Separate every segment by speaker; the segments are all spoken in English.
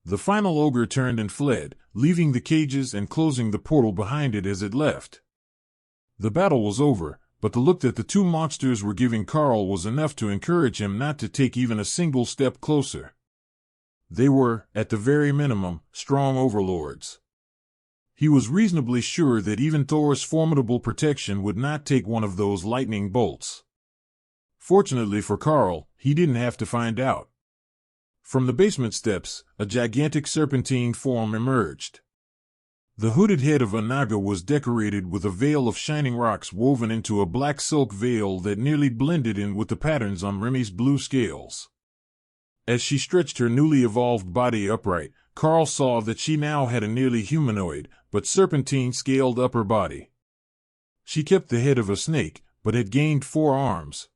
Speaker 1: The final ogre turned and fled, leaving the cages and closing the portal behind it as it left. The battle was over, but the look that the two monsters were giving Karl was enough to encourage him not to take even a single step closer. They were, at the very minimum, strong overlords. He was reasonably sure that even Thor's formidable protection would not take one of those lightning bolts. Fortunately for Karl, he didn't have to find out. From the basement steps, a gigantic serpentine form emerged. The hooded head of a Naga was decorated with a veil of shining rocks woven into a black silk veil that nearly blended in with the patterns on Remi's blue scales. As she stretched her newly evolved body upright, Karl saw that she now had a nearly humanoid, but serpentine-scaled upper body. She kept the head of a snake, but had gained 4 arms.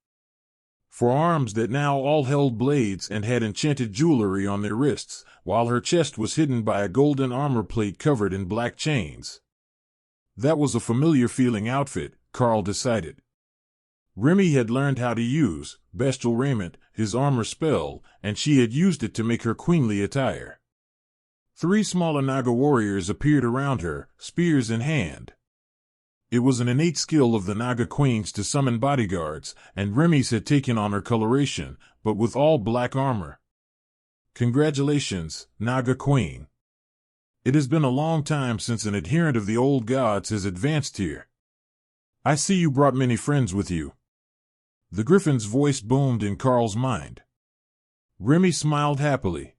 Speaker 1: 4 arms that now all held blades and had enchanted jewelry on their wrists, while her chest was hidden by a golden armor plate covered in black chains. That was a familiar-feeling outfit, Karl decided. Remi had learned how to use bestial raiment, his armor spell, and she had used it to make her queenly attire. 3 smaller Naga warriors appeared around her, spears in hand. It was an innate skill of the Naga Queens to summon bodyguards, and Remi's had taken on her coloration, but with all black armor. Congratulations, Naga Queen. It has been a long time since an adherent of the old gods has advanced here. I see you brought many friends with you. The Gryphon's voice boomed in Karl's mind. Remi smiled happily.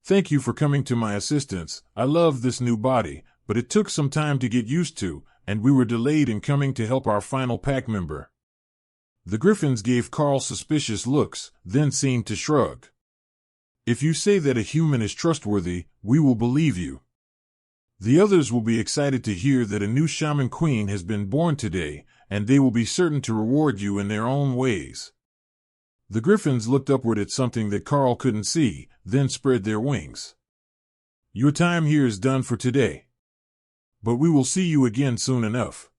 Speaker 1: Thank you for coming to my assistance. I love this new body, but it took some time to get used to, and we were delayed in coming to help our final pack member. The Gryphons gave Karl suspicious looks, then seemed to shrug. If you say that a human is trustworthy, we will believe you. The others will be excited to hear that a new shaman queen has been born today, and they will be certain to reward you in their own ways. The Gryphons looked upward at something that Karl couldn't see, then spread their wings. Your time here is done for today. But we will see you again soon enough.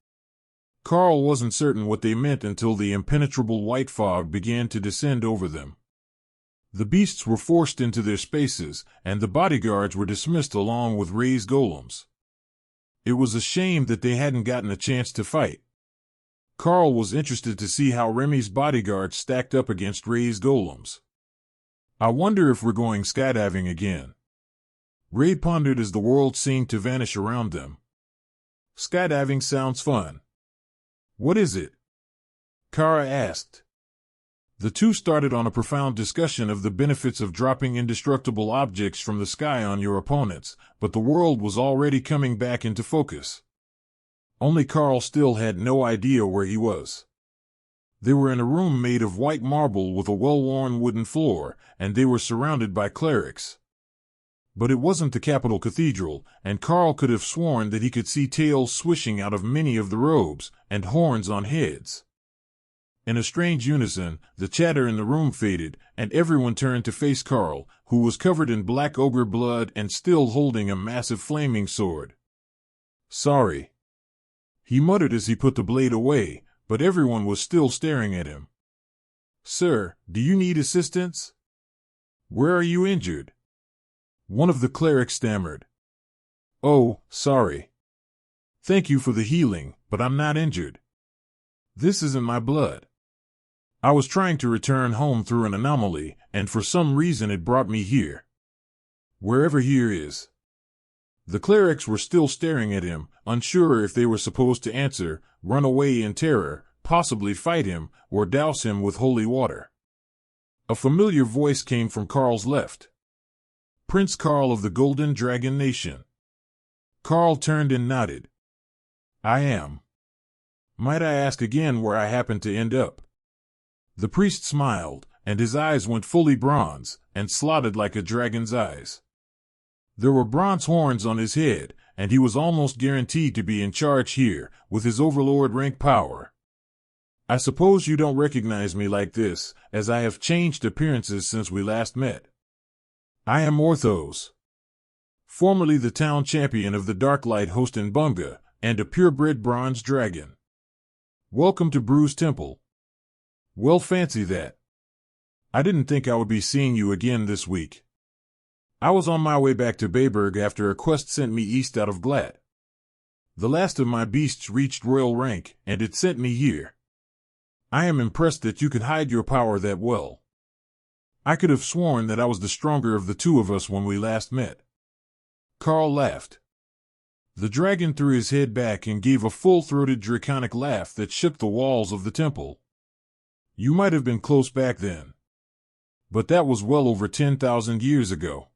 Speaker 1: Karl wasn't certain what they meant until the impenetrable white fog began to descend over them. The beasts were forced into their spaces, and the bodyguards were dismissed along with raised golems. It was a shame that they hadn't gotten a chance to fight. Karl was interested to see how Remi's bodyguards stacked up against raised golems. I wonder if we're going skydiving again. Ray pondered as the world seemed to vanish around them. Skydiving sounds fun. What is it? Kara asked. The two started on a profound discussion of the benefits of dropping indestructible objects from the sky on your opponents, but the world was already coming back into focus. Only Karl still had no idea where he was. They were in a room made of white marble with a well-worn wooden floor, and they were surrounded by clerics. But it wasn't the capital cathedral, and Karl could have sworn that he could see tails swishing out of many of the robes, and horns on heads. In a strange unison, the chatter in the room faded, and everyone turned to face Karl, who was covered in black ogre blood and still holding a massive flaming sword. Sorry. He muttered as he put the blade away, but everyone was still staring at him. Sir, do you need assistance? Where are you injured? One of the clerics stammered. Oh, sorry. Thank you for the healing, but I'm not injured. This isn't my blood. I was trying to return home through an anomaly, and for some reason it brought me here. Wherever here is. The clerics were still staring at him, unsure if they were supposed to answer, run away in terror, possibly fight him, or douse him with holy water. A familiar voice came from Karl's left. Prince Karl of the Golden Dragon Nation. Karl turned and nodded. I am. Might I ask again where I happened to end up? The priest smiled, and his eyes went fully bronze, and slotted like a dragon's eyes. There were bronze horns on his head, and he was almost guaranteed to be in charge here, with his overlord rank power. I suppose you don't recognize me like this, as I have changed appearances since we last met. I am Orthos, formerly the town champion of the Darklight host in Bunga, and a purebred bronze dragon. Welcome to Bru's Temple. Well, fancy that. I didn't think I would be seeing you again this week. I was on my way back to Bayberg after a quest sent me east out of Glad. The last of my beasts reached Royal Rank, and it sent me here. I am impressed that you could hide your power that well. I could have sworn that I was the stronger of the two of us when we last met. Karl laughed. The dragon threw his head back and gave a full-throated draconic laugh that shook the walls of the temple. You might have been close back then. But that was well over 10,000 years ago.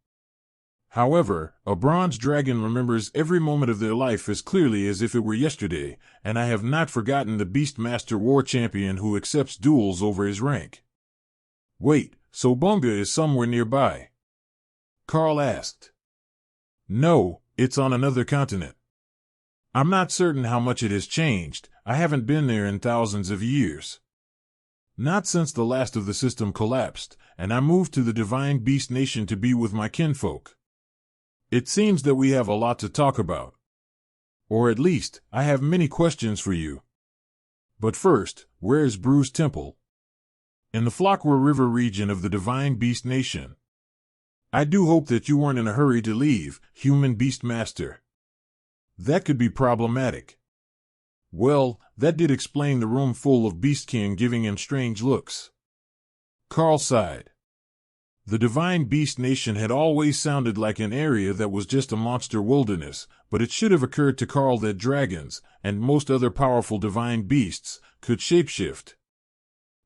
Speaker 1: However, a bronze dragon remembers every moment of their life as clearly as if it were yesterday, and I have not forgotten the Beastmaster war champion who accepts duels over his rank. Wait, so Bunga is somewhere nearby? Karl asked. No, it's on another continent. I'm not certain how much it has changed. I haven't been there in thousands of years. Not since the last of the system collapsed, and I moved to the Divine Beast Nation to be with my kinfolk. It seems that we have a lot to talk about. Or at least, I have many questions for you. But first, where is Bru's temple? In the Flockwar River region of the Divine Beast Nation. I do hope that you weren't in a hurry to leave, human Beastmaster. That could be problematic. Well, that did explain the room full of Beastkin giving him strange looks. Karl sighed. The Divine Beast Nation had always sounded like an area that was just a monster wilderness, but it should have occurred to Karl that dragons, and most other powerful divine beasts, could shapeshift.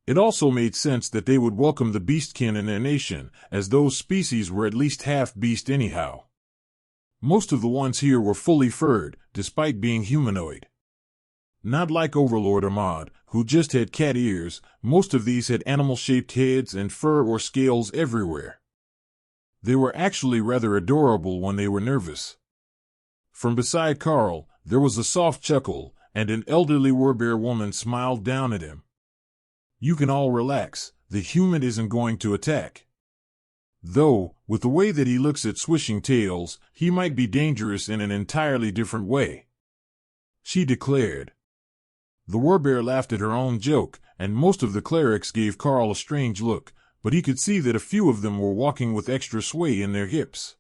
Speaker 1: It also made sense that they would welcome the Beastkin in their nation, as those species were at least half-beast anyhow. Most of the ones here were fully furred, despite being humanoid. Not like Overlord Ahmad, who just had cat ears, most of these had animal-shaped heads and fur or scales everywhere. They were actually rather adorable when they were nervous. From beside Karl, there was a soft chuckle, and an elderly warbear woman smiled down at him. You can all relax, the human isn't going to attack. Though, with the way that he looks at swishing tails, he might be dangerous in an entirely different way. She declared. The warbear laughed at her own joke, and most of the clerics gave Karl a strange look, but he could see that a few of them were walking with extra sway in their hips.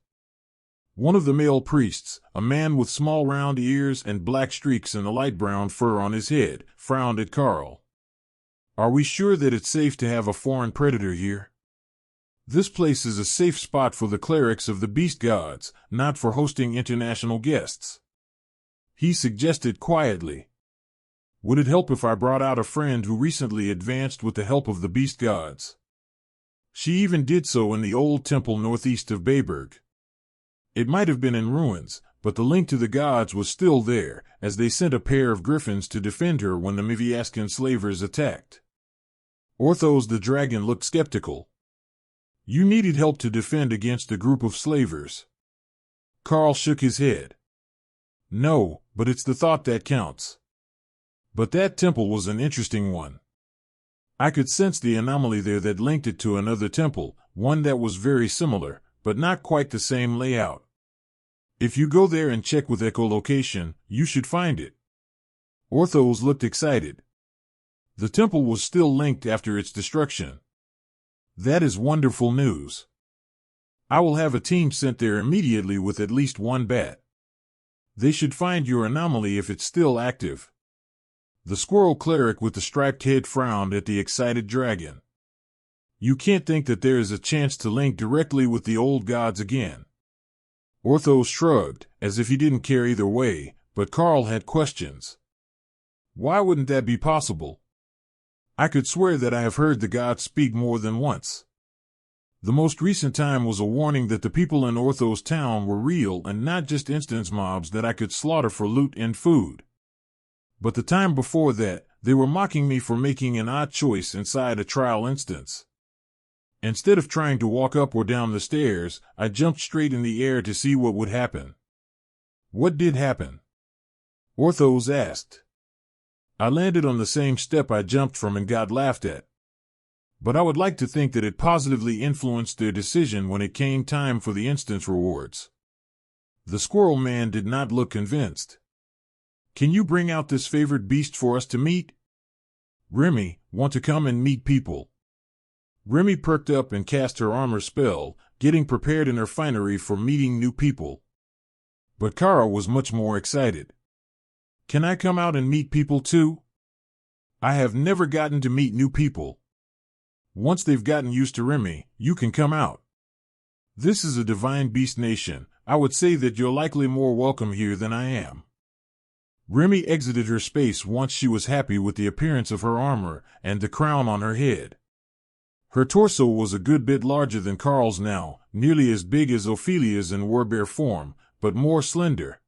Speaker 1: One of the male priests, a man with small round ears and black streaks in the light brown fur on his head, frowned at Karl. Are we sure that it's safe to have a foreign predator here? This place is a safe spot for the clerics of the beast gods, not for hosting international guests. He suggested quietly. Would it help if I brought out a friend who recently advanced with the help of the beast gods? She even did so in the old temple northeast of Bayberg. It might have been in ruins, but the link to the gods was still there, as they sent a pair of Gryphons to defend her when the Miviaskan slavers attacked. Orthos the dragon looked skeptical. You needed help to defend against a group of slavers. Karl shook his head. No, but it's the thought that counts. But that temple was an interesting one. I could sense the anomaly there that linked it to another temple, one that was very similar, but not quite the same layout. If you go there and check with echolocation, you should find it. Orthos looked excited. The temple was still linked after its destruction. That is wonderful news. I will have a team sent there immediately with at least one bat. They should find your anomaly if it's still active. The squirrel cleric with the striped head frowned at the excited dragon. You can't think that there is a chance to link directly with the old gods again. Orthos shrugged, as if he didn't care either way, but Karl had questions. Why wouldn't that be possible? I could swear that I have heard the gods speak more than once. The most recent time was a warning that the people in Orthos town were real and not just instance mobs that I could slaughter for loot and food. But the time before that, they were mocking me for making an odd choice inside a trial instance. Instead of trying to walk up or down the stairs, I jumped straight in the air to see what would happen. What did happen? Orthos asked. I landed on the same step I jumped from and got laughed at. But I would like to think that it positively influenced their decision when it came time for the instance rewards. The squirrel man did not look convinced. Can you bring out this favored beast for us to meet? Remi, want to come and meet people? Remi perked up and cast her armor spell, getting prepared in her finery for meeting new people. But Karl was much more excited. Can I come out and meet people too? I have never gotten to meet new people. Once they've gotten used to Remi, you can come out. This is a divine beast nation. I would say that you're likely more welcome here than I am. Remi exited her space once she was happy with the appearance of her armor and the crown on her head. Her torso was a good bit larger than Karl's now, nearly as big as Ophelia's in warbear form, but more slender.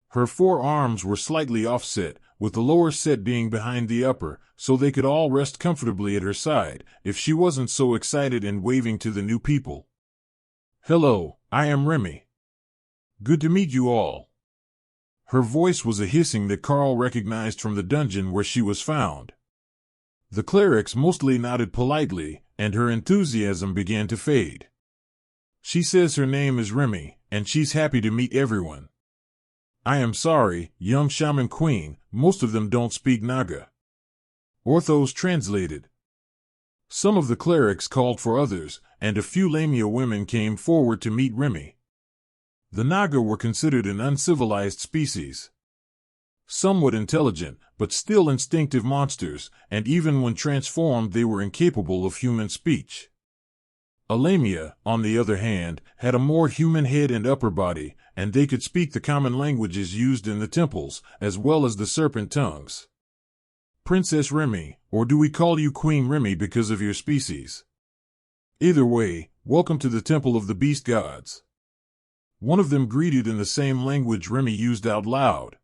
Speaker 1: Her forearms were slightly offset, with the lower set being behind the upper, so they could all rest comfortably at her side, if she wasn't so excited and waving to the new people. Hello, I am Remi. Good to meet you all. Her voice was a hissing that Karl recognized from the dungeon where she was found. The clerics mostly nodded politely, and her enthusiasm began to fade. She says her name is Remi, and she's happy to meet everyone. I am sorry, young shaman queen, most of them don't speak Naga. Orthos translated. Some of the clerics called for others, and a few Lamia women came forward to meet Remi. The Naga were considered an uncivilized species. Somewhat intelligent, but still instinctive monsters, and even when transformed they were incapable of human speech. A Lamia, on the other hand, had a more human head and upper body, and they could speak the common languages used in the temples, as well as the serpent tongues. Princess Remi, or do we call you Queen Remi because of your species? Either way, welcome to the Temple of the Beast Gods. One of them greeted in the same language Remi used out loud.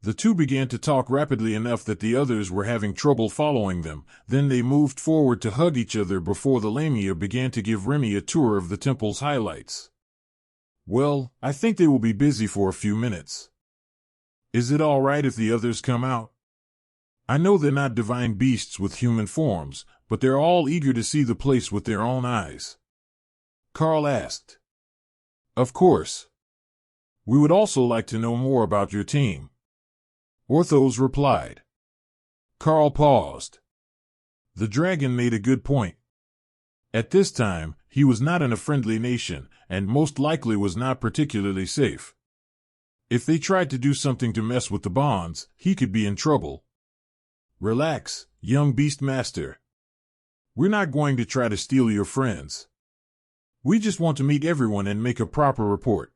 Speaker 1: The two began to talk rapidly enough that the others were having trouble following them, then they moved forward to hug each other before the Lamia began to give Remi a tour of the temple's highlights. Well, I think they will be busy for a few minutes. Is it all right if the others come out? I know they're not divine beasts with human forms, but they're all eager to see the place with their own eyes. Karl asked. Of course. We would also like to know more about your team. Orthos replied. Karl paused. The dragon made a good point. At this time, he was not in a friendly nation, and most likely was not particularly safe. If they tried to do something to mess with the bonds, he could be in trouble. Relax, young beast master. We're not going to try to steal your friends. We just want to meet everyone and make a proper report.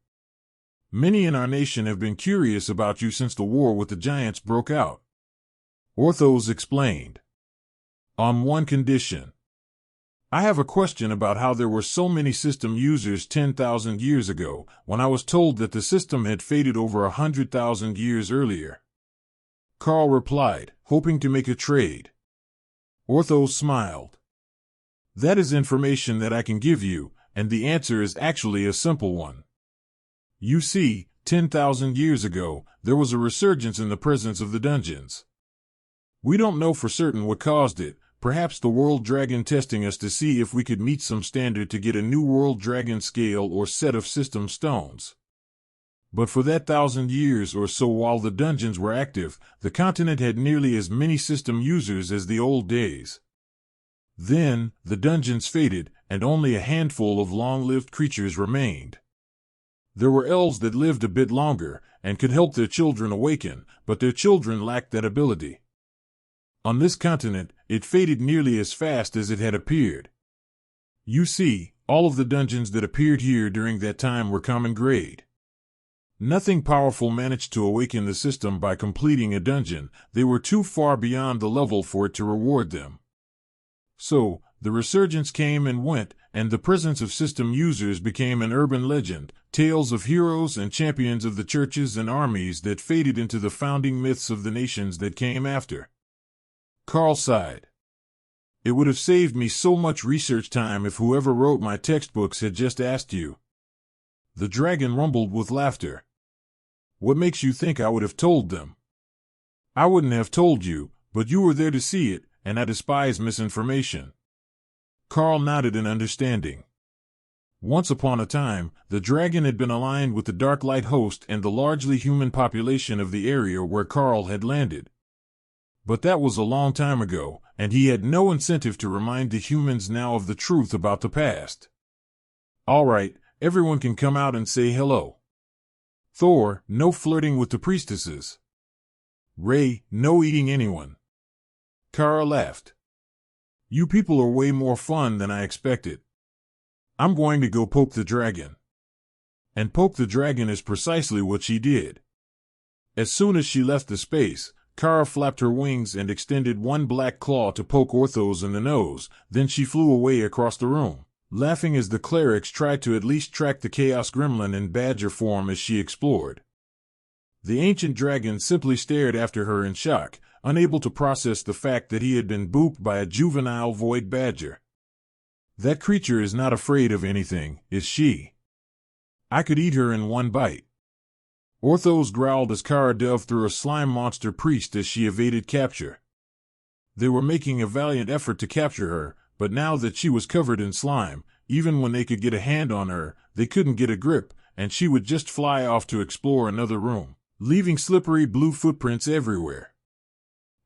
Speaker 1: Many in our nation have been curious about you since the war with the giants broke out. Orthos explained. On one condition. I have a question about how there were so many system users 10,000 years ago, when I was told that the system had faded over 100,000 years earlier. Karl replied, hoping to make a trade. Orthos smiled. That is information that I can give you, and the answer is actually a simple one. You see, 10,000 years ago, there was a resurgence in the presence of the dungeons. We don't know for certain what caused it, perhaps the world dragon testing us to see if we could meet some standard to get a new world dragon scale or set of system stones. But for that 1,000 years or so while the dungeons were active, the continent had nearly as many system users as the old days. Then, the dungeons faded, and only a handful of long-lived creatures remained. There were elves that lived a bit longer, and could help their children awaken, but their children lacked that ability. On this continent, it faded nearly as fast as it had appeared. You see, all of the dungeons that appeared here during that time were common grade. Nothing powerful managed to awaken the system by completing a dungeon, they were too far beyond the level for it to reward them. So, the resurgence came and went, and the presence of system users became an urban legend, tales of heroes and champions of the churches and armies that faded into the founding myths of the nations that came after. Karl sighed. It would have saved me so much research time if whoever wrote my textbooks had just asked you. The dragon rumbled with laughter. What makes you think I would have told them? I wouldn't have told you, but you were there to see it, and I despise misinformation. Karl nodded in understanding. Once upon a time, the dragon had been aligned with the Dark Light host and the largely human population of the area where Karl had landed. But that was a long time ago, and he had no incentive to remind the humans now of the truth about the past. All right, everyone can come out and say hello. Thor, no flirting with the priestesses. Ray, no eating anyone. Karl laughed. You people are way more fun than I expected. I'm going to go poke the dragon. And poke the dragon is precisely what she did. As soon as she left the space, Karl flapped her wings and extended one black claw to poke Orthos in the nose, then she flew away across the room, laughing as the clerics tried to at least track the chaos gremlin in badger form as she explored. The ancient dragon simply stared after her in shock, unable to process the fact that he had been booped by a juvenile void badger. That creature is not afraid of anything, is she? I could eat her in one bite. Orthos growled as Kara dove through a slime monster priest as she evaded capture. They were making a valiant effort to capture her, but now that she was covered in slime, even when they could get a hand on her, they couldn't get a grip, and she would just fly off to explore another room, leaving slippery blue footprints everywhere.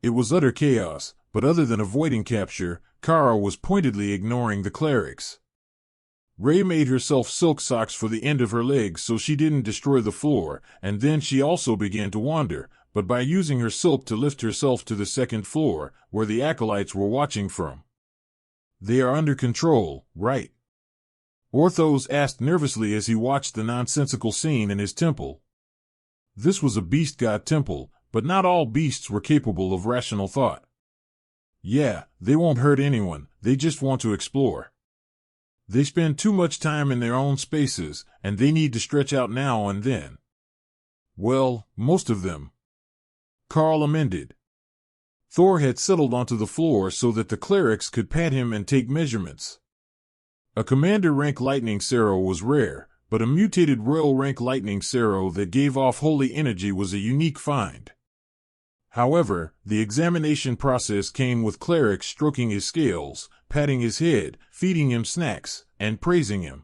Speaker 1: It was utter chaos, but other than avoiding capture, Kara was pointedly ignoring the clerics. Ray made herself silk socks for the end of her legs so she didn't destroy the floor, and then she also began to wander, but by using her silk to lift herself to the second floor, where the acolytes were watching from. They are under control, right? Orthos asked nervously as he watched the nonsensical scene in his temple. This was a beast god temple, but not all beasts were capable of rational thought. Yeah, they won't hurt anyone, they just want to explore. They spend too much time in their own spaces, and they need to stretch out now and then. Well, most of them. Karl amended. Thor had settled onto the floor so that the clerics could pat him and take measurements. A commander rank lightning Sarrow was rare, but a mutated royal rank lightning Sarrow that gave off holy energy was a unique find. However, the examination process came with clerics stroking his scales, patting his head, feeding him snacks, and praising him.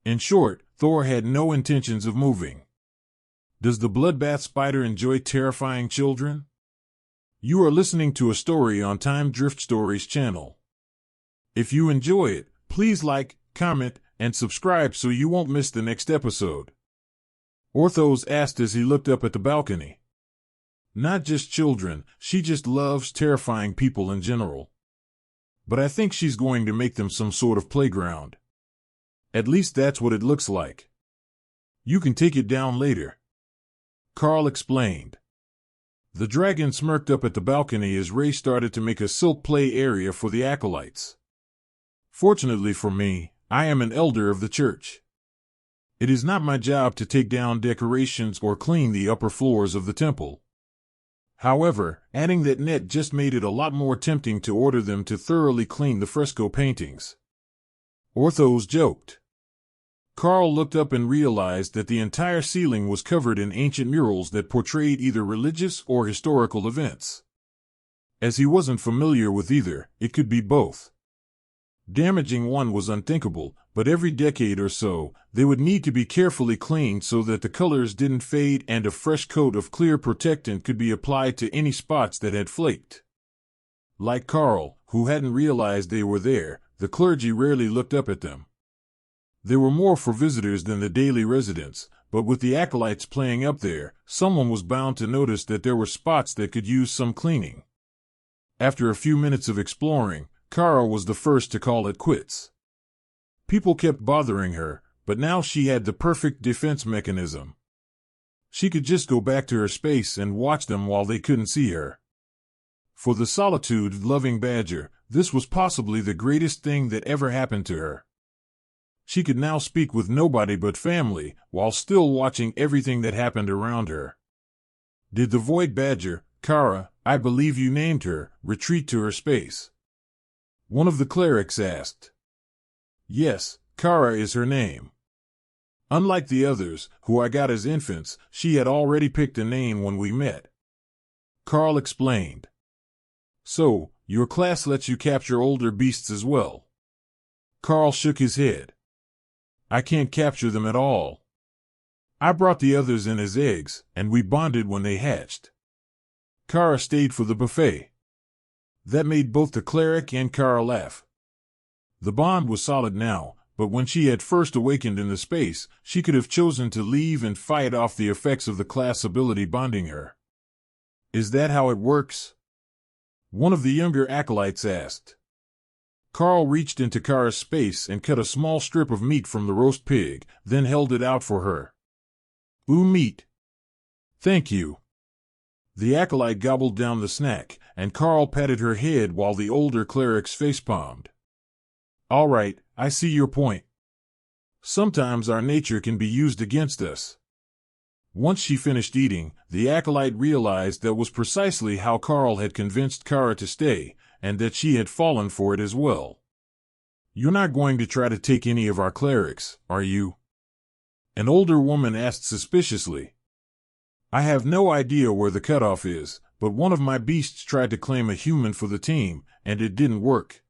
Speaker 1: In short, Thor had no intentions of moving. Does the bloodbath spider enjoy terrifying children? You are listening to a story on Time Drift Stories channel. If you enjoy it, please like, comment, and subscribe so you won't miss the next episode. Orthos asked as he looked up at the balcony. Not just children, she just loves terrifying people in general. But I think she's going to make them some sort of playground. At least that's what it looks like. You can take it down later. Karl explained. The dragon smirked up at the balcony as Ray started to make a silk play area for the acolytes. Fortunately for me, I am an elder of the church. It is not my job to take down decorations or clean the upper floors of the temple. However, adding that net just made it a lot more tempting to order them to thoroughly clean the fresco paintings. Orthos joked. Karl looked up and realized that the entire ceiling was covered in ancient murals that portrayed either religious or historical events. As he wasn't familiar with either, it could be both. Damaging one was unthinkable, but every decade or so, they would need to be carefully cleaned so that the colors didn't fade and a fresh coat of clear protectant could be applied to any spots that had flaked. Like Karl, who hadn't realized they were there, the clergy rarely looked up at them. They were more for visitors than the daily residents, but with the acolytes playing up there, someone was bound to notice that there were spots that could use some cleaning. After a few minutes of exploring, Karl was the first to call it quits. People kept bothering her, but now she had the perfect defense mechanism. She could just go back to her space and watch them while they couldn't see her. For the solitude-loving badger, this was possibly the greatest thing that ever happened to her. She could now speak with nobody but family, while still watching everything that happened around her. Did the void badger, Kara, I believe you named her, retreat to her space? One of the clerics asked. Yes, Kara is her name. Unlike the others, who I got as infants, she had already picked a name when we met. Karl explained. So, your class lets you capture older beasts as well? Karl shook his head. I can't capture them at all. I brought the others in as eggs, and we bonded when they hatched. Kara stayed for the buffet. That made both the cleric and Karl laugh. The bond was solid now, but when she had first awakened in the space, she could have chosen to leave and fight off the effects of the class ability bonding her. Is that how it works? One of the younger acolytes asked. Karl reached into Kara's space and cut a small strip of meat from the roast pig, then held it out for her. Ooh, meat. Thank you. The acolyte gobbled down the snack, and Karl patted her head while the older clerics facepalmed. All right, I see your point. Sometimes our nature can be used against us. Once she finished eating, the acolyte realized that was precisely how Karl had convinced Kara to stay, and that she had fallen for it as well. You're not going to try to take any of our clerics, are you? An older woman asked suspiciously. I have no idea where the cutoff is, but one of my beasts tried to claim a human for the team, and it didn't work.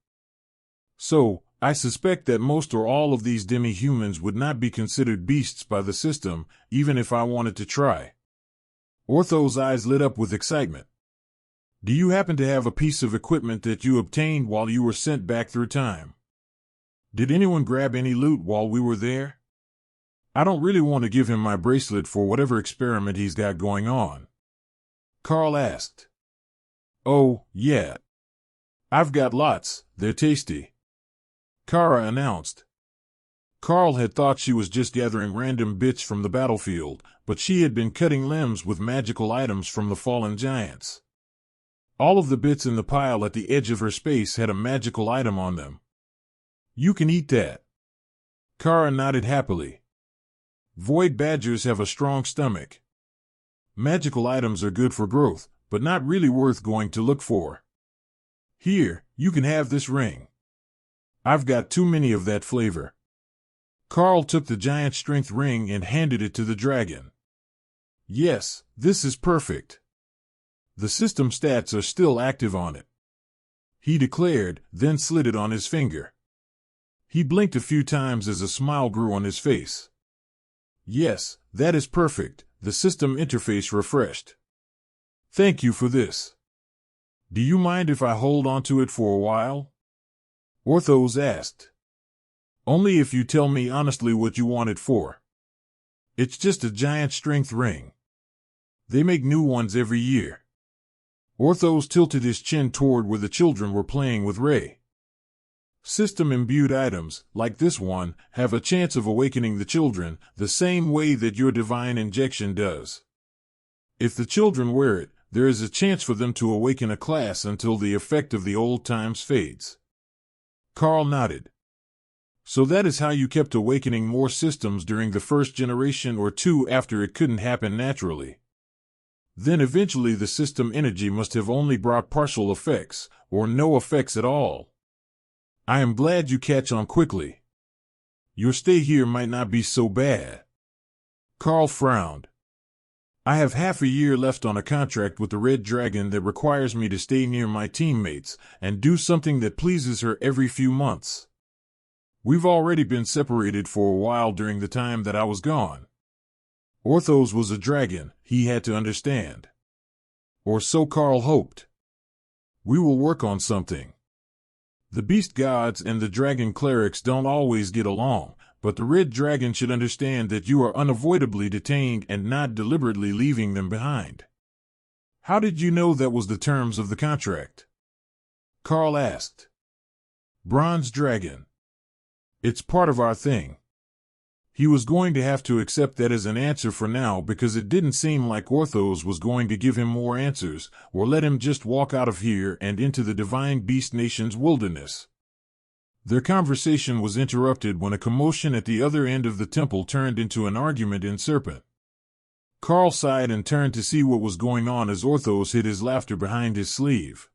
Speaker 1: So, I suspect that most or all of these demi-humans would not be considered beasts by the system, even if I wanted to try. Orthos' eyes lit up with excitement. Do you happen to have a piece of equipment that you obtained while you were sent back through time? Did anyone grab any loot while we were there? I don't really want to give him my bracelet for whatever experiment he's got going on. Karl asked. Oh, yeah. I've got lots, they're tasty. Kara announced. Karl had thought she was just gathering random bits from the battlefield, but she had been cutting limbs with magical items from the fallen giants. All of the bits in the pile at the edge of her space had a magical item on them. You can eat that. Kara nodded happily. Void badgers have a strong stomach. Magical items are good for growth, but not really worth going to look for. Here, you can have this ring. I've got too many of that flavor. Karl took the giant strength ring and handed it to the dragon. Yes, this is perfect. The system stats are still active on it. He declared, then slid it on his finger. He blinked a few times as a smile grew on his face. Yes, that is perfect, the system interface refreshed. Thank you for this. Do you mind if I hold on to it for a while? Orthos asked. Only if you tell me honestly what you want it for. It's just a giant strength ring. They make new ones every year. Orthos tilted his chin toward where the children were playing with Rei. System-imbued items, like this one, have a chance of awakening the children, the same way that your divine injection does. If the children wear it, there is a chance for them to awaken a class until the effect of the old times fades. Karl nodded. So that is how you kept awakening more systems during the first generation or two after it couldn't happen naturally. Then eventually the system energy must have only brought partial effects, or no effects at all. I am glad you catch on quickly. Your stay here might not be so bad. Karl frowned. I have half a year left on a contract with the Red Dragon that requires me to stay near my teammates and do something that pleases her every few months. We've already been separated for a while during the time that I was gone. Orthos was a dragon, he had to understand. Or so Karl hoped. We will work on something. The beast gods and the dragon clerics don't always get along, but the red dragon should understand that you are unavoidably detained and not deliberately leaving them behind. How did you know that was the terms of the contract? Karl asked. Bronze dragon. It's part of our thing. He was going to have to accept that as an answer for now because it didn't seem like Orthos was going to give him more answers, or let him just walk out of here and into the Divine Beast Nation's wilderness. Their conversation was interrupted when a commotion at the other end of the temple turned into an argument in Serpent. Karl sighed and turned to see what was going on as Orthos hid his laughter behind his sleeve.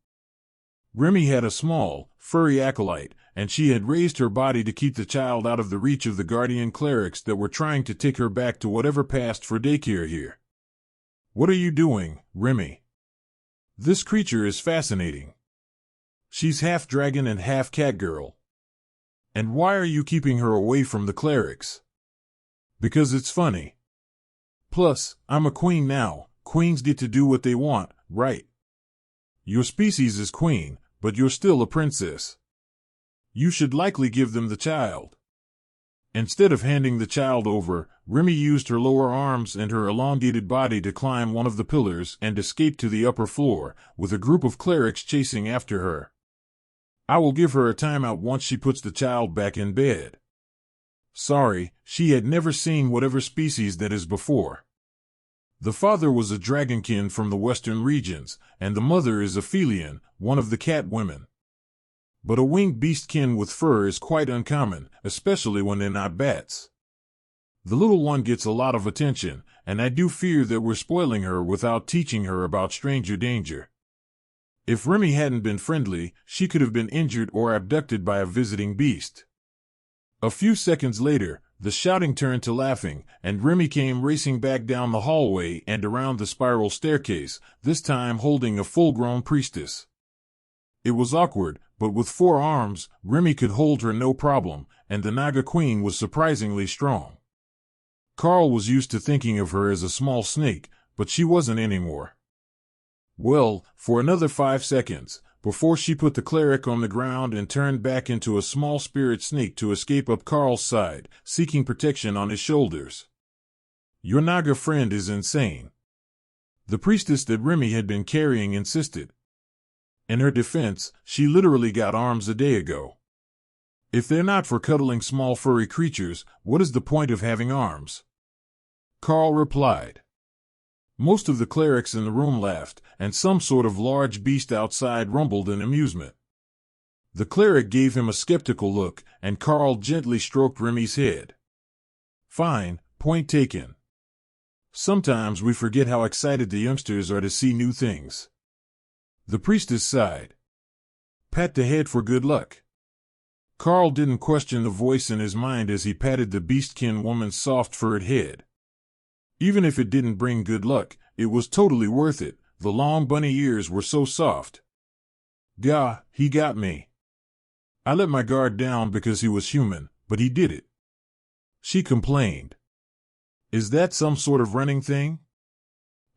Speaker 1: Remi had a small, furry acolyte, and she had raised her body to keep the child out of the reach of the guardian clerics that were trying to take her back to whatever passed for daycare here. What are you doing, Remi? This creature is fascinating. She's half dragon and half catgirl. And why are you keeping her away from the clerics? Because it's funny. Plus, I'm a queen now. Queens get to do what they want, right? Your species is queen, but you're still a princess. You should likely give them the child. Instead of handing the child over, Remi used her lower arms and her elongated body to climb one of the pillars and escape to the upper floor, with a group of clerics chasing after her. I will give her a timeout once she puts the child back in bed. Sorry, she had never seen whatever species that is before. The father was a dragonkin from the western regions, and the mother is a Felian, one of the cat women. But a winged beastkin with fur is quite uncommon, especially when they're not bats. The little one gets a lot of attention, and I do fear that we're spoiling her without teaching her about stranger danger. If Remi hadn't been friendly, she could have been injured or abducted by a visiting beast. A few seconds later, the shouting turned to laughing, and Remi came racing back down the hallway and around the spiral staircase, this time holding a full-grown priestess. It was awkward, but with 4 arms, Remi could hold her no problem, and the Naga Queen was surprisingly strong. Karl was used to thinking of her as a small snake, but she wasn't anymore. Well, for another 5 seconds, before she put the cleric on the ground and turned back into a small spirit snake to escape up Karl's side, seeking protection on his shoulders. Your Naga friend is insane. The priestess that Remi had been carrying insisted. In her defense, she literally got arms a day ago. If they're not for cuddling small furry creatures, what is the point of having arms? Karl replied. Most of the clerics in the room laughed, and some sort of large beast outside rumbled in amusement. The cleric gave him a skeptical look, and Karl gently stroked Remi's head. Fine, point taken. Sometimes we forget how excited the youngsters are to see new things. The priestess sighed. Pat the head for good luck. Karl didn't question the voice in his mind as he patted the beastkin woman's soft furred head. Even if it didn't bring good luck, it was totally worth it. The long bunny ears were so soft. Gah, he got me. I let my guard down because he was human, but he did it. She complained. Is that some sort of running thing?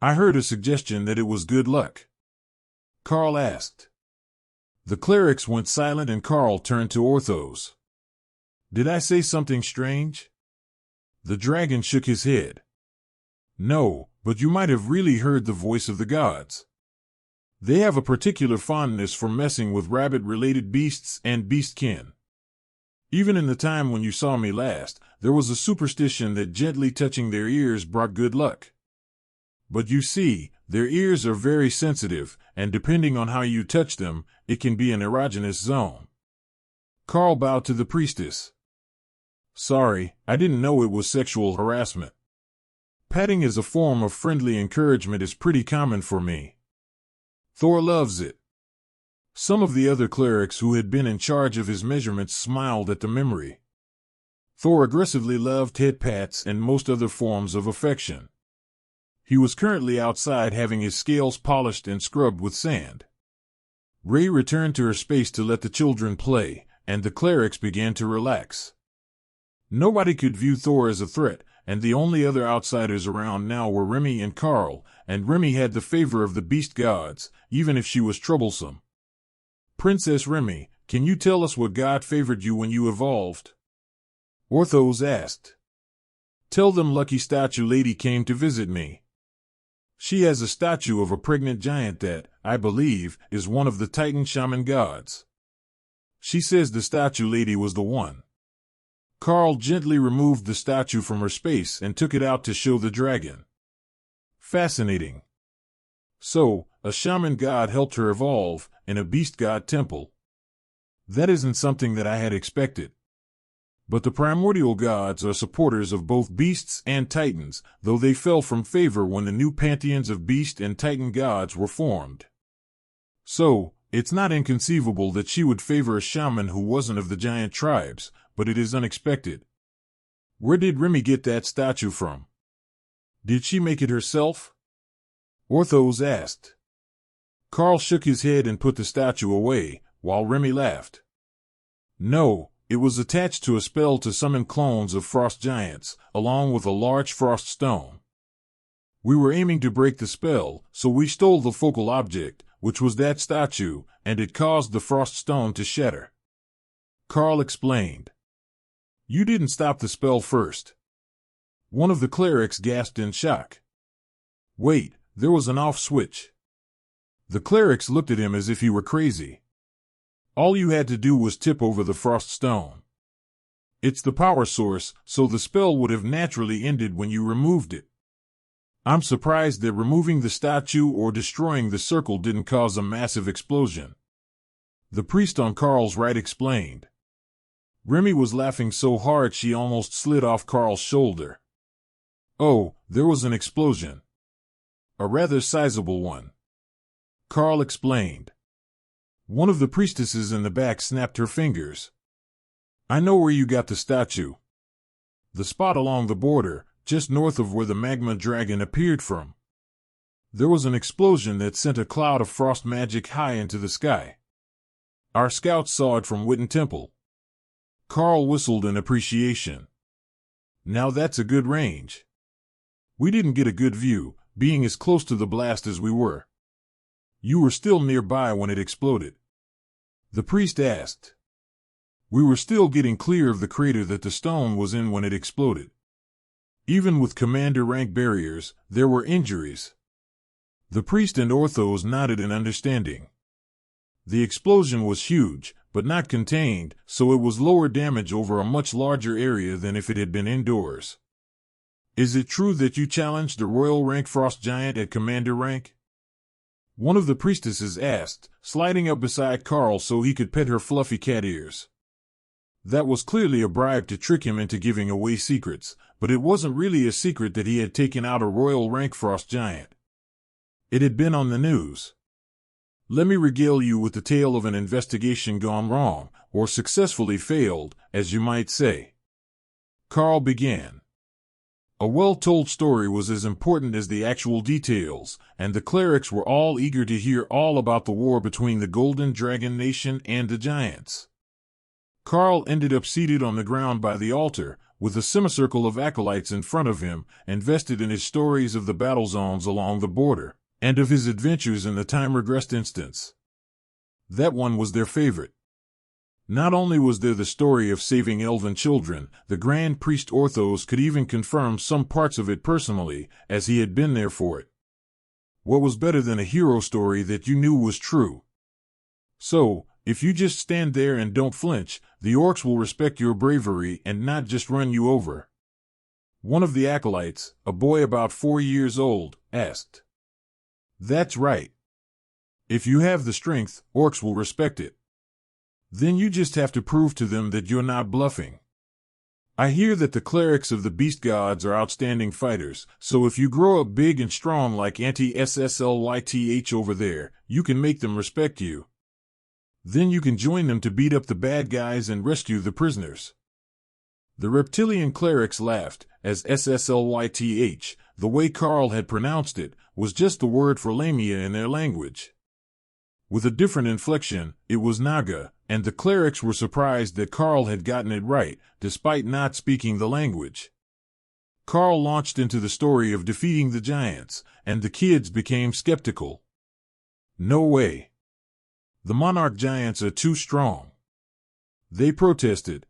Speaker 1: I heard a suggestion that it was good luck. Karl asked. The clerics went silent and Karl turned to Orthos. Did I say something strange? The dragon shook his head. No, but you might have really heard the voice of the gods. They have a particular fondness for messing with rabbit-related beasts and beastkin. Even in the time when you saw me last, there was a superstition that gently touching their ears brought good luck. But you see, their ears are very sensitive, and depending on how you touch them, it can be an erogenous zone. Karl bowed to the priestess. Sorry, I didn't know it was sexual harassment. Patting as a form of friendly encouragement is pretty common for me. Thor loves it. Some of the other clerics who had been in charge of his measurements smiled at the memory. Thor aggressively loved head pats and most other forms of affection. He was currently outside having his scales polished and scrubbed with sand. Ray returned to her space to let the children play, and the clerics began to relax. Nobody could view Thor as a threat, and the only other outsiders around now were Remi and Karl, and Remi had the favor of the beast gods, even if she was troublesome. Princess Remi, can you tell us what god favored you when you evolved? Orthos asked. Tell them Lucky Statue Lady came to visit me. She has a statue of a pregnant giant that, I believe, is one of the Titan shaman gods. She says the statue lady was the one. Karl gently removed the statue from her space and took it out to show the dragon. Fascinating. So, a shaman god helped her evolve, in a beast god temple. That isn't something that I had expected. But the primordial gods are supporters of both beasts and titans, though they fell from favor when the new pantheons of beast and titan gods were formed. So, it's not inconceivable that she would favor a shaman who wasn't of the giant tribes, but it is unexpected. Where did Remi get that statue from? Did she make it herself? Orthos asked. Karl shook his head and put the statue away, while Remi laughed. No, it was attached to a spell to summon clones of frost giants, along with a large frost stone. We were aiming to break the spell, so we stole the focal object, which was that statue, and it caused the frost stone to shatter. Karl explained. You didn't stop the spell first. One of the clerics gasped in shock. Wait, there was an off switch. The clerics looked at him as if he were crazy. All you had to do was tip over the frost stone. It's the power source, so the spell would have naturally ended when you removed it. I'm surprised that removing the statue or destroying the circle didn't cause a massive explosion. The priest on Karl's right explained. Remi was laughing so hard she almost slid off Karl's shoulder. Oh, there was an explosion. A rather sizable one. Karl explained. One of the priestesses in the back snapped her fingers. I know where you got the statue. The spot along the border, just north of where the magma dragon appeared from. There was an explosion that sent a cloud of frost magic high into the sky. Our scouts saw it from Witten Temple. Karl whistled in appreciation. Now that's a good range. We didn't get a good view, being as close to the blast as we were. You were still nearby when it exploded. The priest asked. We were still getting clear of the crater that the stone was in when it exploded. Even with commander rank barriers, there were injuries. The priest and Orthos nodded in understanding. The explosion was huge, but not contained, so it was lower damage over a much larger area than if it had been indoors. Is it true that you challenged the Royal Rank Frost Giant at commander rank? One of the priestesses asked, sliding up beside Karl so he could pet her fluffy cat ears. That was clearly a bribe to trick him into giving away secrets, but it wasn't really a secret that he had taken out a Royal Rank Frost Giant. It had been on the news. Let me regale you with the tale of an investigation gone wrong, or successfully failed, as you might say. Karl began. A well-told story was as important as the actual details, and the clerics were all eager to hear all about the war between the Golden Dragon Nation and the Giants. Karl ended up seated on the ground by the altar, with a semicircle of acolytes in front of him, invested in his stories of the battle zones along the border, and of his adventures in the time-regressed instance. That one was their favorite. Not only was there the story of saving elven children, the Grand Priest Orthos could even confirm some parts of it personally, as he had been there for it. What was better than a hero story that you knew was true? So, if you just stand there and don't flinch, the orcs will respect your bravery and not just run you over. One of the acolytes, a boy about 4 years old, asked. That's right. If you have the strength, orcs will respect it. Then you just have to prove to them that you're not bluffing. I hear that the clerics of the beast gods are outstanding fighters, so if you grow up big and strong like anti-SSLYTH over there, you can make them respect you. Then you can join them to beat up the bad guys and rescue the prisoners. The reptilian clerics laughed, as SSLYTH, the way Karl had pronounced it, was just the word for Lamia in their language. With a different inflection, it was Naga, and the clerics were surprised that Karl had gotten it right, despite not speaking the language. Karl launched into the story of defeating the giants, and the kids became skeptical. No way. The monarch giants are too strong. They protested.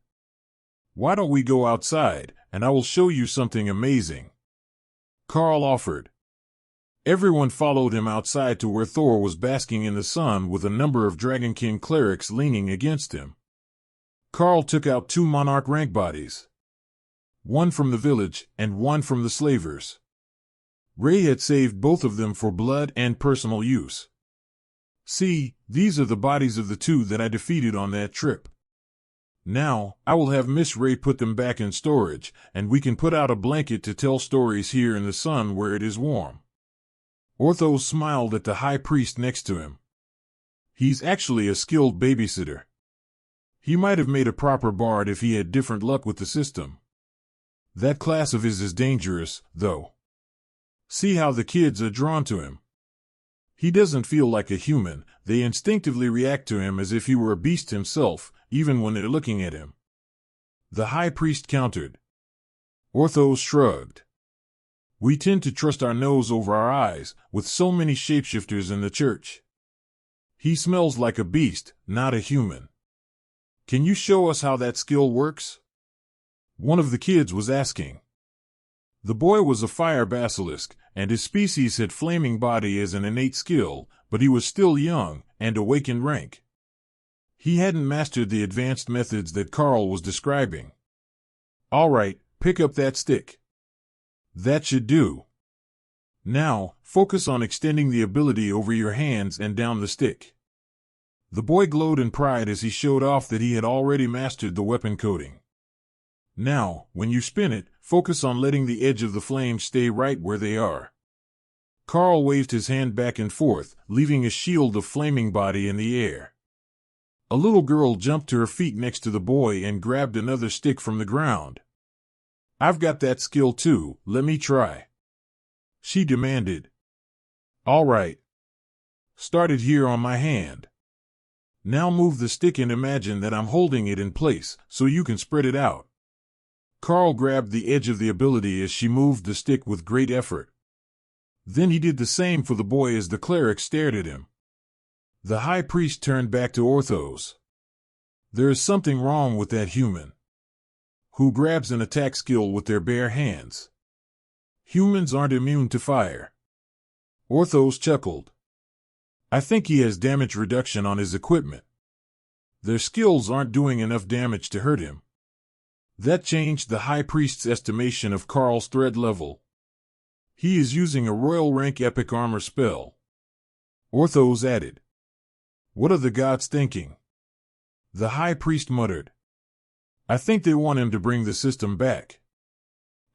Speaker 1: Why don't we go outside, and I will show you something amazing? Karl offered. Everyone followed him outside to where Thor was basking in the sun with a number of Dragonkin clerics leaning against him. Karl took out 2 monarch rank bodies. One from the village, and one from the slavers. Ray had saved both of them for blood and personal use. See, these are the bodies of the 2 that I defeated on that trip. Now, I will have Miss Ray put them back in storage, and we can put out a blanket to tell stories here in the sun where it is warm. Orthos smiled at the high priest next to him. He's actually a skilled babysitter. He might have made a proper bard if he had different luck with the system. That class of his is dangerous, though. See how the kids are drawn to him. He doesn't feel like a human, they instinctively react to him as if he were a beast himself, even when they're looking at him. The high priest countered. Orthos shrugged. We tend to trust our nose over our eyes, with so many shapeshifters in the church. He smells like a beast, not a human. Can you show us how that skill works? One of the kids was asking. The boy was a fire basilisk, and his species had flaming body as an innate skill, but he was still young and awakened rank. He hadn't mastered the advanced methods that Karl was describing. All right, pick up that stick. That should do. Now, focus on extending the ability over your hands and down the stick. The boy glowed in pride as he showed off that he had already mastered the weapon coding. Now, when you spin it, focus on letting the edge of the flames stay right where they are. Karl waved his hand back and forth, leaving a shield of flaming body in the air. A little girl jumped to her feet next to the boy and grabbed another stick from the ground. I've got that skill too, let me try. She demanded. All right. Start it here on my hand. Now move the stick and imagine that I'm holding it in place, so you can spread it out. Karl grabbed the edge of the ability as she moved the stick with great effort. Then he did the same for the boy as the cleric stared at him. The high priest turned back to Orthos. There is something wrong with that human who grabs an attack skill with their bare hands. Humans aren't immune to fire. Orthos chuckled. I think he has damage reduction on his equipment. Their skills aren't doing enough damage to hurt him. That changed the high priest's estimation of Karl's threat level. He is using a Royal Rank epic armor spell. Orthos added. What are the gods thinking? The high priest muttered. I think they want him to bring the system back.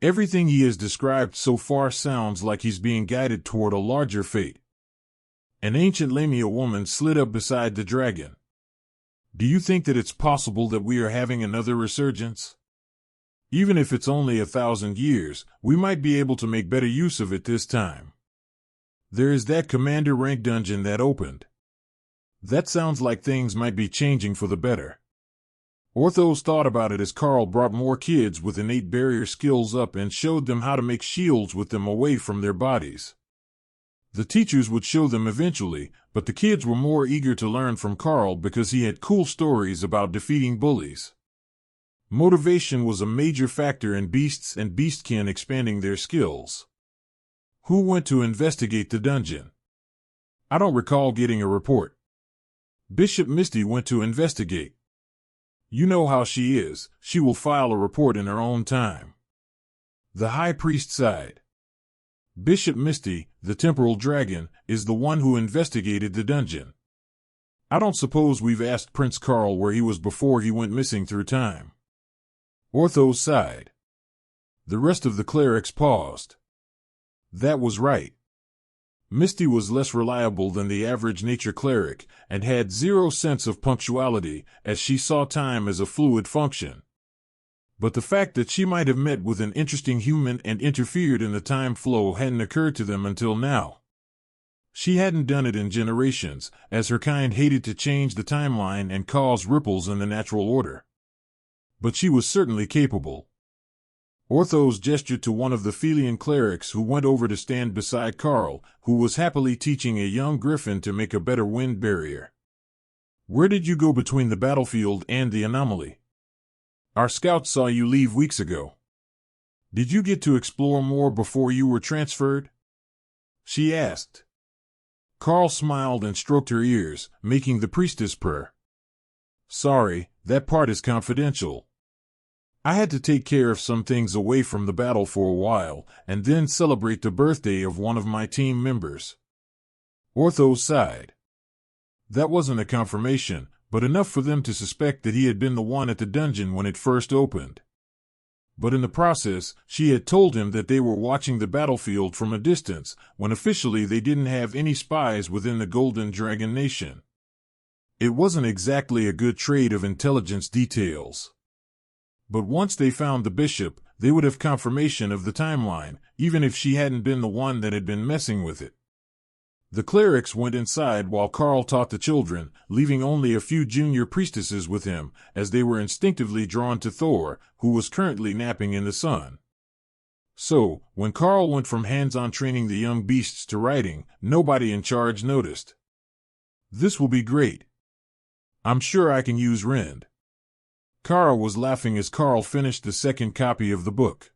Speaker 1: Everything he has described so far sounds like he's being guided toward a larger fate. An ancient Lamia woman slid up beside the dragon. Do you think that it's possible that we are having another resurgence? Even if it's only 1,000 years, we might be able to make better use of it this time. There is that commander rank dungeon that opened. That sounds like things might be changing for the better. Orthos thought about it as Karl brought more kids with innate barrier skills up and showed them how to make shields with them away from their bodies. The teachers would show them eventually, but the kids were more eager to learn from Karl because he had cool stories about defeating bullies. Motivation was a major factor in beasts and beastkin expanding their skills. Who went to investigate the dungeon? I don't recall getting a report. Bishop Misty went to investigate. You know how she is, she will file a report in her own time. The high priest sighed. Bishop Misty, the temporal dragon, is the one who investigated the dungeon. I don't suppose we've asked Prince Karl where he was before he went missing through time. Orthos sighed. The rest of the clerics paused. That was right. Misty was less reliable than the average nature cleric, and had zero sense of punctuality, as she saw time as a fluid function. But the fact that she might have met with an interesting human and interfered in the time flow hadn't occurred to them until now. She hadn't done it in generations, as her kind hated to change the timeline and cause ripples in the natural order. But she was certainly capable. Orthos gestured to one of the Felian clerics who went over to stand beside Karl, who was happily teaching a young Gryphon to make a better wind barrier. Where did you go between the battlefield and the anomaly? Our scouts saw you leave weeks ago. Did you get to explore more before you were transferred? She asked. Karl smiled and stroked her ears, making the priestess purr. Sorry, that part is confidential. I had to take care of some things away from the battle for a while, and then celebrate the birthday of one of my team members. Orthos sighed. That wasn't a confirmation, but enough for them to suspect that he had been the one at the dungeon when it first opened. But in the process, she had told him that they were watching the battlefield from a distance, when officially they didn't have any spies within the Golden Dragon Nation. It wasn't exactly a good trade of intelligence details. But once they found the bishop, they would have confirmation of the timeline, even if she hadn't been the one that had been messing with it. The clerics went inside while Karl taught the children, leaving only a few junior priestesses with him, as they were instinctively drawn to Thor, who was currently napping in the sun. So, when Karl went from hands-on training the young beasts to riding, nobody in charge noticed. This will be great. I'm sure I can use Rend. Kara was laughing as Karl finished the second copy of the book.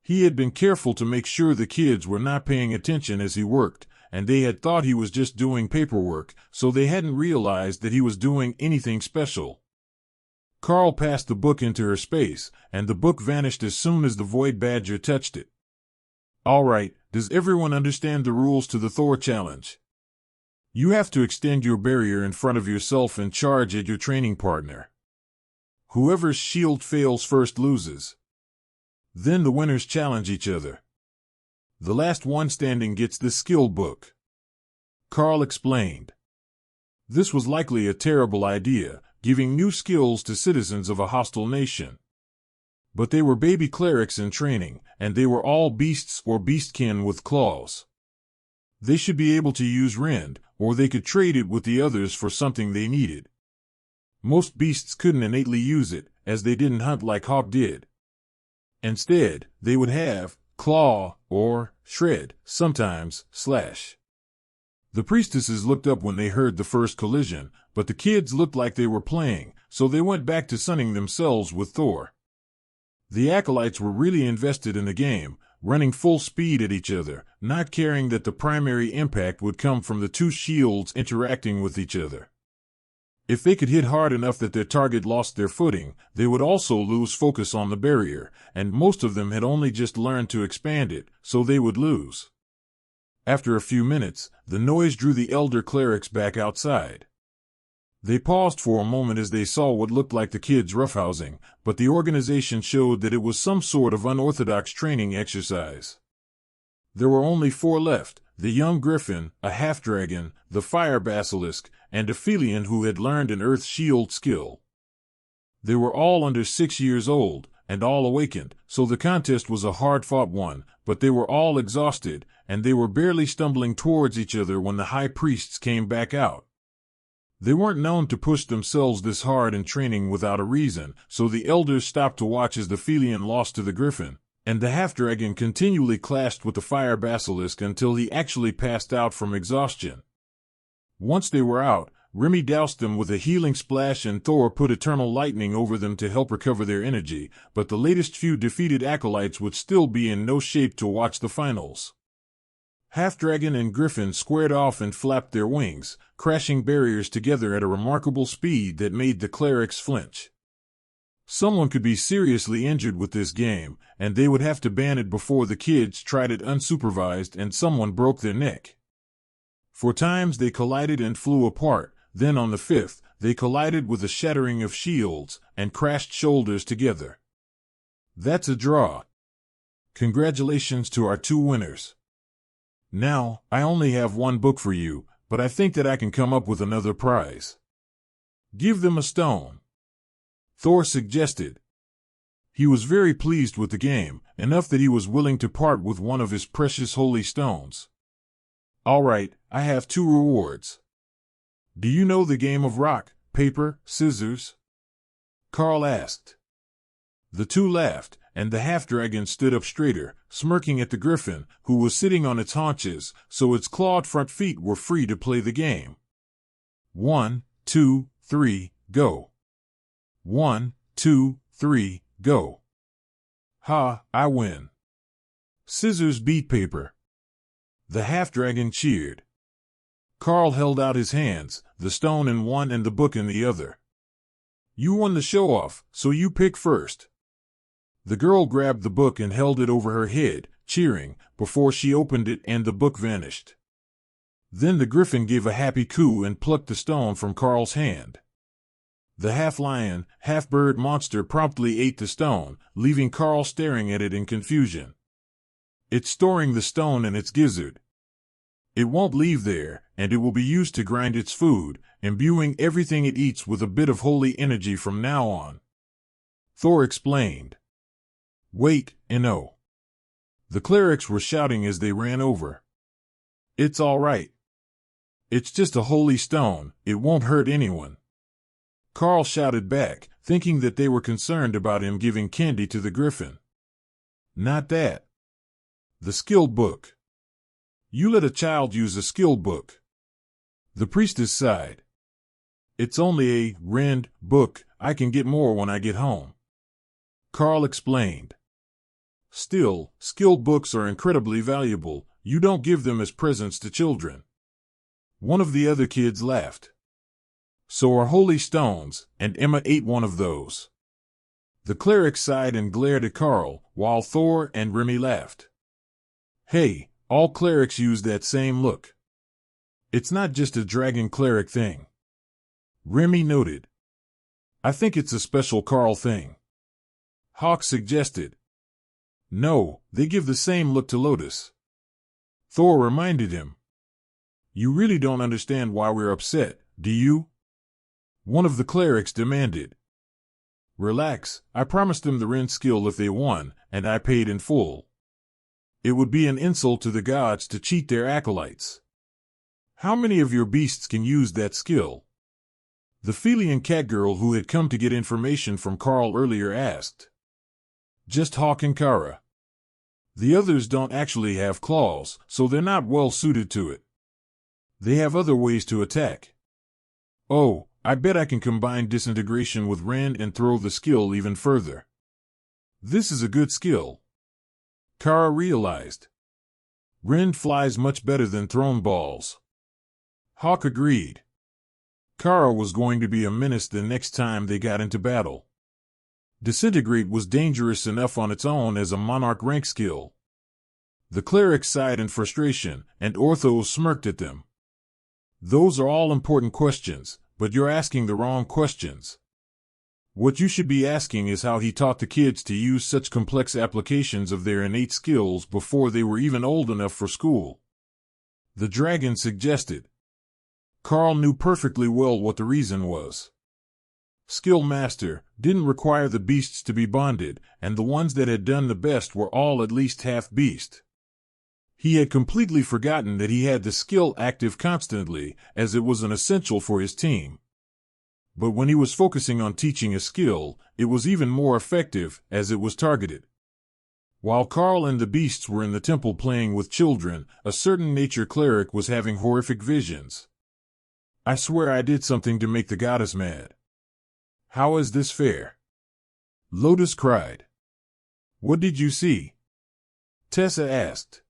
Speaker 1: He had been careful to make sure the kids were not paying attention as he worked, and they had thought he was just doing paperwork, so they hadn't realized that he was doing anything special. Karl passed the book into her space, and the book vanished as soon as the Void Badger touched it. All right, does everyone understand the rules to the Thor challenge? You have to extend your barrier in front of yourself and charge at your training partner. Whoever's shield fails first loses. Then the winners challenge each other. The last one standing gets the skill book. Karl explained. This was likely a terrible idea, giving new skills to citizens of a hostile nation. But they were baby clerics in training, and they were all beasts or beastkin with claws. They should be able to use rend, or they could trade it with the others for something they needed. Most beasts couldn't innately use it, as they didn't hunt like Hawk did. Instead, they would have claw, or shred, sometimes slash. The priestesses looked up when they heard the first collision, but the kids looked like they were playing, so they went back to sunning themselves with Thor. The acolytes were really invested in the game, running full speed at each other, not caring that the primary impact would come from the two shields interacting with each other. If they could hit hard enough that their target lost their footing, they would also lose focus on the barrier, and most of them had only just learned to expand it, so they would lose. After a few minutes, the noise drew the elder clerics back outside. They paused for a moment as they saw what looked like the kids roughhousing, but the organization showed that it was some sort of unorthodox training exercise. There were only 4 left: the young Gryphon, a half-dragon, the fire basilisk, and a Phelian who had learned an earth shield skill. They were all under 6 years old, and all awakened, so the contest was a hard-fought one, but they were all exhausted, and they were barely stumbling towards each other when the high priests came back out. They weren't known to push themselves this hard in training without a reason, so the elders stopped to watch as the Phelian lost to the Gryphon, and the half-dragon continually clashed with the fire basilisk until he actually passed out from exhaustion. Once they were out, Remi doused them with a healing splash and Thor put eternal lightning over them to help recover their energy, but the latest few defeated acolytes would still be in no shape to watch the finals. Half-dragon and Gryphon squared off and flapped their wings, crashing barriers together at a remarkable speed that made the clerics flinch. Someone could be seriously injured with this game, and they would have to ban it before the kids tried it unsupervised and someone broke their neck. 4 times they collided and flew apart, then on the 5th, they collided with a shattering of shields and crashed shoulders together. That's a draw. Congratulations to our 2 winners. Now, I only have 1 book for you, but I think that I can come up with another prize. Give them a stone, Thor suggested. He was very pleased with the game, enough that he was willing to part with one of his precious holy stones. All right, I have 2 rewards. Do you know the game of rock, paper, scissors? Karl asked. The 2 laughed, and the half-dragon stood up straighter, smirking at the Gryphon, who was sitting on its haunches, so its clawed front feet were free to play the game. 1, 2, 3, go. 1, 2, 3, go. Ha, I win. Scissors beat paper. The half-dragon cheered. Karl held out his hands, the stone in one and the book in the other. You won the show-off, so you pick first. The girl grabbed the book and held it over her head, cheering, before she opened it and the book vanished. Then the Gryphon gave a happy coo and plucked the stone from Karl's hand. The half-lion, half-bird monster promptly ate the stone, leaving Karl staring at it in confusion. It's storing the stone in its gizzard. It won't leave there, and it will be used to grind its food, imbuing everything it eats with a bit of holy energy from now on. Thor explained. Wait, no. The clerics were shouting as they ran over. It's all right. It's just a holy stone, it won't hurt anyone. Karl shouted back, thinking that they were concerned about him giving candy to the Gryphon. Not that. The skill book. You let a child use a skill book. The priestess sighed. It's only a rend book, I can get more when I get home. Karl explained. Still, skill books are incredibly valuable. You don't give them as presents to children. One of the other kids laughed. So are holy stones, and Emma ate one of those. The cleric sighed and glared at Karl, while Thor and Remi laughed. Hey, all clerics use that same look. It's not just a dragon cleric thing. Remi noted. I think it's a special Karl thing. Hawk suggested. No, they give the same look to Lotus. Thor reminded him. You really don't understand why we're upset, do you? One of the clerics demanded. Relax, I promised them the Ren skill if they won, and I paid in full. It would be an insult to the gods to cheat their acolytes. How many of your beasts can use that skill? The Felian catgirl who had come to get information from Karl earlier asked. Just Hawk and Kara. The others don't actually have claws, so they're not well suited to it. They have other ways to attack. Oh, I bet I can combine disintegration with Ren and throw the skill even further. This is a good skill. Kara realized. Ren flies much better than thrown balls. Hawk agreed. Kara was going to be a menace the next time they got into battle. Disintegrate was dangerous enough on its own as a monarch rank skill. The cleric sighed in frustration, and Orthos smirked at them. Those are all important questions, but you're asking the wrong questions. What you should be asking is how he taught the kids to use such complex applications of their innate skills before they were even old enough for school. The dragon suggested. Karl knew perfectly well what the reason was. Skill Master didn't require the beasts to be bonded, and the ones that had done the best were all at least half beast. He had completely forgotten that he had the skill active constantly, as it was an essential for his team. But when he was focusing on teaching a skill, it was even more effective, as it was targeted. While Karl and the beasts were in the temple playing with children, a certain nature cleric was having horrific visions. I swear I did something to make the goddess mad. How is this fair? Lotus cried. What did you see? Tessa asked.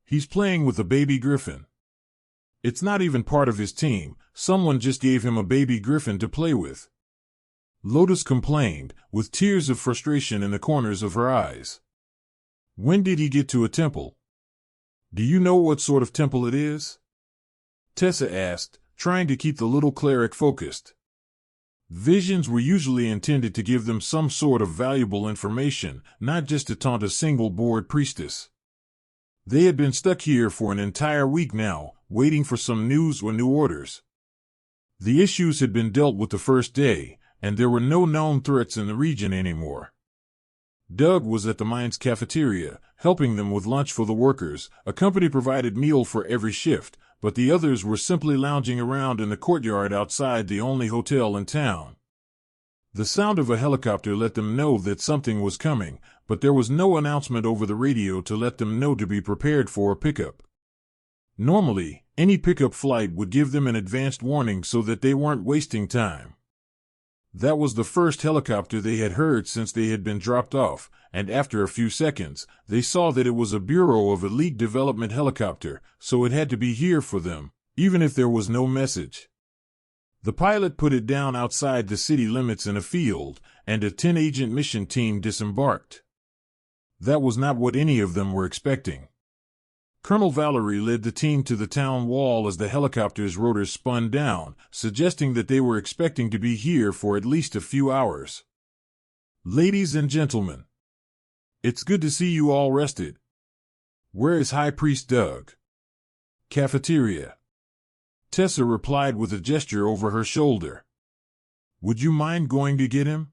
Speaker 1: He's playing with a baby griffin. It's not even part of his team, someone just gave him a baby griffin to play with. Lotus complained, with tears of frustration in the corners of her eyes. When did he get to a temple? Do you know what sort of temple it is? Tessa asked, trying to keep the little cleric focused. Visions were usually intended to give them some sort of valuable information, not just to taunt a single bored priestess. They had been stuck here for an entire week now, waiting for some news or new orders. The issues had been dealt with the first day, and there were no known threats in the region anymore. Doug was at the mine's cafeteria, helping them with lunch for the workers. A company provided meal for every shift, but the others were simply lounging around in the courtyard outside the only hotel in town. The sound of a helicopter let them know that something was coming, but there was no announcement over the radio to let them know to be prepared for a pickup. Normally, any pickup flight would give them an advanced warning so that they weren't wasting time. That was the first helicopter they had heard since they had been dropped off, and after a few seconds, they saw that it was a Bureau of Elite Development helicopter, so it had to be here for them, even if there was no message. The pilot put it down outside the city limits in a field, and a 10-agent mission team disembarked. That was not what any of them were expecting. Colonel Valerie led the team to the town wall as the helicopter's rotors spun down, suggesting that they were expecting to be here for at least a few hours. Ladies and gentlemen, it's good to see you all rested. Where is High Priest Doug? Cafeteria. Tessa replied with a gesture over her shoulder. Would you mind going to get him?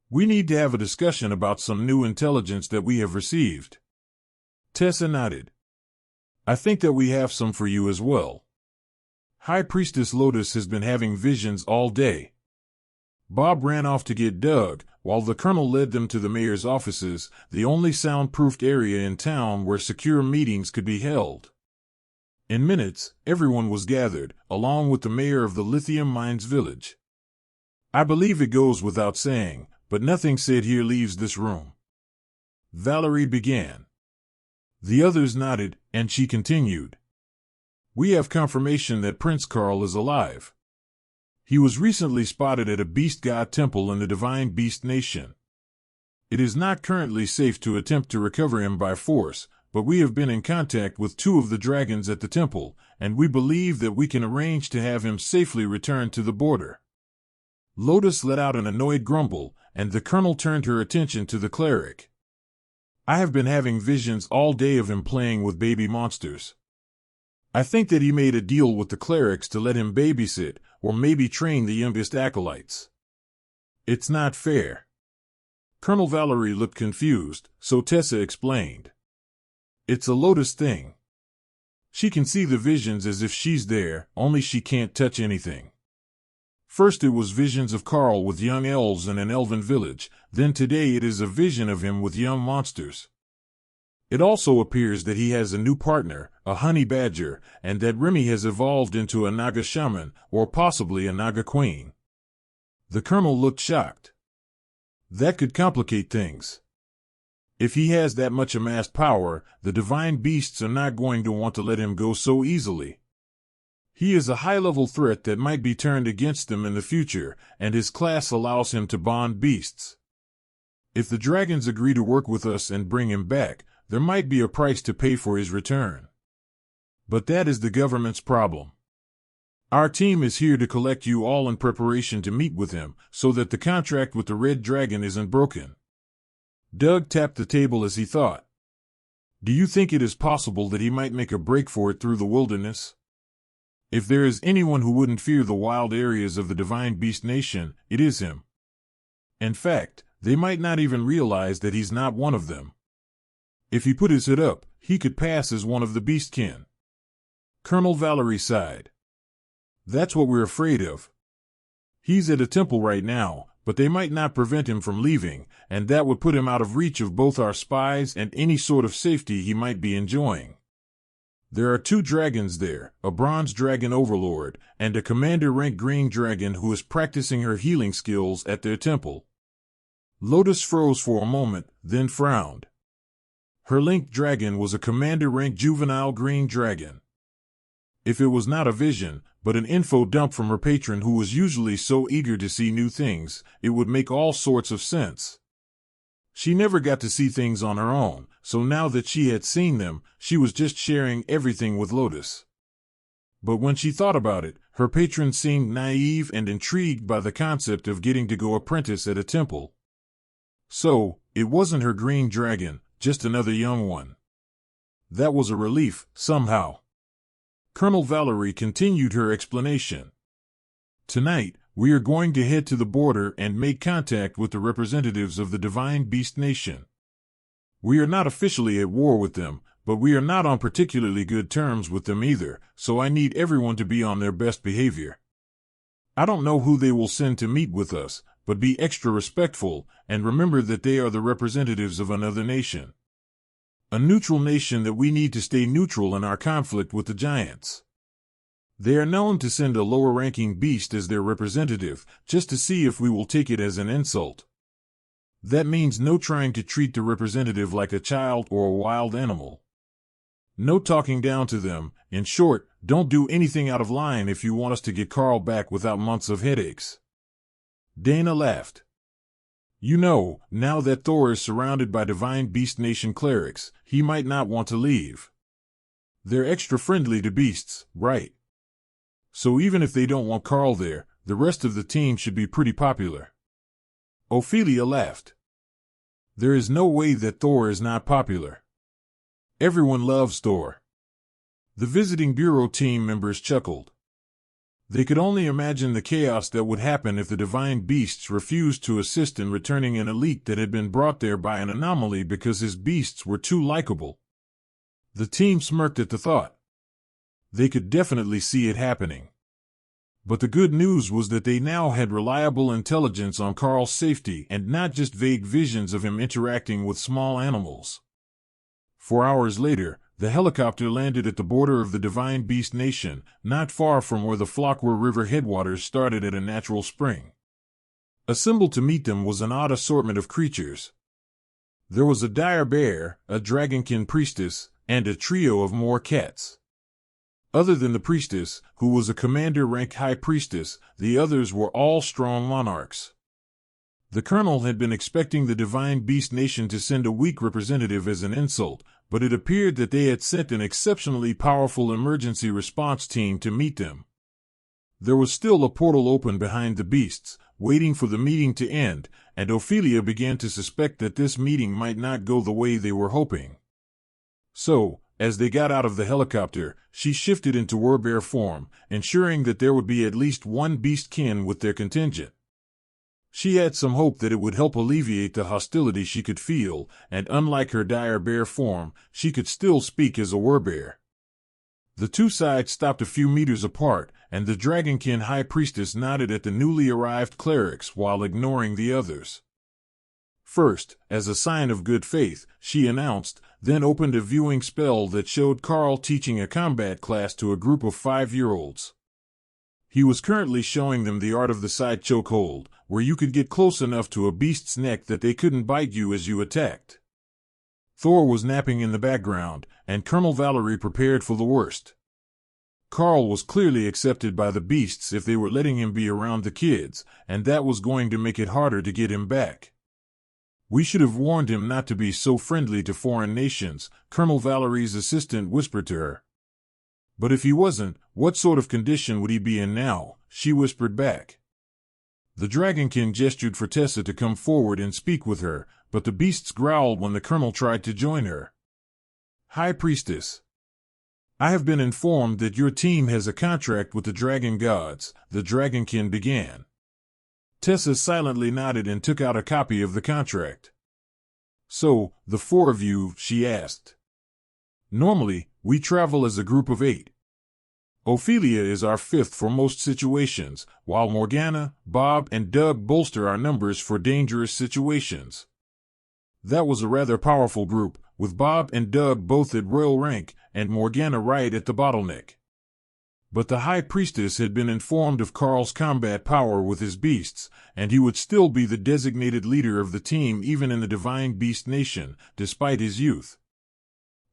Speaker 1: We need to have a discussion about some new intelligence that we have received. Tessa nodded. I think that we have some for you as well. High Priestess Lotus has been having visions all day. Bob ran off to get Doug, while the colonel led them to the mayor's offices, the only soundproofed area in town where secure meetings could be held. In minutes, everyone was gathered, along with the mayor of the lithium mines village. I believe it goes without saying, but nothing said here leaves this room. Valerie began. The others nodded, and she continued. We have confirmation that Prince Karl is alive. He was recently spotted at a beast god temple in the Divine Beast Nation. It is not currently safe to attempt to recover him by force, but we have been in contact with 2 of the dragons at the temple, and we believe that we can arrange to have him safely returned to the border. Lotus let out an annoyed grumble, and the colonel turned her attention to the cleric. I have been having visions all day of him playing with baby monsters. I think that he made a deal with the clerics to let him babysit, or maybe train the youngest acolytes. It's not fair. Colonel Valerie looked confused, so Tessa explained. It's a Lotus thing. She can see the visions as if she's there, only she can't touch anything. First it was visions of Karl with young elves in an elven village, then today it is a vision of him with young monsters. It also appears that he has a new partner, a honey badger, and that Remi has evolved into a Naga shaman, or possibly a Naga Queen. The colonel looked shocked. That could complicate things. If he has that much amassed power, the divine beasts are not going to want to let him go so easily. He is a high-level threat that might be turned against them in the future, and his class allows him to bond beasts. If the dragons agree to work with us and bring him back, there might be a price to pay for his return. But that is the government's problem. Our team is here to collect you all in preparation to meet with him, so that the contract with the Red Dragon isn't broken. Doug tapped the table as he thought. Do you think it is possible that he might make a break for it through the wilderness? If there is anyone who wouldn't fear the wild areas of the Divine Beast Nation, it is him. In fact, they might not even realize that he's not one of them. If he put his head up, he could pass as one of the beastkin. Colonel Valerie sighed. That's what we're afraid of. He's at a temple right now, but they might not prevent him from leaving, and that would put him out of reach of both our spies and any sort of safety he might be enjoying. There are 2 dragons there, a bronze dragon overlord, and a commander rank green dragon who is practicing her healing skills at their temple. Lotus froze for a moment, then frowned. Her linked dragon was a commander rank juvenile green dragon. If it was not a vision, but an info dump from her patron who was usually so eager to see new things, it would make all sorts of sense. She never got to see things on her own, so now that she had seen them, she was just sharing everything with Lotus. But when she thought about it, her patron seemed naive and intrigued by the concept of getting to go apprentice at a temple. So, it wasn't her green dragon, just another young one. That was a relief, somehow. Colonel Valerie continued her explanation. Tonight, we are going to head to the border and make contact with the representatives of the Divine Beast Nation. We are not officially at war with them, but we are not on particularly good terms with them either, so I need everyone to be on their best behavior. I don't know who they will send to meet with us, but be extra respectful, and remember that they are the representatives of another nation. A neutral nation that we need to stay neutral in our conflict with the giants. They are known to send a lower-ranking beast as their representative, just to see if we will take it as an insult. That means no trying to treat the representative like a child or a wild animal. No talking down to them. In short, don't do anything out of line if you want us to get Karl back without months of headaches. Dana laughed. You know, now that Thor is surrounded by Divine Beast Nation clerics, he might not want to leave. They're extra friendly to beasts, right? So even if they don't want Karl there, the rest of the team should be pretty popular. Ophelia laughed. There is no way that Thor is not popular. Everyone loves Thor. The visiting bureau team members chuckled. They could only imagine the chaos that would happen if the divine beasts refused to assist in returning an elite that had been brought there by an anomaly because his beasts were too likable. The team smirked at the thought. They could definitely see it happening. But the good news was that they now had reliable intelligence on Karl's safety and not just vague visions of him interacting with small animals. 4 hours later, the helicopter landed at the border of the Divine Beast Nation, not far from where the Flockwer River headwaters started at a natural spring. Assembled to meet them was an odd assortment of creatures. There was a dire bear, a dragonkin priestess, and a trio of more cats. Other than the priestess, who was a commander-rank high priestess, the others were all strong monarchs. The colonel had been expecting the divine beast nation to send a weak representative as an insult, but it appeared that they had sent an exceptionally powerful emergency response team to meet them. There was still a portal open behind the beasts, waiting for the meeting to end, and Ophelia began to suspect that this meeting might not go the way they were hoping. So, as they got out of the helicopter, she shifted into werebear form, ensuring that there would be at least one beastkin with their contingent. She had some hope that it would help alleviate the hostility she could feel, and unlike her dire bear form, she could still speak as a werebear. The two sides stopped a few meters apart, and the dragonkin high priestess nodded at the newly arrived clerics while ignoring the others. First, as a sign of good faith, she announced, then opened a viewing spell that showed Karl teaching a combat class to a group of 5-year-olds. He was currently showing them the art of the side chokehold, where you could get close enough to a beast's neck that they couldn't bite you as you attacked. Thor was napping in the background, and Colonel Valerie prepared for the worst. Karl was clearly accepted by the beasts if they were letting him be around the kids, and that was going to make it harder to get him back. We should have warned him not to be so friendly to foreign nations, Colonel Valerie's assistant whispered to her. But if he wasn't, what sort of condition would he be in now? She whispered back. The dragonkin gestured for Tessa to come forward and speak with her, but the beasts growled when the colonel tried to join her. High Priestess, I have been informed that your team has a contract with the dragon gods, the dragonkin began. Tessa silently nodded and took out a copy of the contract. So, the 4 of you, she asked. Normally, we travel as a group of 8. Ophelia is our 5th for most situations, while Morgana, Bob, and Doug bolster our numbers for dangerous situations. That was a rather powerful group, with Bob and Doug both at royal rank, and Morgana right at the bottleneck. But the High Priestess had been informed of Karl's combat power with his beasts, and he would still be the designated leader of the team even in the Divine Beast Nation, despite his youth.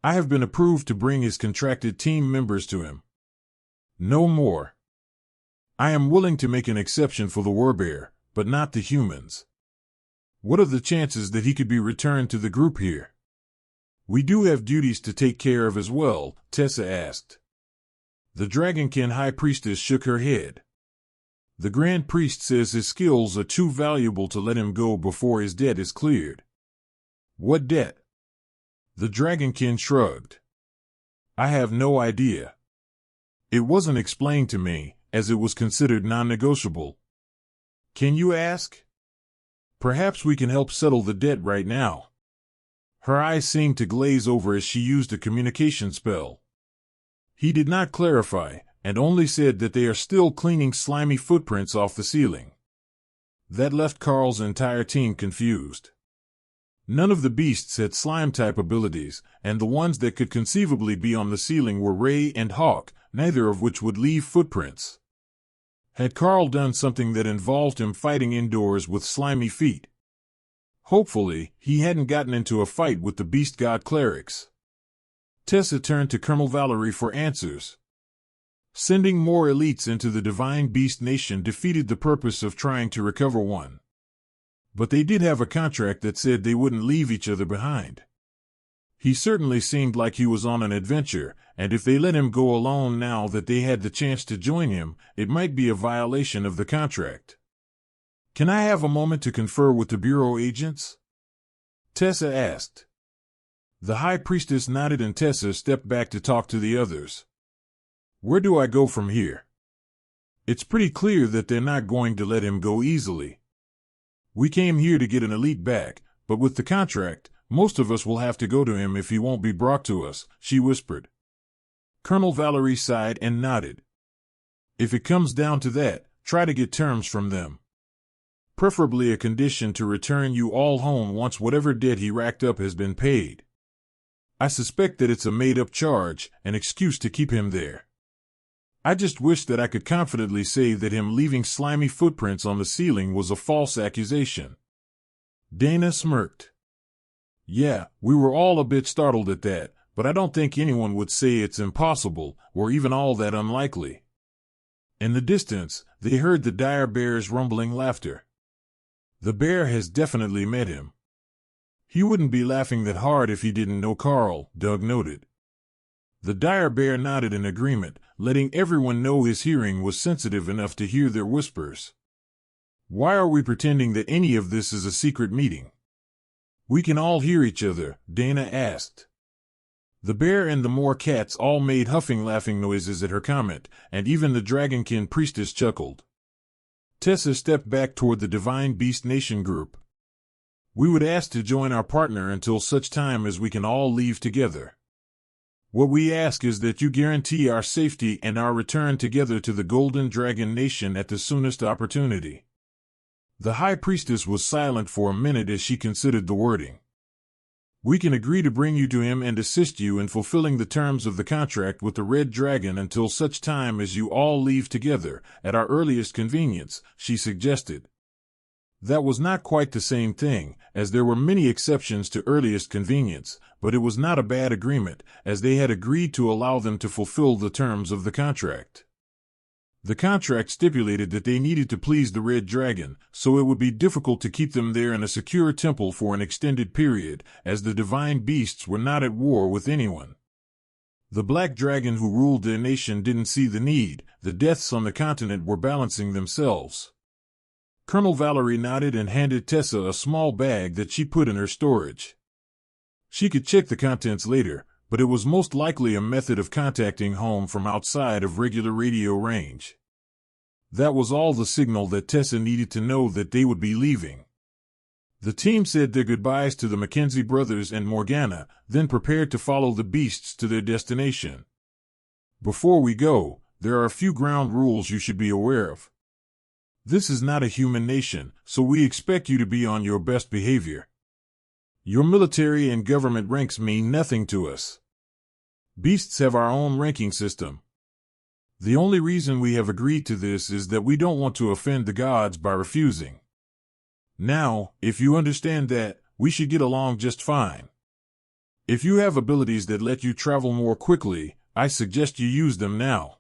Speaker 1: I have been approved to bring his contracted team members to him. No more. I am willing to make an exception for the werebear, but not the humans. What are the chances that he could be returned to the group here? We do have duties to take care of as well, Tessa asked. The dragonkin high priestess shook her head. The grand priest says his skills are too valuable to let him go before his debt is cleared. What debt? The dragonkin shrugged. I have no idea. It wasn't explained to me, as it was considered non-negotiable. Can you ask? Perhaps we can help settle the debt right now. Her eyes seemed to glaze over as she used a communication spell. He did not clarify, and only said that they are still cleaning slimy footprints off the ceiling. That left Karl's entire team confused. None of the beasts had slime-type abilities, and the ones that could conceivably be on the ceiling were Ray and Hawk, neither of which would leave footprints. Had Karl done something that involved him fighting indoors with slimy feet? Hopefully, he hadn't gotten into a fight with the beast god clerics. Tessa turned to Colonel Valerie for answers. Sending more elites into the Divine Beast Nation defeated the purpose of trying to recover one. But they did have a contract that said they wouldn't leave each other behind. He certainly seemed like he was on an adventure, and if they let him go alone now that they had the chance to join him, it might be a violation of the contract. Can I have a moment to confer with the Bureau agents? Tessa asked. The High Priestess nodded and Tessa stepped back to talk to the others. Where do I go from here? It's pretty clear that they're not going to let him go easily. We came here to get an elite back, but with the contract, most of us will have to go to him if he won't be brought to us, she whispered. Colonel Valerie sighed and nodded. If it comes down to that, try to get terms from them. Preferably a condition to return you all home once whatever debt he racked up has been paid. I suspect that it's a made-up charge, an excuse to keep him there. I just wish that I could confidently say that him leaving slimy footprints on the ceiling was a false accusation. Dana smirked. Yeah, we were all a bit startled at that, but I don't think anyone would say it's impossible, or even all that unlikely. In the distance, they heard the dire bear's rumbling laughter. The bear has definitely met him. He wouldn't be laughing that hard if he didn't know Karl, Doug noted. The dire bear nodded in agreement, letting everyone know his hearing was sensitive enough to hear their whispers. Why are we pretending that any of this is a secret meeting? We can all hear each other, Dana asked. The bear and the more cats all made huffing laughing noises at her comment, and even the Dragonkin priestess chuckled. Tessa stepped back toward the Divine Beast Nation group. We would ask to join our partner until such time as we can all leave together. What we ask is that you guarantee our safety and our return together to the Golden Dragon Nation at the soonest opportunity. The High Priestess was silent for a minute as she considered the wording. We can agree to bring you to him and assist you in fulfilling the terms of the contract with the Red Dragon until such time as you all leave together, at our earliest convenience, she suggested. That was not quite the same thing, as there were many exceptions to earliest convenience, but it was not a bad agreement, as they had agreed to allow them to fulfill the terms of the contract. The contract stipulated that they needed to please the Red Dragon, so it would be difficult to keep them there in a secure temple for an extended period, as the divine beasts were not at war with anyone. The Black Dragon who ruled their nation didn't see the need, the deaths on the continent were balancing themselves. Colonel Valerie nodded and handed Tessa a small bag that she put in her storage. She could check the contents later, but it was most likely a method of contacting home from outside of regular radio range. That was all the signal that Tessa needed to know that they would be leaving. The team said their goodbyes to the Mackenzie brothers and Morgana, then prepared to follow the beasts to their destination. Before we go, there are a few ground rules you should be aware of. This is not a human nation, so we expect you to be on your best behavior. Your military and government ranks mean nothing to us. Beasts have our own ranking system. The only reason we have agreed to this is that we don't want to offend the gods by refusing. Now, if you understand that, we should get along just fine. If you have abilities that let you travel more quickly, I suggest you use them now.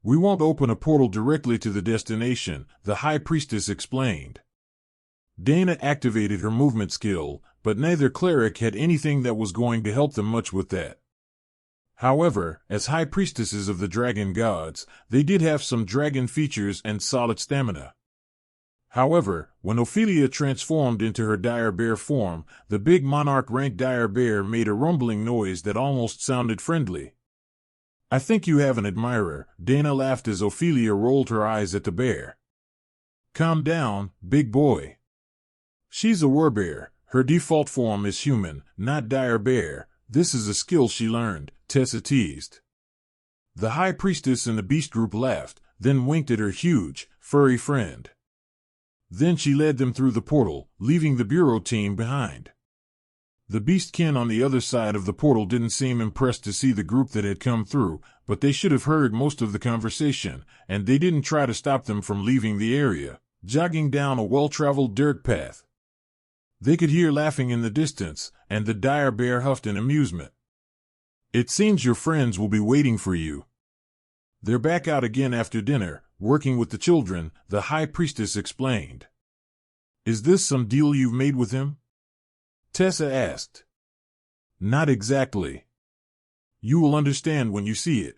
Speaker 1: We won't open a portal directly to the destination, the High Priestess explained. Dana activated her movement skill, but neither cleric had anything that was going to help them much with that. However, as High Priestesses of the Dragon Gods, they did have some dragon features and solid stamina. However, when Ophelia transformed into her dire bear form, the big monarch-ranked dire bear made a rumbling noise that almost sounded friendly. I think you have an admirer, Dana laughed as Ophelia rolled her eyes at the bear. Calm down, big boy. She's a werbear, her default form is human, not dire bear, this is a skill she learned, Tessa teased. The High Priestess and the Beast group laughed, then winked at her huge, furry friend. Then she led them through the portal, leaving the Bureau team behind. The Beastkin on the other side of the portal didn't seem impressed to see the group that had come through, but they should have heard most of the conversation, and they didn't try to stop them from leaving the area, jogging down a well-traveled dirt path. They could hear laughing in the distance, and the dire bear huffed in amusement. It seems your friends will be waiting for you. They're back out again after dinner, working with the children, the High Priestess explained. Is this some deal you've made with him? Tessa asked. Not exactly. You will understand when you see it.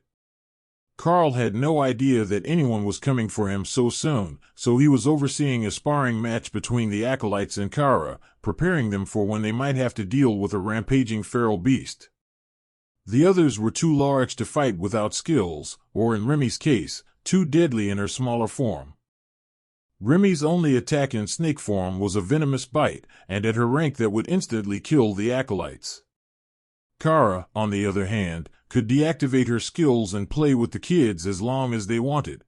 Speaker 1: Karl had no idea that anyone was coming for him so soon, so he was overseeing a sparring match between the acolytes and Kara, preparing them for when they might have to deal with a rampaging feral beast. The others were too large to fight without skills, or in Remi's case, too deadly in her smaller form. Remi's only attack in snake form was a venomous bite, and at her rank that would instantly kill the acolytes. Kara, on the other hand, could deactivate her skills and play with the kids as long as they wanted.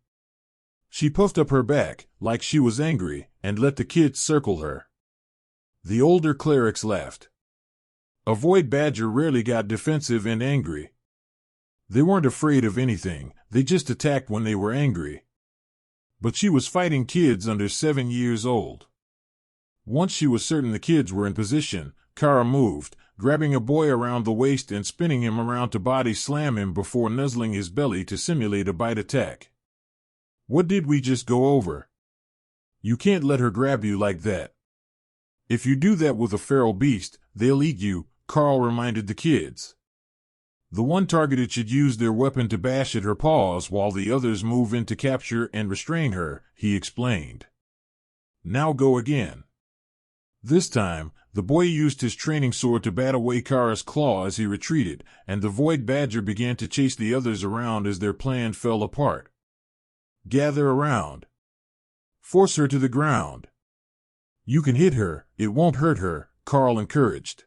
Speaker 1: She puffed up her back, like she was angry, and let the kids circle her. The older clerics laughed. A void badger rarely got defensive and angry. They weren't afraid of anything, they just attacked when they were angry. But she was fighting kids under 7 years old. Once she was certain the kids were in position, Karl moved, grabbing a boy around the waist and spinning him around to body slam him before nuzzling his belly to simulate a bite attack. What did we just go over? You can't let her grab you like that. If you do that with a feral beast, they'll eat you, Karl reminded the kids. The one targeted should use their weapon to bash at her paws while the others move in to capture and restrain her, he explained. Now go again. This time, the boy used his training sword to bat away Kara's claw as he retreated, and the Void Badger began to chase the others around as their plan fell apart. Gather around. Force her to the ground. You can hit her, it won't hurt her, Karl encouraged.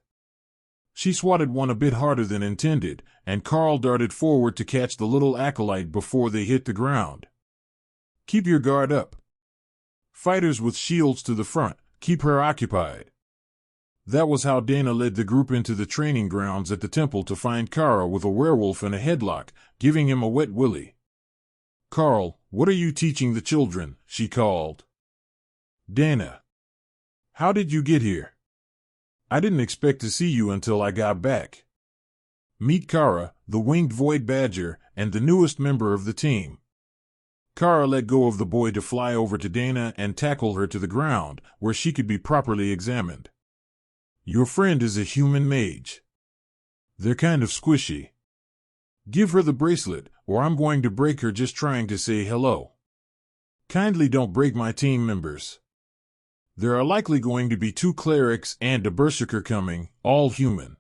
Speaker 1: She swatted one a bit harder than intended, and Karl darted forward to catch the little acolyte before they hit the ground. Keep your guard up. Fighters with shields to the front, keep her occupied. That was how Dana led the group into the training grounds at the temple to find Karl with a werewolf in a headlock, giving him a wet willy. Karl, what are you teaching the children? She called. Dana. How did you get here? I didn't expect to see you until I got back. Meet Kara, the winged Void Badger, and the newest member of the team. Kara let go of the boy to fly over to Dana and tackle her to the ground, where she could be properly examined. Your friend is a human mage. They're kind of squishy. Give her the bracelet, or I'm going to break her just trying to say hello. Kindly don't break my team members. There are likely going to be 2 clerics and a berserker coming, all human.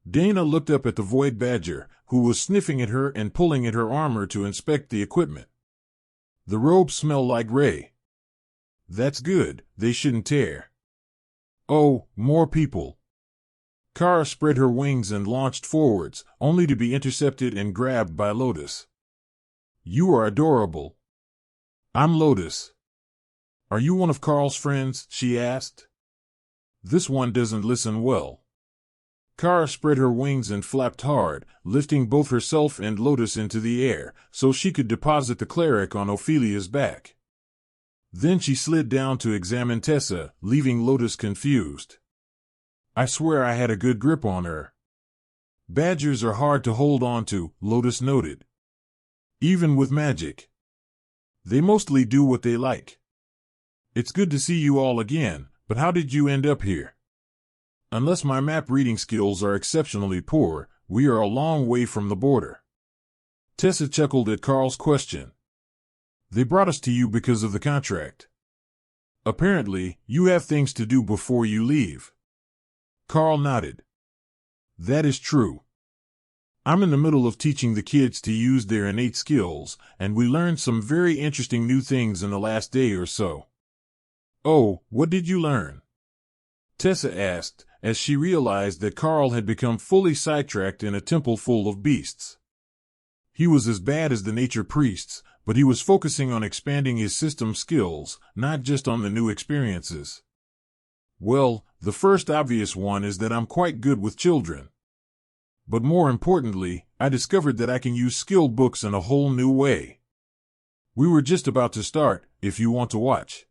Speaker 1: Dana looked up at the Void Badger, who was sniffing at her and pulling at her armor to inspect the equipment. The robes smell like Ray. That's good, they shouldn't tear. Oh, more people. Kara spread her wings and launched forwards, only to be intercepted and grabbed by Lotus. You are adorable. I'm Lotus. Are you one of Karl's friends? She asked. This one doesn't listen well. Kara spread her wings and flapped hard, lifting both herself and Lotus into the air, so she could deposit the cleric on Ophelia's back. Then she slid down to examine Tessa, leaving Lotus confused. I swear I had a good grip on her. Badgers are hard to hold on to, Lotus noted. Even with magic. They mostly do what they like. It's good to see you all again, but how did you end up here? Unless my map reading skills are exceptionally poor, we are a long way from the border. Tessa chuckled at Karl's question. They brought us to you because of the contract. Apparently, you have things to do before you leave. Karl nodded. That is true. I'm in the middle of teaching the kids to use their innate skills, and we learned some very interesting new things in the last day or so. Oh, what did you learn? Tessa asked, as she realized that Karl had become fully sidetracked in a temple full of beasts. He was as bad as the nature priests, but he was focusing on expanding his system skills, not just on the new experiences. Well, the first obvious one is that I'm quite good with children. But more importantly, I discovered that I can use skill books in a whole new way. We were just about to start, if you want to watch.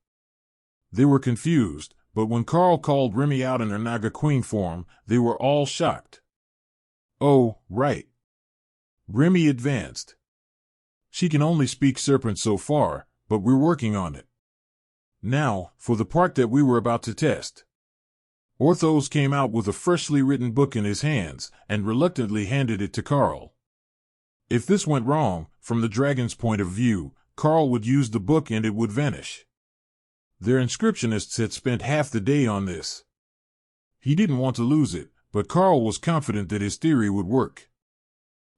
Speaker 1: They were confused, but when Karl called Remi out in her Naga Queen form, they were all shocked. Oh, right. Remi advanced. She can only speak serpent so far, but we're working on it. Now, for the part that we were about to test. Orthos came out with a freshly written book in his hands, and reluctantly handed it to Karl. If this went wrong, from the dragon's point of view, Karl would use the book and it would vanish. Their inscriptionists had spent half the day on this. He didn't want to lose it, but Karl was confident that his theory would work.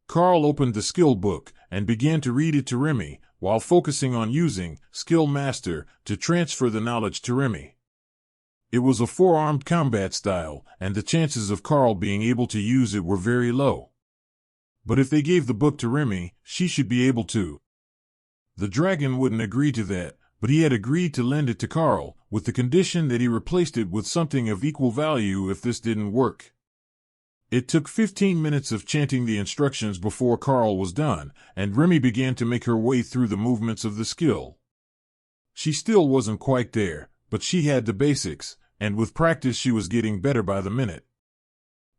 Speaker 1: Karl opened the skill book and began to read it to Remi, while focusing on using Skill Master to transfer the knowledge to Remi. It was a four-armed combat style, and the chances of Karl being able to use it were very low. But if they gave the book to Remi, she should be able to. The dragon wouldn't agree to that, but he had agreed to lend it to Karl, with the condition that he replaced it with something of equal value if this didn't work. It took 15 minutes of chanting the instructions before Karl was done, and Remi began to make her way through the movements of the skill. She still wasn't quite there, but she had the basics, and with practice she was getting better by the minute.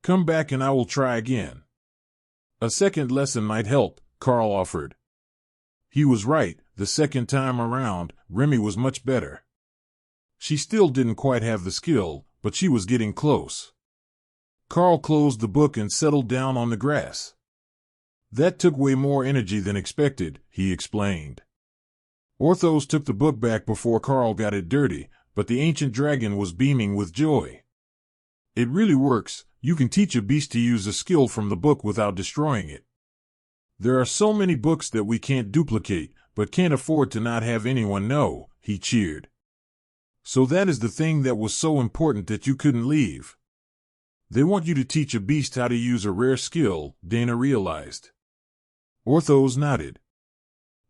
Speaker 1: "Come back and I will try again." "A second lesson might help," Karl offered. He was right. The second time around, Remi was much better. She still didn't quite have the skill, but she was getting close. Karl closed the book and settled down on the grass. "That took way more energy than expected," he explained. Orthos took the book back before Karl got it dirty, but the ancient dragon was beaming with joy. "It really works. You can teach a beast to use a skill from the book without destroying it. There are so many books that we can't duplicate, but can't afford to not have anyone know," he cheered. "So that is the thing that was so important that you couldn't leave. They want you to teach a beast how to use a rare skill," Dana realized. Orthos nodded.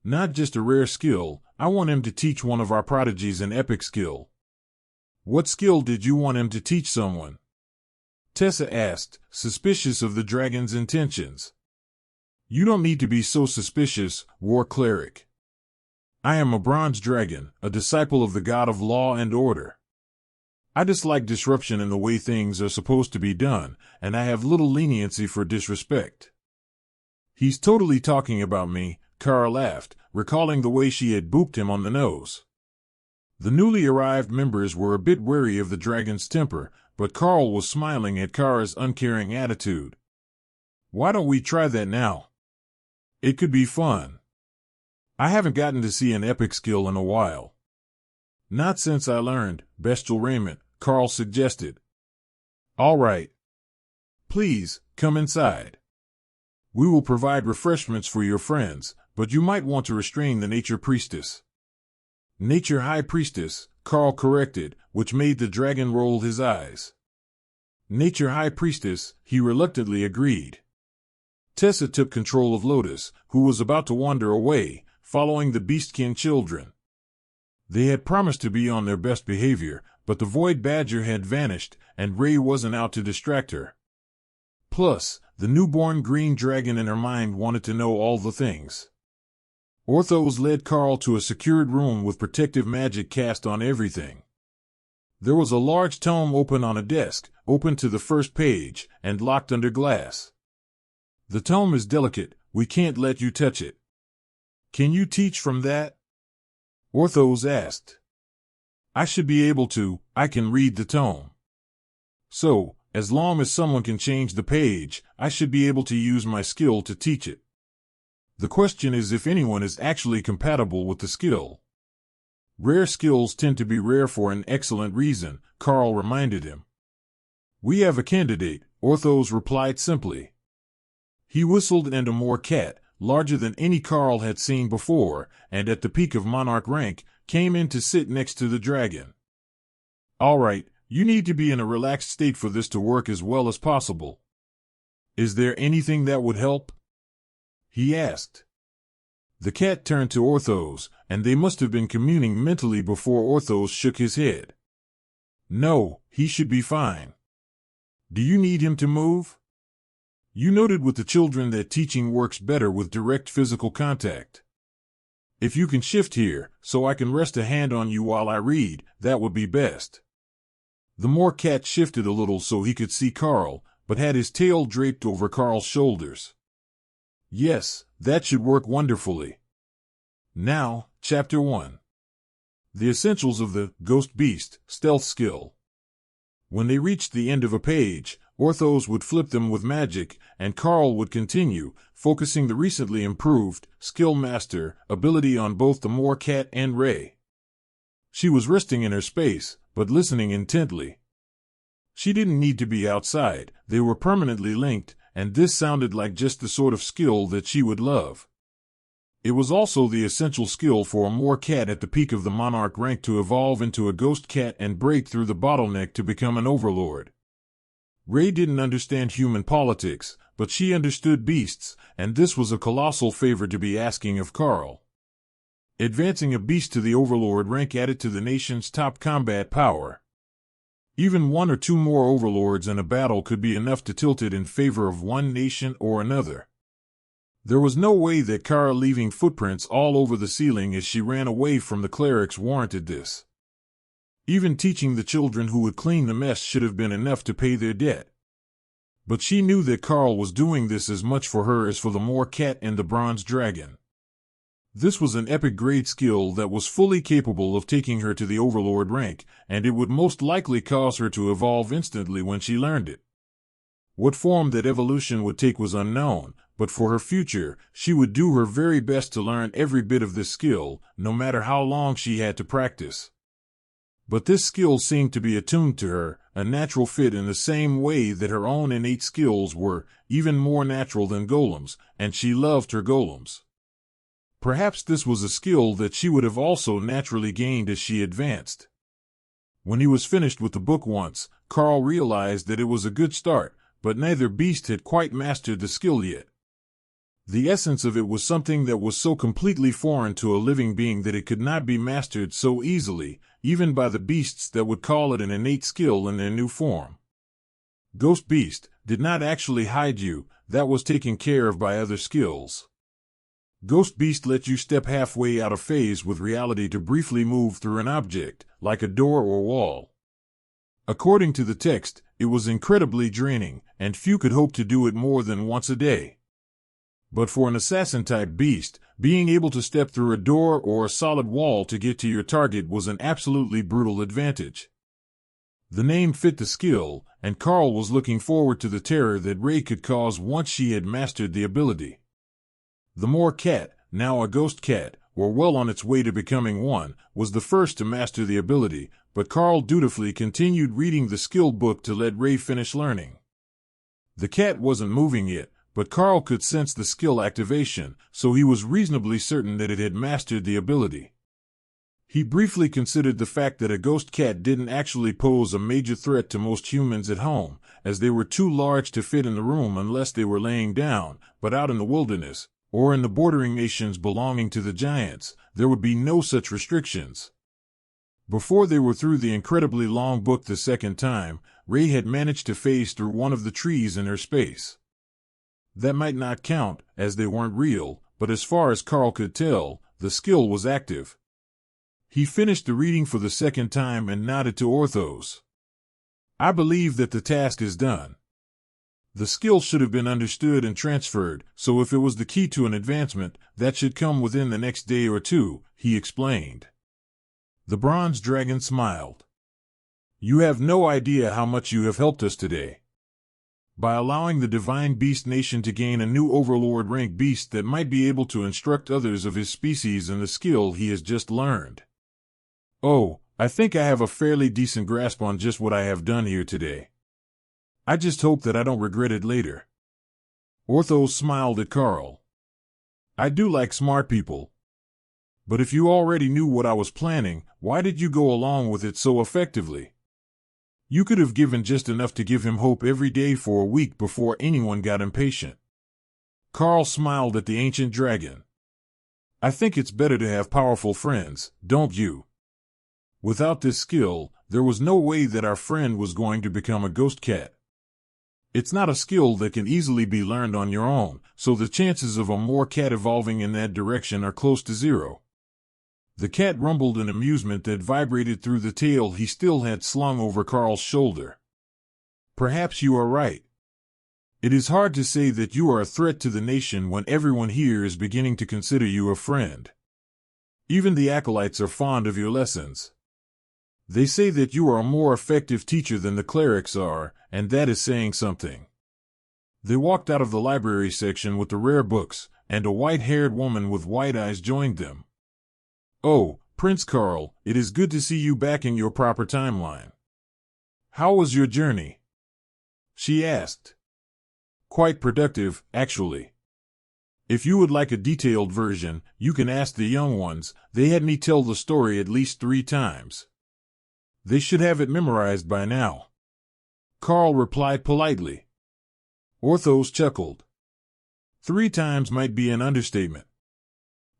Speaker 1: "Not just a rare skill, I want him to teach one of our prodigies an epic skill." "What skill did you want him to teach someone?" Tessa asked, suspicious of the dragon's intentions. "You don't need to be so suspicious, War Cleric. I am a bronze dragon, a disciple of the god of law and order. I dislike disruption in the way things are supposed to be done, and I have little leniency for disrespect." "He's totally talking about me," Karl laughed, recalling the way she had booped him on the nose. The newly arrived members were a bit wary of the dragon's temper, but Karl was smiling at Kara's uncaring attitude. "Why don't we try that now? It could be fun. I haven't gotten to see an epic skill in a while." "Not since I learned bestial raiment," Karl suggested. "All right. Please, come inside. We will provide refreshments for your friends, but you might want to restrain the Nature Priestess." "Nature High Priestess," Karl corrected, which made the dragon roll his eyes. "Nature High Priestess," he reluctantly agreed. Tessa took control of Lotus, who was about to wander away, following the beastkin children. They had promised to be on their best behavior, but the Void Badger had vanished, and Ray wasn't out to distract her. Plus, the newborn green dragon in her mind wanted to know all the things. Orthos led Karl to a secured room with protective magic cast on everything. There was a large tome open on a desk, open to the first page, and locked under glass. "The tome is delicate, we can't let you touch it." "Can you teach from that?" Orthos asked. "I should be able to. I can read the tome. So, as long as someone can change the page, I should be able to use my skill to teach it. The question is if anyone is actually compatible with the skill." "Rare skills tend to be rare for an excellent reason," Karl reminded him. "We have a candidate," Orthos replied simply. He whistled, and a more cat, larger than any Karl had seen before, and at the peak of monarch rank, came in to sit next to the dragon. "All right, you need to be in a relaxed state for this to work as well as possible. Is there anything that would help?" he asked. The cat turned to Orthos, and they must have been communing mentally before Orthos shook his head. "No, he should be fine. Do you need him to move? You noted with the children that teaching works better with direct physical contact. If you can shift here, so I can rest a hand on you while I read, that would be best." The more cat shifted a little so he could see Karl, but had his tail draped over Karl's shoulders. "Yes, that should work wonderfully. Now, Chapter 1. The Essentials of the Ghost Beast Stealth Skill." When they reached the end of a page, Orthos would flip them with magic, and Karl would continue, focusing the recently improved Skill Master ability on both the Moor Cat and Ray. She was resting in her space, but listening intently. She didn't need to be outside, they were permanently linked, and this sounded like just the sort of skill that she would love. It was also the essential skill for a Moor Cat at the peak of the monarch rank to evolve into a ghost cat and break through the bottleneck to become an overlord. Ray didn't understand human politics, but she understood beasts, and this was a colossal favor to be asking of Karl. Advancing a beast to the overlord rank added to the nation's top combat power. Even one or two more overlords in a battle could be enough to tilt it in favor of one nation or another. There was no way that Karl leaving footprints all over the ceiling as she ran away from the clerics warranted this. Even teaching the children who would clean the mess should have been enough to pay their debt. But she knew that Karl was doing this as much for her as for the Moor cat and the bronze dragon. This was an epic grade skill that was fully capable of taking her to the overlord rank, and it would most likely cause her to evolve instantly when she learned it. What form that evolution would take was unknown, but for her future, she would do her very best to learn every bit of this skill, no matter how long she had to practice. But this skill seemed to be attuned to her, a natural fit in the same way that her own innate skills were, even more natural than golems, and she loved her golems. Perhaps this was a skill that she would have also naturally gained as she advanced. When he was finished with the book once, Karl realized that it was a good start, but neither beast had quite mastered the skill yet. The essence of it was something that was so completely foreign to a living being that it could not be mastered so easily, even by the beasts that would call it an innate skill in their new form. Ghost Beast did not actually hide you, that was taken care of by other skills. Ghost Beast let you step halfway out of phase with reality to briefly move through an object, like a door or wall. According to the text, it was incredibly draining, and few could hope to do it more than once a day. But for an assassin-type beast, being able to step through a door or a solid wall to get to your target was an absolutely brutal advantage. The name fit the skill, and Karl was looking forward to the terror that Rei could cause once she had mastered the ability. The Moor cat, now a ghost cat, or well on its way to becoming one, was the first to master the ability, but Karl dutifully continued reading the skill book to let Rei finish learning. The cat wasn't moving yet, but Karl could sense the skill activation, so he was reasonably certain that it had mastered the ability. He briefly considered the fact that a ghost cat didn't actually pose a major threat to most humans at home, as they were too large to fit in the room unless they were laying down, but out in the wilderness, or in the bordering nations belonging to the giants, there would be no such restrictions. Before they were through the incredibly long book the second time, Rei had managed to phase through one of the trees in her space. That might not count, as they weren't real, but as far as Karl could tell, the skill was active. He finished the reading for the second time and nodded to Orthos. I believe that the task is done. The skill should have been understood and transferred, so if it was the key to an advancement, that should come within the next day or two, he explained. The bronze dragon smiled. You have no idea how much you have helped us today. By allowing the Divine Beast Nation to gain a new overlord rank beast that might be able to instruct others of his species in the skill he has just learned. Oh, I think I have a fairly decent grasp on just what I have done here today. I just hope that I don't regret it later. Orthos smiled at Karl. I do like smart people. But if you already knew what I was planning, why did you go along with it so effectively? You could have given just enough to give him hope every day for a week before anyone got impatient. Karl smiled at the ancient dragon. I think it's better to have powerful friends, don't you? Without this skill, there was no way that our friend was going to become a ghost cat. It's not a skill that can easily be learned on your own, so the chances of a Moor cat evolving in that direction are close to zero. The cat rumbled in amusement that vibrated through the tail he still had slung over Karl's shoulder. Perhaps you are right. It is hard to say that you are a threat to the nation when everyone here is beginning to consider you a friend. Even the acolytes are fond of your lessons. They say that you are a more effective teacher than the clerics are, and that is saying something. They walked out of the library section with the rare books, and a white-haired woman with white eyes joined them. Oh, Prince Karl, it is good to see you back in your proper timeline. How was your journey? She asked. Quite productive, actually. If you would like a detailed version, you can ask the young ones. They had me tell the story at least 3 times. They should have it memorized by now. Karl replied politely. Orthos chuckled. 3 times might be an understatement.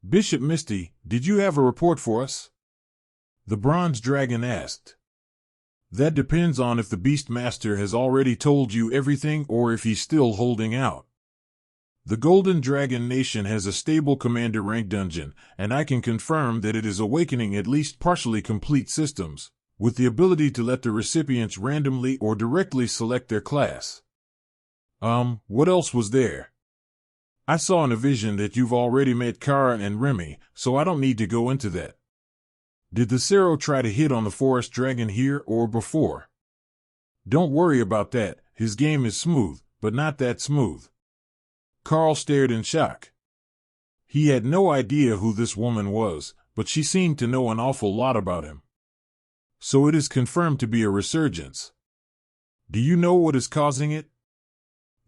Speaker 1: Bishop Misty, did you have a report for us? The bronze dragon asked. That depends on if the Beastmaster has already told you everything or if he's still holding out. The Golden Dragon Nation has a stable commander rank dungeon, and I can confirm that it is awakening at least partially complete systems, with the ability to let the recipients randomly or directly select their class. What else was there? I saw in a vision that you've already met Karl and Remi, so I don't need to go into that. Did the Cero try to hit on the forest dragon here or before? Don't worry about that, his game is smooth, but not that smooth. Karl stared in shock. He had no idea who this woman was, but she seemed to know an awful lot about him. So it is confirmed to be a resurgence. Do you know what is causing it?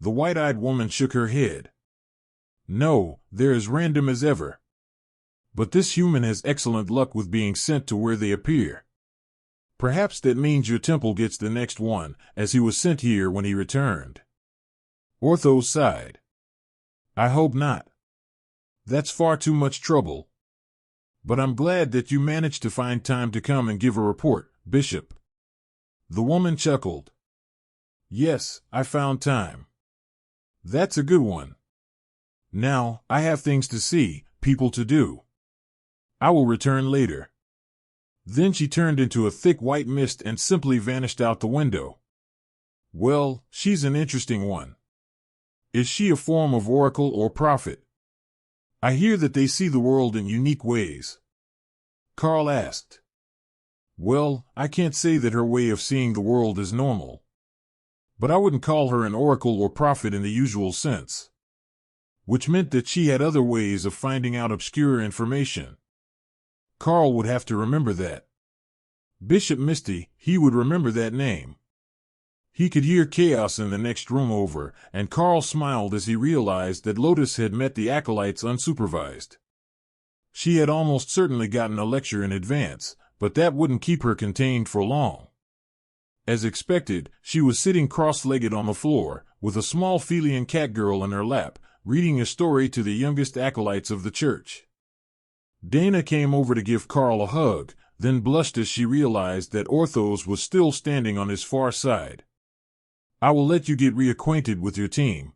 Speaker 1: The white-eyed woman shook her head. No, they're as random as ever. But this human has excellent luck with being sent to where they appear. Perhaps that means your temple gets the next one, as he was sent here when he returned. Orthos sighed. I hope not. That's far too much trouble. But I'm glad that you managed to find time to come and give a report, Bishop. The woman chuckled. Yes, I found time. That's a good one. Now, I have things to see, people to do. I will return later. Then she turned into a thick white mist and simply vanished out the window. Well, she's an interesting one. Is she a form of oracle or prophet? I hear that they see the world in unique ways. Karl asked. Well, I can't say that her way of seeing the world is normal. But I wouldn't call her an oracle or prophet in the usual sense. Which meant that she had other ways of finding out obscure information. Karl would have to remember that. Bishop Misty, he would remember that name. He could hear chaos in the next room over, and Karl smiled as he realized that Lotus had met the acolytes unsupervised. She had almost certainly gotten a lecture in advance, but that wouldn't keep her contained for long. As expected, she was sitting cross-legged on the floor, with a small Felian cat girl in her lap, reading a story to the youngest acolytes of the church. Dana came over to give Karl a hug, then blushed as she realized that Orthos was still standing on his far side. I will let you get reacquainted with your team.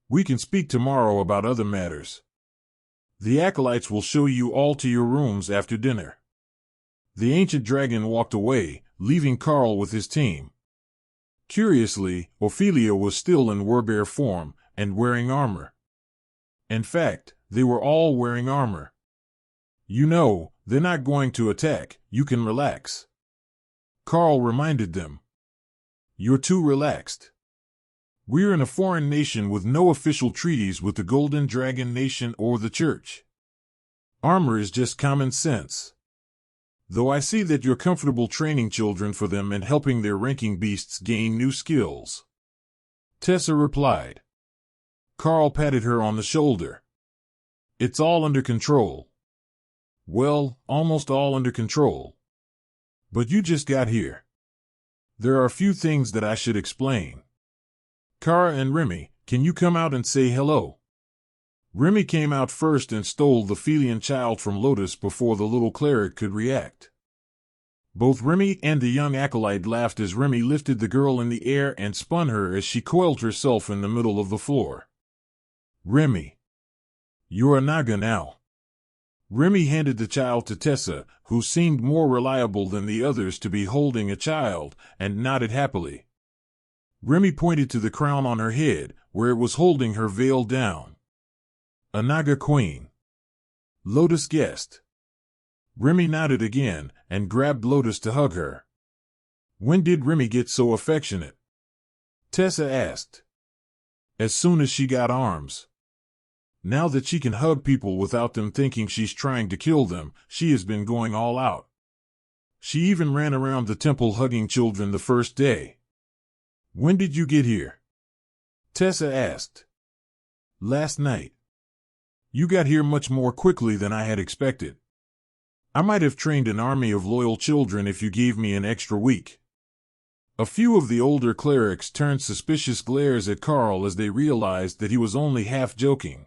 Speaker 1: We can speak tomorrow about other matters. The acolytes will show you all to your rooms after dinner. The ancient dragon walked away, leaving Karl with his team. Curiously, Ophelia was still in werbear form, and wearing armor. In fact, they were all wearing armor. You know, they're not going to attack, you can relax. Karl reminded them. You're too relaxed. We're in a foreign nation with no official treaties with the Golden Dragon Nation or the Church. Armor is just common sense. Though I see that you're comfortable training children for them and helping their ranking beasts gain new skills. Tessa replied. Karl patted her on the shoulder. It's all under control. Well, almost all under control. But you just got here. There are a few things that I should explain. Kara and Remi, can you come out and say hello? Remi came out first and stole the Felian child from Lotus before the little cleric could react. Both Remi and the young acolyte laughed as Remi lifted the girl in the air and spun her as she coiled herself in the middle of the floor. Remi. You're a Naga now. Remi handed the child to Tessa, who seemed more reliable than the others to be holding a child, and nodded happily. Remi pointed to the crown on her head, where it was holding her veil down. A Naga Queen. Lotus guessed. Remi nodded again, and grabbed Lotus to hug her. When did Remi get so affectionate? Tessa asked. As soon as she got arms. Now that she can hug people without them thinking she's trying to kill them, she has been going all out. She even ran around the temple hugging children the first day. When did you get here? Tessa asked. Last night. You got here much more quickly than I had expected. I might have trained an army of loyal children if you gave me an extra week. A few of the older clerics turned suspicious glares at Karl as they realized that he was only half joking.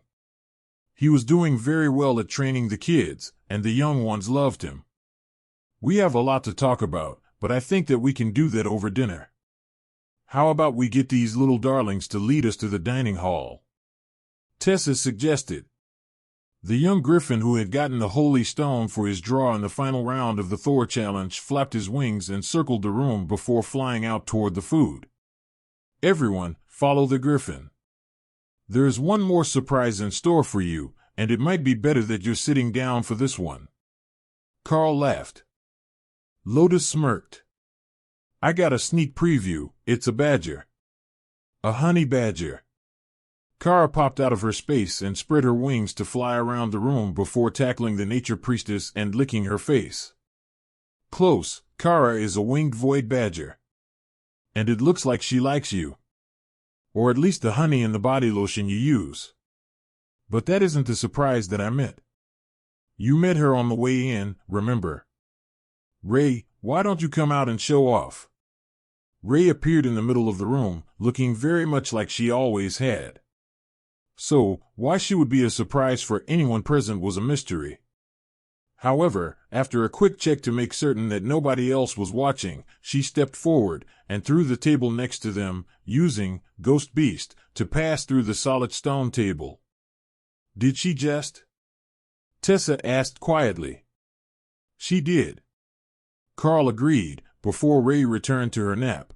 Speaker 1: He was doing very well at training the kids, and the young ones loved him. We have a lot to talk about, but I think that we can do that over dinner. How about we get these little darlings to lead us to the dining hall? Tessa suggested. The young Gryphon who had gotten the Holy Stone for his draw in the final round of the Thor challenge flapped his wings and circled the room before flying out toward the food. Everyone, follow the Gryphon. There is one more surprise in store for you, and it might be better that you're sitting down for this one. Karl laughed. Lotus smirked. I got a sneak preview, it's a badger. A honey badger. Kara popped out of her space and spread her wings to fly around the room before tackling the nature priestess and licking her face. Close, Kara is a winged void badger. And it looks like she likes you. Or at least the honey and the body lotion you use. But that isn't the surprise that I meant. You met her on the way in, remember? Ray, why don't you come out and show off? Ray appeared in the middle of the room, looking very much like she always had. So, why she would be a surprise for anyone present was a mystery. However, after a quick check to make certain that nobody else was watching, she stepped forward and through the table next to them, using Ghost Beast to pass through the solid stone table. Did she just? Tessa asked quietly. She did. Karl agreed, before Ray returned to her nap.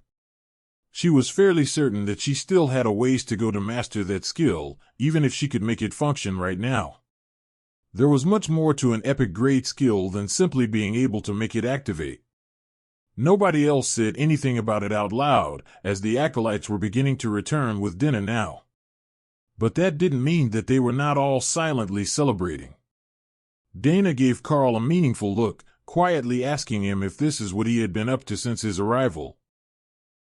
Speaker 1: She was fairly certain that she still had a ways to go to master that skill, even if she could make it function right now. There was much more to an epic grade skill than simply being able to make it activate. Nobody else said anything about it out loud, as the acolytes were beginning to return with dinner now. But that didn't mean that they were not all silently celebrating. Dana gave Karl a meaningful look, quietly asking him if this is what he had been up to since his arrival.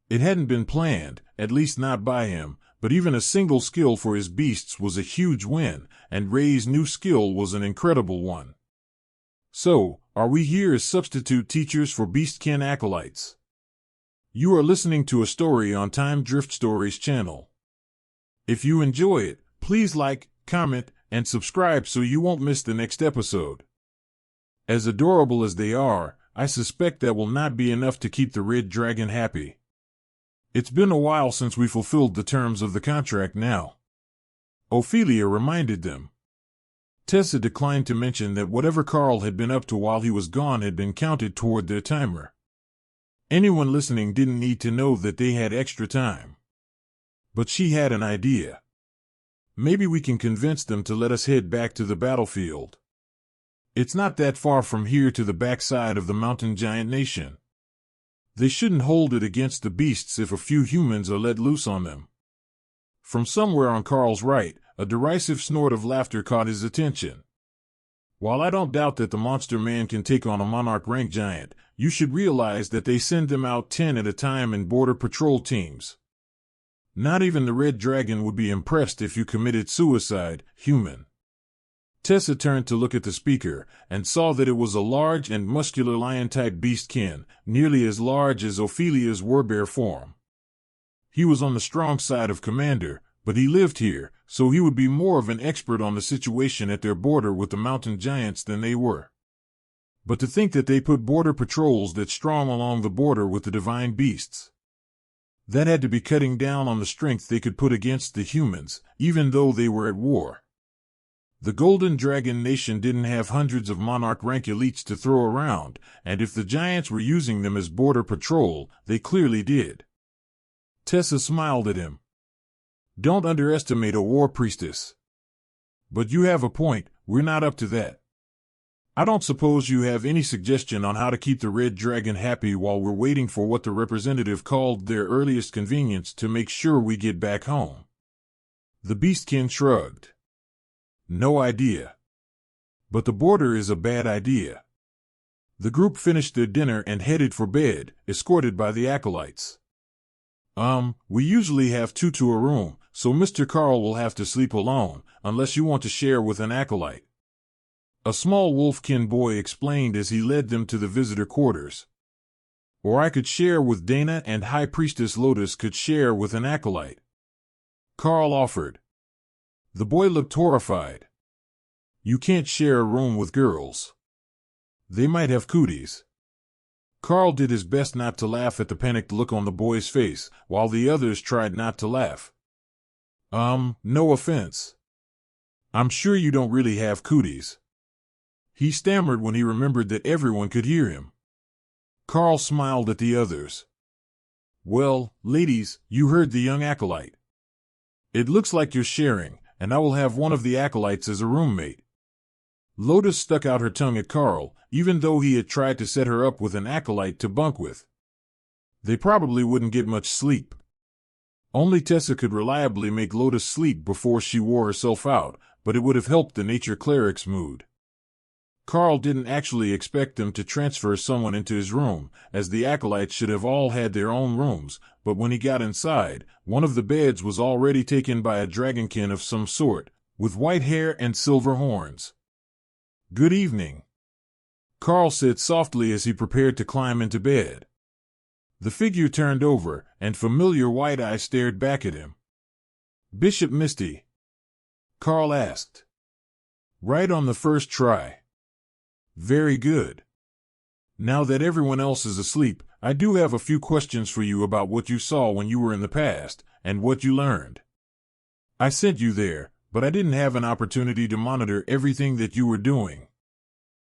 Speaker 1: It hadn't been planned, at least not by him, but even a single skill for his beasts was a huge win, and Ray's new skill was an incredible one. So, are we here as substitute teachers for Beastkin acolytes? You are listening to a story on Time Drift Stories channel. If you enjoy it, please like, comment, and subscribe so you won't miss the next episode. As adorable as they are, I suspect that will not be enough to keep the Red Dragon happy. It's been a while since we fulfilled the terms of the contract now. Ophelia reminded them. Tessa declined to mention that whatever Karl had been up to while he was gone had been counted toward their timer. Anyone listening didn't need to know that they had extra time. But she had an idea. Maybe we can convince them to let us head back to the battlefield. It's not that far from here to the backside of the mountain giant nation. They shouldn't hold it against the beasts if a few humans are let loose on them. From somewhere on Karl's right, a derisive snort of laughter caught his attention. While I don't doubt that the monster man can take on a monarch rank giant, you should realize that they send them out 10 at a time in border patrol teams. Not even the Red Dragon would be impressed if you committed suicide, human. Tessa turned to look at the speaker, and saw that it was a large and muscular lion-type beastkin, nearly as large as Ophelia's warbear form. He was on the strong side of Commander, but he lived here, so he would be more of an expert on the situation at their border with the mountain giants than they were. But to think that they put border patrols that strong along the border with the divine beasts. That had to be cutting down on the strength they could put against the humans, even though they were at war. The Golden Dragon Nation didn't have hundreds of monarch rank elites to throw around, and if the giants were using them as border patrol, they clearly did. Tessa smiled at him. Don't underestimate a war priestess. But you have a point, we're not up to that. I don't suppose you have any suggestion on how to keep the Red Dragon happy while we're waiting for what the representative called their earliest convenience to make sure we get back home. The beastkin shrugged. No idea. But the border is a bad idea. The group finished their dinner and headed for bed, escorted by the acolytes. We usually have two to a room, so Mr. Karl will have to sleep alone, unless you want to share with an acolyte. A small wolfkin boy explained as he led them to the visitor quarters. Or I could share with Dana and High Priestess Lotus could share with an acolyte. Karl offered. The boy looked horrified. You can't share a room with girls. They might have cooties. Karl did his best not to laugh at the panicked look on the boy's face, while the others tried not to laugh. No offense. I'm sure you don't really have cooties. He stammered when he remembered that everyone could hear him. Karl smiled at the others. Well, ladies, you heard the young acolyte. It looks like you're sharing, and I will have one of the acolytes as a roommate. Lotus stuck out her tongue at Karl, even though he had tried to set her up with an acolyte to bunk with. They probably wouldn't get much sleep. Only Tessa could reliably make Lotus sleep before she wore herself out, but it would have helped the nature cleric's mood. Karl didn't actually expect them to transfer someone into his room, as the acolytes should have all had their own rooms, but when he got inside, one of the beds was already taken by a dragonkin of some sort, with white hair and silver horns. Good evening, Karl said softly as he prepared to climb into bed. The figure turned over, and familiar white eyes stared back at him. Bishop Misty? Karl asked. Right on the first try. Very good. Now that everyone else is asleep, I do have a few questions for you about what you saw when you were in the past, and what you learned. I sent you there, but I didn't have an opportunity to monitor everything that you were doing.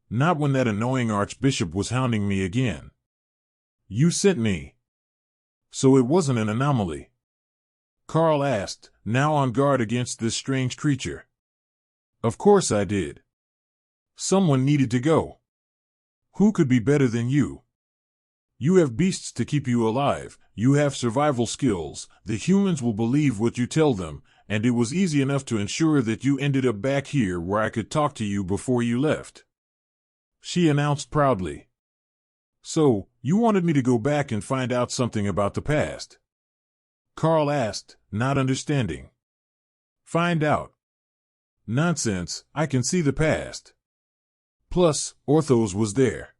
Speaker 1: Not when that annoying archbishop was hounding me again. You sent me. So it wasn't an anomaly? Karl asked, now on guard against this strange creature. Of course I did. Someone needed to go. Who could be better than you? You have beasts to keep you alive, you have survival skills, the humans will believe what you tell them, and it was easy enough to ensure that you ended up back here where I could talk to you before you left. She announced proudly. So, you wanted me to go back and find out something about the past? Karl asked, not understanding. Find out. Nonsense, I can see the past. Plus, Orthos was there.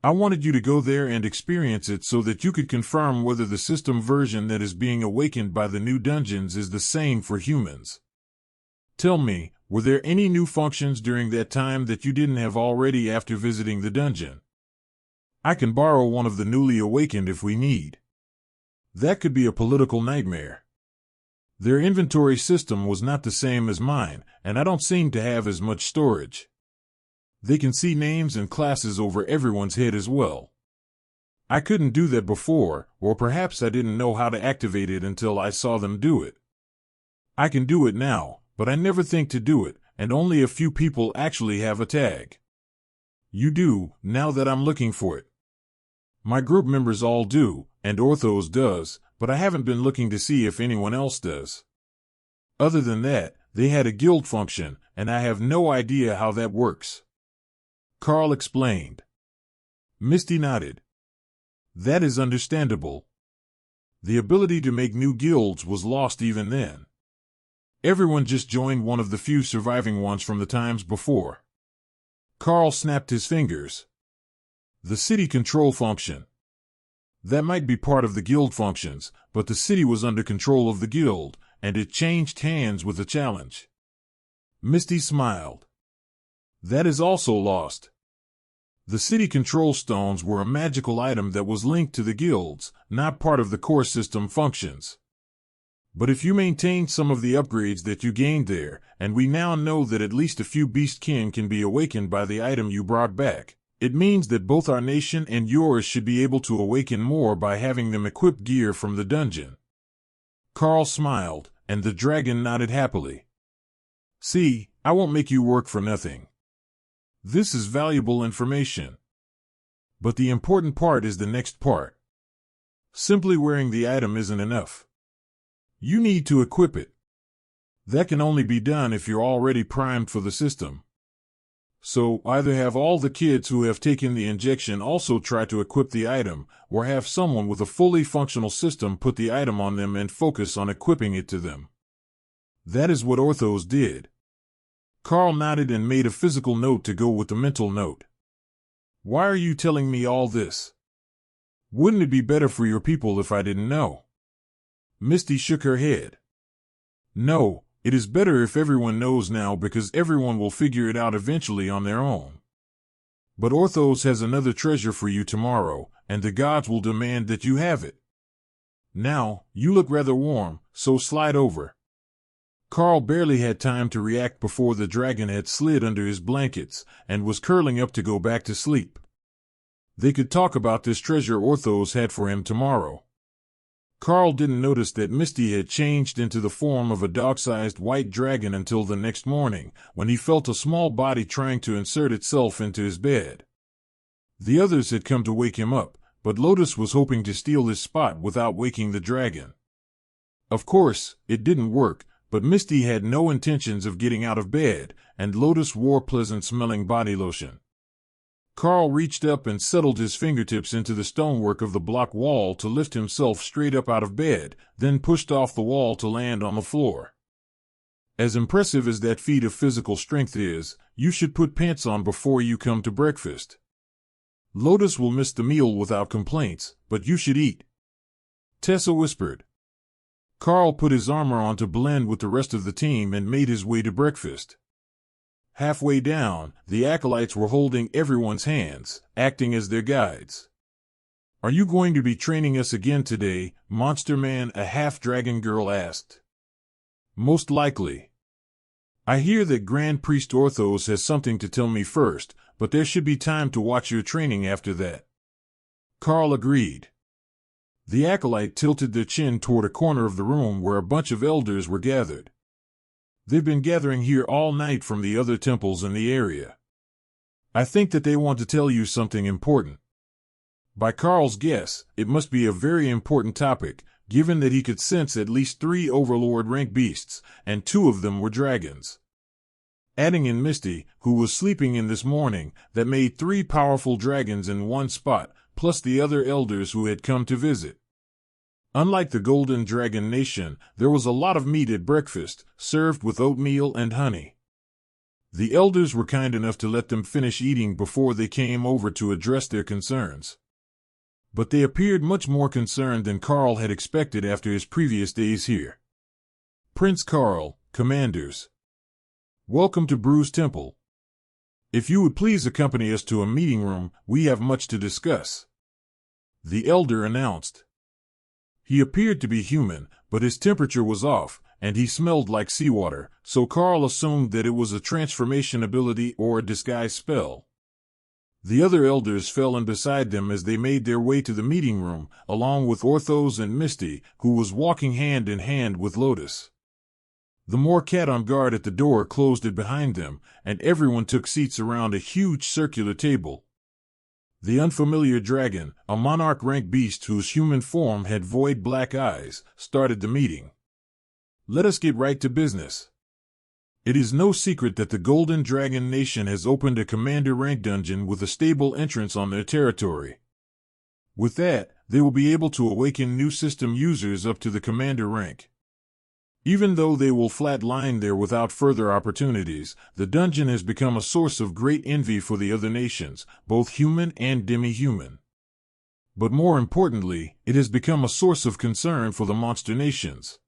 Speaker 1: I wanted you to go there and experience it so that you could confirm whether the system version that is being awakened by the new dungeons is the same for humans. Tell me, were there any new functions during that time that you didn't have already after visiting the dungeon? I can borrow one of the newly awakened if we need. That could be a political nightmare. Their inventory system was not the same as mine, and I don't seem to have as much storage. They can see names and classes over everyone's head as well. I couldn't do that before, or perhaps I didn't know how to activate it until I saw them do it. I can do it now, but I never think to do it, and only a few people actually have a tag. You do, now that I'm looking for it. My group members all do, and Orthos does, but I haven't been looking to see if anyone else does. Other than that, they had a guild function, and I have no idea how that works. Karl explained. Misty nodded. That is understandable. The ability to make new guilds was lost even then. Everyone just joined one of the few surviving ones from the times before. Karl snapped his fingers. The city control function. That might be part of the guild functions, but the city was under control of the guild, and it changed hands with the challenge. Misty smiled. That is also lost. The city control stones were a magical item that was linked to the guilds, not part of the core system functions. But if you maintained some of the upgrades that you gained there, and we now know that at least a few beastkin can be awakened by the item you brought back, it means that both our nation and yours should be able to awaken more by having them equip gear from the dungeon. Karl smiled, and the dragon nodded happily. See, I won't make you work for nothing. This is valuable information. But the important part is the next part. Simply wearing the item isn't enough. You need to equip it. That can only be done if you're already primed for the system. So, either have all the kids who have taken the injection also try to equip the item, or have someone with a fully functional system put the item on them and focus on equipping it to them. That is what Orthos did. Karl nodded and made a physical note to go with the mental note. Why are you telling me all this? Wouldn't it be better for your people if I didn't know? Misty shook her head. No, it is better if everyone knows now because everyone will figure it out eventually on their own. But Orthos has another treasure for you tomorrow, and the gods will demand that you have it. Now, you look rather warm, so slide over. Karl barely had time to react before the dragon had slid under his blankets and was curling up to go back to sleep. They could talk about this treasure Orthos had for him tomorrow. Karl didn't notice that Misty had changed into the form of a dog-sized white dragon until the next morning, when he felt a small body trying to insert itself into his bed. The others had come to wake him up, but Lotus was hoping to steal his spot without waking the dragon. Of course, it didn't work, but Misty had no intentions of getting out of bed, and Lotus wore pleasant-smelling body lotion. Karl reached up and settled his fingertips into the stonework of the block wall to lift himself straight up out of bed, then pushed off the wall to land on the floor. As impressive as that feat of physical strength is, you should put pants on before you come to breakfast. Lotus will miss the meal without complaints, but you should eat, Tessa whispered. Karl put his armor on to blend with the rest of the team and made his way to breakfast. Halfway down, the acolytes were holding everyone's hands, acting as their guides. "Are you going to be training us again today, Monster Man?" a half-dragon girl asked. "Most likely. I hear that Grand Priest Orthos has something to tell me first, but there should be time to watch your training after that." Karl agreed. The acolyte tilted their chin toward a corner of the room where a bunch of elders were gathered. "They've been gathering here all night from the other temples in the area. I think that they want to tell you something important." By Karl's guess, it must be a very important topic, given that he could sense at least 3 overlord rank beasts, and 2 of them were dragons. Adding in Misty, who was sleeping in this morning, that made 3 powerful dragons in one spot, plus the other elders who had come to visit. Unlike the Golden Dragon Nation, there was a lot of meat at breakfast, served with oatmeal and honey. The elders were kind enough to let them finish eating before they came over to address their concerns. But they appeared much more concerned than Karl had expected after his previous days here. "Prince Karl, commanders. Welcome to Bru's Temple. If you would please accompany us to a meeting room, we have much to discuss," the elder announced. He appeared to be human, but his temperature was off, and he smelled like seawater, so Karl assumed that it was a transformation ability or a disguise spell. The other elders fell in beside them as they made their way to the meeting room, along with Orthos and Misty, who was walking hand in hand with Lotus. The Morcat on guard at the door closed it behind them, and everyone took seats around a huge circular table. The unfamiliar dragon, a monarch-rank beast whose human form had void black eyes, started the meeting. "Let us get right to business. It is no secret that the Golden Dragon Nation has opened a commander-rank dungeon with a stable entrance on their territory. With that, they will be able to awaken new system users up to the commander rank. Even though they will flat-line there without further opportunities, the dungeon has become a source of great envy for the other nations, both human and demi-human. But more importantly, it has become a source of concern for the monster nations.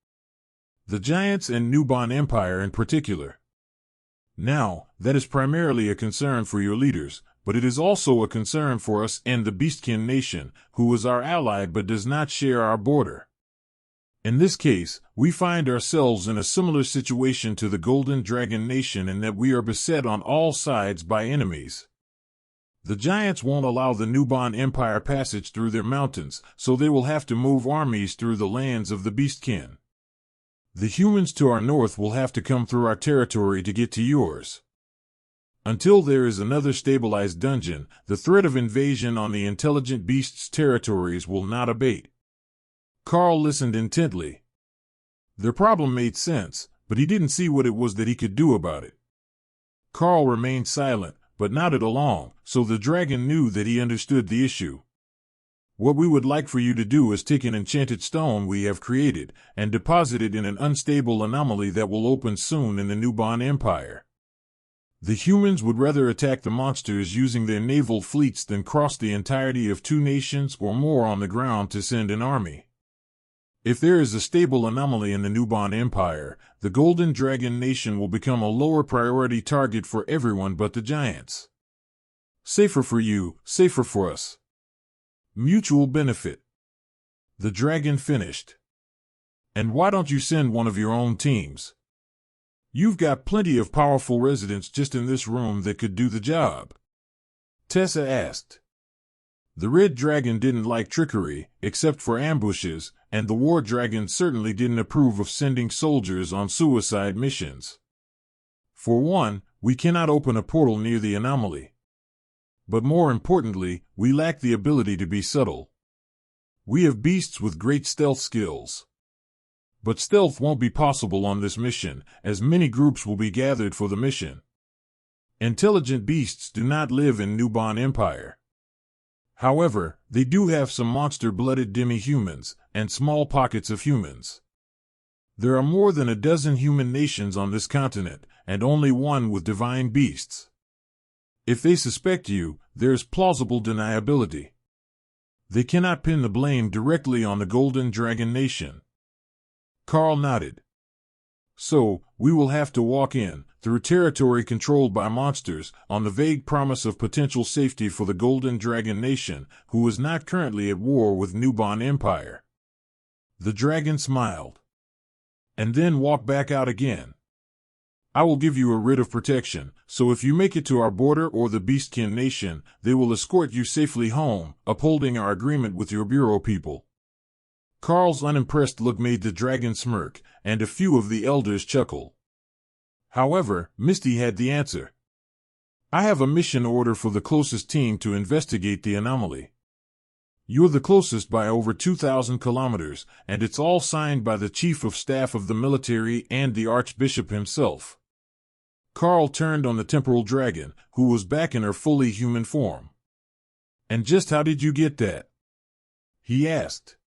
Speaker 1: The Giants and Nubon Empire in particular. Now, that is primarily a concern for your leaders, but it is also a concern for us and the Beastkin Nation, who is our ally but does not share our border. In this case, we find ourselves in a similar situation to the Golden Dragon Nation in that we are beset on all sides by enemies. The Giants won't allow the Nubon Empire passage through their mountains, so they will have to move armies through the lands of the Beastkin. The humans to our north will have to come through our territory to get to yours. Until there is another stabilized dungeon, the threat of invasion on the intelligent beasts' territories will not abate." Karl listened intently. Their problem made sense, but he didn't see what it was that he could do about it. Karl remained silent, but nodded along, so the dragon knew that he understood the issue. "What we would like for you to do is take an enchanted stone we have created, and deposit it in an unstable anomaly that will open soon in the Nubon Empire. The humans would rather attack the monsters using their naval fleets than cross the entirety of 2 nations or more on the ground to send an army. If there is a stable anomaly in the Nubon Empire, the Golden Dragon Nation will become a lower priority target for everyone but the Giants. Safer for you, safer for us. Mutual benefit. The dragon finished. And why don't you send one of your own teams? You've got plenty of powerful residents just in this room that could do the job. Tessa asked. The red dragon didn't like trickery, except for ambushes, and the war dragon certainly didn't approve of sending soldiers on suicide missions. For one, we cannot open a portal near the anomaly. But more importantly, we lack the ability to be subtle. We have beasts with great stealth skills. But stealth won't be possible on this mission, as many groups will be gathered for the mission. Intelligent beasts do not live in Nubon Empire. However, they do have some monster-blooded demi-humans, and small pockets of humans. There are more than a dozen human nations on this continent, and only one with divine beasts. If they suspect you, there's plausible deniability. They cannot pin the blame directly on the Golden Dragon Nation. Karl nodded. So, we will have to walk in, through territory controlled by monsters, on the vague promise of potential safety for the Golden Dragon Nation, who is not currently at war with Nubon Empire. The dragon smiled. And then walk back out again. I will give you a writ of protection, so if you make it to our border or the Beastkin Nation, they will escort you safely home, upholding our agreement with your bureau people. Karl's unimpressed look made the dragon smirk, and a few of the elders chuckle. However, Misty had the answer. I have a mission order for the closest team to investigate the anomaly. You're the closest by over 2,000 kilometers, and it's all signed by the Chief of Staff of the military and the Archbishop himself. Karl turned on the temporal dragon, who was back in her fully human form. And just how did you get that? He asked.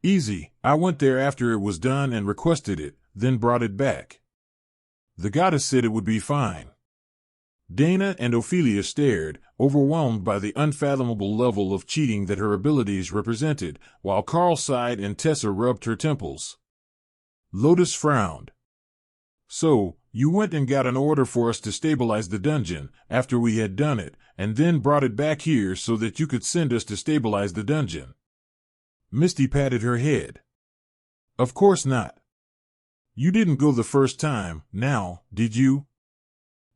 Speaker 1: Easy, I went there after it was done and requested it, then brought it back. The goddess said it would be fine. Dana and Ophelia stared, overwhelmed by the unfathomable level of cheating that her abilities represented, while Karl sighed and Tessa rubbed her temples. Lotus frowned. So, you went and got an order for us to stabilize the dungeon, after we had done it, and then brought it back here so that you could send us to stabilize the dungeon. Misty patted her head. Of course not. You didn't go the first time, now, did you?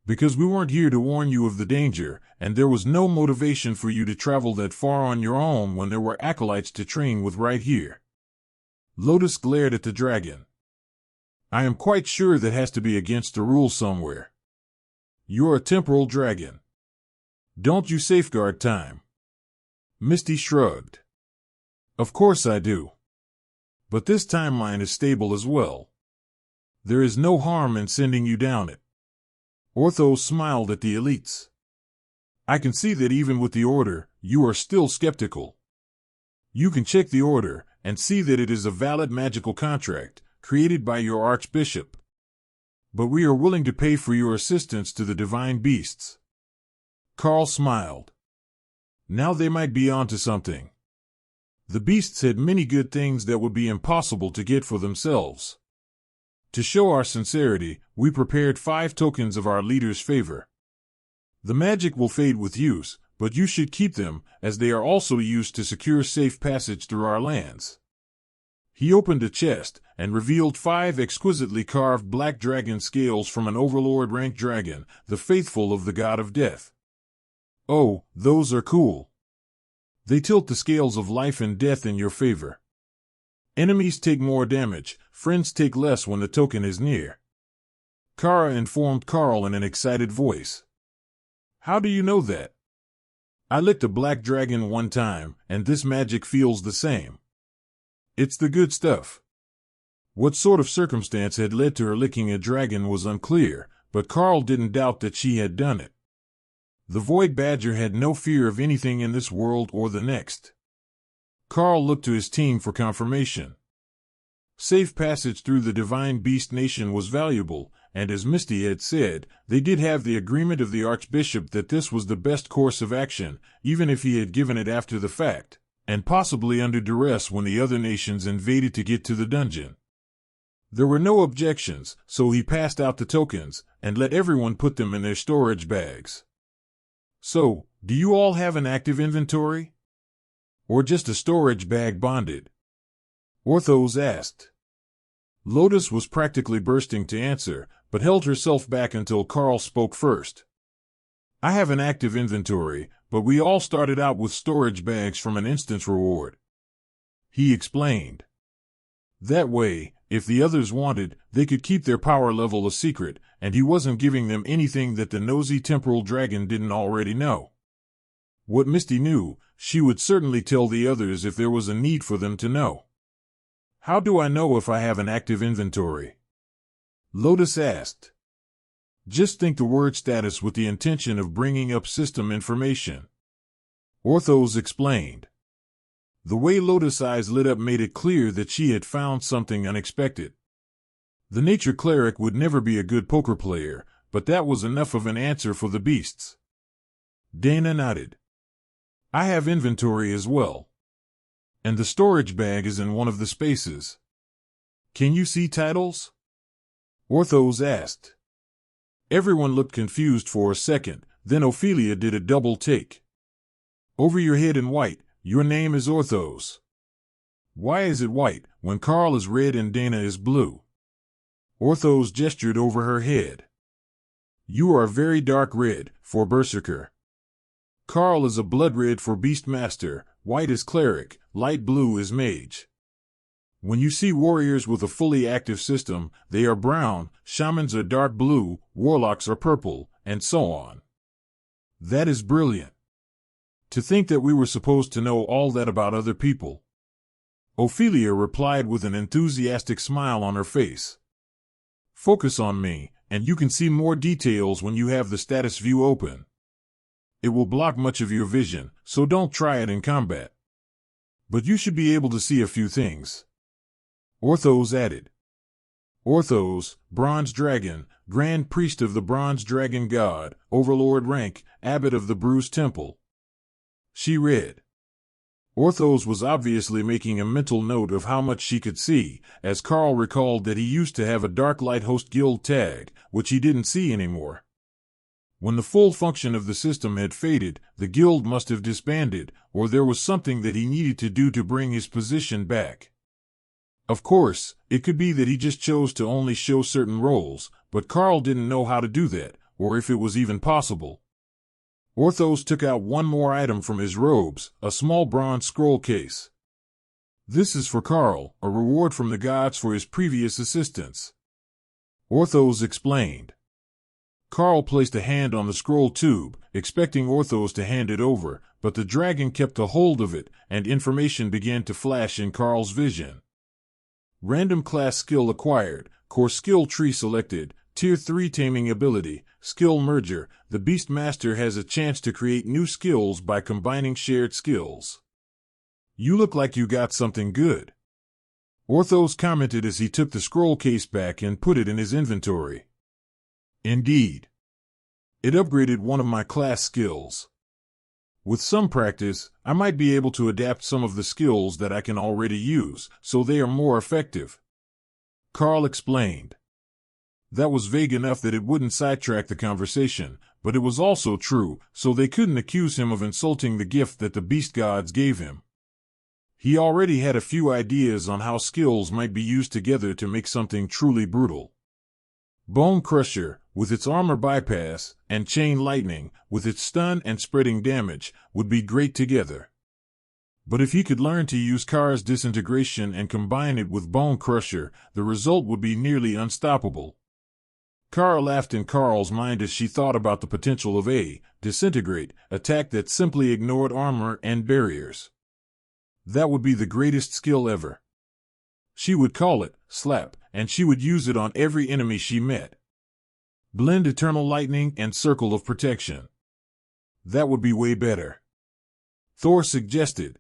Speaker 1: Because we weren't here to warn you of the danger, and there was no motivation for you to travel that far on your own when there were acolytes to train with right here. Lotus glared at the dragon. I am quite sure that has to be against the rules somewhere. You're a temporal dragon. Don't you safeguard time? Misty shrugged. Of course I do. But this timeline is stable as well. There is no harm in sending you down it. Orthos smiled at the elites. I can see that even with the order, you are still skeptical. You can check the order and see that it is a valid magical contract, created by your archbishop. But we are willing to pay for your assistance to the divine beasts. Karl smiled. Now they might be onto something. The beasts had many good things that would be impossible to get for themselves. To show our sincerity, we prepared 5 tokens of our leader's favor. The magic will fade with use, but you should keep them, as they are also used to secure safe passage through our lands. He opened a chest, and revealed 5 exquisitely carved black dragon scales from an overlord rank dragon, the faithful of the god of death. Oh, those are cool. They tilt the scales of life and death in your favor. Enemies take more damage, friends take less when the token is near. Kara informed Karl in an excited voice. How do you know that? I licked a black dragon one time, and this magic feels the same. It's the good stuff. What sort of circumstance had led to her licking a dragon was unclear, but Karl didn't doubt that she had done it. The Void Badger had no fear of anything in this world or the next. Karl looked to his team for confirmation. Safe passage through the Divine Beast Nation was valuable, and as Misty had said, they did have the agreement of the Archbishop that this was the best course of action, even if he had given it after the fact, and possibly under duress when the other nations invaded to get to the dungeon. There were no objections, so he passed out the tokens, and let everyone put them in their storage bags. So, Do you all have an active inventory? Or just a storage bag bonded? Orthos asked. Lotus was practically bursting to answer, but held herself back until Karl spoke first. I have an active inventory, but we all started out with storage bags from an instance reward. He explained. That way, if the others wanted, they could keep their power level a secret, and he wasn't giving them anything that the nosy temporal dragon didn't already know. What Misty knew, she would certainly tell the others if there was a need for them to know. How do I know if I have an active inventory? Lotus asked. Just think the word status with the intention of bringing up system information. Orthos explained. The way Lotus' eyes lit up made it clear that she had found something unexpected. The nature cleric would never be a good poker player, but that was enough of an answer for the beasts. Dana nodded. I have inventory as well. And the storage bag is in one of the spaces. Can you see titles? Orthos asked. Everyone looked confused for a second, then Ophelia did a double take. Over your head in white, your name is Orthos. Why is it white when Karl is red and Dana is blue? Orthos gestured over her head. You are very dark red for Berserker. Karl is a blood red for Beastmaster, white is Cleric, light blue is Mage. When you see warriors with a fully active system, they are brown, shamans are dark blue, warlocks are purple, and so on. That is brilliant. To think that we were supposed to know all that about other people. Ophelia replied with an enthusiastic smile on her face. Focus on me, and you can see more details when you have the status view open. It will block much of your vision, so don't try it in combat. But you should be able to see a few things. Orthos added. Orthos, Bronze Dragon, Grand Priest of the Bronze Dragon God, Overlord rank, Abbot of the Bruised Temple. She read. Orthos was obviously making a mental note of how much she could see, as Karl recalled that he used to have a Dark Light Host Guild tag, which he didn't see anymore. When the full function of the system had faded, the guild must have disbanded, or there was something that he needed to do to bring his position back. Of course, it could be that he just chose to only show certain roles, but Karl didn't know how to do that, or if it was even possible. Orthos took out one more item from his robes, a small bronze scroll case. This is for Karl, a reward from the gods for his previous assistance. Orthos explained. Karl placed a hand on the scroll tube, expecting Orthos to hand it over, but the dragon kept a hold of it, and information began to flash in Karl's vision. Random class skill acquired, core skill tree selected, tier 3 taming ability, skill merger. The Beastmaster has a chance to create new skills by combining shared skills. You look like you got something good. Orthos commented as he took the scroll case back and put it in his inventory. Indeed. It upgraded one of my class skills. With some practice, I might be able to adapt some of the skills that I can already use, so they are more effective. Karl explained. That was vague enough that it wouldn't sidetrack the conversation, but it was also true, so they couldn't accuse him of insulting the gift that the beast gods gave him. He already had a few ideas on how skills might be used together to make something truly brutal. Bone Crusher, with its armor bypass, and Chain Lightning, with its stun and spreading damage, would be great together. But if he could learn to use Kar's disintegration and combine it with Bone Crusher, the result would be nearly unstoppable. Karl laughed in Karl's mind as she thought about the potential of a disintegrate attack that simply ignored armor and barriers. That would be the greatest skill ever. She would call it Slap, and she would use it on every enemy she met. Blend Eternal Lightning and Circle of Protection. That would be way better. Thor suggested.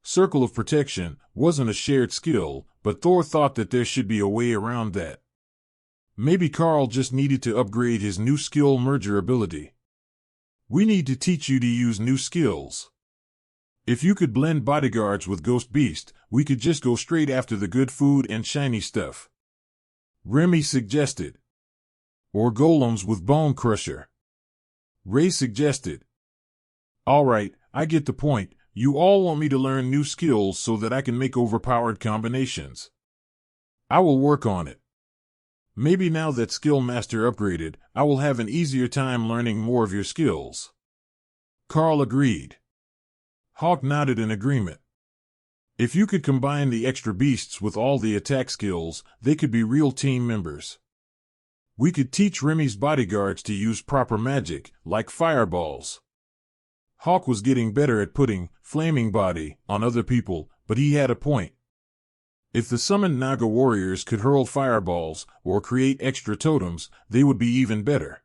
Speaker 1: Circle of Protection wasn't a shared skill, but Thor thought that there should be a way around that. Maybe Karl just needed to upgrade his new skill merger ability. We need to teach you to use new skills. If you could blend bodyguards with Ghost Beast, we could just go straight after the good food and shiny stuff. Remi suggested. Or golems with Bone Crusher. Ray suggested. All right, I get the point. You all want me to learn new skills so that I can make overpowered combinations. I will work on it. Maybe now that Skill Master upgraded, I will have an easier time learning more of your skills. Karl agreed. Hawk nodded in agreement. If you could combine the extra beasts with all the attack skills, they could be real team members. We could teach Remi's bodyguards to use proper magic, like fireballs. Hawk was getting better at putting flaming body on other people, but he had a point. If the summoned Naga warriors could hurl fireballs or create extra totems, they would be even better.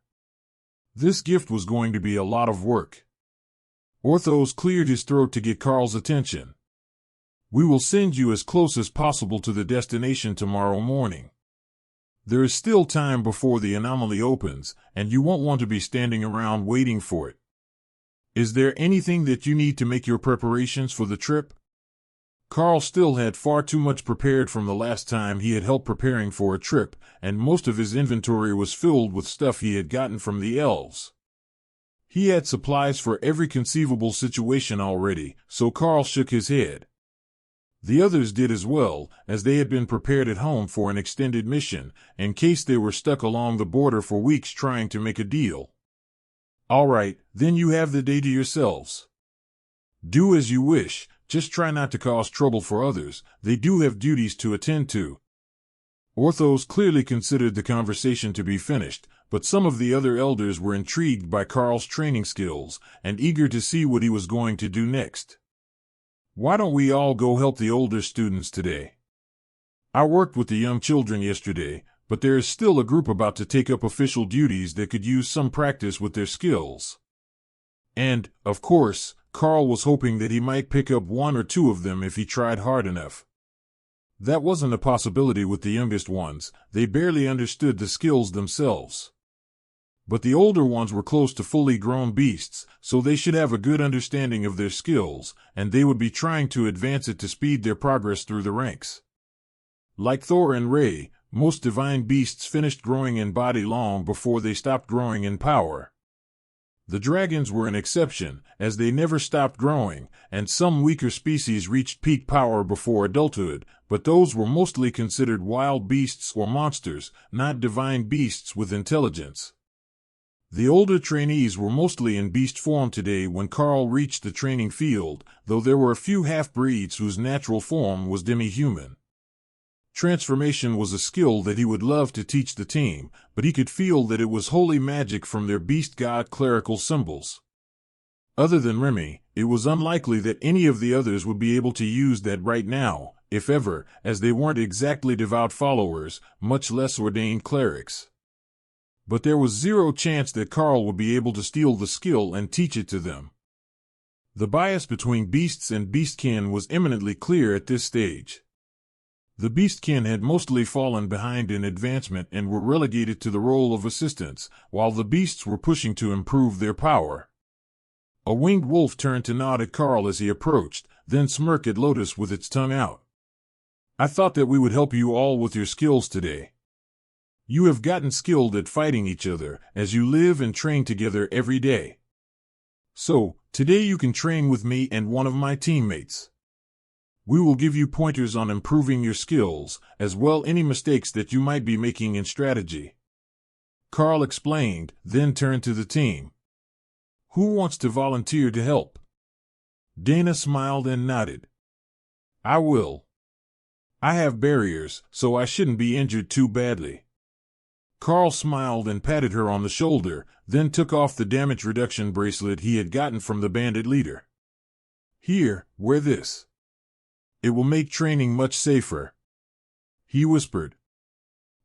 Speaker 1: This gift was going to be a lot of work. Orthos cleared his throat to get Karl's attention. We will send you as close as possible to the destination tomorrow morning. There is still time before the anomaly opens, and you won't want to be standing around waiting for it. Is there anything that you need to make your preparations for the trip? Karl still had far too much prepared from the last time he had helped preparing for a trip, and most of his inventory was filled with stuff he had gotten from the elves. He had supplies for every conceivable situation already, so Karl shook his head. The others did as well, as they had been prepared at home for an extended mission, in case they were stuck along the border for weeks trying to make a deal. All right, then you have the day to yourselves. Do as you wish, just try not to cause trouble for others, they do have duties to attend to. Orthos clearly considered the conversation to be finished, but some of the other elders were intrigued by Karl's training skills, and eager to see what he was going to do next. Why don't we all go help the older students today? I worked with the young children yesterday, but there is still a group about to take up official duties that could use some practice with their skills. And, of course, Karl was hoping that he might pick up one or two of them if he tried hard enough. That wasn't a possibility with the youngest ones, they barely understood the skills themselves. But the older ones were close to fully grown beasts, so they should have a good understanding of their skills, and they would be trying to advance it to speed their progress through the ranks. Like Thor and Rei, most divine beasts finished growing in body long before they stopped growing in power. The dragons were an exception, as they never stopped growing, and some weaker species reached peak power before adulthood, but those were mostly considered wild beasts or monsters, not divine beasts with intelligence. The older trainees were mostly in beast form today when Karl reached the training field, though there were a few half-breeds whose natural form was demi-human. Transformation was a skill that he would love to teach the team, but he could feel that it was holy magic from their beast god clerical symbols. Other than Remi, it was unlikely that any of the others would be able to use that right now, if ever, as they weren't exactly devout followers, much less ordained clerics. But there was zero chance that Karl would be able to steal the skill and teach it to them. The bias between beasts and beastkin was eminently clear at this stage. The beastkin had mostly fallen behind in advancement and were relegated to the role of assistants, while the beasts were pushing to improve their power. A winged wolf turned to nod at Karl as he approached, then smirk at Lotus with its tongue out. I thought that we would help you all with your skills today. You have gotten skilled at fighting each other, as you live and train together every day. So, today you can train with me and one of my teammates. We will give you pointers on improving your skills, as well any mistakes that you might be making in strategy. Karl explained, then turned to the team. Who wants to volunteer to help? Dana smiled and nodded. I will. I have barriers, so I shouldn't be injured too badly. Karl smiled and patted her on the shoulder, then took off the damage reduction bracelet he had gotten from the bandit leader. Here, wear this. It will make training much safer. He whispered.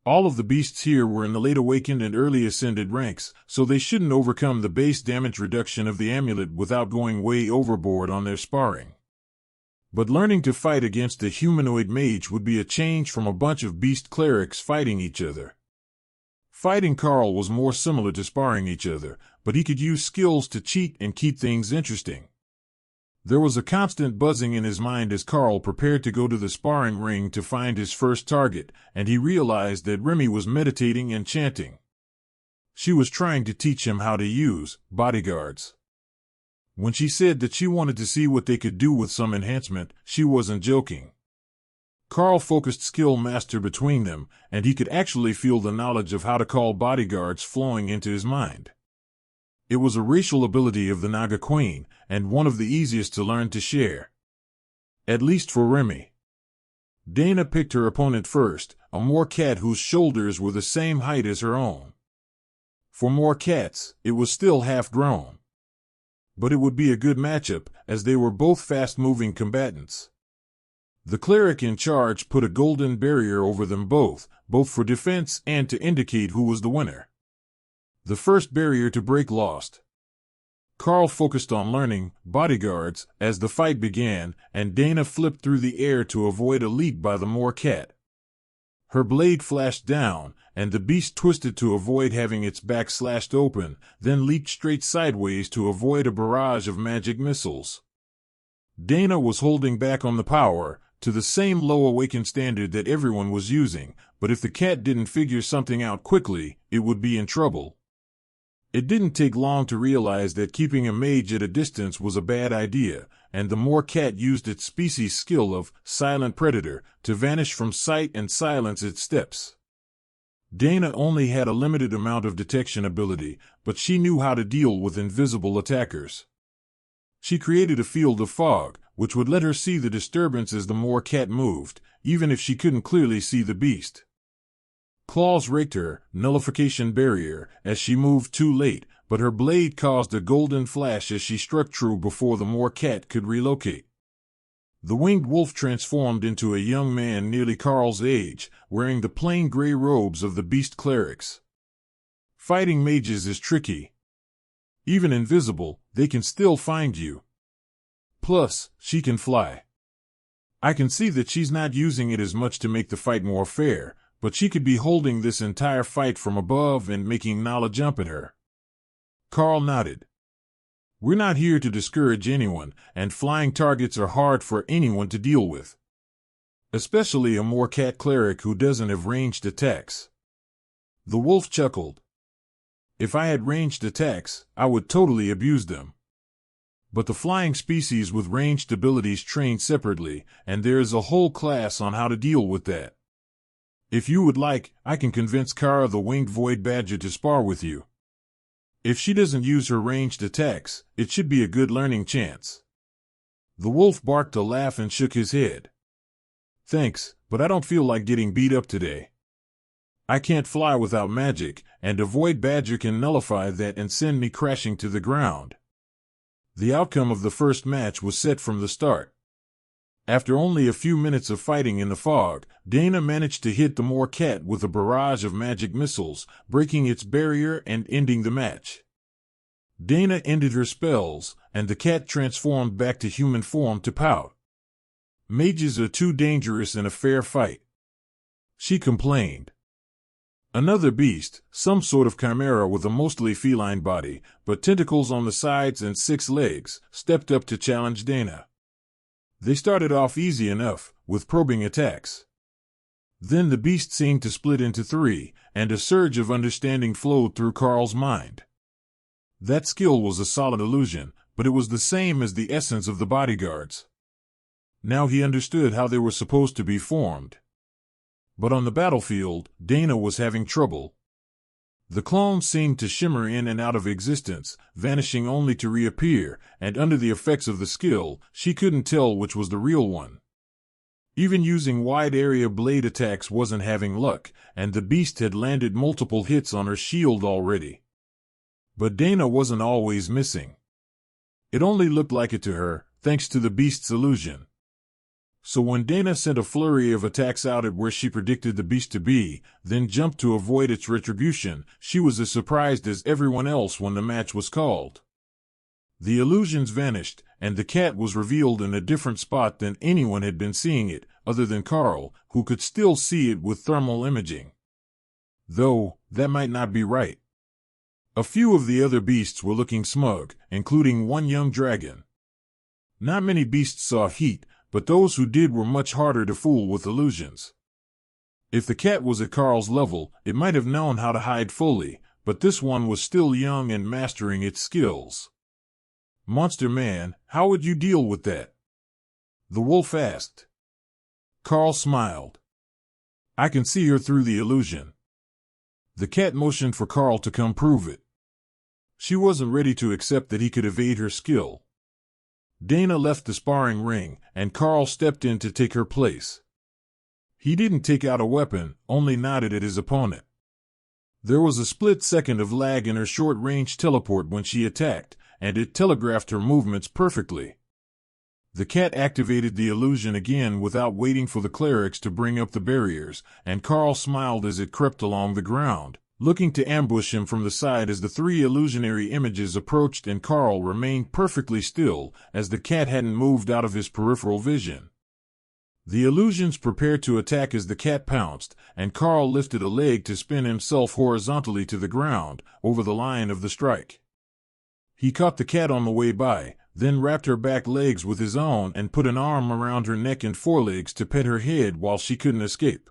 Speaker 1: All of the beasts here were in the late awakened and early ascended ranks, so they shouldn't overcome the base damage reduction of the amulet without going way overboard on their sparring. But learning to fight against a humanoid mage would be a change from a bunch of beast clerics fighting each other. Fighting Karl was more similar to sparring each other, but he could use skills to cheat and keep things interesting. There was a constant buzzing in his mind as Karl prepared to go to the sparring ring to find his first target, and he realized that Remi was meditating and chanting. She was trying to teach him how to use bodyguards. When she said that she wanted to see what they could do with some enhancement, she wasn't joking. Karl focused skill master between them, and he could actually feel the knowledge of how to call bodyguards flowing into his mind. It was a racial ability of the Naga Queen, and one of the easiest to learn to share. At least for Remi. Dana picked her opponent first, a Moor cat whose shoulders were the same height as her own. For Moor cats, it was still half-grown. But it would be a good matchup, as they were both fast-moving combatants. The cleric in charge put a golden barrier over them both for defense and to indicate who was the winner. The first barrier to break lost. Karl focused on learning bodyguards as the fight began, and Dana flipped through the air to avoid a leap by the Moor cat. Her blade flashed down, and the beast twisted to avoid having its back slashed open, then leaped straight sideways to avoid a barrage of magic missiles. Dana was holding back on the power, to the same low awakened standard that everyone was using, but if the cat didn't figure something out quickly, it would be in trouble. It didn't take long to realize that keeping a mage at a distance was a bad idea, and the Moor cat used its species skill of silent predator to vanish from sight and silence its steps. Dana only had a limited amount of detection ability, but she knew how to deal with invisible attackers. She created a field of fog, which would let her see the disturbance as the Moor cat moved, even if she couldn't clearly see the beast. Claws raked her, nullification barrier, as she moved too late, but her blade caused a golden flash as she struck true before the Moor cat could relocate. The winged wolf transformed into a young man nearly Karl's age, wearing the plain gray robes of the beast clerics. Fighting mages is tricky. Even invisible, they can still find you. Plus, she can fly. I can see that she's not using it as much to make the fight more fair, but she could be holding this entire fight from above and making Nala jump at her. Karl nodded. We're not here to discourage anyone, and flying targets are hard for anyone to deal with. Especially a Moor cat cleric who doesn't have ranged attacks. The wolf chuckled. If I had ranged attacks, I would totally abuse them. But the flying species with ranged abilities train separately, and there is a whole class on how to deal with that. If you would like, I can convince Kara the winged void badger to spar with you. If she doesn't use her ranged attacks, it should be a good learning chance. The wolf barked a laugh and shook his head. Thanks, but I don't feel like getting beat up today. I can't fly without magic, and a void badger can nullify that and send me crashing to the ground. The outcome of the first match was set from the start. After only a few minutes of fighting in the fog, Dana managed to hit the Moor cat with a barrage of magic missiles, breaking its barrier and ending the match. Dana ended her spells, and the cat transformed back to human form to pout. Mages are too dangerous in a fair fight, she complained. Another beast, some sort of chimera with a mostly feline body, but tentacles on the sides and 6 legs, stepped up to challenge Dana. They started off easy enough, with probing attacks. Then the beast seemed to split into 3, and a surge of understanding flowed through Karl's mind. That skill was a solid illusion, but it was the same as the essence of the bodyguards. Now he understood how they were supposed to be formed. But on the battlefield, Dana was having trouble. The clones seemed to shimmer in and out of existence, vanishing only to reappear, and under the effects of the skill, she couldn't tell which was the real one. Even using wide-area blade attacks wasn't having luck, and the beast had landed multiple hits on her shield already. But Dana wasn't always missing. It only looked like it to her, thanks to the beast's illusion. So when Dana sent a flurry of attacks out at where she predicted the beast to be, then jumped to avoid its retribution, she was as surprised as everyone else when the match was called. The illusions vanished, and the cat was revealed in a different spot than anyone had been seeing it, other than Karl, who could still see it with thermal imaging. Though, that might not be right. A few of the other beasts were looking smug, including one young dragon. Not many beasts saw heat, but those who did were much harder to fool with illusions. If the cat was at Karl's level, it might have known how to hide fully, but this one was still young and mastering its skills. Monster Man, how would you deal with that? The wolf asked. Karl smiled. I can see her through the illusion. The cat motioned for Karl to come prove it. She wasn't ready to accept that he could evade her skill. Dana left the sparring ring, and Karl stepped in to take her place. He didn't take out a weapon, only nodded at his opponent. There was a split second of lag in her short-range teleport when she attacked, and it telegraphed her movements perfectly. The cat activated the illusion again without waiting for the clerics to bring up the barriers, and Karl smiled as it crept along the ground, looking to ambush him from the side as the three illusionary images approached, and Karl remained perfectly still, as the cat hadn't moved out of his peripheral vision. The illusions prepared to attack as the cat pounced, and Karl lifted a leg to spin himself horizontally to the ground, over the line of the strike. He caught the cat on the way by, then wrapped her back legs with his own and put an arm around her neck and forelegs to pet her head while she couldn't escape.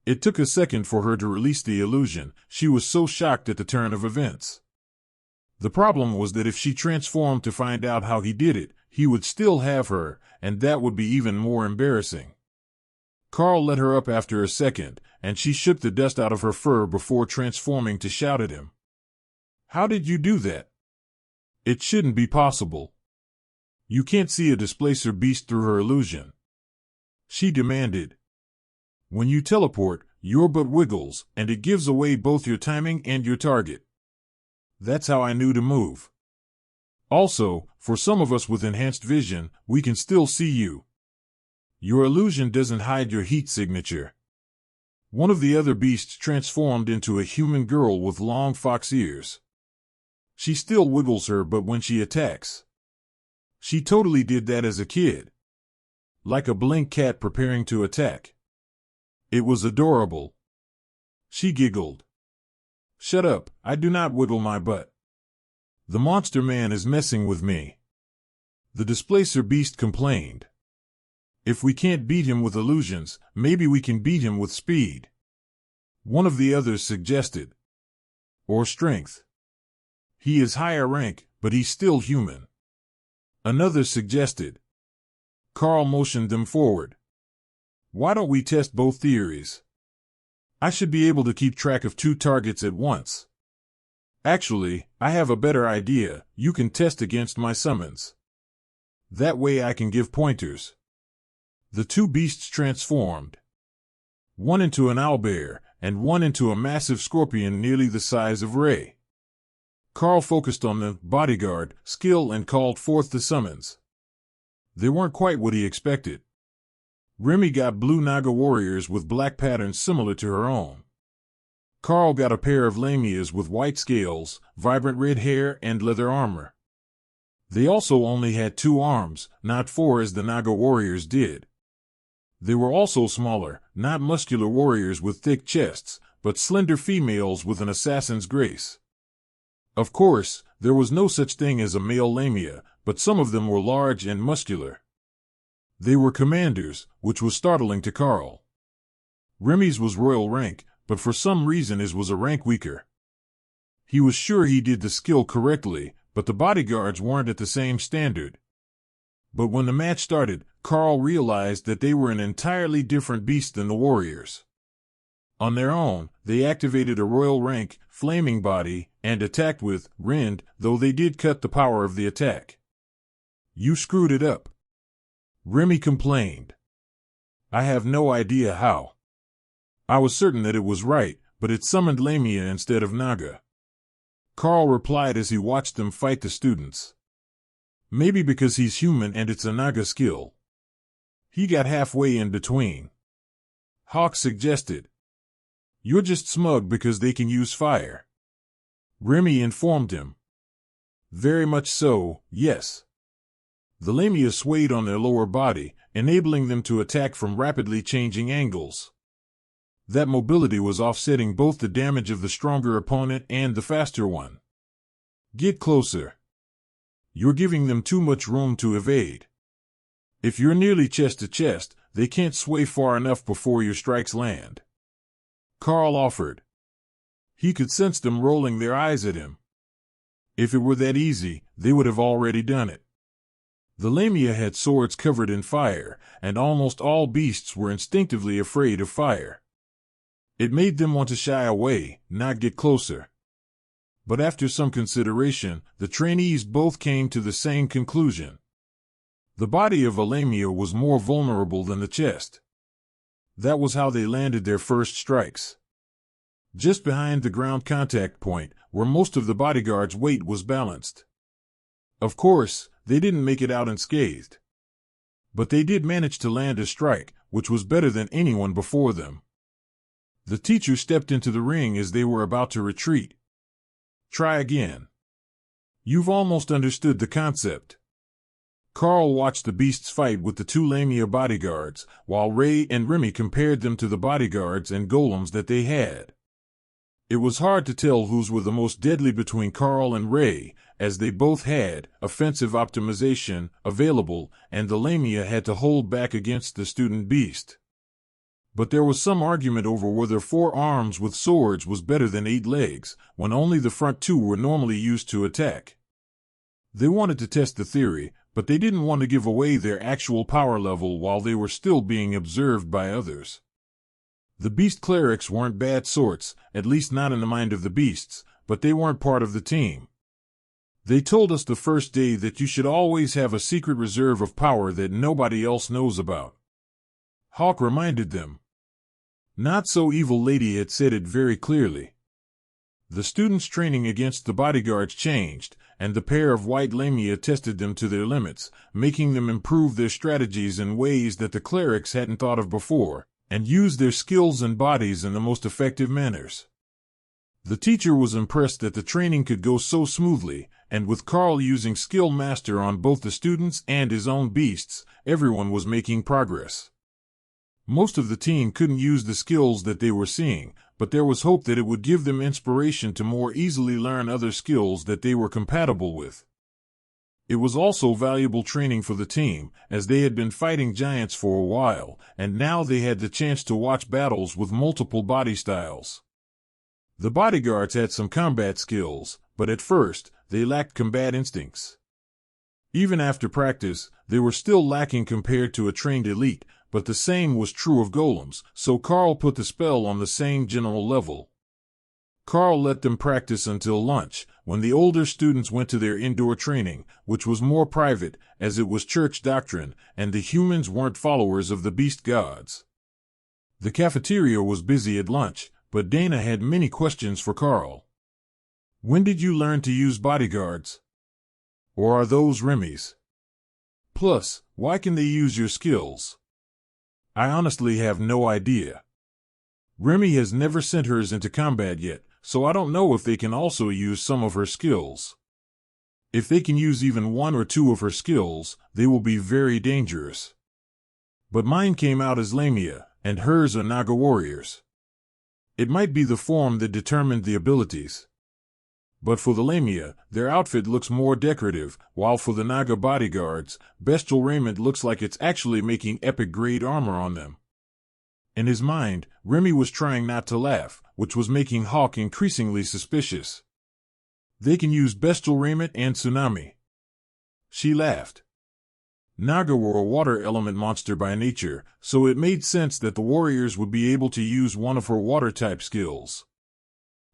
Speaker 1: It took a second for her to release the illusion, she was so shocked at the turn of events. The problem was that if she transformed to find out how he did it, he would still have her, and that would be even more embarrassing. Karl let her up after a second, and she shook the dust out of her fur before transforming to shout at him. How did you do that? It shouldn't be possible. You can't see a displacer beast through her illusion. She demanded. When you teleport, your butt wiggles, and it gives away both your timing and your target. That's how I knew to move. Also, for some of us with enhanced vision, we can still see you. Your illusion doesn't hide your heat signature. One of the other beasts transformed into a human girl with long fox ears. She still wiggles her butt when she attacks. She totally did that as a kid. Like a blink cat preparing to attack. It was adorable. She giggled. Shut up, I do not wiggle my butt. The monster man is messing with me. The displacer beast complained. If we can't beat him with illusions, maybe we can beat him with speed. One of the others suggested. Or strength. He is higher rank, but he's still human. Another suggested. Karl motioned them forward. Why don't we test both theories? I should be able to keep track of two targets at once. Actually, I have a better idea. You can test against my summons. That way I can give pointers. The two beasts transformed. One into an owlbear, and one into a massive scorpion nearly the size of Rei. Karl focused on the bodyguard skill and called forth the summons. They weren't quite what he expected. Remi got blue Naga warriors with black patterns similar to her own. Karl got a pair of lamias with white scales, vibrant red hair, and leather armor. They also only had 2 arms, not 4 as the Naga warriors did. They were also smaller, not muscular warriors with thick chests, but slender females with an assassin's grace. Of course, there was no such thing as a male lamia, but some of them were large and muscular. They were commanders, which was startling to Karl. Remi's was royal rank, but for some reason his was a rank weaker. He was sure he did the skill correctly, but the bodyguards weren't at the same standard. But when the match started, Karl realized that they were an entirely different beast than the warriors. On their own, they activated a royal rank, flaming body, and attacked with rend, though they did cut the power of the attack. You screwed it up. Remi complained. I have no idea how. I was certain that it was right, but it summoned Lamia instead of Naga. Karl replied as he watched them fight the students. Maybe because he's human and it's a Naga skill. He got halfway in between. Hawk suggested. You're just smug because they can use fire. Remi informed him. Very much so, yes. The Lamia swayed on their lower body, enabling them to attack from rapidly changing angles. That mobility was offsetting both the damage of the stronger opponent and the faster one. Get closer. You're giving them too much room to evade. If you're nearly chest to chest, they can't sway far enough before your strikes land. Karl offered. He could sense them rolling their eyes at him. If it were that easy, they would have already done it. The Lamia had swords covered in fire, and almost all beasts were instinctively afraid of fire. It made them want to shy away, not get closer. But after some consideration, the trainees both came to the same conclusion. The body of a Lamia was more vulnerable than the chest. That was how they landed their first strikes. Just behind the ground contact point, where most of the bodyguard's weight was balanced. Of course, they didn't make it out unscathed. But they did manage to land a strike, which was better than anyone before them. The teacher stepped into the ring as they were about to retreat. Try again. You've almost understood the concept. Karl watched the beasts fight with the two Lamia bodyguards, while Ray and Remi compared them to the bodyguards and golems that they had. It was hard to tell whose were the most deadly between Karl and Ray, as they both had offensive optimization available, and the Lamia had to hold back against the student beast. But there was some argument over whether 4 arms with swords was better than 8 legs, when only the front 2 were normally used to attack. They wanted to test the theory, but they didn't want to give away their actual power level while they were still being observed by others. The beast clerics weren't bad sorts, at least not in the mind of the beasts, but they weren't part of the team. They told us the first day that you should always have a secret reserve of power that nobody else knows about. Hawk reminded them. Not So Evil Lady had said it very clearly. The students' training against the bodyguards changed, and the pair of white Lamia tested them to their limits, making them improve their strategies in ways that the clerics hadn't thought of before, and use their skills and bodies in the most effective manners. The teacher was impressed that the training could go so smoothly, and with Karl using Skill Master on both the students and his own beasts, everyone was making progress. Most of the team couldn't use the skills that they were seeing, but there was hope that it would give them inspiration to more easily learn other skills that they were compatible with. It was also valuable training for the team, as they had been fighting giants for a while, and now they had the chance to watch battles with multiple body styles. The bodyguards had some combat skills, but at first, they lacked combat instincts. Even after practice, they were still lacking compared to a trained elite, but the same was true of golems, so Karl put the spell on the same general level. Karl let them practice until lunch, when the older students went to their indoor training, which was more private, as it was church doctrine, and the humans weren't followers of the beast gods. The cafeteria was busy at lunch, but Dana had many questions for Karl. When did you learn to use bodyguards? Or are those Remi's? Plus, why can they use your skills? I honestly have no idea. Remi has never sent hers into combat yet, so I don't know if they can also use some of her skills. If they can use even 1 or 2 of her skills, they will be very dangerous. But mine came out as Lamia, and hers are Naga warriors. It might be the form that determined the abilities. But for the Lamia, their outfit looks more decorative, while for the Naga bodyguards, bestial raiment looks like it's actually making epic-grade armor on them. In his mind, Remi was trying not to laugh, which was making Hawk increasingly suspicious. They can use bestial raiment and tsunami. She laughed. Naga were a water element monster by nature, so it made sense that the warriors would be able to use one of her water-type skills.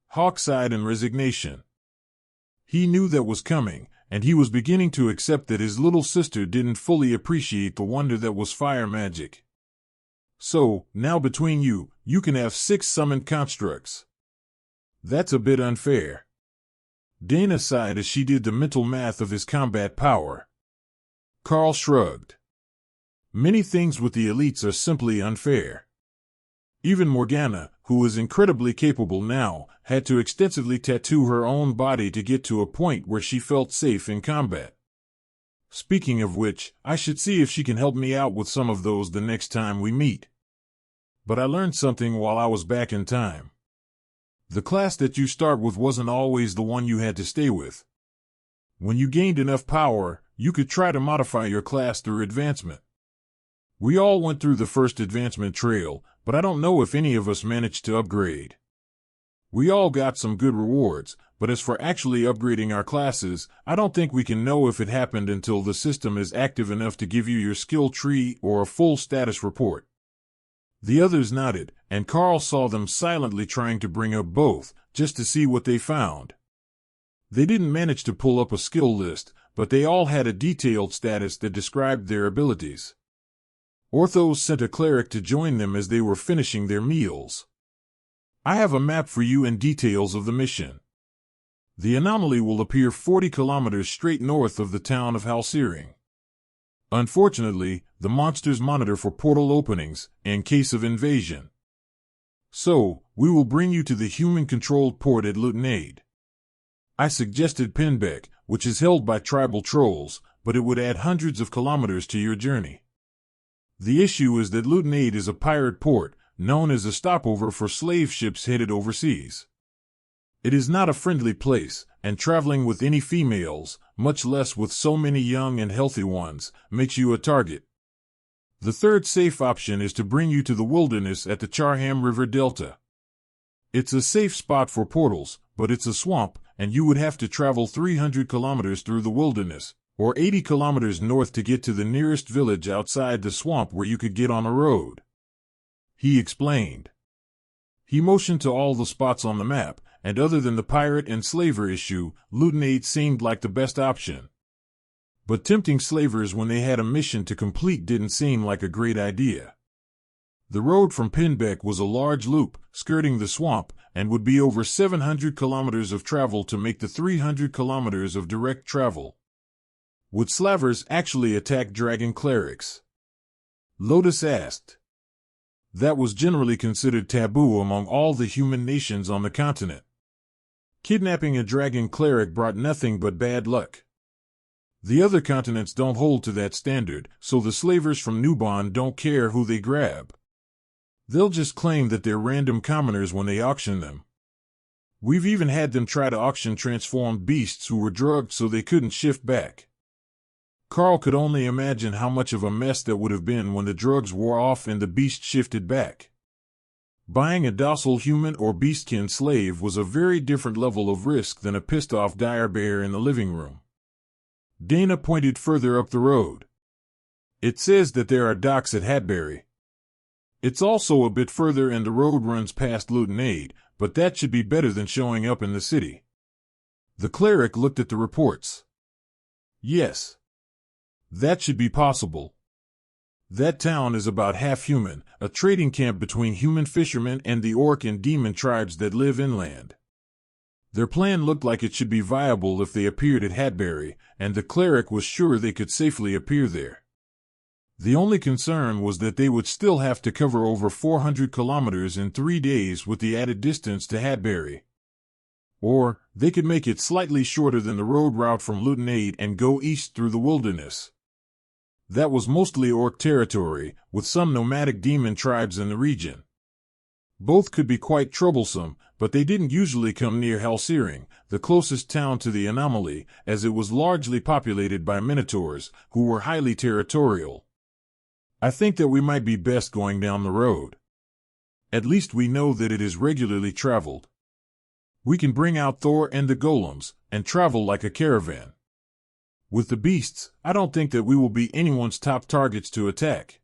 Speaker 1: Hawk sighed in resignation. He knew that was coming, and he was beginning to accept that his little sister didn't fully appreciate the wonder that was fire magic. So, now between you, you can have 6 summoned constructs. That's a bit unfair. Dana sighed as she did the mental math of his combat power. Karl shrugged. Many things with the elites are simply unfair. Even Morgana, who is incredibly capable now, had to extensively tattoo her own body to get to a point where she felt safe in combat. Speaking of which, I should see if she can help me out with some of those the next time we meet. But I learned something while I was back in time. The class that you start with wasn't always the one you had to stay with. When you gained enough power, you could try to modify your class through advancement. We all went through the first advancement trail, but I don't know if any of us managed to upgrade. We all got some good rewards, but as for actually upgrading our classes, I don't think we can know if it happened until the system is active enough to give you your skill tree or a full status report. The others nodded, and Karl saw them silently trying to bring up both, just to see what they found. They didn't manage to pull up a skill list, but they all had a detailed status that described their abilities. Orthos sent a cleric to join them as they were finishing their meals. I have a map for you and details of the mission. The anomaly will appear 40 kilometers straight north of the town of Halsering. Unfortunately, the monsters monitor for portal openings in case of invasion. So, we will bring you to the human-controlled port at Reunited. I suggested Pinbeck, which is held by tribal trolls, but it would add hundreds of kilometers to your journey. The issue is that Reunited is a pirate port, known as a stopover for slave ships headed overseas. It is not a friendly place, and traveling with any females, much less with so many young and healthy ones, makes you a target. The third safe option is to bring you to the wilderness at the Charham River Delta. It's a safe spot for portals, but it's a swamp, and you would have to travel 300 kilometers through the wilderness, or 80 kilometers north to get to the nearest village outside the swamp where you could get on a road. He explained. He motioned to all the spots on the map, and other than the pirate and slaver issue, Reunited seemed like the best option. But tempting slavers when they had a mission to complete didn't seem like a great idea. The road from Pinbeck was a large loop, skirting the swamp, and would be over 700 kilometers of travel to make the 300 kilometers of direct travel. Would slavers actually attack dragon clerics? Lotus asked. That was generally considered taboo among all the human nations on the continent. Kidnapping a dragon cleric brought nothing but bad luck. The other continents don't hold to that standard, so the slavers from Nubon don't care who they grab. They'll just claim that they're random commoners when they auction them. We've even had them try to auction transformed beasts who were drugged so they couldn't shift back. Karl could only imagine how much of a mess that would have been when the drugs wore off and the beast shifted back. Buying a docile human or beastkin slave was a very different level of risk than a pissed-off dire bear in the living room. Dana pointed further up the road. It says that there are docks at Hatbury. It's also a bit further and the road runs past Reunited, but that should be better than showing up in the city. The cleric looked at the reports. Yes. That should be possible. That town is about half human, a trading camp between human fishermen and the orc and demon tribes that live inland. Their plan looked like it should be viable if they appeared at Hatbury, and the cleric was sure they could safely appear there. The only concern was that they would still have to cover over 400 kilometers in 3 days with the added distance to Hatbury. Or, they could make it slightly shorter than the road route from Reunited and go east through the wilderness. That was mostly orc territory, with some nomadic demon tribes in the region. Both could be quite troublesome, but they didn't usually come near Halsering, the closest town to the anomaly, as it was largely populated by minotaurs, who were highly territorial. I think that we might be best going down the road. At least we know that it is regularly traveled. We can bring out Thor and the golems, and travel like a caravan. With the beasts, I don't think that we will be anyone's top targets to attack.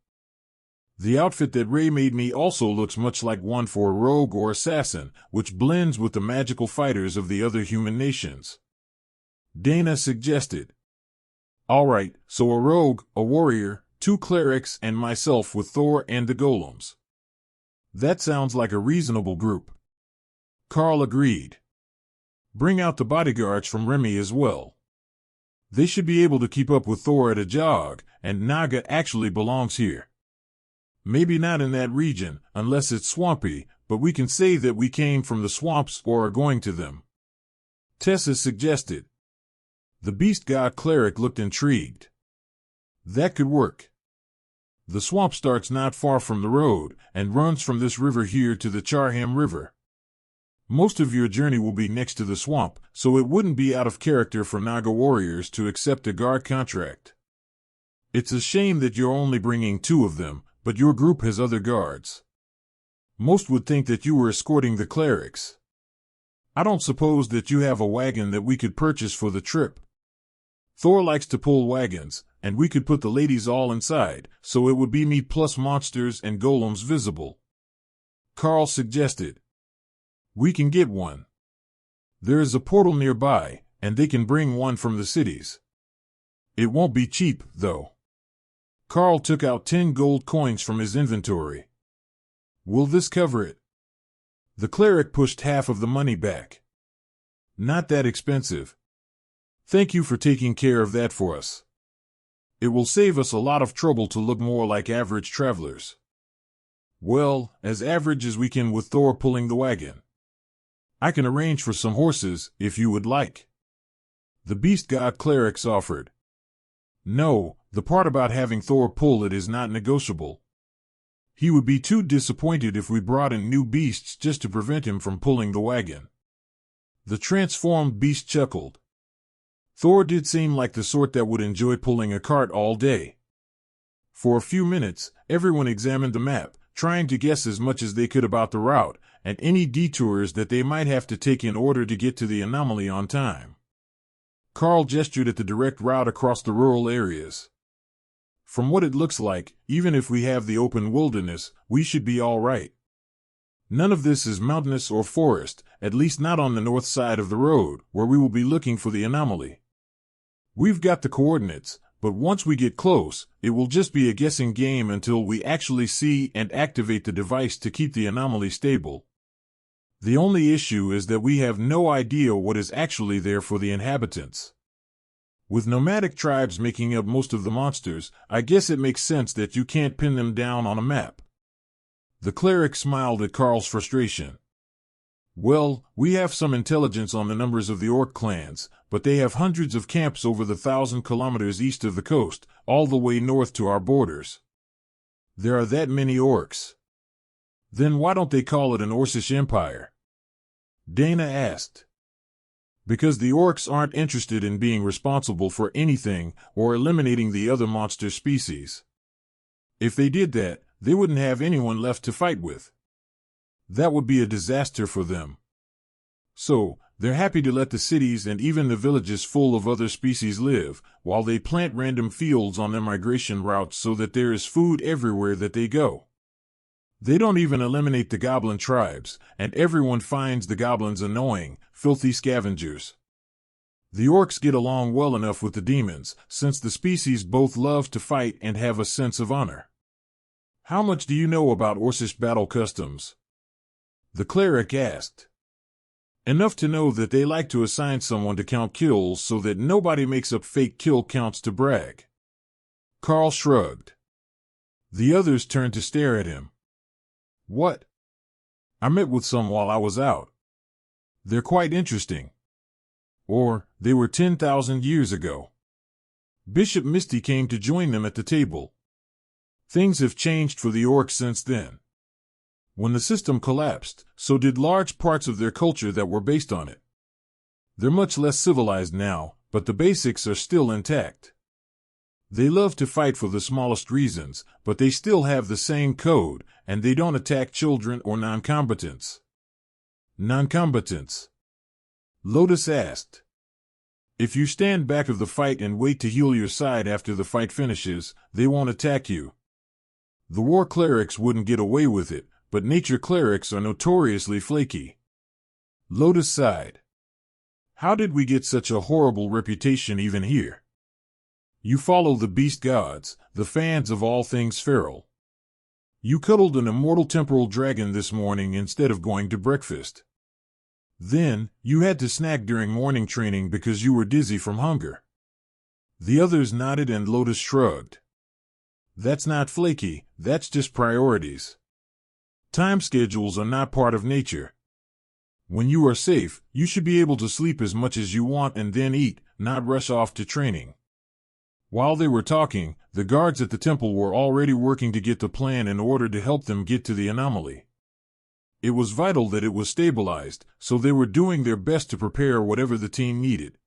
Speaker 1: The outfit that Ray made me also looks much like one for a rogue or assassin, which blends with the magical fighters of the other human nations. Dana suggested. Alright, so a rogue, a warrior, 2 clerics and myself with Thor and the golems. That sounds like a reasonable group. Karl agreed. Bring out the bodyguards from Remi as well. They should be able to keep up with Thor at a jog, and Naga actually belongs here. Maybe not in that region, unless it's swampy, but we can say that we came from the swamps or are going to them. Tessa suggested. The beast god cleric looked intrigued. That could work. The swamp starts not far from the road, and runs from this river here to the Charham River. Most of your journey will be next to the swamp, so it wouldn't be out of character for Naga warriors to accept a guard contract. It's a shame that you're only bringing 2 of them, but your group has other guards. Most would think that you were escorting the clerics. I don't suppose that you have a wagon that we could purchase for the trip. Thor likes to pull wagons, and we could put the ladies all inside, so it would be me plus monsters and golems visible. Karl suggested. We can get one. There is a portal nearby, and they can bring one from the cities. It won't be cheap, though. Karl took out 10 gold coins from his inventory. Will this cover it? The cleric pushed half of the money back. Not that expensive. Thank you for taking care of that for us. It will save us a lot of trouble to look more like average travelers. Well, as average as we can with Thor pulling the wagon. I can arrange for some horses, if you would like. The beast god clerics offered. No, the part about having Thor pull it is not negotiable. He would be too disappointed if we brought in new beasts just to prevent him from pulling the wagon. The transformed beast chuckled. Thor did seem like the sort that would enjoy pulling a cart all day. For a few minutes, everyone examined the map, trying to guess as much as they could about the route, and any detours that they might have to take in order to get to the anomaly on time. Karl gestured at the direct route across the rural areas. From what it looks like, even if we have the open wilderness, we should be all right. None of this is mountainous or forest, at least not on the north side of the road, where we will be looking for the anomaly. We've got the coordinates, but once we get close, it will just be a guessing game until we actually see and activate the device to keep the anomaly stable. The only issue is that we have no idea what is actually there for the inhabitants. With nomadic tribes making up most of the monsters, I guess it makes sense that you can't pin them down on a map. The cleric smiled at Karl's frustration. Well, we have some intelligence on the numbers of the orc clans, but they have hundreds of camps over the 1,000 kilometers east of the coast, all the way north to our borders. There are that many orcs. Then why don't they call it an Orcish empire? Dana asked. Because the orcs aren't interested in being responsible for anything or eliminating the other monster species. If they did that, they wouldn't have anyone left to fight with. That would be a disaster for them. So, they're happy to let the cities and even the villages full of other species live, while they plant random fields on their migration routes so that there is food everywhere that they go. They don't even eliminate the goblin tribes, and everyone finds the goblins annoying, filthy scavengers. The orcs get along well enough with the demons, since the species both love to fight and have a sense of honor. How much do you know about Orcish battle customs? The cleric asked. Enough to know that they like to assign someone to count kills so that nobody makes up fake kill counts to brag. Karl shrugged. The others turned to stare at him. What? I met with some while I was out. They're quite interesting. Or, they were 10,000 years ago. Bishop Misty came to join them at the table. Things have changed for the orcs since then. When the system collapsed, so did large parts of their culture that were based on it. They're much less civilized now, but the basics are still intact. They love to fight for the smallest reasons, but they still have the same code, and they don't attack children or non-combatants. Non-combatants? Lotus asked. If you stand back of the fight and wait to heal your side after the fight finishes, they won't attack you. The war clerics wouldn't get away with it, but nature clerics are notoriously flaky. Lotus sighed. How did we get such a horrible reputation even here? You follow the beast gods, the fans of all things feral. You cuddled an immortal temporal dragon this morning instead of going to breakfast. Then, you had to snack during morning training because you were dizzy from hunger. The others nodded and Lotus shrugged. That's not flaky, that's just priorities. Time schedules are not part of nature. When you are safe, you should be able to sleep as much as you want and then eat, not rush off to training. While they were talking, the guards at the temple were already working to get the plan in order to help them get to the anomaly. It was vital that it was stabilized, so they were doing their best to prepare whatever the team needed.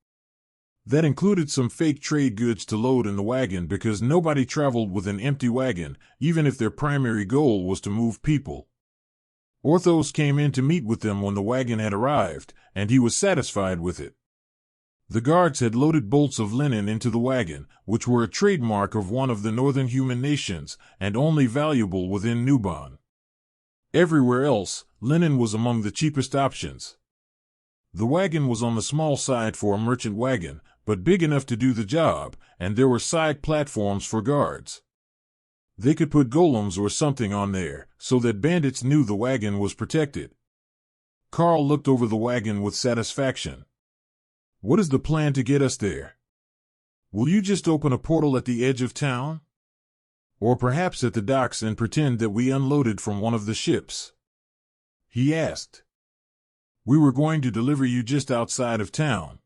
Speaker 1: That included some fake trade goods to load in the wagon because nobody traveled with an empty wagon, even if their primary goal was to move people. Orthos came in to meet with them when the wagon had arrived, and he was satisfied with it. The guards had loaded bolts of linen into the wagon, which were a trademark of one of the northern human nations, and only valuable within Nuban. Everywhere else, linen was among the cheapest options. The wagon was on the small side for a merchant wagon, but big enough to do the job, and there were side platforms for guards. They could put golems or something on there, so that bandits knew the wagon was protected. Karl looked over the wagon with satisfaction. What is the plan to get us there? Will you just open a portal at the edge of town? Or perhaps at the docks and pretend that we unloaded from one of the ships? He asked. We were going to deliver you just outside of town.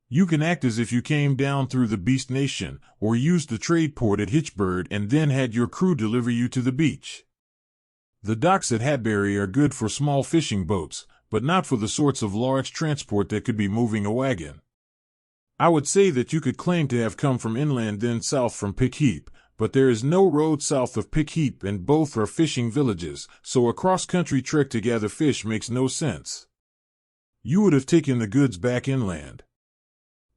Speaker 1: You can act as if you came down through the Beast Nation, or used the trade port at Hitchbird and then had your crew deliver you to the beach. The docks at Hatbury are good for small fishing boats, but not for the sorts of large transport that could be moving a wagon. I would say that you could claim to have come from inland then south from Pickheap, but there is no road south of Pickheap and both are fishing villages, so a cross-country trek to gather fish makes no sense. You would have taken the goods back inland.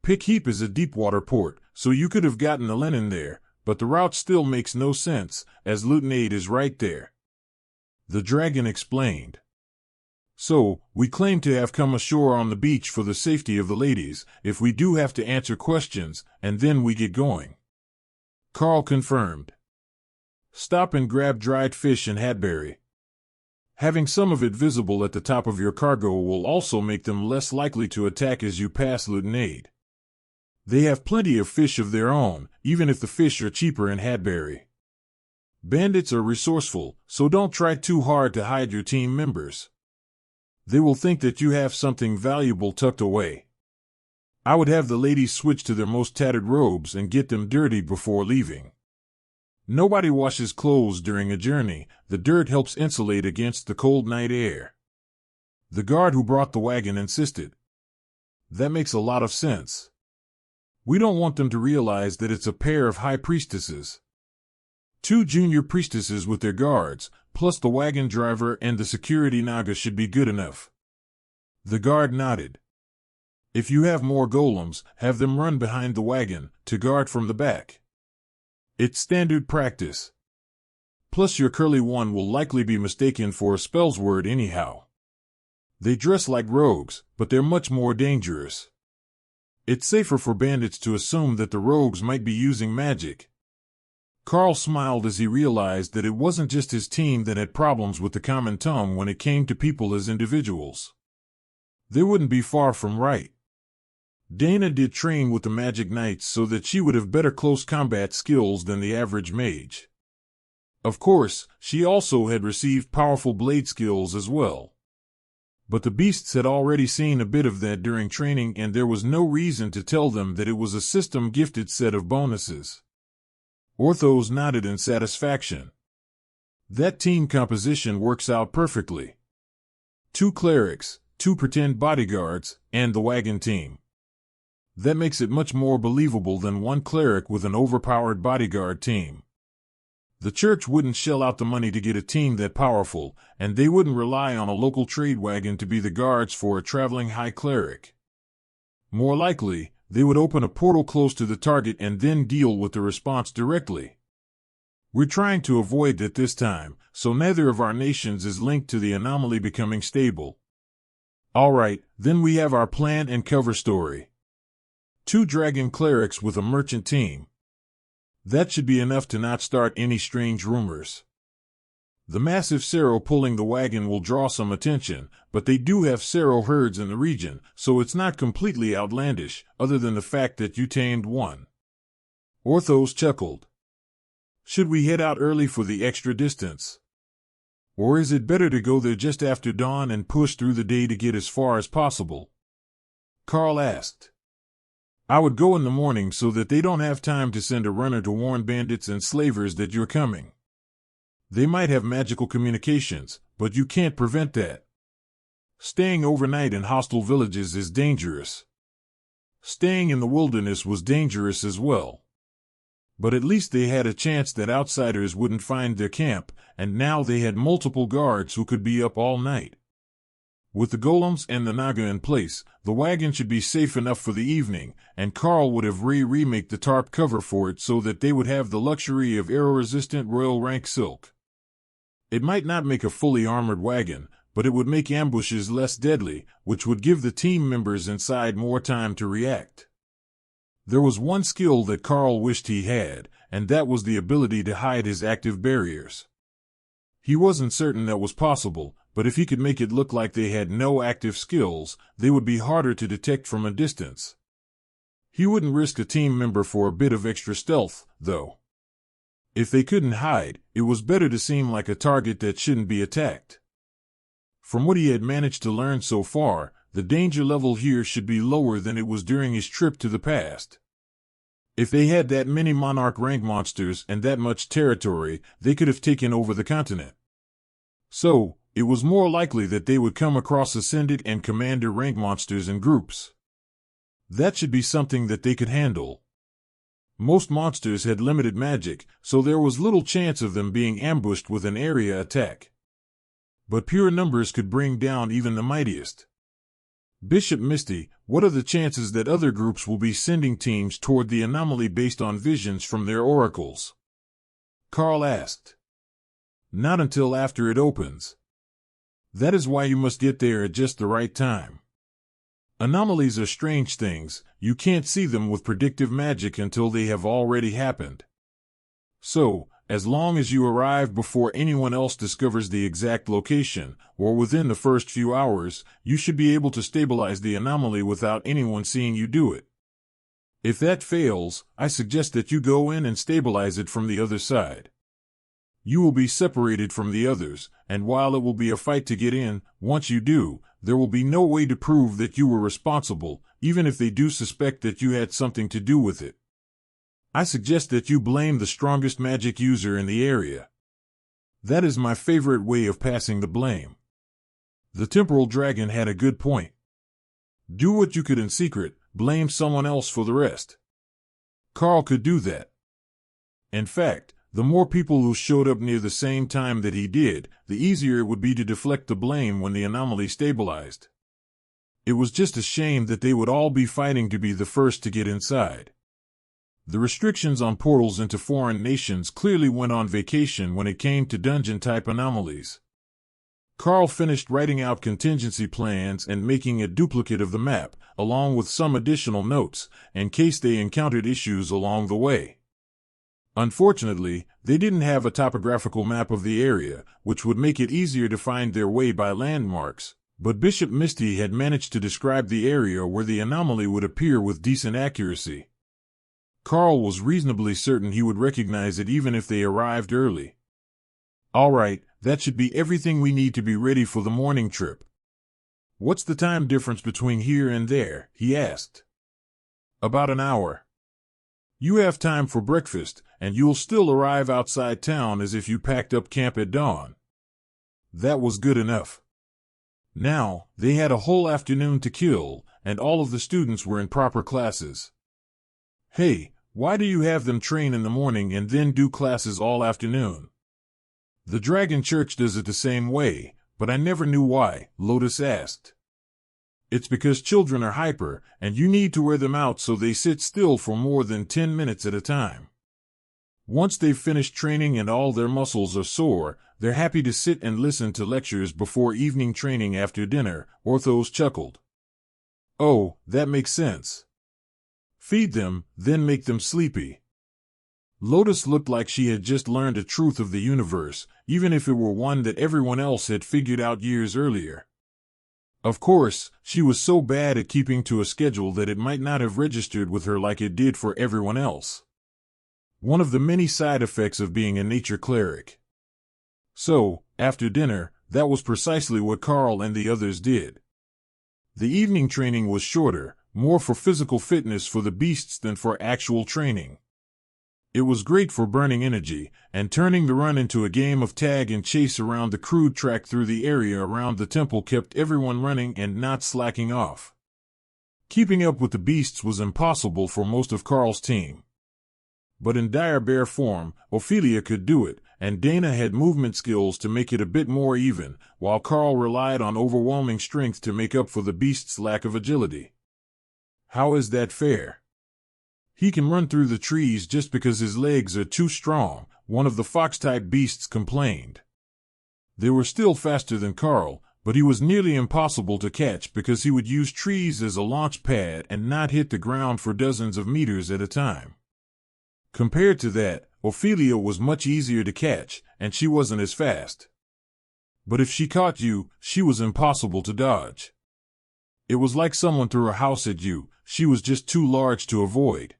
Speaker 1: Pickheap is a deep-water port, so you could have gotten the linen there, but the route still makes no sense, as Lutenaid is right there. The dragon explained. So, we claim to have come ashore on the beach for the safety of the ladies, if we do have to answer questions, and then we get going. Karl confirmed. Stop and grab dried fish in Hatbury. Having some of it visible at the top of your cargo will also make them less likely to attack as you pass Lutenaid. They have plenty of fish of their own, even if the fish are cheaper in Hatbury. Bandits are resourceful, so don't try too hard to hide your team members. They will think that you have something valuable tucked away. I would have the ladies switch to their most tattered robes and get them dirty before leaving. Nobody washes clothes during a journey. The dirt helps insulate against the cold night air. The guard who brought the wagon insisted. That makes a lot of sense. We don't want them to realize that it's a pair of high priestesses. 2 junior priestesses with their guards, plus the wagon driver and the security Naga should be good enough. The guard nodded. If you have more golems, have them run behind the wagon, to guard from the back. It's standard practice. Plus your curly one will likely be mistaken for a spells word anyhow. They dress like rogues, but they're much more dangerous. It's safer for bandits to assume that the rogues might be using magic. Karl smiled as he realized that it wasn't just his team that had problems with the common tongue when it came to people as individuals. They wouldn't be far from right. Dana did train with the Magic Knights so that she would have better close combat skills than the average mage. Of course, she also had received powerful blade skills as well. But the beasts had already seen a bit of that during training and there was no reason to tell them that it was a system-gifted set of bonuses. Orthos nodded in satisfaction. That team composition works out perfectly. 2 clerics, 2 pretend bodyguards, and the wagon team. That makes it much more believable than 1 cleric with an overpowered bodyguard team. The church wouldn't shell out the money to get a team that powerful, and they wouldn't rely on a local trade wagon to be the guards for a traveling high cleric. More likely, they would open a portal close to the target and then deal with the response directly. We're trying to avoid that this time, so neither of our nations is linked to the anomaly becoming stable. Alright, then we have our plan and cover story. 2 dragon clerics with a merchant team. That should be enough to not start any strange rumors. The massive Sero pulling the wagon will draw some attention, but they do have Sero herds in the region, so it's not completely outlandish, other than the fact that you tamed 1. Orthos chuckled. Should we head out early for the extra distance? Or is it better to go there just after dawn and push through the day to get as far as possible? Karl asked. I would go in the morning so that they don't have time to send a runner to warn bandits and slavers that you're coming. They might have magical communications, but you can't prevent that. Staying overnight in hostile villages is dangerous. Staying in the wilderness was dangerous as well. But at least they had a chance that outsiders wouldn't find their camp, and now they had multiple guards who could be up all night. With the golems and the Naga in place, the wagon should be safe enough for the evening, and Karl would have remake the tarp cover for it so that they would have the luxury of arrow-resistant Royal Rank silk. It might not make a fully armored wagon, but it would make ambushes less deadly, which would give the team members inside more time to react. There was one skill that Karl wished he had, and that was the ability to hide his active barriers. He wasn't certain that was possible, but if he could make it look like they had no active skills, they would be harder to detect from a distance. He wouldn't risk a team member for a bit of extra stealth, though. If they couldn't hide, it was better to seem like a target that shouldn't be attacked. From what he had managed to learn so far, the danger level here should be lower than it was during his trip to the past. If they had that many monarch rank monsters and that much territory, they could have taken over the continent. So, it was more likely that they would come across Ascended and Commander rank monsters in groups. That should be something that they could handle. Most monsters had limited magic, so there was little chance of them being ambushed with an area attack. But pure numbers could bring down even the mightiest. Bishop Misty, what are the chances that other groups will be sending teams toward the anomaly based on visions from their oracles? Karl asked. Not until after it opens. That is why you must get there at just the right time. Anomalies are strange things, you can't see them with predictive magic until they have already happened. So, as long as you arrive before anyone else discovers the exact location, or within the first few hours, you should be able to stabilize the anomaly without anyone seeing you do it. If that fails, I suggest that you go in and stabilize it from the other side. You will be separated from the others, and while it will be a fight to get in, once you do, there will be no way to prove that you were responsible, even if they do suspect that you had something to do with it. I suggest that you blame the strongest magic user in the area. That is my favorite way of passing the blame. The temporal dragon had a good point. Do what you could in secret, blame someone else for the rest. Karl could do that. In fact, the more people who showed up near the same time that he did, the easier it would be to deflect the blame when the anomaly stabilized. It was just a shame that they would all be fighting to be the first to get inside. The restrictions on portals into foreign nations clearly went on vacation when it came to dungeon-type anomalies. Karl finished writing out contingency plans and making a duplicate of the map, along with some additional notes, in case they encountered issues along the way. Unfortunately, they didn't have a topographical map of the area, which would make it easier to find their way by landmarks, but Bishop Misty had managed to describe the area where the anomaly would appear with decent accuracy. Karl was reasonably certain he would recognize it even if they arrived early. All right, that should be everything we need to be ready for the morning trip. What's the time difference between here and there? He asked. About an hour. You have time for breakfast, and you'll still arrive outside town as if you packed up camp at dawn. That was good enough. Now, they had a whole afternoon to kill, and all of the students were in proper classes. Hey, why do you have them train in the morning and then do classes all afternoon? The Dragon Church does it the same way, but I never knew why, Lotus asked. It's because children are hyper, and you need to wear them out so they sit still for more than 10 minutes at a time. Once they've finished training and all their muscles are sore, they're happy to sit and listen to lectures before evening training after dinner, Orthos chuckled. Oh, that makes sense. Feed them, then make them sleepy. Lotus looked like she had just learned a truth of the universe, even if it were one that everyone else had figured out years earlier. Of course, she was so bad at keeping to a schedule that it might not have registered with her like it did for everyone else. One of the many side effects of being a nature cleric. So, after dinner, that was precisely what Karl and the others did. The evening training was shorter, more for physical fitness for the beasts than for actual training. It was great for burning energy, and turning the run into a game of tag and chase around the crude track through the area around the temple kept everyone running and not slacking off. Keeping up with the beasts was impossible for most of Karl's team. But in dire bear form, Ophelia could do it, and Dana had movement skills to make it a bit more even, while Karl relied on overwhelming strength to make up for the beast's lack of agility. How is that fair? He can run through the trees just because his legs are too strong, one of the fox-type beasts complained. They were still faster than Karl, but he was nearly impossible to catch because he would use trees as a launch pad and not hit the ground for dozens of meters at a time. Compared to that, Ophelia was much easier to catch, and she wasn't as fast. But if she caught you, she was impossible to dodge. It was like someone threw a house at you, she was just too large to avoid.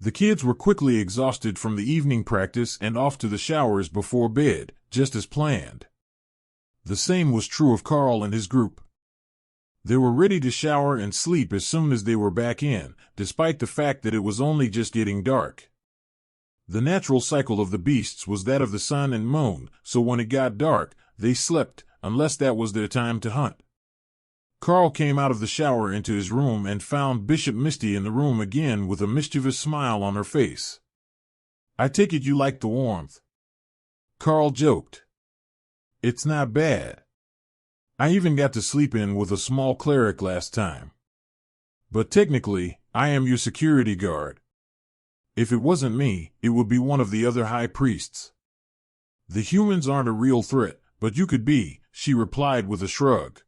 Speaker 1: The kids were quickly exhausted from the evening practice and off to the showers before bed, just as planned. The same was true of Karl and his group. They were ready to shower and sleep as soon as they were back in, despite the fact that it was only just getting dark. The natural cycle of the beasts was that of the sun and moon, so when it got dark, they slept, unless that was their time to hunt. Karl came out of the shower into his room and found Bishop Misty in the room again with a mischievous smile on her face. "I take it you like the warmth?" Karl joked. "It's not bad. I even got to sleep in with a small cleric last time. But technically, I am your security guard. If it wasn't me, it would be one of the other high priests." "The humans aren't a real threat, but you could be," she replied with a shrug.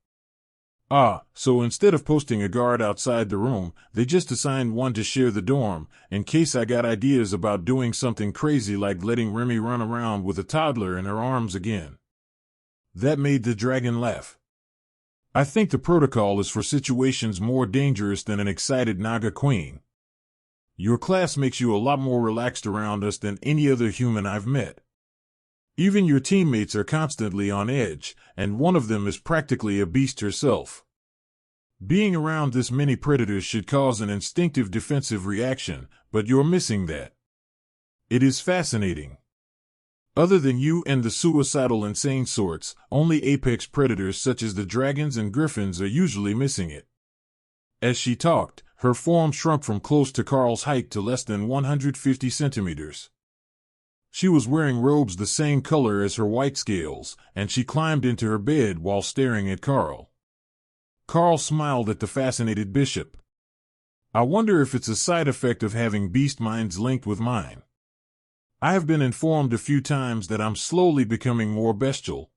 Speaker 1: "Ah, so instead of posting a guard outside the room, they just assigned one to share the dorm, in case I got ideas about doing something crazy like letting Remi run around with a toddler in her arms again." That made the dragon laugh. "I think the protocol is for situations more dangerous than an excited Naga Queen. Your class makes you a lot more relaxed around us than any other human I've met. Even your teammates are constantly on edge, and one of them is practically a beast herself. Being around this many predators should cause an instinctive defensive reaction, but you're missing that. It is fascinating. Other than you and the suicidal insane sorts, only apex predators such as the dragons and Gryphons are usually missing it." As she talked, her form shrunk from close to Karl's height to less than 150 centimeters. She was wearing robes the same color as her white scales, and she climbed into her bed while staring at Karl. Karl smiled at the fascinated bishop. "I wonder if it's a side effect of having beast minds linked with mine. I have been informed a few times that I'm slowly becoming more bestial.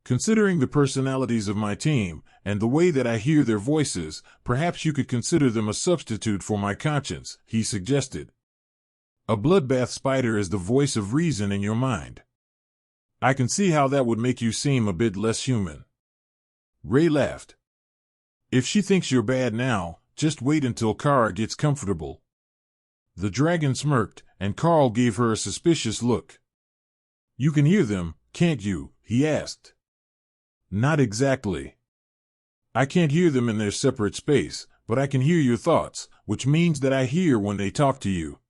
Speaker 1: Considering the personalities of my team, and the way that I hear their voices, perhaps you could consider them a substitute for my conscience," he suggested. "A bloodbath spider is the voice of reason in your mind. I can see how that would make you seem a bit less human." Ray laughed. "If she thinks you're bad now, just wait until Kara gets comfortable." The dragon smirked, and Karl gave her a suspicious look. "You can hear them, can't you?" he asked. "Not exactly. I can't hear them in their separate space, but I can hear your thoughts, which means that I hear when they talk to you."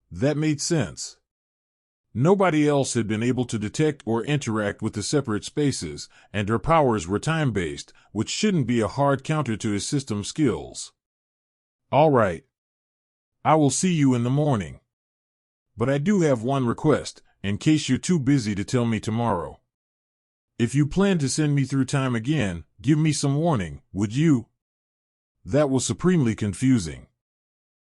Speaker 1: That made sense. Nobody else had been able to detect or interact with the separate spaces, and her powers were time-based, which shouldn't be a hard counter to his system skills. "All right. I will see you in the morning. But I do have one request, in case you're too busy to tell me tomorrow. If you plan to send me through time again, give me some warning, would you?" That was supremely confusing.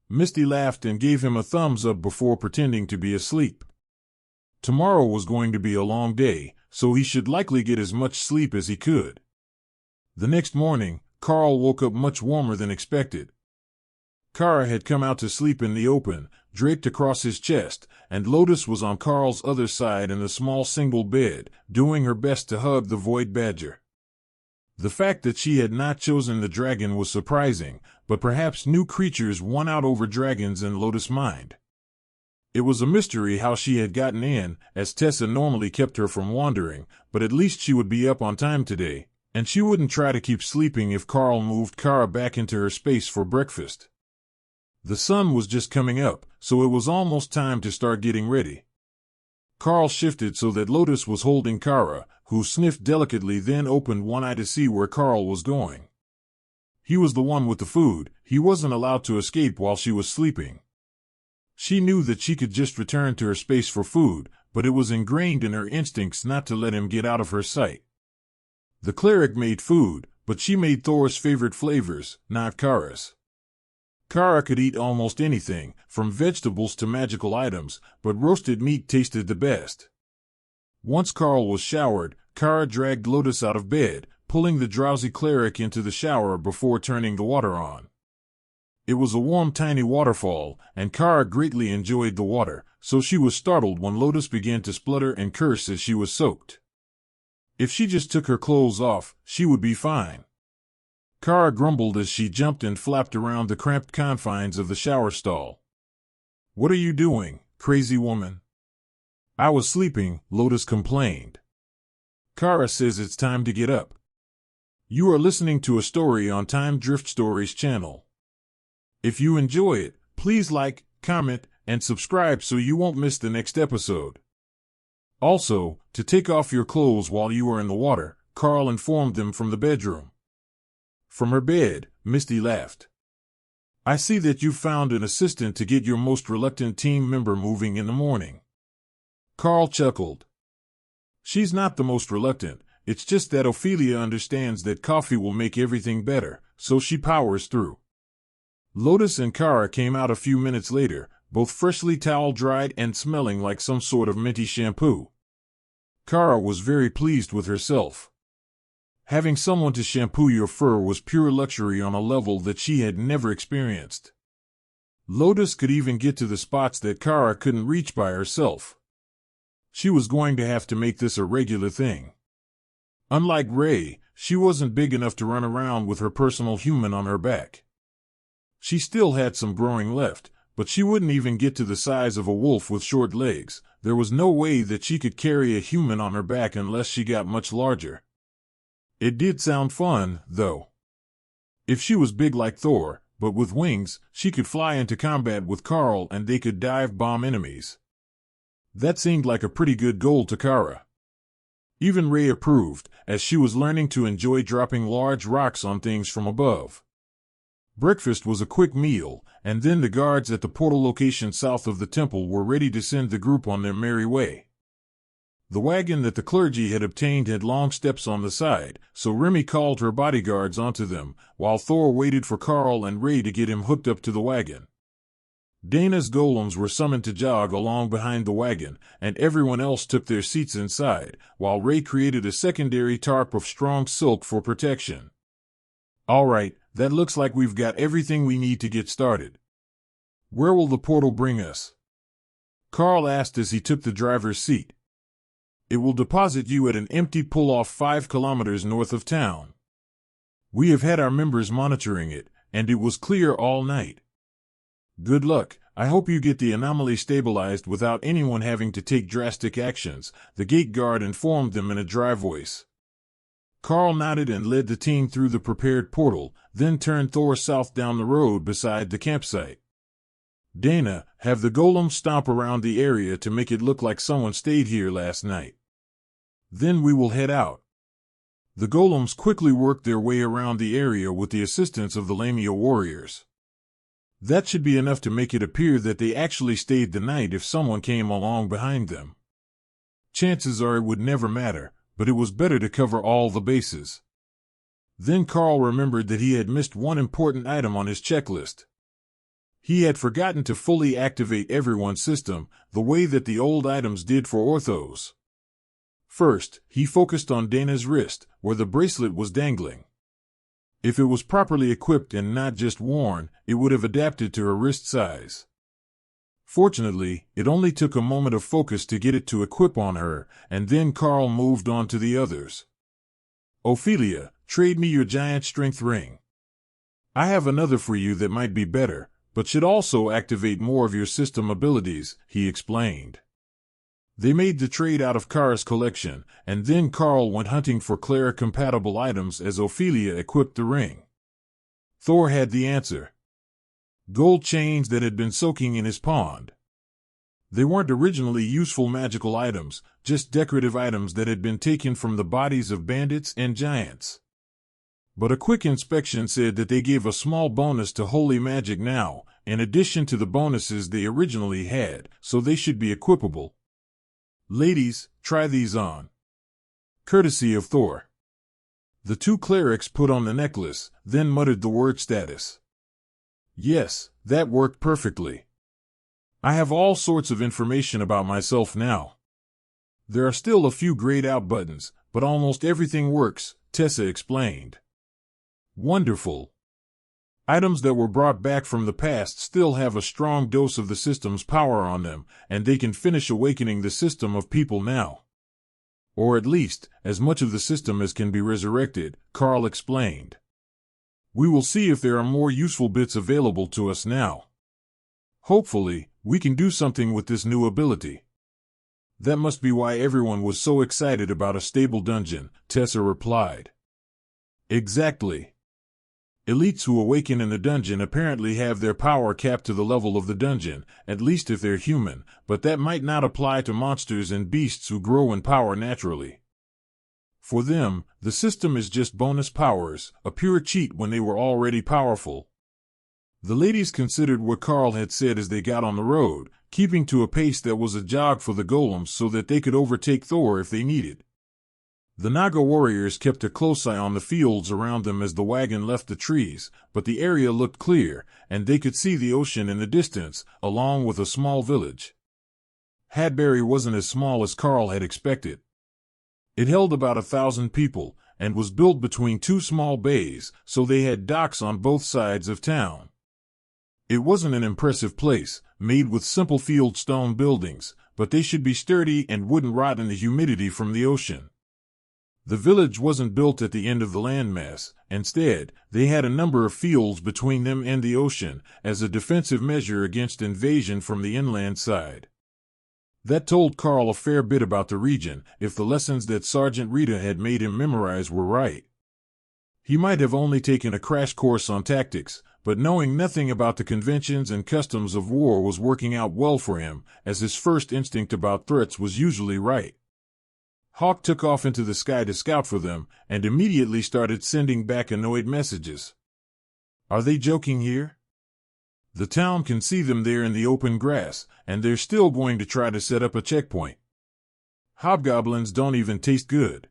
Speaker 1: Misty laughed and gave him a thumbs up before pretending to be asleep. Tomorrow was going to be a long day, so he should likely get as much sleep as he could. The next morning, Karl woke up much warmer than expected. Kara had come out to sleep in the open, draped across his chest, and Lotus was on Karl's other side in the small single bed, doing her best to hug the void badger. The fact that she had not chosen the dragon was surprising, but perhaps new creatures won out over dragons in Lotus' mind. It was a mystery how she had gotten in, as Tessa normally kept her from wandering, but at least she would be up on time today, and she wouldn't try to keep sleeping if Karl moved Kara back into her space for breakfast. The sun was just coming up, so it was almost time to start getting ready. Karl shifted so that Lotus was holding Kara, who sniffed delicately, then opened one eye to see where Karl was going. He was the one with the food, he wasn't allowed to escape while she was sleeping. She knew that she could just return to her space for food, but it was ingrained in her instincts not to let him get out of her sight. The cleric made food, but she made Thor's favorite flavors, not Kara's. Kara could eat almost anything, from vegetables to magical items, but roasted meat tasted the best. Once Karl was showered, Kara dragged Lotus out of bed, pulling the drowsy cleric into the shower before turning the water on. It was a warm, tiny waterfall, and Kara greatly enjoyed the water, so she was startled when Lotus began to splutter and curse as she was soaked. If she just took her clothes off, she would be fine. Kara grumbled as she jumped and flapped around the cramped confines of the shower stall. "What are you doing, crazy woman?" "I was sleeping," Lotus complained. "Kara says it's time to get up." You are listening to a story on Time Drift Stories channel. If you enjoy it, please like, comment, and subscribe so you won't miss the next episode. Also, to take off your clothes while you are in the water, Karl informed them from the bedroom. From her bed, Misty laughed. "I see that you've found an assistant to get your most reluctant team member moving in the morning." Karl chuckled. "She's not the most reluctant, it's just that Ophelia understands that coffee will make everything better, so she powers through." Lotus and Kara came out a few minutes later, both freshly towel-dried and smelling like some sort of minty shampoo. Kara was very pleased with herself. Having someone to shampoo your fur was pure luxury on a level that she had never experienced. Lotus could even get to the spots that Kara couldn't reach by herself. She was going to have to make this a regular thing. Unlike Ray, she wasn't big enough to run around with her personal human on her back. She still had some growing left, but she wouldn't even get to the size of a wolf with short legs. There was no way that she could carry a human on her back unless she got much larger. It did sound fun, though. If she was big like Thor, but with wings, she could fly into combat with Karl and they could dive-bomb enemies. That seemed like a pretty good goal to Kara. Even Ray approved, as she was learning to enjoy dropping large rocks on things from above. Breakfast was a quick meal, and then the guards at the portal location south of the temple were ready to send the group on their merry way. The wagon that the clergy had obtained had long steps on the side, so Remi called her bodyguards onto them, while Thor waited for Karl and Ray to get him hooked up to the wagon. Dana's golems were summoned to jog along behind the wagon, and everyone else took their seats inside, while Ray created a secondary tarp of strong silk for protection. "All right, that looks like we've got everything we need to get started. Where will the portal bring us?" Karl asked as he took the driver's seat. "It will deposit you at an empty pull-off 5 kilometers north of town. We have had our members monitoring it, and it was clear all night. Good luck. I hope you get the anomaly stabilized without anyone having to take drastic actions," the gate guard informed them in a dry voice. Karl nodded and led the team through the prepared portal, then turned Thor south down the road beside the campsite. "Dana, have the golems stomp around the area to make it look like someone stayed here last night. Then we will head out." The golems quickly worked their way around the area with the assistance of the Lamia warriors. That should be enough to make it appear that they actually stayed the night if someone came along behind them. Chances are it would never matter, but it was better to cover all the bases. Then Karl remembered that he had missed one important item on his checklist. He had forgotten to fully activate everyone's system, the way that the old items did for Orthos. First, he focused on Dana's wrist, where the bracelet was dangling. If it was properly equipped and not just worn, it would have adapted to her wrist size. Fortunately, it only took a moment of focus to get it to equip on her, and then Karl moved on to the others. "Ophelia, trade me your giant strength ring. I have another for you that might be better, but should also activate more of your system abilities," he explained. They made the trade out of Kara's collection, and then Karl went hunting for Clara-compatible items as Ophelia equipped the ring. Thor had the answer. Gold chains that had been soaking in his pond. They weren't originally useful magical items, just decorative items that had been taken from the bodies of bandits and giants. But a quick inspection said that they gave a small bonus to holy magic now, in addition to the bonuses they originally had, so they should be equipable. Ladies, try these on. Courtesy of Thor. The two clerics put on the necklace, then muttered the word status. Yes, that worked perfectly. I have all sorts of information about myself now. There are still a few grayed out buttons, but almost everything works, Tessa explained. Wonderful. Items that were brought back from the past still have a strong dose of the system's power on them, and they can finish awakening the system of people now. Or at least, as much of the system as can be resurrected, Karl explained. We will see if there are more useful bits available to us now. Hopefully, we can do something with this new ability. That must be why everyone was so excited about a stable dungeon, Tessa replied. Exactly. Elites who awaken in the dungeon apparently have their power capped to the level of the dungeon, at least if they're human, but that might not apply to monsters and beasts who grow in power naturally. For them, the system is just bonus powers, a pure cheat when they were already powerful. The ladies considered what Karl had said as they got on the road, keeping to a pace that was a jog for the golems so that they could overtake Thor if they needed. The Naga warriors kept a close eye on the fields around them as the wagon left the trees, but the area looked clear, and they could see the ocean in the distance, along with a small village. Hadbury wasn't as small as Karl had expected. It held about 1,000 people, and was built between two small bays, so they had docks on both sides of town. It wasn't an impressive place, made with simple field stone buildings, but they should be sturdy and wouldn't rot in the humidity from the ocean. The village wasn't built at the end of the landmass. Instead, they had a number of fields between them and the ocean, as a defensive measure against invasion from the inland side. That told Karl a fair bit about the region, if the lessons that Sergeant Rita had made him memorize were right. He might have only taken a crash course on tactics, but knowing nothing about the conventions and customs of war was working out well for him, as his first instinct about threats was usually right. Hawk took off into the sky to scout for them, and immediately started sending back annoyed messages. Are they joking here? The town can see them there in the open grass, and they're still going to try to set up a checkpoint. Hobgoblins don't even taste good.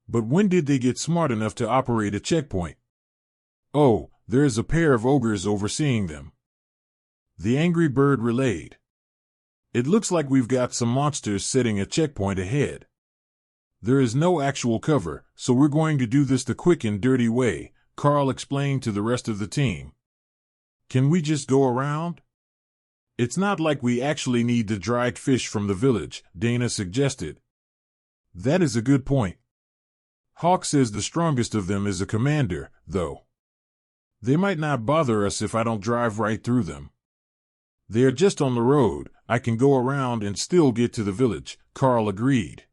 Speaker 1: But when did they get smart enough to operate a checkpoint? Oh, there is a pair of ogres overseeing them. The angry bird relayed. It looks like we've got some monsters setting a checkpoint ahead. There is no actual cover, so we're going to do this the quick and dirty way, Karl explained to the rest of the team. Can we just go around? It's not like we actually need the dried fish from the village, Dana suggested. That is a good point. Hawk says the strongest of them is a commander, though. They might not bother us if I don't drive right through them. They are just on the road. I can go around and still get to the village, Karl agreed.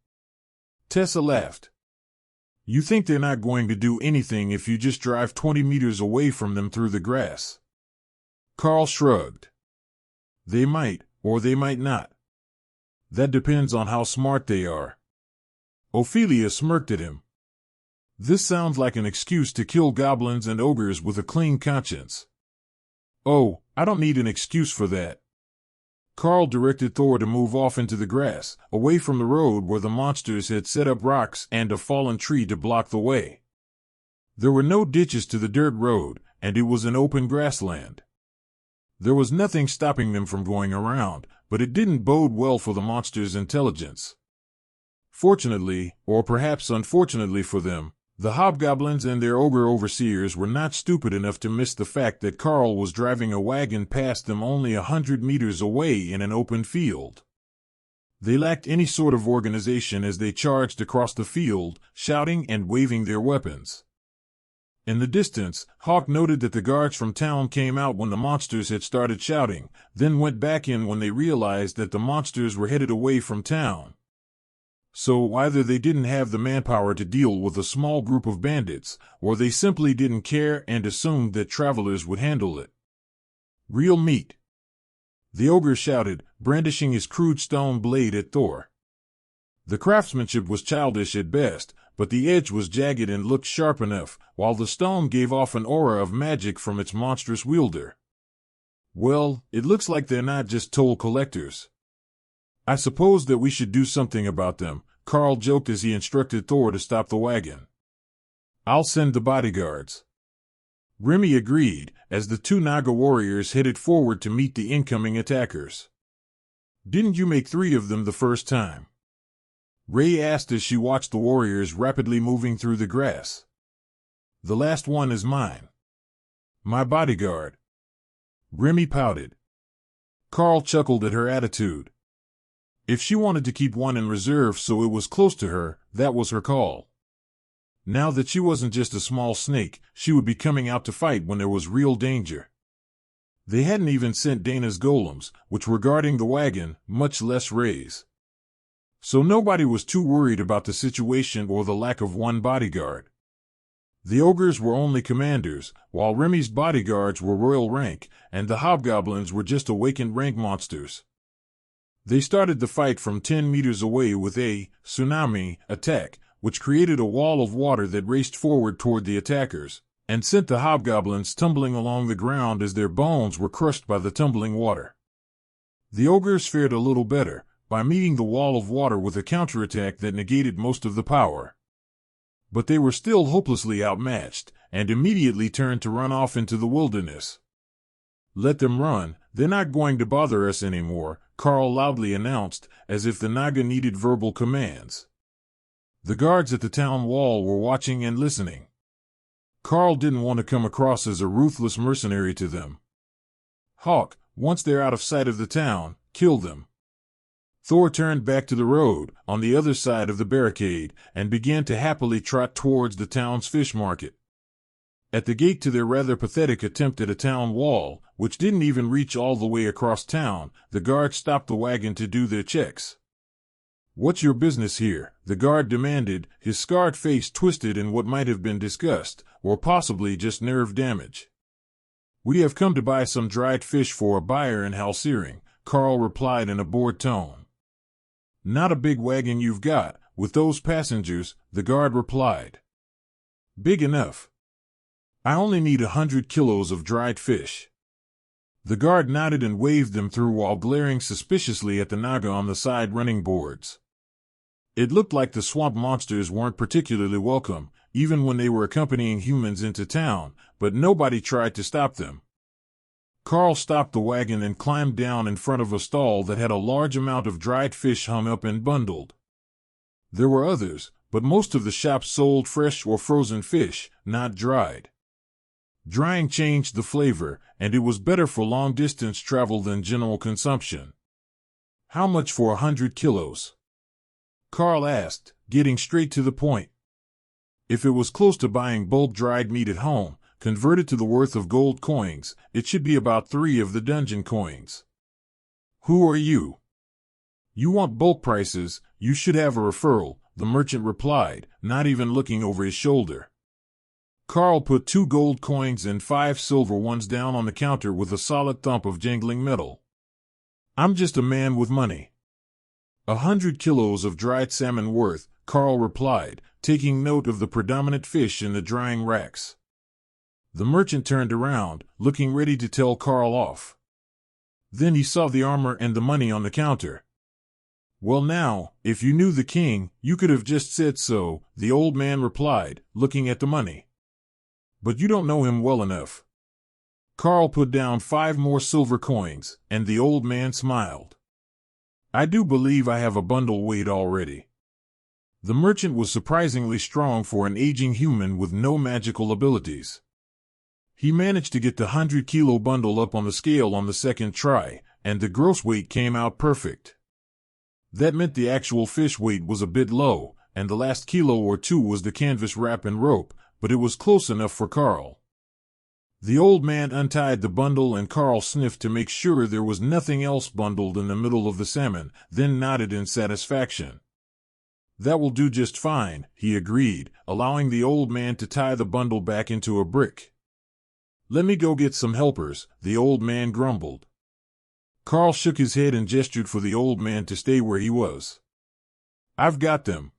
Speaker 1: Tessa laughed. You think they're not going to do anything if you just drive 20 meters away from them through the grass? Karl shrugged. They might, or they might not. That depends on how smart they are. Ophelia smirked at him. This sounds like an excuse to kill goblins and ogres with a clean conscience. Oh, I don't need an excuse for that. Karl directed Thor to move off into the grass, away from the road where the monsters had set up rocks and a fallen tree to block the way. There were no ditches to the dirt road, and it was an open grassland. There was nothing stopping them from going around, but it didn't bode well for the monsters' intelligence. Fortunately, or perhaps unfortunately for them, the hobgoblins and their ogre overseers were not stupid enough to miss the fact that Karl was driving a wagon past them only 100 meters away in an open field. They lacked any sort of organization as they charged across the field, shouting and waving their weapons. In the distance, Hawk noted that the guards from town came out when the monsters had started shouting, then went back in when they realized that the monsters were headed away from town. So either they didn't have the manpower to deal with a small group of bandits, or they simply didn't care and assumed that travelers would handle it. Real meat. The ogre shouted, brandishing his crude stone blade at Thor. The craftsmanship was childish at best, but the edge was jagged and looked sharp enough, while the stone gave off an aura of magic from its monstrous wielder. Well, it looks like they're not just toll collectors. I suppose that we should do something about them, Karl joked as he instructed Thor to stop the wagon. I'll send the bodyguards. Remi agreed, as the two Naga warriors headed forward to meet the incoming attackers. Didn't you make 3 of them the first time? Ray asked as she watched the warriors rapidly moving through the grass. The last one is mine. My bodyguard. Remi pouted. Karl chuckled at her attitude. If she wanted to keep one in reserve so it was close to her, that was her call. Now that she wasn't just a small snake, she would be coming out to fight when there was real danger. They hadn't even sent Dana's golems, which were guarding the wagon, much less Ray's. So nobody was too worried about the situation or the lack of one bodyguard. The ogres were only commanders, while Remi's bodyguards were royal rank, and the hobgoblins were just awakened rank monsters. They started the fight from 10 meters away with a tsunami attack, which created a wall of water that raced forward toward the attackers, and sent the hobgoblins tumbling along the ground as their bones were crushed by the tumbling water. The ogres fared a little better, by meeting the wall of water with a counterattack that negated most of the power. But they were still hopelessly outmatched, and immediately turned to run off into the wilderness. Let them run, they're not going to bother us anymore, Karl loudly announced, as if the Naga needed verbal commands. The guards at the town wall were watching and listening. Karl didn't want to come across as a ruthless mercenary to them. Hawk, once they're out of sight of the town, kill them. Thor turned back to the road, on the other side of the barricade, and began to happily trot towards the town's fish market. At the gate to their rather pathetic attempt at a town wall, which didn't even reach all the way across town, the guard stopped the wagon to do their checks. "What's your business here?" the guard demanded, his scarred face twisted in what might have been disgust, or possibly just nerve damage. "We have come to buy some dried fish for a buyer in Halsering," Karl replied in a bored tone. "Not a big wagon you've got, with those passengers," the guard replied. "Big enough. I only need 100 kilos of dried fish." The guard nodded and waved them through while glaring suspiciously at the Naga on the side running boards. It looked like the swamp monsters weren't particularly welcome, even when they were accompanying humans into town, but nobody tried to stop them. Karl stopped the wagon and climbed down in front of a stall that had a large amount of dried fish hung up and bundled. There were others, but most of the shops sold fresh or frozen fish, not dried. Drying changed the flavor, and it was better for long-distance travel than general consumption. "How much for 100 kilos? Karl asked, getting straight to the point. If it was close to buying bulk dried meat at home, converted to the worth of gold coins, it should be about 3 of the dungeon coins. "Who are you? You want bulk prices, you should have a referral," the merchant replied, not even looking over his shoulder. Karl put 2 gold coins and 5 silver ones down on the counter with a solid thump of jangling metal. "I'm just a man with money." 100 kilos of dried salmon worth, Karl replied, taking note of the predominant fish in the drying racks. The merchant turned around, looking ready to tell Karl off. Then he saw the armor and the money on the counter. "Well now, if you knew the king, you could have just said so," the old man replied, looking at the money. "But you don't know him well enough." Karl put down 5 more silver coins, and the old man smiled. "I do believe I have a bundle weight already." The merchant was surprisingly strong for an aging human with no magical abilities. He managed to get the 100-kilo bundle up on the scale on the second try, and the gross weight came out perfect. That meant the actual fish weight was a bit low, and the last kilo or 2 was the canvas wrap and rope, but it was close enough for Karl. The old man untied the bundle and Karl sniffed to make sure there was nothing else bundled in the middle of the salmon, then nodded in satisfaction. "That will do just fine," he agreed, allowing the old man to tie the bundle back into a brick. "Let me go get some helpers," the old man grumbled. Karl shook his head and gestured for the old man to stay where he was. "I've got them."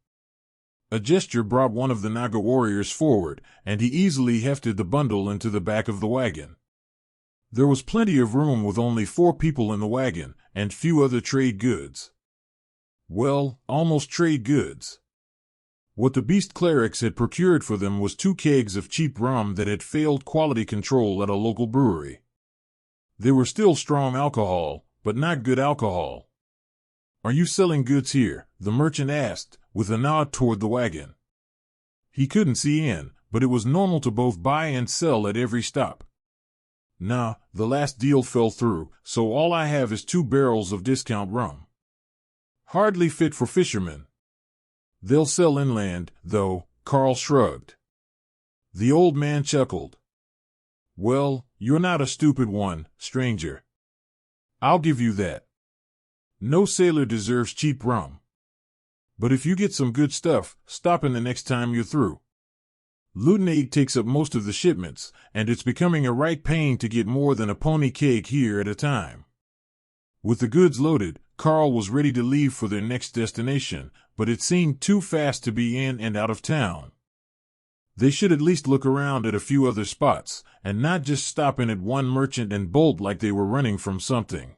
Speaker 1: A gesture brought one of the Naga warriors forward, and he easily hefted the bundle into the back of the wagon. There was plenty of room with only 4 people in the wagon, and few other trade goods. Well, almost trade goods. What the beast clerics had procured for them was 2 kegs of cheap rum that had failed quality control at a local brewery. They were still strong alcohol, but not good alcohol. "Are you selling goods here?" the merchant asked, with a nod toward the wagon. He couldn't see in, but it was normal to both buy and sell at every stop. "Nah, the last deal fell through, so all I have is 2 barrels of discount rum. Hardly fit for fishermen." "They'll sell inland, though," Karl shrugged. The old man chuckled. "Well, you're not a stupid one, stranger. I'll give you that. No sailor deserves cheap rum. But if you get some good stuff, stop in the next time you're through. Reunited takes up most of the shipments, and it's becoming a right pain to get more than a pony keg here at a time." With the goods loaded, Karl was ready to leave for their next destination, but it seemed too fast to be in and out of town. They should at least look around at a few other spots, and not just stop in at one merchant and bolt like they were running from something.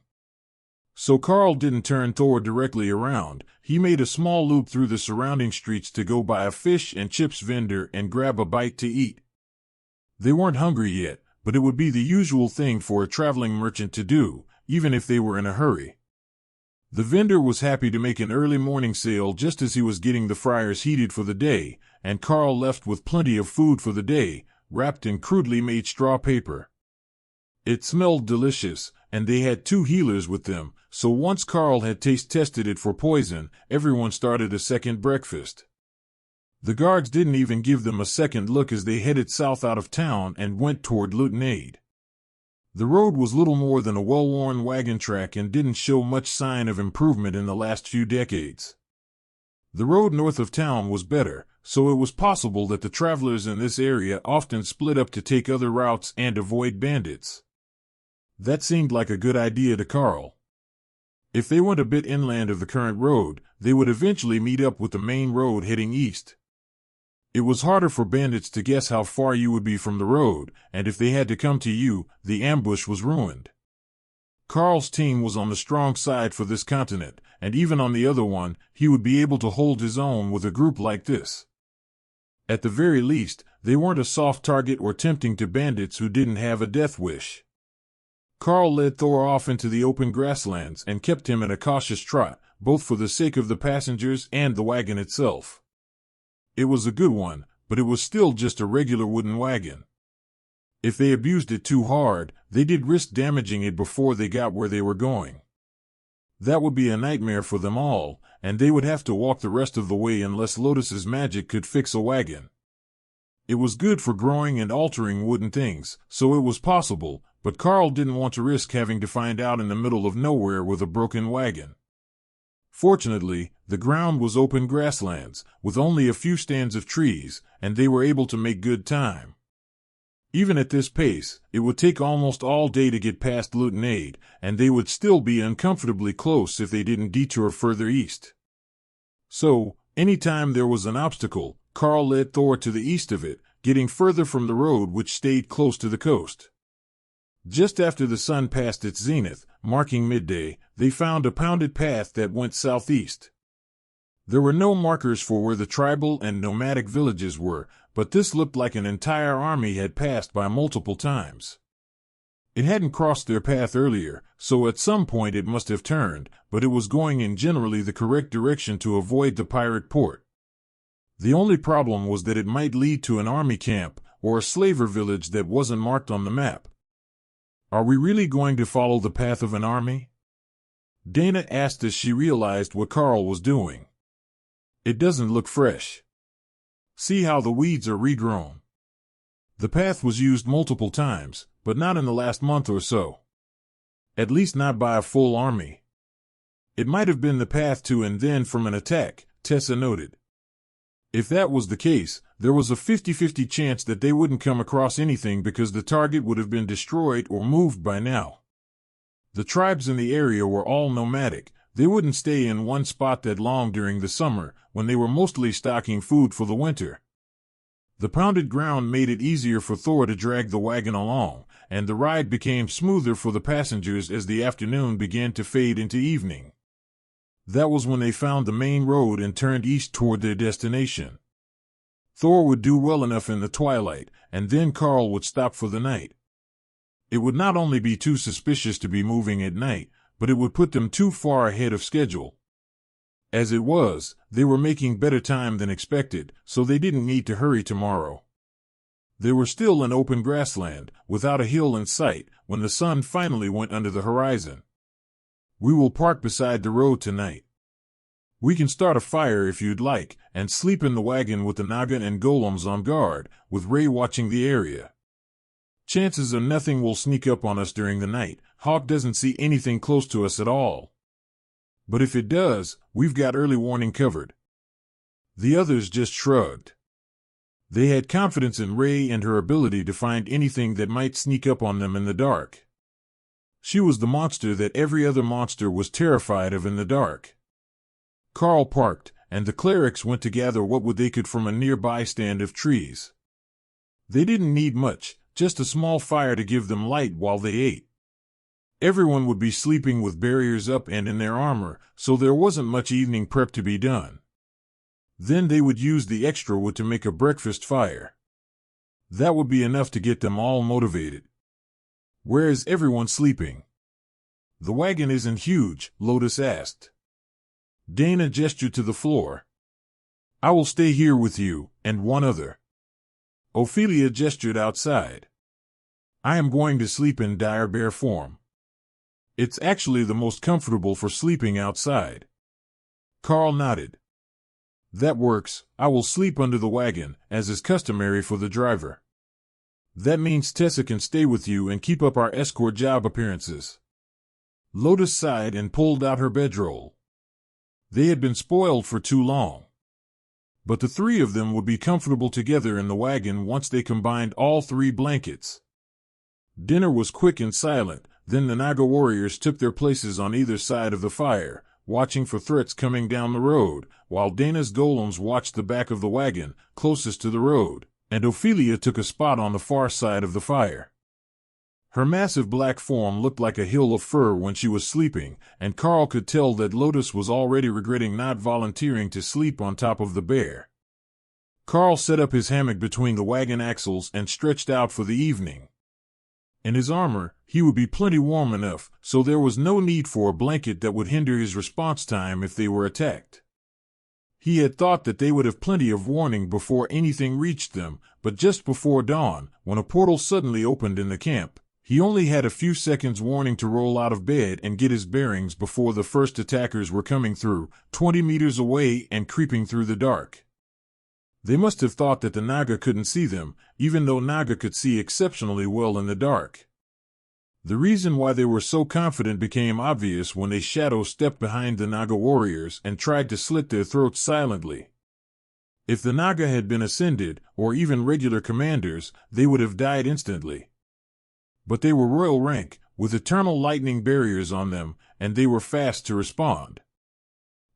Speaker 1: So Karl didn't turn Thor directly around. He made a small loop through the surrounding streets to go by a fish and chips vendor and grab a bite to eat. They weren't hungry yet, but it would be the usual thing for a traveling merchant to do, even if they were in a hurry. The vendor was happy to make an early morning sale just as he was getting the fryers heated for the day, and Karl left with plenty of food for the day, wrapped in crudely made straw paper. It smelled delicious, and they had 2 healers with them, so once Karl had taste-tested it for poison, everyone started a second breakfast. The guards didn't even give them a second look as they headed south out of town and went toward Reunited. The road was little more than a well-worn wagon track and didn't show much sign of improvement in the last few decades. The road north of town was better, so it was possible that the travelers in this area often split up to take other routes and avoid bandits. That seemed like a good idea to Karl. If they went a bit inland of the current road, they would eventually meet up with the main road heading east. It was harder for bandits to guess how far you would be from the road, and if they had to come to you, the ambush was ruined. Karl's team was on the strong side for this continent, and even on the other one, he would be able to hold his own with a group like this. At the very least, they weren't a soft target or tempting to bandits who didn't have a death wish. Karl led Thor off into the open grasslands and kept him at a cautious trot, both for the sake of the passengers and the wagon itself. It was a good one, but it was still just a regular wooden wagon. If they abused it too hard, they did risk damaging it before they got where they were going. That would be a nightmare for them all, and they would have to walk the rest of the way unless Lotus's magic could fix a wagon. It was good for growing and altering wooden things, so it was possible, but Karl didn't want to risk having to find out in the middle of nowhere with a broken wagon. Fortunately, the ground was open grasslands, with only a few stands of trees, and they were able to make good time. Even at this pace, it would take almost all day to get past Reunited, and they would still be uncomfortably close if they didn't detour further east. So, anytime there was an obstacle, Karl led Thor to the east of it, getting further from the road which stayed close to the coast. Just after the sun passed its zenith, marking midday, they found a pounded path that went southeast. There were no markers for where the tribal and nomadic villages were, but this looked like an entire army had passed by multiple times. It hadn't crossed their path earlier, so at some point it must have turned, but it was going in generally the correct direction to avoid the pirate port. The only problem was that it might lead to an army camp, or a slaver village that wasn't marked on the map. "Are we really going to follow the path of an army?" Dana asked as she realized what Karl was doing. "It doesn't look fresh. See how the weeds are regrown. The path was used multiple times, but not in the last month or so. At least not by a full army. It might have been the path to and then from an attack," Tessa noted. If that was the case, there was a 50-50 chance that they wouldn't come across anything because the target would have been destroyed or moved by now. The tribes in the area were all nomadic. They wouldn't stay in one spot that long during the summer, when they were mostly stocking food for the winter. The pounded ground made it easier for Thor to drag the wagon along, and the ride became smoother for the passengers as the afternoon began to fade into evening. That was when they found the main road and turned east toward their destination. Thor would do well enough in the twilight, and then Karl would stop for the night. It would not only be too suspicious to be moving at night, but it would put them too far ahead of schedule. As it was, they were making better time than expected, so they didn't need to hurry tomorrow. They were still in open grassland, without a hill in sight, when the sun finally went under the horizon. "We will park beside the road tonight. We can start a fire if you'd like, and sleep in the wagon with the Naga and golems on guard, with Ray watching the area. Chances are nothing will sneak up on us during the night. Hawk doesn't see anything close to us at all. But if it does, we've got early warning covered." The others just shrugged. They had confidence in Ray and her ability to find anything that might sneak up on them in the dark. She was the monster that every other monster was terrified of in the dark. Karl parked, and the clerics went to gather what they could from a nearby stand of trees. They didn't need much, just a small fire to give them light while they ate. Everyone would be sleeping with barriers up and in their armor, so there wasn't much evening prep to be done. Then they would use the extra wood to make a breakfast fire. That would be enough to get them all motivated. "Where is everyone sleeping?" "The wagon isn't huge," Lotus asked. Dana gestured to the floor. "I will stay here with you, and one other." Ophelia gestured outside. "I am going to sleep in dire bear form. It's actually the most comfortable for sleeping outside." Karl nodded. "That works. I will sleep under the wagon, as is customary for the driver. That means Tessa can stay with you and keep up our escort job appearances." Lotus sighed and pulled out her bedroll. They had been spoiled for too long. But the three of them would be comfortable together in the wagon once they combined all three blankets. Dinner was quick and silent. Then the Naga warriors took their places on either side of the fire, watching for threats coming down the road, while Dana's golems watched the back of the wagon, closest to the road, and Ophelia took a spot on the far side of the fire. Her massive black form looked like a hill of fur when she was sleeping, and Karl could tell that Lotus was already regretting not volunteering to sleep on top of the bear. Karl set up his hammock between the wagon axles and stretched out for the evening. In his armor, he would be plenty warm enough, so there was no need for a blanket that would hinder his response time if they were attacked. He had thought that they would have plenty of warning before anything reached them, but just before dawn, when a portal suddenly opened in the camp, he only had a few seconds warning to roll out of bed and get his bearings before the first attackers were coming through, 20 meters away and creeping through the dark. They must have thought that the Naga couldn't see them, even though Naga could see exceptionally well in the dark. The reason why they were so confident became obvious when they shadow-stepped behind the Naga warriors and tried to slit their throats silently. If the Naga had been ascended, or even regular commanders, they would have died instantly. But they were Royal Rank, with eternal lightning barriers on them, and they were fast to respond.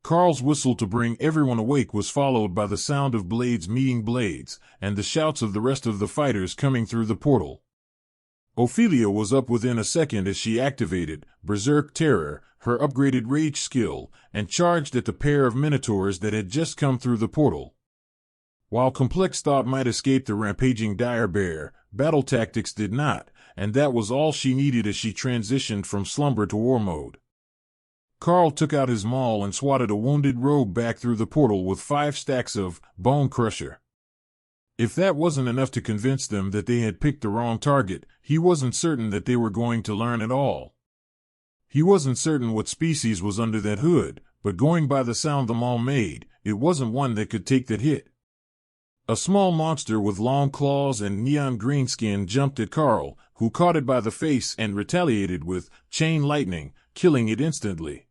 Speaker 1: Karl's whistle to bring everyone awake was followed by the sound of blades meeting blades, and the shouts of the rest of the fighters coming through the portal. Ophelia was up within a second as she activated Berserk Terror, her upgraded rage skill, and charged at the pair of minotaurs that had just come through the portal. While complex thought might escape the rampaging dire bear, battle tactics did not, and that was all she needed as she transitioned from slumber to war mode. Karl took out his maul and swatted a wounded rogue back through the portal with 5 stacks of Bone Crusher. If that wasn't enough to convince them that they had picked the wrong target, he wasn't certain that they were going to learn at all. He wasn't certain what species was under that hood, but going by the sound the maul made, it wasn't one that could take that hit. A small monster with long claws and neon green skin jumped at Karl, who caught it by the face and retaliated with Chain Lightning, killing it instantly.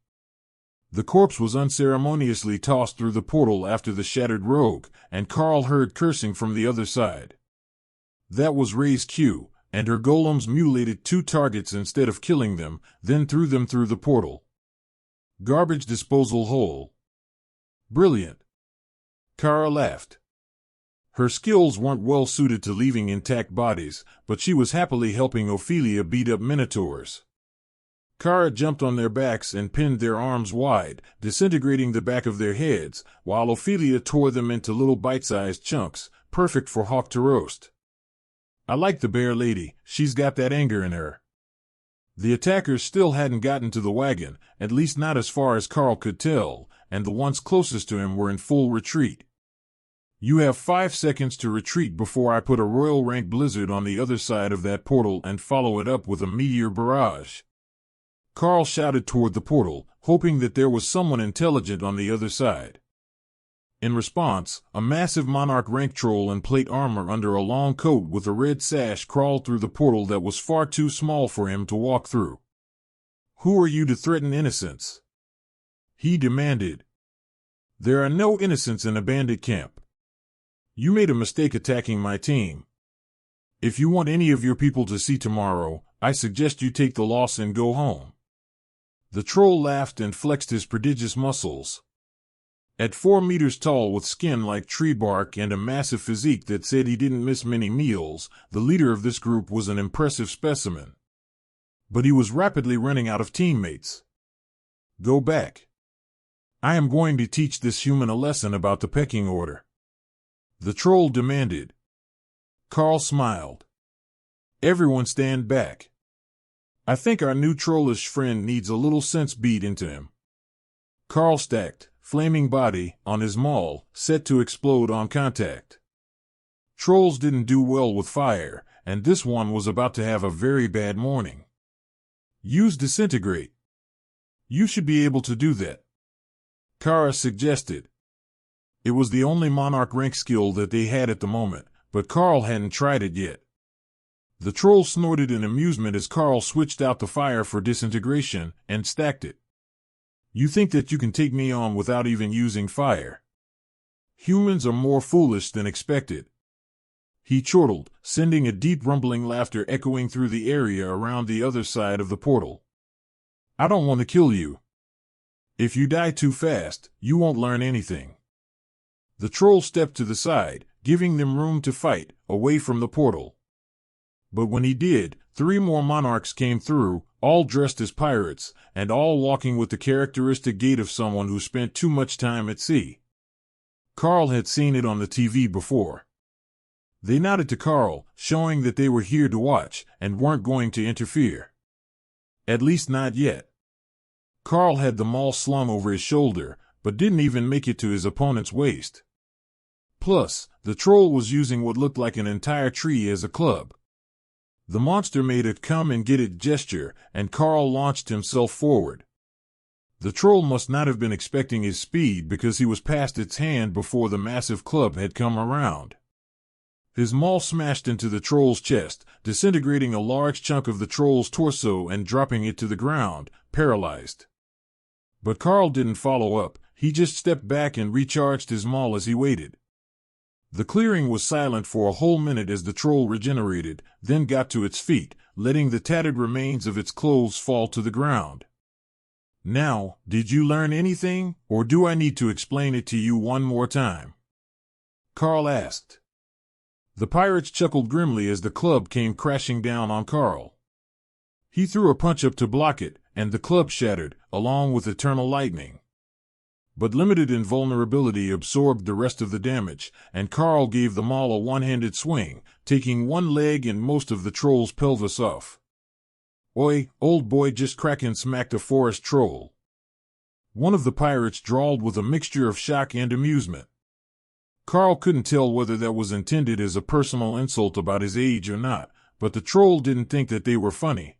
Speaker 1: The corpse was unceremoniously tossed through the portal after the shattered rogue, and Karl heard cursing from the other side. That was Ray's cue, and her golems mutilated 2 targets instead of killing them, then threw them through the portal. Garbage disposal hole. Brilliant. Karl laughed. Her skills weren't well suited to leaving intact bodies, but she was happily helping Ophelia beat up minotaurs. Kara jumped on their backs and pinned their arms wide, disintegrating the back of their heads, while Ophelia tore them into little bite-sized chunks, perfect for Hawk to roast. I like the bear lady, she's got that anger in her. The attackers still hadn't gotten to the wagon, at least not as far as Karl could tell, and the ones closest to him were in full retreat. You have 5 seconds to retreat before I put a Royal Rank blizzard on the other side of that portal and follow it up with a meteor barrage. Karl shouted toward the portal, hoping that there was someone intelligent on the other side. In response, a massive monarch rank troll in plate armor under a long coat with a red sash crawled through the portal that was far too small for him to walk through. "Who are you to threaten innocents?" he demanded. "There are no innocents in a bandit camp. You made a mistake attacking my team. If you want any of your people to see tomorrow, I suggest you take the loss and go home." The troll laughed and flexed his prodigious muscles. At 4 meters tall with skin like tree bark and a massive physique that said he didn't miss many meals, the leader of this group was an impressive specimen. But he was rapidly running out of teammates. "Go back. I am going to teach this human a lesson about the pecking order," the troll demanded. Karl smiled. "Everyone stand back. I think our new trollish friend needs a little sense beat into him." Karl stacked, flaming body, on his maul, set to explode on contact. Trolls didn't do well with fire, and this one was about to have a very bad morning. "Use disintegrate. You should be able to do that," Kara suggested. It was the only monarch rank skill that they had at the moment, but Karl hadn't tried it yet. The troll snorted in amusement as Karl switched out the fire for disintegration and stacked it. "You think that you can take me on without even using fire? Humans are more foolish than expected," he chortled, sending a deep rumbling laughter echoing through the area around the other side of the portal. "I don't want to kill you. If you die too fast, you won't learn anything." The troll stepped to the side, giving them room to fight, away from the portal. But when he did, 3 more monarchs came through, all dressed as pirates, and all walking with the characteristic gait of someone who spent too much time at sea. Karl had seen it on the TV before. They nodded to Karl, showing that they were here to watch, and weren't going to interfere. At least not yet. Karl had the maul slung over his shoulder, but didn't even make it to his opponent's waist. Plus, the troll was using what looked like an entire tree as a club. The monster made a come-and-get-it gesture, and Karl launched himself forward. The troll must not have been expecting his speed because he was past its hand before the massive club had come around. His maul smashed into the troll's chest, disintegrating a large chunk of the troll's torso and dropping it to the ground, paralyzed. But Karl didn't follow up, he just stepped back and recharged his maul as he waited. The clearing was silent for a whole minute as the troll regenerated, then got to its feet, letting the tattered remains of its clothes fall to the ground. "Now, did you learn anything, or do I need to explain it to you one more time?" Karl asked. The pirates chuckled grimly as the club came crashing down on Karl. He threw a punch up to block it, and the club shattered, along with eternal lightning. But limited invulnerability absorbed the rest of the damage, and Karl gave the maul a one-handed swing, taking one leg and most of the troll's pelvis off. "Oi, old boy, just crackin' smacked a forest troll," one of the pirates drawled with a mixture of shock and amusement. Karl couldn't tell whether that was intended as a personal insult about his age or not, but the troll didn't think that they were funny.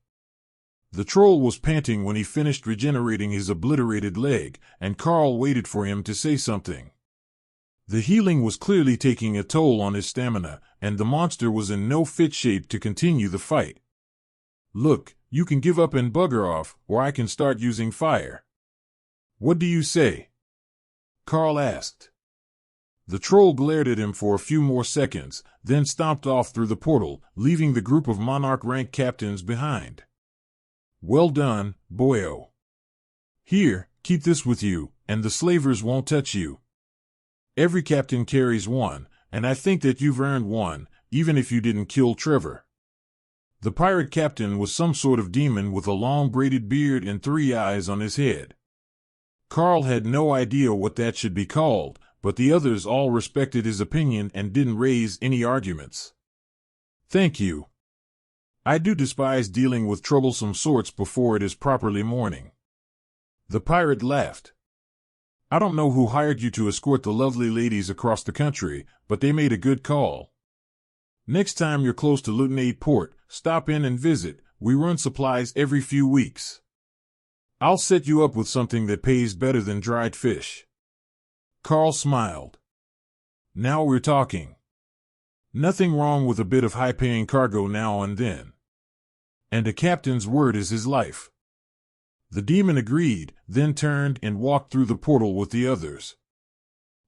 Speaker 1: The troll was panting when he finished regenerating his obliterated leg, and Karl waited for him to say something. The healing was clearly taking a toll on his stamina, and the monster was in no fit shape to continue the fight. "Look, you can give up and bugger off, or I can start using fire. What do you say?" Karl asked. The troll glared at him for a few more seconds, then stomped off through the portal, leaving the group of monarch rank captains behind. "Well done, boyo. Here, keep this with you, and the slavers won't touch you. Every captain carries one, and I think that you've earned one, even if you didn't kill Trevor. The pirate captain was some sort of demon with a long braided beard and 3 eyes on his head. Karl had no idea what that should be called, but the others all respected his opinion and didn't raise any arguments. Thank you. I do despise dealing with troublesome sorts before it is properly morning. The pirate laughed. I don't know who hired you to escort the lovely ladies across the country, but they made a good call. Next time you're close to Reunited Port, stop in and visit. We run supplies every few weeks. I'll set you up with something that pays better than dried fish. Karl smiled. Now we're talking. Nothing wrong with a bit of high-paying cargo now and then. And a captain's word is his life. The demon agreed, then turned and walked through the portal with the others.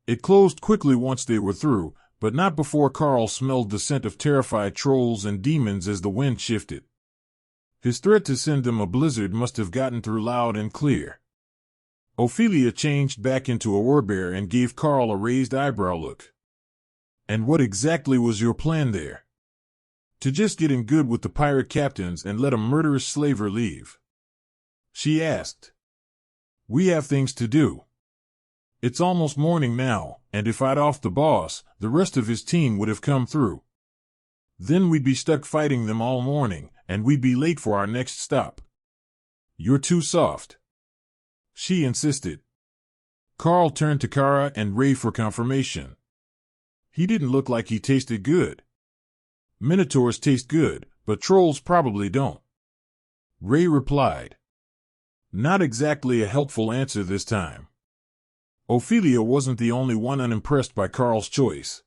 Speaker 1: It closed quickly once they were through, but not before Karl smelled the scent of terrified trolls and demons as the wind shifted. His threat to send them a blizzard must have gotten through loud and clear. Ophelia changed back into a warbear and gave Karl a raised eyebrow look. And what exactly was your plan there? To just get in good with the pirate captains and let a murderous slaver leave? She asked. We have things to do. It's almost morning now, and if I'd off the boss, the rest of his team would have come through. Then we'd be stuck fighting them all morning, and we'd be late for our next stop. You're too soft. She insisted. Karl turned to Kara and Ray for confirmation. He didn't look like he tasted good. Minotaurs taste good, but trolls probably don't. Ray replied. Not exactly a helpful answer this time. Ophelia wasn't the only one unimpressed by Karl's choice.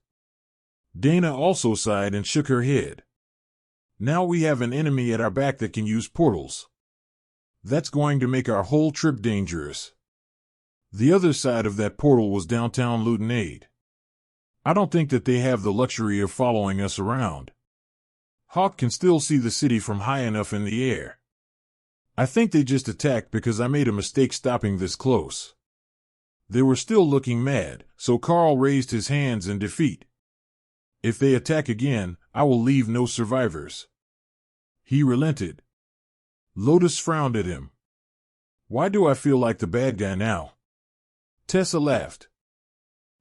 Speaker 1: Dana also sighed and shook her head. Now we have an enemy at our back that can use portals. That's going to make our whole trip dangerous. The other side of that portal was downtown Reunited. I don't think that they have the luxury of following us around. Hawk can still see the city from high enough in the air. I think they just attacked because I made a mistake stopping this close. They were still looking mad, so Karl raised his hands in defeat. If they attack again, I will leave no survivors. He relented. Lotus frowned at him. Why do I feel like the bad guy now? Tessa laughed.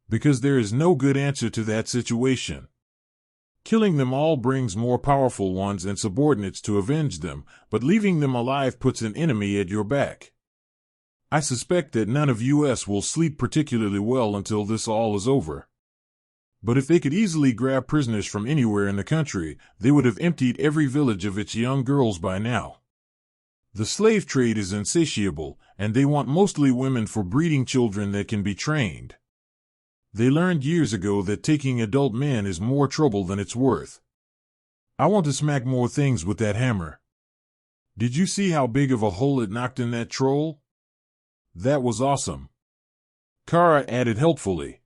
Speaker 1: Because there is no good answer to that situation. Killing them all brings more powerful ones and subordinates to avenge them, but leaving them alive puts an enemy at your back. I suspect that none of us will sleep particularly well until this all is over. But if they could easily grab prisoners from anywhere in the country, they would have emptied every village of its young girls by now. The slave trade is insatiable, and they want mostly women for breeding children that can be trained. They learned years ago that taking adult men is more trouble than it's worth. I want to smack more things with that hammer. Did you see how big of a hole it knocked in that troll? That was awesome. Kara added helpfully.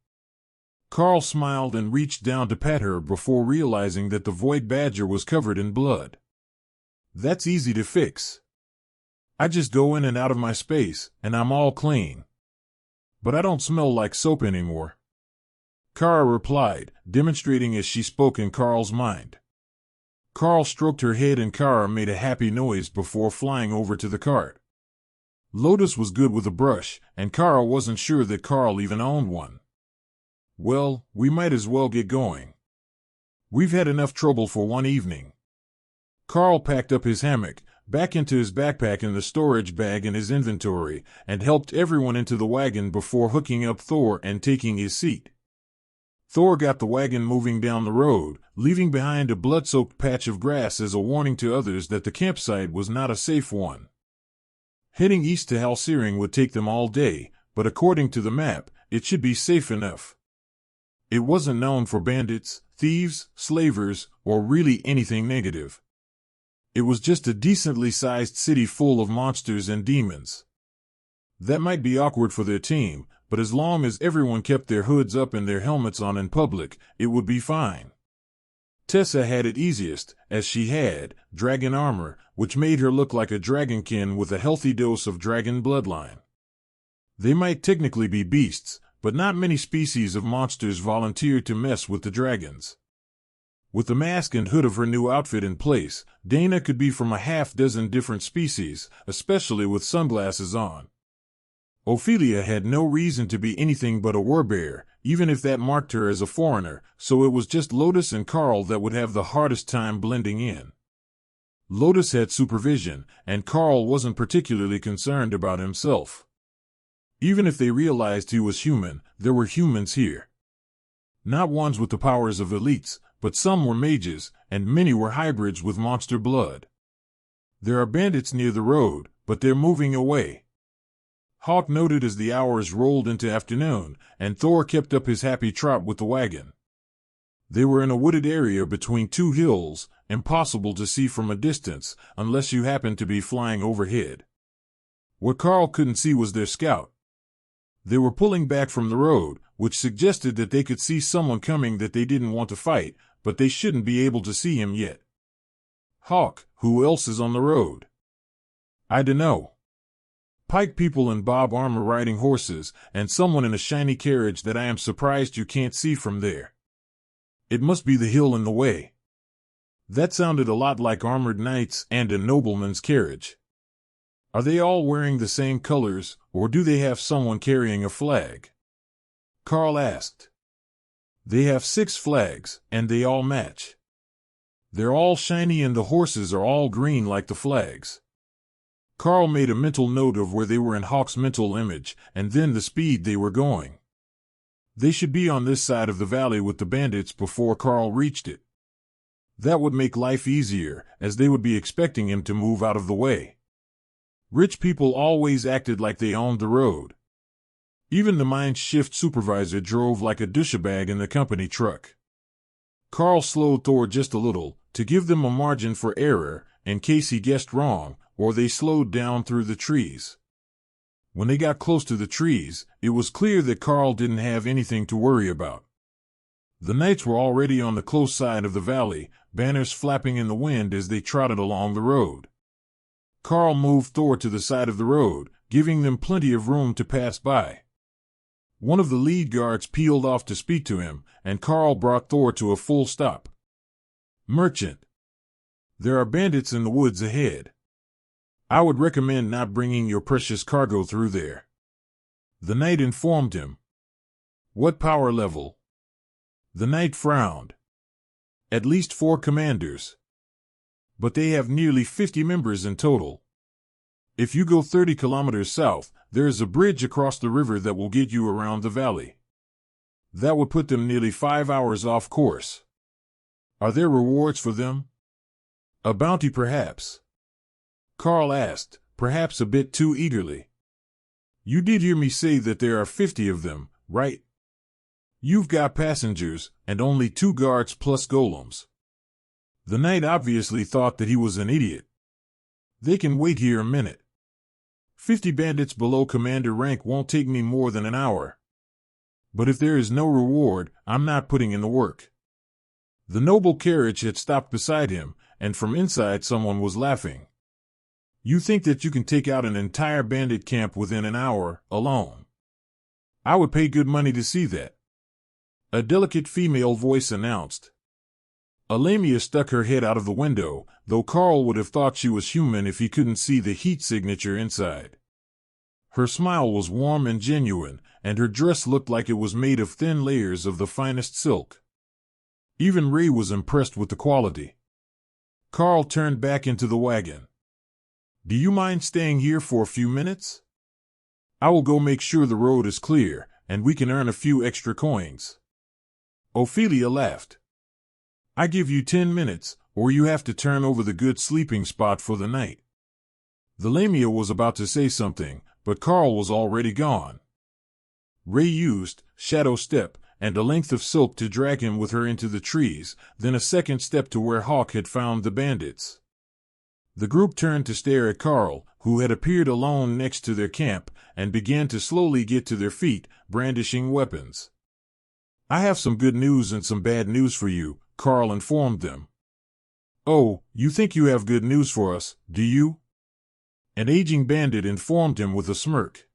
Speaker 1: Karl smiled and reached down to pat her before realizing that the void badger was covered in blood. That's easy to fix. I just go in and out of my space, and I'm all clean. But I don't smell like soap anymore. Kara replied, demonstrating as she spoke in Karl's mind. Karl stroked her head and Kara made a happy noise before flying over to the cart. Lotus was good with a brush, and Kara wasn't sure that Karl even owned one. Well, we might as well get going. We've had enough trouble for one evening. Karl packed up his hammock, back into his backpack and the storage bag in his inventory, and helped everyone into the wagon before hooking up Thor and taking his seat. Thor got the wagon moving down the road, leaving behind a blood-soaked patch of grass as a warning to others that the campsite was not a safe one. Heading east to Halsering would take them all day, but according to the map, it should be safe enough. It wasn't known for bandits, thieves, slavers, or really anything negative. It was just a decently sized city full of monsters and demons. That might be awkward for their team, but as long as everyone kept their hoods up and their helmets on in public, it would be fine. Tessa had it easiest, as she had dragon armor, which made her look like a dragonkin with a healthy dose of dragon bloodline. They might technically be beasts, but not many species of monsters volunteered to mess with the dragons. With the mask and hood of her new outfit in place, Dana could be from a half-dozen different species, especially with sunglasses on. Ophelia had no reason to be anything but a warbear, even if that marked her as a foreigner, so it was just Lotus and Karl that would have the hardest time blending in. Lotus had supervision, and Karl wasn't particularly concerned about himself. Even if they realized he was human, there were humans here. Not ones with the powers of elites, but some were mages, and many were hybrids with monster blood. There are bandits near the road, but they're moving away. Hawk noted as the hours rolled into afternoon, and Thor kept up his happy trot with the wagon. They were in a wooded area between two hills, impossible to see from a distance, unless you happened to be flying overhead. What Karl couldn't see was their scout. They were pulling back from the road, which suggested that they could see someone coming that they didn't want to fight, but they shouldn't be able to see him yet. Hawk, who else is on the road? I dunno. Pike people in bob armor riding horses, and someone in a shiny carriage that I am surprised you can't see from there. It must be the hill in the way. That sounded a lot like armored knights and a nobleman's carriage. Are they all wearing the same colors, or do they have someone carrying a flag? Karl asked. They have 6 flags, and they all match. They're all shiny and the horses are all green like the flags. Karl made a mental note of where they were in Hawk's mental image, and then the speed they were going. They should be on this side of the valley with the bandits before Karl reached it. That would make life easier, as they would be expecting him to move out of the way. Rich people always acted like they owned the road. Even the mine shift supervisor drove like a douchebag in the company truck. Karl slowed Thor just a little, to give them a margin for error, in case he guessed wrong, or they slowed down through the trees. When they got close to the trees, it was clear that Karl didn't have anything to worry about. The knights were already on the close side of the valley, banners flapping in the wind as they trotted along the road. Karl moved Thor to the side of the road, giving them plenty of room to pass by. One of the lead guards peeled off to speak to him, and Karl brought Thor to a full stop. Merchant. There are bandits in the woods ahead. I would recommend not bringing your precious cargo through there. The knight informed him. What power level? The knight frowned. At least 4 commanders. But they have nearly 50 members in total. If you go 30 kilometers south, there is a bridge across the river that will get you around the valley. That would put them nearly 5 hours off course. Are there rewards for them? A bounty perhaps? Karl asked, perhaps a bit too eagerly. You did hear me say that there are 50 of them, right? You've got passengers, and only 2 guards plus golems. The knight obviously thought that he was an idiot. They can wait here a minute. 50 bandits below commander rank won't take me more than an hour. But if there is no reward, I'm not putting in the work. The noble carriage had stopped beside him, and from inside someone was laughing. You think that you can take out an entire bandit camp within an hour, alone? I would pay good money to see that. A delicate female voice announced. Alamia stuck her head out of the window, though Karl would have thought she was human if he couldn't see the heat signature inside. Her smile was warm and genuine, and her dress looked like it was made of thin layers of the finest silk. Even Ray was impressed with the quality. Karl turned back into the wagon. Do you mind staying here for a few minutes? I will go make sure the road is clear, and we can earn a few extra coins. Ophelia laughed. I give you 10 minutes, or you have to turn over the good sleeping spot for the night. The Lamia was about to say something, but Karl was already gone. Ray used shadow step and a length of silk to drag him with her into the trees, then a second step to where Hawk had found the bandits. The group turned to stare at Karl, who had appeared alone next to their camp, and began to slowly get to their feet, brandishing weapons. I have some good news and some bad news for you, Karl informed them. Oh, you think you have good news for us, do you? An aging bandit informed him with a smirk.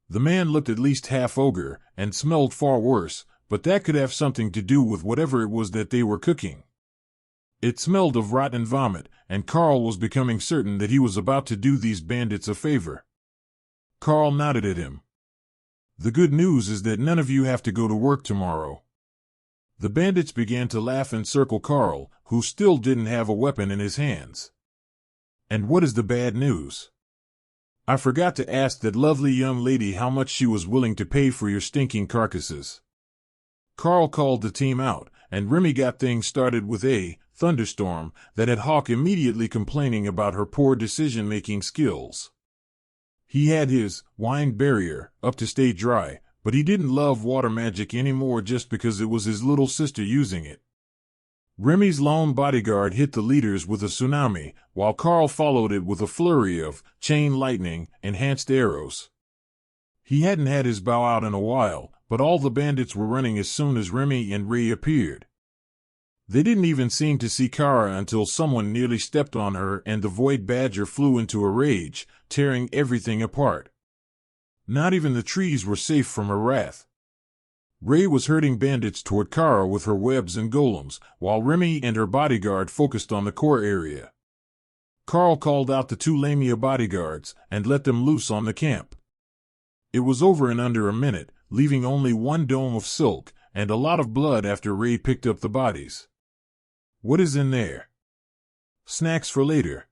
Speaker 1: The man looked at least half ogre and smelled far worse, but that could have something to do with whatever it was that they were cooking. It smelled of rotten vomit, and Karl was becoming certain that he was about to do these bandits a favor. Karl nodded at him. The good news is that none of you have to go to work tomorrow. The bandits began to laugh and circle Karl, who still didn't have a weapon in his hands. And what is the bad news? I forgot to ask that lovely young lady how much she was willing to pay for your stinking carcasses. Karl called the team out, and Remi got things started with a thunderstorm that had Hawk immediately complaining about her poor decision-making skills. He had his wine barrier up to stay dry, but he didn't love water magic anymore just because it was his little sister using it. Remi's lone bodyguard hit the leaders with a tsunami, while Karl followed it with a flurry of chain lightning enhanced arrows. He hadn't had his bow out in a while, but all the bandits were running as soon as Remi and Ray appeared. They didn't even seem to see Kara until someone nearly stepped on her and the Void Badger flew into a rage, tearing everything apart. Not even the trees were safe from her wrath. Ray was herding bandits toward Kara with her webs and golems, while Remi and her bodyguard focused on the core area. Karl called out the 2 Lamia bodyguards and let them loose on the camp. It was over in under a minute, leaving only 1 dome of silk and a lot of blood after Ray picked up the bodies. What is in there? Snacks for later.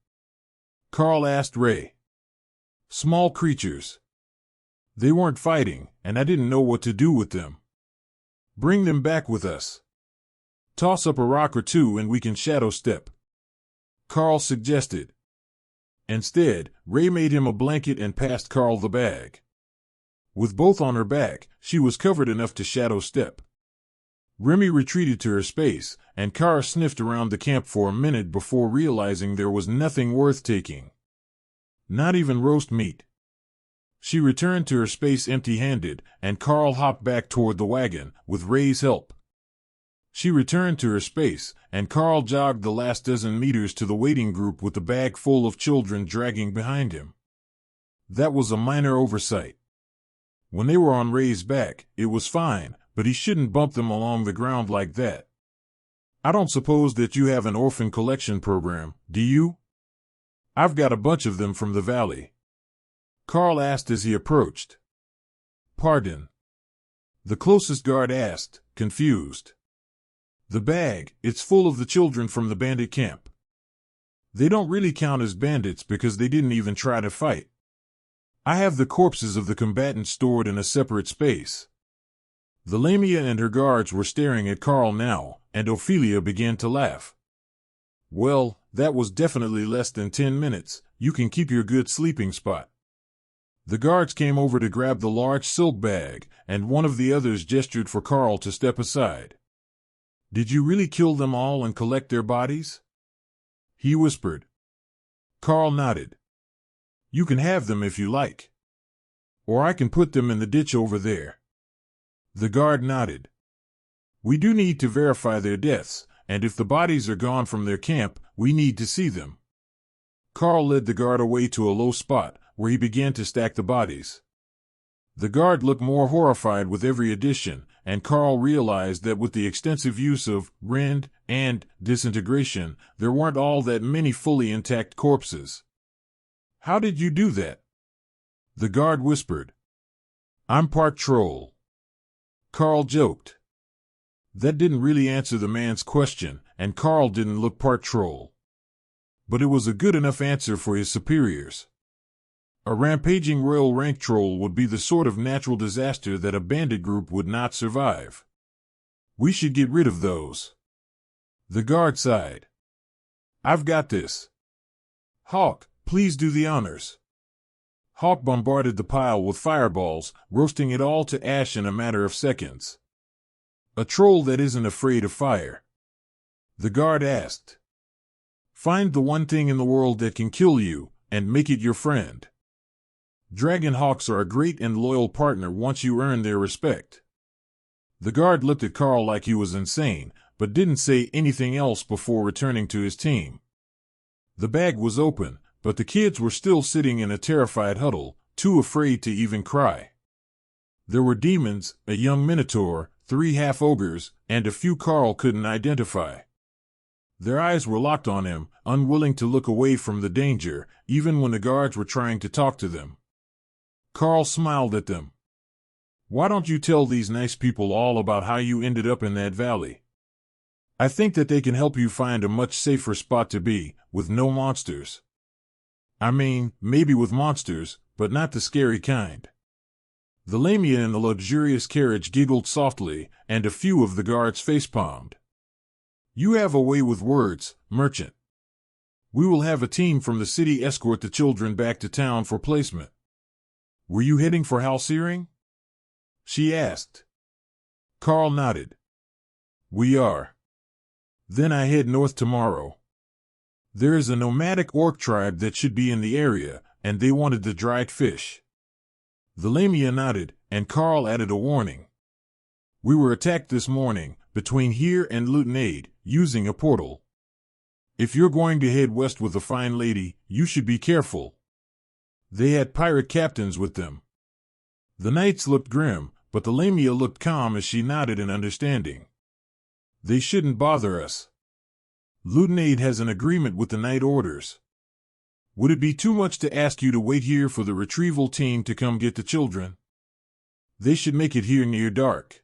Speaker 1: Karl asked Ray. Small creatures. They weren't fighting, and I didn't know what to do with them. Bring them back with us. Toss up a rock or 2 and we can shadow step, Karl suggested. Instead, Ray made him a blanket and passed Karl the bag. With both on her back, she was covered enough to shadow step. Remi retreated to her space, and Kara sniffed around the camp for a minute before realizing there was nothing worth taking. Not even roast meat. She returned to her space empty-handed, and Karl hopped back toward the wagon, with Ray's help. She returned to her space, and Karl jogged the last dozen meters to the waiting group with the bag full of children dragging behind him. That was a minor oversight. When they were on Ray's back, it was fine, but he shouldn't bump them along the ground like that. I don't suppose that you have an orphan collection program, do you? I've got a bunch of them from the valley, Karl asked as he approached. Pardon? The closest guard asked, confused. The bag, it's full of the children from the bandit camp. They don't really count as bandits because they didn't even try to fight. I have the corpses of the combatants stored in a separate space. The Lamia and her guards were staring at Karl now, and Ophelia began to laugh. Well, that was definitely less than 10 minutes. You can keep your good sleeping spot. The guards came over to grab the large silk bag, and one of the others gestured for Karl to step aside. Did you really kill them all and collect their bodies? He whispered. Karl nodded. You can have them if you like. Or I can put them in the ditch over there. The guard nodded. We do need to verify their deaths, and if the bodies are gone from their camp, we need to see them. Karl led the guard away to a low spot, where he began to stack the bodies. The guard looked more horrified with every addition, and Karl realized that with the extensive use of rend and disintegration, there weren't all that many fully intact corpses. How did you do that? The guard whispered. I'm part troll. Karl joked. That didn't really answer the man's question, and Karl didn't look part troll. But it was a good enough answer for his superiors. A rampaging Royal Rank troll would be the sort of natural disaster that a bandit group would not survive. We should get rid of those. The guard sighed. I've got this. Hawk, please do the honors. Hawk bombarded the pile with fireballs, roasting it all to ash in a matter of seconds. A troll that isn't afraid of fire. The guard asked. Find the one thing in the world that can kill you, and make it your friend. Dragon hawks are a great and loyal partner once you earn their respect. The guard looked at Karl like he was insane, but didn't say anything else before returning to his team. The bag was open, but the kids were still sitting in a terrified huddle, too afraid to even cry. There were demons, a young minotaur, 3 half-ogres, and a few Karl couldn't identify. Their eyes were locked on him, unwilling to look away from the danger, even when the guards were trying to talk to them. Karl smiled at them. "Why don't you tell these nice people all about how you ended up in that valley? I think that they can help you find a much safer spot to be, with no monsters. I mean, maybe with monsters, but not the scary kind." The lamia in the luxurious carriage giggled softly, and a few of the guards facepalmed. "You have a way with words, merchant. We will have a team from the city escort the children back to town for placement." "Were you heading for Halcyon?" she asked. Karl nodded. "We are. Then I head north tomorrow. There is a nomadic orc tribe that should be in the area, and they wanted the dried fish." The lamia nodded, and Karl added a warning. "We were attacked this morning, between here and Reunited, using a portal. If you're going to head west with a fine lady, you should be careful." They had pirate captains with them. The knights looked grim, but the lamia looked calm as she nodded in understanding. "They shouldn't bother us. Reunited has an agreement with the Knight Orders. Would it be too much to ask you to wait here for the retrieval team to come get the children? They should make it here near dark.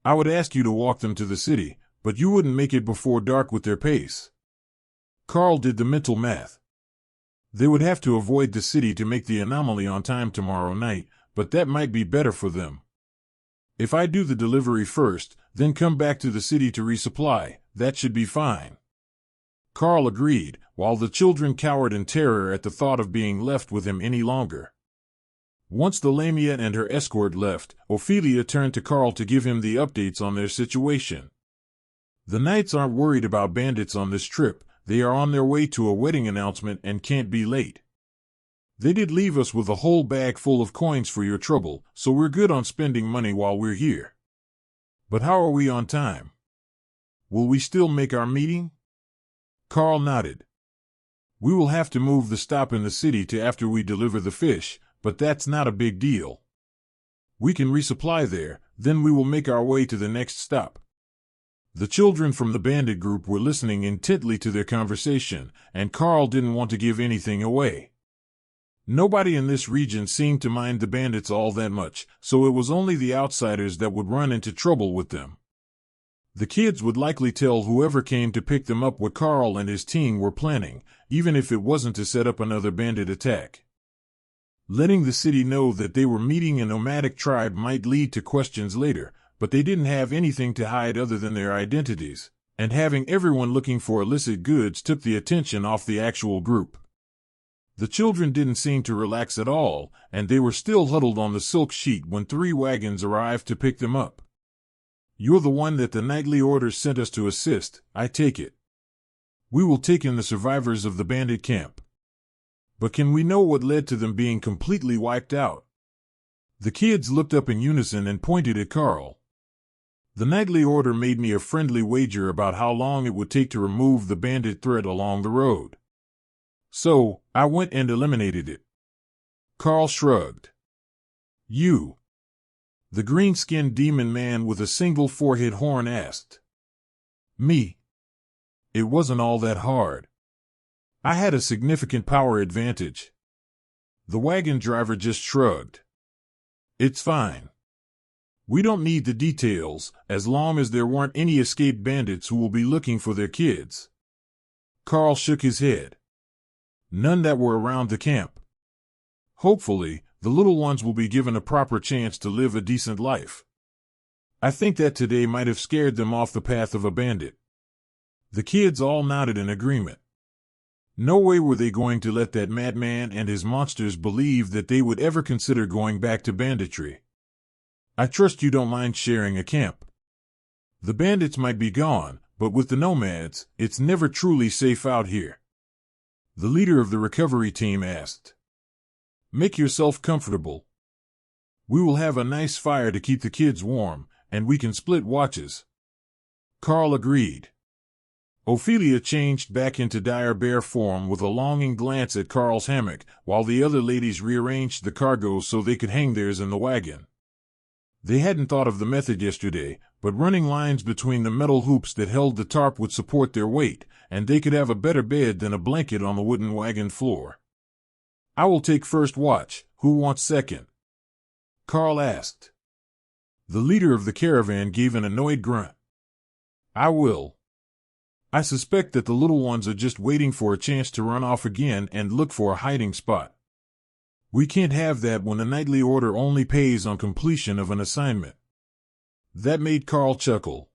Speaker 1: I would ask you to walk them to the city, but you wouldn't make it before dark with their pace." Karl did the mental math. They would have to avoid the city to make the anomaly on time tomorrow night, but that might be better for them. "If I do the delivery first, then come back to the city to resupply, that should be fine." Karl agreed, while the children cowered in terror at the thought of being left with him any longer. Once the lamia and her escort left, Ophelia turned to Karl to give him the updates on their situation. "The knights aren't worried about bandits on this trip. They are on their way to a wedding announcement and can't be late. They did leave us with a whole bag full of coins for your trouble, so we're good on spending money while we're here. But how are we on time? Will we still make our meeting?" Karl nodded. "We will have to move the stop in the city to after we deliver the fish, but that's not a big deal. We can resupply there, then we will make our way to the next stop." The children from the bandit group were listening intently to their conversation, and Karl didn't want to give anything away. Nobody in this region seemed to mind the bandits all that much, so it was only the outsiders that would run into trouble with them. The kids would likely tell whoever came to pick them up what Karl and his team were planning, even if it wasn't to set up another bandit attack. Letting the city know that they were meeting a nomadic tribe might lead to questions later, but they didn't have anything to hide other than their identities, and having everyone looking for illicit goods took the attention off the actual group. The children didn't seem to relax at all, and they were still huddled on the silk sheet when 3 wagons arrived to pick them up. "You're the one that the knightly orders sent us to assist, I take it. We will take in the survivors of the bandit camp. But can we know what led to them being completely wiped out?" The kids looked up in unison and pointed at Karl. "The knightly order made me a friendly wager about how long it would take to remove the bandit threat along the road. So, I went and eliminated it." Karl shrugged. "You?" The green-skinned demon man with a single forehead horn asked. "Me? It wasn't all that hard. I had a significant power advantage." The wagon driver just shrugged. "It's fine. We don't need the details, as long as there weren't any escaped bandits who will be looking for their kids." Karl shook his head. "None that were around the camp. Hopefully, the little ones will be given a proper chance to live a decent life. I think that today might have scared them off the path of a bandit." The kids all nodded in agreement. No way were they going to let that madman and his monsters believe that they would ever consider going back to banditry. "I trust you don't mind sharing a camp. The bandits might be gone, but with the nomads, it's never truly safe out here." The leader of the recovery team asked. "Make yourself comfortable. We will have a nice fire to keep the kids warm, and we can split watches." Karl agreed. Ophelia changed back into dire bear form with a longing glance at Karl's hammock, while the other ladies rearranged the cargo so they could hang theirs in the wagon. They hadn't thought of the method yesterday, but running lines between the metal hoops that held the tarp would support their weight, and they could have a better bed than a blanket on the wooden wagon floor. I will take first watch. Who wants second? Karl asked. The leader of the caravan gave an annoyed grunt. I will. I suspect that the little ones are just waiting for a chance to run off again and look for a hiding spot. We can't have that when a nightly order only pays on completion of an assignment. That made Karl chuckle.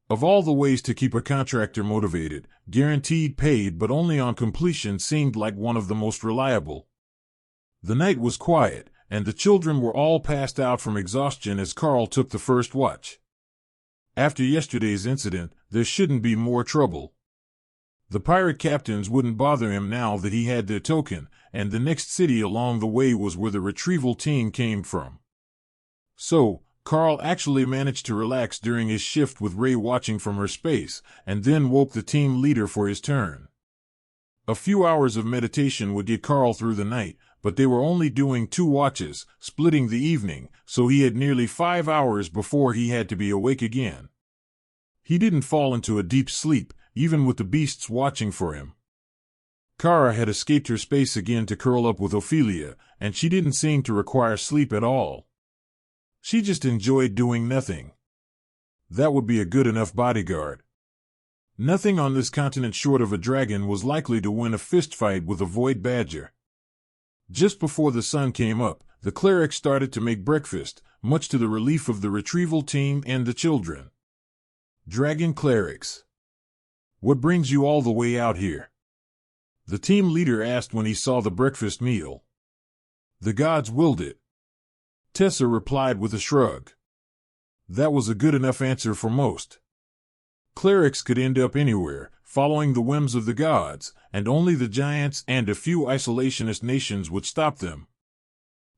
Speaker 1: Of all the ways to keep a contractor motivated, guaranteed paid but only on completion seemed like one of the most reliable. The night was quiet, and the children were all passed out from exhaustion as Karl took the first watch. After yesterday's incident, there shouldn't be more trouble. The pirate captains wouldn't bother him now that he had their token, and the next city along the way was where the retrieval team came from. So, Karl actually managed to relax during his shift with Ray watching from her space, and then woke the team leader for his turn. A few hours of meditation would get Karl through the night, but they were only doing 2 watches, splitting the evening, so he had nearly 5 hours before he had to be awake again. He didn't fall into a deep sleep, even with the beasts watching for him. Kara had escaped her space again to curl up with Ophelia, and she didn't seem to require sleep at all. She just enjoyed doing nothing. That would be a good enough bodyguard. Nothing on this continent short of a dragon was likely to win a fistfight with a void badger. Just before the sun came up, the clerics started to make breakfast, much to the relief of the retrieval team and the children. Dragon clerics. What brings you all the way out here? The team leader asked when he saw the breakfast meal. The gods willed it. Tessa replied with a shrug. That was a good enough answer for most. Clerics could end up anywhere, following the whims of the gods, and only the giants and a few isolationist nations would stop them.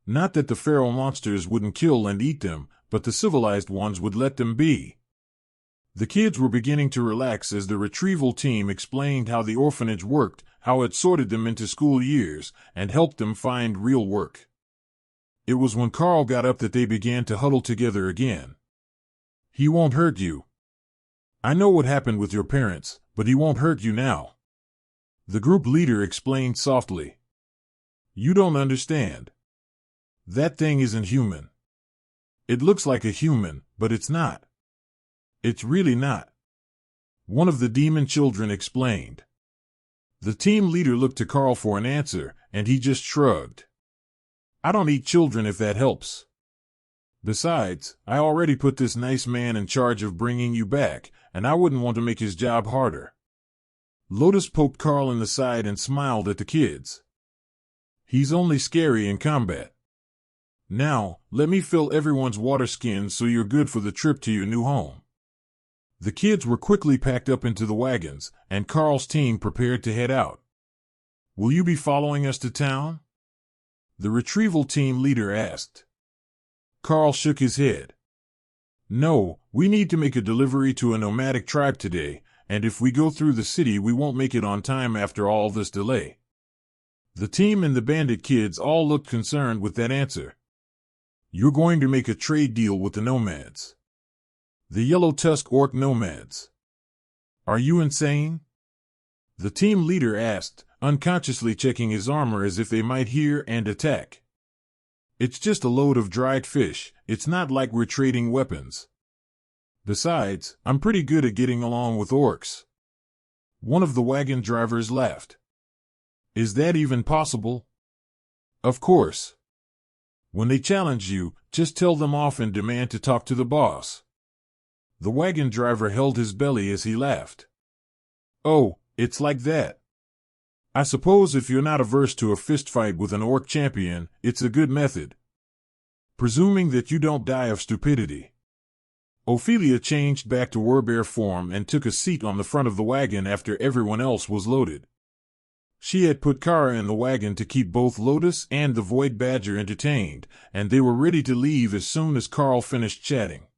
Speaker 1: Not that the feral monsters wouldn't kill and eat them, but the civilized ones would let them be. The kids were beginning to relax as the retrieval team explained how the orphanage worked, how it sorted them into school years, and helped them find real work. It was when Karl got up that they began to huddle together again. He won't hurt you. I know what happened with your parents, but he won't hurt you now. The group leader explained softly. You don't understand. That thing isn't human. It looks like a human, but it's not. It's really not. One of the demon children explained. The team leader looked to Karl for an answer, and he just shrugged. I don't eat children if that helps. Besides, I already put this nice man in charge of bringing you back, and I wouldn't want to make his job harder. Lotus poked Karl in the side and smiled at the kids. He's only scary in combat. Now, let me fill everyone's water skins so you're good for the trip to your new home. The kids were quickly packed up into the wagons, and Karl's team prepared to head out. Will you be following us to town? The retrieval team leader asked. Karl shook his head. No, we need to make a delivery to a nomadic tribe today, and if we go through the city we won't make it on time after all this delay. The team and the bandit kids all looked concerned with that answer. You're going to make a trade deal with the nomads. The yellow-tusk orc nomads. Are you insane? The team leader asked, unconsciously checking his armor as if they might hear and attack. It's just a load of dried fish, it's not like we're trading weapons. Besides, I'm pretty good at getting along with orcs. One of the wagon drivers laughed. Is that even possible? Of course. When they challenge you, just tell them off and demand to talk to the boss. The wagon driver held his belly as he laughed. Oh, it's like that. I suppose if you're not averse to a fistfight with an orc champion, it's a good method. Presuming that you don't die of stupidity. Ophelia changed back to werbear form and took a seat on the front of the wagon after everyone else was loaded. She had put Kara in the wagon to keep both Lotus and the Void Badger entertained, and they were ready to leave as soon as Karl finished chatting.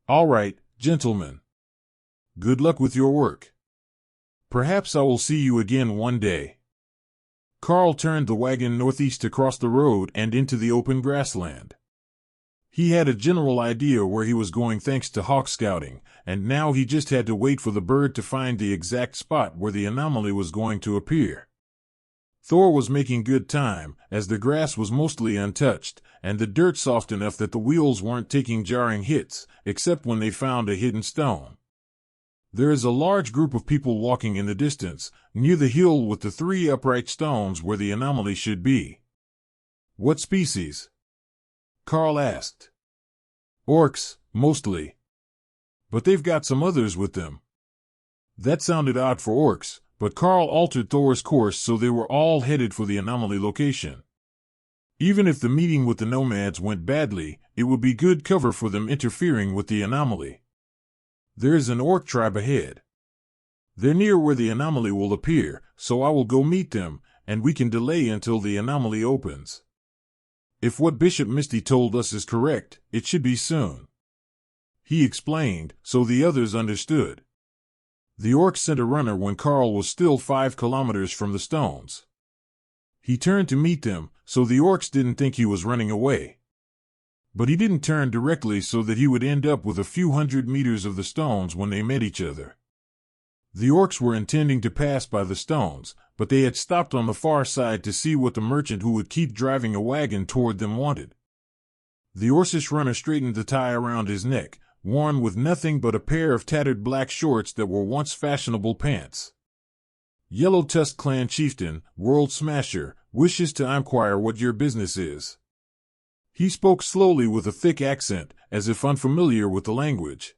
Speaker 1: All right, gentlemen. Good luck with your work. Perhaps I will see you again one day. Karl turned the wagon northeast across the road and into the open grassland. He had a general idea where he was going thanks to hawk scouting, and now he just had to wait for the bird to find the exact spot where the anomaly was going to appear. Thor was making good time, as the grass was mostly untouched, and the dirt soft enough that the wheels weren't taking jarring hits, except when they found a hidden stone. There is a large group of people walking in the distance, near the hill with the 3 upright stones where the anomaly should be. What species? Karl asked. Orcs, mostly. But they've got some others with them. That sounded odd for orcs, but Karl altered Thor's course so they were all headed for the anomaly location. Even if the meeting with the nomads went badly, it would be good cover for them interfering with the anomaly. There's an orc tribe ahead. They're near where the anomaly will appear, so I will go meet them, and we can delay until the anomaly opens. If what Bishop Misty told us is correct, it should be soon. He explained, so the others understood. The orc sent a runner when Karl was still 5 kilometers from the stones. He turned to meet them, so the orcs didn't think he was running away. But he didn't turn directly so that he would end up with a few hundred meters of the stones when they met each other. The orcs were intending to pass by the stones, but they had stopped on the far side to see what the merchant who would keep driving a wagon toward them wanted. The Orcish runner straightened the tie around his neck, worn with nothing but a pair of tattered black shorts that were once fashionable pants. Yellow Tusk Clan Chieftain, World Smasher, wishes to inquire what your business is. He spoke slowly with a thick accent, as if unfamiliar with the language.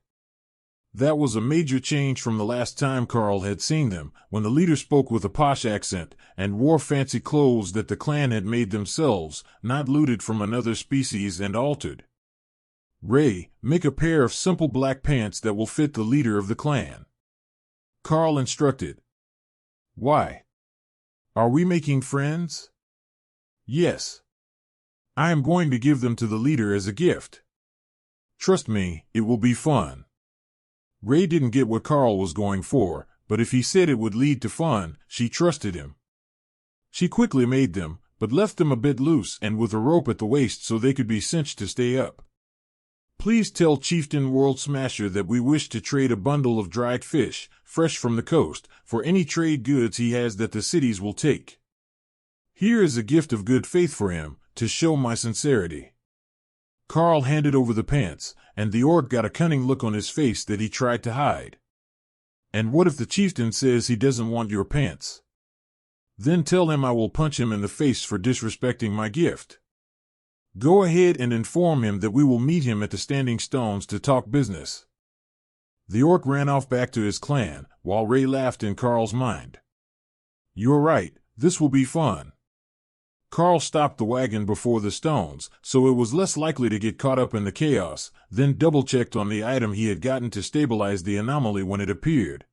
Speaker 1: That was a major change from the last time Karl had seen them, when the leader spoke with a posh accent, and wore fancy clothes that the clan had made themselves, not looted from another species and altered. Ray, make a pair of simple black pants that will fit the leader of the clan. Karl instructed. Why? Are we making friends? Yes. I am going to give them to the leader as a gift. Trust me, it will be fun. Ray didn't get what Karl was going for, but if he said it would lead to fun, she trusted him. She quickly made them, but left them a bit loose and with a rope at the waist so they could be cinched to stay up. Please tell Chieftain World Smasher that we wish to trade a bundle of dried fish, fresh from the coast, for any trade goods he has that the cities will take. Here is a gift of good faith for him, to show my sincerity. Karl handed over the pants, and the orc got a cunning look on his face that he tried to hide. And what if the chieftain says he doesn't want your pants? Then tell him I will punch him in the face for disrespecting my gift. Go ahead and inform him that we will meet him at the Standing Stones to talk business. The orc ran off back to his clan, while Ray laughed in Karl's mind. You're right, this will be fun. Karl stopped the wagon before the stones, so it was less likely to get caught up in the chaos, then double-checked on the item he had gotten to stabilize the anomaly when it appeared.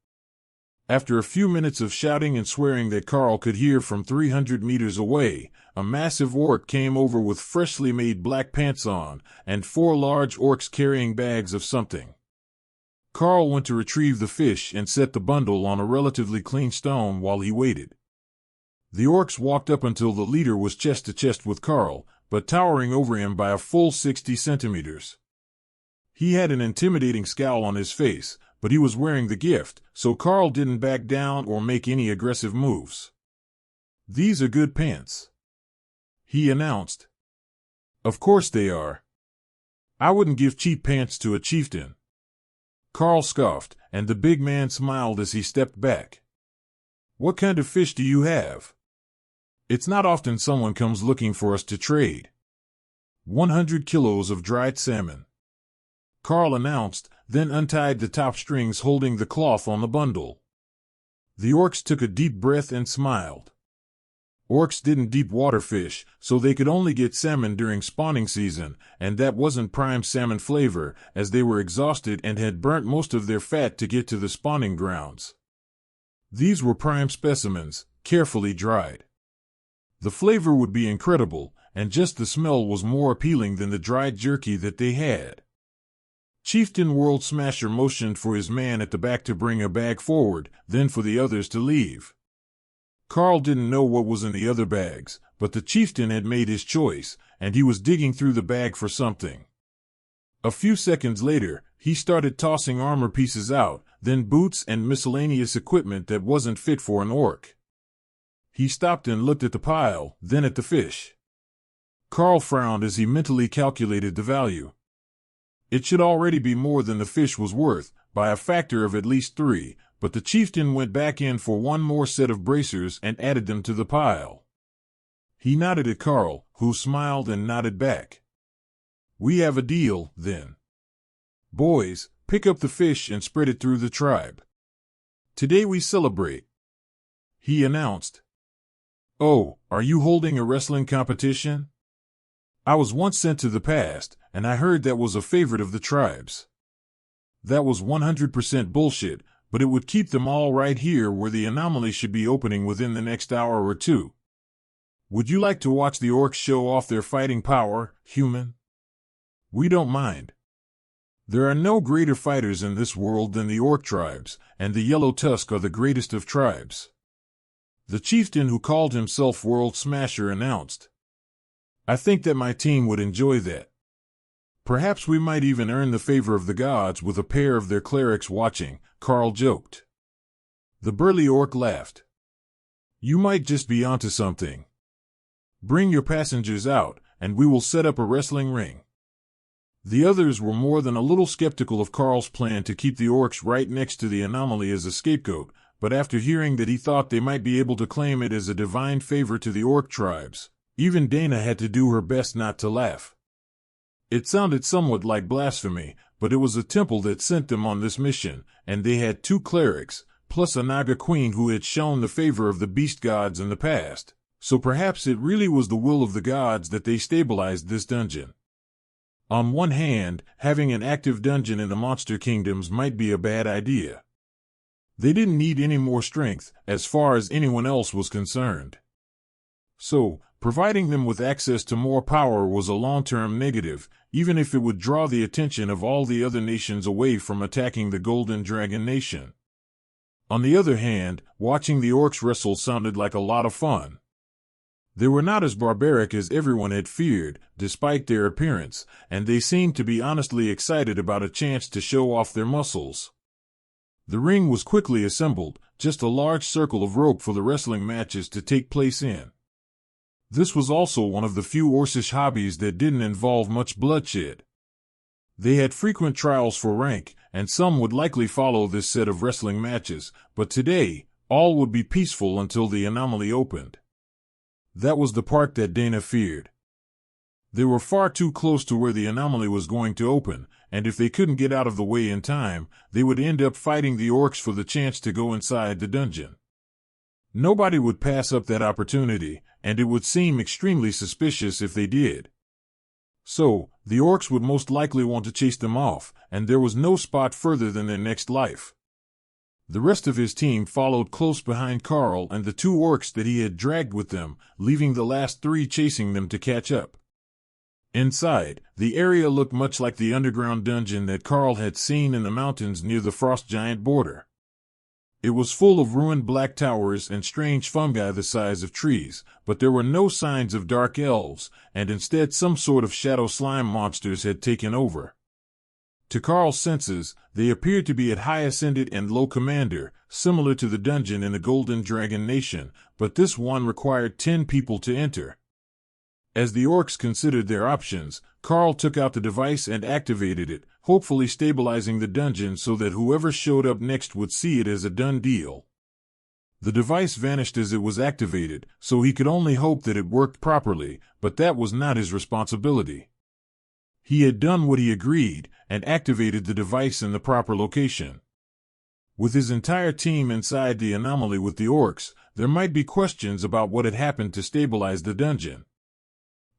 Speaker 1: After a few minutes of shouting and swearing that Karl could hear from 300 meters away, a massive orc came over with freshly made black pants on, and 4 large orcs carrying bags of something. Karl went to retrieve the fish and set the bundle on a relatively clean stone while he waited. The orcs walked up until the leader was chest to chest with Karl, but towering over him by a full 60 centimeters. He had an intimidating scowl on his face, but he was wearing the gift, so Karl didn't back down or make any aggressive moves. These are good pants, he announced. Of course they are. I wouldn't give cheap pants to a chieftain. Karl scoffed, and the big man smiled as he stepped back. What kind of fish do you have? It's not often someone comes looking for us to trade. 100 kilos of dried salmon, Karl announced, then untied the top strings holding the cloth on the bundle. The orcs took a deep breath and smiled. Orcs didn't deep water fish, so they could only get salmon during spawning season, and that wasn't prime salmon flavor, as they were exhausted and had burnt most of their fat to get to the spawning grounds. These were prime specimens, carefully dried. The flavor would be incredible, and just the smell was more appealing than the dried jerky that they had. Chieftain World Smasher motioned for his man at the back to bring a bag forward, then for the others to leave. Karl didn't know what was in the other bags, but the chieftain had made his choice, and he was digging through the bag for something. A few seconds later, he started tossing armor pieces out, then boots and miscellaneous equipment that wasn't fit for an orc. He stopped and looked at the pile, then at the fish. Karl frowned as he mentally calculated the value. It should already be more than the fish was worth, by a factor of at least 3, but the chieftain went back in for one more set of bracers and added them to the pile. He nodded at Karl, who smiled and nodded back. "We have a deal, then. Boys, pick up the fish and spread it through the tribe. Today we celebrate," he announced. "Oh, are you holding a wrestling competition? I was once sent to the past, and I heard that was a favorite of the tribes." That was 100% bullshit, but it would keep them all right here where the anomaly should be opening within the next hour or two. "Would you like to watch the orcs show off their fighting power, human?" "We don't mind. There are no greater fighters in this world than the orc tribes, and the Yellow Tusk are the greatest of tribes," the chieftain who called himself World Smasher announced. "I think that my team would enjoy that. Perhaps we might even earn the favor of the gods with a pair of their clerics watching," Karl joked. The burly orc laughed. "You might just be onto something. Bring your passengers out, and we will set up a wrestling ring." The others were more than a little skeptical of Karl's plan to keep the orcs right next to the anomaly as a scapegoat, but after hearing that he thought they might be able to claim it as a divine favor to the orc tribes, even Dana had to do her best not to laugh. It sounded somewhat like blasphemy, but it was a temple that sent them on this mission, and they had 2 clerics, plus a Naga Queen who had shown the favor of the beast gods in the past, so perhaps it really was the will of the gods that they stabilized this dungeon. On one hand, having an active dungeon in the monster kingdoms might be a bad idea. They didn't need any more strength, as far as anyone else was concerned. So, providing them with access to more power was a long-term negative, even if it would draw the attention of all the other nations away from attacking the Golden Dragon Nation. On the other hand, watching the orcs wrestle sounded like a lot of fun. They were not as barbaric as everyone had feared, despite their appearance, and they seemed to be honestly excited about a chance to show off their muscles. The ring was quickly assembled, just a large circle of rope for the wrestling matches to take place in. This was also one of the few Orcish hobbies that didn't involve much bloodshed. They had frequent trials for rank, and some would likely follow this set of wrestling matches, but today, all would be peaceful until the anomaly opened. That was the part that Dana feared. They were far too close to where the anomaly was going to open, and if they couldn't get out of the way in time, they would end up fighting the orcs for the chance to go inside the dungeon. Nobody would pass up that opportunity, and it would seem extremely suspicious if they did. So, the orcs would most likely want to chase them off, and there was no spot further than their next life. The rest of his team followed close behind Karl and the 2 orcs that he had dragged with them, leaving the last 3 chasing them to catch up. Inside, the area looked much like the underground dungeon that Karl had seen in the mountains near the frost giant border. It was full of ruined black towers and strange fungi the size of trees, but there were no signs of dark elves, and instead some sort of shadow slime monsters had taken over. To Karl's senses, they appeared to be at high ascended and low commander, similar to the dungeon in the Golden Dragon Nation, but this one required 10 people to enter. As the orcs considered their options, Karl took out the device and activated it, hopefully stabilizing the dungeon so that whoever showed up next would see it as a done deal. The device vanished as it was activated, so he could only hope that it worked properly, but that was not his responsibility. He had done what he agreed, and activated the device in the proper location. With his entire team inside the anomaly with the orcs, there might be questions about what had happened to stabilize the dungeon.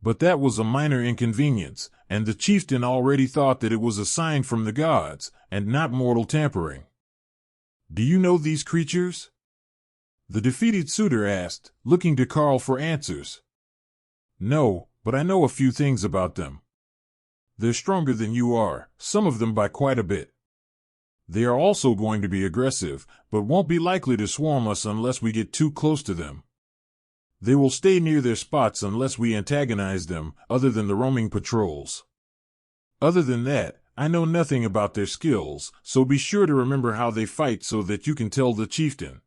Speaker 1: But that was a minor inconvenience, and the chieftain already thought that it was a sign from the gods, and not mortal tampering. "Do you know these creatures?" the defeated suitor asked, looking to Karl for answers. "No, but I know a few things about them. They're stronger than you are, some of them by quite a bit. They are also going to be aggressive, but won't be likely to swarm us unless we get too close to them. They will stay near their spots unless we antagonize them, other than the roaming patrols. Other than that, I know nothing about their skills, so be sure to remember how they fight so that you can tell the chieftain.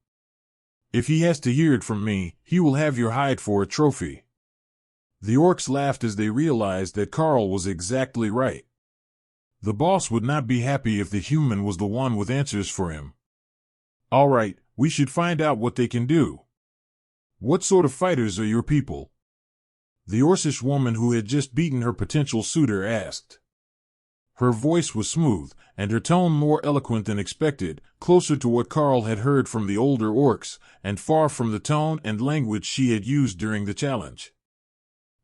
Speaker 1: If he has to hear it from me, he will have your hide for a trophy." The orcs laughed as they realized that Karl was exactly right. The boss would not be happy if the human was the one with answers for him. "All right, we should find out what they can do. What sort of fighters are your people?" the Orcish woman who had just beaten her potential suitor asked. Her voice was smooth, and her tone more eloquent than expected, closer to what Karl had heard from the older orcs, and far from the tone and language she had used during the challenge.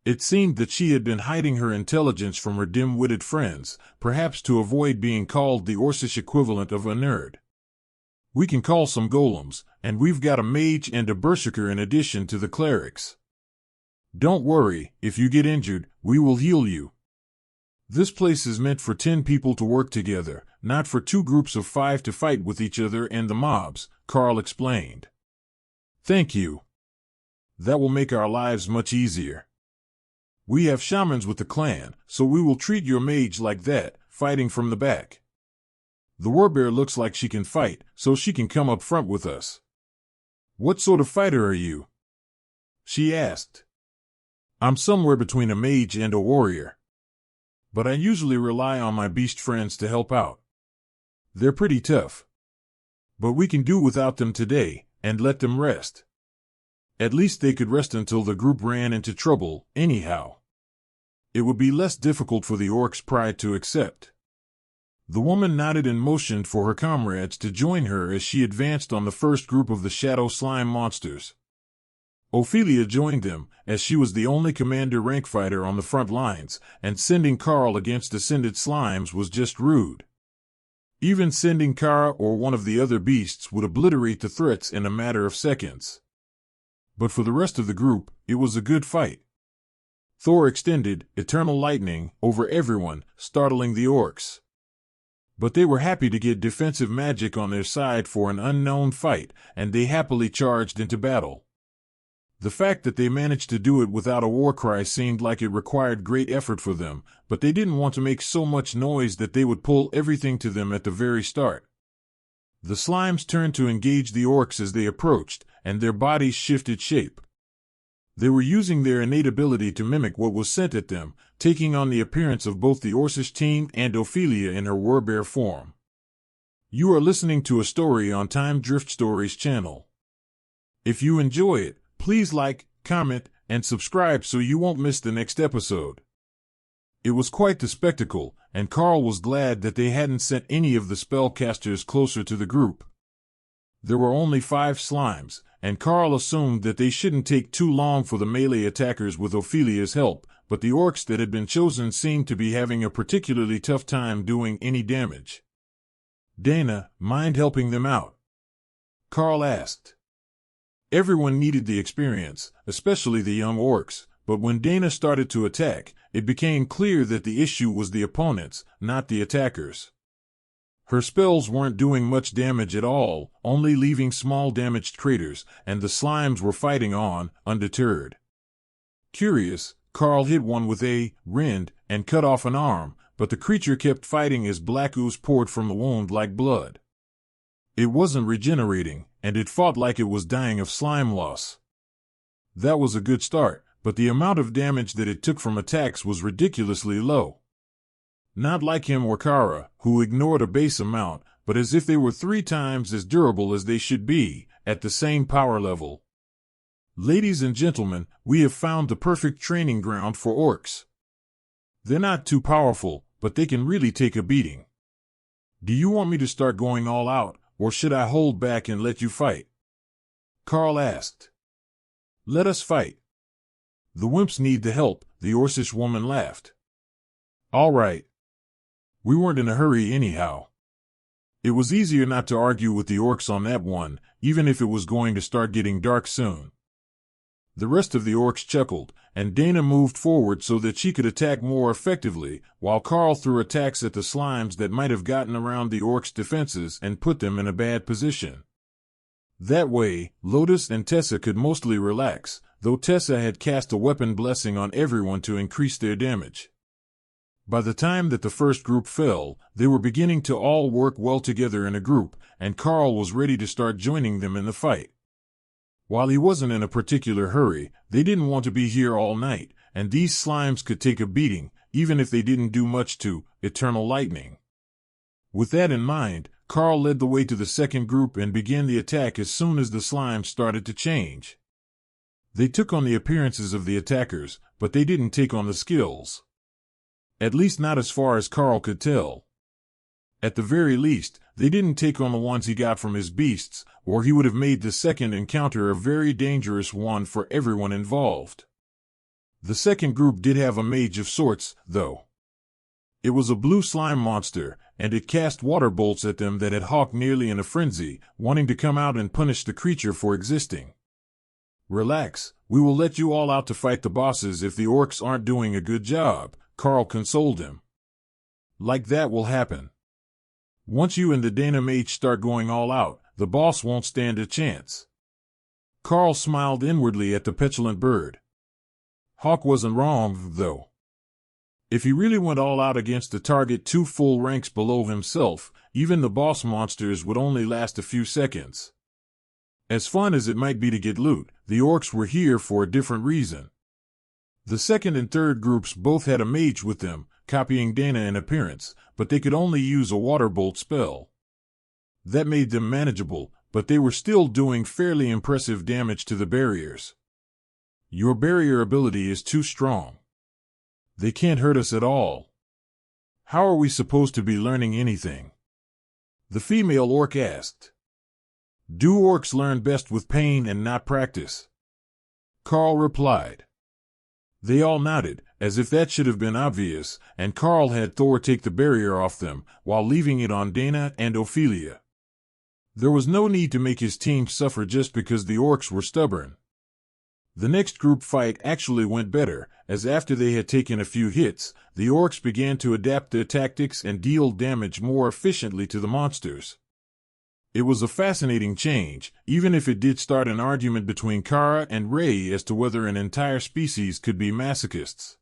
Speaker 1: It seemed that she had been hiding her intelligence from her dim-witted friends, perhaps to avoid being called the Orcish equivalent of a nerd. "We can call some golems, and we've got a mage and a berserker in addition to the clerics. Don't worry, if you get injured, we will heal you. This place is meant for 10 people to work together, not for 2 groups of 5 to fight with each other and the mobs," Karl explained. "Thank you. That will make our lives much easier. We have shamans with the clan, so we will treat your mage like that, fighting from the back. The warbear looks like she can fight, so she can come up front with us." "What sort of fighter are you?" she asked. "I'm somewhere between a mage and a warrior. But I usually rely on my beast friends to help out. They're pretty tough. But we can do without them today, and let them rest. At least they could rest until the group ran into trouble, anyhow. It would be less difficult for the orc's pride to accept." The woman nodded and motioned for her comrades to join her as she advanced on the first group of the shadow slime monsters. Ophelia joined them, as she was the only commander rank fighter on the front lines, and sending Karl against ascended slimes was just rude. Even sending Kara or one of the other beasts would obliterate the threats in a matter of seconds. But for the rest of the group, it was a good fight. Thor extended eternal lightning over everyone, startling the orcs. But they were happy to get defensive magic on their side for an unknown fight, and they happily charged into battle. The fact that they managed to do it without a war cry seemed like it required great effort for them, but they didn't want to make so much noise that they would pull everything to them at the very start. The slimes turned to engage the orcs as they approached, and their bodies shifted shape. They were using their innate ability to mimic what was sent at them, taking on the appearance of both the Orcish team and Ophelia in her warbear form. You are listening to a story on Time Drift Stories channel. If you enjoy it, please like, comment, and subscribe so you won't miss the next episode. It was quite the spectacle, and Karl was glad that they hadn't sent any of the spellcasters closer to the group. There were only 5 slimes, and Karl assumed that they shouldn't take too long for the melee attackers with Ophelia's help, but the orcs that had been chosen seemed to be having a particularly tough time doing any damage. "Dana, mind helping them out?" Karl asked. Everyone needed the experience, especially the young orcs, but when Dana started to attack, it became clear that the issue was the opponents, not the attackers. Her spells weren't doing much damage at all, only leaving small damaged craters, and the slimes were fighting on, undeterred. Curious, Karl hit one with a rend and cut off an arm, but the creature kept fighting as black ooze poured from the wound like blood. It wasn't regenerating, and it fought like it was dying of slime loss. That was a good start, but the amount of damage that it took from attacks was ridiculously low. Not like him or Kara, who ignored a base amount, but as if they were 3 times as durable as they should be, at the same power level. Ladies and gentlemen, we have found the perfect training ground for orcs. They're not too powerful, but they can really take a beating. Do you want me to start going all out, or should I hold back and let you fight? Karl asked. Let us fight. The wimps need the help, the Orcish woman laughed. All right. We weren't in a hurry anyhow. It was easier not to argue with the orcs on that one, even if it was going to start getting dark soon. The rest of the orcs chuckled, and Dana moved forward so that she could attack more effectively, while Karl threw attacks at the slimes that might have gotten around the orcs' defenses and put them in a bad position. That way, Lotus and Tessa could mostly relax, though Tessa had cast a weapon blessing on everyone to increase their damage. By the time that the first group fell, they were beginning to all work well together in a group, and Karl was ready to start joining them in the fight. While he wasn't in a particular hurry, they didn't want to be here all night, and these slimes could take a beating, even if they didn't do much to Eternal Lightning. With that in mind, Karl led the way to the second group and began the attack as soon as the slimes started to change. They took on the appearances of the attackers, but they didn't take on the skills. At least not as far as Karl could tell. At the very least, they didn't take on the ones he got from his beasts, or he would have made the second encounter a very dangerous one for everyone involved. The second group did have a mage of sorts, though. It was a blue slime monster, and it cast water bolts at them that had Hawk nearly in a frenzy, wanting to come out and punish the creature for existing. "Relax, we will let you all out to fight the bosses if the orcs aren't doing a good job," Karl consoled him. "Like that will happen. Once you and the Dana mage start going all out, the boss won't stand a chance." Karl smiled inwardly at the petulant bird. Hawk wasn't wrong, though. If he really went all out against a target 2 full ranks below himself, even the boss monsters would only last a few seconds. As fun as it might be to get loot, the orcs were here for a different reason. The second and third groups both had a mage with them, copying Dana in appearance, but they could only use a water bolt spell. That made them manageable, but they were still doing fairly impressive damage to the barriers. "Your barrier ability is too strong. They can't hurt us at all. How are we supposed to be learning anything?" the female orc asked. "Do orcs learn best with pain and not practice?" Karl replied. They all nodded, as if that should have been obvious, and Karl had Thor take the barrier off them, while leaving it on Dana and Ophelia. There was no need to make his team suffer just because the orcs were stubborn. The next group fight actually went better, as after they had taken a few hits, the orcs began to adapt their tactics and deal damage more efficiently to the monsters. It was a fascinating change, even if it did start an argument between Kara and Ray as to whether an entire species could be masochists.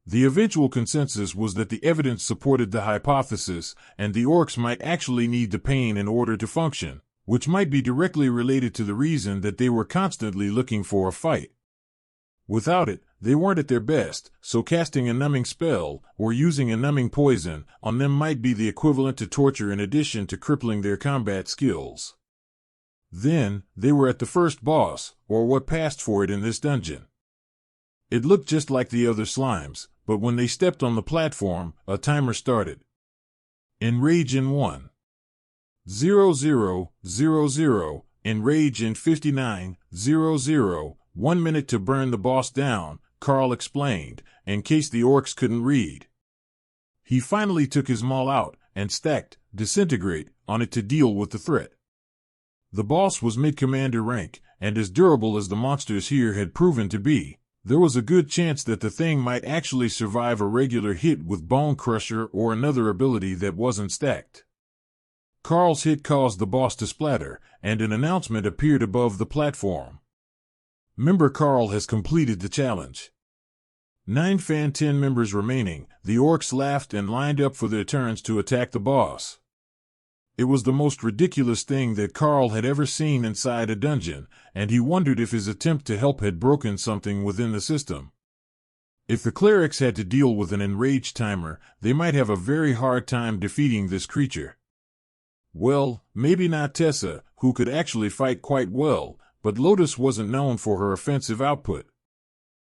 Speaker 1: The eventual consensus was that the evidence supported the hypothesis, and the orcs might actually need the pain in order to function, which might be directly related to the reason that they were constantly looking for a fight. Without it, they weren't at their best, so casting a numbing spell, or using a numbing poison, on them might be the equivalent to torture in addition to crippling their combat skills. Then, they were at the first boss, or what passed for it in this dungeon. It looked just like the other slimes, but when they stepped on the platform, a timer started. Enrage in 1. 0000, enrage in 5900, 1 minute to burn the boss down, Karl explained, in case the orcs couldn't read. He finally took his maul out and stacked disintegrate on it to deal with the threat. The boss was mid-commander rank, and as durable as the monsters here had proven to be, there was a good chance that the thing might actually survive a regular hit with Bone Crusher or another ability that wasn't stacked. Karl's hit caused the boss to splatter, and an announcement appeared above the platform. Member Karl has completed the challenge. 9 Fan 10 members remaining. The orcs laughed and lined up for their turns to attack the boss. It was the most ridiculous thing that Karl had ever seen inside a dungeon, and he wondered if his attempt to help had broken something within the system. If the clerics had to deal with an enraged timer, they might have a very hard time defeating this creature. Well, maybe not Tessa, who could actually fight quite well, but Lotus wasn't known for her offensive output.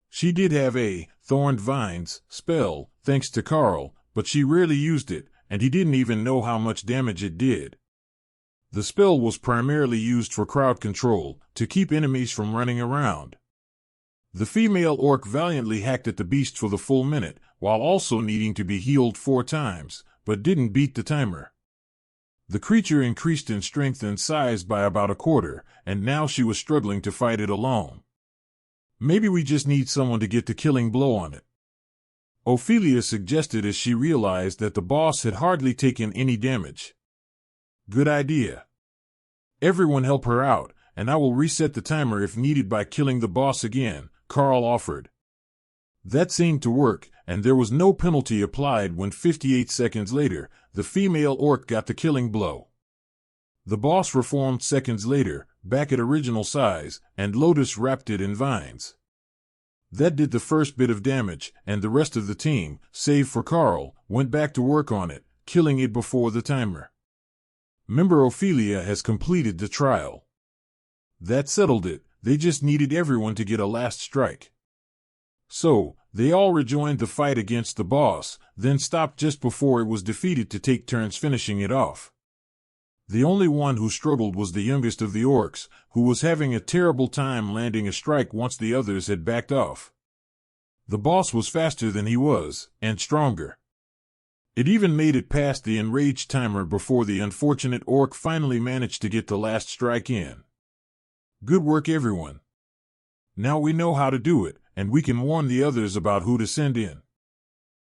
Speaker 1: She did have a Thorned Vines spell, thanks to Karl, but she rarely used it, and he didn't even know how much damage it did. The spell was primarily used for crowd control, to keep enemies from running around. The female orc valiantly hacked at the beast for the full minute, while also needing to be healed 4 times, but didn't beat the timer. The creature increased in strength and size by about a quarter, and now she was struggling to fight it alone. Maybe we just need someone to get the killing blow on it, Ophelia suggested as she realized that the boss had hardly taken any damage. Good idea. Everyone help her out, and I will reset the timer if needed by killing the boss again, Karl offered. That seemed to work, and there was no penalty applied when 58 seconds later, the female orc got the killing blow. The boss reformed seconds later, back at original size, and Lotus wrapped it in vines. That did the first bit of damage, and the rest of the team, save for Karl, went back to work on it, killing it before the timer. Member Ophelia has completed the trial. That settled it, they just needed everyone to get a last strike. So, they all rejoined the fight against the boss, then stopped just before it was defeated to take turns finishing it off. The only one who struggled was the youngest of the orcs, who was having a terrible time landing a strike once the others had backed off. The boss was faster than he was, and stronger. It even made it past the enraged timer before the unfortunate orc finally managed to get the last strike in. Good work, everyone. Now we know how to do it, and we can warn the others about who to send in.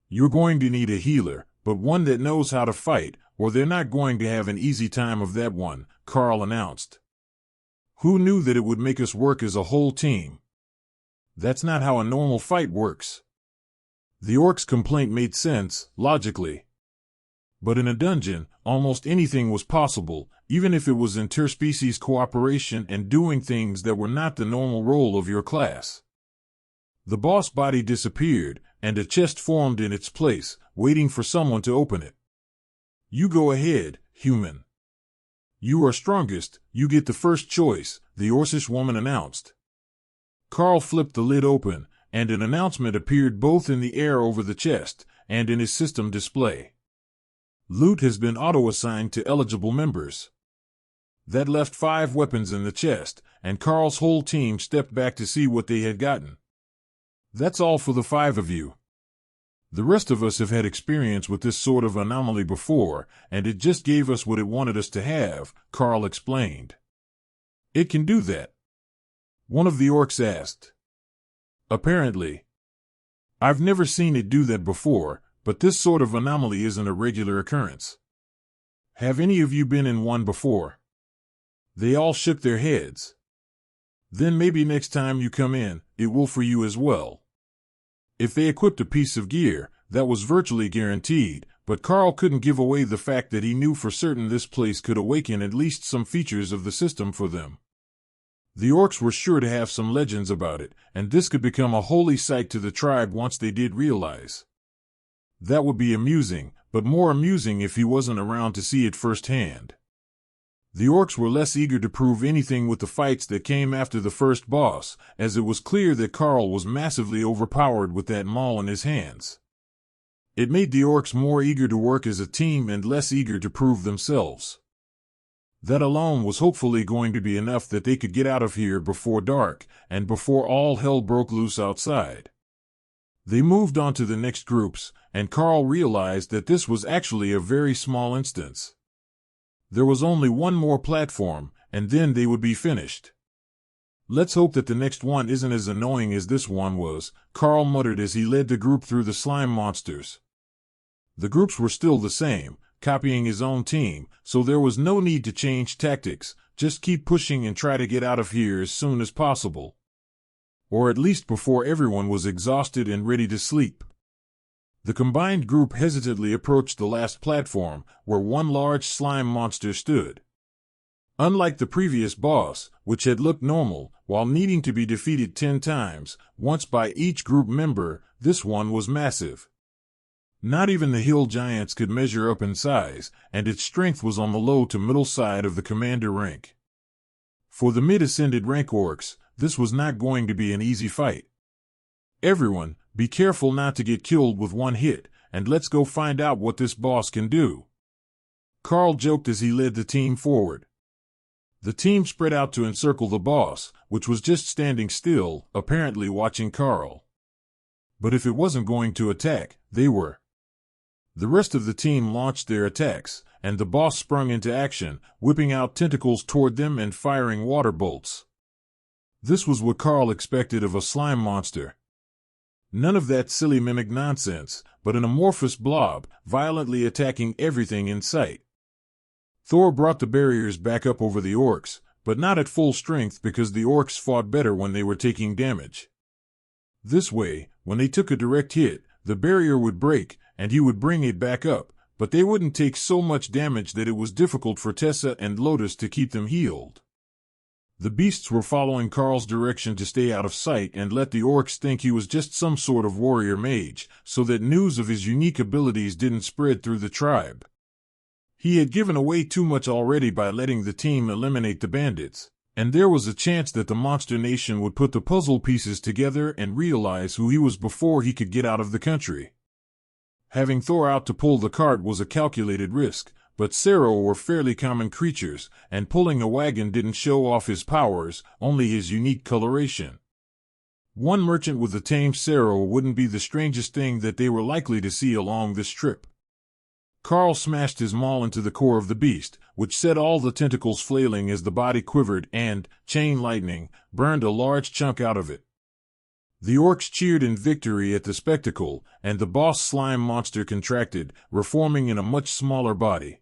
Speaker 1: You're going to need a healer, but one that knows how to fight, or they're not going to have an easy time of that one, Karl announced. Who knew that it would make us work as a whole team? That's not how a normal fight works. The orc's complaint made sense, logically. But in a dungeon, almost anything was possible, even if it was interspecies cooperation and doing things that were not the normal role of your class. The boss body disappeared, and a chest formed in its place, waiting for someone to open it. You go ahead, human. You are strongest, you get the first choice, the Orcish woman announced. Karl flipped the lid open, and an announcement appeared both in the air over the chest and in his system display. Loot has been auto-assigned to eligible members. That left 5 weapons in the chest, and Karl's whole team stepped back to see what they had gotten. That's all for the 5 of you. The rest of us have had experience with this sort of anomaly before, and it just gave us what it wanted us to have, Karl explained. It can do that? One of the orcs asked. Apparently. I've never seen it do that before, but this sort of anomaly isn't a regular occurrence. Have any of you been in one before? They all shook their heads. Then maybe next time you come in, it will for you as well. If they equipped a piece of gear, that was virtually guaranteed, but Karl couldn't give away the fact that he knew for certain this place could awaken at least some features of the system for them. The orcs were sure to have some legends about it, and this could become a holy site to the tribe once they did realize. That would be amusing, but more amusing if he wasn't around to see it firsthand. The orcs were less eager to prove anything with the fights that came after the first boss, as it was clear that Karl was massively overpowered with that maul in his hands. It made the orcs more eager to work as a team and less eager to prove themselves. That alone was hopefully going to be enough that they could get out of here before dark, and before all hell broke loose outside. They moved on to the next groups, and Karl realized that this was actually a very small instance. There was only one more platform, and then they would be finished. Let's hope that the next one isn't as annoying as this one was, Karl muttered as he led the group through the slime monsters. The groups were still the same, copying his own team, so there was no need to change tactics, just keep pushing and try to get out of here as soon as possible. Or at least before everyone was exhausted and ready to sleep. The combined group hesitantly approached the last platform, where one large slime monster stood. Unlike the previous boss, which had looked normal, while needing to be defeated 10 times, once by each group member, this one was massive. Not even the hill giants could measure up in size, and its strength was on the low to middle side of the commander rank. For the mid-ascended rank orcs, this was not going to be an easy fight. Everyone, be careful not to get killed with one hit, and let's go find out what this boss can do. Karl joked as he led the team forward. The team spread out to encircle the boss, which was just standing still, apparently watching Karl. But if it wasn't going to attack, they were. The rest of the team launched their attacks, and the boss sprung into action, whipping out tentacles toward them and firing water bolts. This was what Karl expected of a slime monster. None of that silly mimic nonsense, but an amorphous blob, violently attacking everything in sight. Thor brought the barriers back up over the orcs, but not at full strength because the orcs fought better when they were taking damage. This way, When they took a direct hit, the barrier would break, and he would bring it back up, but they wouldn't take so much damage that it was difficult for Tessa and Lotus to keep them healed. The beasts were following Karl's direction to stay out of sight and let the orcs think he was just some sort of warrior mage, so that news of his unique abilities didn't spread through the tribe. He had given away too much already by letting the team eliminate the bandits, and there was a chance that the Monster Nation would put the puzzle pieces together and realize who he was before he could get out of the country. Having Thor out to pull the cart was a calculated risk, but Sero were fairly common creatures, and pulling a wagon didn't show off his powers, only his unique coloration. One merchant with a tame Sero wouldn't be the strangest thing that they were likely to see along this trip. Karl smashed his maul into the core of the beast, which set all the tentacles flailing as the body quivered and, chain lightning, burned a large chunk out of it. The orcs cheered in victory at the spectacle, and the boss slime monster contracted, reforming in a much smaller body.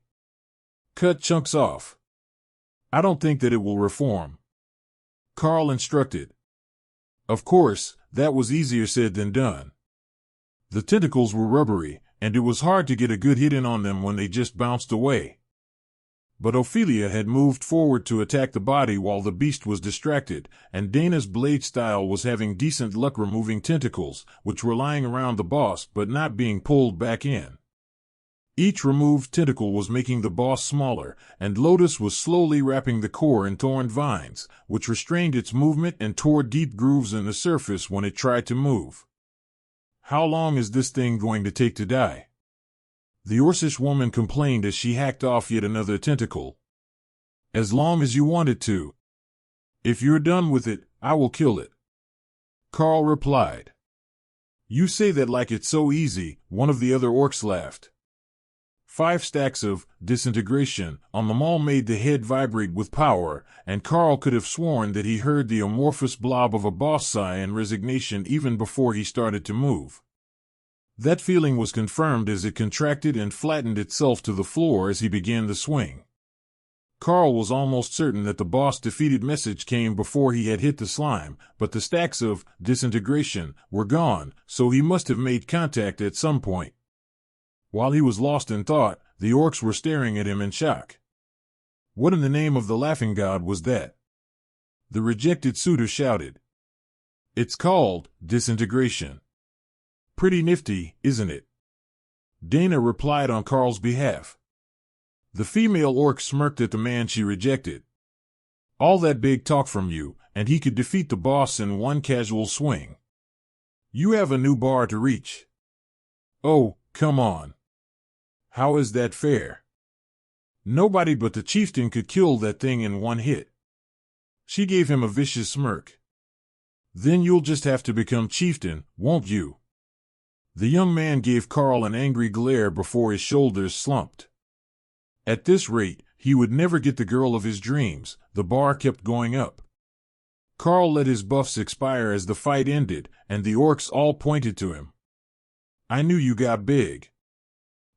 Speaker 1: Cut chunks off. I don't think that it will reform, Karl instructed. Of course, that was easier said than done. The tentacles were rubbery, and it was hard to get a good hit in on them when they just bounced away. But Ophelia had moved forward to attack the body while the beast was distracted, and Dana's blade style was having decent luck removing tentacles, which were lying around the boss but not being pulled back in. Each removed tentacle was making the boss smaller, and Lotus was slowly wrapping the core in thorn vines, which restrained its movement and tore deep grooves in the surface when it tried to move. How long is this thing going to take to die? The Orcish woman complained as she hacked off yet another tentacle. As long as you want it to. If you're done with it, I will kill it, Karl replied. You say that like it's so easy, one of the other orcs laughed. 5 stacks of disintegration on the maul made the head vibrate with power, and Karl could have sworn that he heard the amorphous blob of a boss sigh in resignation even before he started to move. That feeling was confirmed as it contracted and flattened itself to the floor as he began the swing. Karl was almost certain that the boss defeated message came before he had hit the slime, but the stacks of disintegration were gone, so he must have made contact at some point. While he was lost in thought, the orcs were staring at him in shock. What in the name of the laughing god was that? The rejected suitor shouted. It's called disintegration. Pretty nifty, isn't it? Dana replied on Karl's behalf. The female orc smirked at the man she rejected. All that big talk from you, and he could defeat the boss in one casual swing. You have a new bar to reach. Oh, come on. How is that fair? Nobody but the chieftain could kill that thing in one hit. She gave him a vicious smirk. Then you'll just have to become chieftain, won't you? The young man gave Karl an angry glare before his shoulders slumped. At this rate, he would never get the girl of his dreams. The bar kept going up. Karl let his buffs expire as the fight ended, and the orcs all pointed to him. I knew you got big.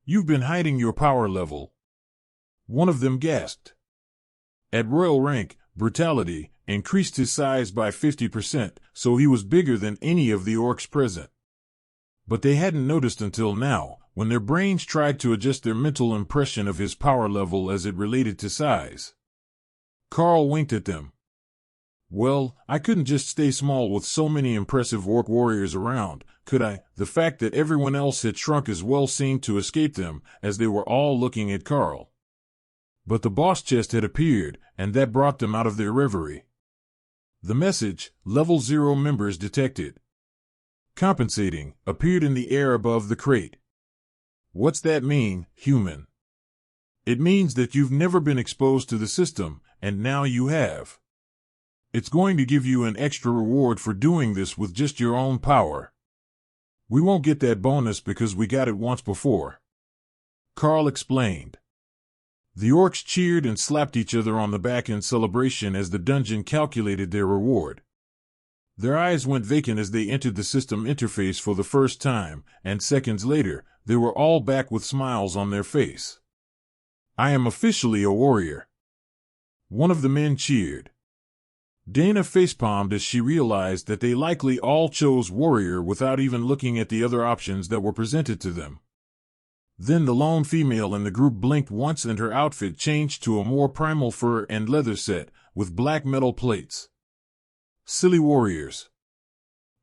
Speaker 1: You've been hiding your power level. One of them gasped. At Royal Rank, Brutality increased his size by 50%, so he was bigger than any of the orcs present. But they hadn't noticed until now, when their brains tried to adjust their mental impression of his power level as it related to size. Karl winked at them. Well, I couldn't just stay small with so many impressive orc warriors around, could I? The fact that everyone else had shrunk as well seemed to escape them, as they were all looking at Karl. But the boss chest had appeared, and that brought them out of their reverie. The message, Level 0 members detected. Compensating, appeared in the air above the crate. What's that mean, human? It means that you've never been exposed to the system, and now you have. It's going to give you an extra reward for doing this with just your own power. We won't get that bonus because we got it once before, Karl explained. The orcs cheered and slapped each other on the back in celebration as the dungeon calculated their reward. Their eyes went vacant as they entered the system interface for the first time, and seconds later, they were all back with smiles on their face. I am officially a warrior. One of the men cheered. Dana facepalmed as she realized that they likely all chose warrior without even looking at the other options that were presented to them. Then the lone female in the group blinked once and her outfit changed to a more primal fur and leather set, with black metal plates. Silly warriors.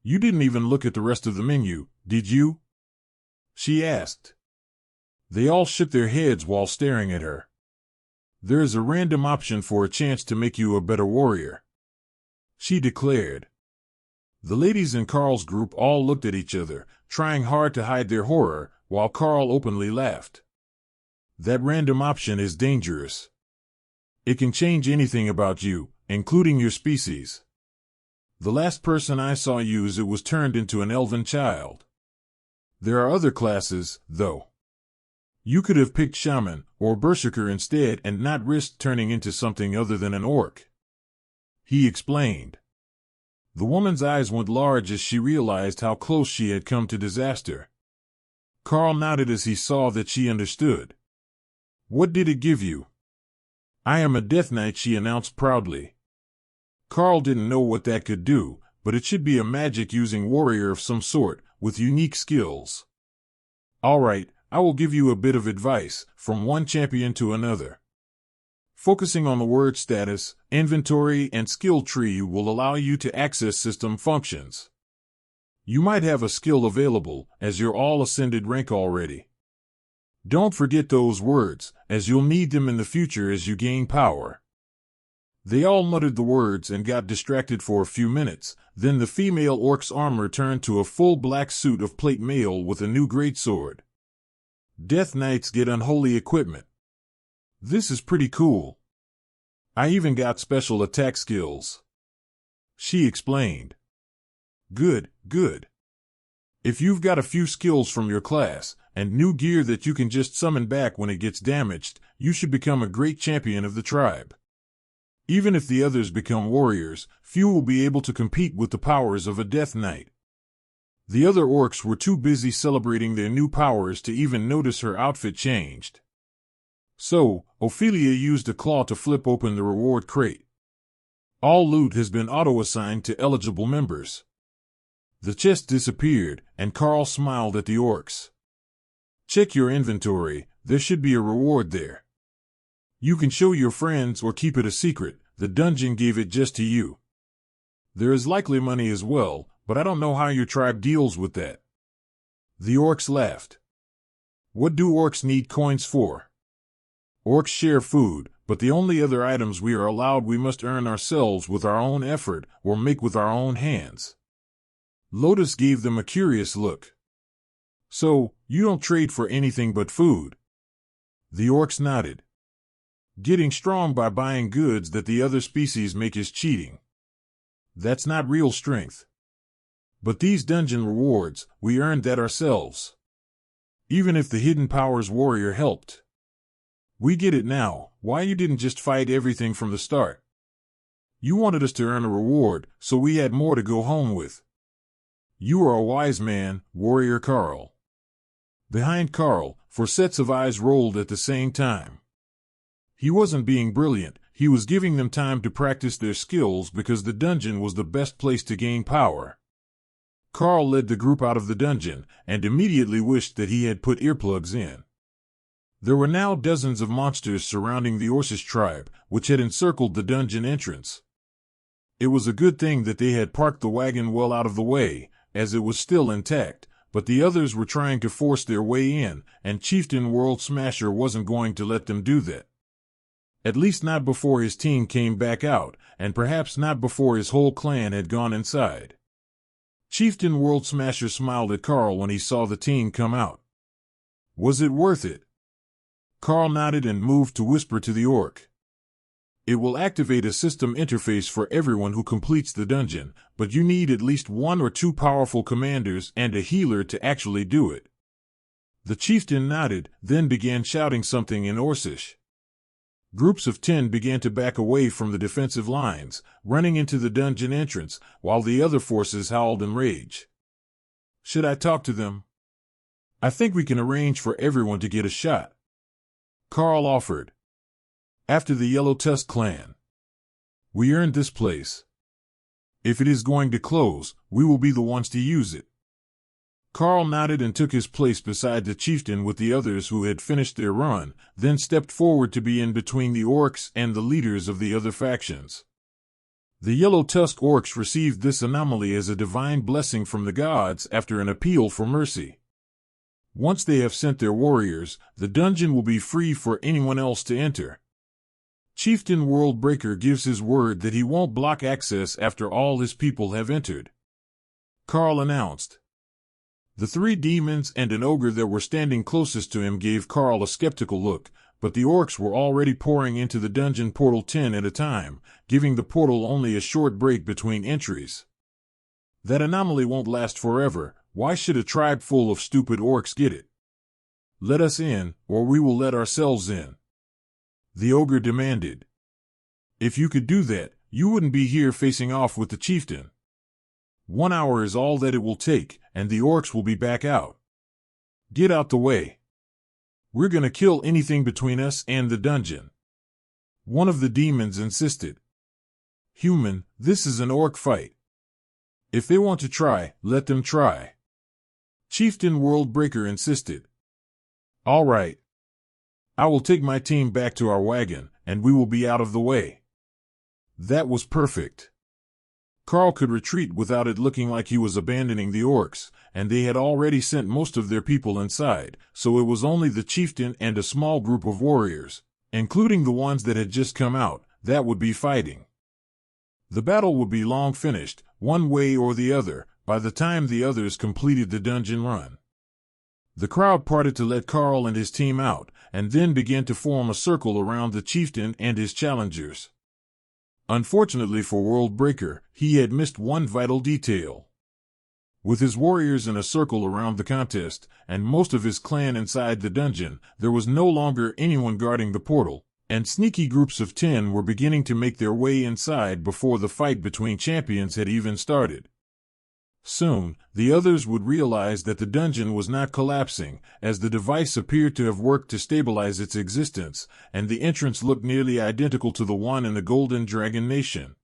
Speaker 1: You didn't even look at the rest of the menu, did you? She asked. They all shook their heads while staring at her. There is a random option for a chance to make you a better warrior, she declared. The ladies in Karl's group all looked at each other, trying hard to hide their horror, while Karl openly laughed. That random option is dangerous. It can change anything about you, including your species. The last person I saw use it was turned into an elven child. There are other classes, though. You could have picked shaman or berserker instead and not risked turning into something other than an orc, he explained. The woman's eyes went large as she realized how close she had come to disaster. Karl nodded as he saw that she understood. What did it give you? I am a Death Knight, she announced proudly. Karl didn't know what that could do, but it should be a magic-using warrior of some sort, with unique skills. All right, I will give you a bit of advice, from one champion to another. Focusing on the word status, inventory, and skill tree will allow you to access system functions. You might have a skill available, as you're all ascended rank already. Don't forget those words, as you'll need them in the future as you gain power. They all muttered the words and got distracted for a few minutes, then the female orc's armor turned to a full black suit of plate mail with a new greatsword. Death Knights get unholy equipment. This is pretty cool. I even got special attack skills, she explained. Good, good. If you've got a few skills from your class, and new gear that you can just summon back when it gets damaged, you should become a great champion of the tribe. Even if the others become warriors, few will be able to compete with the powers of a Death Knight. The other orcs were too busy celebrating their new powers to even notice her outfit changed. So, Ophelia used a claw to flip open the reward crate. All loot has been auto-assigned to eligible members. The chest disappeared, and Karl smiled at the orcs. Check your inventory, there should be a reward there. You can show your friends or keep it a secret, the dungeon gave it just to you. There is likely money as well, but I don't know how your tribe deals with that. The orcs laughed. What do orcs need coins for? Orcs share food, but the only other items we are allowed we must earn ourselves with our own effort or make with our own hands. Lotus gave them a curious look. So, you don't trade for anything but food? The orcs nodded. Getting strong by buying goods that the other species make is cheating. That's not real strength. But these dungeon rewards, we earned that ourselves. Even if the Hidden Powers warrior helped. We get it now, why you didn't just fight everything from the start? You wanted us to earn a reward, so we had more to go home with. You are a wise man, warrior Karl. Behind Karl, 4 sets of eyes rolled at the same time. He wasn't being brilliant, he was giving them time to practice their skills because the dungeon was the best place to gain power. Karl led the group out of the dungeon, and immediately wished that he had put earplugs in. There were now dozens of monsters surrounding the Orthos tribe, which had encircled the dungeon entrance. It was a good thing that they had parked the wagon well out of the way, as it was still intact, but the others were trying to force their way in, and Chieftain World Smasher wasn't going to let them do that. At least not before his team came back out, and perhaps not before his whole clan had gone inside. Chieftain World Smasher smiled at Karl when he saw the team come out. Was it worth it? Karl nodded and moved to whisper to the orc. It will activate a system interface for everyone who completes the dungeon, but you need at least 1 or 2 powerful commanders and a healer to actually do it. The chieftain nodded, then began shouting something in Orcish. Groups of 10 began to back away from the defensive lines, running into the dungeon entrance, while the other forces howled in rage. Should I talk to them? I think we can arrange for everyone to get a shot, Karl offered. After the Yellow Tusk clan. We earned this place. If it is going to close, we will be the ones to use it. Karl nodded and took his place beside the chieftain with the others who had finished their run, then stepped forward to be in between the orcs and the leaders of the other factions. The yellow-tusked orcs received this anomaly as a divine blessing from the gods after an appeal for mercy. Once they have sent their warriors, the dungeon will be free for anyone else to enter. Chieftain Worldbreaker gives his word that he won't block access after all his people have entered. Karl announced. The 3 demons and an ogre that were standing closest to him gave Karl a skeptical look, but the orcs were already pouring into the dungeon portal 10 at a time, giving the portal only a short break between entries. That anomaly won't last forever. Why should a tribe full of stupid orcs get it? Let us in, or we will let ourselves in, the ogre demanded. If you could do that, you wouldn't be here facing off with the chieftain. 1 hour is all that it will take, and the orcs will be back out. Get out the way. We're gonna kill anything between us and the dungeon. One of the demons insisted. Human, this is an orc fight. If they want to try, let them try. Chieftain Worldbreaker insisted. All right. I will take my team back to our wagon, and we will be out of the way. That was perfect. Karl could retreat without it looking like he was abandoning the orcs, and they had already sent most of their people inside, so it was only the chieftain and a small group of warriors, including the ones that had just come out, that would be fighting. The battle would be long finished, one way or the other, by the time the others completed the dungeon run. The crowd parted to let Karl and his team out, and then began to form a circle around the chieftain and his challengers. Unfortunately for Worldbreaker, he had missed one vital detail. With his warriors in a circle around the contest, and most of his clan inside the dungeon, there was no longer anyone guarding the portal, and sneaky groups of 10 were beginning to make their way inside before the fight between champions had even started. Soon, the others would realize that the dungeon was not collapsing, as the device appeared to have worked to stabilize its existence, and the entrance looked nearly identical to the one in the Golden Dragon Nation.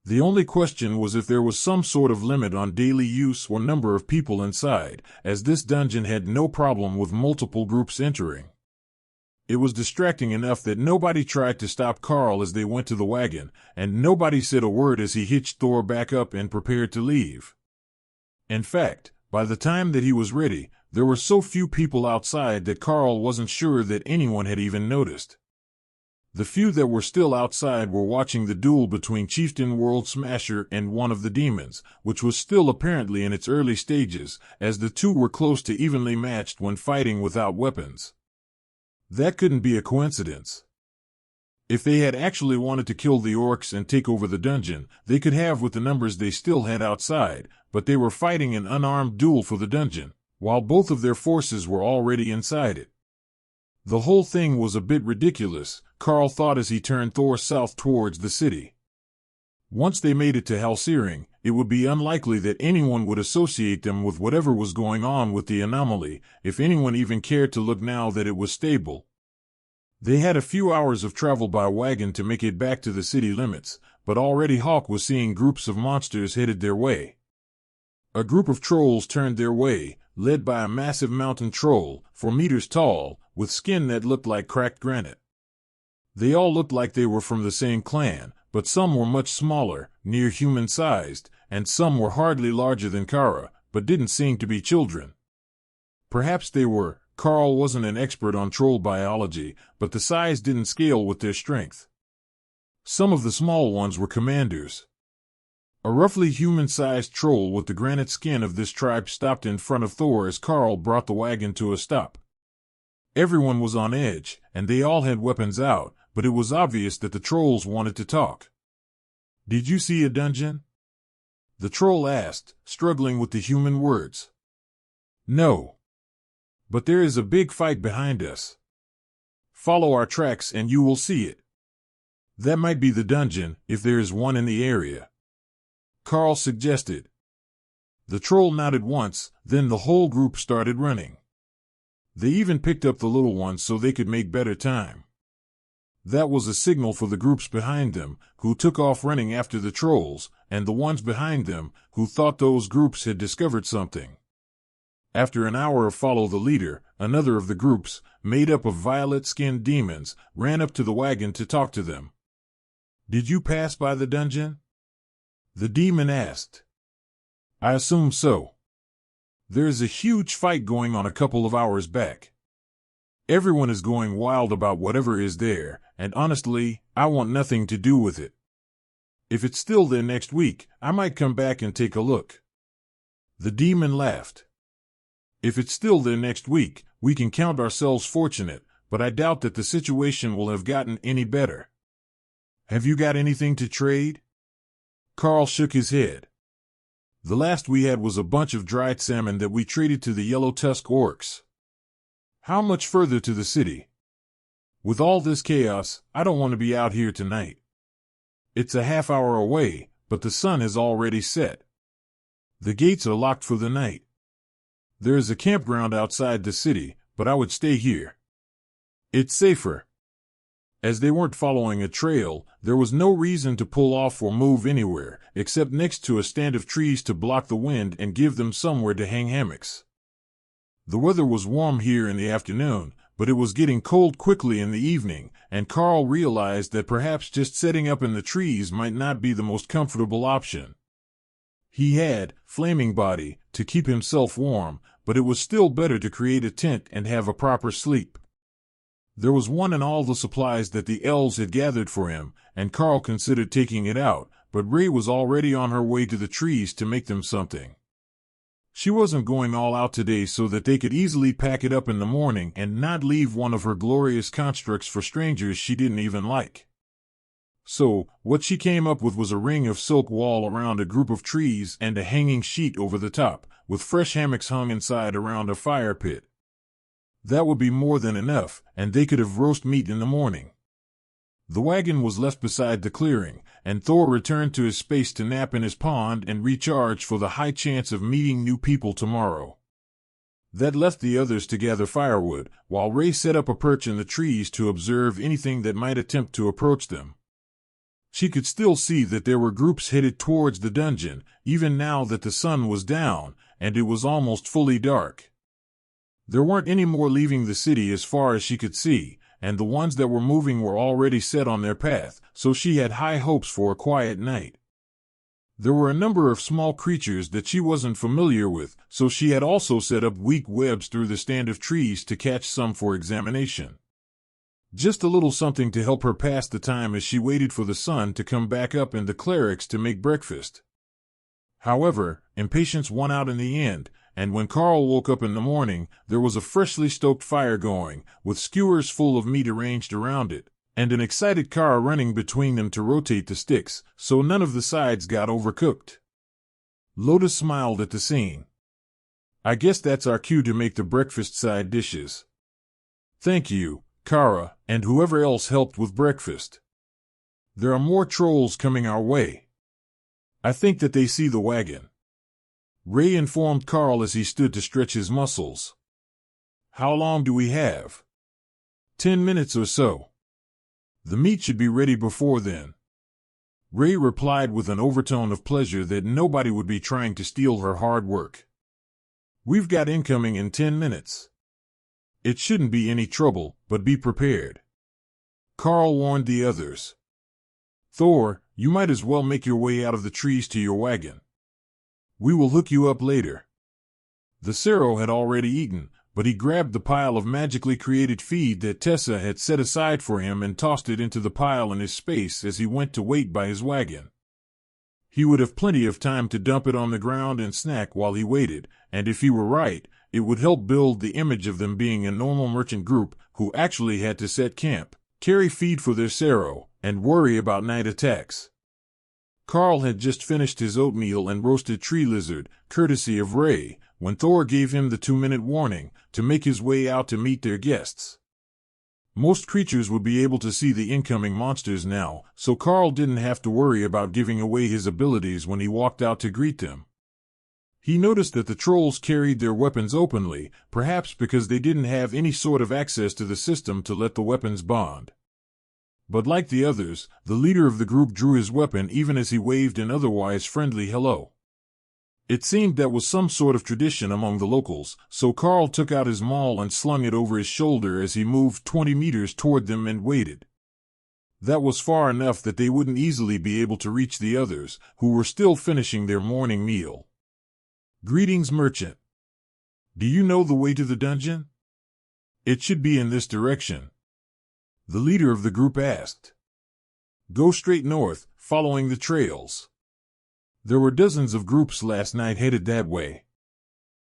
Speaker 1: The only question was if there was some sort of limit on daily use or number of people inside, as this dungeon had no problem with multiple groups entering. It was distracting enough that nobody tried to stop Karl as they went to the wagon, and nobody said a word as he hitched Thor back up and prepared to leave. In fact, by the time that he was ready, there were so few people outside that Karl wasn't sure that anyone had even noticed. The few that were still outside were watching the duel between Chieftain World Smasher and one of the demons, which was still apparently in its early stages, as the two were close to evenly matched when fighting without weapons. That couldn't be a coincidence. If they had actually wanted to kill the orcs and take over the dungeon, they could have with the numbers they still had outside, but they were fighting an unarmed duel for the dungeon, while both of their forces were already inside it. The whole thing was a bit ridiculous, Karl thought as he turned Thor south towards the city. Once they made it to Halsering, it would be unlikely that anyone would associate them with whatever was going on with the anomaly, if anyone even cared to look now that it was stable. They had a few hours of travel by wagon to make it back to the city limits, but already Hawk was seeing groups of monsters headed their way. A group of trolls turned their way, led by a massive mountain troll, 4 meters tall, with skin that looked like cracked granite. They all looked like they were from the same clan, but some were much smaller, near human-sized, and some were hardly larger than Kara, but didn't seem to be children. Perhaps they were. Karl wasn't an expert on troll biology, but the size didn't scale with their strength. Some of the small ones were commanders. A roughly human-sized troll with the granite skin of this tribe stopped in front of Thor as Karl brought the wagon to a stop. Everyone was on edge, and they all had weapons out, but it was obvious that the trolls wanted to talk. "Did you see a dungeon?" the troll asked, struggling with the human words. "No. But there is a big fight behind us. Follow our tracks and you will see it. That might be the dungeon, if there is one in the area," Karl suggested. The troll nodded once, then the whole group started running. They even picked up the little ones so they could make better time. That was a signal for the groups behind them, who took off running after the trolls, and the ones behind them, who thought those groups had discovered something. After an hour of follow the leader, another of the groups, made up of violet-skinned demons, ran up to the wagon to talk to them. "Did you pass by the dungeon?" the demon asked. "I assume so. There's a huge fight going on a couple of hours back. Everyone is going wild about whatever is there, and honestly, I want nothing to do with it. If it's still there next week, I might come back and take a look." The demon laughed. "If it's still there next week, we can count ourselves fortunate, but I doubt that the situation will have gotten any better. Have you got anything to trade?" Karl shook his head. "The last we had was a bunch of dried salmon that we traded to the yellow-tusk orcs." "How much further to the city?" "With all this chaos, I don't want to be out here tonight. It's a half-hour away, but the sun has already set. The gates are locked for the night. There is a campground outside the city, but I would stay here. It's safer." As they weren't following a trail, there was no reason to pull off or move anywhere, except next to a stand of trees to block the wind and give them somewhere to hang hammocks. The weather was warm here in the afternoon, but it was getting cold quickly in the evening, and Karl realized that perhaps just setting up in the trees might not be the most comfortable option. He had, Flaming Body, to keep himself warm, but it was still better to create a tent and have a proper sleep. There was one in all the supplies that the elves had gathered for him, and Karl considered taking it out, but Rei was already on her way to the trees to make them something. She wasn't going all out today so that they could easily pack it up in the morning and not leave one of her glorious constructs for strangers she didn't even like. So, what she came up with was a ring of silk wall around a group of trees and a hanging sheet over the top, with fresh hammocks hung inside around a fire pit. That would be more than enough, and they could have roast meat in the morning. The wagon was left beside the clearing, and Thor returned to his space to nap in his pond and recharge for the high chance of meeting new people tomorrow. That left the others to gather firewood, while Rei set up a perch in the trees to observe anything that might attempt to approach them. She could still see that there were groups headed towards the dungeon, even now that the sun was down, and it was almost fully dark. There weren't any more leaving the city as far as she could see, and the ones that were moving were already set on their path, so she had high hopes for a quiet night. There were a number of small creatures that she wasn't familiar with, so she had also set up weak webs through the stand of trees to catch some for examination. Just a little something to help her pass the time as she waited for the sun to come back up and the clerics to make breakfast. However, impatience won out in the end, and when Karl woke up in the morning, there was a freshly stoked fire going, with skewers full of meat arranged around it, and an excited Kara running between them to rotate the sticks, so none of the sides got overcooked. Lotus smiled at the scene. "I guess that's our cue to make the breakfast side dishes." "Thank you, Kara, and whoever else helped with breakfast. There are more trolls coming our way. I think that they see the wagon," Rei informed Karl as he stood to stretch his muscles. "How long do we have?" 10 minutes or so. The meat should be ready before then." Rei replied with an overtone of pleasure that nobody would be trying to steal her hard work. "We've got incoming in 10 minutes. It shouldn't be any trouble, but be prepared." Karl warned the others. "Thor, you might as well make your way out of the trees to your wagon. We will hook you up later." The Cerro had already eaten, but he grabbed the pile of magically created feed that Tessa had set aside for him and tossed it into the pile in his space as he went to wait by his wagon. He would have plenty of time to dump it on the ground and snack while he waited, and if he were right, it would help build the image of them being a normal merchant group who actually had to set camp, carry feed for their Cerro, and worry about night attacks. Karl had just finished his oatmeal and roasted tree lizard, courtesy of Rei, when Thor gave him the 2-minute warning to make his way out to meet their guests. Most creatures would be able to see the incoming monsters now, so Karl didn't have to worry about giving away his abilities when he walked out to greet them. He noticed that the trolls carried their weapons openly, perhaps because they didn't have any sort of access to the system to let the weapons bond. But like the others, the leader of the group drew his weapon even as he waved an otherwise friendly hello. It seemed that was some sort of tradition among the locals, so Karl took out his maul and slung it over his shoulder as he moved 20 meters toward them and waited. That was far enough that they wouldn't easily be able to reach the others, who were still finishing their morning meal. "Greetings, merchant. Do you know the way to the dungeon?" "It should be in this direction," the leader of the group asked. "Go straight north, following the trails. There were dozens of groups last night headed that way.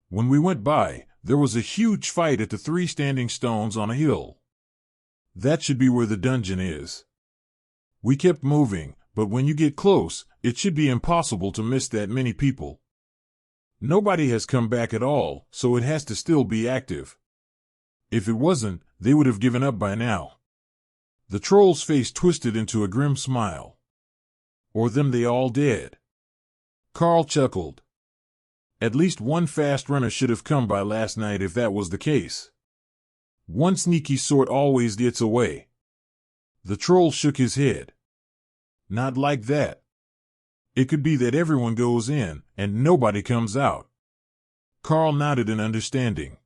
Speaker 1: When we went by, there was a huge fight at the 3 standing stones on a hill. That should be where the dungeon is. We kept moving, but when you get close, it should be impossible to miss that many people. Nobody has come back at all, so it has to still be active. If it wasn't, they would have given up by now." The troll's face twisted into a grim smile. "Or them they all dead." Karl chuckled. At least one fast runner should have come by last night if that was the case. One sneaky sort always gets away. The troll shook his head. "Not like that. It could be that everyone goes in, and nobody comes out." Karl nodded in understanding.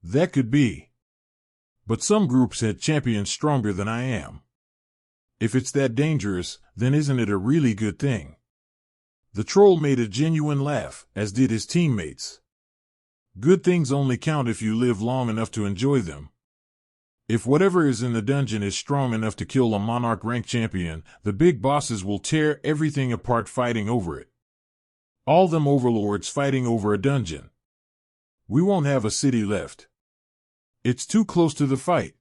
Speaker 1: "That could be. But some groups had champions stronger than I am. If it's that dangerous, then isn't it a really good thing?" The troll made a genuine laugh, as did his teammates. "Good things only count if you live long enough to enjoy them. If whatever is in the dungeon is strong enough to kill a monarch rank champion, the big bosses will tear everything apart fighting over it. All them overlords fighting over a dungeon. We won't have a city left. It's too close to the fight."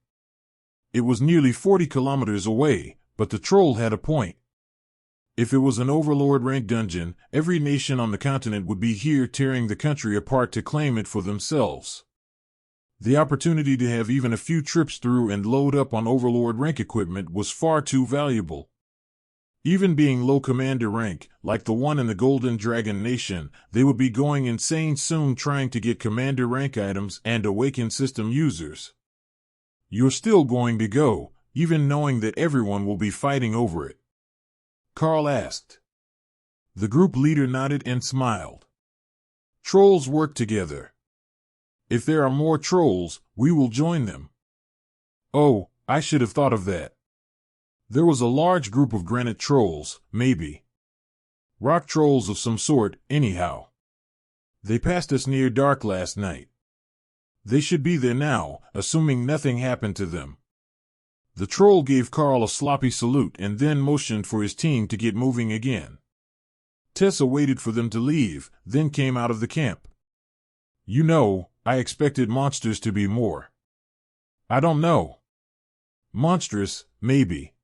Speaker 1: It was nearly 40 kilometers away, but the troll had a point. If it was an overlord rank dungeon, every nation on the continent would be here tearing the country apart to claim it for themselves. The opportunity to have even a few trips through and load up on overlord rank equipment was far too valuable. Even being low commander rank, like the one in the Golden Dragon Nation, they would be going insane soon trying to get commander rank items and awaken system users. "You're still going to go, even knowing that everyone will be fighting over it?" Karl asked. The group leader nodded and smiled. "Trolls work together. If there are more trolls, we will join them." "Oh, I should have thought of that. There was a large group of granite trolls, maybe. Rock trolls of some sort, anyhow. They passed us near dark last night. They should be there now, assuming nothing happened to them." The troll gave Karl a sloppy salute and then motioned for his team to get moving again. Tessa waited for them to leave, then came out of the camp. "You know, I expected monsters to be more. I don't know. Monstrous, maybe."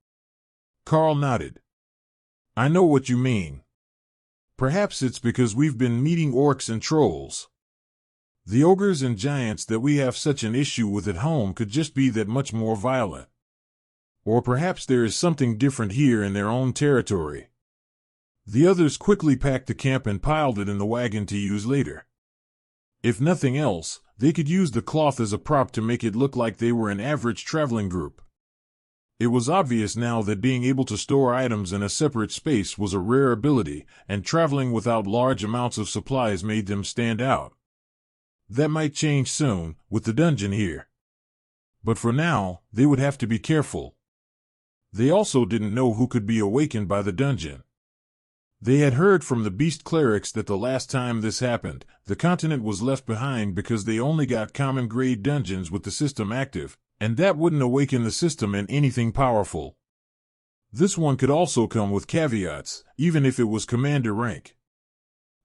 Speaker 1: Karl nodded. "I know what you mean. Perhaps it's because we've been meeting orcs and trolls. The ogres and giants that we have such an issue with at home could just be that much more violent. Or perhaps there is something different here in their own territory." The others quickly packed the camp and piled it in the wagon to use later. If nothing else, they could use the cloth as a prop to make it look like they were an average traveling group. It was obvious now that being able to store items in a separate space was a rare ability, and traveling without large amounts of supplies made them stand out. That might change soon, with the dungeon here. But for now, they would have to be careful. They also didn't know who could be awakened by the dungeon. They had heard from the beast clerics that the last time this happened, the continent was left behind because they only got common grade dungeons with the system active, and that wouldn't awaken the system in anything powerful. This one could also come with caveats, even if it was commander rank.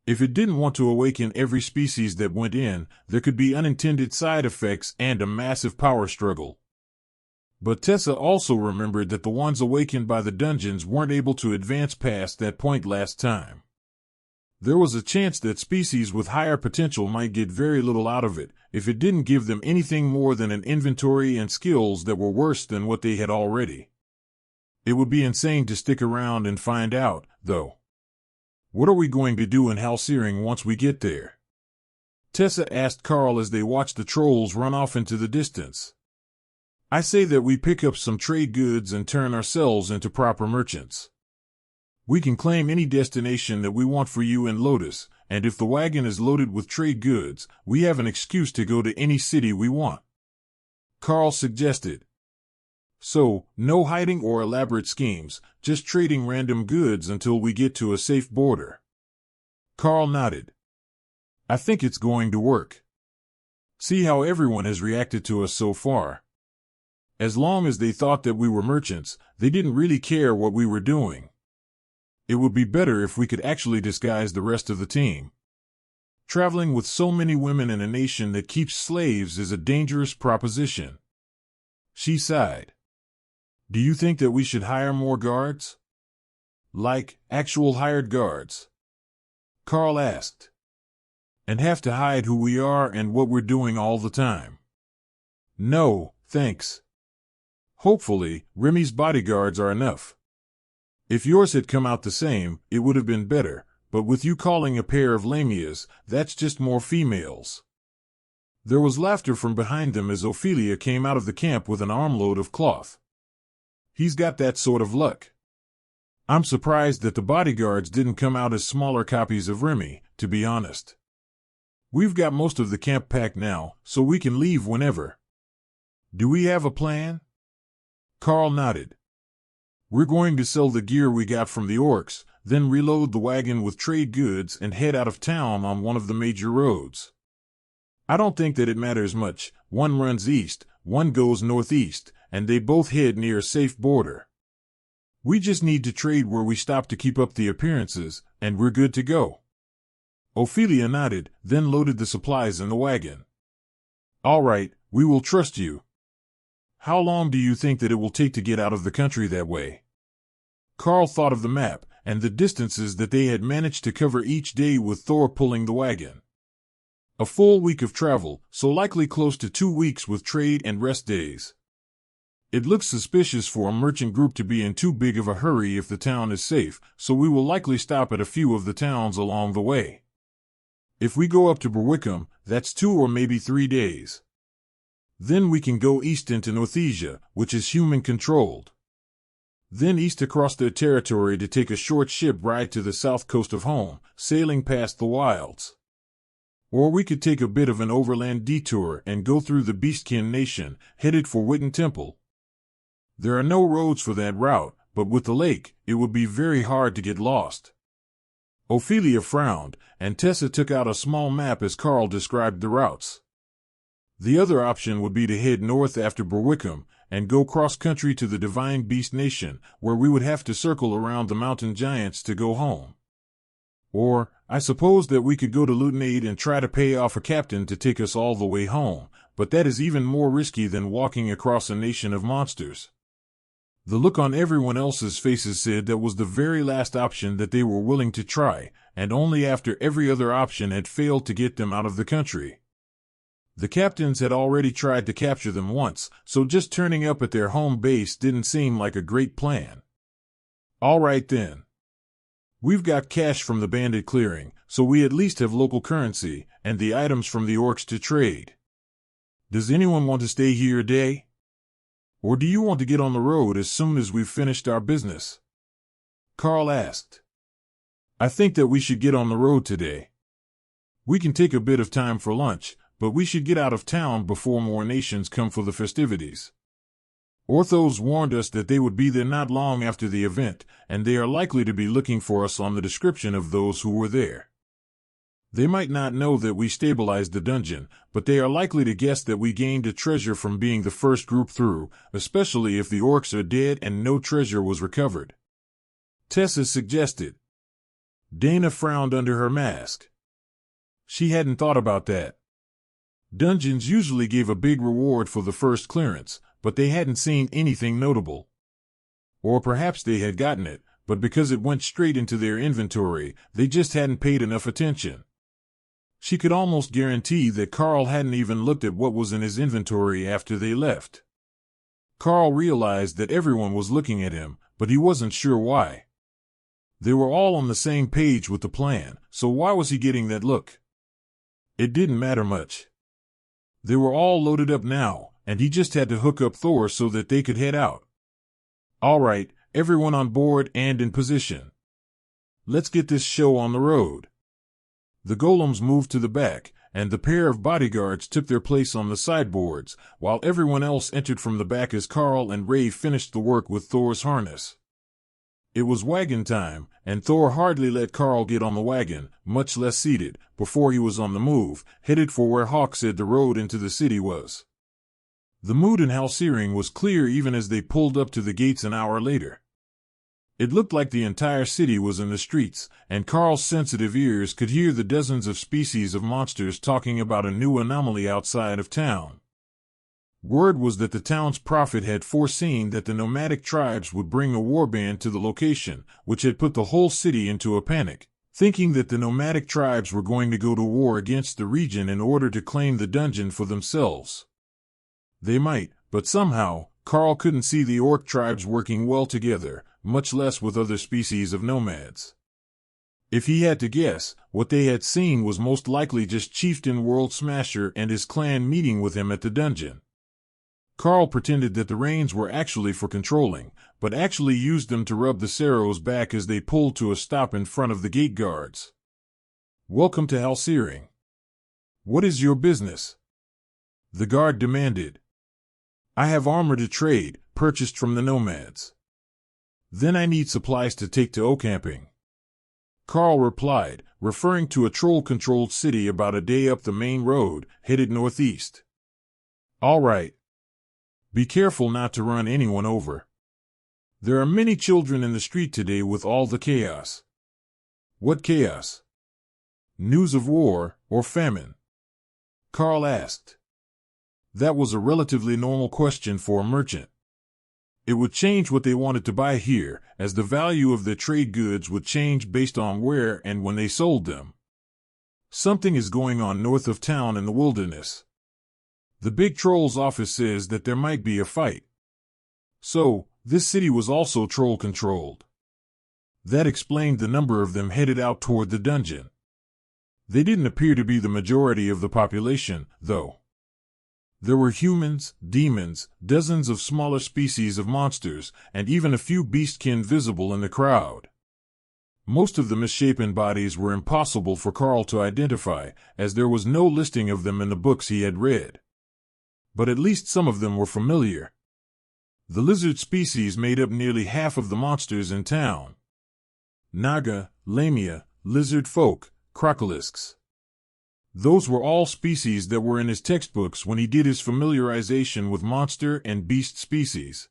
Speaker 1: If it didn't want to awaken every species that went in, there could be unintended side effects and a massive power struggle. But Tessa also remembered that the ones awakened by the dungeons weren't able to advance past that point last time. There was a chance that species with higher potential might get very little out of it, if it didn't give them anything more than an inventory and skills that were worse than what they had already. It would be insane to stick around and find out, though. "What are we going to do in Halcyon once we get there?" Tessa asked Karl as they watched the trolls run off into the distance. I say that we pick up some trade goods and turn ourselves into proper merchants. We can claim any destination that we want for you in Lotus, and if the wagon is loaded with trade goods, we have an excuse to go to any city we want. Karl suggested. So, no hiding or elaborate schemes, just trading random goods until we get to a safe border. Karl nodded. I think it's going to work. See how everyone has reacted to us so far. As long as they thought that we were merchants, they didn't really care what we were doing. It would be better if we could actually disguise the rest of the team. Traveling with so many women in a nation that keeps slaves is a dangerous proposition. She sighed. Do you think that we should hire more guards? Like, actual hired guards? Karl asked. And have to hide who we are and what we're doing all the time? No, thanks. Hopefully, Remi's bodyguards are enough. If yours had come out the same, it would have been better, but with you calling a pair of lamias, that's just more females. There was laughter from behind them as Ophelia came out of the camp with an armload of cloth. He's got that sort of luck. I'm surprised that the bodyguards didn't come out as smaller copies of Remi, to be honest. We've got most of the camp packed now, so we can leave whenever. Do we have a plan? Karl nodded. We're going to sell the gear we got from the orcs, then reload the wagon with trade goods and head out of town on one of the major roads. I don't think that it matters much. One runs east, one goes northeast, and they both head near a safe border. We just need to trade where we stop to keep up the appearances, and we're good to go. Ophelia nodded, then loaded the supplies in the wagon. All right, we will trust you. How long do you think that it will take to get out of the country that way? Karl thought of the map, and the distances that they had managed to cover each day with Thor pulling the wagon. A full week of travel, so likely close to 2 weeks with trade and rest days. It looks suspicious for a merchant group to be in too big of a hurry if the town is safe, so we will likely stop at a few of the towns along the way. If we go up to Berwickham, that's 2 or maybe 3 days. Then we can go east into Northesia, which is human-controlled. Then east across their territory to take a short ship ride to the south coast of home, sailing past the wilds. Or we could take a bit of an overland detour and go through the Beastkin Nation, headed for Witten Temple. There are no roads for that route, but with the lake, it would be very hard to get lost. Ophelia frowned, and Tessa took out a small map as Karl described the routes. The other option would be to head north after Berwickham and go cross-country to the Divine Beast Nation, where we would have to circle around the mountain giants to go home. Or, I suppose that we could go to Lutenade and try to pay off a captain to take us all the way home, but that is even more risky than walking across a nation of monsters. The look on everyone else's faces said that was the very last option that they were willing to try, and only after every other option had failed to get them out of the country. The captains had already tried to capture them once, so just turning up at their home base didn't seem like a great plan. All right then. We've got cash from the bandit clearing, so we at least have local currency, and the items from the orcs to trade. Does anyone want to stay here a day? Or do you want to get on the road as soon as we've finished our business? Karl asked. I think that we should get on the road today. We can take a bit of time for lunch, but we should get out of town before more nations come for the festivities. Orthos warned us that they would be there not long after the event, and they are likely to be looking for us on the description of those who were there. They might not know that we stabilized the dungeon, but they are likely to guess that we gained a treasure from being the first group through, especially if the orcs are dead and no treasure was recovered. Tessa suggested. Dana frowned under her mask. She hadn't thought about that. Dungeons usually gave a big reward for the first clearance, but they hadn't seen anything notable. Or perhaps they had gotten it, but because it went straight into their inventory, they just hadn't paid enough attention. She could almost guarantee that Karl hadn't even looked at what was in his inventory after they left. Karl realized that everyone was looking at him, but he wasn't sure why. They were all on the same page with the plan, so why was he getting that look? It didn't matter much. They were all loaded up now, and he just had to hook up Thor so that they could head out. All right, everyone on board and in position. Let's get this show on the road. The golems moved to the back, and the pair of bodyguards took their place on the sideboards, while everyone else entered from the back as Karl and Rei finished the work with Thor's harness. It was wagon time, and Thor hardly let Karl get on the wagon, much less seated, before he was on the move, headed for where Hawk said the road into the city was. The mood in Halcyon was clear even as they pulled up to the gates an hour later. It looked like the entire city was in the streets, and Karl's sensitive ears could hear the dozens of species of monsters talking about a new anomaly outside of town. Word was that the town's prophet had foreseen that the nomadic tribes would bring a warband to the location, which had put the whole city into a panic, thinking that the nomadic tribes were going to go to war against the region in order to claim the dungeon for themselves. They might, but somehow, Karl couldn't see the orc tribes working well together, much less with other species of nomads. If he had to guess, what they had seen was most likely just Chieftain World Smasher and his clan meeting with him at the dungeon. Karl pretended that the reins were actually for controlling, but actually used them to rub the Ceros back as they pulled to a stop in front of the gate guards. "Welcome to Halcyon. What is your business?" the guard demanded. "I have armor to trade, purchased from the nomads. Then I need supplies to take to Ocamping," Karl replied, referring to a troll-controlled city about a day up the main road, headed northeast. "All right. Be careful not to run anyone over. There are many children in the street today with all the chaos." "What chaos? News of war, or famine?" Karl asked. That was a relatively normal question for a merchant. It would change what they wanted to buy here, as the value of their trade goods would change based on where and when they sold them. "Something is going on north of town in the wilderness. The big troll's office says that there might be a fight. So, this city was also troll-controlled. That explained the number of them headed out toward the dungeon. They didn't appear to be the majority of the population, though. There were humans, demons, dozens of smaller species of monsters, and even a few beastkin visible in the crowd. Most of the misshapen bodies were impossible for Karl to identify, as there was no listing of them in the books he had read. But at least some of them were familiar. The lizard species made up nearly half of the monsters in town. Naga, lamia, lizard folk, crocolisk's. Those were all species that were in his textbooks when he did his familiarization with monster and beast species.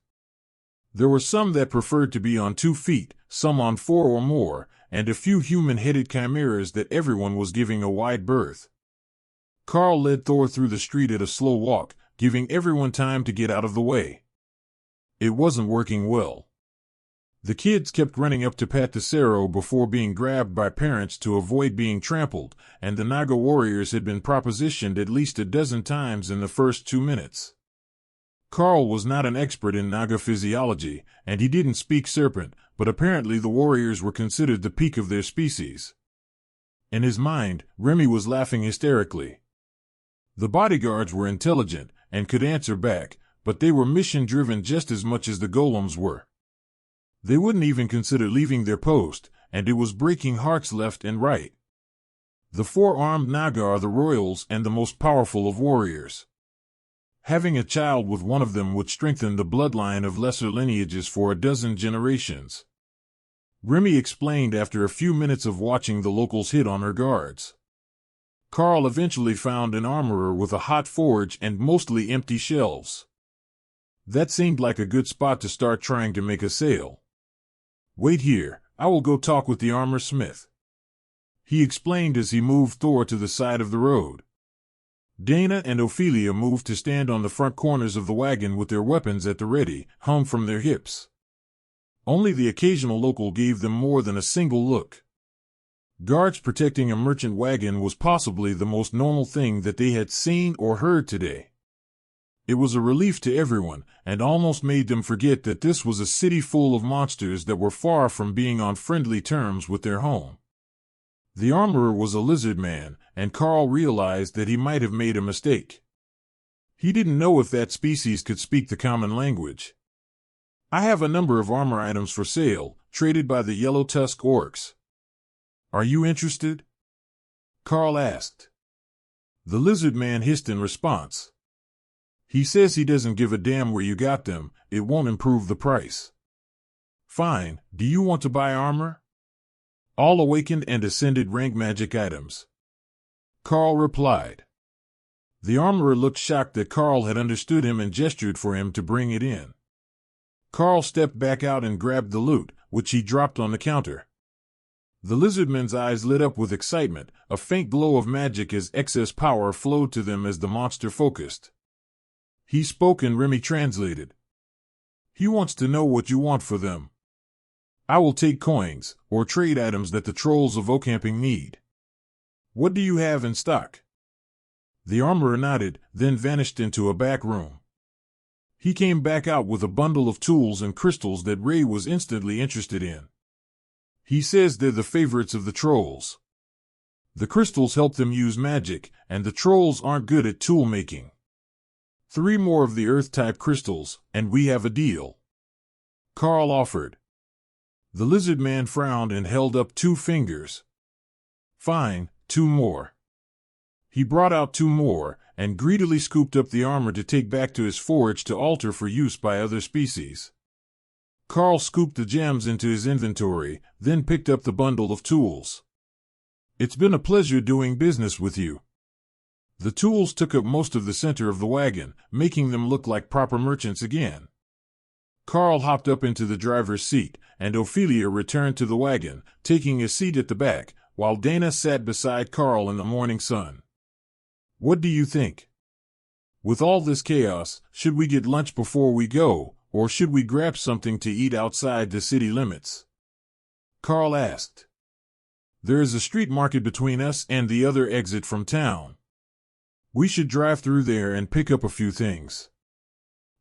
Speaker 1: There were some that preferred to be on 2 feet, some on 4 or more, and a few human-headed chimeras that everyone was giving a wide berth. Karl led Thor through the street at a slow walk, giving everyone time to get out of the way. It wasn't working well. The kids kept running up to pat the Cero before being grabbed by parents to avoid being trampled, and the Naga warriors had been propositioned at least a dozen times in the first 2 minutes. Karl was not an expert in Naga physiology, and he didn't speak serpent, but apparently the warriors were considered the peak of their species. In his mind, Remi was laughing hysterically. The bodyguards were intelligent, and could answer back, but they were mission-driven just as much as the golems were. They wouldn't even consider leaving their post, and it was breaking hearts left and right. The 4-armed Naga are the royals and the most powerful of warriors. Having a child with one of them would strengthen the bloodline of lesser lineages for a dozen generations. Remi explained after a few minutes of watching the locals hit on her guards. Karl eventually found an armorer with a hot forge and mostly empty shelves. That seemed like a good spot to start trying to make a sale. "Wait here, I will go talk with the armor smith," he explained as he moved Thor to the side of the road. Dana and Ophelia moved to stand on the front corners of the wagon with their weapons at the ready, hung from their hips. Only the occasional local gave them more than a single look. Guards protecting a merchant wagon was possibly the most normal thing that they had seen or heard today. It was a relief to everyone, and almost made them forget that this was a city full of monsters that were far from being on friendly terms with their home. The armorer was a lizard man, and Karl realized that he might have made a mistake. He didn't know if that species could speak the common language. I have a number of armor items for sale, traded by the yellow tusk orcs. Are you interested? Karl asked. The lizard man hissed in response. He says he doesn't give a damn where you got them, it won't improve the price. Fine, do you want to buy armor? All awakened and ascended rank magic items. Karl replied. The armorer looked shocked that Karl had understood him and gestured for him to bring it in. Karl stepped back out and grabbed the loot, which he dropped on the counter. The lizardman's eyes lit up with excitement, a faint glow of magic as excess power flowed to them as the monster focused. He spoke and Remi translated. He wants to know what you want for them. I will take coins, or trade items that the trolls of Ocamping need. What do you have in stock? The armorer nodded, then vanished into a back room. He came back out with a bundle of tools and crystals that Ray was instantly interested in. He says they're the favorites of the trolls. The crystals help them use magic, and the trolls aren't good at tool making. 3 more of the earth-type crystals, and we have a deal. Karl offered. The lizard man frowned and held up 2 fingers. Fine, 2 more. He brought out 2 more, and greedily scooped up the armor to take back to his forge to alter for use by other species. Karl scooped the gems into his inventory, then picked up the bundle of tools. It's been a pleasure doing business with you. The tools took up most of the center of the wagon, making them look like proper merchants again. Karl hopped up into the driver's seat, and Ophelia returned to the wagon, taking a seat at the back, while Dana sat beside Karl in the morning sun. What do you think? With all this chaos, should we get lunch before we go, or should we grab something to eat outside the city limits? Karl asked. There is a street market between us and the other exit from town. We should drive through there and pick up a few things.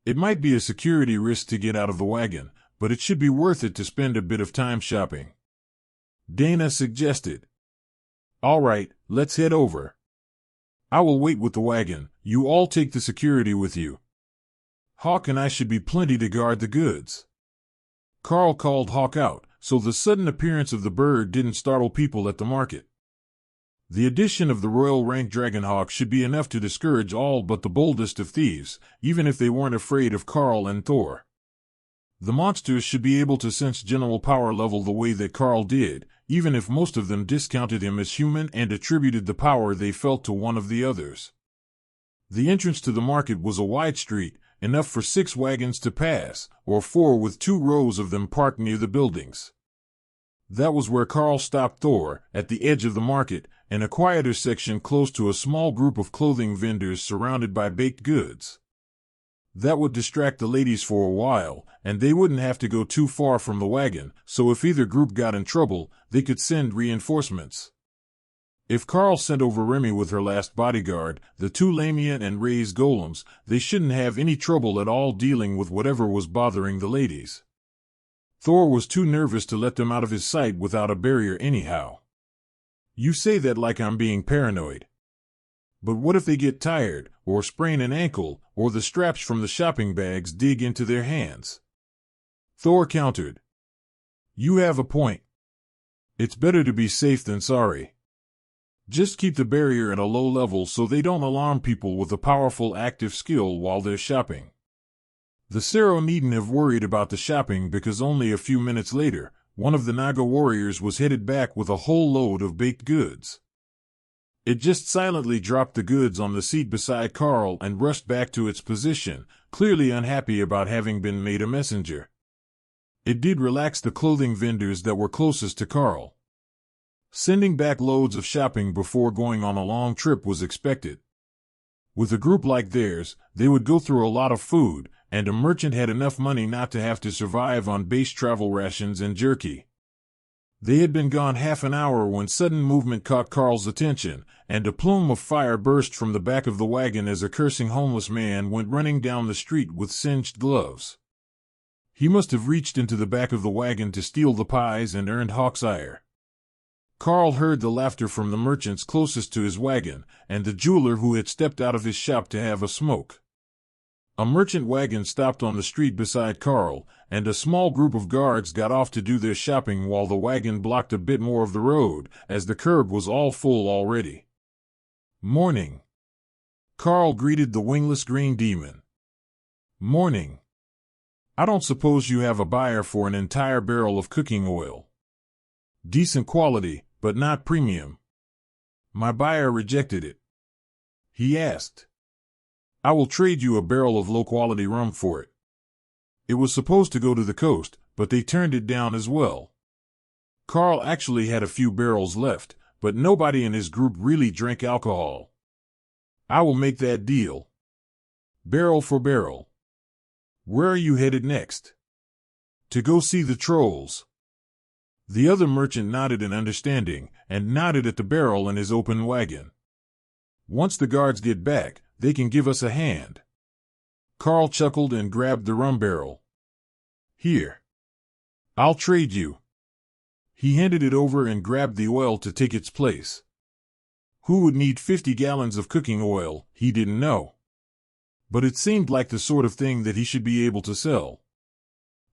Speaker 1: It might be a security risk to get out of the wagon, but it should be worth it to spend a bit of time shopping. Dana suggested. All right, let's head over. I will wait with the wagon, you all take the security with you. Hawk and I should be plenty to guard the goods. Karl called Hawk out, so the sudden appearance of the bird didn't startle people at the market. The addition of the Royal Rank Dragonhawk should be enough to discourage all but the boldest of thieves, even if they weren't afraid of Karl and Thor. The monsters should be able to sense general power level the way that Karl did, even if most of them discounted him as human and attributed the power they felt to one of the others. The entrance to the market was a wide street, enough for 6 wagons to pass, or 4 with 2 rows of them parked near the buildings. That was where Karl stopped Thor, at the edge of the market, in a quieter section close to a small group of clothing vendors surrounded by baked goods. That would distract the ladies for a while, and they wouldn't have to go too far from the wagon, so if either group got in trouble, they could send reinforcements. If Karl sent over Remi with her last bodyguard, the 2 Lamia and Ray's golems, they shouldn't have any trouble at all dealing with whatever was bothering the ladies. Thor was too nervous to let them out of his sight without a barrier anyhow. You say that like I'm being paranoid. But what if they get tired, or sprain an ankle, or the straps from the shopping bags dig into their hands? Thor countered. You have a point. It's better to be safe than sorry. Just keep the barrier at a low level so they don't alarm people with a powerful active skill while they're shopping. The Sero needn't have worried about the shopping because only a few minutes later, one of the Naga warriors was headed back with a whole load of baked goods. It just silently dropped the goods on the seat beside Karl and rushed back to its position, clearly unhappy about having been made a messenger. It did relax the clothing vendors that were closest to Karl. Sending back loads of shopping before going on a long trip was expected. With a group like theirs, they would go through a lot of food, and a merchant had enough money not to have to survive on base travel rations and jerky. They had been gone half an hour when sudden movement caught Karl's attention, and a plume of fire burst from the back of the wagon as a cursing homeless man went running down the street with singed gloves. He must have reached into the back of the wagon to steal the pies and earned Hawk's ire. Karl heard the laughter from the merchants closest to his wagon, and the jeweler who had stepped out of his shop to have a smoke. A merchant wagon stopped on the street beside Karl, and a small group of guards got off to do their shopping while the wagon blocked a bit more of the road, as the curb was all full already. "Morning." Karl greeted the wingless green demon. "Morning. I don't suppose you have a buyer for an entire barrel of cooking oil. Decent quality, but not premium. My buyer rejected it. He asked. I will trade you a barrel of low-quality rum for it. It was supposed to go to the coast, but they turned it down as well." Karl actually had a few barrels left, but nobody in his group really drank alcohol. "I will make that deal. Barrel for barrel. Where are you headed next?" "To go see the trolls." The other merchant nodded in understanding, and nodded at the barrel in his open wagon. "Once the guards get back, they can give us a hand." Karl chuckled and grabbed the rum barrel. "Here. I'll trade you." He handed it over and grabbed the oil to take its place. Who would need 50 gallons of cooking oil, he didn't know. But it seemed like the sort of thing that he should be able to sell.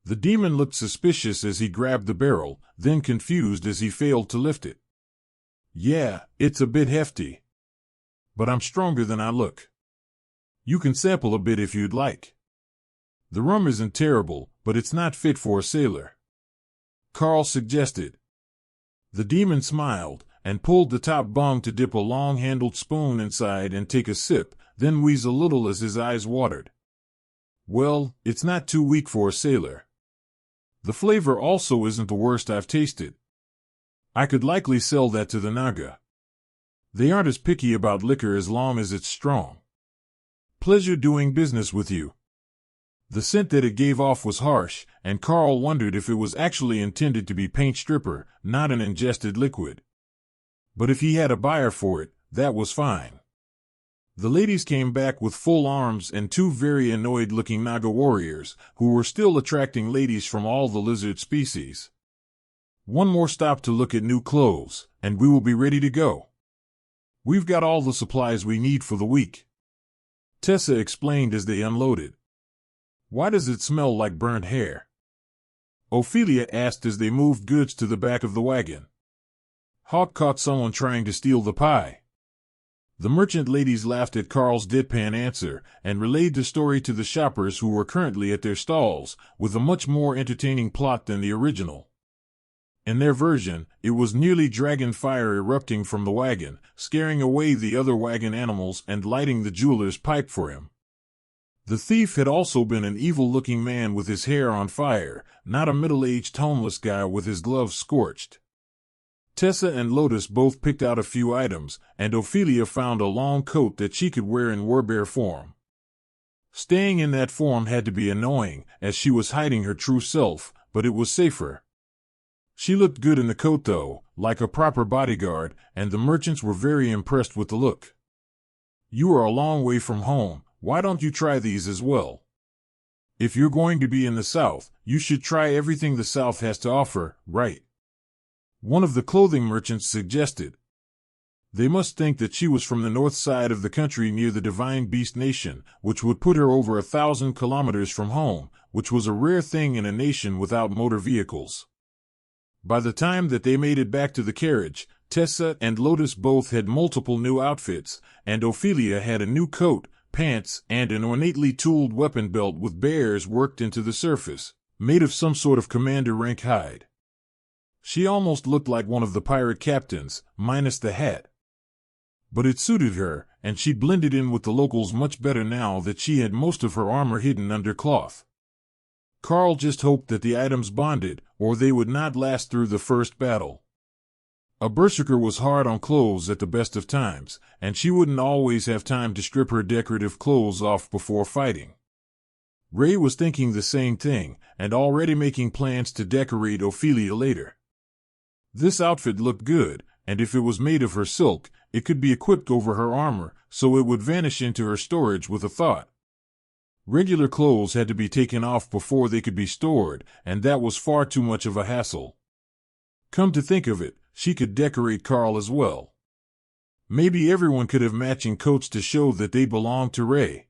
Speaker 1: The demon looked suspicious as he grabbed the barrel, then confused as he failed to lift it. "Yeah, it's a bit hefty. But I'm stronger than I look. You can sample a bit if you'd like. The rum isn't terrible, but it's not fit for a sailor," Karl suggested. The demon smiled, and pulled the top bung to dip a long-handled spoon inside and take a sip, then wheeze a little as his eyes watered. "Well, it's not too weak for a sailor. The flavor also isn't the worst I've tasted. I could likely sell that to the Naga. They aren't as picky about liquor as long as it's strong. Pleasure doing business with you." The scent that it gave off was harsh, and Karl wondered if it was actually intended to be paint stripper, not an ingested liquid. But if he had a buyer for it, that was fine. The ladies came back with full arms and two very annoyed-looking Naga warriors, who were still attracting ladies from all the lizard species. "One more stop to look at new clothes, and we will be ready to go. We've got all the supplies we need for the week," Tessa explained as they unloaded. "Why does it smell like burnt hair?" Ophelia asked as they moved goods to the back of the wagon. "Hawk caught someone trying to steal the pie." The merchant ladies laughed at Karl's deadpan answer, and relayed the story to the shoppers who were currently at their stalls, with a much more entertaining plot than the original. In their version, it was nearly dragon fire erupting from the wagon, scaring away the other wagon animals and lighting the jeweler's pipe for him. The thief had also been an evil-looking man with his hair on fire, not a middle-aged homeless guy with his gloves scorched. Tessa and Lotus both picked out a few items, and Ophelia found a long coat that she could wear in werebear form. Staying in that form had to be annoying, as she was hiding her true self, but it was safer. She looked good in the coat though, like a proper bodyguard, and the merchants were very impressed with the look. "You are a long way from home, why don't you try these as well? If you're going to be in the South, you should try everything the South has to offer, right?" one of the clothing merchants suggested. They must think that she was from the north side of the country near the Divine Beast Nation, which would put her over 1,000 kilometers from home, which was a rare thing in a nation without motor vehicles. By the time that they made it back to the carriage, Tessa and Lotus both had multiple new outfits, and Ophelia had a new coat, pants, and an ornately tooled weapon belt with bears worked into the surface, made of some sort of commander-rank hide. She almost looked like one of the pirate captains, minus the hat. But it suited her, and she blended in with the locals much better now that she had most of her armor hidden under cloth. Karl just hoped that the items bonded, or they would not last through the first battle. A berserker was hard on clothes at the best of times, and she wouldn't always have time to strip her decorative clothes off before fighting. Ray was thinking the same thing, and already making plans to decorate Ophelia later. This outfit looked good, and if it was made of her silk, it could be equipped over her armor, so it would vanish into her storage with a thought. Regular clothes had to be taken off before they could be stored, and that was far too much of a hassle. Come to think of it, she could decorate Karl as well. Maybe everyone could have matching coats to show that they belonged to Ray.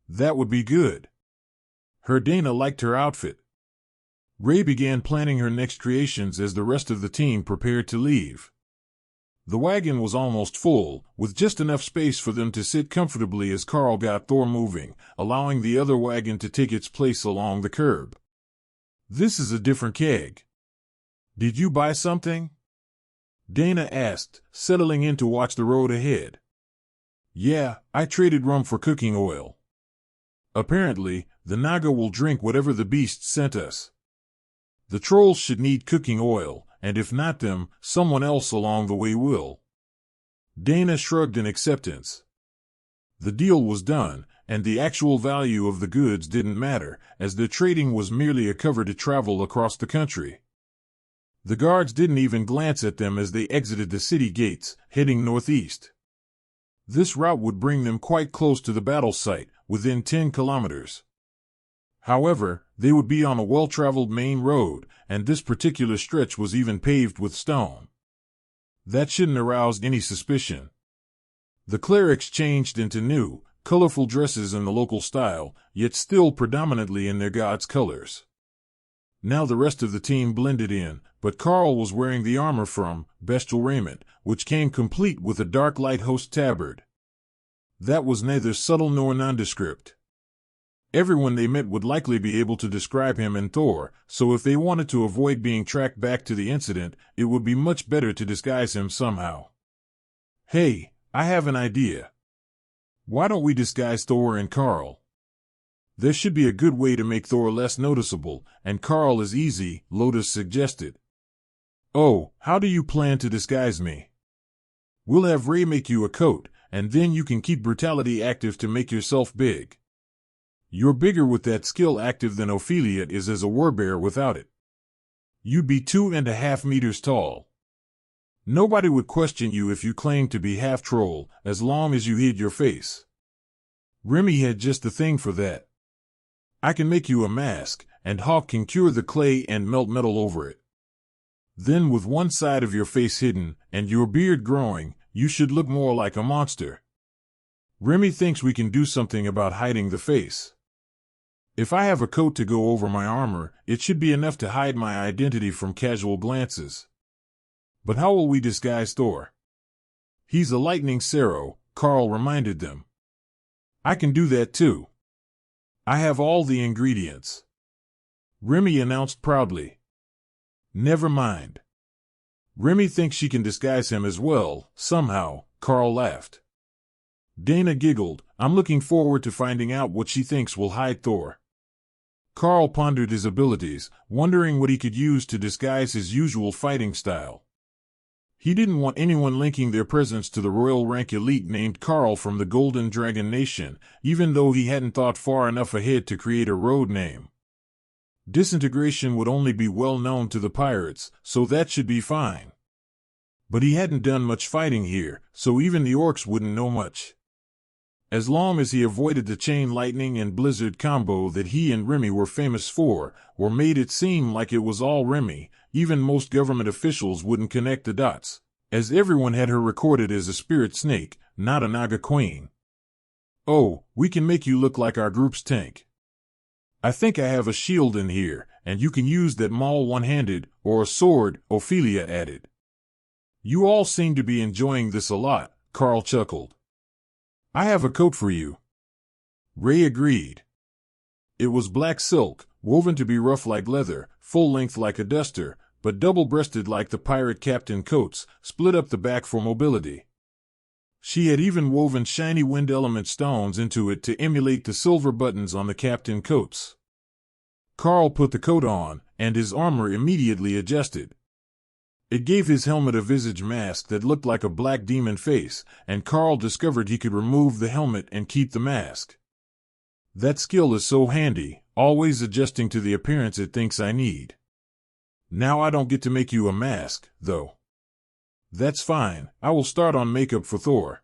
Speaker 1: That would be good. Her Dana liked her outfit. Ray began planning her next creations as the rest of the team prepared to leave. The wagon was almost full, with just enough space for them to sit comfortably as Karl got Thor moving, allowing the other wagon to take its place along the curb. This is a different keg. Did you buy something? Dana asked, settling in to watch the road ahead. Yeah, I traded rum for cooking oil. Apparently, the Naga will drink whatever the beasts sent us. The trolls should need cooking oil, and if not them, someone else along the way will. Dana shrugged in acceptance. The deal was done, and the actual value of the goods didn't matter, as their trading was merely a cover to travel across the country. The guards didn't even glance at them as they exited the city gates, heading northeast. This route would bring them quite close to the battle site, within 10 kilometers. However, they would be on a well-traveled main road, and this particular stretch was even paved with stone. That shouldn't arouse any suspicion. The clerics changed into new, colorful dresses in the local style, yet still predominantly in their god's colors. Now the rest of the team blended in, but Karl was wearing the armor from Bestial Raiment, which came complete with a dark light host tabard. That was neither subtle nor nondescript. Everyone they met would likely be able to describe him and Thor, so if they wanted to avoid being tracked back to the incident, it would be much better to disguise him somehow. Hey, I have an idea. Why don't we disguise Thor and Karl? There should be a good way to make Thor less noticeable, and Karl is easy, Lotus suggested. Oh, how do you plan to disguise me? We'll have Ray make you a coat, and then you can keep brutality active to make yourself big. You're bigger with that skill active than Ophelia is as a warbear without it. You'd be 2.5 meters tall. Nobody would question you if you claimed to be half troll, as long as you hid your face. Remi had just the thing for that. I can make you a mask, and Hawk can cure the clay and melt metal over it. Then with one side of your face hidden, and your beard growing, you should look more like a monster. Remi thinks we can do something about hiding the face. If I have a coat to go over my armor, it should be enough to hide my identity from casual glances. But how will we disguise Thor? He's a lightning Sero, Karl reminded them. I can do that too. I have all the ingredients. Remi announced proudly. Never mind. Remi thinks she can disguise him as well, somehow, Karl laughed. Dana giggled. I'm looking forward to finding out what she thinks will hide Thor. Karl pondered his abilities, wondering what he could use to disguise his usual fighting style. He didn't want anyone linking their presence to the Royal Rank elite named Karl from the Golden Dragon Nation, even though he hadn't thought far enough ahead to create a road name. Disintegration would only be well known to the pirates, so that should be fine. But he hadn't done much fighting here, so even the orcs wouldn't know much. As long as he avoided the chain lightning and blizzard combo that he and Remi were famous for, or made it seem like it was all Remi, even most government officials wouldn't connect the dots, as everyone had her recorded as a spirit snake, not a Naga Queen. Oh, we can make you look like our group's tank. I think I have a shield in here, and you can use that maul one-handed, or a sword, Ophelia added. You all seem to be enjoying this a lot, Karl chuckled. I have a coat for you. Ray agreed. It was black silk, woven to be rough like leather, full length like a duster, but double-breasted like the pirate captain coats, split up the back for mobility. She had even woven shiny wind element stones into it to emulate the silver buttons on the captain coats. Karl put the coat on, and his armor immediately adjusted. It gave his helmet a visage mask that looked like a black demon face, and Karl discovered he could remove the helmet and keep the mask. That skill is so handy, always adjusting to the appearance it thinks I need. Now I don't get to make you a mask, though. That's fine, I will start on makeup for Thor.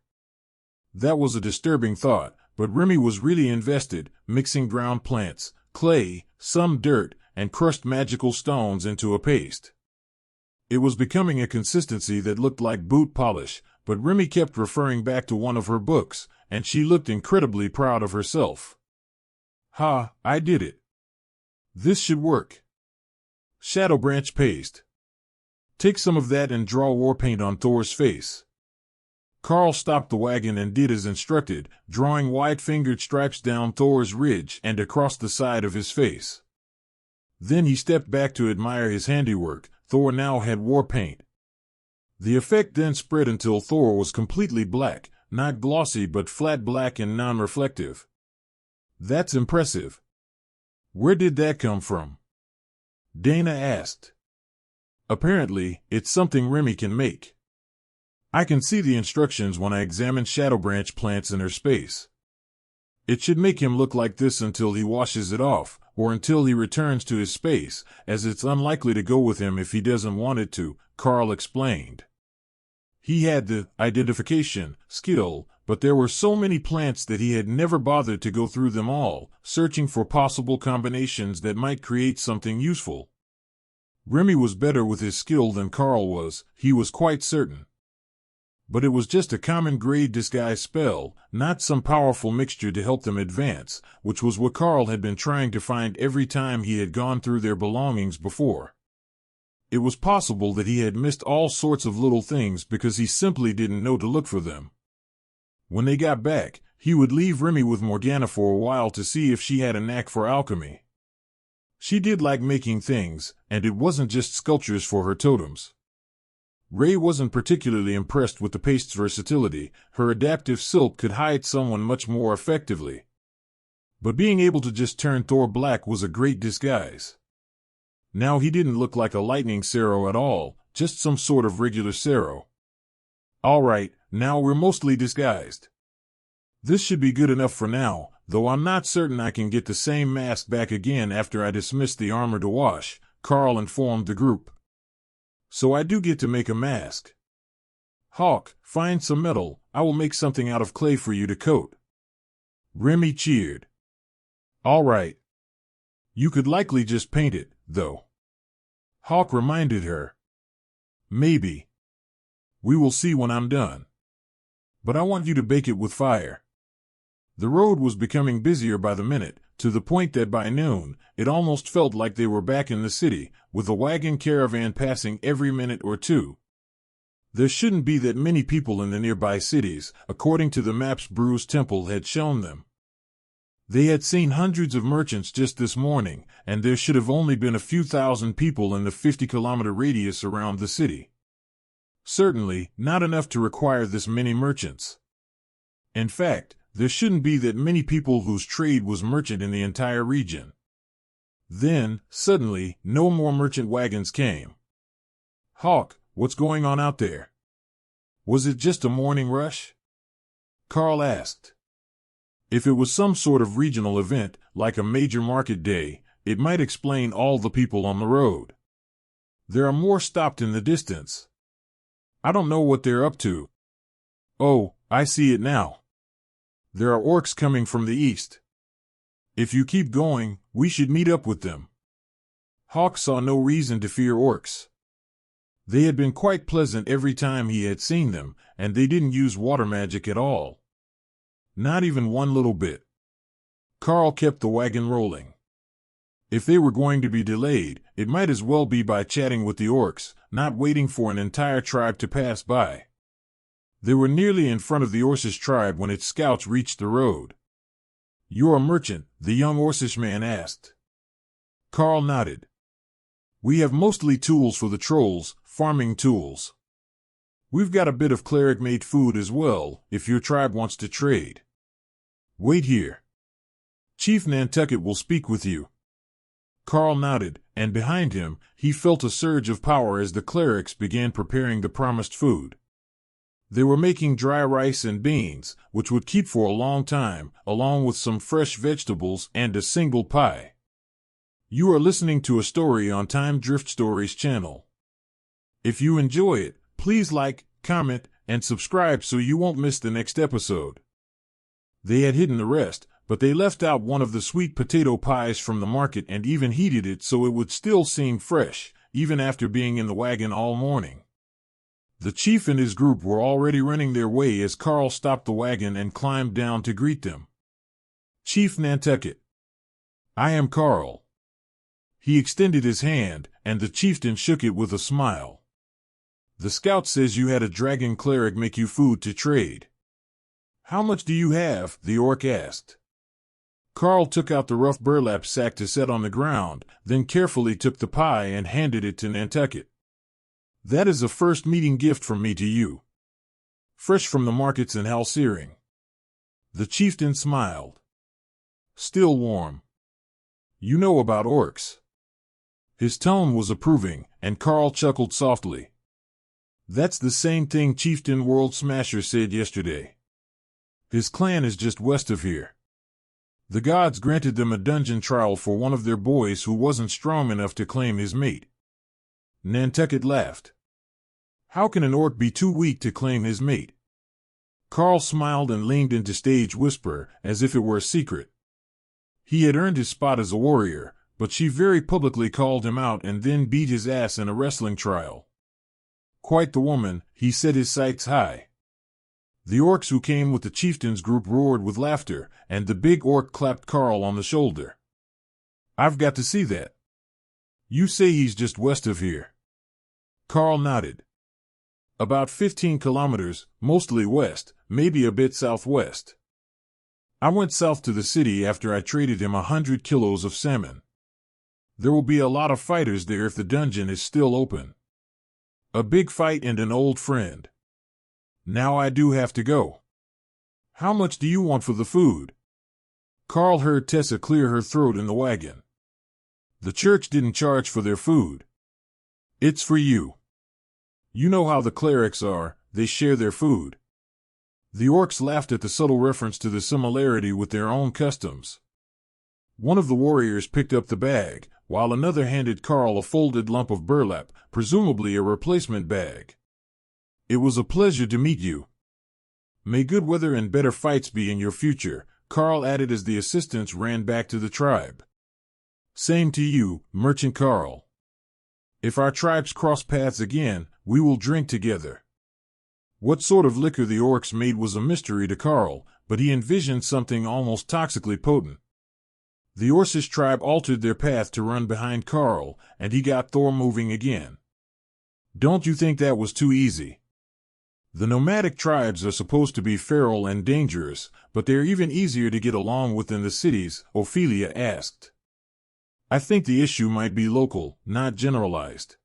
Speaker 1: That was a disturbing thought, but Remi was really invested, mixing ground plants, clay, some dirt, and crushed magical stones into a paste. It was becoming a consistency that looked like boot polish, but Remi kept referring back to one of her books, and she looked incredibly proud of herself. Ha, I did it. This should work. Shadow Branch paste. Take some of that and draw war paint on Thor's face. Karl stopped the wagon and did as instructed, drawing wide-fingered stripes down Thor's ridge and across the side of his face. Then he stepped back to admire his handiwork. Thor now had war paint. The effect then spread until Thor was completely black, not glossy but flat black and non-reflective. That's impressive. Where did that come from? Dana asked. Apparently, it's something Remi can make. I can see the instructions when I examine Shadow Branch plants in her space. It should make him look like this until he washes it off, or until he returns to his space, as it's unlikely to go with him if he doesn't want it to, Karl explained. He had the identification skill, but there were so many plants that he had never bothered to go through them all, searching for possible combinations that might create something useful. Remi was better with his skill than Karl was, he was quite certain. But it was just a common grade disguise spell, not some powerful mixture to help them advance, which was what Karl had been trying to find every time he had gone through their belongings before. It was possible that he had missed all sorts of little things because he simply didn't know to look for them. When they got back, he would leave Remi with Morgana for a while to see if she had a knack for alchemy. She did like making things, and it wasn't just sculptures for her totems. Ray wasn't particularly impressed with the paste's versatility. Her adaptive silk could hide someone much more effectively. But being able to just turn Thor black was a great disguise. Now he didn't look like a lightning Cero at all, just some sort of regular Cero. All right, now we're mostly disguised. This should be good enough for now, though I'm not certain I can get the same mask back again after I dismiss the armor to wash, Karl informed the group. So I do get to make a mask. Hawk, find some metal, I will make something out of clay for you to coat. Remi cheered. All right. You could likely just paint it, though. Hawk reminded her. Maybe. We will see when I'm done. But I want you to bake it with fire. The road was becoming busier by the minute, to the point that by noon, it almost felt like they were back in the city, with a wagon caravan passing every minute or two. There shouldn't be that many people in the nearby cities, according to the maps Bruce Temple had shown them. They had seen hundreds of merchants just this morning, and there should have only been a few thousand people in the 50-kilometer radius around the city. Certainly, not enough to require this many merchants. In fact, there shouldn't be that many people whose trade was merchant in the entire region. Then, suddenly, no more merchant wagons came. Hawk, what's going on out there? Was it just a morning rush? Karl asked. If it was some sort of regional event, like a major market day, it might explain all the people on the road. There are more stopped in the distance. I don't know what they're up to. Oh, I see it now. There are orcs coming from the east. If you keep going, we should meet up with them. Hawk saw no reason to fear orcs. They had been quite pleasant every time he had seen them, and they didn't use water magic at all. Not even one little bit. Karl kept the wagon rolling. If they were going to be delayed, it might as well be by chatting with the orcs, not waiting for an entire tribe to pass by. They were nearly in front of the Orcish tribe when its scouts reached the road. You're a merchant, the young Orcish man asked. Karl nodded. We have mostly tools for the trolls, farming tools. We've got a bit of cleric-made food as well, if your tribe wants to trade. Wait here. Chief Nantucket will speak with you. Karl nodded, and behind him, he felt a surge of power as the clerics began preparing the promised food. They were making dry rice and beans, which would keep for a long time, along with some fresh vegetables and a single pie. You are listening to a story on Time Drift Stories channel. If you enjoy it, please like, comment, and subscribe so you won't miss the next episode. They had hidden the rest, but they left out one of the sweet potato pies from the market and even heated it so it would still seem fresh, even after being in the wagon all morning. The chief and his group were already running their way as Karl stopped the wagon and climbed down to greet them. Chief Nantucket. I am Karl. He extended his hand, and the chieftain shook it with a smile. The scout says you had a dragon cleric make you food to trade. How much do you have? The orc asked. Karl took out the rough burlap sack to set on the ground, then carefully took the pie and handed it to Nantucket. That is a first meeting gift from me to you. Fresh from the markets in Halsering. The chieftain smiled. Still warm. You know about orcs. His tone was approving, and Karl chuckled softly. That's the same thing Chieftain World Smasher said yesterday. His clan is just west of here. The gods granted them a dungeon trial for one of their boys who wasn't strong enough to claim his mate. Nantucket laughed. How can an orc be too weak to claim his mate? Karl smiled and leaned into stage whisper, as if it were a secret. He had earned his spot as a warrior, but she very publicly called him out and then beat his ass in a wrestling trial. Quite the woman, he set his sights high. The orcs who came with the chieftain's group roared with laughter, and the big orc clapped Karl on the shoulder. I've got to see that. You say he's just west of here. Karl nodded. About 15 kilometers, mostly west, maybe a bit southwest. I went south to the city after I traded him 100 kilos of salmon. There will be a lot of fighters there if the dungeon is still open. A big fight and an old friend. Now I do have to go. How much do you want for the food? Karl heard Tessa clear her throat in the wagon. The church didn't charge for their food. It's for you. You know how the clerics are, they share their food. The orcs laughed at the subtle reference to the similarity with their own customs. One of the warriors picked up the bag, while another handed Karl a folded lump of burlap, presumably a replacement bag. It was a pleasure to meet you. May good weather and better fights be in your future, Karl added as the assistants ran back to the tribe. Same to you, Merchant Karl. If our tribes cross paths again, we will drink together. What sort of liquor the orcs made was a mystery to Karl, but he envisioned something almost toxically potent. The Orcish tribe altered their path to run behind Karl, and he got Thor moving again. Don't you think that was too easy? The nomadic tribes are supposed to be feral and dangerous, but they're even easier to get along with than the cities, Ophelia asked. I think the issue might be local, not generalized.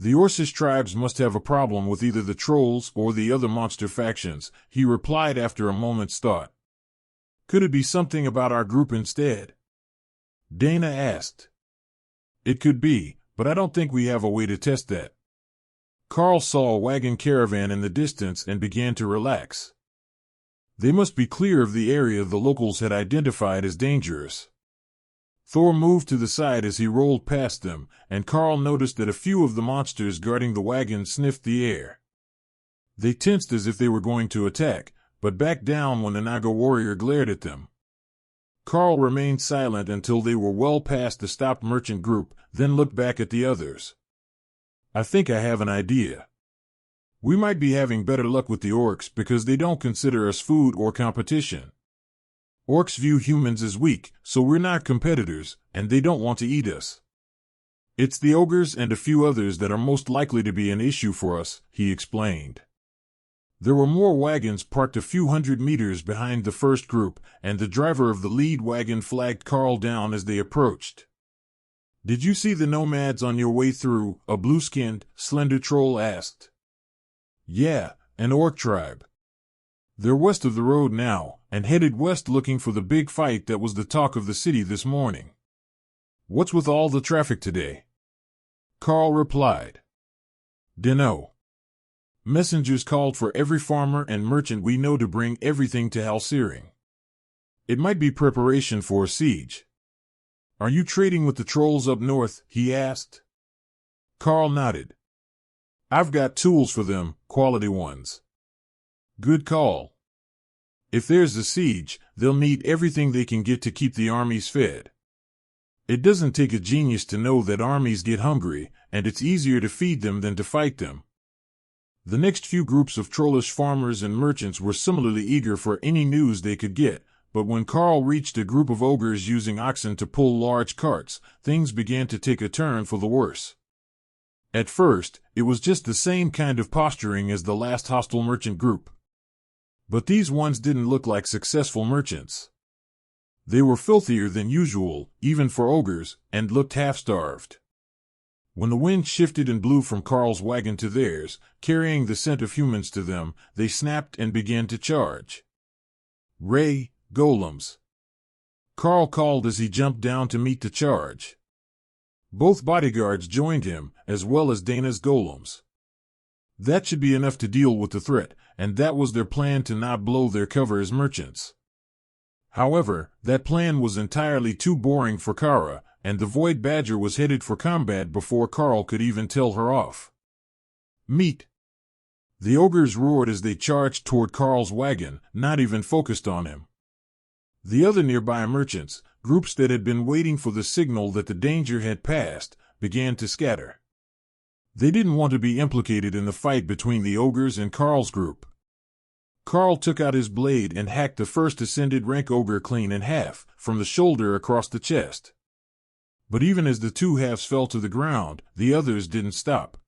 Speaker 1: The Orcish tribes must have a problem with either the trolls or the other monster factions, he replied after a moment's thought. Could it be something about our group instead? Dana asked. It could be, but I don't think we have a way to test that. Karl saw a wagon caravan in the distance and began to relax. They must be clear of the area the locals had identified as dangerous. Thor moved to the side as he rolled past them, and Karl noticed that a few of the monsters guarding the wagon sniffed the air. They tensed as if they were going to attack, but backed down when the Naga warrior glared at them. Karl remained silent until they were well past the stopped merchant group, then looked back at the others. I think I have an idea. We might be having better luck with the orcs because they don't consider us food or competition. Orcs view humans as weak, so we're not competitors, and they don't want to eat us. It's the ogres and a few others that are most likely to be an issue for us, he explained. There were more wagons parked a few hundred meters behind the first group, and the driver of the lead wagon flagged Karl down as they approached. Did you see the nomads on your way through? A blue-skinned, slender troll asked. Yeah, an orc tribe. They're west of the road now, and headed west looking for the big fight that was the talk of the city this morning. What's with all the traffic today? Karl replied. Dunno. Messengers called for every farmer and merchant we know to bring everything to Halsering. It might be preparation for a siege. Are you trading with the trolls up north? He asked. Karl nodded. I've got tools for them, quality ones. Good call. If there's a siege, they'll need everything they can get to keep the armies fed. It doesn't take a genius to know that armies get hungry, and it's easier to feed them than to fight them. The next few groups of trollish farmers and merchants were similarly eager for any news they could get, but when Karl reached a group of ogres using oxen to pull large carts, things began to take a turn for the worse. At first, it was just the same kind of posturing as the last hostile merchant group. But these ones didn't look like successful merchants. They were filthier than usual, even for ogres, and looked half-starved. When the wind shifted and blew from Karl's wagon to theirs, carrying the scent of humans to them, they snapped and began to charge. "Ray, golems!" Karl called as he jumped down to meet the charge. Both bodyguards joined him, as well as Dana's golems. That should be enough to deal with the threat, and that was their plan to not blow their cover as merchants. However, that plan was entirely too boring for Kara, and the Void Badger was headed for combat before Karl could even tell her off. "Meet!" The ogres roared as they charged toward Karl's wagon, not even focused on him. The other nearby merchants, groups that had been waiting for the signal that the danger had passed, began to scatter. They didn't want to be implicated in the fight between the ogres and Karl's group. Karl took out his blade and hacked the first ascended rank ogre clean in half, from the shoulder across the chest. But even as the two halves fell to the ground, the others didn't stop.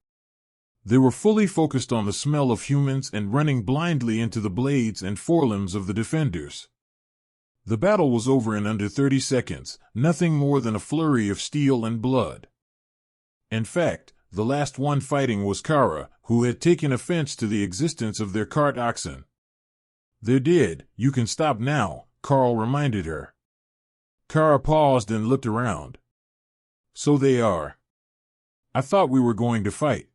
Speaker 1: They were fully focused on the smell of humans and running blindly into the blades and forelimbs of the defenders. The battle was over in under 30 seconds, nothing more than a flurry of steel and blood. In fact, the last one fighting was Kara, who had taken offense to the existence of their cart oxen. "They're dead, you can stop now," Karl reminded her. Kara paused and looked around. "So they are. I thought we were going to fight."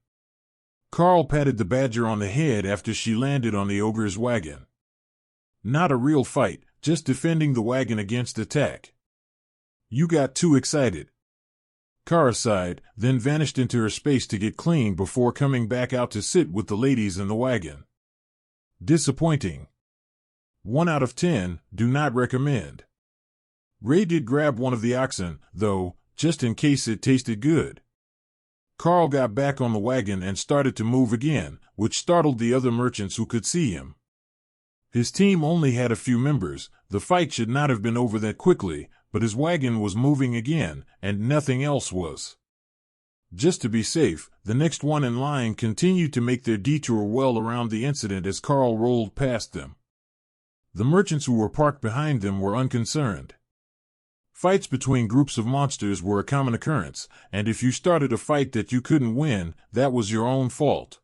Speaker 1: Karl patted the badger on the head after she landed on the ogre's wagon. "Not a real fight, just defending the wagon against attack. You got too excited." Kara sighed, then vanished into her space to get clean before coming back out to sit with the ladies in the wagon. Disappointing. 1 out of 10, do not recommend. Ray did grab one of the oxen, though, just in case it tasted good. Karl got back on the wagon and started to move again, which startled the other merchants who could see him. His team only had a few members, the fight should not have been over that quickly, but his wagon was moving again, and nothing else was. Just to be safe, the next one in line continued to make their detour well around the incident as Karl rolled past them. The merchants who were parked behind them were unconcerned. Fights between groups of monsters were a common occurrence, and if you started a fight that you couldn't win, that was your own fault.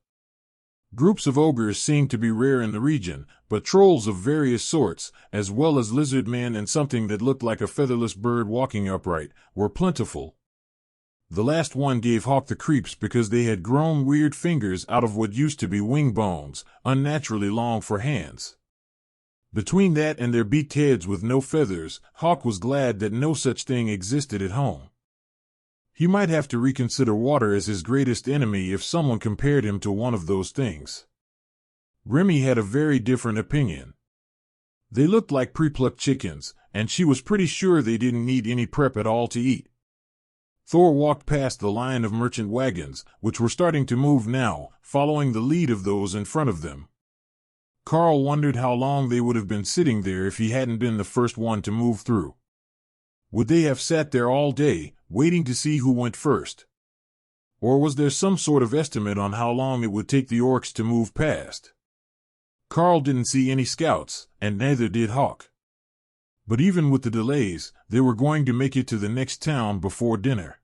Speaker 1: Groups of ogres seemed to be rare in the region, but trolls of various sorts, as well as lizard men and something that looked like a featherless bird walking upright, were plentiful. The last one gave Hawk the creeps because they had grown weird fingers out of what used to be wing bones, unnaturally long for hands. Between that and their beaked heads with no feathers, Hawk was glad that no such thing existed at home. He might have to reconsider water as his greatest enemy if someone compared him to one of those things. Remi had a very different opinion. They looked like pre-plucked chickens, and she was pretty sure they didn't need any prep at all to eat. Thor walked past the line of merchant wagons, which were starting to move now, following the lead of those in front of them. Karl wondered how long they would have been sitting there if he hadn't been the first one to move through. Would they have sat there all day, waiting to see who went first? Or was there some sort of estimate on how long it would take the orcs to move past? Karl didn't see any scouts, and neither did Hawk. But even with the delays, they were going to make it to the next town before dinner.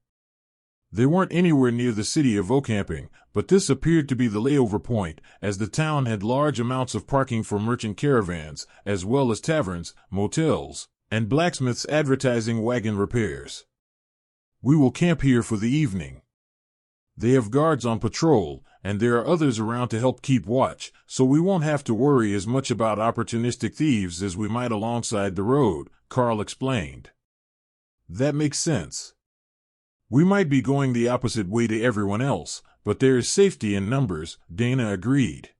Speaker 1: They weren't anywhere near the city of Ocamping, but this appeared to be the layover point, as the town had large amounts of parking for merchant caravans, as well as taverns, motels, and blacksmiths advertising wagon repairs. "We will camp here for the evening. They have guards on patrol, and there are others around to help keep watch, so we won't have to worry as much about opportunistic thieves as we might alongside the road," Karl explained. "That makes sense. We might be going the opposite way to everyone else, but there is safety in numbers," Dana agreed.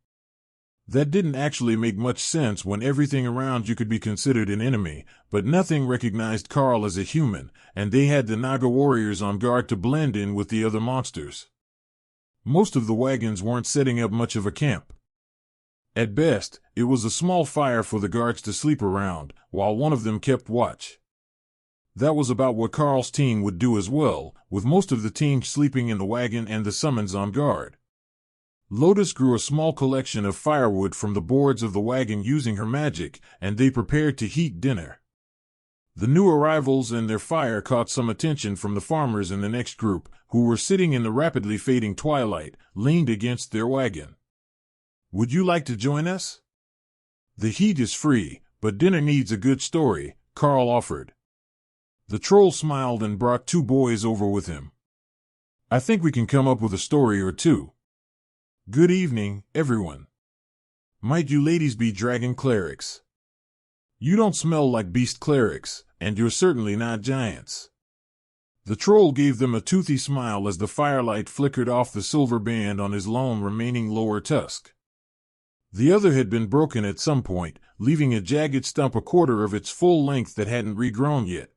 Speaker 1: That didn't actually make much sense when everything around you could be considered an enemy, but nothing recognized Karl as a human, and they had the Naga warriors on guard to blend in with the other monsters. Most of the wagons weren't setting up much of a camp. At best, it was a small fire for the guards to sleep around, while one of them kept watch. That was about what Karl's team would do as well, with most of the team sleeping in the wagon and the summons on guard. Lotus grew a small collection of firewood from the boards of the wagon using her magic, and they prepared to heat dinner. The new arrivals and their fire caught some attention from the farmers in the next group, who were sitting in the rapidly fading twilight, leaned against their wagon. "Would you like to join us? The heat is free, but dinner needs a good story," Karl offered. The troll smiled and brought 2 boys over with him. "I think we can come up with a story or 2. Good evening, everyone. Might you ladies be dragon clerics? You don't smell like beast clerics, and you're certainly not giants." The troll gave them a toothy smile as the firelight flickered off the silver band on his lone remaining lower tusk. The other had been broken at some point, leaving a jagged stump a quarter of its full length that hadn't regrown yet.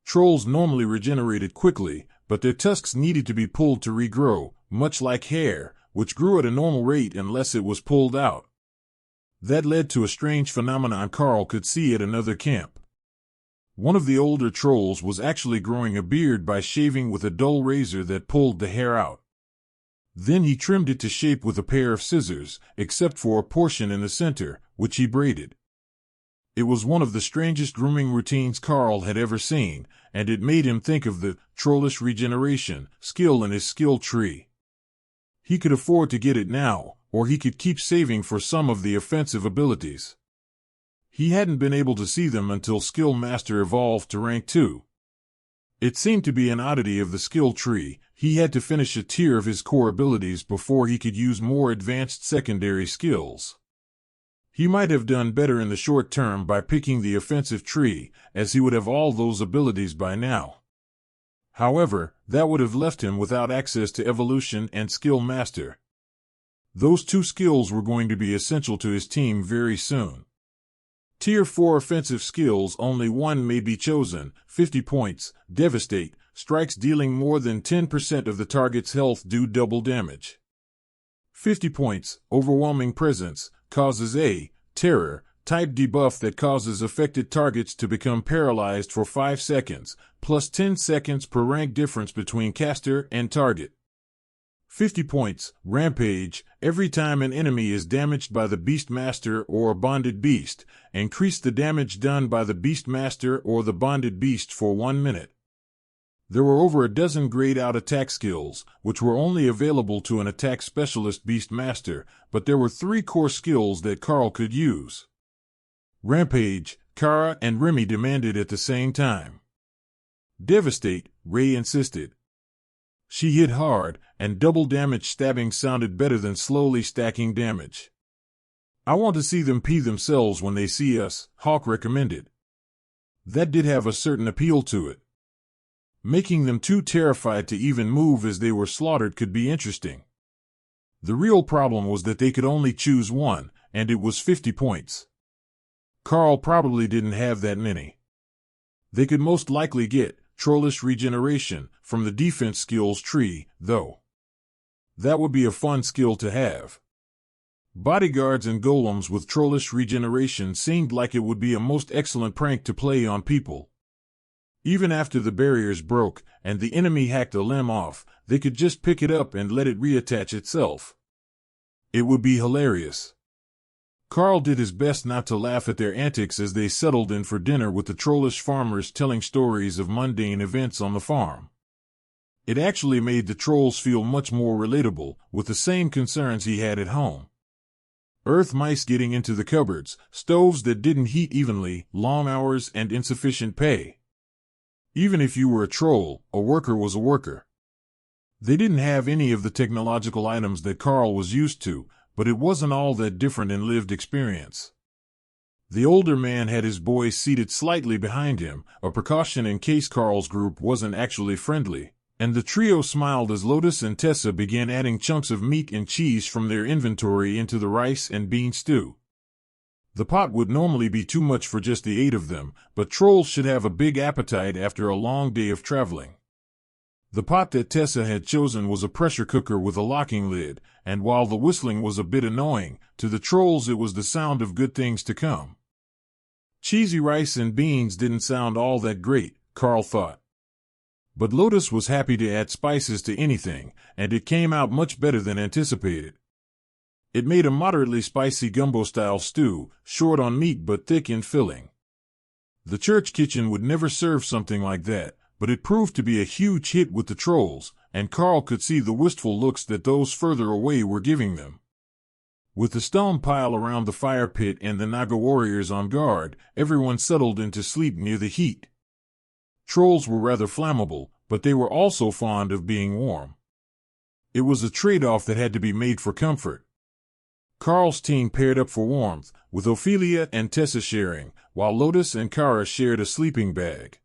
Speaker 1: Trolls normally regenerated quickly, but their tusks needed to be pulled to regrow, much like hair, which grew at a normal rate unless it was pulled out. That led to a strange phenomenon Karl could see at another camp. One of the older trolls was actually growing a beard by shaving with a dull razor that pulled the hair out. Then he trimmed it to shape with a pair of scissors, except for a portion in the center, which he braided. It was one of the strangest grooming routines Karl had ever seen, and it made him think of the trollish regeneration skill in his skill tree. He could afford to get it now, or he could keep saving for some of the offensive abilities. He hadn't been able to see them until Skill Master evolved to rank 2. It seemed to be an oddity of the skill tree. He had to finish a tier of his core abilities before he could use more advanced secondary skills. He might have done better in the short term by picking the offensive tree, as he would have all those abilities by now. However, that would have left him without access to Evolution and Skill Master. Those 2 skills were going to be essential to his team very soon. Tier 4 offensive skills, only one may be chosen. 50 points, Devastate, strikes dealing more than 10% of the target's health do double damage. 50 points, Overwhelming Presence, causes a terror type debuff that causes affected targets to become paralyzed for 5 seconds, plus 10 seconds per rank difference between caster and target. 50 points, Rampage, every time an enemy is damaged by the Beastmaster or a bonded beast, increase the damage done by the Beastmaster or the bonded beast for 1 minute. There were over a dozen grayed-out attack skills, which were only available to an attack specialist Beastmaster, but there were 3 core skills that Karl could use. Rampage, Kara and Remi demanded at the same time. Devastate, Ray insisted. She hit hard, and double damage stabbing sounded better than slowly stacking damage. I want to see them pee themselves when they see us, Hawk recommended. That did have a certain appeal to it. Making them too terrified to even move as they were slaughtered could be interesting. The real problem was that they could only choose one, and it was 50 points. Karl probably didn't have that many. They could most likely get Trollish Regeneration from the defense skills tree, though. That would be a fun skill to have. Bodyguards and golems with Trollish Regeneration seemed like it would be a most excellent prank to play on people. Even after the barriers broke and the enemy hacked a limb off, they could just pick it up and let it reattach itself. It would be hilarious. Karl did his best not to laugh at their antics as they settled in for dinner with the trollish farmers telling stories of mundane events on the farm. It actually made the trolls feel much more relatable, with the same concerns he had at home. Earth mice getting into the cupboards, stoves that didn't heat evenly, long hours and insufficient pay. Even if you were a troll, a worker was a worker. They didn't have any of the technological items that Karl was used to, but it wasn't all that different in lived experience. The older man had his boys seated slightly behind him, a precaution in case Karl's group wasn't actually friendly, and the trio smiled as Lotus and Tessa began adding chunks of meat and cheese from their inventory into the rice and bean stew. The pot would normally be too much for just the 8 of them, but trolls should have a big appetite after a long day of traveling. The pot that Tessa had chosen was a pressure cooker with a locking lid, and while the whistling was a bit annoying, to the trolls it was the sound of good things to come. Cheesy rice and beans didn't sound all that great, Karl thought. But Lotus was happy to add spices to anything, and it came out much better than anticipated. It made a moderately spicy gumbo-style stew, short on meat but thick in filling. The church kitchen would never serve something like that, but it proved to be a huge hit with the trolls, and Karl could see the wistful looks that those further away were giving them. With the stone pile around the fire pit and the Naga warriors on guard, everyone settled into sleep near the heat. Trolls were rather flammable, but they were also fond of being warm. It was a trade-off that had to be made for comfort. Karl's team paired up for warmth, with Ophelia and Tessa sharing, while Lotus and Kara shared a sleeping bag.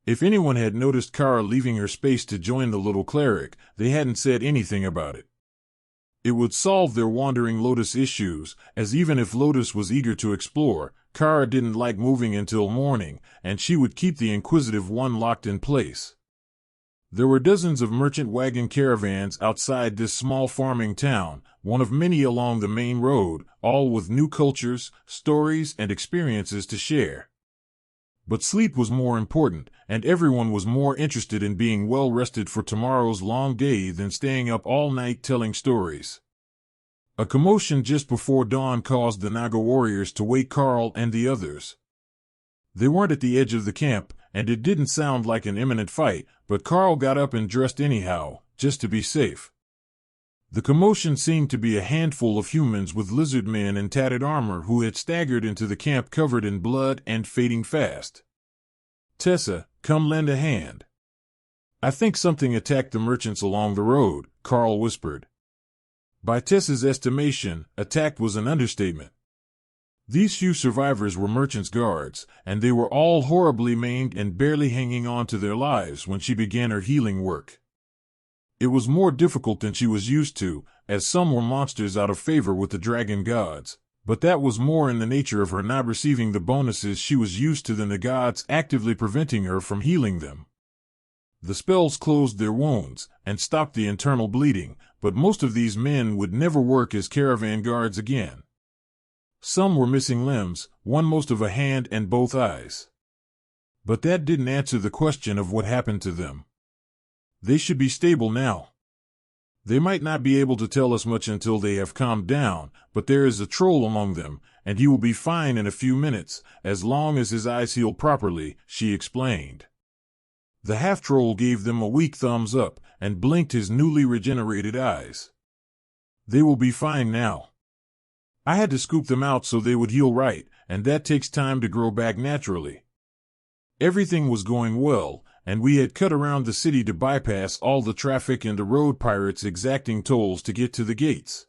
Speaker 1: If anyone had noticed Kara leaving her space to join the little cleric, they hadn't said anything about it. It would solve their wandering Lotus issues, as even if Lotus was eager to explore, Kara didn't like moving until morning, and she would keep the inquisitive one locked in place. There were dozens of merchant wagon caravans outside this small farming town, one of many along the main road, all with new cultures, stories, and experiences to share. But sleep was more important, and everyone was more interested in being well rested for tomorrow's long day than staying up all night telling stories. A commotion just before dawn caused the Naga warriors to wake Karl and the others. They weren't at the edge of the camp, and it didn't sound like an imminent fight, but Karl got up and dressed anyhow, just to be safe. The commotion seemed to be a handful of humans with lizard men in tattered armor who had staggered into the camp covered in blood and fading fast. "Tessa, come lend a hand." "I think something attacked the merchants along the road," Karl whispered. By Tessa's estimation, attack was an understatement. These few survivors were merchants' guards, and they were all horribly maimed and barely hanging on to their lives when she began her healing work. It was more difficult than she was used to, as some were monsters out of favor with the dragon gods, but that was more in the nature of her not receiving the bonuses she was used to than the gods actively preventing her from healing them. The spells closed their wounds and stopped the internal bleeding, but most of these men would never work as caravan guards again. Some were missing limbs, one most of a hand and both eyes. But that didn't answer the question of what happened to them. They should be stable now. They might not be able to tell us much until they have calmed down, but there is a troll among them, and he will be fine in a few minutes, as long as his eyes heal properly, she explained. The half-troll gave them a weak thumbs up, and blinked his newly regenerated eyes. They will be fine now. I had to scoop them out so they would heal right, and that takes time to grow back naturally. Everything was going well, and we had cut around the city to bypass all the traffic and the road pirates exacting tolls to get to the gates.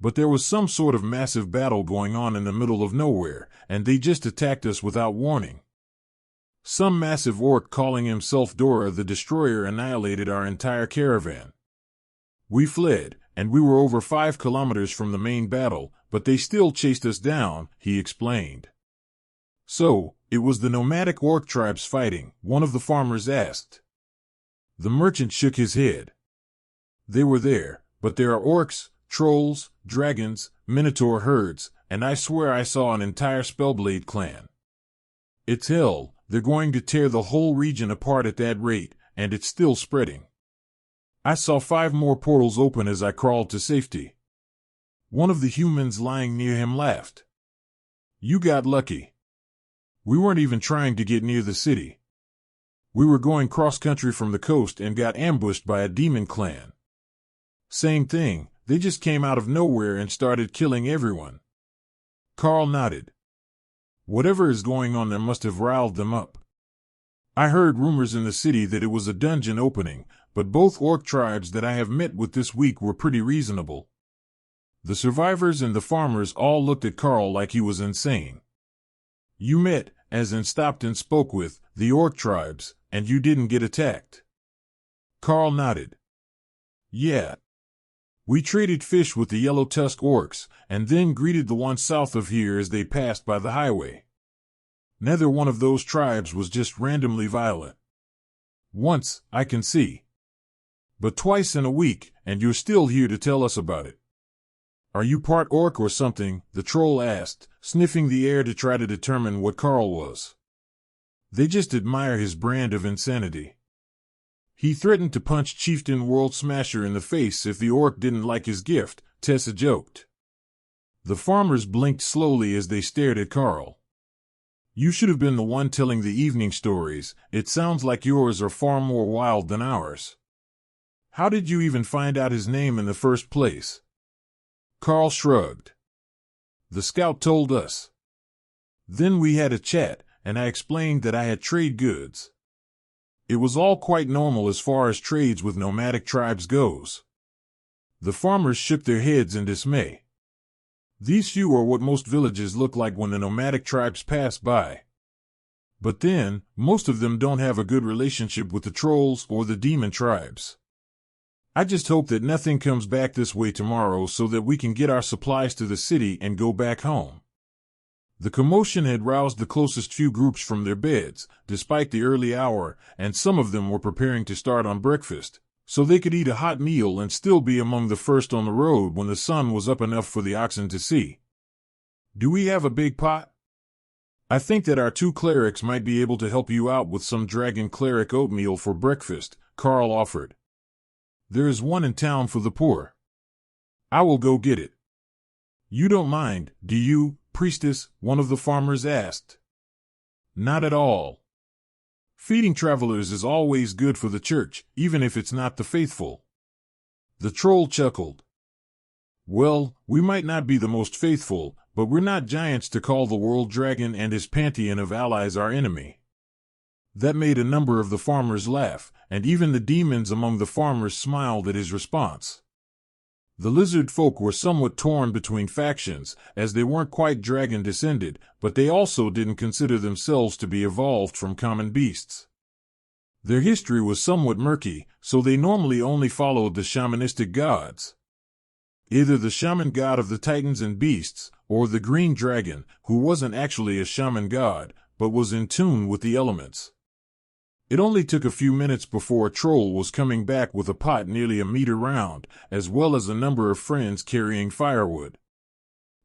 Speaker 1: But there was some sort of massive battle going on in the middle of nowhere, and they just attacked us without warning. Some massive orc calling himself Dora the Destroyer annihilated our entire caravan. We fled, and we were over 5 kilometers from the main battle, but they still chased us down, he explained. "So, it was the nomadic orc tribes fighting?" one of the farmers asked. The merchant shook his head. "They were there, but there are orcs, trolls, dragons, minotaur herds, and I swear I saw an entire Spellblade clan. It's hell, they're going to tear the whole region apart at that rate, and it's still spreading. I saw 5 more portals open as I crawled to safety." One of the humans lying near him laughed. "You got lucky. We weren't even trying to get near the city. We were going cross-country from the coast and got ambushed by a demon clan. Same thing, they just came out of nowhere and started killing everyone." Karl nodded. "Whatever is going on there must have riled them up. I heard rumors in the city that it was a dungeon opening, but both orc tribes that I have met with this week were pretty reasonable." The survivors and the farmers all looked at Karl like he was insane. "You met, as in stopped and spoke with, the orc tribes, and you didn't get attacked?" Karl nodded. "Yeah. We traded fish with the yellow-tusk orcs, and then greeted the ones south of here as they passed by the highway. Neither one of those tribes was just randomly violent. Once, I can see. But twice in a week, and you're still here to tell us about it. Are you part orc or something? The troll asked, sniffing the air to try to determine what Karl was. They just admire his brand of insanity. He threatened to punch Chieftain World Smasher in the face if the orc didn't like his gift, Tessa joked. The farmers blinked slowly as they stared at Karl. You should have been the one telling the evening stories. It sounds like yours are far more wild than ours. How did you even find out his name in the first place? Karl shrugged. The scout told us. Then we had a chat, and I explained that I had trade goods. It was all quite normal as far as trades with nomadic tribes goes. The farmers shook their heads in dismay. These few are what most villages look like when the nomadic tribes pass by. But then, most of them don't have a good relationship with the trolls or the demon tribes. I just hope that nothing comes back this way tomorrow so that we can get our supplies to the city and go back home. The commotion had roused the closest few groups from their beds, despite the early hour, and some of them were preparing to start on breakfast, so they could eat a hot meal and still be among the first on the road when the sun was up enough for the oxen to see. Do we have a big pot? I think that our 2 clerics might be able to help you out with some dragon cleric oatmeal for breakfast, Karl offered. There is one in town for the poor. I will go get it. You don't mind, do you, priestess? One of the farmers asked. Not at all. Feeding travelers is always good for the church, even if it's not the faithful. The troll chuckled. Well, we might not be the most faithful, but we're not giants to call the world dragon and his pantheon of allies our enemy. That made a number of the farmers laugh, and even the demons among the farmers smiled at his response. The lizard folk were somewhat torn between factions, as they weren't quite dragon-descended, but they also didn't consider themselves to be evolved from common beasts. Their history was somewhat murky, so they normally only followed the shamanistic gods. Either the shaman god of the titans and beasts, or the green dragon, who wasn't actually a shaman god, but was in tune with the elements. It only took a few minutes before a troll was coming back with a pot nearly a meter round, as well as a number of friends carrying firewood.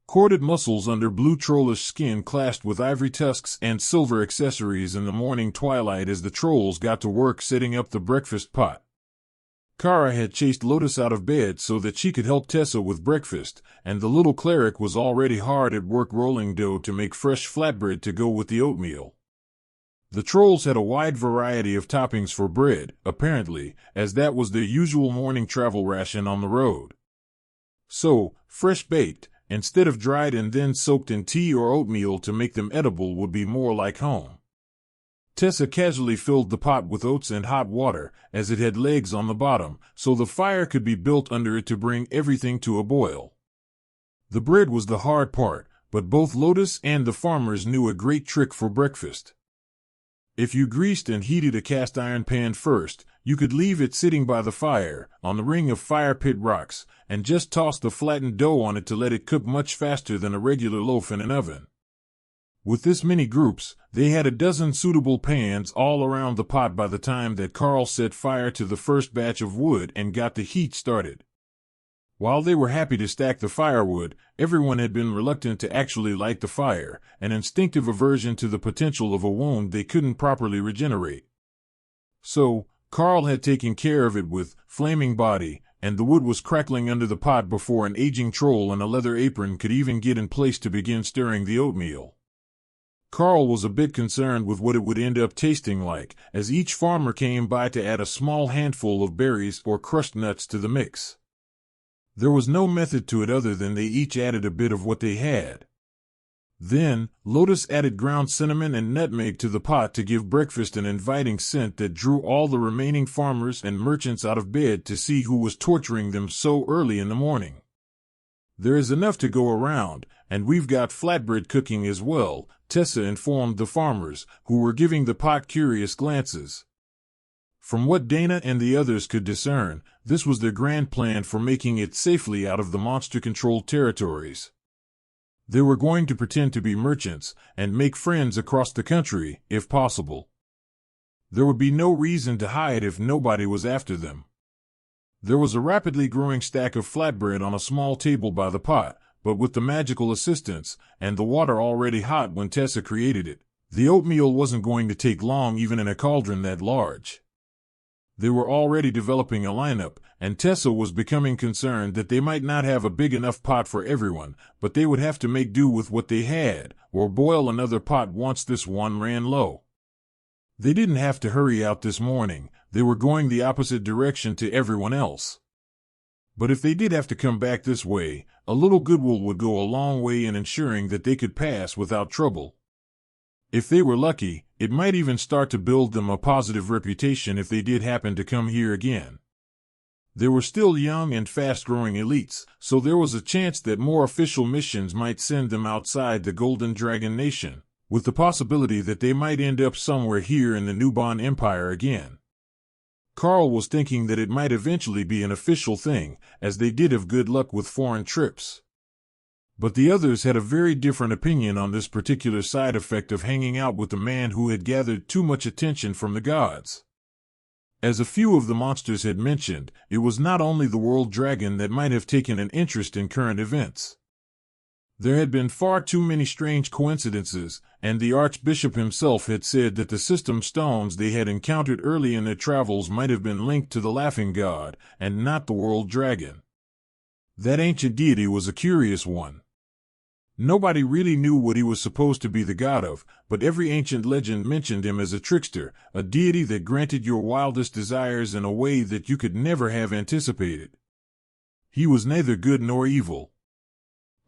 Speaker 1: Corded muscles under blue trollish skin clashed with ivory tusks and silver accessories in the morning twilight as the trolls got to work setting up the breakfast pot. Kara had chased Lotus out of bed so that she could help Tessa with breakfast, and the little cleric was already hard at work rolling dough to make fresh flatbread to go with the oatmeal. The trolls had a wide variety of toppings for bread, apparently, as that was their usual morning travel ration on the road. So, fresh baked, instead of dried and then soaked in tea or oatmeal to make them edible would be more like home. Tessa casually filled the pot with oats and hot water, as it had legs on the bottom, so the fire could be built under it to bring everything to a boil. The bread was the hard part, but both Lotus and the farmers knew a great trick for breakfast. If you greased and heated a cast iron pan first, you could leave it sitting by the fire, on the ring of fire pit rocks, and just toss the flattened dough on it to let it cook much faster than a regular loaf in an oven. With this many groups, they had a dozen suitable pans all around the pot by the time that Karl set fire to the first batch of wood and got the heat started. While they were happy to stack the firewood, everyone had been reluctant to actually light the fire, an instinctive aversion to the potential of a wound they couldn't properly regenerate. So, Karl had taken care of it with flaming body, and the wood was crackling under the pot before an aging troll in a leather apron could even get in place to begin stirring the oatmeal. Karl was a bit concerned with what it would end up tasting like, as each farmer came by to add a small handful of berries or crushed nuts to the mix. There was no method to it other than they each added a bit of what they had. Then, Lotus added ground cinnamon and nutmeg to the pot to give breakfast an inviting scent that drew all the remaining farmers and merchants out of bed to see who was torturing them so early in the morning. There is enough to go around, and we've got flatbread cooking as well, Tessa informed the farmers, who were giving the pot curious glances. From what Dana and the others could discern, this was their grand plan for making it safely out of the monster-controlled territories. They were going to pretend to be merchants, and make friends across the country, if possible. There would be no reason to hide if nobody was after them. There was a rapidly growing stack of flatbread on a small table by the pot, but with the magical assistance, and the water already hot when Tessa created it, the oatmeal wasn't going to take long even in a cauldron that large. They were already developing a lineup, and Tessa was becoming concerned that they might not have a big enough pot for everyone, but they would have to make do with what they had, or boil another pot once this one ran low. They didn't have to hurry out this morning, they were going the opposite direction to everyone else. But if they did have to come back this way, a little goodwill would go a long way in ensuring that they could pass without trouble. If they were lucky, it might even start to build them a positive reputation if they did happen to come here again. They were still young and fast-growing elites, so there was a chance that more official missions might send them outside the Golden Dragon Nation, with the possibility that they might end up somewhere here in the Nubon Empire again. Karl was thinking that it might eventually be an official thing, as they did have good luck with foreign trips. But the others had a very different opinion on this particular side effect of hanging out with the man who had gathered too much attention from the gods. As a few of the monsters had mentioned, it was not only the world dragon that might have taken an interest in current events. There had been far too many strange coincidences, and the Archbishop himself had said that the system stones they had encountered early in their travels might have been linked to the Laughing God, and not the world dragon. That ancient deity was a curious one. Nobody really knew what he was supposed to be the god of, but every ancient legend mentioned him as a trickster, a deity that granted your wildest desires in a way that you could never have anticipated. He was neither good nor evil.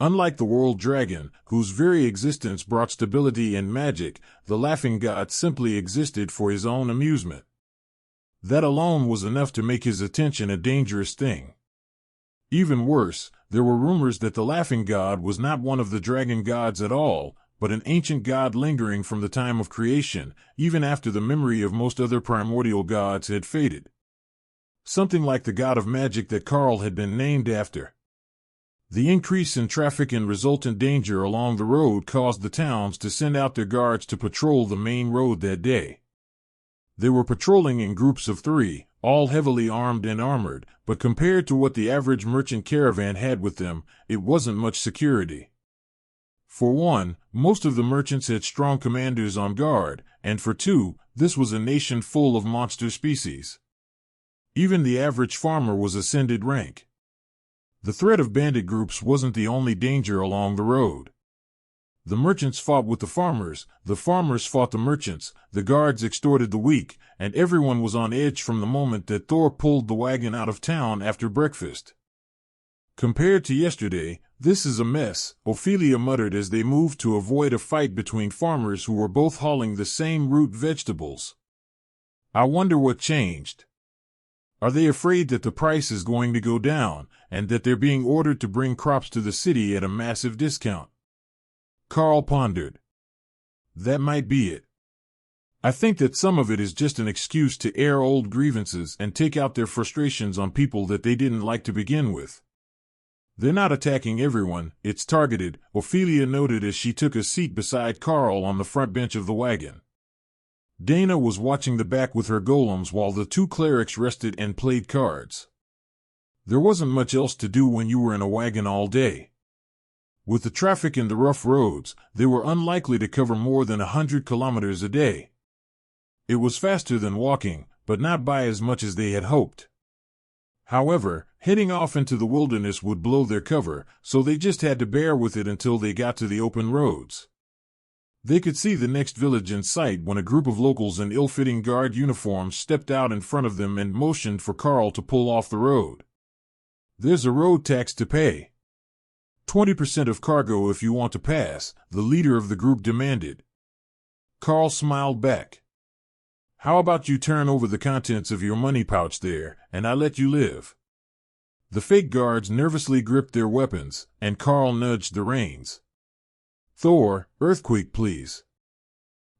Speaker 1: Unlike the world dragon, whose very existence brought stability and magic, the Laughing God simply existed for his own amusement. That alone was enough to make his attention a dangerous thing. Even worse, there were rumors that the Laughing God was not one of the dragon gods at all, but an ancient god lingering from the time of creation, even after the memory of most other primordial gods had faded. Something like the god of magic that Karl had been named after. The increase in traffic and resultant danger along the road caused the towns to send out their guards to patrol the main road that day. They were patrolling in groups of 3, all heavily armed and armored, but compared to what the average merchant caravan had with them, it wasn't much security. For one, most of the merchants had strong commanders on guard, and for two, this was a nation full of monster species. Even the average farmer was ascended rank. The threat of bandit groups wasn't the only danger along the road. The merchants fought with the farmers fought the merchants, the guards extorted the weak, and everyone was on edge from the moment that Thor pulled the wagon out of town after breakfast. Compared to yesterday, this is a mess, Ophelia muttered as they moved to avoid a fight between farmers who were both hauling the same root vegetables. I wonder what changed. Are they afraid that the price is going to go down, and that they're being ordered to bring crops to the city at a massive discount? Karl pondered. That might be it. I think that some of it is just an excuse to air old grievances and take out their frustrations on people that they didn't like to begin with. They're not attacking everyone, it's targeted, Ophelia noted as she took a seat beside Karl on the front bench of the wagon. Dana was watching the back with her golems while the 2 clerics rested and played cards. There wasn't much else to do when you were in a wagon all day. With the traffic and the rough roads, they were unlikely to cover more than 100 kilometers a day. It was faster than walking, but not by as much as they had hoped. However, heading off into the wilderness would blow their cover, so they just had to bear with it until they got to the open roads. They could see the next village in sight when a group of locals in ill-fitting guard uniforms stepped out in front of them and motioned for Karl to pull off the road. There's a road tax to pay. 20% of cargo if you want to pass, the leader of the group demanded. Karl smiled back. How about you turn over the contents of your money pouch there, and I let you live? The fake guards nervously gripped their weapons, and Karl nudged the reins. Thor, earthquake please.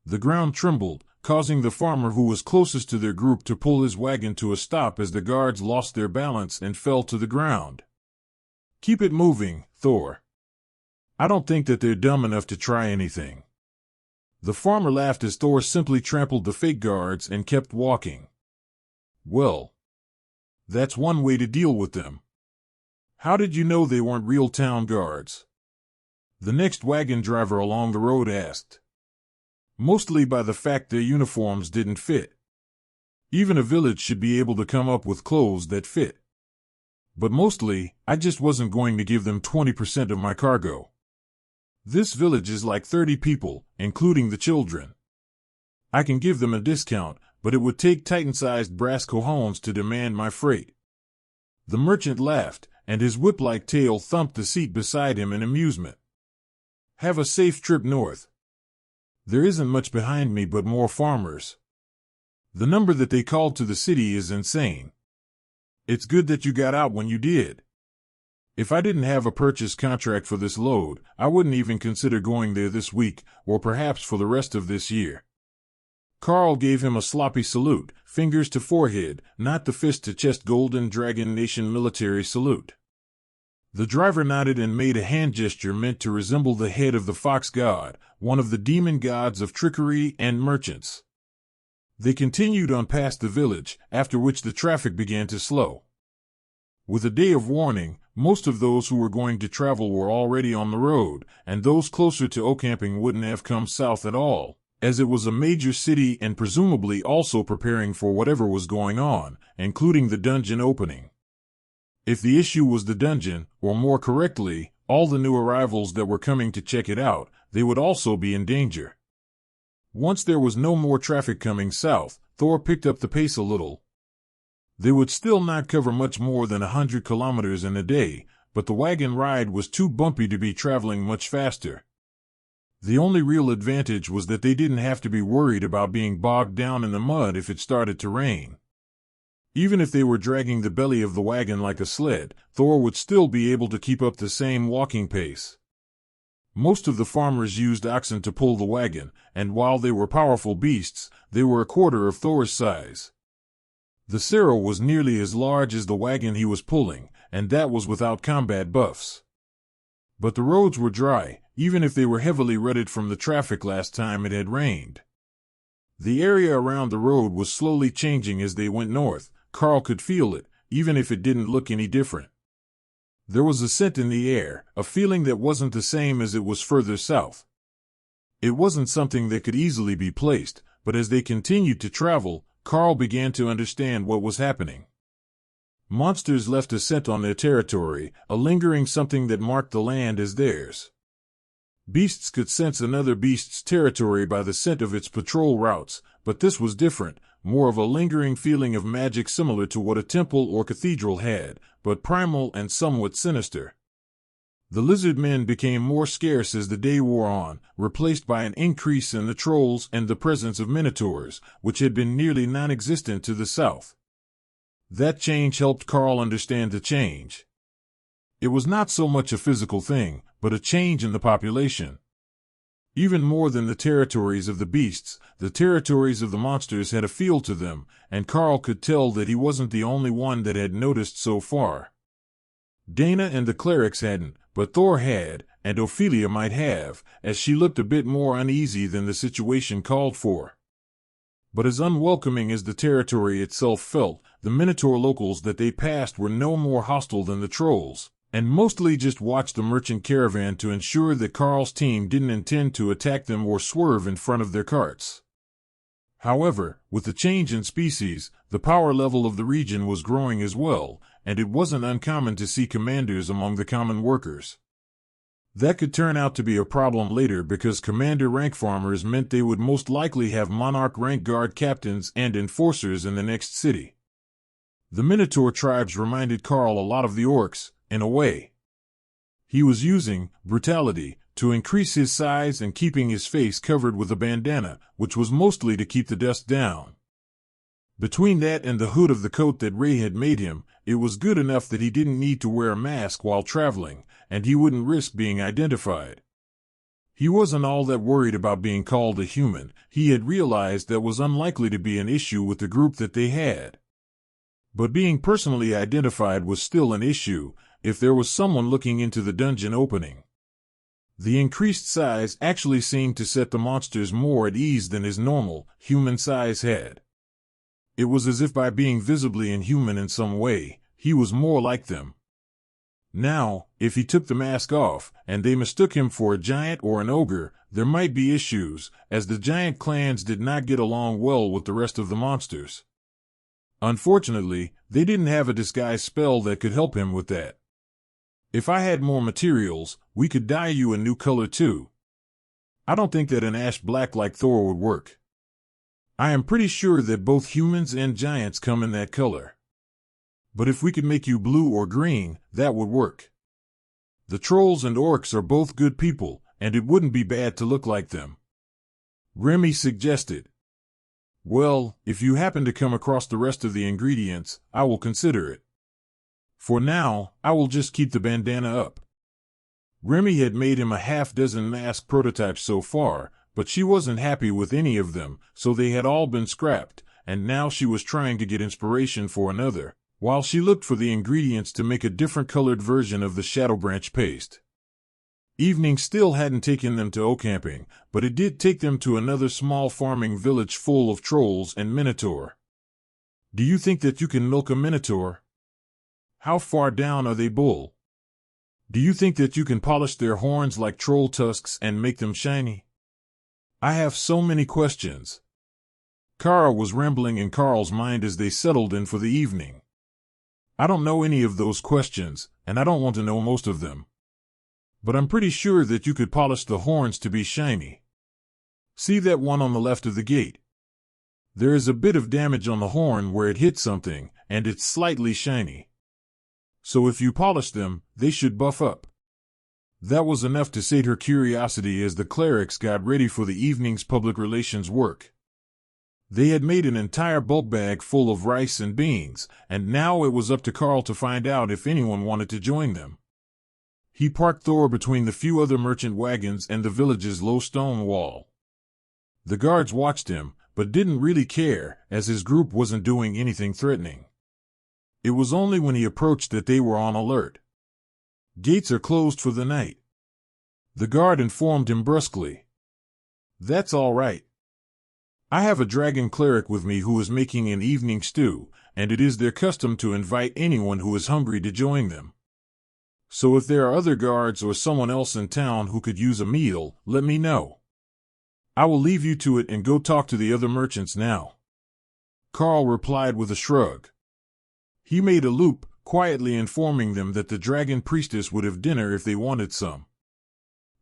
Speaker 1: The ground trembled, causing the farmer who was closest to their group to pull his wagon to a stop as the guards lost their balance and fell to the ground. Keep it moving, Thor. I don't think that they're dumb enough to try anything. The farmer laughed as Thor simply trampled the fake guards and kept walking. Well, that's one way to deal with them. How did you know they weren't real town guards? The next wagon driver along the road asked. Mostly by the fact their uniforms didn't fit. Even a village should be able to come up with clothes that fit. But mostly, I just wasn't going to give them 20% of my cargo. This village is like 30 people, including the children. I can give them a discount, but it would take Titan-sized brass cojones to demand my freight. The merchant laughed, and his whip-like tail thumped the seat beside him in amusement. Have a safe trip north. There isn't much behind me but more farmers. The number that they called to the city is insane. It's good that you got out when you did. If I didn't have a purchase contract for this load, I wouldn't even consider going there this week, or perhaps for the rest of this year. Karl gave him a sloppy salute, fingers to forehead, not the fist-to-chest Golden Dragon Nation military salute. The driver nodded and made a hand gesture meant to resemble the head of the fox god, one of the demon gods of trickery and merchants. They continued on past the village, after which the traffic began to slow. With a day of warning, most of those who were going to travel were already on the road, and those closer to Ocamping wouldn't have come south at all, as it was a major city and presumably also preparing for whatever was going on, including the dungeon opening. If the issue was the dungeon, or more correctly, all the new arrivals that were coming to check it out, they would also be in danger. Once there was no more traffic coming south, Thor picked up the pace a little. They would still not cover much more than 100 kilometers in a day, but the wagon ride was too bumpy to be traveling much faster. The only real advantage was that they didn't have to be worried about being bogged down in the mud if it started to rain. Even if they were dragging the belly of the wagon like a sled, Thor would still be able to keep up the same walking pace. Most of the farmers used oxen to pull the wagon, and while they were powerful beasts, they were a quarter of Thor's size. The Sarrow was nearly as large as the wagon he was pulling, and that was without combat buffs. But the roads were dry, even if they were heavily rutted from the traffic last time it had rained. The area around the road was slowly changing as they went north. Karl could feel it, even if it didn't look any different. There was a scent in the air, a feeling that wasn't the same as it was further south. It wasn't something that could easily be placed, but as they continued to travel, Karl began to understand what was happening. Monsters left a scent on their territory, a lingering something that marked the land as theirs. Beasts could sense another beast's territory by the scent of its patrol routes, but this was different, more of a lingering feeling of magic similar to what a temple or cathedral had, but primal and somewhat sinister. The lizard men became more scarce as the day wore on, replaced by an increase in the trolls and the presence of minotaurs, which had been nearly non-existent to the south. That change helped Karl understand the change. It was not so much a physical thing, but a change in the population. Even more than the territories of the beasts, the territories of the monsters had a feel to them, and Karl could tell that he wasn't the only one that had noticed so far. Dana and the clerics hadn't, but Thor had, and Ophelia might have, as she looked a bit more uneasy than the situation called for. But as unwelcoming as the territory itself felt, the Minotaur locals that they passed were no more hostile than the trolls, and mostly just watched the merchant caravan to ensure that Karl's team didn't intend to attack them or swerve in front of their carts. However, with the change in species, the power level of the region was growing as well, and it wasn't uncommon to see commanders among the common workers. That could turn out to be a problem later because commander rank farmers meant they would most likely have monarch rank guard captains and enforcers in the next city. The Minotaur tribes reminded Karl a lot of the orcs, in a way. He was using brutality to increase his size and keeping his face covered with a bandana, which was mostly to keep the dust down. Between that and the hood of the coat that Ray had made him, it was good enough that he didn't need to wear a mask while traveling, and he wouldn't risk being identified. He wasn't all that worried about being called a human. He had realized that was unlikely to be an issue with the group that they had. But being personally identified was still an issue, if there was someone looking into the dungeon opening. The increased size actually seemed to set the monsters more at ease than his normal, human size had. It was as if by being visibly inhuman in some way, he was more like them. Now, if he took the mask off, and they mistook him for a giant or an ogre, there might be issues, as the giant clans did not get along well with the rest of the monsters. Unfortunately, they didn't have a disguise spell that could help him with that. If I had more materials, we could dye you a new color too. I don't think that an ash black like Thor would work. I am pretty sure that both humans and giants come in that color. But if we could make you blue or green, that would work. The trolls and orcs are both good people, and it wouldn't be bad to look like them. Remi suggested. Well, if you happen to come across the rest of the ingredients, I will consider it. For now, I will just keep the bandana up. Remi had made him a half-dozen mask prototypes so far, but she wasn't happy with any of them, so they had all been scrapped, and now she was trying to get inspiration for another, while she looked for the ingredients to make a different colored version of the Shadow Branch paste. Evening still hadn't taken them to Ocamping, but it did take them to another small farming village full of trolls and minotaur. Do you think that you can milk a minotaur? How far down are they, bull? Do you think that you can polish their horns like troll tusks and make them shiny? I have so many questions. Karl was rambling in Karl's mind as they settled in for the evening. I don't know any of those questions, and I don't want to know most of them. But I'm pretty sure that you could polish the horns to be shiny. See that one on the left of the gate? There is a bit of damage on the horn where it hit something, and it's slightly shiny. So if you polish them, they should buff up. That was enough to sate her curiosity as the clerics got ready for the evening's public relations work. They had made an entire bulk bag full of rice and beans, and now it was up to Karl to find out if anyone wanted to join them. He parked Thor between the few other merchant wagons and the village's low stone wall. The guards watched him, but didn't really care, as his group wasn't doing anything threatening. It was only when he approached that they were on alert. Gates are closed for the night. The guard informed him brusquely. That's all right. I have a dragon cleric with me who is making an evening stew, and it is their custom to invite anyone who is hungry to join them. So if there are other guards or someone else in town who could use a meal, let me know. I will leave you to it and go talk to the other merchants now. Karl replied with a shrug. He made a loop, quietly informing them that the dragon priestess would have dinner if they wanted some.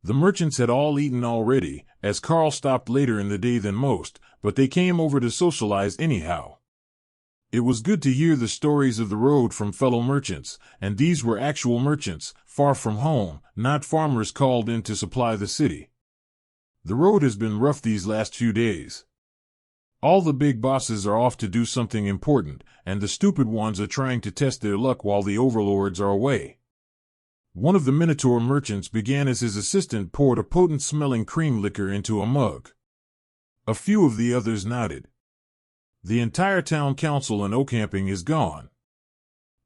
Speaker 1: The merchants had all eaten already, as Karl stopped later in the day than most, but they came over to socialize anyhow. It was good to hear the stories of the road from fellow merchants, and these were actual merchants, far from home, not farmers called in to supply the city. The road has been rough these last few days. All the big bosses are off to do something important, and the stupid ones are trying to test their luck while the overlords are away. One of the Minotaur merchants began as his assistant poured a potent-smelling cream liquor into a mug. A few of the others nodded. The entire town council in Ocamping is gone.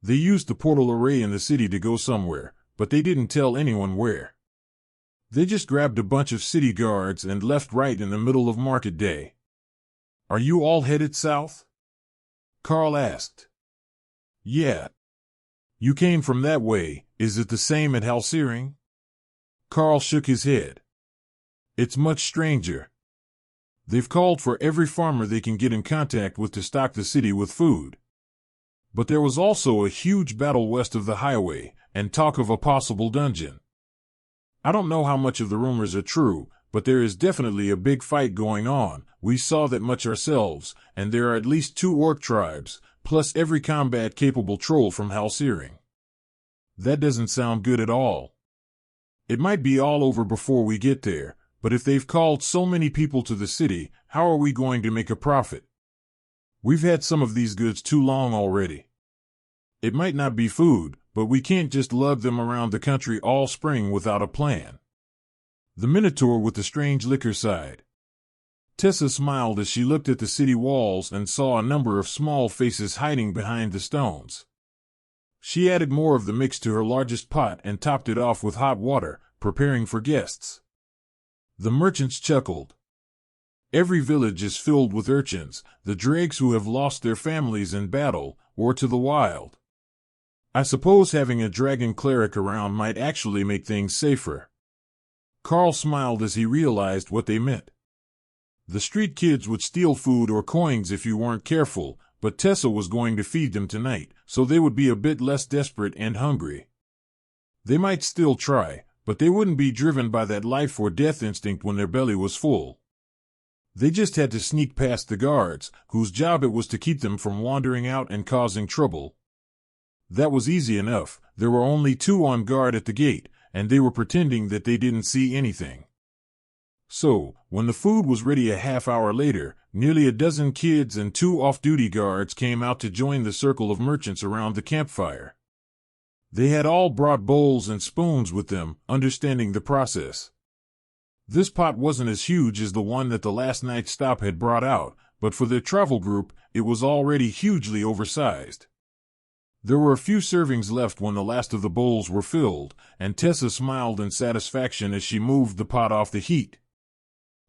Speaker 1: They used the portal array in the city to go somewhere, but they didn't tell anyone where. They just grabbed a bunch of city guards and left right in the middle of market day. Are you all headed south? Karl asked. Yeah. You came from that way, is it the same at Halsiring? Karl shook his head. It's much stranger. They've called for every farmer they can get in contact with to stock the city with food. But there was also a huge battle west of the highway, and talk of a possible dungeon. I don't know how much of the rumors are true, but there is definitely a big fight going on. We saw that much ourselves, and there are at least 2 orc tribes, plus every combat-capable troll from Halsiring. That doesn't sound good at all. It might be all over before we get there, but if they've called so many people to the city, how are we going to make a profit? We've had some of these goods too long already. It might not be food, but we can't just lug them around the country all spring without a plan. The Minotaur with the strange liquor sighed. Tessa smiled as she looked at the city walls and saw a number of small faces hiding behind the stones. She added more of the mix to her largest pot and topped it off with hot water, preparing for guests. The merchants chuckled. Every village is filled with urchins, the dregs who have lost their families in battle, or to the wild. I suppose having a dragon cleric around might actually make things safer. Karl smiled as he realized what they meant. The street kids would steal food or coins if you weren't careful, but Tessa was going to feed them tonight, so they would be a bit less desperate and hungry. They might still try, but they wouldn't be driven by that life or death instinct when their belly was full. They just had to sneak past the guards, whose job it was to keep them from wandering out and causing trouble. That was easy enough. There were only 2 on guard at the gate, and they were pretending that they didn't see anything. So, when the food was ready a half hour later, nearly a dozen kids and 2 off-duty guards came out to join the circle of merchants around the campfire. They had all brought bowls and spoons with them, understanding the process. This pot wasn't as huge as the one that the last night's stop had brought out, but for their travel group, it was already hugely oversized. There were a few servings left when the last of the bowls were filled, and Tessa smiled in satisfaction as she moved the pot off the heat.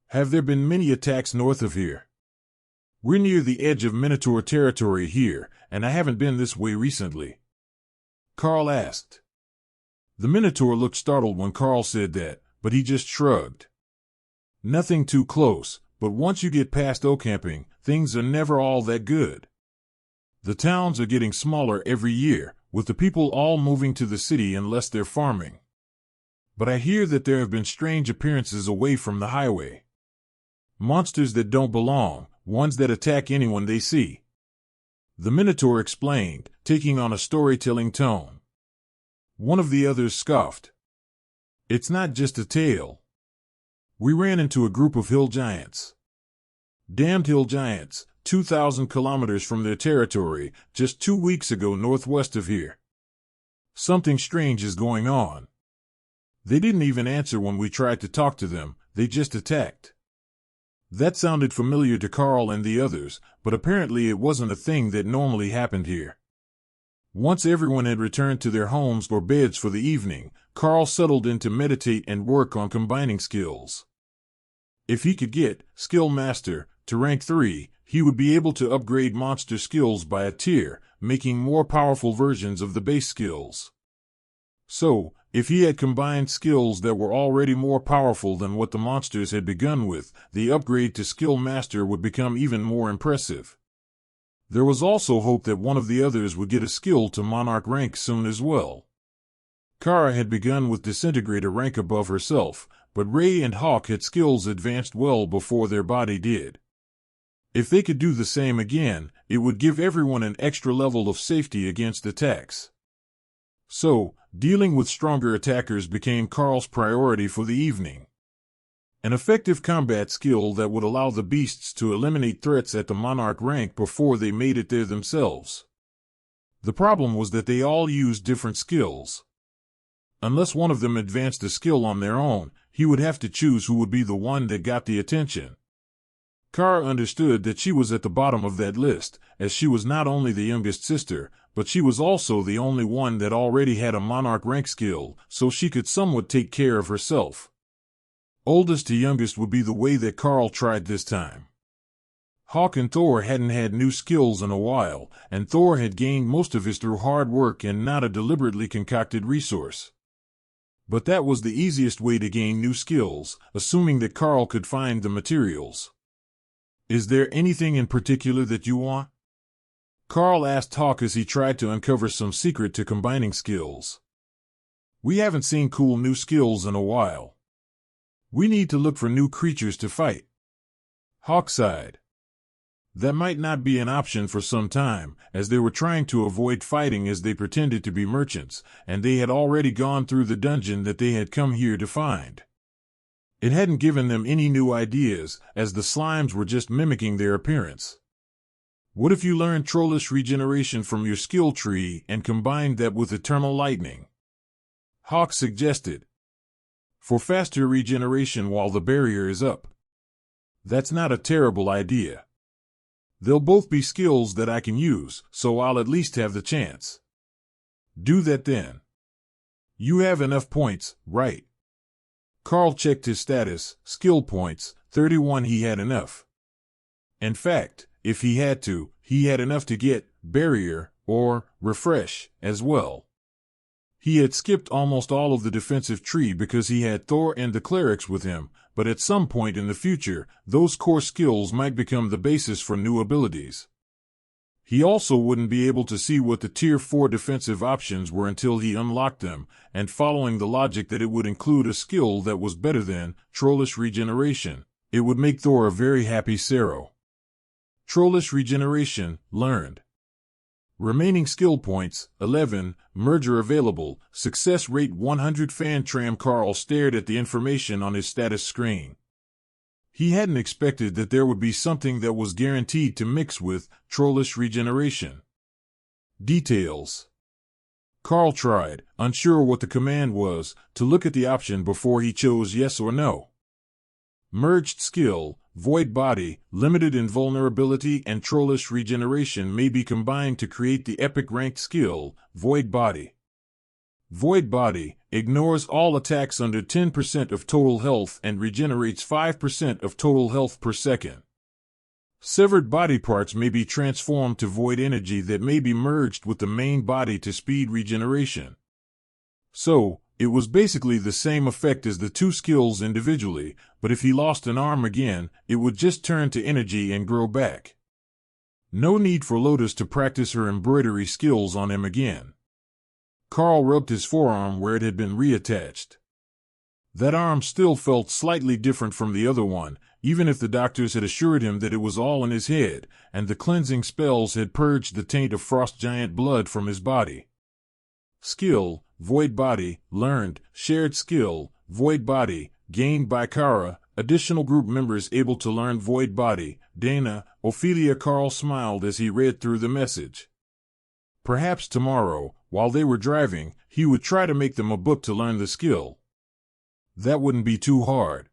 Speaker 1: Have there been many attacks north of here? We're near the edge of Minotaur territory here, and I haven't been this way recently. Karl asked. The Minotaur looked startled when Karl said that, but he just shrugged. Nothing too close, but once you get past Ocamping, things are never all that good. The towns are getting smaller every year, with the people all moving to the city unless they're farming. But I hear that there have been strange appearances away from the highway. Monsters that don't belong, ones that attack anyone they see. The Minotaur explained, taking on a storytelling tone. One of the others scoffed. It's not just a tale. We ran into a group of hill giants. Damned hill giants, 2,000 kilometers from their territory, just 2 weeks ago northwest of here. Something strange is going on. They didn't even answer when we tried to talk to them, they just attacked. That sounded familiar to Karl and the others, but apparently it wasn't a thing that normally happened here. Once everyone had returned to their homes or beds for the evening, Karl settled in to meditate and work on combining skills. If he could get Skill Master to rank 3, he would be able to upgrade monster skills by a tier, making more powerful versions of the base skills. So, if he had combined skills that were already more powerful than what the monsters had begun with, the upgrade to Skill Master would become even more impressive. There was also hope that one of the others would get a skill to Monarch rank soon as well. Kara had begun with Disintegrator rank above herself, but Ray and Hawk had skills advanced well before their body did. If they could do the same again, it would give everyone an extra level of safety against attacks. So, dealing with stronger attackers became Karl's priority for the evening. An effective combat skill that would allow the beasts to eliminate threats at the Monarch rank before they made it there themselves. The problem was that they all used different skills. Unless one of them advanced a skill on their own, he would have to choose who would be the one that got the attention. Kara understood that she was at the bottom of that list, as she was not only the youngest sister, but she was also the only one that already had a Monarch rank skill, so she could somewhat take care of herself. Oldest to youngest would be the way that Karl tried this time. Hawk and Thor hadn't had new skills in a while, and Thor had gained most of his through hard work and not a deliberately concocted resource. But that was the easiest way to gain new skills, assuming that Karl could find the materials. Is there anything in particular that you want? Karl asked Hawk as he tried to uncover some secret to combining skills. We haven't seen cool new skills in a while. We need to look for new creatures to fight. Hawk sighed. That might not be an option for some time, as they were trying to avoid fighting as they pretended to be merchants, and they had already gone through the dungeon that they had come here to find. It hadn't given them any new ideas, as the slimes were just mimicking their appearance. What if you learned Trollish regeneration from your skill tree and combined that with eternal lightning? Hawk suggested. For faster regeneration while the barrier is up. That's not a terrible idea. They'll both be skills that I can use, so I'll at least have the chance. Do that then. You have enough points, right? Karl checked his status, skill points, 31. He had enough. In fact, if he had to, he had enough to get barrier or refresh as well. He had skipped almost all of the defensive tree because he had Thor and the clerics with him, but at some point in the future, those core skills might become the basis for new abilities. He also wouldn't be able to see what the Tier 4 defensive options were until he unlocked them, and following the logic that it would include a skill that was better than Trollish Regeneration, it would make Thor a very happy Sero. Trollish Regeneration, learned. Remaining skill points, 11, merger available, success rate 100. Fan-tram. Karl stared at the information on his status screen. He hadn't expected that there would be something that was guaranteed to mix with Trollish Regeneration. Details. Karl tried, unsure what the command was, to look at the option before he chose yes or no. Merged skill, Void Body, limited invulnerability and Trollish Regeneration may be combined to create the epic ranked skill, Void Body. Void Body ignores all attacks under 10% of total health and regenerates 5% of total health per second. Severed body parts may be transformed to void energy that may be merged with the main body to speed regeneration. So, it was basically the same effect as the two skills individually, but if he lost an arm again, it would just turn to energy and grow back. No need for Lotus to practice her embroidery skills on him again. Karl rubbed his forearm where it had been reattached. That arm still felt slightly different from the other one, even if the doctors had assured him that it was all in his head, and the cleansing spells had purged the taint of frost giant blood from his body. Skill, Void Body, learned, shared skill, Void Body, gained by Kara, additional group members able to learn Void Body, Dana, Ophelia. Karl smiled as he read through the message. Perhaps tomorrow, while they were driving, he would try to make them a book to learn the skill. That wouldn't be too hard.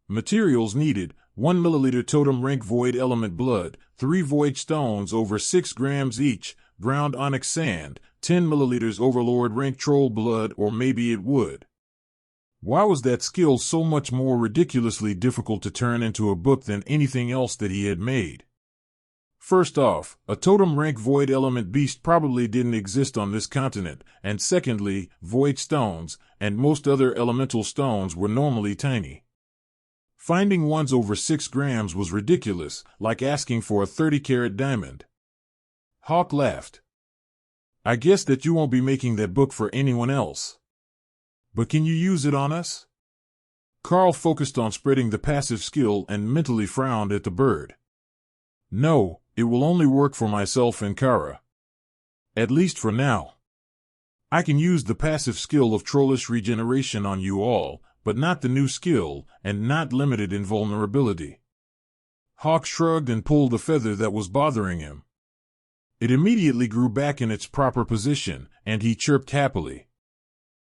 Speaker 1: Materials needed, 1 milliliter totem rank void element blood, 3 void stones over 6 grams each, ground onyx sand, 10 milliliters overlord rank troll blood, or maybe it would. Why was that skill so much more ridiculously difficult to turn into a book than anything else that he had made? First off, a totem rank void element beast probably didn't exist on this continent, and secondly, void stones, and most other elemental stones were normally tiny. Finding ones over 6 grams was ridiculous, like asking for a 30-carat diamond. Hawk laughed. I guess that you won't be making that book for anyone else. But can you use it on us? Karl focused on spreading the passive skill and mentally frowned at the bird. No, it will only work for myself and Kara. At least for now. I can use the passive skill of Trollish Regeneration on you all, but not the new skill, and not limited invulnerability. Hawk shrugged and pulled the feather that was bothering him. It immediately grew back in its proper position, and he chirped happily.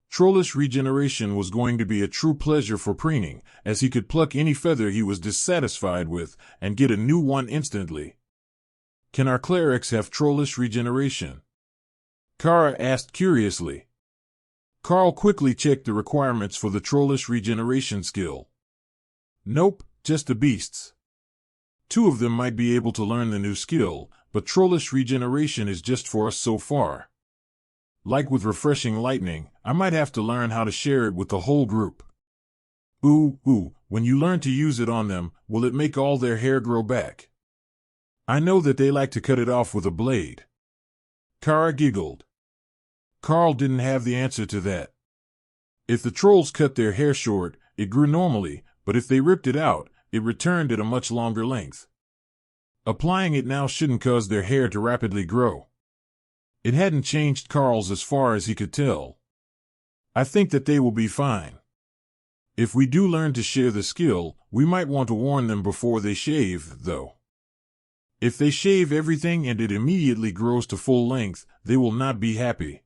Speaker 1: Trollish Regeneration was going to be a true pleasure for preening, as he could pluck any feather he was dissatisfied with, and get a new one instantly. Can our clerics have Trollish Regeneration? Kara asked curiously. Karl quickly checked the requirements for the Trollish Regeneration skill. Nope, just the beasts. 2 of them might be able to learn the new skill, but Trollish Regeneration is just for us so far. Like with Refreshing Lightning, I might have to learn how to share it with the whole group. When you learn to use it on them, will it make all their hair grow back? I know that they like to cut it off with a blade. Kara giggled. Karl didn't have the answer to that. If the trolls cut their hair short, it grew normally, but if they ripped it out, it returned at a much longer length. Applying it now shouldn't cause their hair to rapidly grow. It hadn't changed Karl's as far as he could tell. I think that they will be fine. If we do learn to share the skill, we might want to warn them before they shave, though. If they shave everything and it immediately grows to full length, they will not be happy.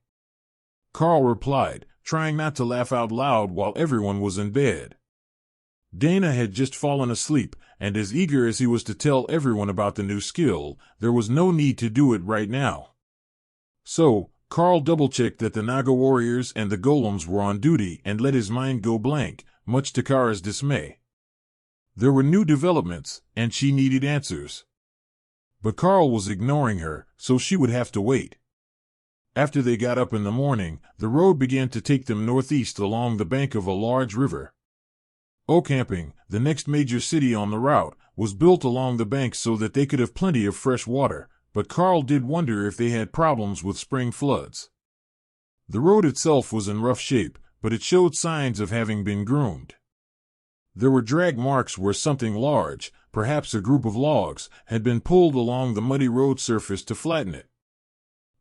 Speaker 1: Karl replied, trying not to laugh out loud while everyone was in bed. Dana had just fallen asleep, and as eager as he was to tell everyone about the new skill, there was no need to do it right now. So, Karl double-checked that the Naga warriors and the golems were on duty and let his mind go blank, much to Kara's dismay. There were new developments, and she needed answers. But Karl was ignoring her, so she would have to wait. After they got up in the morning, the road began to take them northeast along the bank of a large river. Ocamping, the next major city on the route, was built along the bank so that they could have plenty of fresh water, but Karl did wonder if they had problems with spring floods. The road itself was in rough shape, but it showed signs of having been groomed. There were drag marks where something large, perhaps a group of logs, had been pulled along the muddy road surface to flatten it.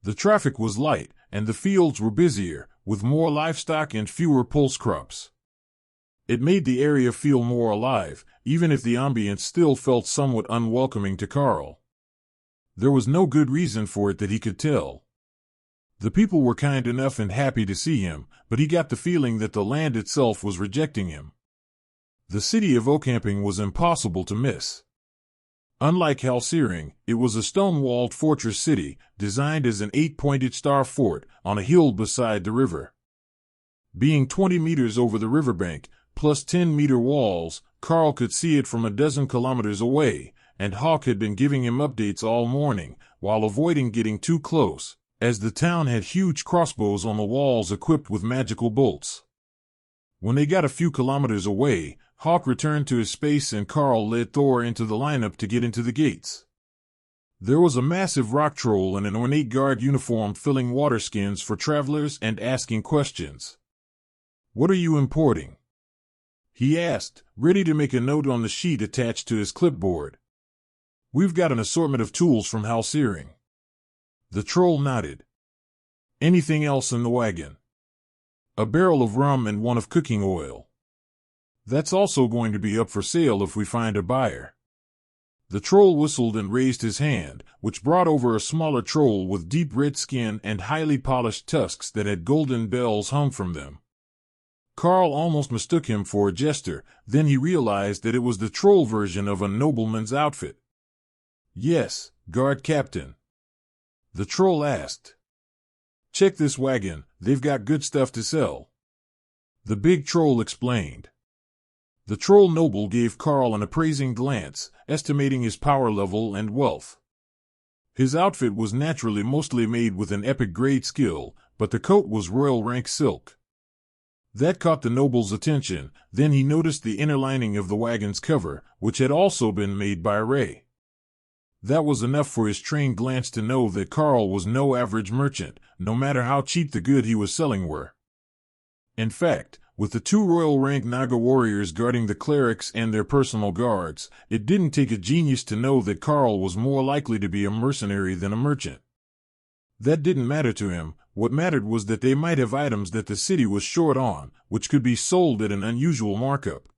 Speaker 1: The traffic was light, and the fields were busier, with more livestock and fewer pulse crops. It made the area feel more alive, even if the ambience still felt somewhat unwelcoming to Karl. There was no good reason for it that he could tell. The people were kind enough and happy to see him, but he got the feeling that the land itself was rejecting him. The city of Ocamping was impossible to miss. Unlike Halsering, it was a stone-walled fortress city, designed as an 8-pointed star fort on a hill beside the river. Being 20 meters over the riverbank, plus 10-meter walls, Karl could see it from a dozen kilometers away, and Hawk had been giving him updates all morning, while avoiding getting too close, as the town had huge crossbows on the walls equipped with magical bolts. When they got a few kilometers away, Hawk returned to his space and Karl led Thor into the lineup to get into the gates. There was a massive rock troll in an ornate guard uniform filling water skins for travelers and asking questions. "What are you importing?" he asked, ready to make a note on the sheet attached to his clipboard. "We've got an assortment of tools from Halsering." The troll nodded. "Anything else in the wagon?" "A barrel of rum and one of cooking oil." "That's also going to be up for sale if we find a buyer." The troll whistled and raised his hand, which brought over a smaller troll with deep red skin and highly polished tusks that had golden bells hung from them. Karl almost mistook him for a jester, then he realized that it was the troll version of a nobleman's outfit. "Yes, guard captain." The troll asked. "Check this wagon, they've got good stuff to sell." The big troll explained. The troll noble gave Karl an appraising glance, estimating his power level and wealth. His outfit was naturally mostly made with an epic-grade skill, but the coat was Royal Rank silk. That caught the noble's attention, then he noticed the inner lining of the wagon's cover, which had also been made by Ray. That was enough for his trained glance to know that Karl was no average merchant, no matter how cheap the good he was selling were. In fact, with the 2 Royal Rank Naga warriors guarding the clerics and their personal guards, it didn't take a genius to know that Karl was more likely to be a mercenary than a merchant. That didn't matter to him. What mattered was that they might have items that the city was short on, which could be sold at an unusual markup.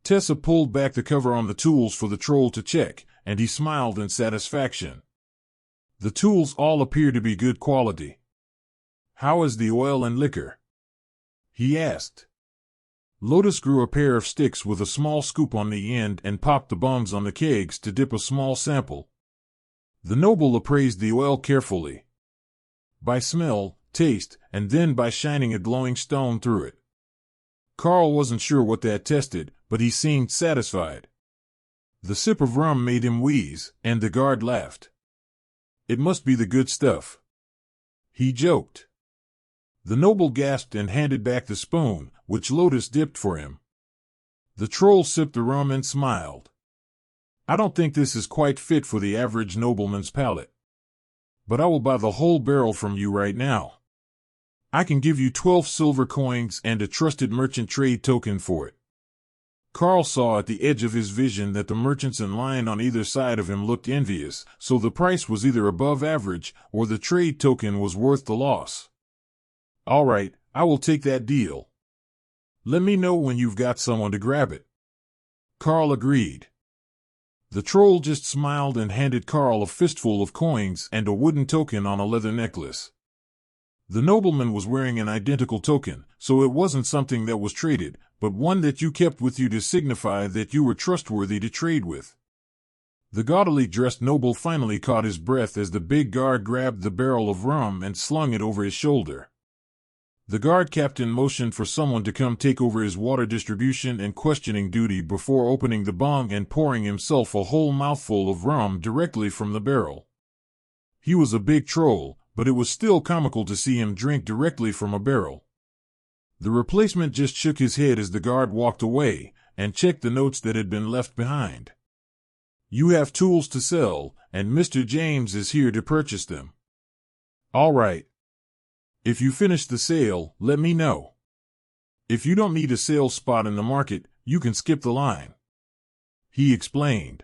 Speaker 1: Tessa pulled back the cover on the tools for the troll to check, and he smiled in satisfaction. The tools all appear to be good quality. "How is the oil and liquor?" he asked. Lotus grew a pair of sticks with a small scoop on the end and popped the bungs on the kegs to dip a small sample. The noble appraised the oil carefully. By smell, taste, and then by shining a glowing stone through it. Karl wasn't sure what that tested, but he seemed satisfied. The sip of rum made him wheeze, and the guard laughed. "It must be the good stuff," he joked. The noble gasped and handed back the spoon, which Lotus dipped for him. The troll sipped the rum and smiled. "I don't think this is quite fit for the average nobleman's palate. But I will buy the whole barrel from you right now. I can give you 12 silver coins and a trusted merchant trade token for it." Karl saw at the edge of his vision that the merchants in line on either side of him looked envious, so the price was either above average or the trade token was worth the loss. "All right, I will take that deal. Let me know when you've got someone to grab it." Karl agreed. The troll just smiled and handed Karl a fistful of coins and a wooden token on a leather necklace. The nobleman was wearing an identical token, so it wasn't something that was traded, but one that you kept with you to signify that you were trustworthy to trade with. The gaudily dressed noble finally caught his breath as the big guard grabbed the barrel of rum and slung it over his shoulder. The guard captain motioned for someone to come take over his water distribution and questioning duty before opening the bong and pouring himself a whole mouthful of rum directly from the barrel. He was a big troll, but it was still comical to see him drink directly from a barrel. The replacement just shook his head as the guard walked away and checked the notes that had been left behind. You have tools to sell, and Mr. James is here to purchase them. All right. If you finish the sale, let me know. If you don't need a sales spot in the market, you can skip the line. He explained.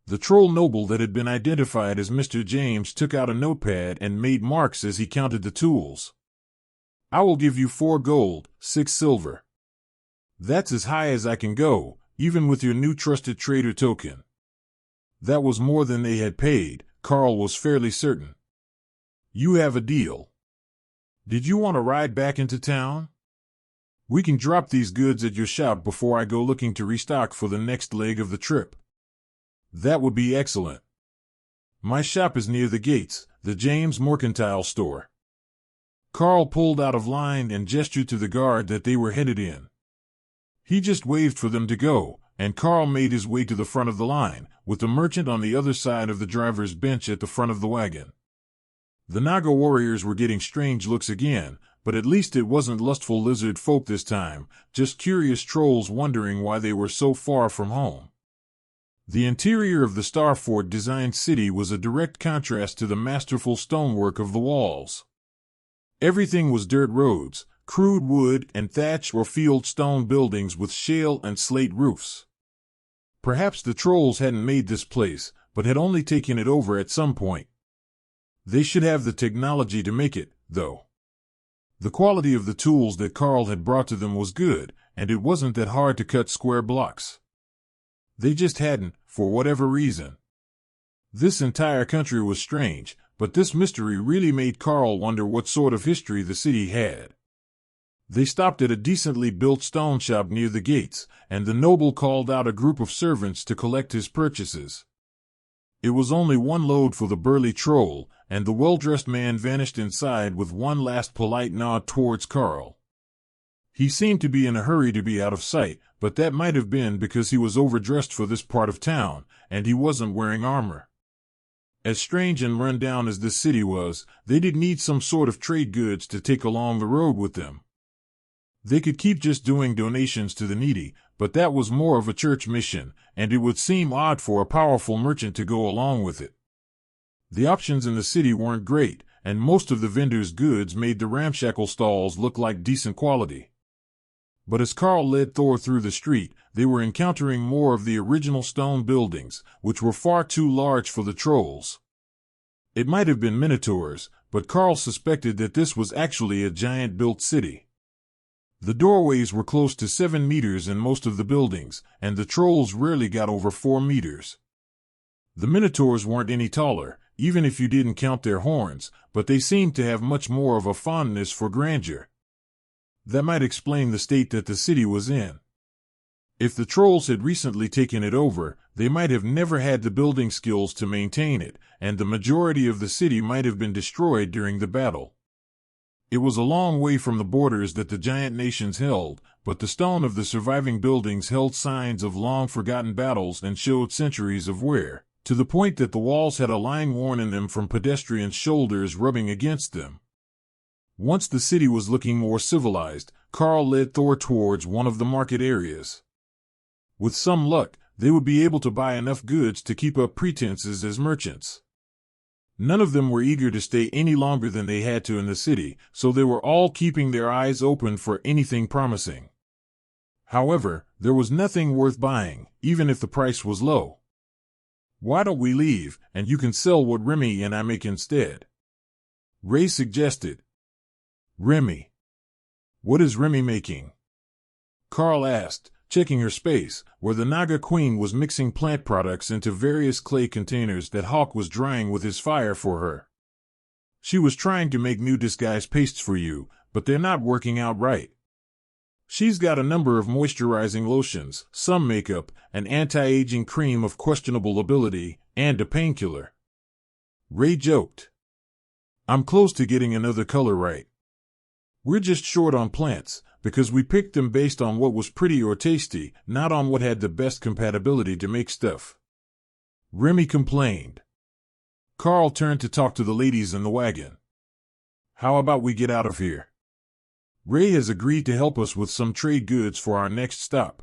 Speaker 1: The troll noble that had been identified as Mr. James took out a notepad and made marks as he counted the tools. I will give you 4 gold, 6 silver. That's as high as I can go, even with your new trusted trader token. That was more than they had paid, Karl was fairly certain. You have a deal. Did you want to ride back into town? We can drop these goods at your shop before I go looking to restock for the next leg of the trip. That would be excellent. My shop is near the gates, the James Mercantile store. Karl pulled out of line and gestured to the guard that they were headed in. He just waved for them to go, and Karl made his way to the front of the line, with the merchant on the other side of the driver's bench at the front of the wagon. The Naga warriors were getting strange looks again, but at least it wasn't lustful lizard folk this time, just curious trolls wondering why they were so far from home. The interior of the Starfort-designed city was a direct contrast to the masterful stonework of the walls. Everything was dirt roads, crude wood and thatch or field stone buildings with shale and slate roofs. Perhaps the trolls hadn't made this place, but had only taken it over at some point. They should have the technology to make it, though. The quality of the tools that Karl had brought to them was good, and it wasn't that hard to cut square blocks. They just hadn't, for whatever reason. This entire country was strange, but this mystery really made Karl wonder what sort of history the city had. They stopped at a decently built stone shop near the gates, and the noble called out a group of servants to collect his purchases. It was only 1 load for the burly troll, and the well-dressed man vanished inside with one last polite nod towards Karl. He seemed to be in a hurry to be out of sight, but that might have been because he was overdressed for this part of town, and he wasn't wearing armor. As strange and run down as this city was, they did need some sort of trade goods to take along the road with them. They could keep just doing donations to the needy, but that was more of a church mission, and it would seem odd for a powerful merchant to go along with it. The options in the city weren't great, and most of the vendors' goods made the ramshackle stalls look like decent quality. But as Karl led Thor through the street, they were encountering more of the original stone buildings, which were far too large for the trolls. It might have been minotaurs, but Karl suspected that this was actually a giant-built city. The doorways were close to 7 meters in most of the buildings, and the trolls rarely got over 4 meters. The minotaurs weren't any taller, even if you didn't count their horns, but they seemed to have much more of a fondness for grandeur. That might explain the state that the city was in. If the trolls had recently taken it over, they might have never had the building skills to maintain it, and the majority of the city might have been destroyed during the battle. It was a long way from the borders that the giant nations held, but the stone of the surviving buildings held signs of long-forgotten battles and showed centuries of wear, to the point that the walls had a line worn in them from pedestrians' shoulders rubbing against them. Once the city was looking more civilized, Karl led Thor towards one of the market areas. With some luck, they would be able to buy enough goods to keep up pretenses as merchants. None of them were eager to stay any longer than they had to in the city, so they were all keeping their eyes open for anything promising. However, there was nothing worth buying, even if the price was low. "Why don't we leave, and you can sell what Remi and I make instead?" Ray suggested. "Remi? What is Remi making?" Karl asked, checking her space, where the Naga Queen was mixing plant products into various clay containers that Hawk was drying with his fire for her. "She was trying to make new disguise pastes for you, but they're not working out right. She's got a number of moisturizing lotions, some makeup, an anti-aging cream of questionable ability, and a painkiller." Ray joked. "I'm close to getting another color right." We're just short on plants, because we picked them based on what was pretty or tasty, not on what had the best compatibility to make stuff. Remi complained. Karl turned to talk to the ladies in the wagon. How about we get out of here? Ray has agreed to help us with some trade goods for our next stop.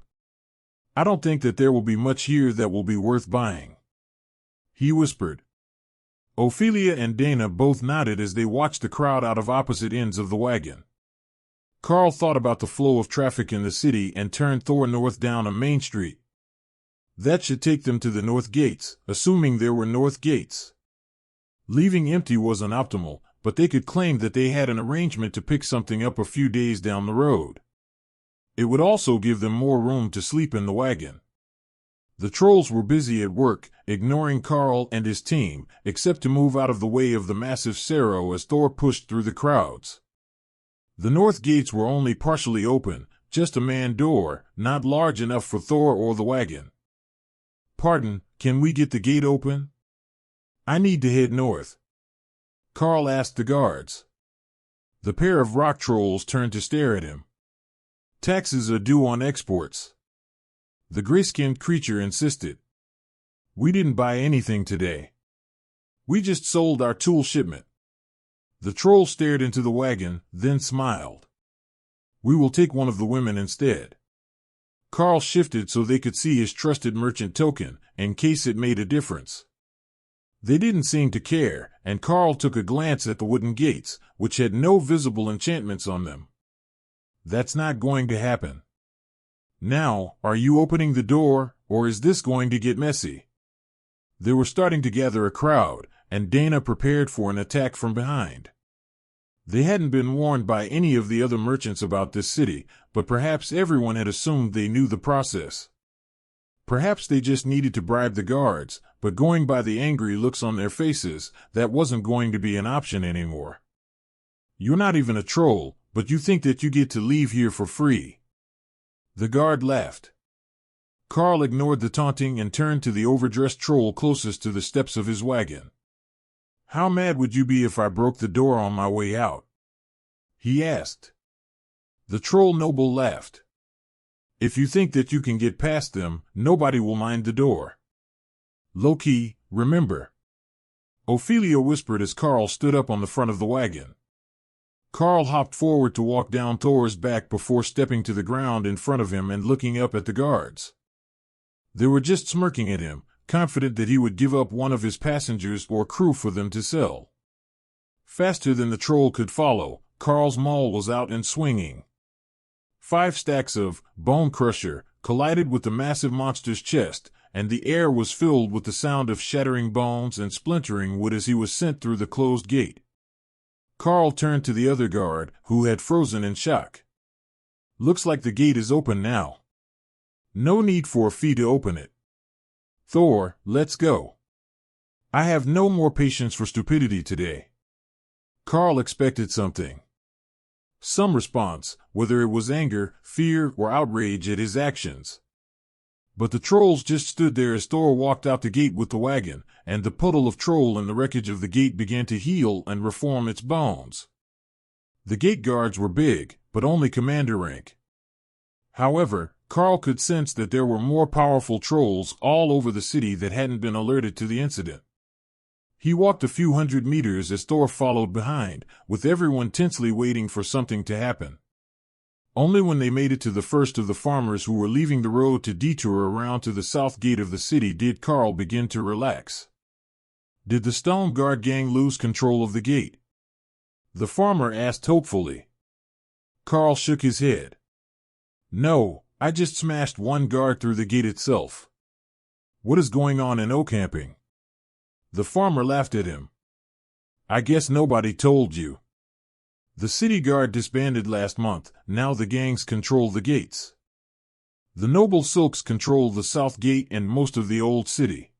Speaker 1: I don't think that there will be much here that will be worth buying. He whispered. Ophelia and Dana both nodded as they watched the crowd out of opposite ends of the wagon. Karl thought about the flow of traffic in the city and turned Thor north down a main street. That should take them to the north gates, assuming there were north gates. Leaving empty wasn't optimal, but they could claim that they had an arrangement to pick something up a few days down the road. It would also give them more room to sleep in the wagon. The trolls were busy at work, ignoring Karl and his team, except to move out of the way of the massive Cerro as Thor pushed through the crowds. The north gates were only partially open, just a man door, not large enough for Thor or the wagon. Pardon, can we get the gate open? I need to head north. Karl asked the guards. The pair of rock trolls turned to stare at him. Taxes are due on exports. The gray-skinned creature insisted. We didn't buy anything today. We just sold our tool shipment. The troll stared into the wagon, then smiled. We will take one of the women instead. Karl shifted so they could see his trusted merchant token, in case it made a difference. They didn't seem to care, and Karl took a glance at the wooden gates, which had no visible enchantments on them. That's not going to happen. Now, are you opening the door, or is this going to get messy? They were starting to gather a crowd, and Dana prepared for an attack from behind. They hadn't been warned by any of the other merchants about this city, but perhaps everyone had assumed they knew the process. Perhaps they just needed to bribe the guards, but going by the angry looks on their faces, that wasn't going to be an option anymore. You're not even a troll, but you think that you get to leave here for free. The guard laughed. Karl ignored the taunting and turned to the overdressed troll closest to the steps of his wagon. How mad would you be if I broke the door on my way out? He asked. The troll noble laughed. If you think that you can get past them, nobody will mind the door. Low-key, remember. Ophelia whispered as Karl stood up on the front of the wagon. Karl hopped forward to walk down Thor's back before stepping to the ground in front of him and looking up at the guards. They were just smirking at him, confident that he would give up one of his passengers or crew for them to sell. Faster than the troll could follow, Karl's maul was out and swinging. 5 stacks of Bone Crusher collided with the massive monster's chest, and the air was filled with the sound of shattering bones and splintering wood as he was sent through the closed gate. Karl turned to the other guard, who had frozen in shock. Looks like the gate is open now. No need for a fee to open it. Thor, let's go. I have no more patience for stupidity today. Karl expected something. Some response, whether it was anger, fear, or outrage at his actions. But the trolls just stood there as Thor walked out the gate with the wagon, and the puddle of troll in the wreckage of the gate began to heal and reform its bones. The gate guards were big, but only commander rank. However, Karl could sense that there were more powerful trolls all over the city that hadn't been alerted to the incident. He walked a few hundred meters as Thor followed behind, with everyone tensely waiting for something to happen. Only when they made it to the first of the farmers who were leaving the road to detour around to the south gate of the city did Karl begin to relax. Did the Stone Guard gang lose control of the gate? The farmer asked hopefully. Karl shook his head. No, I just smashed one guard through the gate itself. What is going on in Ocamping? The farmer laughed at him. I guess nobody told you. The city guard disbanded last month, now the gangs control the gates. The noble silks control the south gate and most of the old city.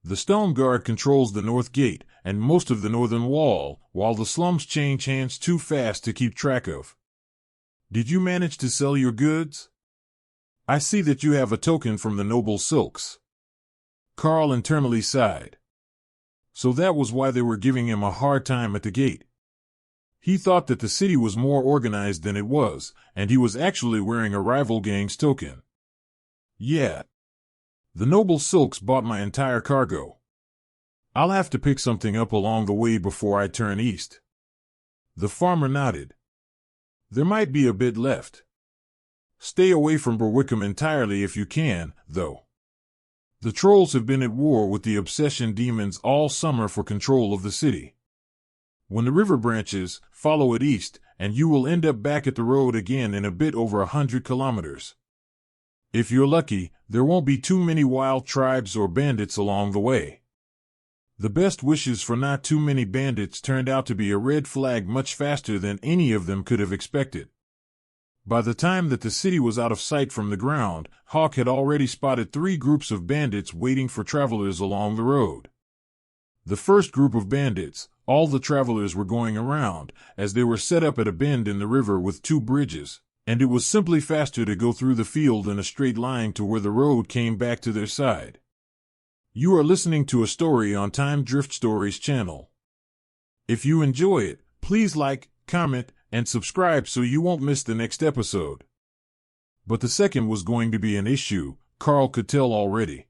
Speaker 1: The Stone Guard controls the north gate and most of the northern wall, while the slums change hands too fast to keep track of. Did you manage to sell your goods? I see that you have a token from the noble silks. Karl internally sighed. So that was why they were giving him a hard time at the gate. He thought that the city was more organized than it was, and he was actually wearing a rival gang's token. Yeah. The noble silks bought my entire cargo. I'll have to pick something up along the way before I turn east. The farmer nodded. There might be a bit left. Stay away from Berwickham entirely if you can, though. The trolls have been at war with the obsession demons all summer for control of the city. When the river branches, follow it east, and you will end up back at the road again in a bit over 100 kilometers. If you're lucky, there won't be too many wild tribes or bandits along the way. The best wishes for not too many bandits turned out to be a red flag much faster than any of them could have expected. By the time that the city was out of sight from the ground, Hawk had already spotted 3 groups of bandits waiting for travelers along the road. The first group of bandits, all the travelers were going around, as they were set up at a bend in the river with 2 bridges, and it was simply faster to go through the field in a straight line to where the road came back to their side. You are listening to a story on Time Drift Stories channel. If you enjoy it, please like, comment, and subscribe so you won't miss the next episode. But the second was going to be an issue, Karl could tell already.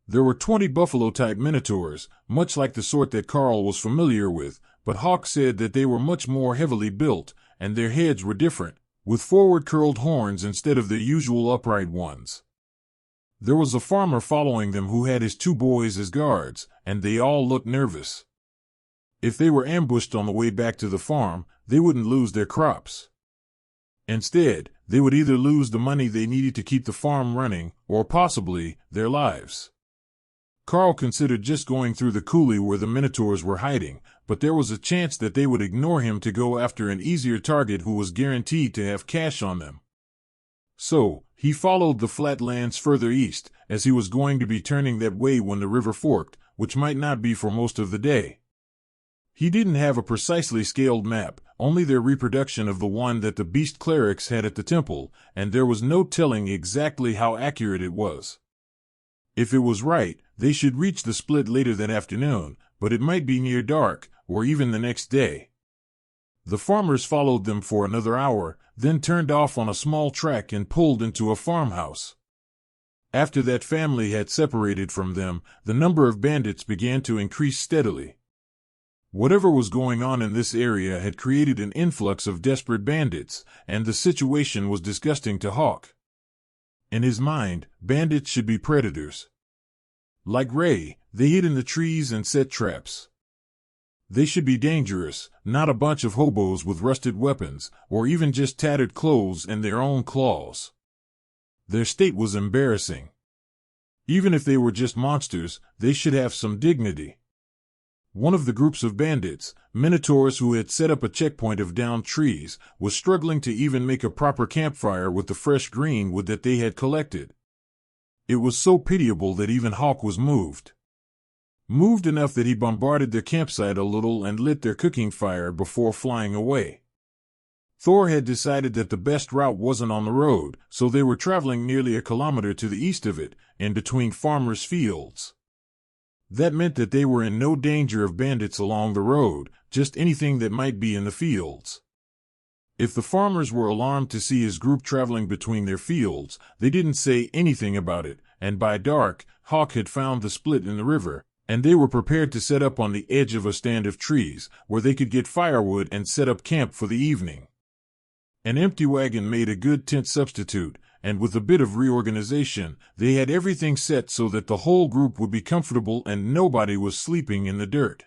Speaker 1: There were 20 buffalo-type minotaurs, much like the sort that Karl was familiar with, but Hawk said that they were much more heavily built, and their heads were different, with forward-curled horns instead of the usual upright ones. There was a farmer following them who had his 2 boys as guards, and they all looked nervous. If they were ambushed on the way back to the farm, they wouldn't lose their crops. Instead, they would either lose the money they needed to keep the farm running, or possibly their lives. Karl considered just going through the coulee where the minotaurs were hiding, but there was a chance that they would ignore him to go after an easier target who was guaranteed to have cash on them. So, he followed the flatlands further east, as he was going to be turning that way when the river forked, which might not be for most of the day. He didn't have a precisely scaled map, only their reproduction of the one that the beast clerics had at the temple, and there was no telling exactly how accurate it was. If it was right, they should reach the split later that afternoon, but it might be near dark, or even the next day. The farmers followed them for another hour, then turned off on a small track and pulled into a farmhouse. After that family had separated from them, the number of bandits began to increase steadily. Whatever was going on in this area had created an influx of desperate bandits, and the situation was disgusting to Hawk. In his mind, bandits should be predators. Like Ray, they hid in the trees and set traps. They should be dangerous, not a bunch of hobos with rusted weapons, or even just tattered clothes and their own claws. Their state was embarrassing. Even if they were just monsters, they should have some dignity. One of the groups of bandits, minotaurs who had set up a checkpoint of downed trees, was struggling to even make a proper campfire with the fresh green wood that they had collected. It was so pitiable that even Hawk was moved. Moved enough that he bombarded their campsite a little and lit their cooking fire before flying away. Thor had decided that the best route wasn't on the road, so they were traveling nearly a kilometer to the east of it, in between farmers' fields. That meant that they were in no danger of bandits along the road, just anything that might be in the fields. If the farmers were alarmed to see his group traveling between their fields, they didn't say anything about it, and by dark, Hawk had found the split in the river, and they were prepared to set up on the edge of a stand of trees, where they could get firewood and set up camp for the evening. An empty wagon made a good tent substitute, and with a bit of reorganization, they had everything set so that the whole group would be comfortable and nobody was sleeping in the dirt.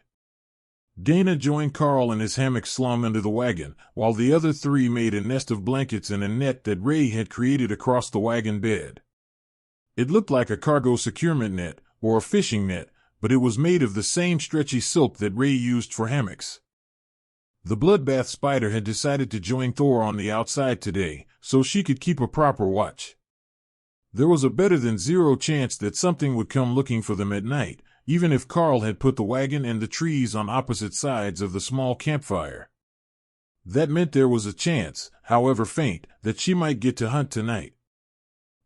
Speaker 1: Dana joined Karl in his hammock slung under the wagon, while the other 3 made a nest of blankets in a net that Ray had created across the wagon bed. It looked like a cargo securement net, or a fishing net, but it was made of the same stretchy silk that Ray used for hammocks. The bloodbath spider had decided to join Thor on the outside today, so she could keep a proper watch. There was a better than zero chance that something would come looking for them at night, even if Karl had put the wagon and the trees on opposite sides of the small campfire. That meant there was a chance, however faint, that she might get to hunt tonight.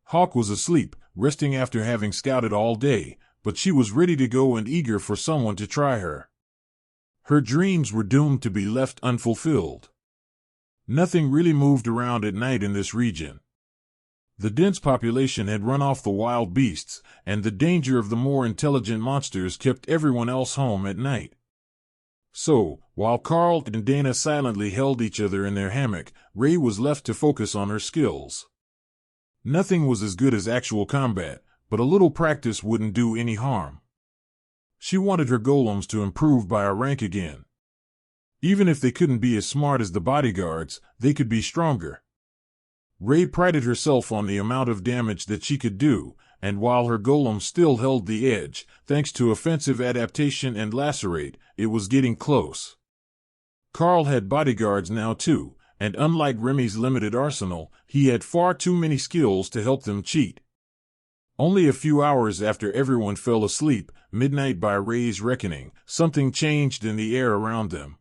Speaker 1: Hawk was asleep, resting after having scouted all day, but she was ready to go and eager for someone to try her. Her dreams were doomed to be left unfulfilled. Nothing really moved around at night in this region. The dense population had run off the wild beasts, and the danger of the more intelligent monsters kept everyone else home at night. So, while Karl and Dana silently held each other in their hammock, Rei was left to focus on her skills. Nothing was as good as actual combat, but a little practice wouldn't do any harm. She wanted her golems to improve by a rank again. Even if they couldn't be as smart as the bodyguards, they could be stronger. Rei prided herself on the amount of damage that she could do, and while her golem still held the edge, thanks to offensive adaptation and lacerate, it was getting close. Karl had bodyguards now too, and unlike Remi's limited arsenal, he had far too many skills to help them cheat. Only a few hours after everyone fell asleep, midnight by Rei's reckoning, something changed in the air around them.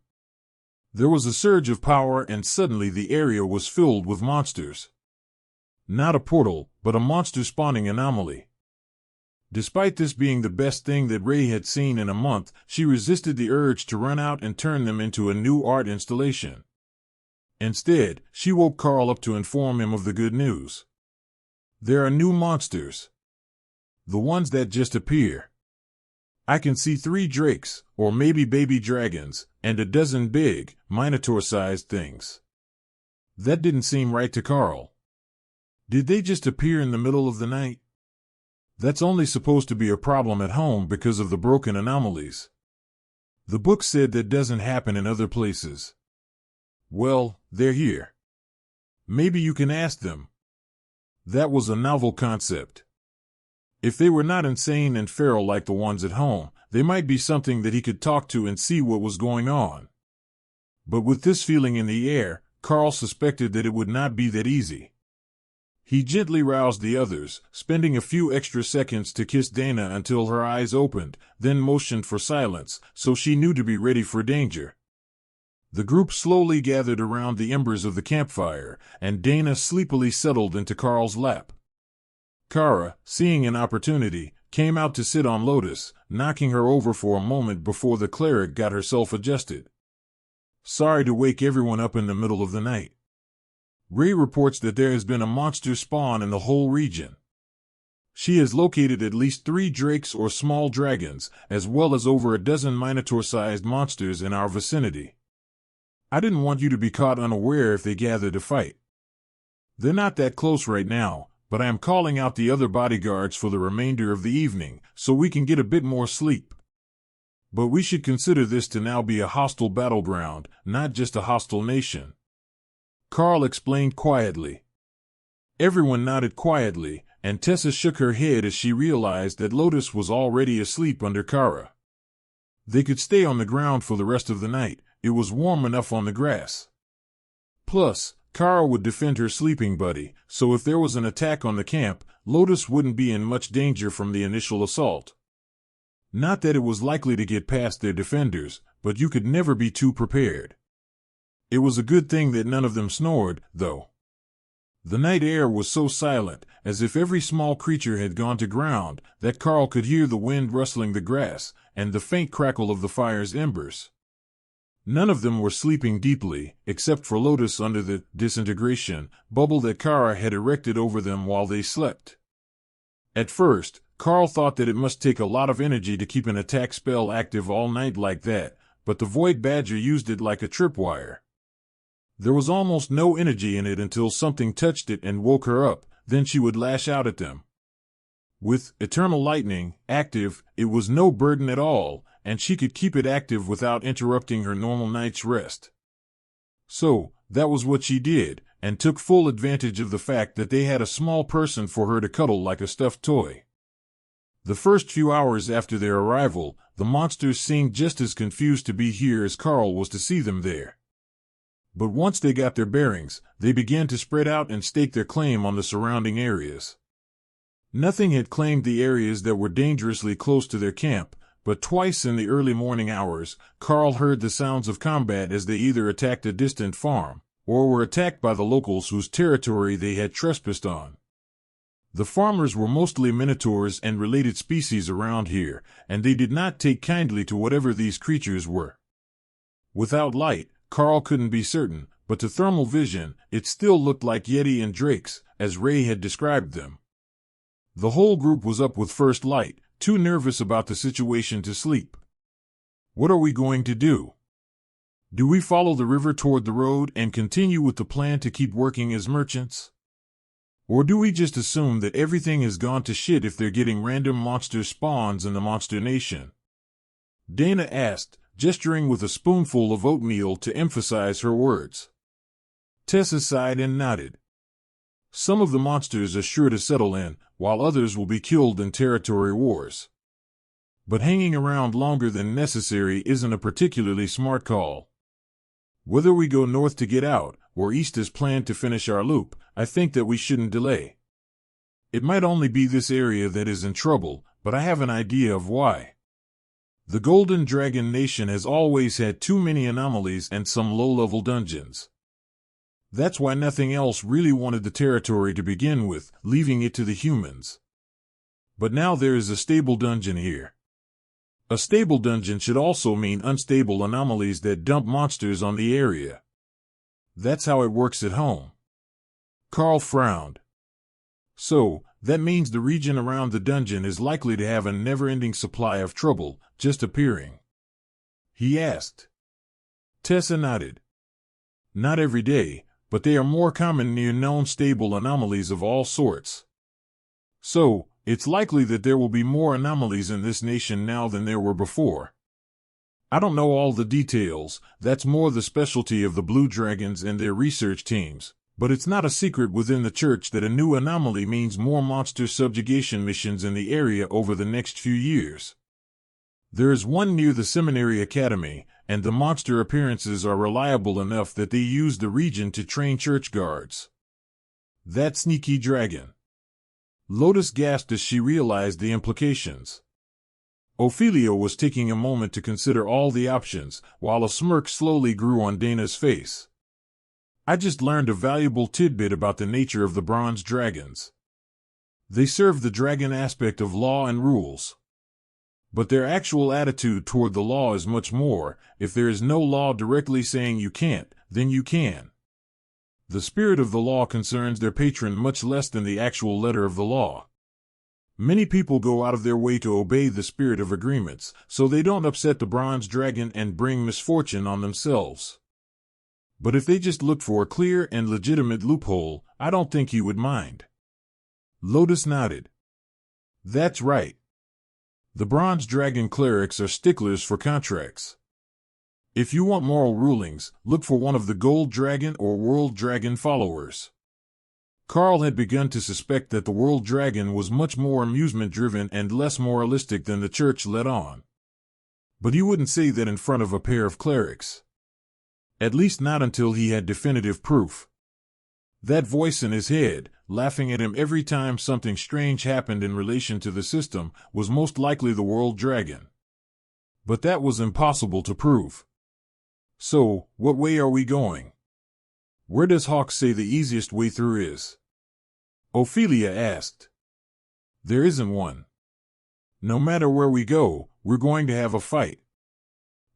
Speaker 1: There was a surge of power and suddenly the area was filled with monsters. Not a portal, but a monster-spawning anomaly. Despite this being the best thing that Rei had seen in a month, she resisted the urge to run out and turn them into a new art installation. Instead, she woke Karl up to inform him of the good news. There are new monsters. The ones that just appear. I can see 3 drakes, or maybe baby dragons, and a dozen big, minotaur-sized things. That didn't seem right to Karl. Did they just appear in the middle of the night? That's only supposed to be a problem at home because of the broken anomalies. The book said that doesn't happen in other places. Well, they're here. Maybe you can ask them. That was a novel concept. If they were not insane and feral like the ones at home, they might be something that he could talk to and see what was going on. But with this feeling in the air, Karl suspected that it would not be that easy. He gently roused the others, spending a few extra seconds to kiss Dana until her eyes opened, then motioned for silence, so she knew to be ready for danger. The group slowly gathered around the embers of the campfire, and Dana sleepily settled into Karl's lap. Kara, seeing an opportunity, came out to sit on Lotus, knocking her over for a moment before the cleric got herself adjusted. Sorry to wake everyone up in the middle of the night. Rei reports that there has been a monster spawn in the whole region. She has located at least 3 drakes or small dragons, as well as over a dozen minotaur-sized monsters in our vicinity. I didn't want you to be caught unaware if they gather to fight. They're not that close right now, but I am calling out the other bodyguards for the remainder of the evening, so we can get a bit more sleep. But we should consider this to now be a hostile battleground, not just a hostile nation. Karl explained quietly. Everyone nodded quietly, and Tessa shook her head as she realized that Lotus was already asleep under Kara. They could stay on the ground for the rest of the night. It was warm enough on the grass. Plus, Kara would defend her sleeping buddy, so if there was an attack on the camp, Lotus wouldn't be in much danger from the initial assault. Not that it was likely to get past their defenders, but you could never be too prepared. It was a good thing that none of them snored, though. The night air was so silent, as if every small creature had gone to ground, that Karl could hear the wind rustling the grass, and the faint crackle of the fire's embers. None of them were sleeping deeply, except for Lotus under the disintegration bubble that Kara had erected over them while they slept. At first, Karl thought that it must take a lot of energy to keep an attack spell active all night like that, but the Void Badger used it like a tripwire. There was almost no energy in it until something touched it and woke her up, then she would lash out at them. With Eternal Lightning active, it was no burden at all, and she could keep it active without interrupting her normal night's rest. So, that was what she did, and took full advantage of the fact that they had a small person for her to cuddle like a stuffed toy. The first few hours after their arrival, the monsters seemed just as confused to be here as Karl was to see them there. But once they got their bearings, they began to spread out and stake their claim on the surrounding areas. Nothing had claimed the areas that were dangerously close to their camp, but twice in the early morning hours, Karl heard the sounds of combat as they either attacked a distant farm, or were attacked by the locals whose territory they had trespassed on. The farmers were mostly minotaurs and related species around here, and they did not take kindly to whatever these creatures were. Without light, Karl couldn't be certain, but to thermal vision, it still looked like Yeti and Drakes, as Ray had described them. The whole group was up with first light, too nervous about the situation to sleep. What are we going to do? Do we follow the river toward the road and continue with the plan to keep working as merchants? Or do we just assume that everything has gone to shit if they're getting random monster spawns in the Monster Nation? Dana asked, gesturing with a spoonful of oatmeal to emphasize her words. Tessa sighed and nodded. Some of the monsters are sure to settle in, while others will be killed in territory wars. But hanging around longer than necessary isn't a particularly smart call. Whether we go north to get out, or east as planned to finish our loop, I think that we shouldn't delay. It might only be this area that is in trouble, but I have an idea of why. The Golden Dragon Nation has always had too many anomalies and some low-level dungeons. That's why nothing else really wanted the territory to begin with, leaving it to the humans. But now there is a stable dungeon here. A stable dungeon should also mean unstable anomalies that dump monsters on the area. That's how it works at home. Karl frowned. So, that means the region around the dungeon is likely to have a never-ending supply of trouble, just appearing. He asked. Tessa nodded. Not every day, but they are more common near known stable anomalies of all sorts. So, it's likely that there will be more anomalies in this nation now than there were before. I don't know all the details, that's more the specialty of the Blue Dragons and their research teams, but it's not a secret within the church that a new anomaly means more monster subjugation missions in the area over the next few years. There is one near the Seminary Academy, and the monster appearances are reliable enough that they use the region to train church guards. That sneaky dragon. Lotus gasped as she realized the implications. Ophelia was taking a moment to consider all the options, while a smirk slowly grew on Dana's face. I just learned a valuable tidbit about the nature of the bronze dragons. They serve the dragon aspect of law and rules. But their actual attitude toward the law is much more. If there is no law directly saying you can't, then you can. The spirit of the law concerns their patron much less than the actual letter of the law. Many people go out of their way to obey the spirit of agreements, so they don't upset the bronze dragon and bring misfortune on themselves. But if they just look for a clear and legitimate loophole, I don't think he would mind. Lotus nodded. That's right. The bronze dragon clerics are sticklers for contracts. If you want moral rulings, look for one of the Gold Dragon or World Dragon followers. Karl had begun to suspect that the World Dragon was much more amusement-driven and less moralistic than the church let on. But he wouldn't say that in front of a pair of clerics. At least not until he had definitive proof. That voice in his head, laughing at him every time something strange happened in relation to the system, was most likely the World Dragon. But that was impossible to prove. So, what way are we going? Where does Hawk say the easiest way through is? Ophelia asked. There isn't one. No matter where we go, we're going to have a fight.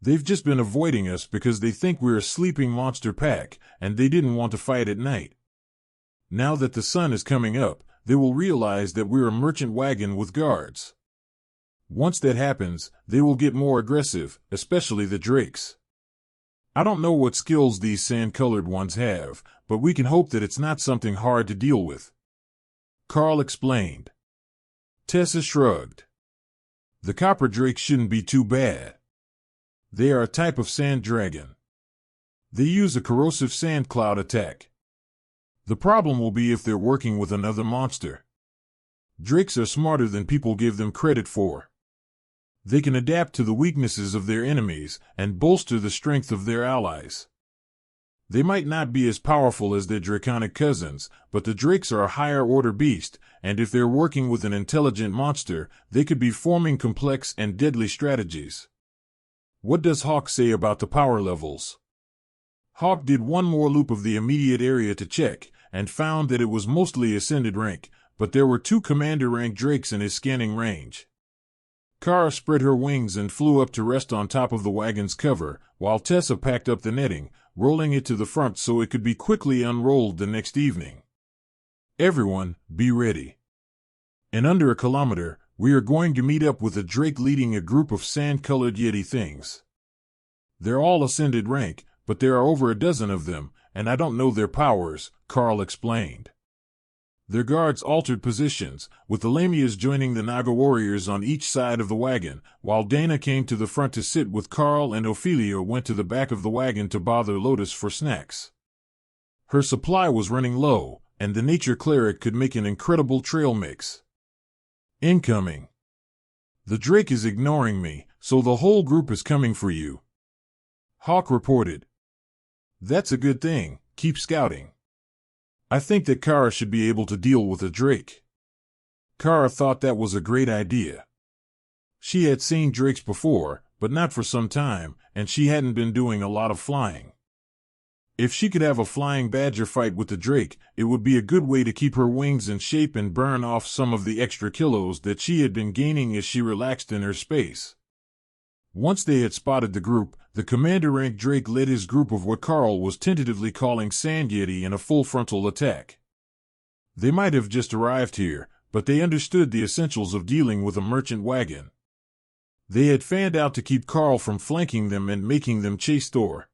Speaker 1: They've just been avoiding us because they think we're a sleeping monster pack, and they didn't want to fight at night. Now that the sun is coming up, they will realize that we're a merchant wagon with guards. Once that happens, they will get more aggressive, especially the drakes. I don't know what skills these sand-colored ones have, but we can hope that it's not something hard to deal with. Karl explained. Tessa shrugged. The copper drake shouldn't be too bad. They are a type of sand dragon. They use a corrosive sand cloud attack. The problem will be if they're working with another monster. Drakes are smarter than people give them credit for. They can adapt to the weaknesses of their enemies and bolster the strength of their allies. They might not be as powerful as their draconic cousins, but the drakes are a higher-order beast, and if they're working with an intelligent monster, they could be forming complex and deadly strategies. What does Hawk say about the power levels? Hawk did one more loop of the immediate area to check, and found that it was mostly ascended rank, but there were 2 commander rank drakes in his scanning range. Kara spread her wings and flew up to rest on top of the wagon's cover, while Tessa packed up the netting, rolling it to the front so it could be quickly unrolled the next evening. Everyone, be ready. In under a kilometer, we are going to meet up with a drake leading a group of sand-colored yeti things. They're all ascended rank, but there are over a dozen of them, and I don't know their powers, Karl explained. Their guards altered positions, with the Lamias joining the Naga warriors on each side of the wagon, while Dana came to the front to sit with Karl and Ophelia went to the back of the wagon to bother Lotus for snacks. Her supply was running low, and the nature cleric could make an incredible trail mix. Incoming. The drake is ignoring me, so the whole group is coming for you. Hawk reported. That's a good thing, keep scouting. I think that Kara should be able to deal with a drake. Kara thought that was a great idea. She had seen drakes before, but not for some time, and she hadn't been doing a lot of flying. If she could have a flying badger fight with the drake, it would be a good way to keep her wings in shape and burn off some of the extra kilos that she had been gaining as she relaxed in her space. Once they had spotted the group, the commander-rank drake led his group of what Karl was tentatively calling Sand Yeti in a full frontal attack. They might have just arrived here, but they understood the essentials of dealing with a merchant wagon. They had fanned out to keep Karl from flanking them and making them chase Thor.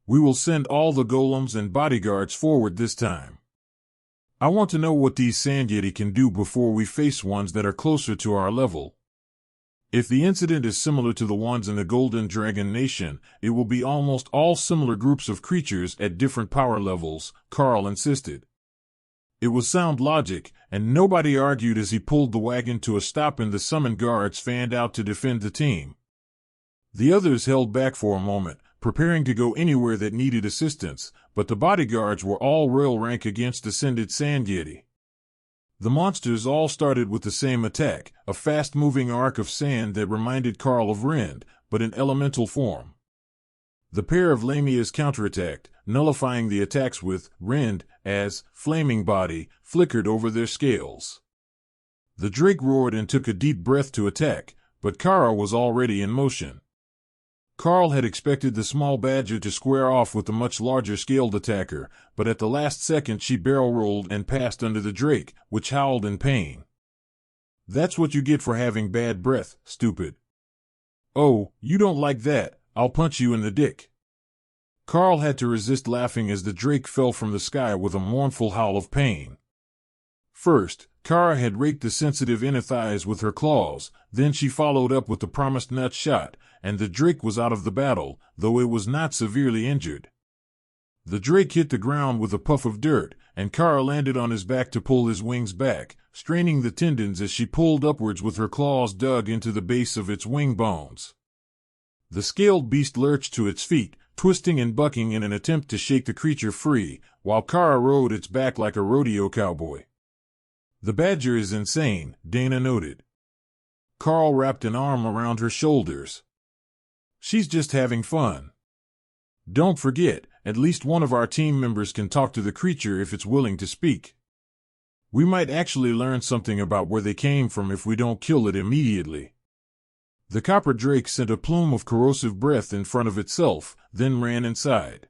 Speaker 1: We will send all the golems and bodyguards forward this time. I want to know what these Sand Yeti can do before we face ones that are closer to our level. If the incident is similar to the ones in the Golden Dragon Nation, it will be almost all similar groups of creatures at different power levels, Karl insisted. It was sound logic, and nobody argued as he pulled the wagon to a stop and the summoned guards fanned out to defend the team. The others held back for a moment, preparing to go anywhere that needed assistance, but the bodyguards were all Royal Rank against Ascended Sand Yeti. The monsters all started with the same attack, a fast-moving arc of sand that reminded Karl of Rend, but in elemental form. The pair of Lamias counterattacked, nullifying the attacks with Rend, as Flaming Body flickered over their scales. The drake roared and took a deep breath to attack, but Kara was already in motion. Karl had expected the small badger to square off with the much larger scaled attacker, but at the last second she barrel-rolled and passed under the drake, which howled in pain. That's what you get for having bad breath, stupid. Oh, you don't like that, I'll punch you in the dick. Karl had to resist laughing as the drake fell from the sky with a mournful howl of pain. First, Kara had raked the sensitive inner thighs with her claws, then she followed up with the promised nut shot, and the drake was out of the battle, though it was not severely injured. The drake hit the ground with a puff of dirt, and Kara landed on his back to pull his wings back, straining the tendons as she pulled upwards with her claws dug into the base of its wing bones. The scaled beast lurched to its feet, twisting and bucking in an attempt to shake the creature free, while Kara rode its back like a rodeo cowboy. The badger is insane, Dana noted. Karl wrapped an arm around her shoulders. She's just having fun. Don't forget, at least one of our team members can talk to the creature if it's willing to speak. We might actually learn something about where they came from if we don't kill it immediately. The copper drake sent a plume of corrosive breath in front of itself, then ran inside.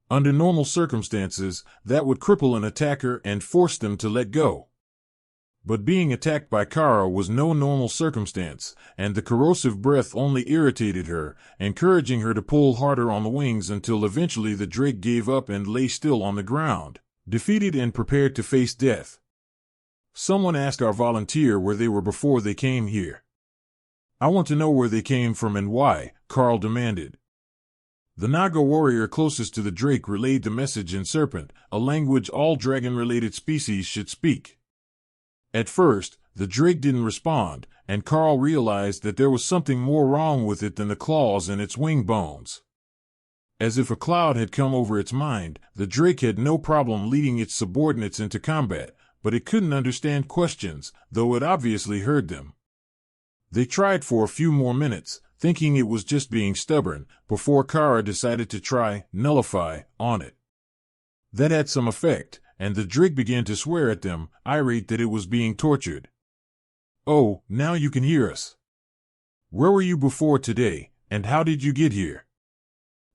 Speaker 1: Under normal circumstances, that would cripple an attacker and force them to let go. But being attacked by Kara was no normal circumstance, and the corrosive breath only irritated her, encouraging her to pull harder on the wings until eventually the drake gave up and lay still on the ground, defeated and prepared to face death. Someone asked our volunteer where they were before they came here. I want to know where they came from and why, Karl demanded. The Naga warrior closest to the drake relayed the message in Serpent, a language all dragon-related species should speak. At first, the drake didn't respond, and Karl realized that there was something more wrong with it than the claws and its wing bones. As if a cloud had come over its mind, the drake had no problem leading its subordinates into combat, but it couldn't understand questions, though it obviously heard them. They tried for a few more minutes, thinking it was just being stubborn, before Kara decided to try nullify on it. That had some effect, and the drake began to swear at them, irate that it was being tortured. Oh, now you can hear us. Where were you before today, and how did you get here?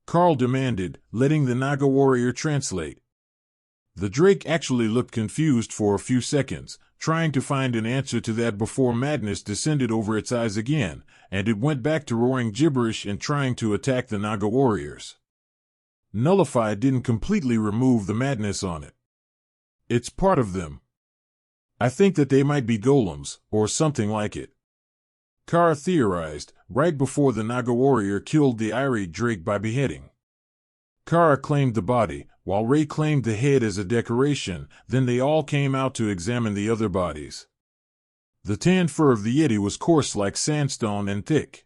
Speaker 1: Karl demanded, letting the Naga warrior translate. The Drake actually looked confused for a few seconds, trying to find an answer to that before madness descended over its eyes again, and it went back to roaring gibberish and trying to attack the Naga warriors. Nullify didn't completely remove the madness on it. It's part of them. I think that they might be golems, or something like it. Karl theorized, right before the Naga warrior killed the irate Drake by beheading. Karl claimed the body, while Ray claimed the head as a decoration, then they all came out to examine the other bodies. The tan fur of the Yeti was coarse like sandstone and thick.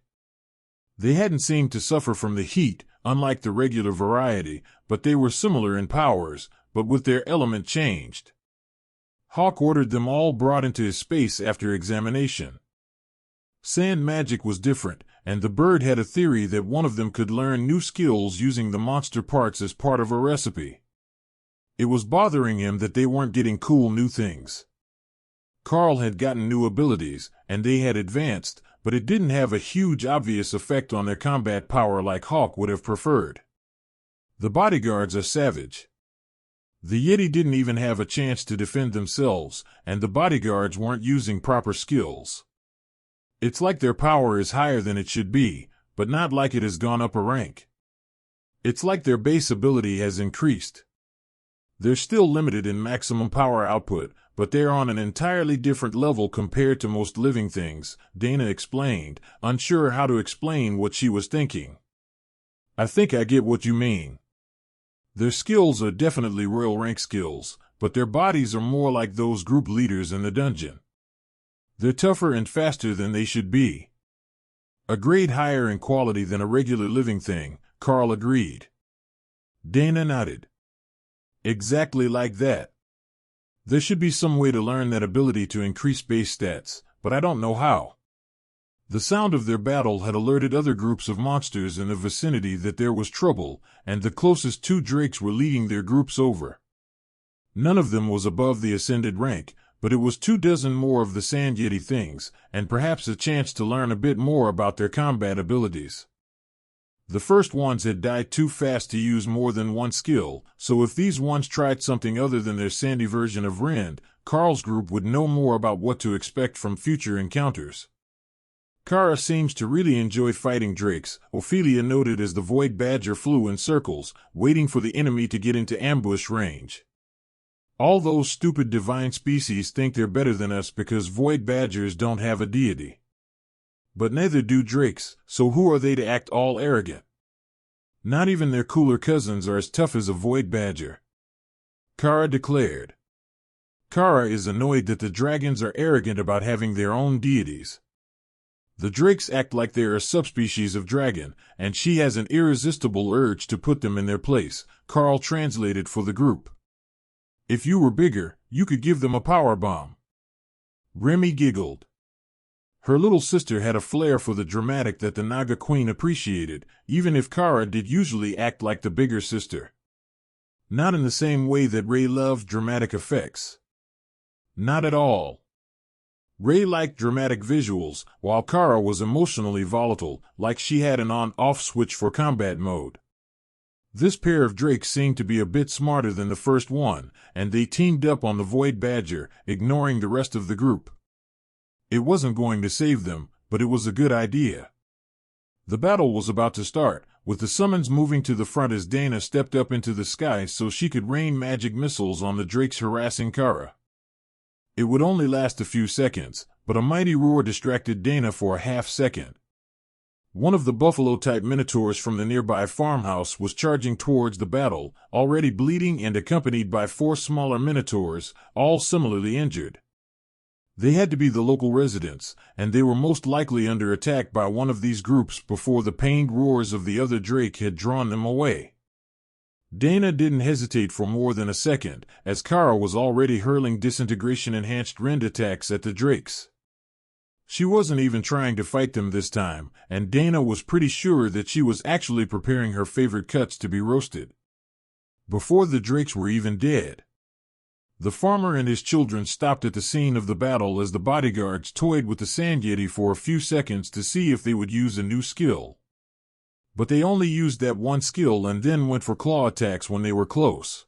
Speaker 1: They hadn't seemed to suffer from the heat, unlike the regular variety, but they were similar in powers, but with their element changed. Hawk ordered them all brought into his space after examination. Sand magic was different, and the bird had a theory that one of them could learn new skills using the monster parts as part of a recipe. It was bothering him that they weren't getting cool new things. Karl had gotten new abilities, and they had advanced, but it didn't have a huge obvious effect on their combat power like Hawk would have preferred. The bodyguards are savage. The Yeti didn't even have a chance to defend themselves, and the bodyguards weren't using proper skills. It's like their power is higher than it should be, but not like it has gone up a rank. It's like their base ability has increased. They're still limited in maximum power output, but they're on an entirely different level compared to most living things, Dana explained, unsure how to explain what she was thinking. I think I get what you mean. Their skills are definitely Royal Rank skills, but their bodies are more like those group leaders in the dungeon. They're tougher and faster than they should be. A grade higher in quality than a regular living thing, Karl agreed. Dana nodded. Exactly like that. There should be some way to learn that ability to increase base stats, but I don't know how. The sound of their battle had alerted other groups of monsters in the vicinity that there was trouble, and the closest two drakes were leading their groups over. None of them was above the ascended rank, but it was 24 more of the Sand Yeti things, and perhaps a chance to learn a bit more about their combat abilities. The first ones had died too fast to use more than one skill, so if these ones tried something other than their sandy version of Rend, Karl's group would know more about what to expect from future encounters. Kara seems to really enjoy fighting drakes, Ophelia noted as the Void Badger flew in circles, waiting for the enemy to get into ambush range. All those stupid divine species think they're better than us because Void Badgers don't have a deity. But neither do drakes, so who are they to act all arrogant? Not even their cooler cousins are as tough as a Void Badger. Kara declared. Kara is annoyed that the dragons are arrogant about having their own deities. The drakes act like they're a subspecies of dragon, and she has an irresistible urge to put them in their place, Karl translated for the group. If you were bigger, you could give them a power bomb. Remi giggled. Her little sister had a flair for the dramatic that the Naga Queen appreciated, even if Kara did usually act like the bigger sister. Not in the same way that Ray loved dramatic effects. Not at all. Ray liked dramatic visuals, while Kara was emotionally volatile, like she had an on-off switch for combat mode. This pair of drakes seemed to be a bit smarter than the first one, and they teamed up on the Void Badger, ignoring the rest of the group. It wasn't going to save them, but it was a good idea. The battle was about to start, with the summons moving to the front as Dana stepped up into the sky so she could rain magic missiles on the drakes harassing Kara. It would only last a few seconds, but a mighty roar distracted Dana for a half-second. One of the buffalo-type minotaurs from the nearby farmhouse was charging towards the battle, already bleeding and accompanied by 4 smaller minotaurs, all similarly injured. They had to be the local residents, and they were most likely under attack by one of these groups before the pained roars of the other drake had drawn them away. Dana didn't hesitate for more than a second, as Kara was already hurling disintegration-enhanced rend attacks at the drakes. She wasn't even trying to fight them this time, and Dana was pretty sure that she was actually preparing her favorite cuts to be roasted. Before the drakes were even dead. The farmer and his children stopped at the scene of the battle as the bodyguards toyed with the sand yeti for a few seconds to see if they would use a new skill. But they only used that one skill and then went for claw attacks when they were close.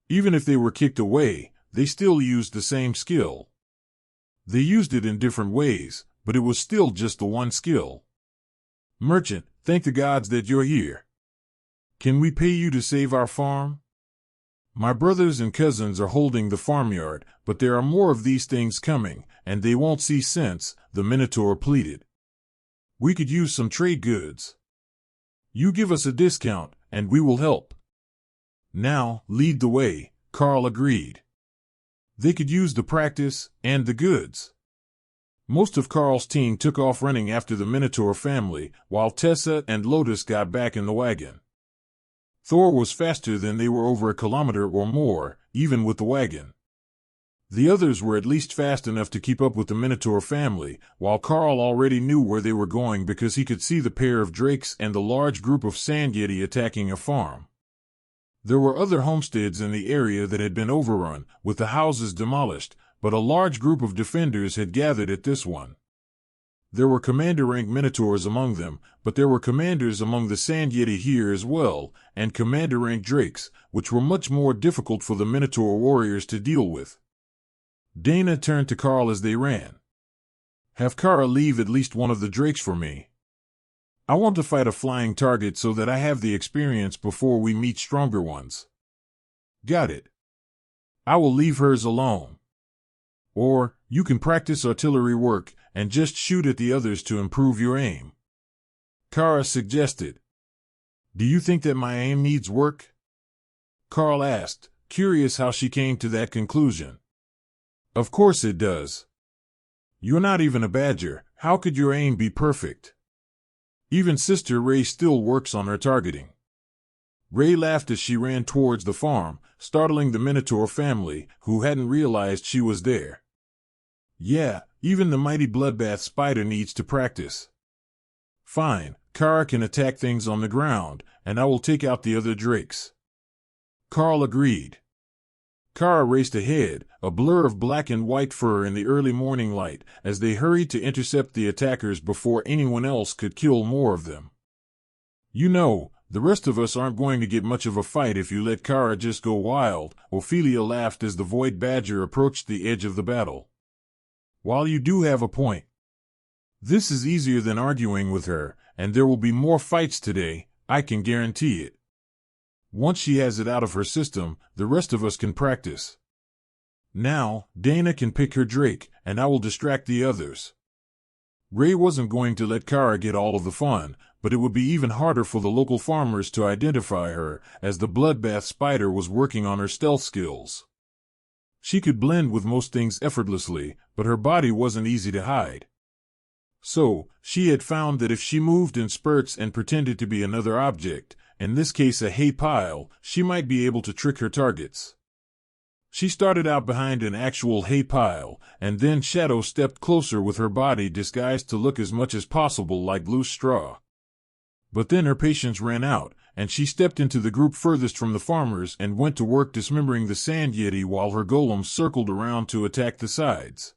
Speaker 1: Even if they were kicked away, they still used the same skill. They used it in different ways, but it was still just the one skill. Merchant, thank the gods that you're here. Can we pay you to save our farm? My brothers and cousins are holding the farmyard, but there are more of these things coming, and they won't see sense, the Minotaur pleaded. We could use some trade goods. You give us a discount, and we will help. Now, lead the way, Karl agreed. They could use the practice, and the goods. Most of Karl's team took off running after the Minotaur family, while Tessa and Lotus got back in the wagon. Thor was faster than they were over a kilometer or more, even with the wagon. The others were at least fast enough to keep up with the Minotaur family, while Karl already knew where they were going because he could see the pair of drakes and the large group of sand yeti attacking a farm. There were other homesteads in the area that had been overrun, with the houses demolished, but a large group of defenders had gathered at this one. There were commander-rank Minotaurs among them, but there were commanders among the Sand Yeti here as well, and commander-rank Drakes, which were much more difficult for the Minotaur warriors to deal with. Dana turned to Karl as they ran. Have Kara leave at least one of the Drakes for me. I want to fight a flying target so that I have the experience before we meet stronger ones. Got it. I will leave hers alone. Or, you can practice artillery work and just shoot at the others to improve your aim. Kara suggested. Do you think that my aim needs work? Karl asked, curious how she came to that conclusion. Of course it does. You're not even a badger, how could your aim be perfect? Even Sister Ray still works on her targeting. Ray laughed as she ran towards the farm, startling the Minotaur family, who hadn't realized she was there. Yeah, even the mighty bloodbath spider needs to practice. Fine, Kara can attack things on the ground, and I will take out the other drakes. Karl agreed. Kara raced ahead, a blur of black and white fur in the early morning light, as they hurried to intercept the attackers before anyone else could kill more of them. You know, the rest of us aren't going to get much of a fight if you let Kara just go wild, Ophelia laughed as the Void Badger approached the edge of the battle. While you do have a point. This is easier than arguing with her, and there will be more fights today, I can guarantee it. Once she has it out of her system, the rest of us can practice. Now, Dana can pick her Drake, and I will distract the others. Ray wasn't going to let Kara get all of the fun, but it would be even harder for the local farmers to identify her, as the bloodbath spider was working on her stealth skills. She could blend with most things effortlessly, but her body wasn't easy to hide. So, she had found that if she moved in spurts and pretended to be another object, in this case a hay pile, she might be able to trick her targets. She started out behind an actual hay pile, and then Shadow stepped closer with her body disguised to look as much as possible like loose straw. But then her patience ran out, and she stepped into the group furthest from the farmers and went to work dismembering the Sand Yeti while her golems circled around to attack the sides.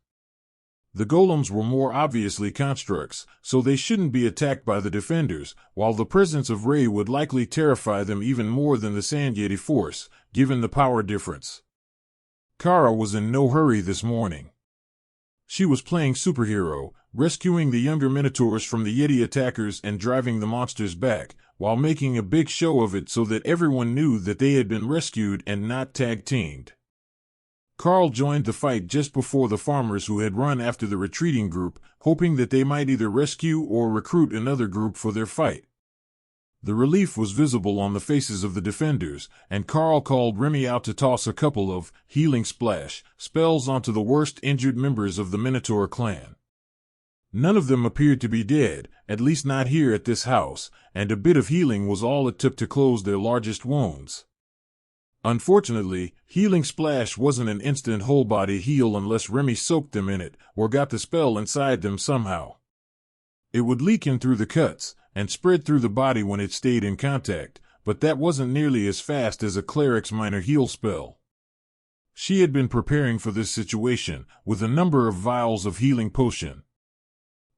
Speaker 1: The golems were more obviously constructs, so they shouldn't be attacked by the defenders, while the presence of Ray would likely terrify them even more than the Sand Yeti force, given the power difference. Kara was in no hurry this morning. She was playing superhero, rescuing the younger Minotaurs from the Yeti attackers and driving the monsters back, while making a big show of it so that everyone knew that they had been rescued and not tag-teamed. Karl joined the fight just before the farmers who had run after the retreating group, hoping that they might either rescue or recruit another group for their fight. The relief was visible on the faces of the defenders, and Karl called Remi out to toss a couple of healing splash spells onto the worst injured members of the Minotaur clan. None of them appeared to be dead, at least not here at this house, and a bit of healing was all it took to close their largest wounds. Unfortunately, Healing Splash wasn't an instant whole-body heal unless Remi soaked them in it, or got the spell inside them somehow. It would leak in through the cuts, and spread through the body when it stayed in contact, but that wasn't nearly as fast as a cleric's minor heal spell. She had been preparing for this situation, with a number of vials of healing potion.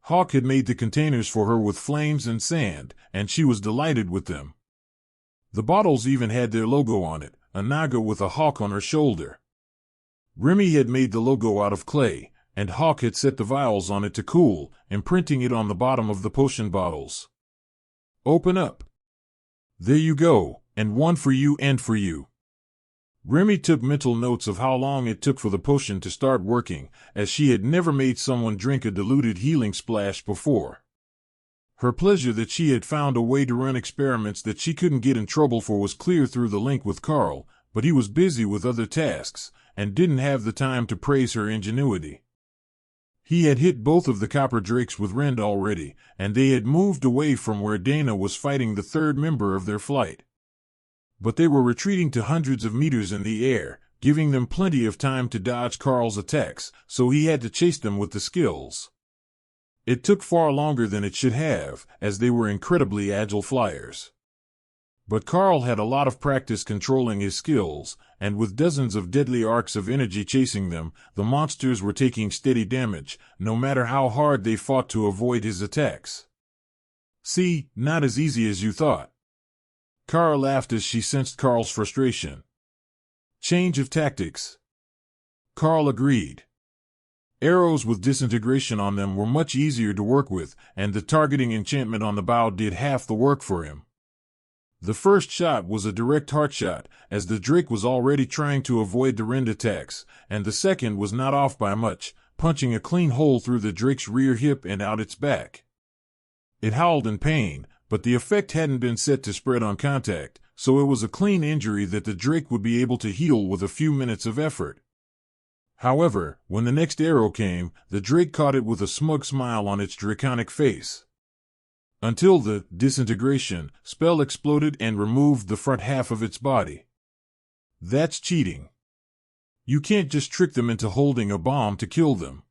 Speaker 1: Hawk had made the containers for her with flames and sand, and she was delighted with them. The bottles even had their logo on it, a naga with a hawk on her shoulder. Remi had made the logo out of clay, and Hawk had set the vials on it to cool, imprinting it on the bottom of the potion bottles. Open up. There you go, and one for you and for you. Remi took mental notes of how long it took for the potion to start working, as she had never made someone drink a diluted healing splash before. Her pleasure that she had found a way to run experiments that she couldn't get in trouble for was clear through the link with Karl, but he was busy with other tasks, and didn't have the time to praise her ingenuity. He had hit both of the copper drakes with Rend already, and they had moved away from where Dana was fighting the third member of their flight. But they were retreating to hundreds of meters in the air, giving them plenty of time to dodge Karl's attacks, so he had to chase them with the skills. It took far longer than it should have, as they were incredibly agile flyers. But Karl had a lot of practice controlling his skills, and with dozens of deadly arcs of energy chasing them, the monsters were taking steady damage, no matter how hard they fought to avoid his attacks. See, not as easy as you thought. Kara laughed as she sensed Karl's frustration. Change of tactics. Karl agreed. Arrows with disintegration on them were much easier to work with, and the targeting enchantment on the bow did half the work for him. The first shot was a direct heart shot, as the drake was already trying to avoid the Rend attacks, and the second was not off by much, punching a clean hole through the drake's rear hip and out its back. It howled in pain, but the effect hadn't been set to spread on contact, so it was a clean injury that the drake would be able to heal with a few minutes of effort. However, when the next arrow came, the drake caught it with a smug smile on its draconic face. Until the disintegration spell exploded and removed the front half of its body. That's cheating. You can't just trick them into holding a bomb to kill them.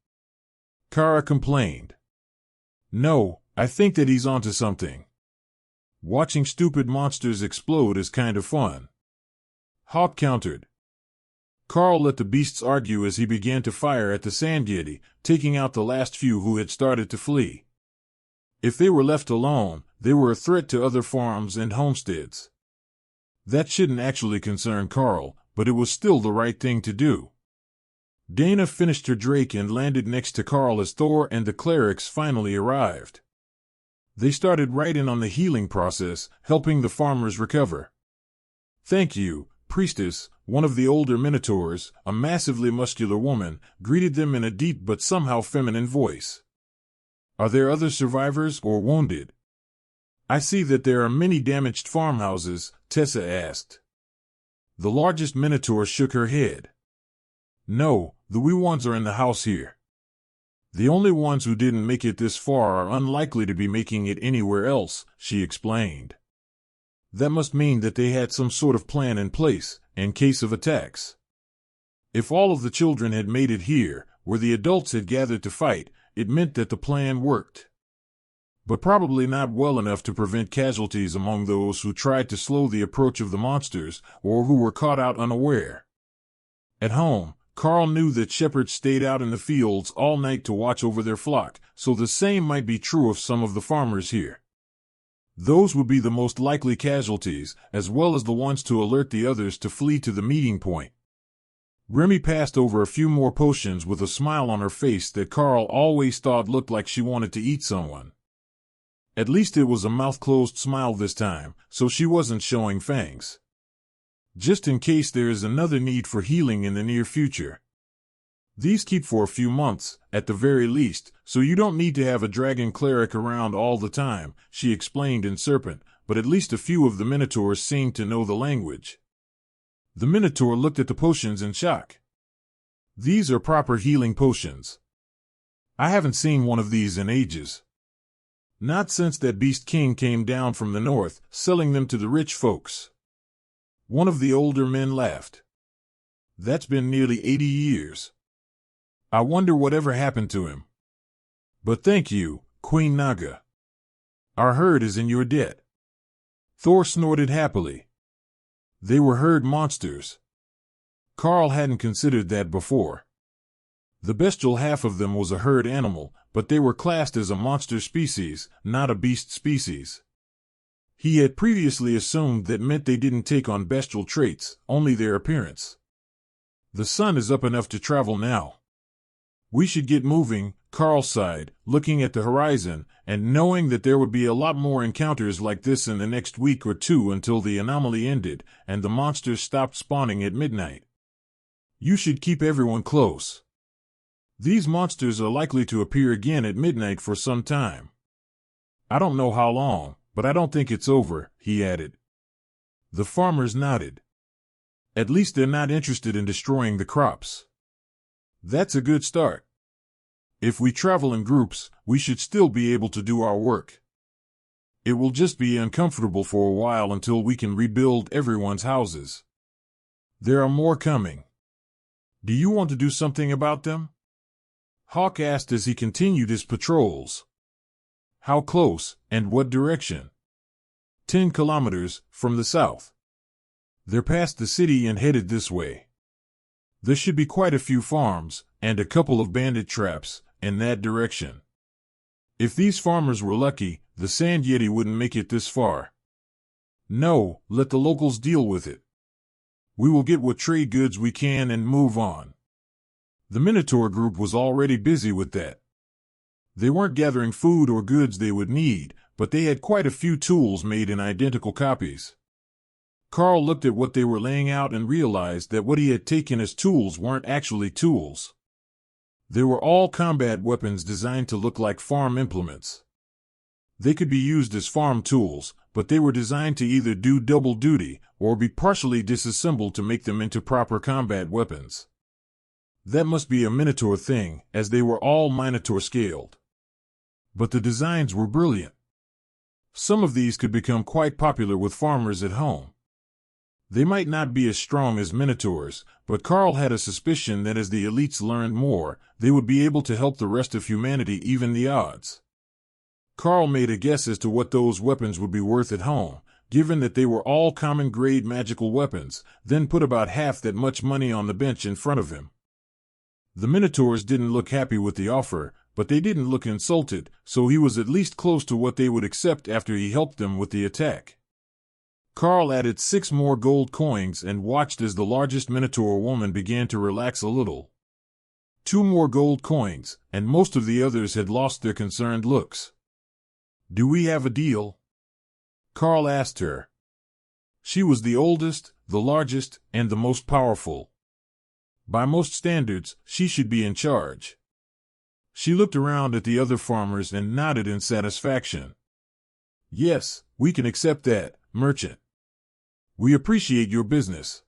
Speaker 1: Kara complained. No, I think that he's onto something. Watching stupid monsters explode is kind of fun. Hawk countered. Karl let the beasts argue as he began to fire at the sand yeti, taking out the last few who had started to flee. If they were left alone, they were a threat to other farms and homesteads. That shouldn't actually concern Karl, but it was still the right thing to do. Dana finished her drake and landed next to Karl as Thor and the clerics finally arrived. They started right in on the healing process, helping the farmers recover. Thank you, priestess, one of the older minotaurs, a massively muscular woman, greeted them in a deep but somehow feminine voice. Are there other survivors or wounded? I see that there are many damaged farmhouses, Tessa asked. The largest minotaur shook her head. No, the wee ones are in the house here. The only ones who didn't make it this far are unlikely to be making it anywhere else, she explained. That must mean that they had some sort of plan in place, in case of attacks. If all of the children had made it here, where the adults had gathered to fight, it meant that the plan worked. But probably not well enough to prevent casualties among those who tried to slow the approach of the monsters, or who were caught out unaware. At home, Karl knew that shepherds stayed out in the fields all night to watch over their flock, so the same might be true of some of the farmers here. Those would be the most likely casualties, as well as the ones to alert the others to flee to the meeting point. Remi passed over a few more potions with a smile on her face that Karl always thought looked like she wanted to eat someone. At least it was a mouth-closed smile this time, so she wasn't showing fangs. Just in case there is another need for healing in the near future. These keep for a few months, at the very least, so you don't need to have a dragon cleric around all the time, she explained in Serpent, but at least a few of the minotaurs seemed to know the language. The minotaur looked at the potions in shock. These are proper healing potions. I haven't seen one of these in ages. Not since that beast king came down from the north, selling them to the rich folks. One of the older men laughed. That's been nearly 80 years. I wonder whatever happened to him. But thank you, Queen Naga. Our herd is in your debt. Thor snorted happily. They were herd monsters. Karl hadn't considered that before. The bestial half of them was a herd animal, but they were classed as a monster species, not a beast species. He had previously assumed that meant they didn't take on bestial traits, only their appearance. The sun is up enough to travel now. We should get moving, Karl sighed, looking at the horizon, and knowing that there would be a lot more encounters like this in the next week or two until the anomaly ended, and the monsters stopped spawning at midnight. You should keep everyone close. These monsters are likely to appear again at midnight for some time. I don't know how long, but I don't think it's over, he added. The farmers nodded. At least they're not interested in destroying the crops. That's a good start. If we travel in groups, we should still be able to do our work. It will just be uncomfortable for a while until we can rebuild everyone's houses. There are more coming. Do you want to do something about them? Hawk asked as he continued his patrols. How close, and what direction? 10 kilometers, from the south. They're past the city and headed this way. There should be quite a few farms, and a couple of bandit traps, in that direction. If these farmers were lucky, the Sand Yeti wouldn't make it this far. No, let the locals deal with it. We will get what trade goods we can and move on. The Minotaur group was already busy with that. They weren't gathering food or goods they would need, but they had quite a few tools made in identical copies. Karl looked at what they were laying out and realized that what he had taken as tools weren't actually tools. They were all combat weapons designed to look like farm implements. They could be used as farm tools, but they were designed to either do double duty or be partially disassembled to make them into proper combat weapons. That must be a Minotaur thing, as they were all Minotaur scaled. But the designs were brilliant. Some of these could become quite popular with farmers at home. They might not be as strong as Minotaurs, but Karl had a suspicion that as the elites learned more, they would be able to help the rest of humanity even the odds. Karl made a guess as to what those weapons would be worth at home, given that they were all common-grade magical weapons, then put about half that much money on the bench in front of him. The Minotaurs didn't look happy with the offer, but they didn't look insulted, so he was at least close to what they would accept after he helped them with the attack. Karl added 6 more gold coins and watched as the largest Minotaur woman began to relax a little. 2 more gold coins, and most of the others had lost their concerned looks. Do we have a deal? Karl asked her. She was the oldest, the largest, and the most powerful. By most standards, she should be in charge. She looked around at the other farmers and nodded in satisfaction. Yes, we can accept that, merchant. We appreciate your business.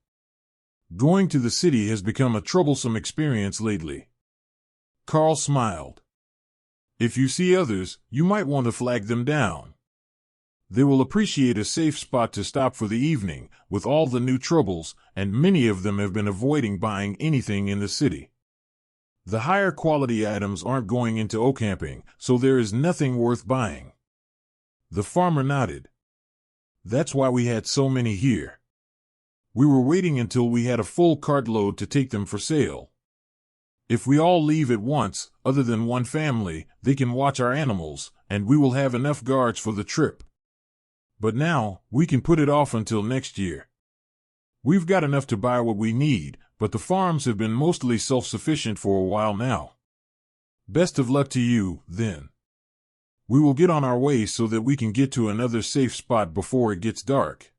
Speaker 1: Going to the city has become a troublesome experience lately. Karl smiled. If you see others, you might want to flag them down. They will appreciate a safe spot to stop for the evening, with all the new troubles, and many of them have been avoiding buying anything in the city. The higher quality items aren't going into O-camping, so there is nothing worth buying. The farmer nodded. That's why we had so many here. We were waiting until we had a full cartload to take them for sale. If we all leave at once, other than one family, they can watch our animals, and we will have enough guards for the trip. But now, we can put it off until next year. We've got enough to buy what we need, but the farms have been mostly self-sufficient for a while now. Best of luck to you, then. We will get on our way so that we can get to another safe spot before it gets dark.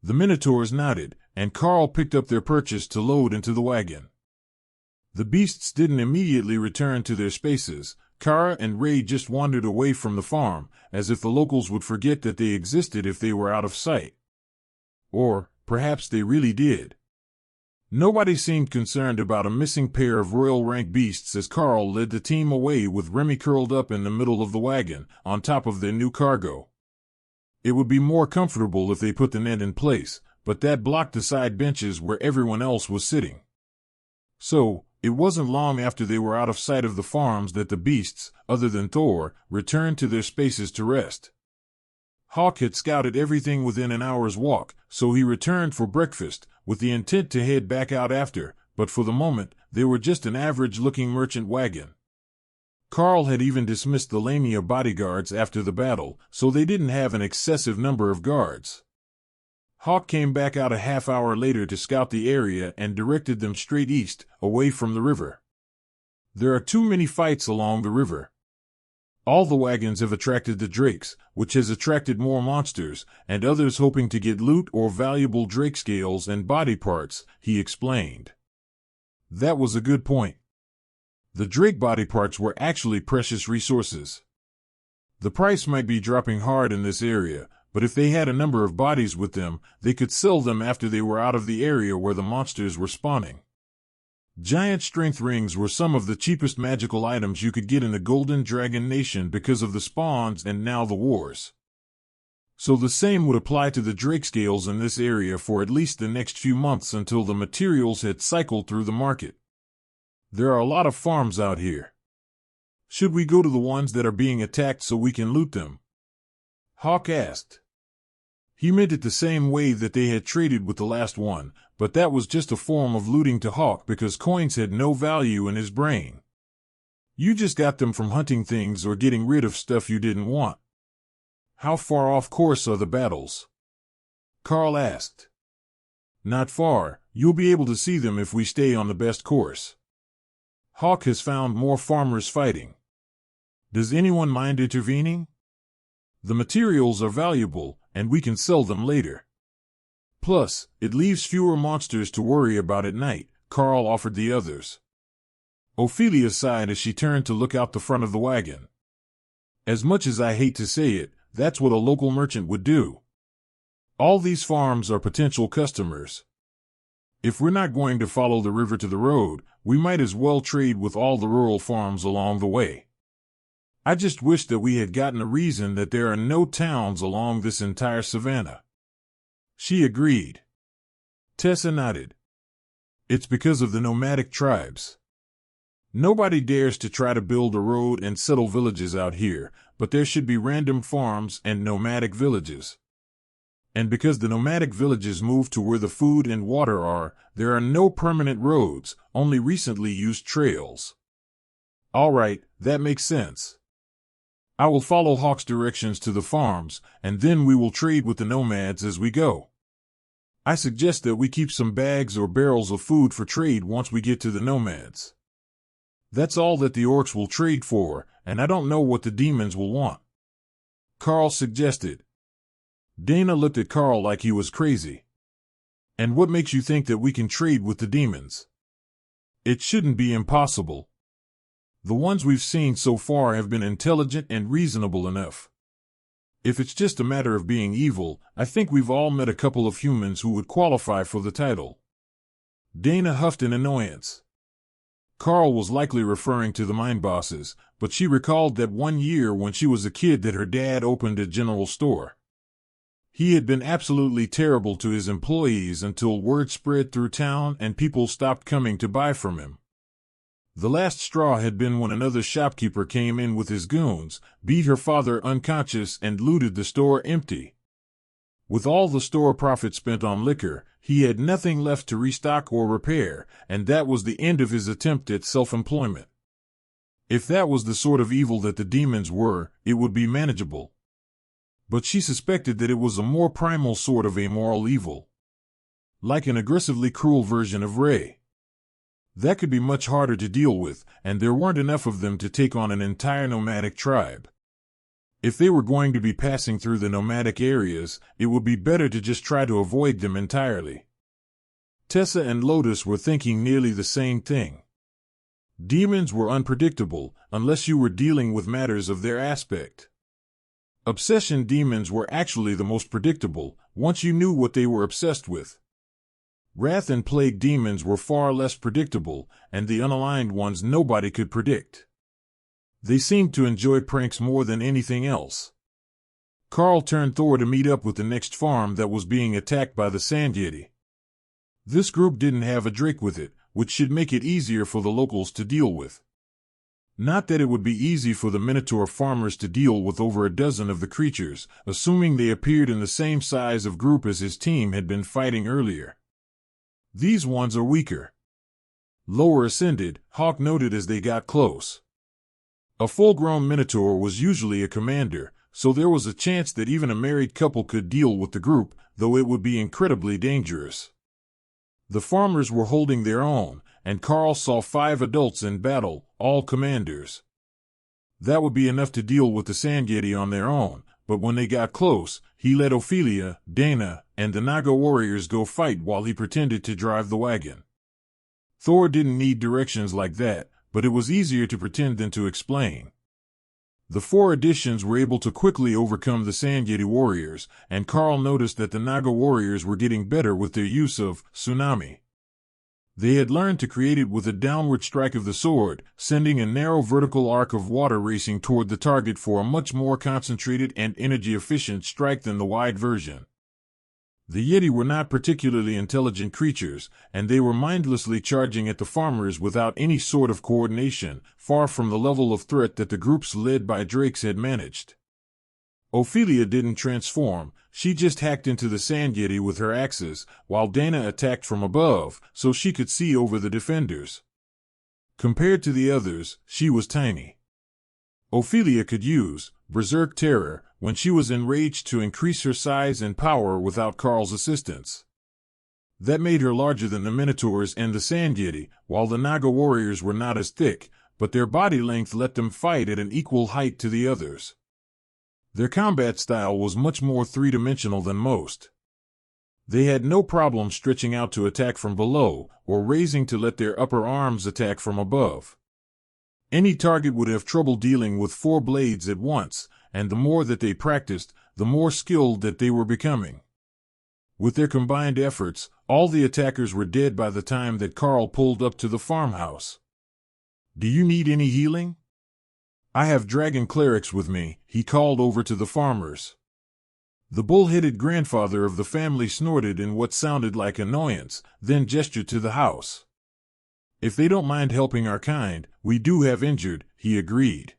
Speaker 1: The Minotaurs nodded, and Karl picked up their purchase to load into the wagon. The beasts didn't immediately return to their spaces. Kara and Ray just wandered away from the farm, as if the locals would forget that they existed if they were out of sight. Or, perhaps they really did. Nobody seemed concerned about a missing pair of Royal Rank beasts as Karl led the team away with Remi curled up in the middle of the wagon, on top of their new cargo. It would be more comfortable if they put the net in place, but that blocked the side benches where everyone else was sitting. So, it wasn't long after they were out of sight of the farms that the beasts, other than Thor, returned to their spaces to rest. Hawk had scouted everything within an hour's walk, so he returned for breakfast, with the intent to head back out after, but for the moment, they were just an average-looking merchant wagon. Karl had even dismissed the Lamia bodyguards after the battle, so they didn't have an excessive number of guards. Hawk came back out a half hour later to scout the area and directed them straight east, away from the river. There are too many fights along the river. All the wagons have attracted the drakes, which has attracted more monsters, and others hoping to get loot or valuable drake scales and body parts, he explained. That was a good point. The drake body parts were actually precious resources. The price might be dropping hard in this area, but if they had a number of bodies with them, they could sell them after they were out of the area where the monsters were spawning. Giant strength rings were some of the cheapest magical items you could get in the Golden Dragon Nation because of the spawns and now the wars. So the same would apply to the drake scales in this area for at least the next few months until the materials had cycled through the market. There are a lot of farms out here. Should we go to the ones that are being attacked so we can loot them? Hawk asked. He meant it the same way that they had traded with the last one, but that was just a form of looting to Hawk because coins had no value in his brain. You just got them from hunting things or getting rid of stuff you didn't want. How far off course are the battles? Karl asked. Not far, you'll be able to see them if we stay on the best course. Hawk has found more farmers fighting. Does anyone mind intervening? The materials are valuable, and we can sell them later. Plus, it leaves fewer monsters to worry about at night, Karl offered the others. Ophelia sighed as she turned to look out the front of the wagon. As much as I hate to say it, that's what a local merchant would do. All these farms are potential customers. If we're not going to follow the river to the road, we might as well trade with all the rural farms along the way. I just wish that we had gotten a reason that there are no towns along this entire savanna. She agreed. Tessa nodded. It's because of the nomadic tribes. Nobody dares to try to build a road and settle villages out here, but there should be random farms and nomadic villages. And because the nomadic villages move to where the food and water are, there are no permanent roads, only recently used trails. All right, that makes sense. I will follow Hawk's directions to the farms, and then we will trade with the nomads as we go. I suggest that we keep some bags or barrels of food for trade once we get to the nomads. That's all that the orcs will trade for, and I don't know what the demons will want. Karl suggested. Dana looked at Karl like he was crazy. And what makes you think that we can trade with the demons? It shouldn't be impossible. The ones we've seen so far have been intelligent and reasonable enough. If it's just a matter of being evil, I think we've all met a couple of humans who would qualify for the title. Dana huffed in annoyance. Karl was likely referring to the mine bosses, but she recalled that one year when she was a kid that her dad opened a general store. He had been absolutely terrible to his employees until word spread through town and people stopped coming to buy from him. The last straw had been when another shopkeeper came in with his goons, beat her father unconscious and looted the store empty. With all the store profit spent on liquor, he had nothing left to restock or repair, and that was the end of his attempt at self-employment. If that was the sort of evil that the demons were, it would be manageable. But she suspected that it was a more primal sort of amoral evil. Like an aggressively cruel version of Ray. That could be much harder to deal with, and there weren't enough of them to take on an entire nomadic tribe. If they were going to be passing through the nomadic areas, it would be better to just try to avoid them entirely. Tessa and Lotus were thinking nearly the same thing. Demons were unpredictable, unless you were dealing with matters of their aspect. Obsession demons were actually the most predictable, once you knew what they were obsessed with. Wrath and plague demons were far less predictable, and the unaligned ones nobody could predict. They seemed to enjoy pranks more than anything else. Karl turned Thor to meet up with the next farm that was being attacked by the Sand Yeti. This group didn't have a drake with it, which should make it easier for the locals to deal with. Not that it would be easy for the Minotaur farmers to deal with over a dozen of the creatures, assuming they appeared in the same size of group as his team had been fighting earlier. These ones are weaker. Lower ascended, Hawk noted as they got close. A full-grown minotaur was usually a commander, so there was a chance that even a married couple could deal with the group, though it would be incredibly dangerous. The farmers were holding their own, and Karl saw 5 adults in battle, all commanders. That would be enough to deal with the Sangeti on their own, but when they got close, he let Ophelia, Dana, and the Naga warriors go fight while he pretended to drive the wagon. Thor didn't need directions like that, but it was easier to pretend than to explain. The 4 additions were able to quickly overcome the Sangeti warriors, and Karl noticed that the Naga warriors were getting better with their use of tsunami. They had learned to create it with a downward strike of the sword, sending a narrow vertical arc of water racing toward the target for a much more concentrated and energy-efficient strike than the wide version. The Yeti were not particularly intelligent creatures, and they were mindlessly charging at the farmers without any sort of coordination, far from the level of threat that the groups led by Drakes had managed. Ophelia didn't transform, she just hacked into the Sangeti with her axes, while Dana attacked from above, so she could see over the defenders. Compared to the others, she was tiny. Ophelia could use Berserk Terror when she was enraged to increase her size and power without Karl's assistance. That made her larger than the Minotaurs and the Sangeti, while the Naga warriors were not as thick, but their body length let them fight at an equal height to the others. Their combat style was much more three-dimensional than most. They had no problem stretching out to attack from below, or raising to let their upper arms attack from above. Any target would have trouble dealing with 4 blades at once, and the more that they practiced, the more skilled that they were becoming. With their combined efforts, all the attackers were dead by the time that Karl pulled up to the farmhouse. "Do you need any healing?" "I have dragon clerics with me," he called over to the farmers. The bull-headed grandfather of the family snorted in what sounded like annoyance, then gestured to the house. "If they don't mind helping our kind, we do have injured," he agreed.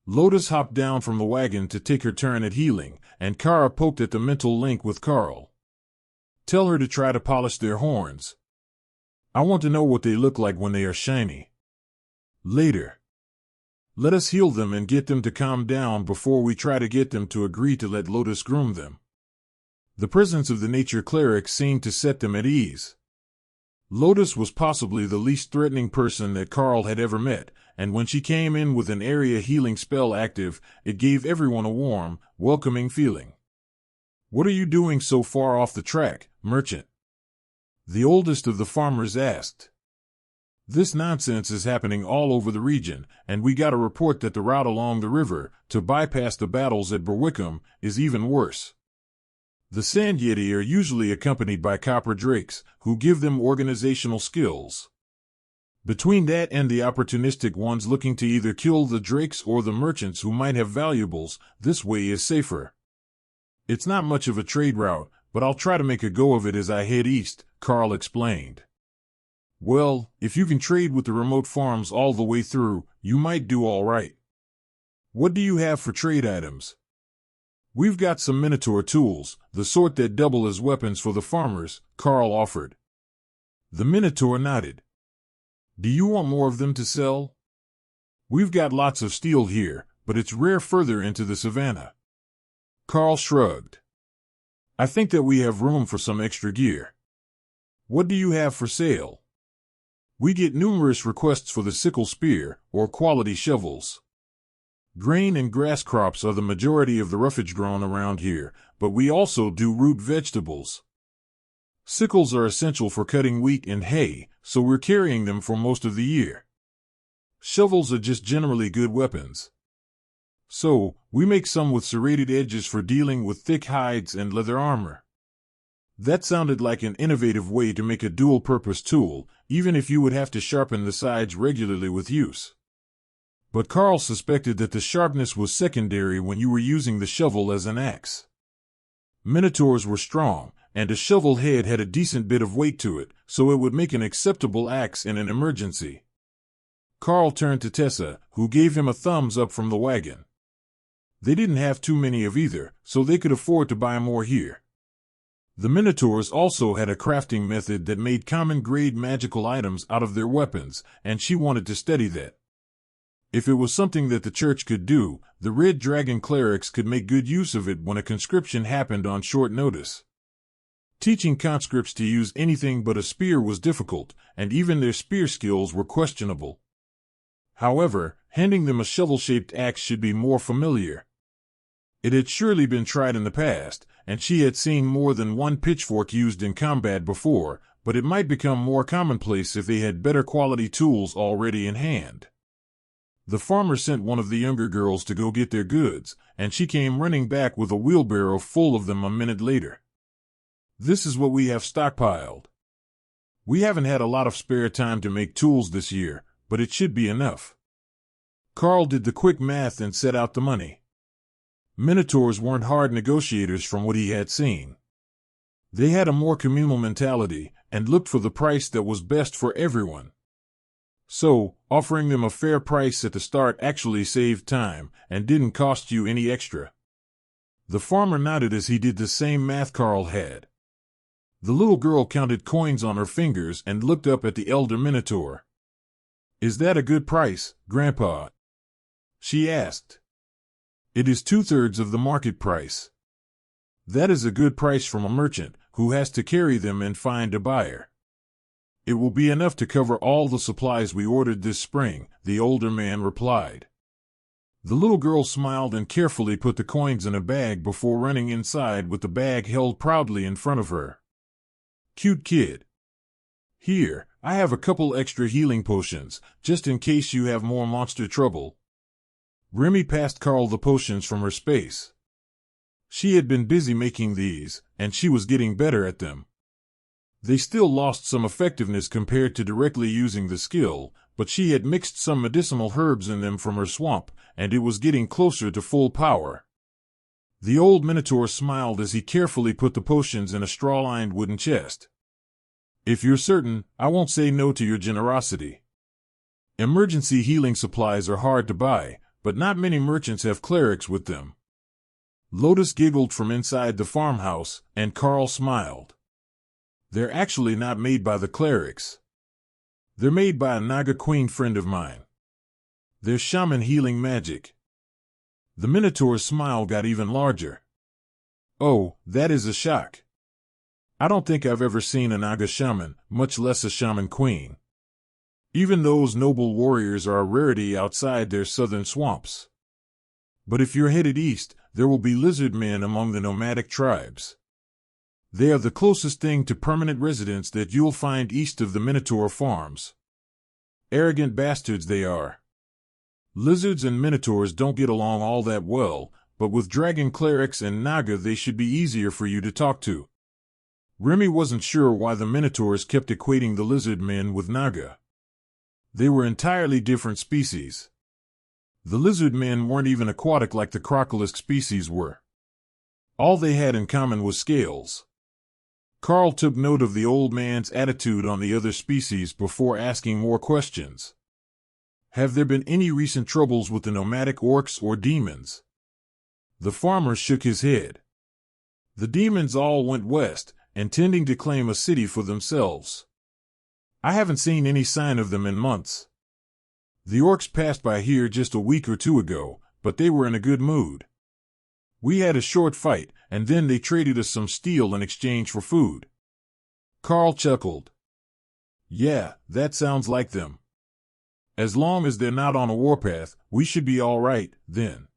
Speaker 1: Lotus hopped down from the wagon to take her turn at healing, and Kara poked at the mental link with Karl. "Tell her to try to polish their horns. I want to know what they look like when they are shiny. Later. Let us heal them and get them to calm down before we try to get them to agree to let Lotus groom them." The presence of the nature cleric seemed to set them at ease. Lotus was possibly the least threatening person that Karl had ever met, and when she came in with an area healing spell active, it gave everyone a warm, welcoming feeling. "What are you doing so far off the track, merchant?" the oldest of the farmers asked. "This nonsense is happening all over the region, and we got a report that the route along the river, to bypass the battles at Berwickham, is even worse. The Sand Yeti are usually accompanied by copper drakes, who give them organizational skills. Between that and the opportunistic ones looking to either kill the drakes or the merchants who might have valuables, this way is safer. It's not much of a trade route, but I'll try to make a go of it as I head east," Karl explained. "Well, if you can trade with the remote farms all the way through, you might do all right. What do you have for trade items?" "We've got some Minotaur tools, the sort that double as weapons for the farmers," Karl offered. The Minotaur nodded. "Do you want more of them to sell?" "We've got lots of steel here, but it's rare further into the savannah." Karl shrugged. "I think that we have room for some extra gear. What do you have for sale?" "We get numerous requests for the sickle spear, or quality shovels. Grain and grass crops are the majority of the roughage grown around here, but we also do root vegetables. Sickles are essential for cutting wheat and hay, so we're carrying them for most of the year. Shovels are just generally good weapons. So, we make some with serrated edges for dealing with thick hides and leather armor." That sounded like an innovative way to make a dual-purpose tool, even if you would have to sharpen the sides regularly with use. But Karl suspected that the sharpness was secondary when you were using the shovel as an axe. Minotaurs were strong, and a shovel head had a decent bit of weight to it, so it would make an acceptable axe in an emergency. Karl turned to Tessa, who gave him a thumbs up from the wagon. They didn't have too many of either, so they could afford to buy more here. The Minotaurs also had a crafting method that made common-grade magical items out of their weapons, and she wanted to study that. If it was something that the church could do, the Red Dragon clerics could make good use of it when a conscription happened on short notice. Teaching conscripts to use anything but a spear was difficult, and even their spear skills were questionable. However, handing them a shovel-shaped axe should be more familiar. It had surely been tried in the past, and she had seen more than one pitchfork used in combat before, but it might become more commonplace if they had better quality tools already in hand. The farmer sent one of the younger girls to go get their goods, and she came running back with a wheelbarrow full of them a minute later. "This is what we have stockpiled. We haven't had a lot of spare time to make tools this year, but it should be enough." Karl did the quick math and set out the money. Minotaurs weren't hard negotiators from what he had seen. They had a more communal mentality and looked for the price that was best for everyone. So, offering them a fair price at the start actually saved time and didn't cost you any extra. The farmer nodded as he did the same math Karl had. The little girl counted coins on her fingers and looked up at the elder Minotaur. "Is that a good price, Grandpa?" she asked. "It is 2/3 of the market price. That is a good price from a merchant who has to carry them and find a buyer. It will be enough to cover all the supplies we ordered this spring," the older man replied. The little girl smiled and carefully put the coins in a bag before running inside with the bag held proudly in front of her. "Cute kid. Here, I have a couple extra healing potions, just in case you have more monster trouble." Remi passed Karl the potions from her space. She had been busy making these, and she was getting better at them. They still lost some effectiveness compared to directly using the skill, but she had mixed some medicinal herbs in them from her swamp, and it was getting closer to full power. The old Minotaur smiled as he carefully put the potions in a straw-lined wooden chest. "If you're certain, I won't say no to your generosity. Emergency healing supplies are hard to buy, but not many merchants have clerics with them." Lotus giggled from inside the farmhouse, and Karl smiled. "They're actually not made by the clerics. They're made by a Naga Queen friend of mine. They're shaman healing magic." The Minotaur's smile got even larger. "Oh, that is a shock. I don't think I've ever seen a Naga shaman, much less a shaman queen. Even those noble warriors are a rarity outside their southern swamps. But if you're headed east, there will be lizard men among the nomadic tribes. They are the closest thing to permanent residents that you'll find east of the Minotaur farms. Arrogant bastards they are. Lizards and Minotaurs don't get along all that well, but with dragon clerics and Naga they should be easier for you to talk to." Remi wasn't sure why the Minotaurs kept equating the lizard men with Naga. They were entirely different species. The lizard men weren't even aquatic like the crocolisk species were. All they had in common was scales. Karl took note of the old man's attitude on the other species before asking more questions. "Have there been any recent troubles with the nomadic orcs or demons?" The farmer shook his head. "The demons all went west, intending to claim a city for themselves. I haven't seen any sign of them in months. The orcs passed by here just a week or two ago, but they were in a good mood. We had a short fight, and then they traded us some steel in exchange for food." Karl chuckled. "Yeah, that sounds like them. As long as they're not on a warpath, we should be all right, then."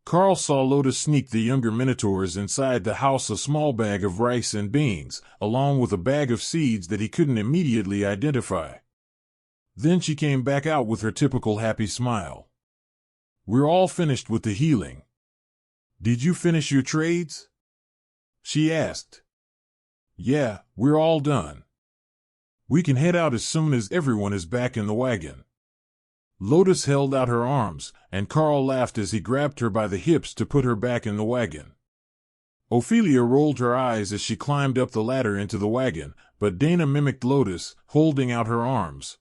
Speaker 1: Karl saw Lotus sneak the younger Minotaurs inside the house a small bag of rice and beans, along with a bag of seeds that he couldn't immediately identify. Then she came back out with her typical happy smile. "We're all finished with the healing. Did you finish your trades?" she asked. "Yeah, we're all done. We can head out as soon as everyone is back in the wagon." Lotus held out her arms, and Karl laughed as he grabbed her by the hips to put her back in the wagon. Ophelia rolled her eyes as she climbed up the ladder into the wagon, but Dana mimicked Lotus, holding out her arms.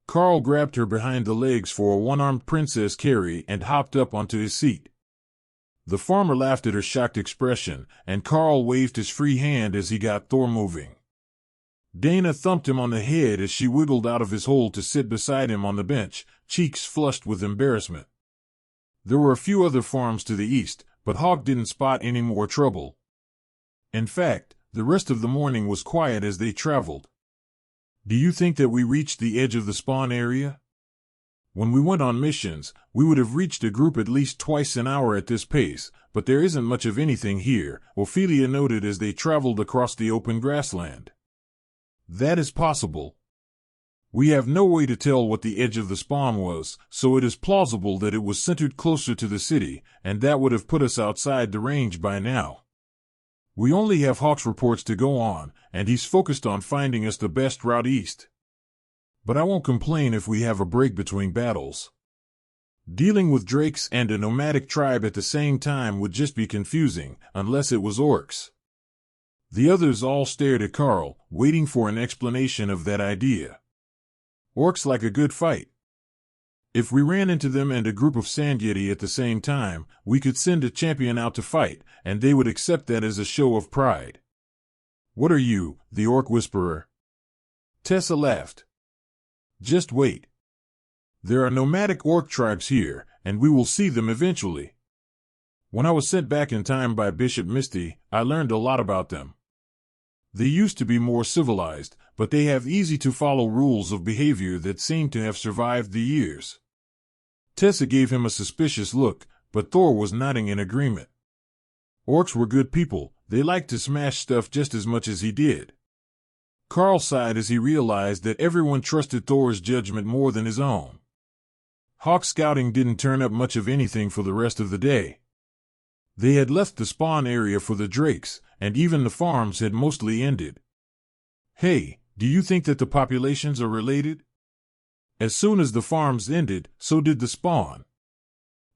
Speaker 1: Karl grabbed her behind the legs for a one-armed princess carry and hopped up onto his seat. The farmer laughed at her shocked expression, and Karl waved his free hand as he got Thor moving. Dana thumped him on the head as she wiggled out of his hole to sit beside him on the bench, cheeks flushed with embarrassment. There were a few other farms to the east, but Hawk didn't spot any more trouble. In fact, the rest of the morning was quiet as they traveled. Do you think that we reached the edge of the spawn area? When we went on missions, we would have reached a group at least twice an hour at this pace, but there isn't much of anything here, Ophelia noted as they traveled across the open grassland. That is possible. We have no way to tell what the edge of the spawn was, so it is plausible that it was centered closer to the city, and that would have put us outside the range by now. We only have Hawk's reports to go on, and he's focused on finding us the best route east. But I won't complain if we have a break between battles. Dealing with drakes and a nomadic tribe at the same time would just be confusing, unless it was orcs. The others all stared at Karl, waiting for an explanation of that idea. Orcs like a good fight. If we ran into them and a group of sand yeti at the same time, we could send a champion out to fight, and they would accept that as a show of pride. What are you, the orc whisperer? Tessa laughed. Just wait. There are nomadic orc tribes here, and we will see them eventually. When I was sent back in time by Bishop Misty, I learned a lot about them. They used to be more civilized, but they have easy-to-follow rules of behavior that seem to have survived the years. Tessa gave him a suspicious look, but Thor was nodding in agreement. Orcs were good people, they liked to smash stuff just as much as he did. Karl sighed as he realized that everyone trusted Thor's judgment more than his own. Hawk scouting didn't turn up much of anything for the rest of the day. They had left the spawn area for the drakes, and even the farms had mostly ended. Hey, do you think that the populations are related? As soon as the farms ended, so did the spawn.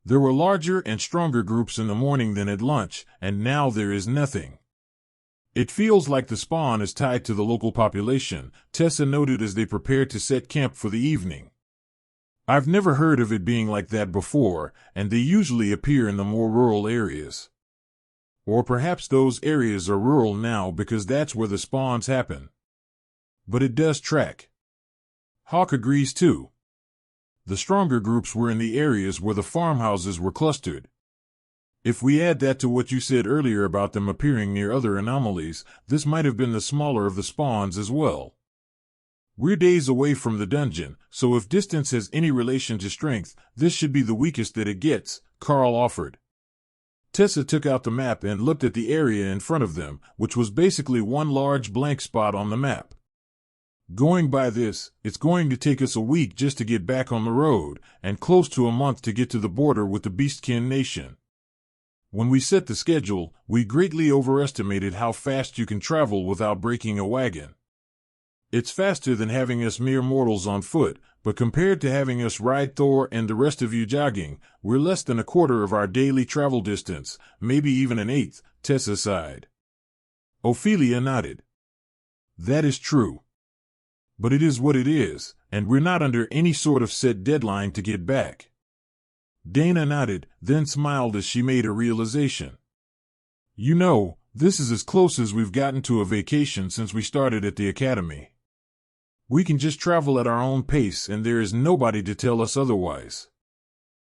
Speaker 1: There were larger and stronger groups in the morning than at lunch, and now there is nothing. It feels like the spawn is tied to the local population, Tessa noted as they prepared to set camp for the evening. I've never heard of it being like that before, and they usually appear in the more rural areas. Or perhaps those areas are rural now because that's where the spawns happen. But it does track. Hawk agrees too. The stronger groups were in the areas where the farmhouses were clustered. If we add that to what you said earlier about them appearing near other anomalies, this might have been the smaller of the spawns as well. We're days away from the dungeon, so if distance has any relation to strength, this should be the weakest that it gets, Karl offered. Tessa took out the map and looked at the area in front of them, which was basically one large blank spot on the map. Going by this, it's going to take us a week just to get back on the road, and close to a month to get to the border with the Beastkin Nation. When we set the schedule, we greatly overestimated how fast you can travel without breaking a wagon. It's faster than having us mere mortals on foot, but compared to having us ride Thor and the rest of you jogging, we're less than a quarter of our daily travel distance, maybe even an eighth, Tessa sighed. Ophelia nodded. That is true. But it is what it is, and we're not under any sort of set deadline to get back. Dana nodded, then smiled as she made a realization. You know, this is as close as we've gotten to a vacation since we started at the academy. We can just travel at our own pace and there is nobody to tell us otherwise.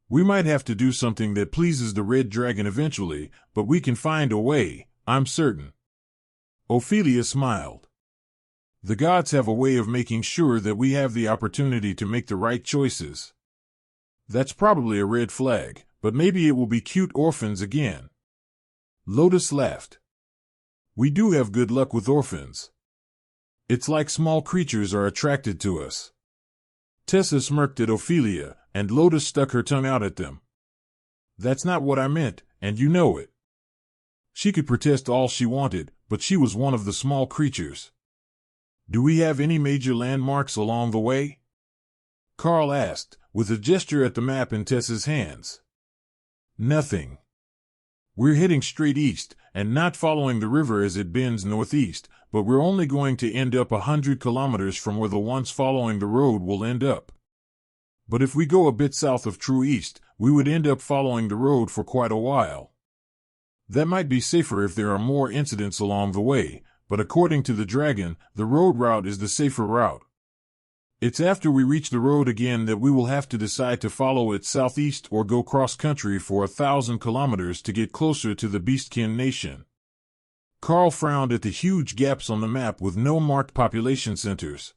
Speaker 1: We might have to do something that pleases the Red Dragon eventually, but we can find a way, I'm certain. Ophelia smiled. The gods have a way of making sure that we have the opportunity to make the right choices. That's probably a red flag, but maybe it will be cute orphans again. Lotus laughed. We do have good luck with orphans. It's like small creatures are attracted to us. Tessa smirked at Ophelia, and Lotus stuck her tongue out at them. That's not what I meant, and you know it. She could protest all she wanted, but she was one of the small creatures. Do we have any major landmarks along the way? Karl asked, with a gesture at the map in Tessa's hands. Nothing. We're heading straight east, and not following the river as it bends northeast, but we're only going to end up 100 kilometers from where the ones following the road will end up. But if we go a bit south of true east, we would end up following the road for quite a while. That might be safer if there are more incidents along the way, but according to the dragon, the road route is the safer route. It's after we reach the road again that we will have to decide to follow it southeast or go cross-country for 1,000 kilometers to get closer to the Beastkin Nation. Karl frowned at the huge gaps on the map with no marked population centers.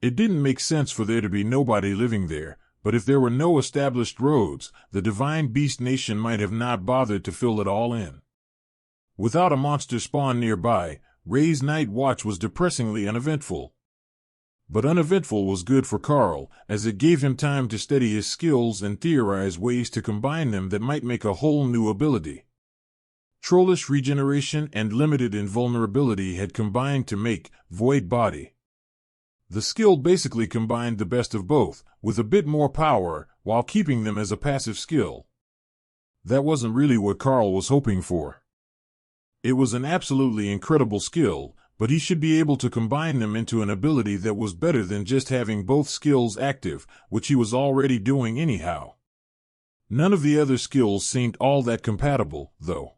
Speaker 1: It didn't make sense for there to be nobody living there, but if there were no established roads, the Divine Beast Nation might have not bothered to fill it all in. Without a monster spawn nearby, Ray's night watch was depressingly uneventful. But uneventful was good for Karl, as it gave him time to study his skills and theorize ways to combine them that might make a whole new ability. Trollish regeneration and limited invulnerability had combined to make Void Body. The skill basically combined the best of both, with a bit more power, while keeping them as a passive skill. That wasn't really what Karl was hoping for. It was an absolutely incredible skill, but he should be able to combine them into an ability that was better than just having both skills active, which he was already doing anyhow. None of the other skills seemed all that compatible, though.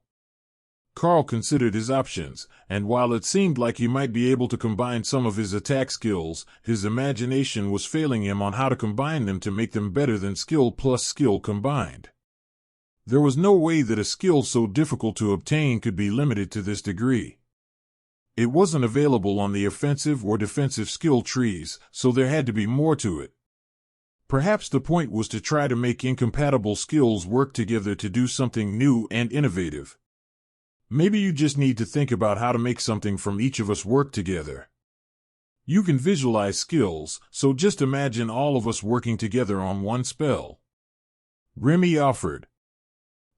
Speaker 1: Karl considered his options, and while it seemed like he might be able to combine some of his attack skills, his imagination was failing him on how to combine them to make them better than skill plus skill combined. There was no way that a skill so difficult to obtain could be limited to this degree. It wasn't available on the offensive or defensive skill trees, so there had to be more to it. Perhaps the point was to try to make incompatible skills work together to do something new and innovative. Maybe you just need to think about how to make something from each of us work together. You can visualize skills, so just imagine all of us working together on one spell. Remi offered.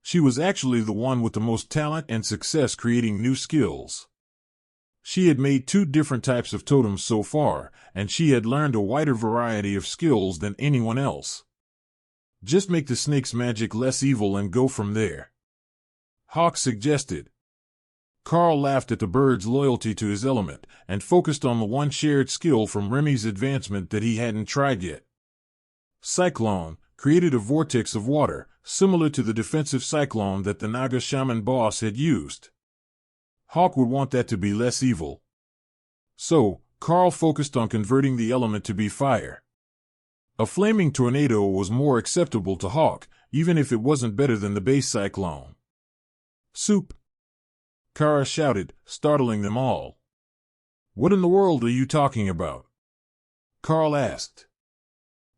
Speaker 1: She was actually the one with the most talent and success creating new skills. She had made 2 different types of totems so far, and she had learned a wider variety of skills than anyone else. Just make the snake's magic less evil and go from there. Hawk suggested. Karl laughed at the bird's loyalty to his element, and focused on the one shared skill from Remi's advancement that he hadn't tried yet. Cyclone created a vortex of water, similar to the defensive cyclone that the Naga Shaman boss had used. Hawk would want that to be less evil. So, Karl focused on converting the element to be fire. A flaming tornado was more acceptable to Hawk, even if it wasn't better than the base cyclone. Soup! Kara shouted, startling them all. What in the world are you talking about? Karl asked.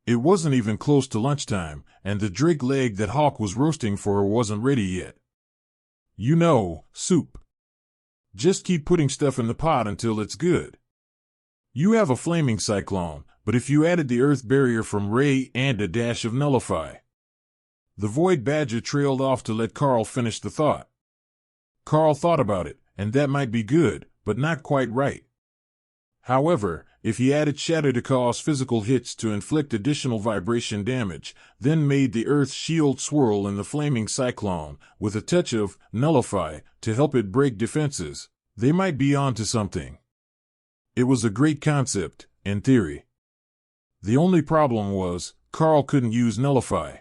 Speaker 1: It wasn't even close to lunchtime, and the drake leg that Hawk was roasting for her wasn't ready yet. You know, soup. Just keep putting stuff in the pot until it's good. You have a flaming cyclone, but if you added the earth barrier from Ray and a dash of nullify. The void badger trailed off to let Karl finish the thought. Karl thought about it, and that might be good, but not quite right. However, if he added shatter to cause physical hits to inflict additional vibration damage, then made the earth shield swirl in the flaming cyclone, with a touch of nullify to help it break defenses, they might be onto something. It was a great concept, in theory. The only problem was, Karl couldn't use nullify.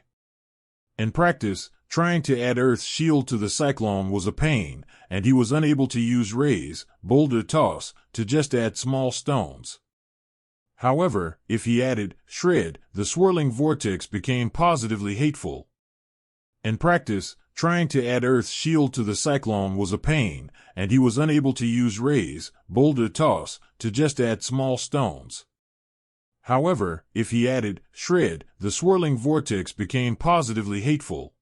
Speaker 1: In practice, trying to add Earth's shield to the cyclone was a pain, and he was unable to use raise, boulder toss, to just add small stones. However, if he added shred, the swirling vortex became positively hateful. In practice, trying to add Earth's shield to the cyclone was a pain, and he was unable to use raise, boulder toss, to just add small stones. However, if he added shred, the swirling vortex became positively hateful.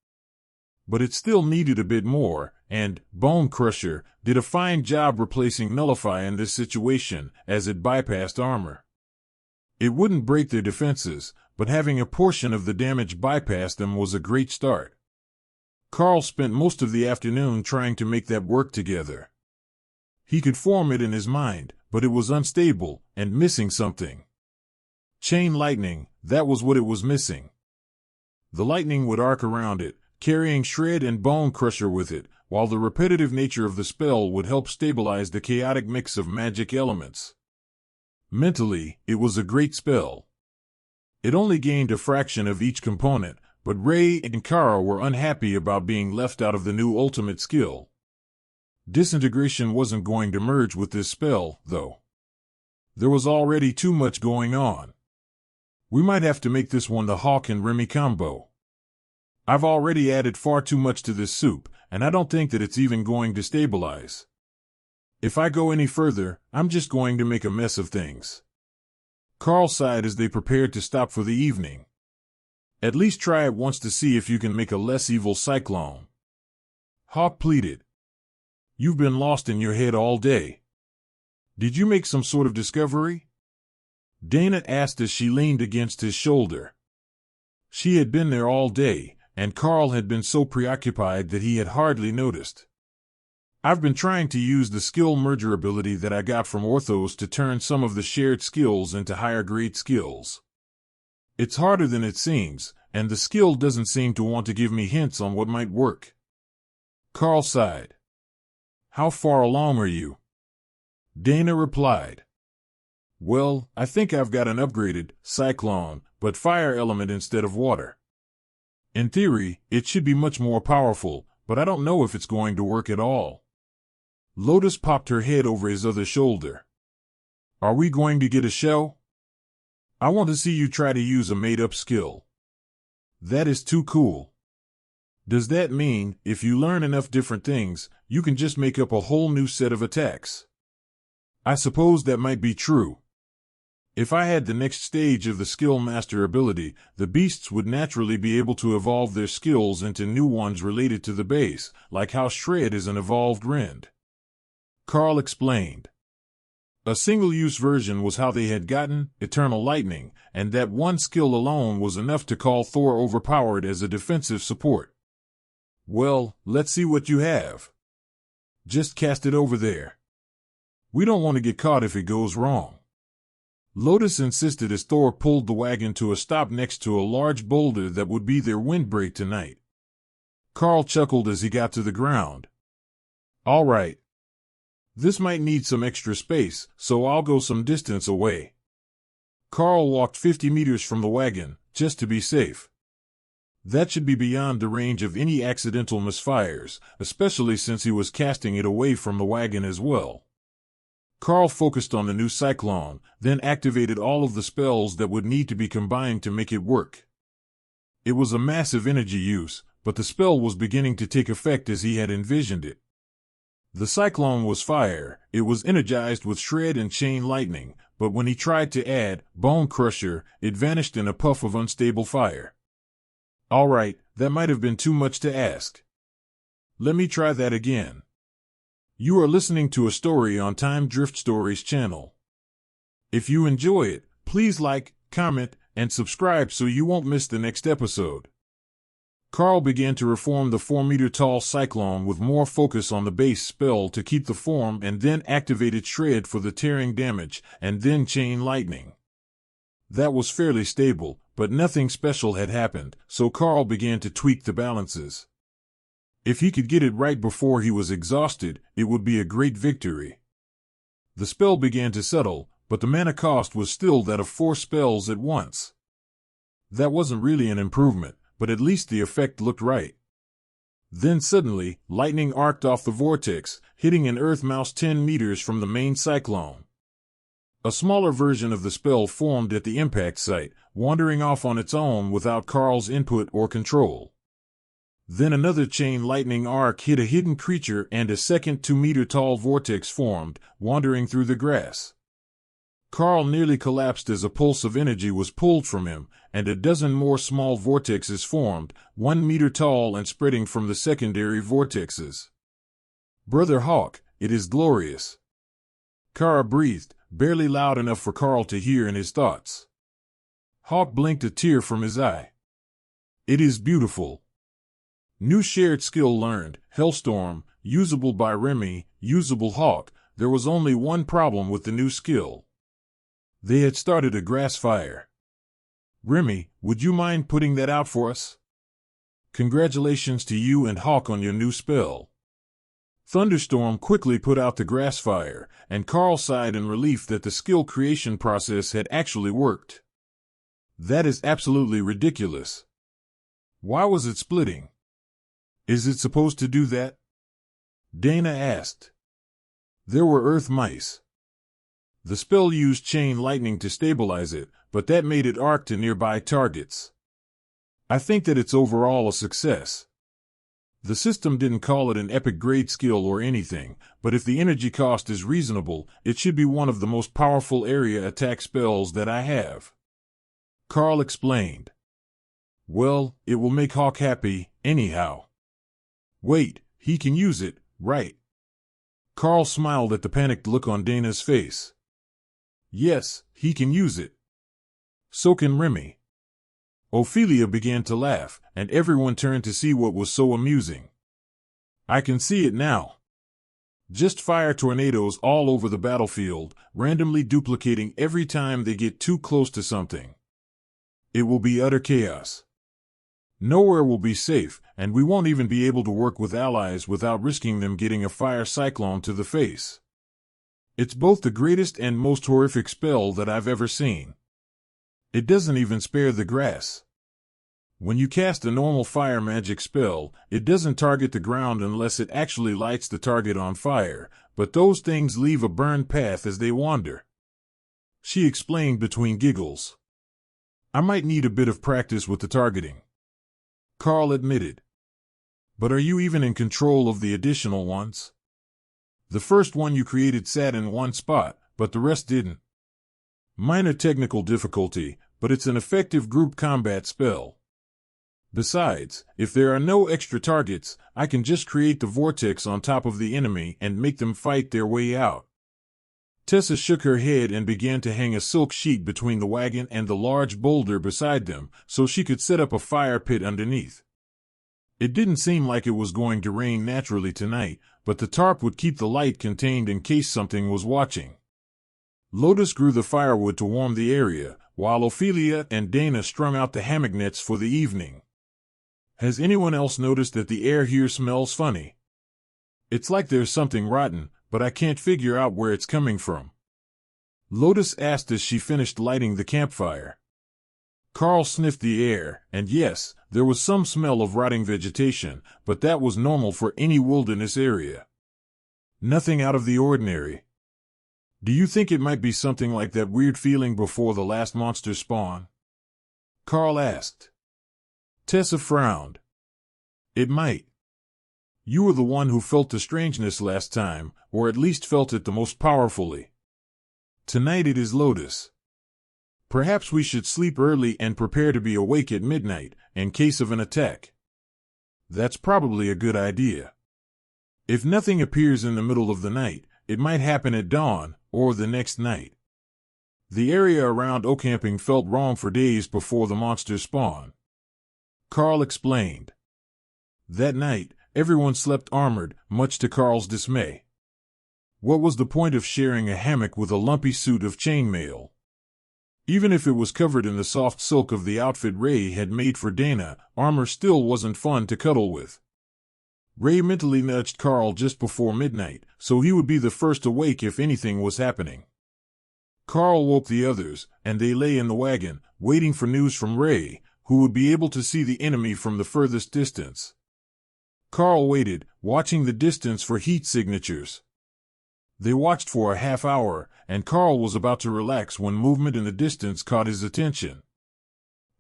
Speaker 1: But it still needed a bit more, and Bone Crusher did a fine job replacing nullify in this situation, as it bypassed armor. It wouldn't break their defenses, but having a portion of the damage bypass them was a great start. Karl spent most of the afternoon trying to make that work together. He could form it in his mind, but it was unstable and missing something. Chain lightning, that was what it was missing. The lightning would arc around it, carrying Shred and Bone Crusher with it, while the repetitive nature of the spell would help stabilize the chaotic mix of magic elements. Mentally, it was a great spell. It only gained a fraction of each component, but Ray and Karl were unhappy about being left out of the new ultimate skill. Disintegration wasn't going to merge with this spell, though. There was already too much going on. We might have to make this one the Hawk and Remi combo. I've already added far too much to this soup, and I don't think that it's even going to stabilize. If I go any further, I'm just going to make a mess of things. Karl sighed as they prepared to stop for the evening. At least try it once to see if you can make a less evil cyclone. Hawk pleaded. You've been lost in your head all day. Did you make some sort of discovery? Dana asked as she leaned against his shoulder. She had been there all day, and Karl had been so preoccupied that he had hardly noticed. I've been trying to use the skill merger ability that I got from Orthos to turn some of the shared skills into higher grade skills. It's harder than it seems, and the skill doesn't seem to want to give me hints on what might work. Karl sighed. How far along are you? Dana replied. Well, I think I've got an upgraded cyclone, but fire element instead of water. In theory, it should be much more powerful, but I don't know if it's going to work at all. Lotus popped her head over his other shoulder. Are we going to get a show? I want to see you try to use a made-up skill. That is too cool. Does that mean, if you learn enough different things, you can just make up a whole new set of attacks? I suppose that might be true. If I had the next stage of the skill master ability, the beasts would naturally be able to evolve their skills into new ones related to the base, like how Shred is an evolved Rend. Karl explained. A single-use version was how they had gotten Eternal Lightning, and that one skill alone was enough to call Thor overpowered as a defensive support. Well, let's see what you have. Just cast it over there. We don't want to get caught if it goes wrong. Lotus insisted as Thor pulled the wagon to a stop next to a large boulder that would be their windbreak tonight. Karl chuckled as he got to the ground. All right. This might need some extra space, so I'll go some distance away. Karl walked 50 meters from the wagon, just to be safe. That should be beyond the range of any accidental misfires, especially since he was casting it away from the wagon as well. Karl focused on the new cyclone, then activated all of the spells that would need to be combined to make it work. It was a massive energy use, but the spell was beginning to take effect as he had envisioned it. The cyclone was fire, it was energized with Shred and Chain Lightning, but when he tried to add Bone Crusher, it vanished in a puff of unstable fire. All right, that might have been too much to ask. Let me try that again. You are listening to a story on Time Drift Stories channel. If you enjoy it, please like, comment, and subscribe so you won't miss the next episode. Karl began to reform the 4-meter-tall cyclone with more focus on the base spell to keep the form and then activated Shred for the tearing damage, and then Chain Lightning. That was fairly stable, but nothing special had happened, so Karl began to tweak the balances. If he could get it right before he was exhausted, it would be a great victory. The spell began to settle, but the mana cost was still that of 4 spells at once. That wasn't really an improvement, but at least the effect looked right. Then suddenly, lightning arced off the vortex, hitting an earth mouse 10 meters from the main cyclone. A smaller version of the spell formed at the impact site, wandering off on its own without Karl's input or control. Then another chain lightning arc hit a hidden creature and a second 2-meter-tall vortex formed, wandering through the grass. Karl nearly collapsed as a pulse of energy was pulled from him, and a dozen more small vortexes formed, 1 meter tall and spreading from the secondary vortexes. Brother Hawk, it is glorious. Kara breathed, barely loud enough for Karl to hear in his thoughts. Hawk blinked a tear from his eye. It is beautiful. New shared skill learned, Hellstorm, usable by Remi, usable Hawk. There was only one problem with the new skill. They had started a grass fire. Remi, would you mind putting that out for us? Congratulations to you and Hawk on your new spell. Thunderstorm quickly put out the grass fire, and Karl sighed in relief that the skill creation process had actually worked. That is absolutely ridiculous. Why was it splitting? Is it supposed to do that? Dana asked. There were earth mice. The spell used chain lightning to stabilize it, but that made it arc to nearby targets. I think that it's overall a success. The system didn't call it an epic grade skill or anything, but if the energy cost is reasonable, it should be one of the most powerful area attack spells that I have. Karl explained. Well, it will make Hawk happy, anyhow. Wait, he can use it, right? Karl smiled at the panicked look on Dana's face. Yes, he can use it. So can Remi. Ophelia began to laugh, and everyone turned to see what was so amusing. I can see it now. Just fire tornadoes all over the battlefield, randomly duplicating every time they get too close to something. It will be utter chaos. Nowhere will be safe, and we won't even be able to work with allies without risking them getting a fire cyclone to the face. It's both the greatest and most horrific spell that I've ever seen. It doesn't even spare the grass. When you cast a normal fire magic spell, it doesn't target the ground unless it actually lights the target on fire, but those things leave a burned path as they wander. She explained between giggles. I might need a bit of practice with the targeting. Karl admitted. But are you even in control of the additional ones? The first one you created sat in one spot, but the rest didn't. Minor technical difficulty, but it's an effective group combat spell. Besides, if there are no extra targets, I can just create the vortex on top of the enemy and make them fight their way out. Tessa shook her head and began to hang a silk sheet between the wagon and the large boulder beside them, so she could set up a fire pit underneath. It didn't seem like it was going to rain naturally tonight, but the tarp would keep the light contained in case something was watching. Lotus grew the firewood to warm the area, while Ophelia and Dana strung out the hammock nets for the evening. Has anyone else noticed that the air here smells funny? It's like there's something rotten, but I can't figure out where it's coming from. Lotus asked as she finished lighting the campfire. Karl sniffed the air, and yes, there was some smell of rotting vegetation, but that was normal for any wilderness area. Nothing out of the ordinary. Do you think it might be something like that weird feeling before the last monster spawn? Karl asked. Tessa frowned. It might. You were the one who felt the strangeness last time, or at least felt it the most powerfully. Tonight it is Lotus. Perhaps we should sleep early and prepare to be awake at midnight, in case of an attack. That's probably a good idea. If nothing appears in the middle of the night, it might happen at dawn, or the next night. The area around Ocamping felt wrong for days before the monsters spawned. Karl explained. That night, everyone slept armored, much to Karl's dismay. What was the point of sharing a hammock with a lumpy suit of chainmail? Even if it was covered in the soft silk of the outfit Ray had made for Dana, armor still wasn't fun to cuddle with. Ray mentally nudged Karl just before midnight, so he would be the first awake if anything was happening. Karl woke the others, and they lay in the wagon, waiting for news from Ray, who would be able to see the enemy from the furthest distance. Karl waited, watching the distance for heat signatures. They watched for a half hour, and Karl was about to relax when movement in the distance caught his attention.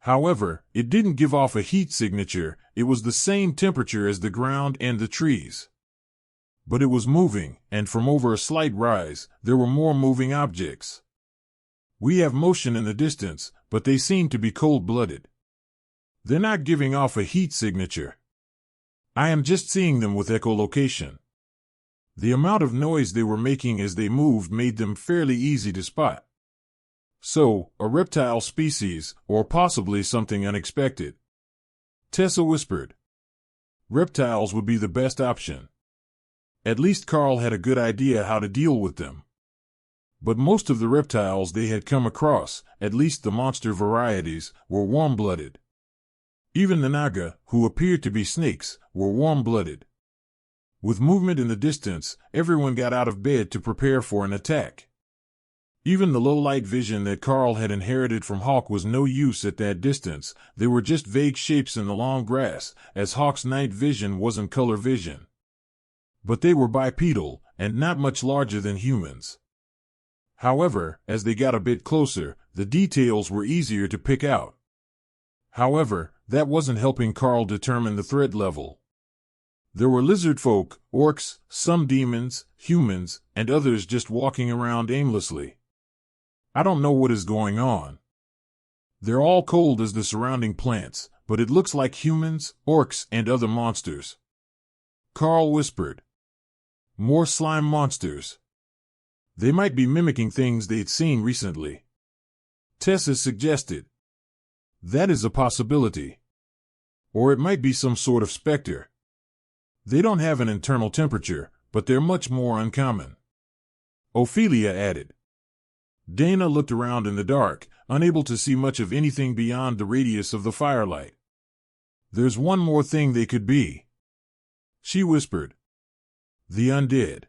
Speaker 1: However, it didn't give off a heat signature, it was the same temperature as the ground and the trees. But it was moving, and from over a slight rise, there were more moving objects. We have motion in the distance, but they seem to be cold-blooded. They're not giving off a heat signature. I am just seeing them with echolocation. The amount of noise they were making as they moved made them fairly easy to spot. So, a reptile species, or possibly something unexpected. Tessa whispered. Reptiles would be the best option. At least Karl had a good idea how to deal with them. But most of the reptiles they had come across, at least the monster varieties, were warm-blooded. Even the Naga, who appeared to be snakes, were warm-blooded. With movement in the distance, everyone got out of bed to prepare for an attack. Even the low-light vision that Karl had inherited from Hawk was no use at that distance. They were just vague shapes in the long grass, as Hawk's night vision wasn't color vision. But they were bipedal, and not much larger than humans. However, as they got a bit closer, the details were easier to pick out. However, that wasn't helping Karl determine the threat level. There were lizard folk, orcs, some demons, humans, and others just walking around aimlessly. I don't know what is going on. They're all cold as the surrounding plants, but it looks like humans, orcs, and other monsters. Karl whispered. More slime monsters. They might be mimicking things they'd seen recently. Tessa suggested. That is a possibility. Or it might be some sort of specter. They don't have an internal temperature, but they're much more uncommon. Ophelia added. Dana looked around in the dark, unable to see much of anything beyond the radius of the firelight. There's one more thing they could be. She whispered. The undead.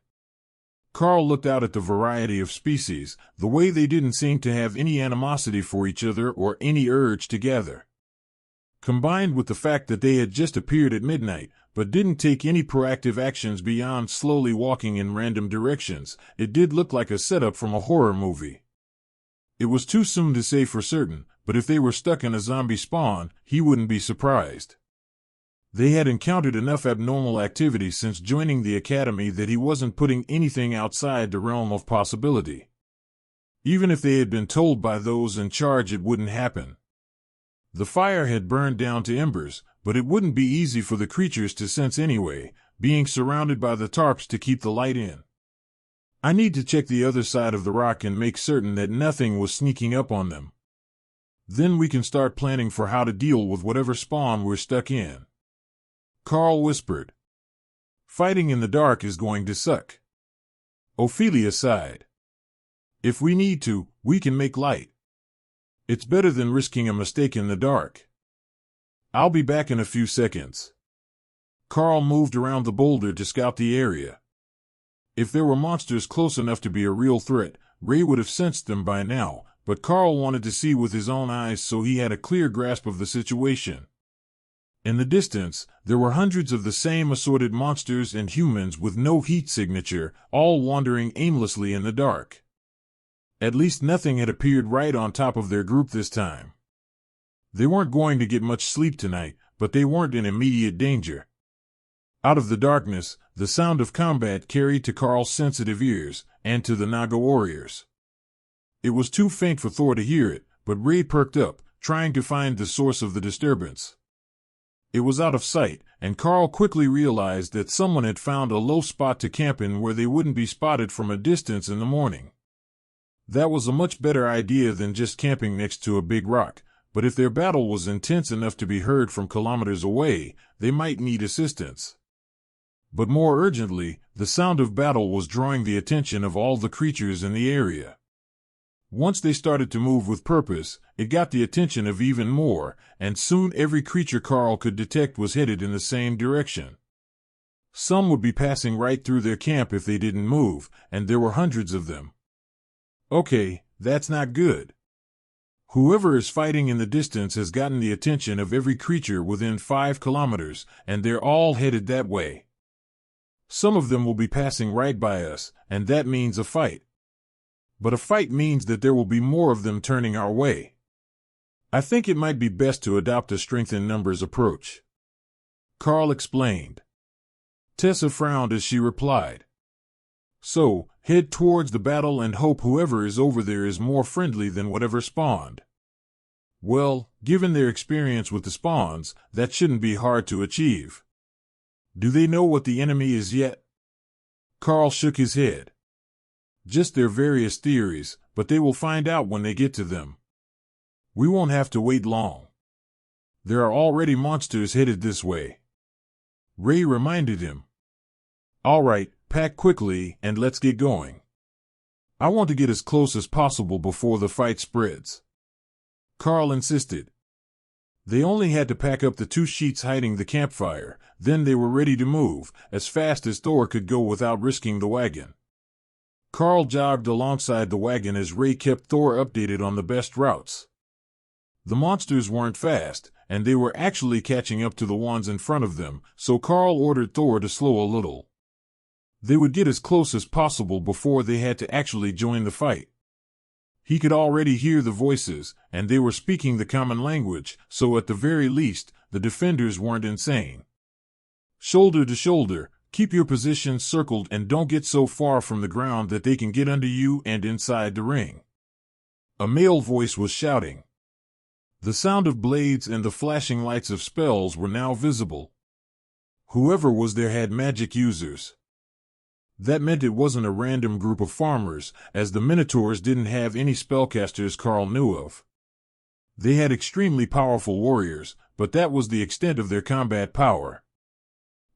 Speaker 1: Karl looked out at the variety of species, the way they didn't seem to have any animosity for each other or any urge to gather. Combined with the fact that they had just appeared at midnight, but didn't take any proactive actions beyond slowly walking in random directions, it did look like a setup from a horror movie. It was too soon to say for certain, but if they were stuck in a zombie spawn, he wouldn't be surprised. They had encountered enough abnormal activity since joining the academy that he wasn't putting anything outside the realm of possibility. Even if they had been told by those in charge it wouldn't happen. The fire had burned down to embers, but it wouldn't be easy for the creatures to sense anyway, being surrounded by the tarps to keep the light in. I need to check the other side of the rock and make certain that nothing was sneaking up on them. Then we can start planning for how to deal with whatever spawn we're stuck in. Karl whispered. Fighting in the dark is going to suck. Ophelia sighed. If we need to, we can make light. It's better than risking a mistake in the dark. I'll be back in a few seconds. Karl moved around the boulder to scout the area. If there were monsters close enough to be a real threat, Ray would have sensed them by now, but Karl wanted to see with his own eyes so he had a clear grasp of the situation. In the distance, there were hundreds of the same assorted monsters and humans with no heat signature, all wandering aimlessly in the dark. At least nothing had appeared right on top of their group this time. They weren't going to get much sleep tonight, but they weren't in immediate danger. Out of the darkness, the sound of combat carried to Karl's sensitive ears, and to the Naga warriors. It was too faint for Thor to hear it, but Ray perked up, trying to find the source of the disturbance. It was out of sight, and Karl quickly realized that someone had found a low spot to camp in where they wouldn't be spotted from a distance in the morning. That was a much better idea than just camping next to a big rock, but if their battle was intense enough to be heard from kilometers away, they might need assistance. But more urgently, the sound of battle was drawing the attention of all the creatures in the area. Once they started to move with purpose, it got the attention of even more, and soon every creature Karl could detect was headed in the same direction. Some would be passing right through their camp if they didn't move, and there were hundreds of them. Okay, that's not good. Whoever is fighting in the distance has gotten the attention of every creature within 5 kilometers, and they're all headed that way. Some of them will be passing right by us, and that means a fight. But a fight means that there will be more of them turning our way. I think it might be best to adopt a strength in numbers approach. Karl explained. Tessa frowned as she replied. So, head towards the battle and hope whoever is over there is more friendly than whatever spawned. Well, given their experience with the spawns, that shouldn't be hard to achieve. Do they know what the enemy is yet? Karl shook his head. Just their various theories, but they will find out when they get to them. We won't have to wait long. There are already monsters headed this way. Ray reminded him. All right, pack quickly and let's get going. I want to get as close as possible before the fight spreads. Karl insisted. They only had to pack up the 2 sheets hiding the campfire, then they were ready to move, as fast as Thor could go without risking the wagon. Karl jogged alongside the wagon as Ray kept Thor updated on the best routes. The monsters weren't fast, and they were actually catching up to the ones in front of them, so Karl ordered Thor to slow a little. They would get as close as possible before they had to actually join the fight. He could already hear the voices, and they were speaking the common language, so at the very least, the defenders weren't insane. Shoulder to shoulder, keep your positions circled and don't get so far from the ground that they can get under you and inside the ring. A male voice was shouting. The sound of blades and the flashing lights of spells were now visible. Whoever was there had magic users. That meant it wasn't a random group of farmers, as the Minotaurs didn't have any spellcasters Karl knew of. They had extremely powerful warriors, but that was the extent of their combat power.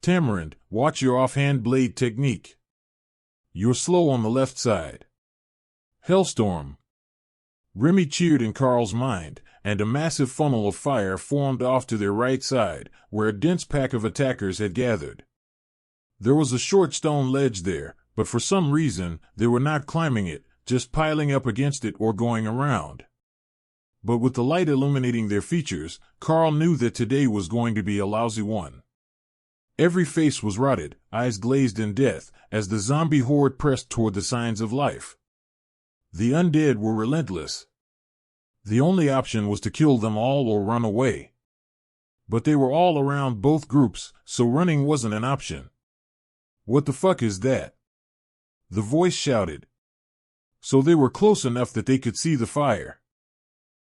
Speaker 1: Tamarind, watch your offhand blade technique. You're slow on the left side. Hellstorm. Remi cheered in Karl's mind, and a massive funnel of fire formed off to their right side, where a dense pack of attackers had gathered. There was a short stone ledge there, but for some reason, they were not climbing it, just piling up against it or going around. But with the light illuminating their features, Karl knew that today was going to be a lousy one. Every face was rotted, eyes glazed in death, as the zombie horde pressed toward the signs of life. The undead were relentless. The only option was to kill them all or run away. But they were all around both groups, so running wasn't an option. What the fuck is that? The voice shouted. So they were close enough that they could see the fire.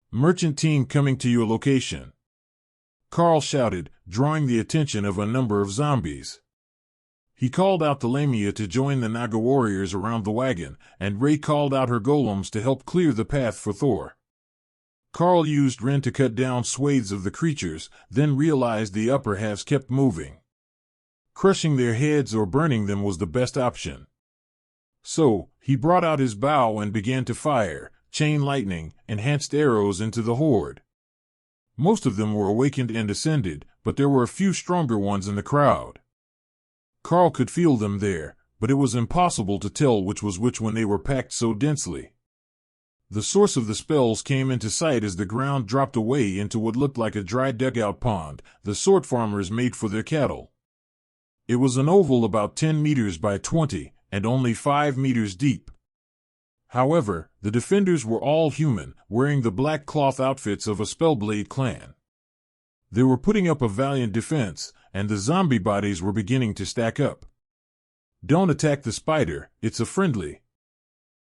Speaker 1: Merchant team coming to your location. Karl shouted, drawing the attention of a number of zombies. He called out to Lamia to join the Naga warriors around the wagon, and Ray called out her golems to help clear the path for Thor. Karl used Ren to cut down swathes of the creatures, then realized the upper halves kept moving. Crushing their heads or burning them was the best option. So, he brought out his bow and began to fire, chain lightning, enhanced arrows into the horde. Most of them were awakened and ascended, but there were a few stronger ones in the crowd. Karl could feel them there, but it was impossible to tell which was which when they were packed so densely. The source of the spells came into sight as the ground dropped away into what looked like a dry dugout pond the sword farmers made for their cattle. It was an oval about 10 meters by 20, and only 5 meters deep. However, the defenders were all human, wearing the black cloth outfits of a Spellblade clan. They were putting up a valiant defense, and the zombie bodies were beginning to stack up. Don't attack the spider, it's a friendly.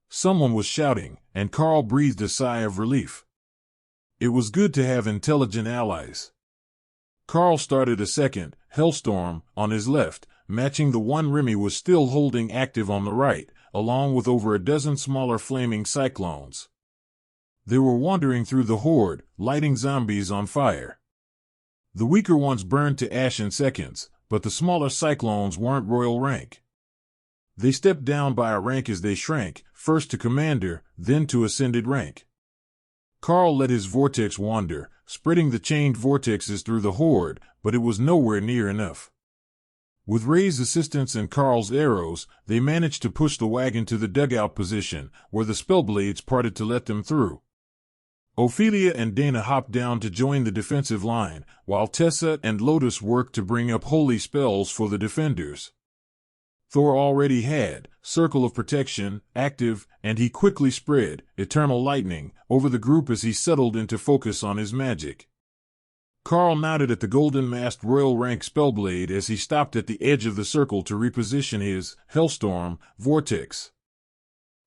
Speaker 1: Someone was shouting, and Karl breathed a sigh of relief. It was good to have intelligent allies. Karl started a second, Hellstorm, on his left, matching the one Remi was still holding active on the right, along with over a dozen smaller flaming cyclones. They were wandering through the horde, lighting zombies on fire. The weaker ones burned to ash in seconds, but the smaller cyclones weren't royal rank. They stepped down by a rank as they shrank, first to commander, then to ascended rank. Karl let his vortex wander, spreading the chained vortexes through the horde, but it was nowhere near enough. With Ray's assistance and Karl's arrows, they managed to push the wagon to the dugout position, where the spellblades parted to let them through. Ophelia and Dana hopped down to join the defensive line, while Tessa and Lotus worked to bring up holy spells for the defenders. Thor already had Circle of Protection active, and he quickly spread Eternal Lightning over the group as he settled into focus on his magic. Karl nodded at the golden-masked Royal Rank Spellblade as he stopped at the edge of the circle to reposition his Hellstorm vortex.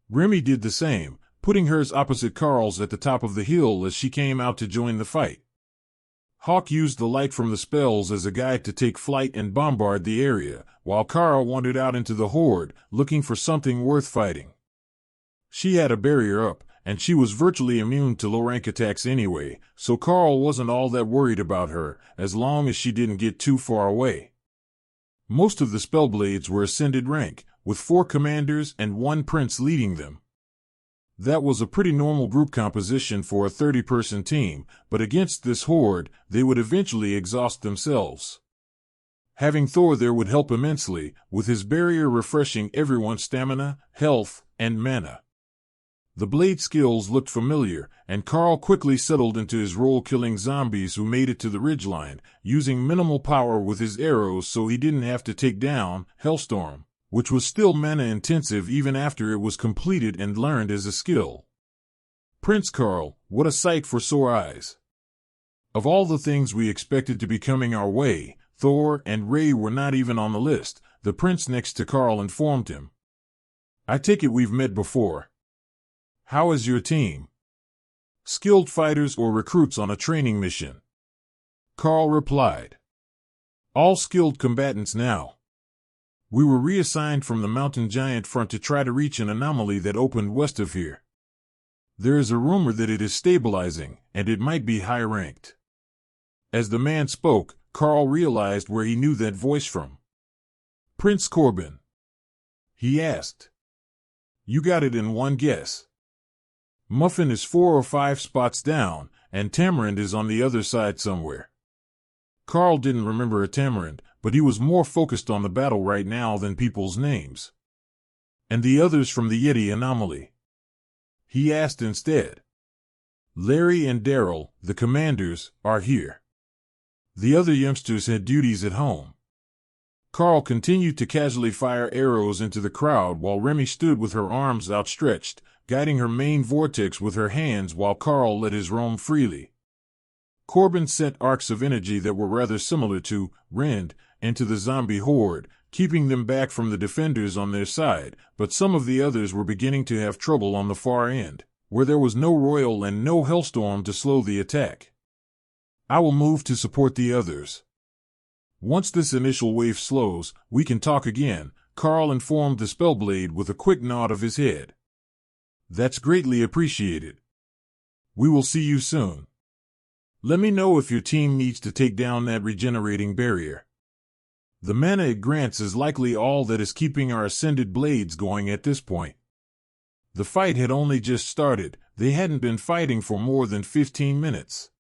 Speaker 1: Remi did the same, putting hers opposite Karl's at the top of the hill as she came out to join the fight. Hawk used the light from the spells as a guide to take flight and bombard the area, while Karl wandered out into the horde, looking for something worth fighting. She had a barrier up, and she was virtually immune to low-rank attacks anyway, so Karl wasn't all that worried about her, as long as she didn't get too far away. Most of the Spellblades were ascended rank, with 4 commanders and 1 prince leading them. That was a pretty normal group composition for a 30-person team, but against this horde, they would eventually exhaust themselves. Having Thor there would help immensely, with his barrier refreshing everyone's stamina, health, and mana. The blade skills looked familiar, and Karl quickly settled into his role killing zombies who made it to the ridgeline, using minimal power with his arrows so he didn't have to take down Hellstorm, which was still mana-intensive even after it was completed and learned as a skill. Prince Karl, what a sight for sore eyes. Of all the things we expected to be coming our way, Thor and Rei were not even on the list, the prince next to Karl informed him. I take it we've met before. How is your team? Skilled fighters or recruits on a training mission? Karl replied. All skilled combatants now. We were reassigned from the mountain giant front to try to reach an anomaly that opened west of here. There is a rumor that it is stabilizing, and it might be high-ranked. As the man spoke, Karl realized where he knew that voice from. Prince Corbin. He asked. You got it in one guess. Muffin is 4 or 5 spots down, and Tamarind is on the other side somewhere. Karl didn't remember a Tamarind, but he was more focused on the battle right now than people's names. And the others from the Yeti anomaly? He asked instead. Larry and Daryl, the commanders, are here. The other youngsters had duties at home. Karl continued to casually fire arrows into the crowd while Remi stood with her arms outstretched, guiding her main vortex with her hands while Karl let his roam freely. Corbin sent arcs of energy that were rather similar to Rend into the zombie horde, keeping them back from the defenders on their side, but some of the others were beginning to have trouble on the far end, where there was no Royal and no Hellstorm to slow the attack. I will move to support the others. Once this initial wave slows, we can talk again, Karl informed the Spellblade with a quick nod of his head. That's greatly appreciated. We will see you soon. Let me know if your team needs to take down that regenerating barrier. The mana it grants is likely all that is keeping our ascended blades going at this point. The fight had only just started, they hadn't been fighting for more than 15 minutes.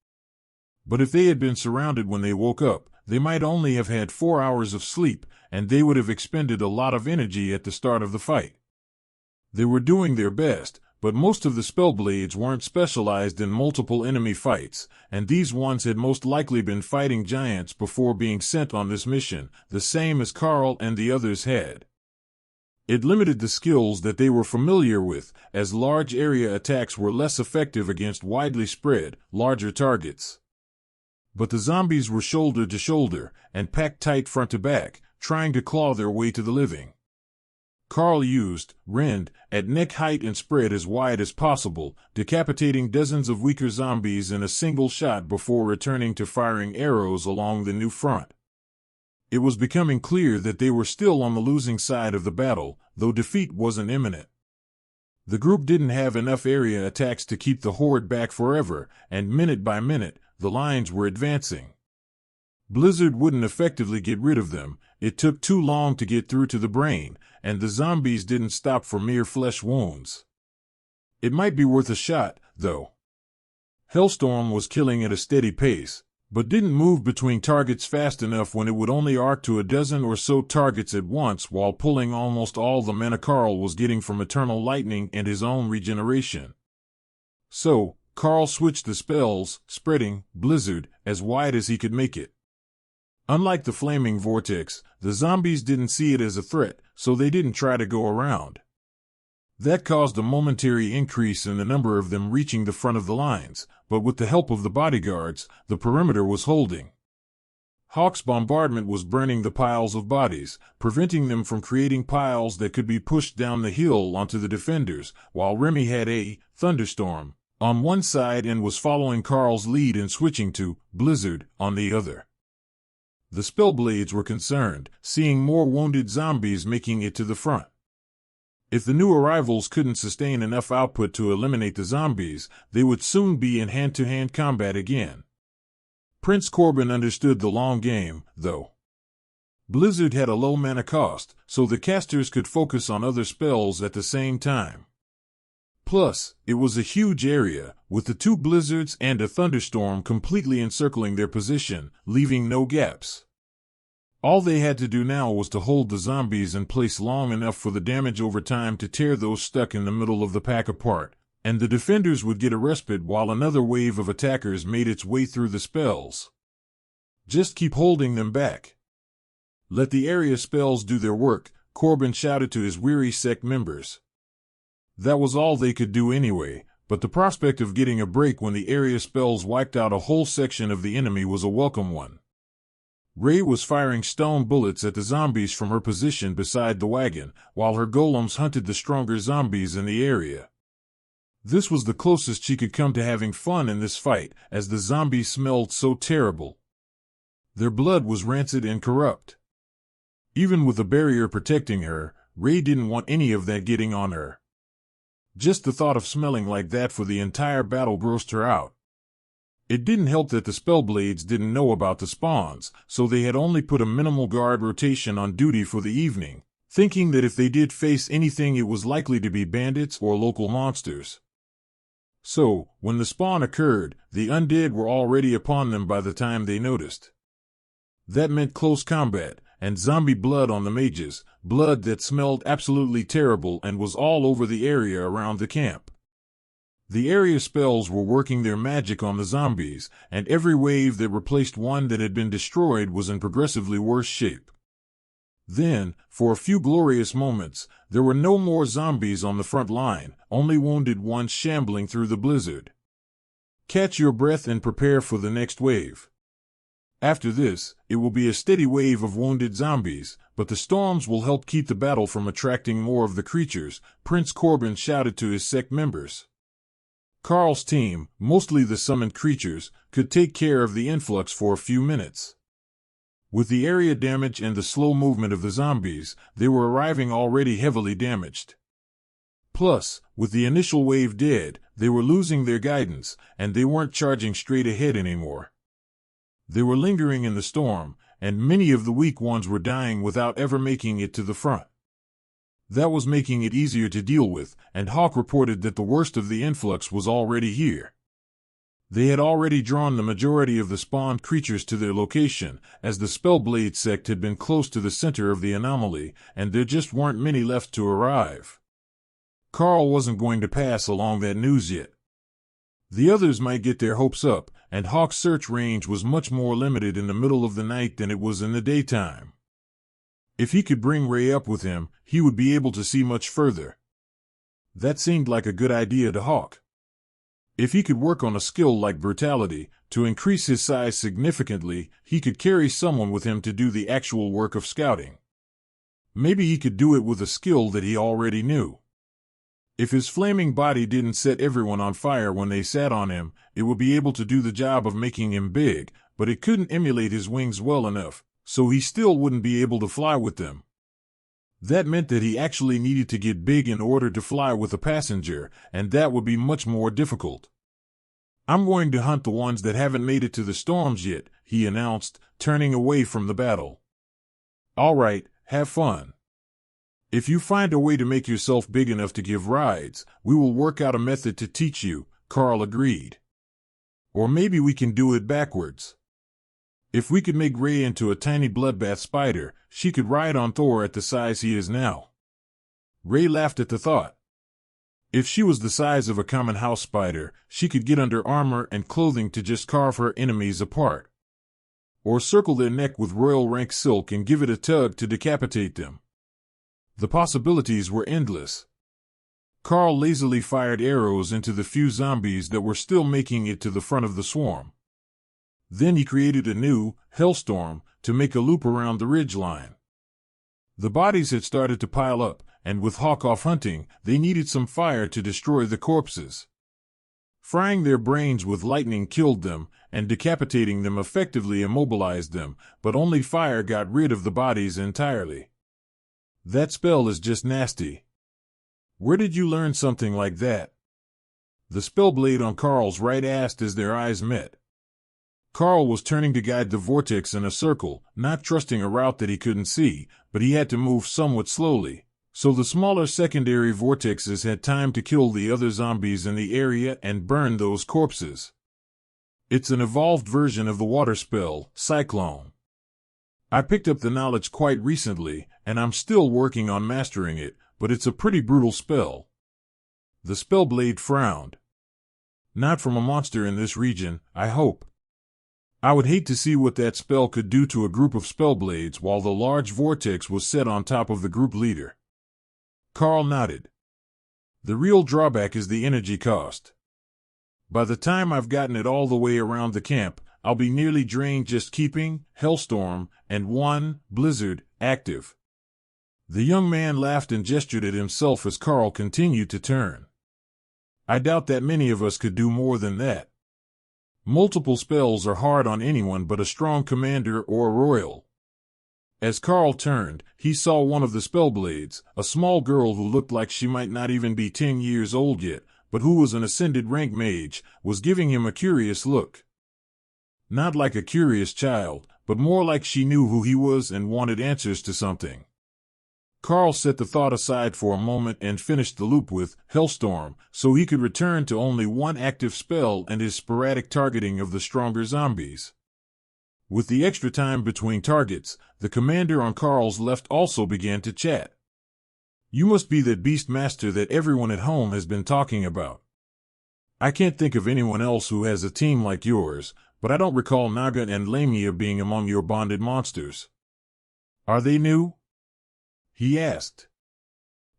Speaker 1: But if they had been surrounded when they woke up, they might only have had 4 hours of sleep, and they would have expended a lot of energy at the start of the fight. They were doing their best, but most of the Spellblades weren't specialized in multiple enemy fights, and these ones had most likely been fighting giants before being sent on this mission, the same as Karl and the others had. It limited the skills that they were familiar with, as large area attacks were less effective against widely spread, larger targets. But the zombies were shoulder to shoulder, and packed tight front to back, trying to claw their way to the living. Karl used Rend at neck height and spread as wide as possible, decapitating dozens of weaker zombies in a single shot before returning to firing arrows along the new front. It was becoming clear that they were still on the losing side of the battle, though defeat wasn't imminent. The group didn't have enough area attacks to keep the horde back forever, and minute by minute, the lines were advancing. Blizzard wouldn't effectively get rid of them, it took too long to get through to the brain, and the zombies didn't stop for mere flesh wounds. It might be worth a shot, though. Hellstorm was killing at a steady pace, but didn't move between targets fast enough when it would only arc to a dozen or so targets at once while pulling almost all the mana Karl was getting from Eternal Lightning and his own regeneration. So, Karl switched the spells, spreading Blizzard as wide as he could make it. Unlike the Flaming Vortex, the zombies didn't see it as a threat, so they didn't try to go around. That caused a momentary increase in the number of them reaching the front of the lines, but with the help of the bodyguards, the perimeter was holding. Hawk's bombardment was burning the piles of bodies, preventing them from creating piles that could be pushed down the hill onto the defenders, while Remi had a thunderstorm on one side and was following Karl's lead and switching to Blizzard on the other. The Spellblades were concerned, seeing more wounded zombies making it to the front. If the new arrivals couldn't sustain enough output to eliminate the zombies, they would soon be in hand-to-hand combat again. Prince Corbin understood the long game, though. Blizzard had a low mana cost, so the casters could focus on other spells at the same time. Plus, it was a huge area, with the 2 blizzards and a thunderstorm completely encircling their position, leaving no gaps. All they had to do now was to hold the zombies in place long enough for the damage over time to tear those stuck in the middle of the pack apart, and the defenders would get a respite while another wave of attackers made its way through the spells. Just keep holding them back. Let the area spells do their work, Corbin shouted to his weary sect members. That was all they could do anyway, but the prospect of getting a break when the area spells wiped out a whole section of the enemy was a welcome one. Rei was firing stone bullets at the zombies from her position beside the wagon, while her golems hunted the stronger zombies in the area. This was the closest she could come to having fun in this fight, as the zombies smelled so terrible. Their blood was rancid and corrupt. Even with the barrier protecting her, Rei didn't want any of that getting on her. Just the thought of smelling like that for the entire battle grossed her out. It didn't help that the Spellblades didn't know about the spawns, so they had only put a minimal guard rotation on duty for the evening, thinking that if they did face anything it was likely to be bandits or local monsters. So, when the spawn occurred, the undead were already upon them by the time they noticed. That meant close combat, and zombie blood on the mages, blood that smelled absolutely terrible and was all over the area around the camp. The area spells were working their magic on the zombies, and every wave that replaced one that had been destroyed was in progressively worse shape. Then, for a few glorious moments, there were no more zombies on the front line, only wounded ones shambling through the blizzard. Catch your breath and prepare for the next wave. After this, it will be a steady wave of wounded zombies, but the storms will help keep the battle from attracting more of the creatures, Prince Corbin shouted to his sect members. Karl's team, mostly the summoned creatures, could take care of the influx for a few minutes. With the area damage and the slow movement of the zombies, they were arriving already heavily damaged. Plus, with the initial wave dead, they were losing their guidance, and they weren't charging straight ahead anymore. They were lingering in the storm, and many of the weak ones were dying without ever making it to the front. That was making it easier to deal with, and Hawk reported that the worst of the influx was already here. They had already drawn the majority of the spawned creatures to their location, as the Spellblade sect had been close to the center of the anomaly, and there just weren't many left to arrive. Karl wasn't going to pass along that news yet. The others might get their hopes up, and Hawk's search range was much more limited in the middle of the night than it was in the daytime. If he could bring Rei up with him, he would be able to see much further. That seemed like a good idea to Hawk. If he could work on a skill like brutality, to increase his size significantly, he could carry someone with him to do the actual work of scouting. Maybe he could do it with a skill that he already knew. If his flaming body didn't set everyone on fire when they sat on him, it would be able to do the job of making him big, but it couldn't emulate his wings well enough, so he still wouldn't be able to fly with them. That meant that he actually needed to get big in order to fly with a passenger, and that would be much more difficult. I'm going to hunt the ones that haven't made it to the storms yet, he announced, turning away from the battle. All right, have fun. If you find a way to make yourself big enough to give rides, we will work out a method to teach you, Karl agreed. Or maybe we can do it backwards. If we could make Rei into a tiny bloodbath spider, she could ride on Thor at the size he is now. Rei laughed at the thought. If she was the size of a common house spider, she could get under armor and clothing to just carve her enemies apart. Or circle their neck with Royal Rank silk and give it a tug to decapitate them. The possibilities were endless. Karl lazily fired arrows into the few zombies that were still making it to the front of the swarm. Then he created a new hellstorm to make a loop around the ridgeline. The bodies had started to pile up, and with Hawk off hunting, they needed some fire to destroy the corpses. Frying their brains with lightning killed them, and decapitating them effectively immobilized them, but only fire got rid of the bodies entirely. That spell is just nasty. Where did you learn something like that? The spellblade on Karl's right asked as their eyes met. Karl was turning to guide the vortex in a circle, not trusting a route that he couldn't see, but he had to move somewhat slowly, so the smaller secondary vortexes had time to kill the other zombies in the area and burn those corpses. It's an evolved version of the water spell, Cyclone. I picked up the knowledge quite recently, and I'm still working on mastering it, but it's a pretty brutal spell. The spellblade frowned. Not from a monster in this region, I hope. I would hate to see what that spell could do to a group of spellblades while the large vortex was set on top of the group leader. Karl nodded. The real drawback is the energy cost. By the time I've gotten it all the way around the camp, I'll be nearly drained just keeping Hellstorm and 1 Blizzard active. The young man laughed and gestured at himself as Karl continued to turn. I doubt that many of us could do more than that. Multiple spells are hard on anyone but a strong commander or a royal. As Karl turned, he saw one of the spellblades, a small girl who looked like she might not even be 10 years old yet, but who was an ascended rank mage, was giving him a curious look. Not like a curious child, but more like she knew who he was and wanted answers to something. Karl set the thought aside for a moment and finished the loop with Hellstorm, so he could return to only 1 active spell and his sporadic targeting of the stronger zombies. With the extra time between targets, the commander on Karl's left also began to chat. You must be that beast master that everyone at home has been talking about. I can't think of anyone else who has a team like yours, but I don't recall Naga and Lamia being among your bonded monsters. Are they new? He asked.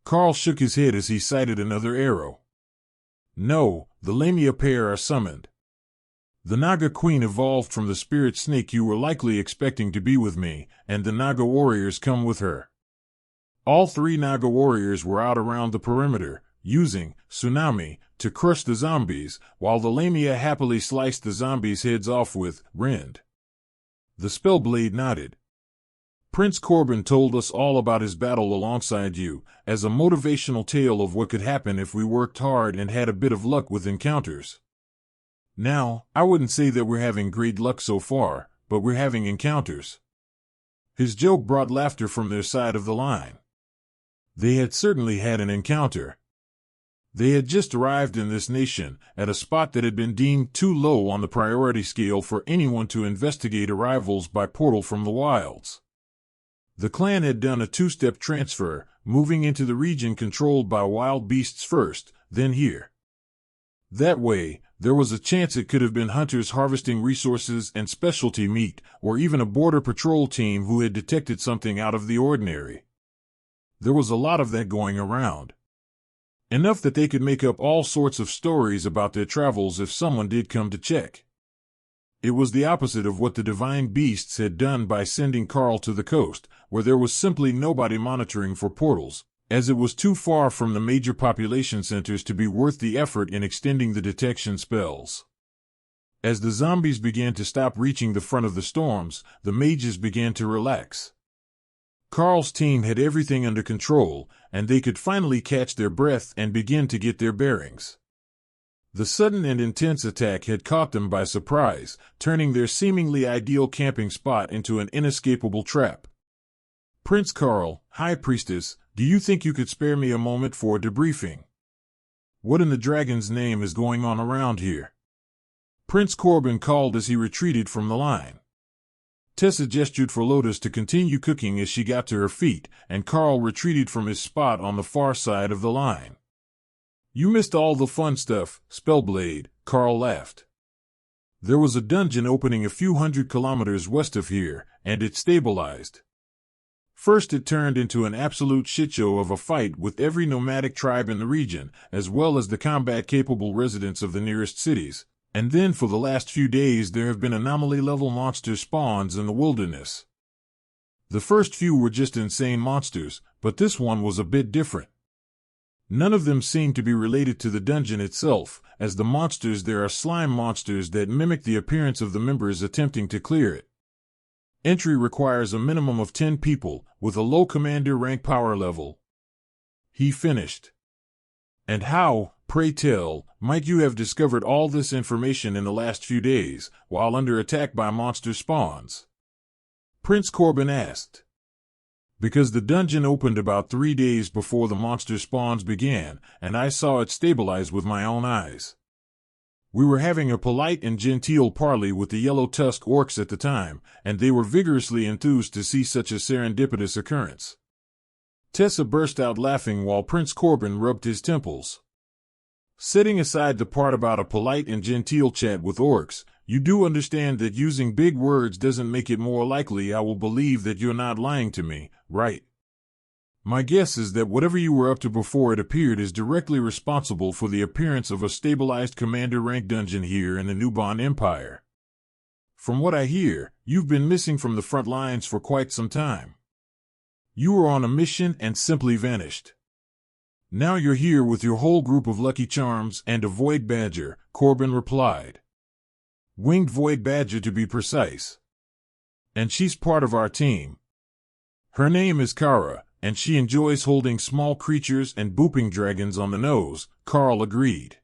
Speaker 1: Karl shook his head as he sighted another arrow. No, the Lamia pair are summoned. The Naga Queen evolved from the spirit snake you were likely expecting to be with me, and the Naga warriors come with her. All 3 Naga warriors were out around the perimeter, using Tsunami to crush the zombies, while the Lamia happily sliced the zombies' heads off with Rend. The spellblade nodded. Prince Corbin told us all about his battle alongside you, as a motivational tale of what could happen if we worked hard and had a bit of luck with encounters. Now, I wouldn't say that we're having great luck so far, but we're having encounters. His joke brought laughter from their side of the line. They had certainly had an encounter. They had just arrived in this nation, at a spot that had been deemed too low on the priority scale for anyone to investigate arrivals by portal from the wilds. The clan had done a 2-step transfer, moving into the region controlled by wild beasts first, then here. That way, there was a chance it could have been hunters harvesting resources and specialty meat, or even a border patrol team who had detected something out of the ordinary. There was a lot of that going around. Enough that they could make up all sorts of stories about their travels if someone did come to check. It was the opposite of what the divine beasts had done by sending Karl to the coast, where there was simply nobody monitoring for portals, as it was too far from the major population centers to be worth the effort in extending the detection spells. As the zombies began to stop reaching the front of the storms, the mages began to relax. Karl's team had everything under control, and they could finally catch their breath and begin to get their bearings. The sudden and intense attack had caught them by surprise, turning their seemingly ideal camping spot into an inescapable trap. Prince Karl, High Priestess, do you think you could spare me a moment for a debriefing? What in the dragon's name is going on around here? Prince Corbin called as he retreated from the line. Tessa gestured for Lotus to continue cooking as she got to her feet, and Karl retreated from his spot on the far side of the line. You missed all the fun stuff, Spellblade, Karl laughed. There was a dungeon opening a few 100 kilometers west of here, and it stabilized. First it turned into an absolute shitshow of a fight with every nomadic tribe in the region, as well as the combat-capable residents of the nearest cities. And then for the last few days there have been anomaly-level monster spawns in the wilderness. The first few were just insane monsters, but this one was a bit different. None of them seem to be related to the dungeon itself. As the monsters, there are slime monsters that mimic the appearance of the members attempting to clear it. Entry requires a minimum of 10 people, with a low commander rank power level. He finished. And how, pray tell, might you have discovered all this information in the last few days, while under attack by monster spawns? Prince Corbin asked. Because the dungeon opened about 3 days before the monster spawns began, and I saw it stabilize with my own eyes. We were having a polite and genteel parley with the yellow-tusked orcs at the time, and they were vigorously enthused to see such a serendipitous occurrence. Tessa burst out laughing while Prince Corbin rubbed his temples. Setting aside the part about a polite and genteel chat with orcs, you do understand that using big words doesn't make it more likely I will believe that you're not lying to me, right? My guess is that whatever you were up to before it appeared is directly responsible for the appearance of a stabilized commander rank dungeon here in the Nubon Empire. From what I hear, you've been missing from the front lines for quite some time. You were on a mission and simply vanished. Now you're here with your whole group of Lucky Charms and a Void Badger, Corbin replied. Winged Void Badger to be precise. And she's part of our team. Her name is Kara, and she enjoys holding small creatures and booping dragons on the nose, Karl agreed.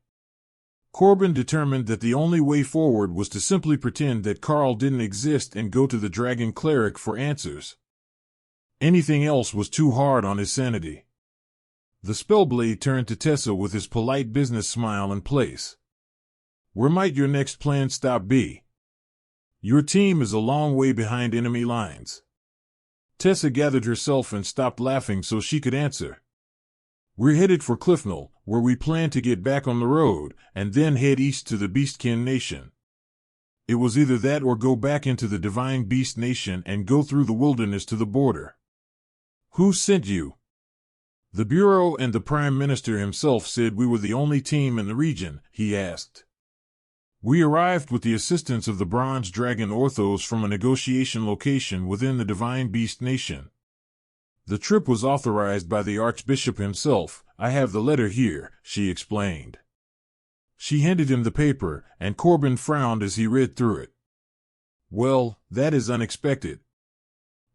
Speaker 1: Corbin determined that the only way forward was to simply pretend that Karl didn't exist and go to the Dragon Cleric for answers. Anything else was too hard on his sanity. The Spellblade turned to Tessa with his polite business smile in place. Where might your next planned stop be? Your team is a long way behind enemy lines. Tessa gathered herself and stopped laughing so she could answer. We're headed for Cliffnell, where we plan to get back on the road, and then head east to the Beastkin Nation. It was either that or go back into the Divine Beast Nation and go through the wilderness to the border. Who sent you? The Bureau and the Prime Minister himself said we were the only team in the region, he asked. We arrived with the assistance of the Bronze Dragon Orthos from a negotiation location within the Divine Beast Nation. The trip was authorized by the Archbishop himself. I have the letter here, she explained. She handed him the paper, and Corbin frowned as he read through it. Well, that is unexpected.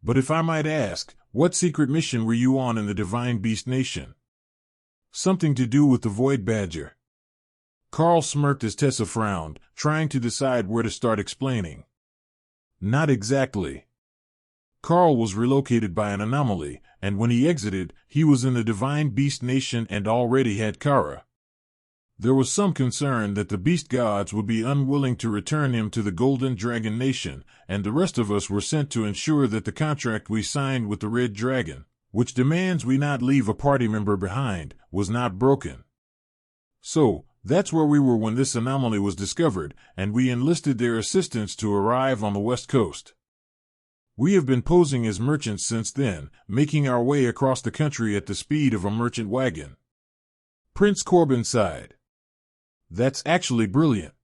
Speaker 1: But if I might ask, what secret mission were you on in the Divine Beast Nation? Something to do with the Void Badger. Karl smirked as Tessa frowned, trying to decide where to start explaining. Not exactly. Karl was relocated by an anomaly, and when he exited, he was in the Divine Beast Nation and already had Kara. There was some concern that the beast gods would be unwilling to return him to the Golden Dragon Nation, and the rest of us were sent to ensure that the contract we signed with the Red Dragon, which demands we not leave a party member behind, was not broken. So, that's where we were when this anomaly was discovered, and we enlisted their assistance to arrive on the west coast. We have been posing as merchants since then, making our way across the country at the speed of a merchant wagon. Prince Corbin sighed. That's actually brilliant.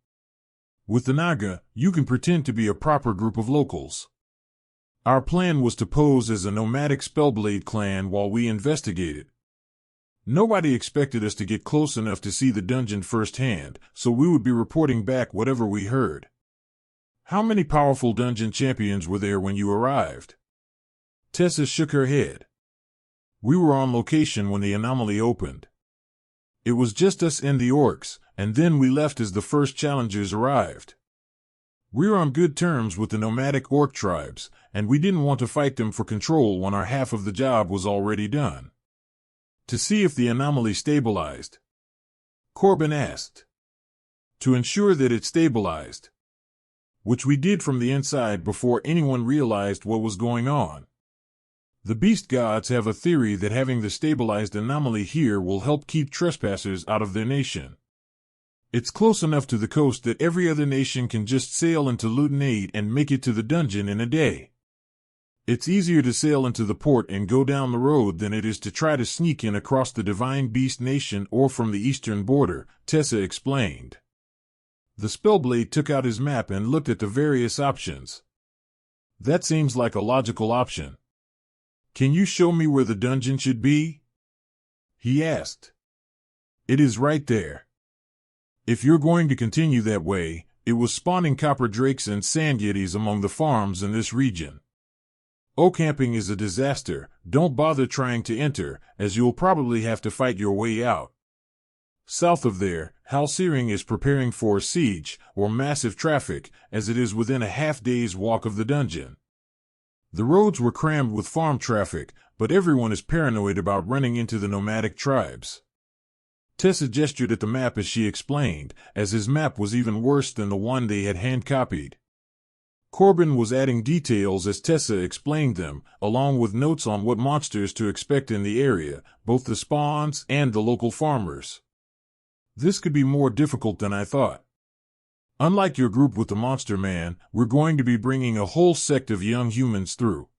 Speaker 1: With the Naga, you can pretend to be a proper group of locals. Our plan was to pose as a nomadic Spellblade clan while we investigated. Nobody expected us to get close enough to see the dungeon firsthand, so we would be reporting back whatever we heard. How many powerful dungeon champions were there when you arrived? Tessa shook her head. We were on location when the anomaly opened. It was just us and the orcs, and then we left as the first challengers arrived. We're on good terms with the nomadic orc tribes, and we didn't want to fight them for control when our half of the job was already done. To see if the anomaly stabilized. Corbin asked. To ensure that it stabilized. Which we did from the inside before anyone realized what was going on. The beast gods have a theory that having the stabilized anomaly here will help keep trespassers out of their nation. It's close enough to the coast that every other nation can just sail into Lutinate and make it to the dungeon in a day. It's easier to sail into the port and go down the road than it is to try to sneak in across the Divine Beast Nation or from the eastern border, Tessa explained. The Spellblade took out his map and looked at the various options. That seems like a logical option. Can you show me where the dungeon should be? He asked. It is right there. If you're going to continue that way, it was spawning copper drakes and sand yetis among the farms in this region. Camping is a disaster. Don't bother trying to enter, as you'll probably have to fight your way out. South of there, Halcyon is preparing for a siege, or massive traffic, as it is within a half-day's walk of the dungeon. The roads were crammed with farm traffic, but everyone is paranoid about running into the nomadic tribes. Tessa gestured at the map as she explained, as his map was even worse than the one they had hand-copied. Corbin was adding details as Tessa explained them, along with notes on what monsters to expect in the area, both the spawns and the local farmers. This could be more difficult than I thought. Unlike your group with the Monster Man, we're going to be bringing a whole sect of young humans through.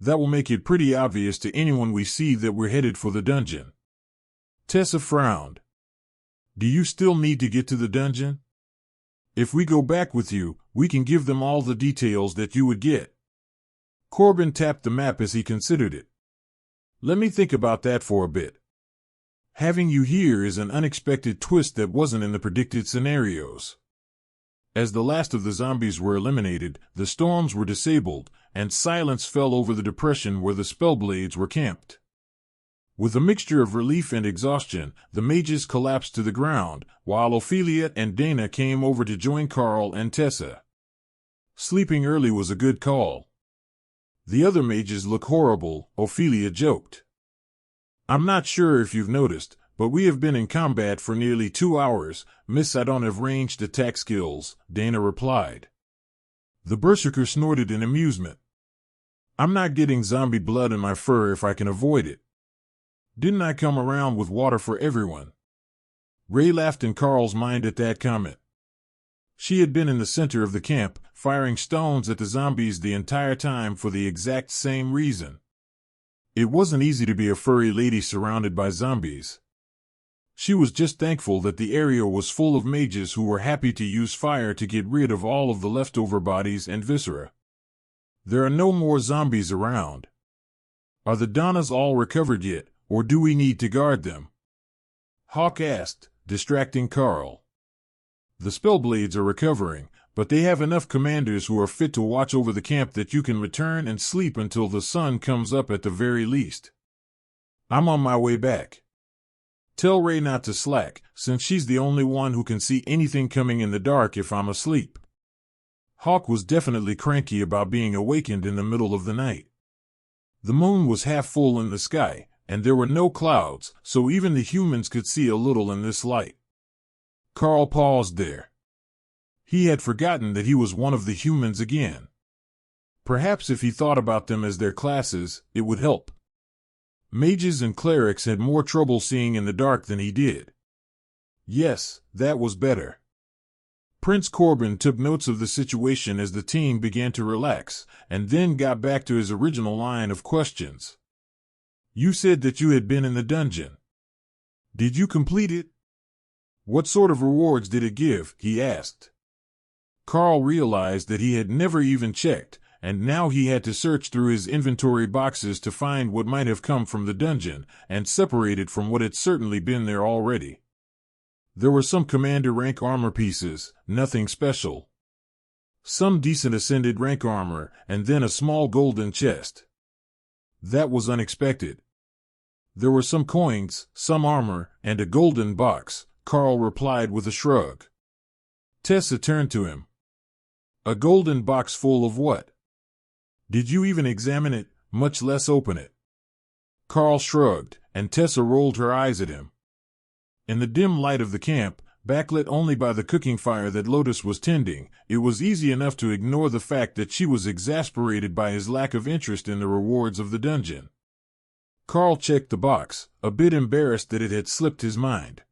Speaker 1: That will make it pretty obvious to anyone we see that we're headed for the dungeon. Tessa frowned. Do you still need to get to the dungeon? If we go back with you, we can give them all the details that you would get. Corbin tapped the map as he considered it. Let me think about that for a bit. Having you here is an unexpected twist that wasn't in the predicted scenarios. As the last of the zombies were eliminated, the storms were disabled, and silence fell over the depression where the spellblades were camped. With a mixture of relief and exhaustion, the mages collapsed to the ground, while Ophelia and Dana came over to join Karl and Tessa. Sleeping early was a good call. The other mages look horrible, Ophelia joked. I'm not sure if you've noticed, but we have been in combat for nearly 2 hours. Miss, I don't have ranged attack skills, Dana replied. The berserker snorted in amusement. I'm not getting zombie blood in my fur if I can avoid it. Didn't I come around with water for everyone? Ray laughed in Karl's mind at that comment. She had been in the center of the camp, firing stones at the zombies the entire time for the exact same reason. It wasn't easy to be a furry lady surrounded by zombies. She was just thankful that the area was full of mages who were happy to use fire to get rid of all of the leftover bodies and viscera. There are no more zombies around. Are the Donnas all recovered yet, or do we need to guard them? Hawk asked, distracting Karl. The spellblades are recovering, but they have enough commanders who are fit to watch over the camp that you can return and sleep until the sun comes up at the very least. I'm on my way back. Tell Ray not to slack, since she's the only one who can see anything coming in the dark if I'm asleep. Hawk was definitely cranky about being awakened in the middle of the night. The moon was half full in the sky, and there were no clouds, so even the humans could see a little in this light. Karl paused there. He had forgotten that he was one of the humans again. Perhaps if he thought about them as their classes, it would help. Mages and clerics had more trouble seeing in the dark than he did. Yes, that was better. Prince Corbin took notes of the situation as the team began to relax, and then got back to his original line of questions. You said that you had been in the dungeon. Did you complete it? What sort of rewards did it give? He asked. Karl realized that he had never even checked, and now he had to search through his inventory boxes to find what might have come from the dungeon, and separate it from what had certainly been there already. There were some commander rank armor pieces, nothing special. Some decent ascended rank armor, and then a small golden chest. That was unexpected. There were some coins, some armor, and a golden box, Karl replied with a shrug. Tessa turned to him. A golden box full of what? Did you even examine it, much less open it? Karl shrugged, and Tessa rolled her eyes at him. In the dim light of the camp, backlit only by the cooking fire that Lotus was tending, it was easy enough to ignore the fact that she was exasperated by his lack of interest in the rewards of the dungeon. Karl checked the box, a bit embarrassed that it had slipped his mind.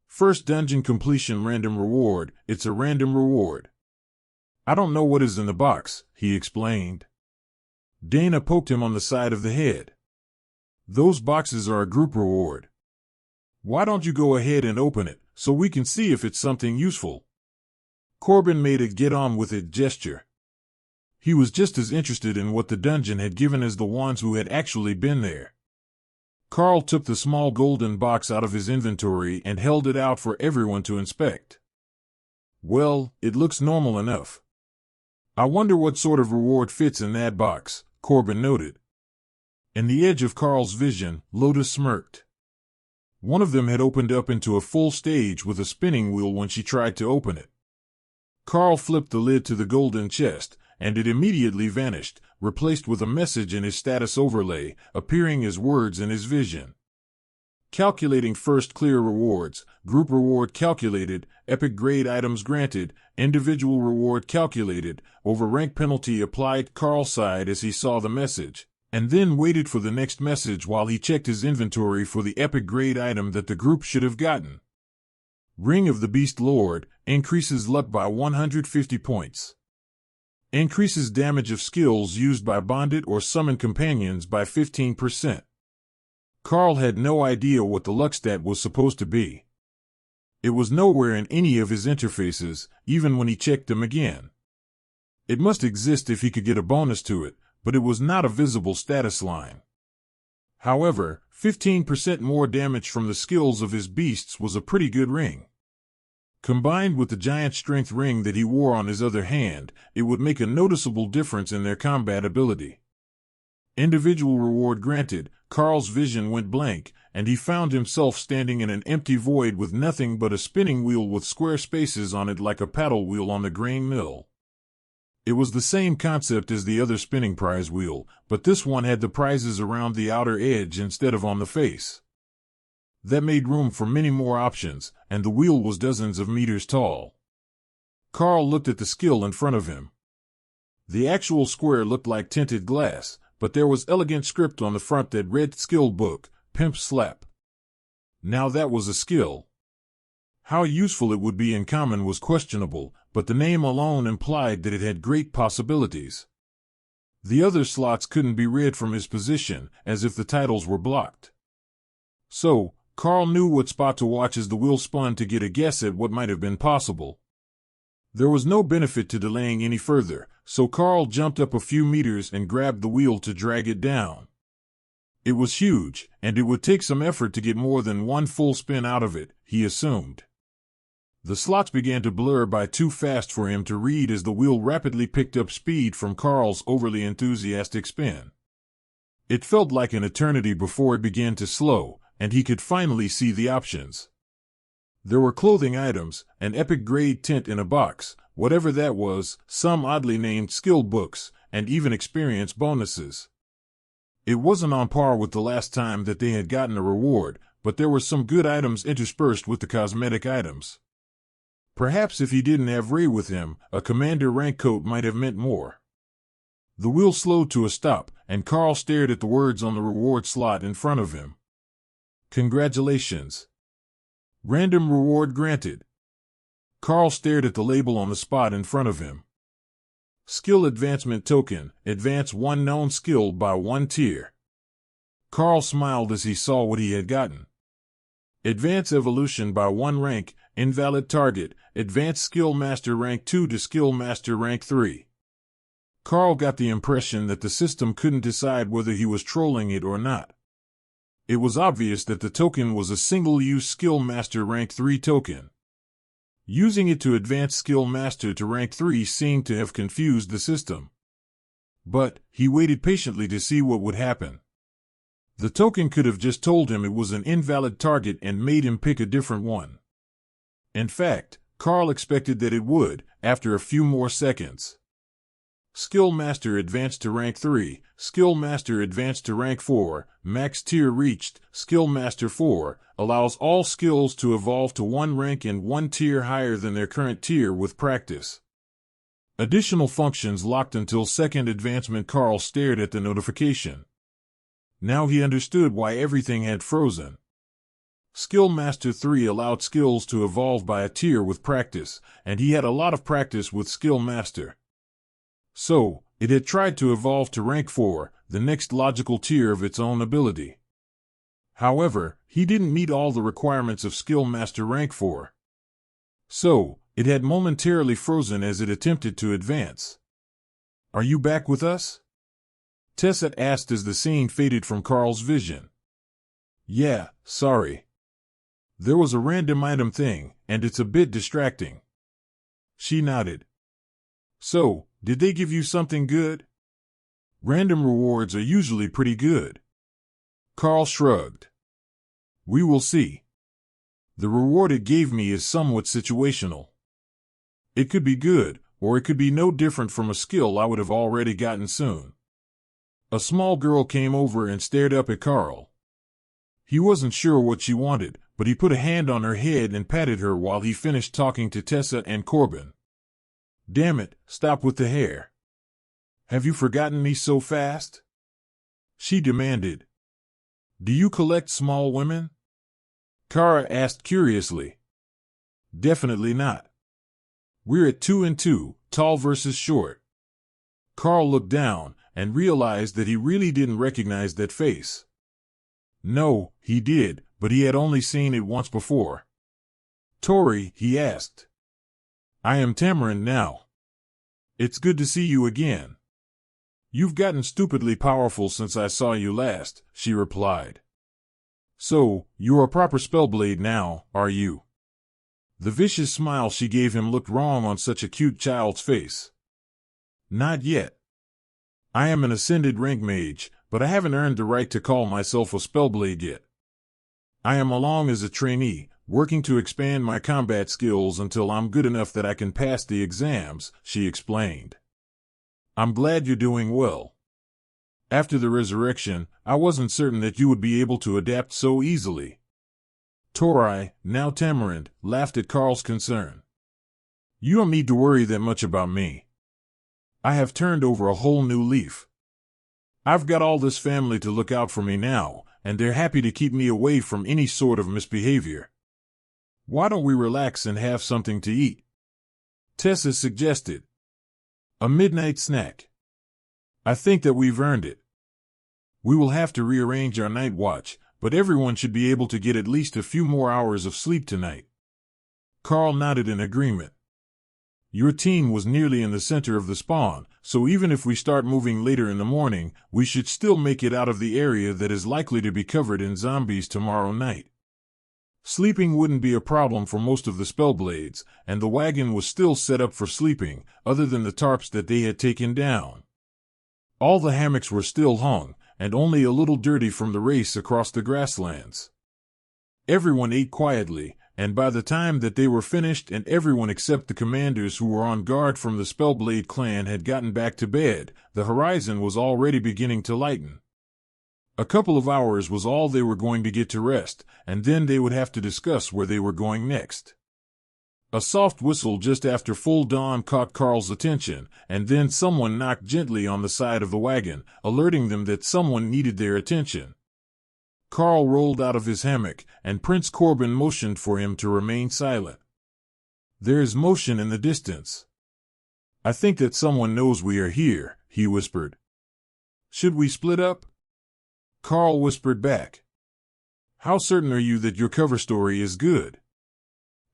Speaker 1: First dungeon completion random reward, it's a random reward. I don't know what is in the box, he explained. Dana poked him on the side of the head. Those boxes are a group reward. Why don't you go ahead and open it, so we can see if it's something useful? Corbin made a get-on-with-it gesture. He was just as interested in what the dungeon had given as the ones who had actually been there. Karl took the small golden box out of his inventory and held it out for everyone to inspect. Well, it looks normal enough. I wonder what sort of reward fits in that box, Corbin noted. In the edge of Karl's vision, Lotus smirked. One of them had opened up into a full stage with a spinning wheel when she tried to open it. Karl flipped the lid to the golden chest, and it immediately vanished, replaced with a message in his status overlay, appearing as words in his vision. Calculating first clear rewards, group reward calculated, epic grade items granted, individual reward calculated, over rank penalty applied. Karl sighed as he saw the message, and then waited for the next message while he checked his inventory for the epic grade item that the group should have gotten. Ring of the Beast Lord, increases luck by 150 points. Increases damage of skills used by bonded or summoned companions by 15%. Karl had no idea what the luck stat was supposed to be. It was nowhere in any of his interfaces, even when he checked them again. It must exist if he could get a bonus to it, but it was not a visible status line. However, 15% more damage from the skills of his beasts was a pretty good ring. Combined with the giant strength ring that he wore on his other hand, it would make a noticeable difference in their combat ability. Individual reward granted. Karl's vision went blank, and he found himself standing in an empty void with nothing but a spinning wheel with square spaces on it like a paddle wheel on the grain mill. It was the same concept as the other spinning prize wheel, but this one had the prizes around the outer edge instead of on the face. That made room for many more options, and the wheel was dozens of meters tall. Karl looked at the skill in front of him. The actual square looked like tinted glass, but there was elegant script on the front that read Skill Book, Pimp Slap. Now that was a skill. How useful it would be in common was questionable, but the name alone implied that it had great possibilities. The other slots couldn't be read from his position, as if the titles were blocked. So, Karl knew what spot to watch as the wheel spun to get a guess at what might have been possible. There was no benefit to delaying any further, so Karl jumped up a few meters and grabbed the wheel to drag it down. It was huge, and it would take some effort to get more than one full spin out of it, he assumed. The slots began to blur by too fast for him to read as the wheel rapidly picked up speed from Karl's overly enthusiastic spin. It felt like an eternity before it began to slow, and he could finally see the options. There were clothing items, an epic grade tint in a box, whatever that was, some oddly named skill books, and even experience bonuses. It wasn't on par with the last time that they had gotten a reward, but there were some good items interspersed with the cosmetic items. Perhaps if he didn't have Ray with him, a commander rank coat might have meant more. The wheel slowed to a stop, and Karl stared at the words on the reward slot in front of him. Congratulations. Random reward granted. Karl stared at the label on the spot in front of him. Skill advancement token, advance one known skill by 1 tier. Karl smiled as he saw what he had gotten. Advance evolution by 1 rank, invalid target, advance skill master rank 2 to skill master rank 3. Karl got the impression that the system couldn't decide whether he was trolling it or not. It was obvious that the token was a single-use Skill Master Rank 3 token. Using it to advance Skill Master to Rank 3 seemed to have confused the system. But he waited patiently to see what would happen. The token could have just told him it was an invalid target and made him pick a different one. In fact, Karl expected that it would, after a few more seconds. Skill Master advanced to rank 3, Skill Master advanced to rank 4, max tier reached, Skill Master 4, allows all skills to evolve to 1 rank and 1 tier higher than their current tier with practice. Additional functions locked until second advancement. Karl stared at the notification. Now he understood why everything had frozen. Skill Master 3 allowed skills to evolve by a tier with practice, and he had a lot of practice with Skill Master. So, it had tried to evolve to rank 4, the next logical tier of its own ability. However, he didn't meet all the requirements of Skill Master rank 4. So, it had momentarily frozen as it attempted to advance. "Are you back with us?" Tessa asked as the scene faded from Karl's vision. "Yeah, sorry. There was a random item thing, and it's a bit distracting." She nodded. "So, did they give you something good?" "Random rewards are usually pretty good." Karl shrugged. "We will see. The reward it gave me is somewhat situational. It could be good, or it could be no different from a skill I would have already gotten soon." A small girl came over and stared up at Karl. He wasn't sure what she wanted, but he put a hand on her head and patted her while he finished talking to Tessa and Corbin. "Damn it, stop with the hair. Have you forgotten me so fast?" she demanded. "Do you collect small women?" Kara asked curiously. "Definitely not. We're at 2 and 2, tall versus short." Karl looked down and realized that he really didn't recognize that face. No, he did, but he had only seen it once before. "Tori," he asked. "I am Tamarind now. It's good to see you again." "You've gotten stupidly powerful since I saw you last," she replied. "So, you're a proper spellblade now, are you?" The vicious smile she gave him looked wrong on such a cute child's face. "Not yet. I am an ascended rank mage, but I haven't earned the right to call myself a spellblade yet. I am along as a trainee, working to expand my combat skills until I'm good enough that I can pass the exams," she explained. "I'm glad you're doing well. After the resurrection, I wasn't certain that you would be able to adapt so easily." Tori, now Tamarind, laughed at Karl's concern. "You don't need to worry that much about me. I have turned over a whole new leaf. I've got all this family to look out for me now, and they're happy to keep me away from any sort of misbehavior. Why don't we relax and have something to eat?" Tessa suggested. "A midnight snack. I think that we've earned it. We will have to rearrange our night watch, but everyone should be able to get at least a few more hours of sleep tonight." Karl nodded in agreement. "Your team was nearly in the center of the spawn, so even if we start moving later in the morning, we should still make it out of the area that is likely to be covered in zombies tomorrow night. Sleeping wouldn't be a problem for most of the spellblades, and the wagon was still set up for sleeping, other than the tarps that they had taken down. All the hammocks were still hung, and only a little dirty from the race across the grasslands. Everyone ate quietly, and by the time that they were finished and everyone except the commanders who were on guard from the Spellblade clan had gotten back to bed, the horizon was already beginning to lighten. A couple of hours was all they were going to get to rest, and then they would have to discuss where they were going next. A soft whistle just after full dawn caught Karl's attention, and then someone knocked gently on the side of the wagon, alerting them that someone needed their attention. Karl rolled out of his hammock, and Prince Corbin motioned for him to remain silent. "There is motion in the distance. I think that someone knows we are here," he whispered. "Should we split up?" Karl whispered back. "How certain are you that your cover story is good?"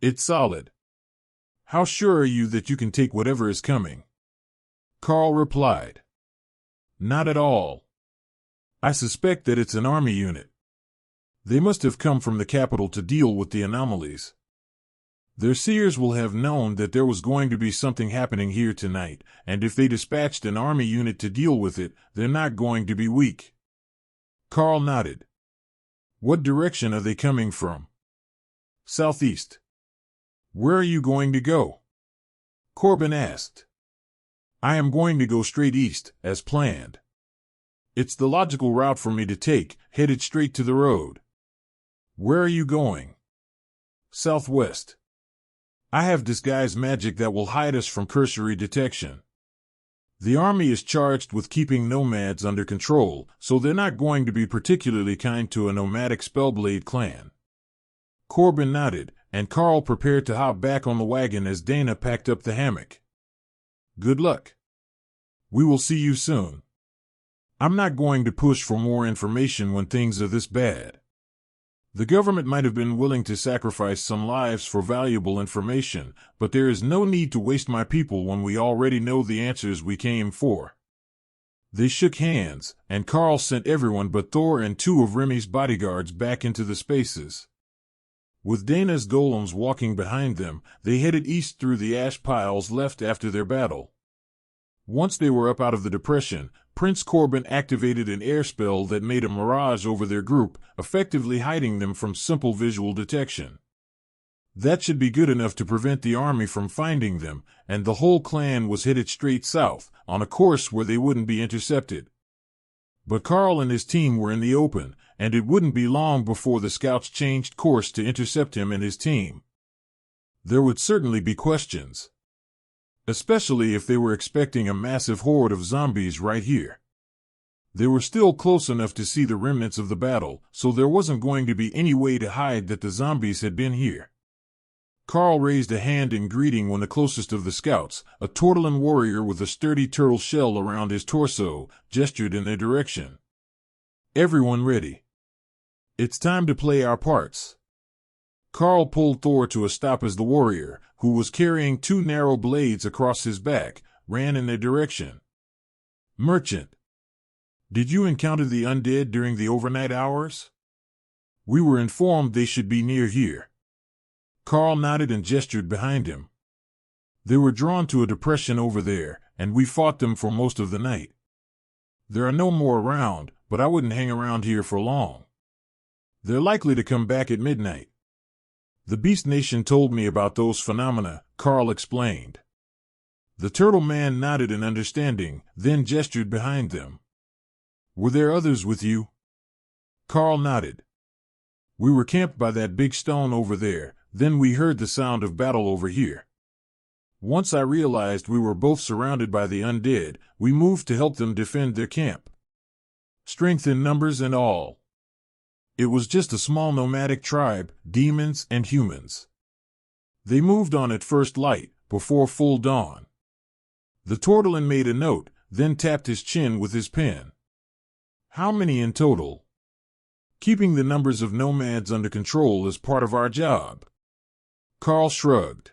Speaker 1: "It's solid." "How sure are you that you can take whatever is coming?" Karl replied. "Not at all. I suspect that it's an army unit. They must have come from the capital to deal with the anomalies. Their seers will have known that there was going to be something happening here tonight, and if they dispatched an army unit to deal with it, they're not going to be weak." Karl nodded. "What direction are they coming from?" "Southeast." "Where are you going to go?" Corbin asked. "I am going to go straight east, as planned. It's the logical route for me to take, headed straight to the road." "Where are you going?" "Southwest. I have disguise magic that will hide us from cursory detection. The army is charged with keeping nomads under control, so they're not going to be particularly kind to a nomadic Spellblade clan." Corbin nodded, and Karl prepared to hop back on the wagon as Dana packed up the hammock. "Good luck. We will see you soon. I'm not going to push for more information when things are this bad. The government might have been willing to sacrifice some lives for valuable information, but there is no need to waste my people when we already know the answers we came for." They shook hands, and Karl sent everyone but Thor and 2 of Remi's bodyguards back into the spaces. With Dana's golems walking behind them, they headed east through the ash piles left after their battle. Once they were up out of the depression, Prince Corbin activated an air spell that made a mirage over their group, effectively hiding them from simple visual detection. That should be good enough to prevent the army from finding them, and the whole clan was headed straight south, on a course where they wouldn't be intercepted. But Karl and his team were in the open, and it wouldn't be long before the scouts changed course to intercept him and his team. There would certainly be questions, especially if they were expecting a massive horde of zombies right here. They were still close enough to see the remnants of the battle, so there wasn't going to be any way to hide that the zombies had been here. Karl raised a hand in greeting when the closest of the scouts, a Tortolin warrior with a sturdy turtle shell around his torso, gestured in their direction. Everyone ready? It's time to play our parts. Karl pulled Thor to a stop as the warrior, who was carrying 2 narrow blades across his back, ran in their direction. Merchant, did you encounter the undead during the overnight hours? We were informed they should be near here. Karl nodded and gestured behind him. They were drawn to a depression over there, and we fought them for most of the night. There are no more around, but I wouldn't hang around here for long. They're likely to come back at midnight. The Beast Nation told me about those phenomena, Karl explained. The Turtle Man nodded in understanding, then gestured behind them. Were there others with you? Karl nodded. We were camped by that big stone over there, then we heard the sound of battle over here. Once I realized we were both surrounded by the undead, we moved to help them defend their camp. Strength in numbers and all. It was just a small nomadic tribe, demons and humans. They moved on at first light, before full dawn. The Tortolin made a note, then tapped his chin with his pen. How many in total? Keeping the numbers of nomads under control is part of our job. Karl shrugged.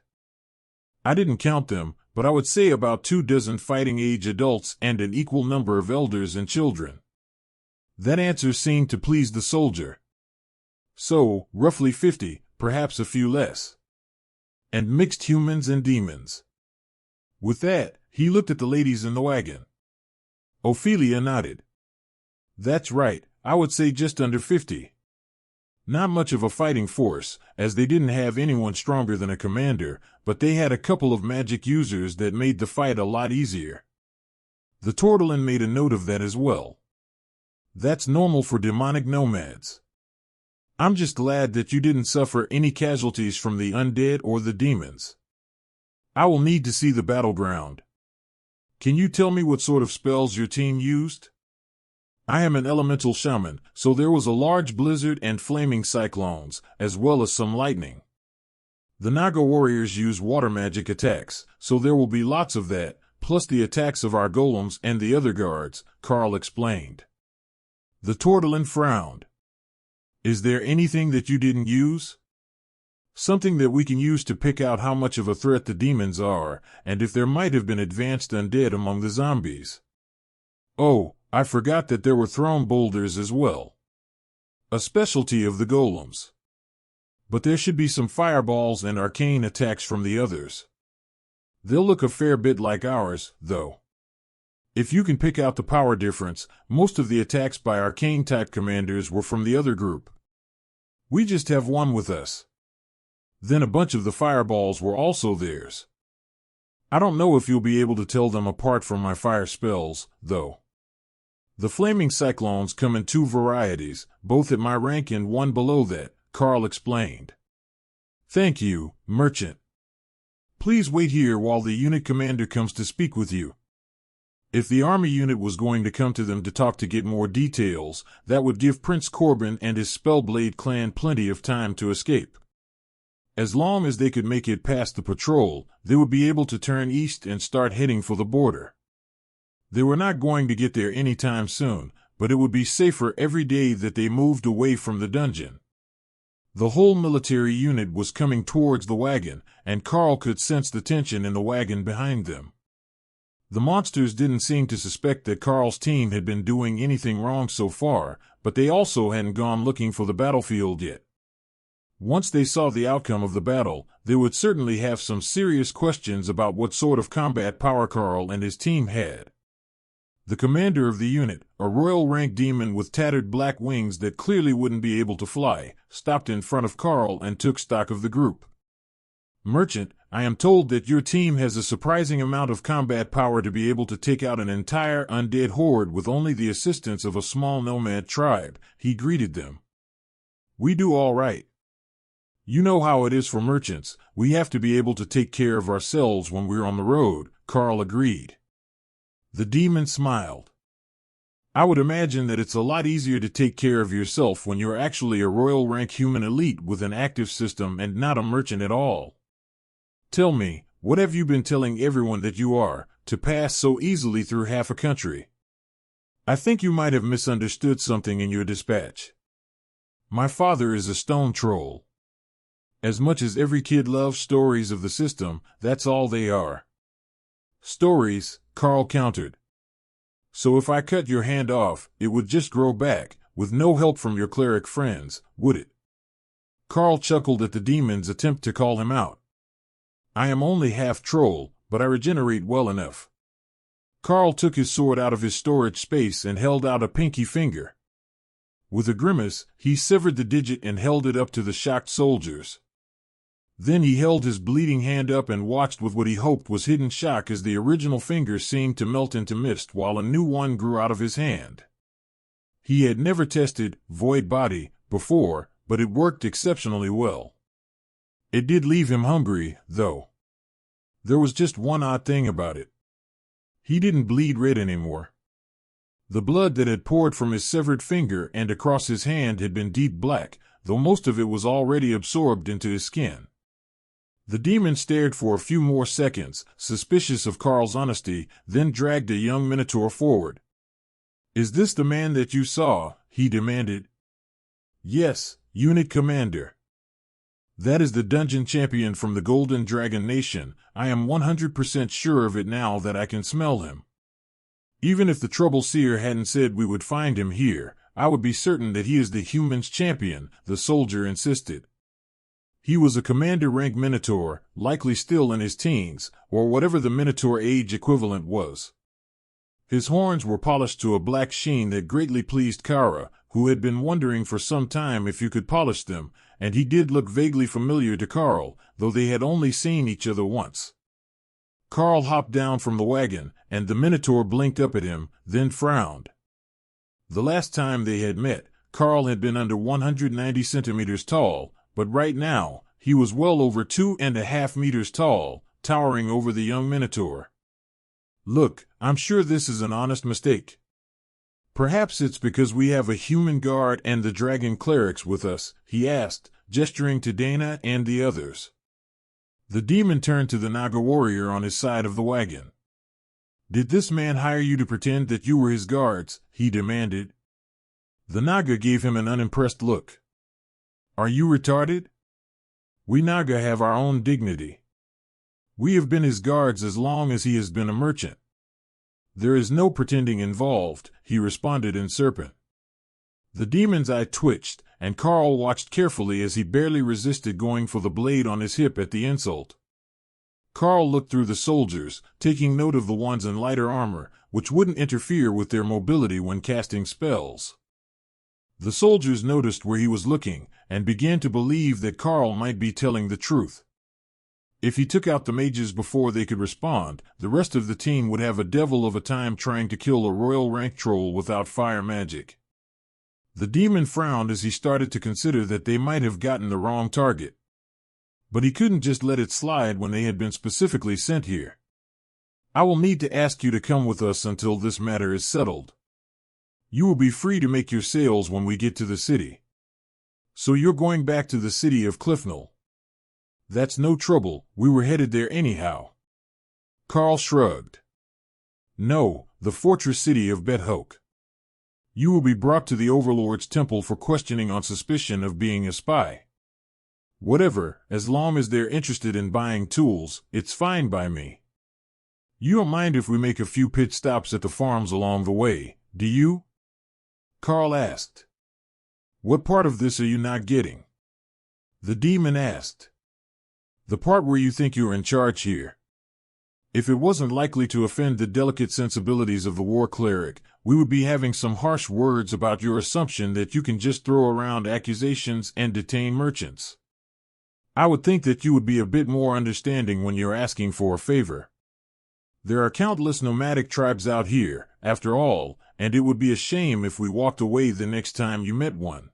Speaker 1: I didn't count them, but I would say about 24 fighting-age adults and an equal number of elders and children. That answer seemed to please the soldier. So, roughly 50, perhaps a few less. And mixed humans and demons. With that, he looked at the ladies in the wagon. Ophelia nodded. That's right, I would say just under 50. Not much of a fighting force, as they didn't have anyone stronger than a commander, but they had a couple of magic users that made the fight a lot easier. The Tortolin made a note of that as well. That's normal for demonic nomads. I'm just glad that you didn't suffer any casualties from the undead or the demons. I will need to see the battleground. Can you tell me what sort of spells your team used? I am an elemental shaman, so there was a large blizzard and flaming cyclones, as well as some lightning. The Naga warriors use water magic attacks, so there will be lots of that, plus the attacks of our golems and the other guards, Karl explained. The Tortolin frowned. Is there anything that you didn't use? Something that we can use to pick out how much of a threat the demons are, and if there might have been advanced undead among the zombies. Oh, I forgot that there were thrown boulders as well. A specialty of the golems. But there should be some fireballs and arcane attacks from the others. They'll look a fair bit like ours, though. If you can pick out the power difference, most of the attacks by arcane-type commanders were from the other group. We just have one with us. Then a bunch of the fireballs were also theirs. I don't know if you'll be able to tell them apart from my fire spells, though. The flaming cyclones come in 2 varieties, both at my rank and one below that, Karl explained. Thank you, merchant. Please wait here while the unit commander comes to speak with you. If the army unit was going to come to them to talk to get more details, that would give Prince Corbin and his Spellblade clan plenty of time to escape. As long as they could make it past the patrol, they would be able to turn east and start heading for the border. They were not going to get there anytime soon, but it would be safer every day that they moved away from the dungeon. The whole military unit was coming towards the wagon, and Karl could sense the tension in the wagon behind them. The monsters didn't seem to suspect that Karl's team had been doing anything wrong so far, but they also hadn't gone looking for the battlefield yet. Once they saw the outcome of the battle, they would certainly have some serious questions about what sort of combat power Karl and his team had. The commander of the unit, a Royal Rank demon with tattered black wings that clearly wouldn't be able to fly, stopped in front of Karl and took stock of the group. Merchant, I am told that your team has a surprising amount of combat power to be able to take out an entire undead horde with only the assistance of a small nomad tribe, he greeted them. We do all right. You know how it is for merchants, we have to be able to take care of ourselves when we're on the road, Karl agreed. The demon smiled. I would imagine that it's a lot easier to take care of yourself when you're actually a royal rank human elite with an active system and not a merchant at all. Tell me, what have you been telling everyone that you are, to pass so easily through half a country? I think you might have misunderstood something in your dispatch. My father is a stone troll. As much as every kid loves stories of the system, that's all they are. Stories, Karl countered. So if I cut your hand off, it would just grow back, with no help from your cleric friends, would it? Karl chuckled at the demon's attempt to call him out. I am only half troll, but I regenerate well enough. Karl took his sword out of his storage space and held out a pinky finger. With a grimace, he severed the digit and held it up to the shocked soldiers. Then he held his bleeding hand up and watched with what he hoped was hidden shock as the original finger seemed to melt into mist while a new one grew out of his hand. He had never tested Void Body before, but it worked exceptionally well. It did leave him hungry, though. There was just one odd thing about it. He didn't bleed red anymore. The blood that had poured from his severed finger and across his hand had been deep black, though most of it was already absorbed into his skin. The demon stared for a few more seconds, suspicious of Karl's honesty, then dragged a young minotaur forward. Is this the man that you saw? He demanded. Yes, unit commander. That is the dungeon champion from the Golden Dragon Nation. I am 100% sure of it now that I can smell him. Even if the Trouble Seer hadn't said we would find him here, I would be certain that he is the humans' champion, the soldier insisted. He was a commander rank minotaur, likely still in his teens, or whatever the minotaur age equivalent was. His horns were polished to a black sheen that greatly pleased Kara, who had been wondering for some time if you could polish them, and he did look vaguely familiar to Karl, though they had only seen each other once. Karl hopped down from the wagon, and the minotaur blinked up at him, then frowned. The last time they had met, Karl had been under 190 centimeters tall, but right now, he was well over 2.5 meters tall, towering over the young minotaur. Look, I'm sure this is an honest mistake. Perhaps it's because we have a human guard and the dragon clerics with us, he asked, gesturing to Dana and the others. The demon turned to the Naga warrior on his side of the wagon. Did this man hire you to pretend that you were his guards? He demanded. The Naga gave him an unimpressed look. Are you retarded? We Naga have our own dignity. We have been his guards as long as he has been a merchant. There is no pretending involved, he responded in Serpent. The demon's eye twitched, and Karl watched carefully as he barely resisted going for the blade on his hip at the insult. Karl looked through the soldiers, taking note of the ones in lighter armor, which wouldn't interfere with their mobility when casting spells. The soldiers noticed where he was looking, and began to believe that Karl might be telling the truth. If he took out the mages before they could respond, the rest of the team would have a devil of a time trying to kill a royal rank troll without fire magic. The demon frowned as he started to consider that they might have gotten the wrong target. But he couldn't just let it slide when they had been specifically sent here. I will need to ask you to come with us until this matter is settled. You will be free to make your sales when we get to the city. So you're going back to the city of Cliffnell. That's no trouble, we were headed there anyhow. Karl shrugged. No, the fortress city of Bet-Hoke. You will be brought to the Overlord's temple for questioning on suspicion of being a spy. Whatever, as long as they're interested in buying tools, it's fine by me. You don't mind if we make a few pit stops at the farms along the way, do you? Karl asked. What part of this are you not getting? The demon asked. The part where you think you're in charge here. If it wasn't likely to offend the delicate sensibilities of the war cleric, we would be having some harsh words about your assumption that you can just throw around accusations and detain merchants. I would think that you would be a bit more understanding when you're asking for a favor. There are countless nomadic tribes out here, after all, and it would be a shame if we walked away the next time you met one.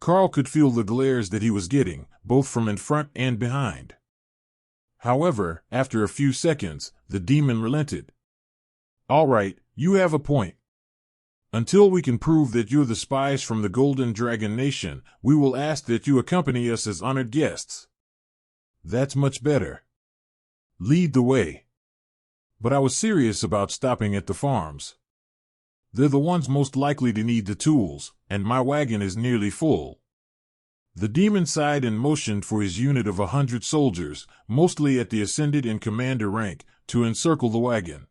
Speaker 1: Karl could feel the glares that he was getting, both from in front and behind. However, after a few seconds, the demon relented. All right, you have a point. Until we can prove that you're the spies from the Golden Dragon Nation, we will ask that you accompany us as honored guests. That's much better. Lead the way. But I was serious about stopping at the farms. They're the ones most likely to need the tools, and my wagon is nearly full. The demon sighed and motioned for his unit of 100 soldiers, mostly at the ascended and commander rank, to encircle the wagon.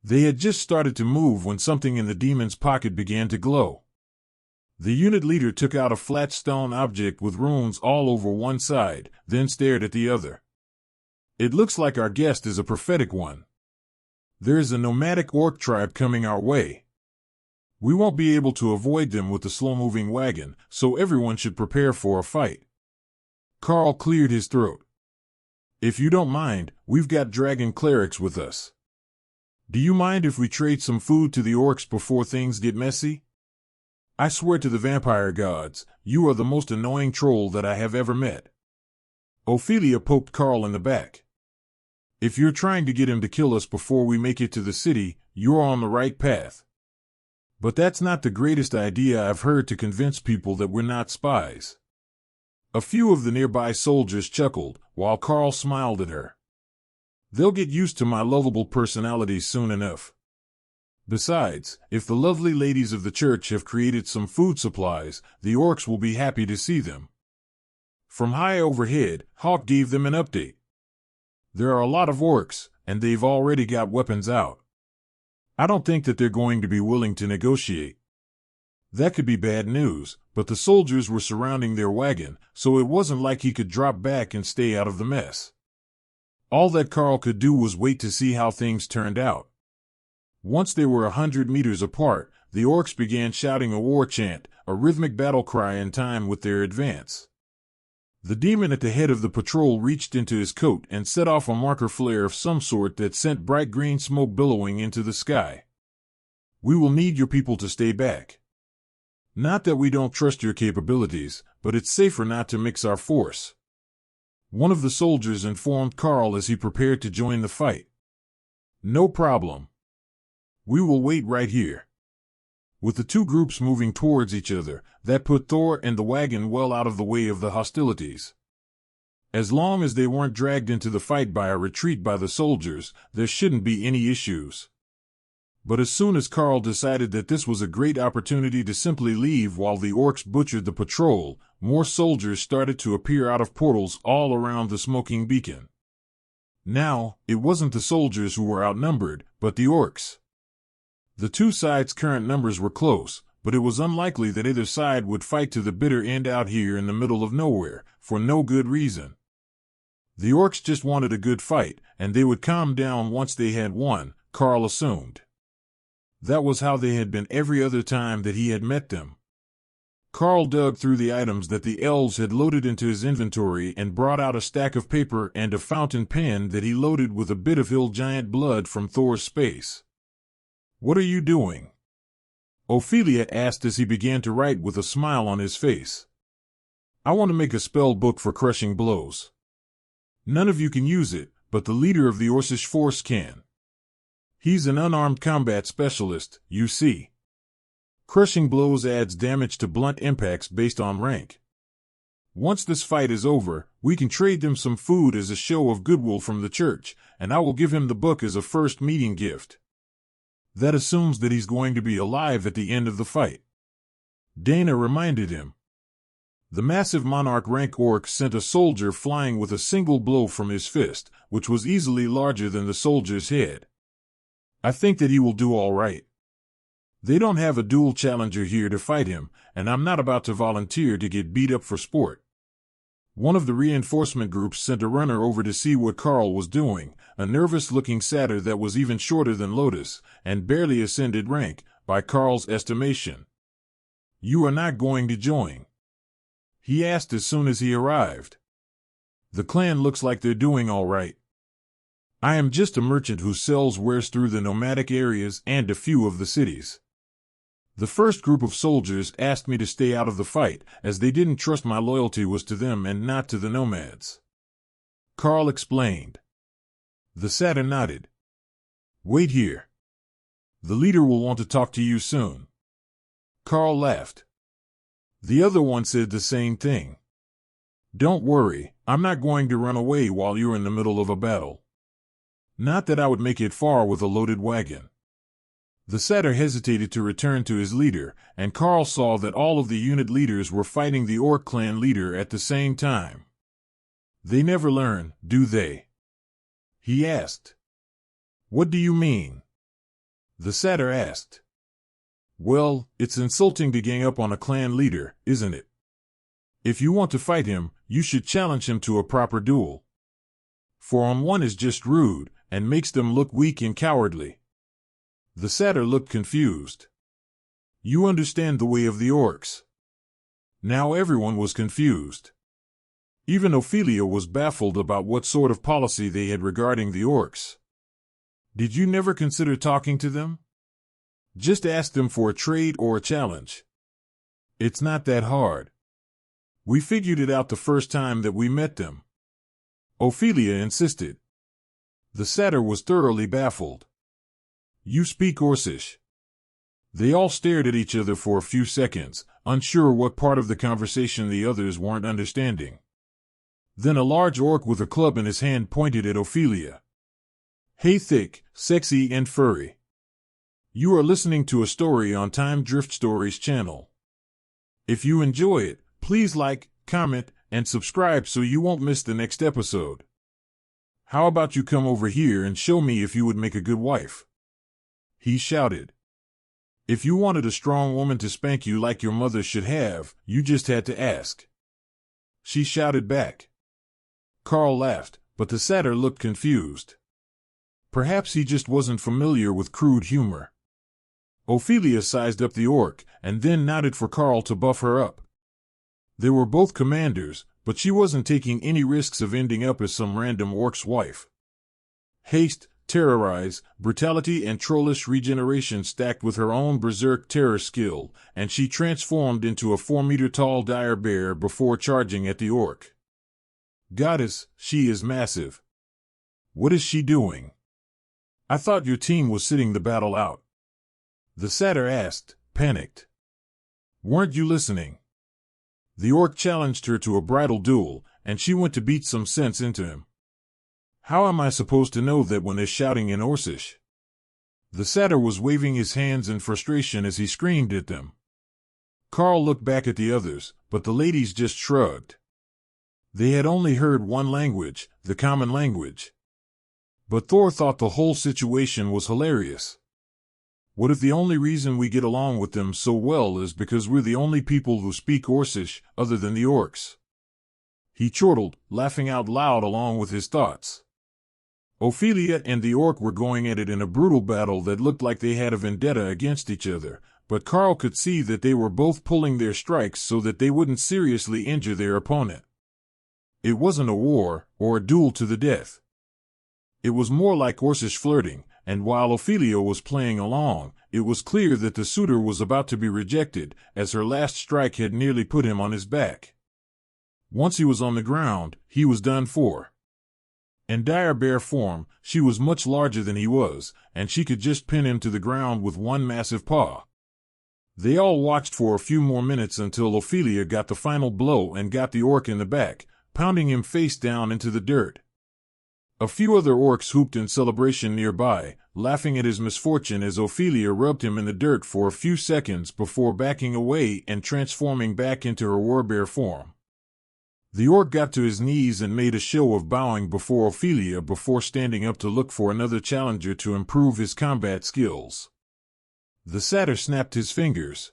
Speaker 1: They had just started to move when something in the demon's pocket began to glow. The unit leader took out a flat stone object with runes all over one side, then stared at the other. It looks like our guest is a prophetic one. There is a nomadic orc tribe coming our way. We won't be able to avoid them with the slow-moving wagon, so everyone should prepare for a fight. Karl cleared his throat. If you don't mind, we've got dragon clerics with us. Do you mind if we trade some food to the orcs before things get messy? I swear to the vampire gods, you are the most annoying troll that I have ever met. Ophelia poked Karl in the back. If you're trying to get him to kill us before we make it to the city, you're on the right path. But that's not the greatest idea I've heard to convince people that we're not spies. A few of the nearby soldiers chuckled, while Karl smiled at her. They'll get used to my lovable personality soon enough. Besides, if the lovely ladies of the church have created some food supplies, the orcs will be happy to see them. From high overhead, Hawk gave them an update. There are a lot of orcs, and they've already got weapons out. I don't think that they're going to be willing to negotiate. That could be bad news, but the soldiers were surrounding their wagon, so it wasn't like he could drop back and stay out of the mess. All that Karl could do was wait to see how things turned out. Once they were 100 meters apart, the orcs began shouting a war chant, a rhythmic battle cry in time with their advance. The demon at the head of the patrol reached into his coat and set off a marker flare of some sort that sent bright green smoke billowing into the sky. We will need your people to stay back. Not that we don't trust your capabilities, but it's safer not to mix our force. One of the soldiers informed Karl as he prepared to join the fight. No problem. We will wait right here. With the two groups moving towards each other, that put Thor and the wagon well out of the way of the hostilities. As long as they weren't dragged into the fight by a retreat by the soldiers, there shouldn't be any issues. But as soon as Karl decided that this was a great opportunity to simply leave while the orcs butchered the patrol, more soldiers started to appear out of portals all around the smoking beacon. Now, it wasn't the soldiers who were outnumbered, but the orcs. The two sides' current numbers were close, but it was unlikely that either side would fight to the bitter end out here in the middle of nowhere, for no good reason. The orcs just wanted a good fight, and they would calm down once they had won, Karl assumed. That was how they had been every other time that he had met them. Karl dug through the items that the elves had loaded into his inventory and brought out a stack of paper and a fountain pen that he loaded with a bit of hill giant blood from Thor's space. "What are you doing?" Ophelia asked as he began to write with a smile on his face. "I want to make a spell book for crushing blows. None of you can use it, but the leader of the Orcish force can. He's an unarmed combat specialist, you see. Crushing blows adds damage to blunt impacts based on rank. Once this fight is over, we can trade them some food as a show of goodwill from the church, and I will give him the book as a first meeting gift. That assumes that he's going to be alive at the end of the fight." Dana reminded him. The massive monarch rank orc sent a soldier flying with a single blow from his fist, which was easily larger than the soldier's head. "I think that he will do all right. They don't have a dual challenger here to fight him, and I'm not about to volunteer to get beat up for sport." One of the reinforcement groups sent a runner over to see what Karl was doing, a nervous-looking satyr that was even shorter than Lotus, and barely ascended rank, by Karl's estimation. "You are not going to join?" he asked as soon as he arrived. The clan looks like they're doing all right. I am just a merchant who sells wares through the nomadic areas and a few of the cities. The first group of soldiers asked me to stay out of the fight, as they didn't trust my loyalty was to them and not to the nomads. Karl explained. The satyr nodded. Wait here. The leader will want to talk to you soon. Karl laughed. The other one said the same thing. Don't worry, I'm not going to run away while you're in the middle of a battle. Not that I would make it far with a loaded wagon. The satyr hesitated to return to his leader, and Karl saw that all of the unit leaders were fighting the orc clan leader at the same time. They never learn, do they? He asked. What do you mean? The satyr asked. Well, it's insulting to gang up on a clan leader, isn't it? If you want to fight him, you should challenge him to a proper duel. 4-on-1 is just rude, and makes them look weak and cowardly. The satyr looked confused. You understand the way of the orcs. Now everyone was confused. Even Ophelia was baffled about what sort of policy they had regarding the orcs. Did you never consider talking to them? Just ask them for a trade or a challenge. It's not that hard. We figured it out the first time that we met them. Ophelia insisted. The satyr was thoroughly baffled. You speak Orcish. They all stared at each other for a few seconds, unsure what part of the conversation the others weren't understanding. Then a large orc with a club in his hand pointed at Ophelia. Hey thick, sexy and furry. You are listening to a story on Time Drift Stories channel. If you enjoy it, please like, comment, and subscribe so you won't miss the next episode. How about you come over here and show me if you would make a good wife? He shouted. If you wanted a strong woman to spank you like your mother should have, you just had to ask. She shouted back. Karl laughed, but the satyr looked confused. Perhaps he just wasn't familiar with crude humor. Ophelia sized up the orc, and then nodded for Karl to buff her up. They were both commanders, but she wasn't taking any risks of ending up as some random orc's wife. Haste, terrorize, brutality and trollish regeneration stacked with her own berserk terror skill, and she transformed into a 4-meter-tall dire bear before charging at the orc. Goddess, she is massive. What is she doing? I thought your team was sitting the battle out. The satyr asked, panicked. Weren't you listening? The orc challenged her to a bridal duel, and she went to beat some sense into him. How am I supposed to know that when they're shouting in Orcish? The satyr was waving his hands in frustration as he screamed at them. Karl looked back at the others, but the ladies just shrugged. They had only heard one language, the common language. But Thor thought the whole situation was hilarious. What if the only reason we get along with them so well is because we're the only people who speak Orcish other than the orcs? He chortled, laughing out loud along with his thoughts. Ophelia and the orc were going at it in a brutal battle that looked like they had a vendetta against each other, but Karl could see that they were both pulling their strikes so that they wouldn't seriously injure their opponent. It wasn't a war, or a duel to the death. It was more like Orcish flirting, and while Ophelia was playing along, it was clear that the suitor was about to be rejected, as her last strike had nearly put him on his back. Once he was on the ground, he was done for. In dire bear form, she was much larger than he was, and she could just pin him to the ground with one massive paw. They all watched for a few more minutes until Ophelia got the final blow and got the orc in the back, pounding him face down into the dirt. A few other orcs whooped in celebration nearby, laughing at his misfortune as Ophelia rubbed him in the dirt for a few seconds before backing away and transforming back into her warbear form. The orc got to his knees and made a show of bowing before Ophelia before standing up to look for another challenger to improve his combat skills. The satyr snapped his fingers.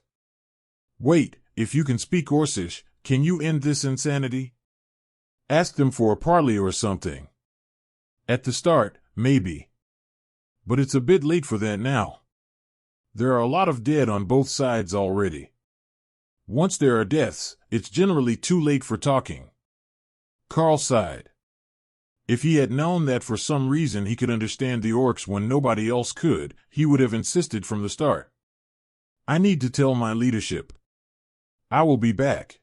Speaker 1: Wait, if you can speak Orcish, can you end this insanity? Ask them for a parley or something. At the start, maybe. But it's a bit late for that now. There are a lot of dead on both sides already. Once there are deaths, it's generally too late for talking. Karl sighed. If he had known that for some reason he could understand the orcs when nobody else could, he would have insisted from the start. I need to tell my leadership. I will be back.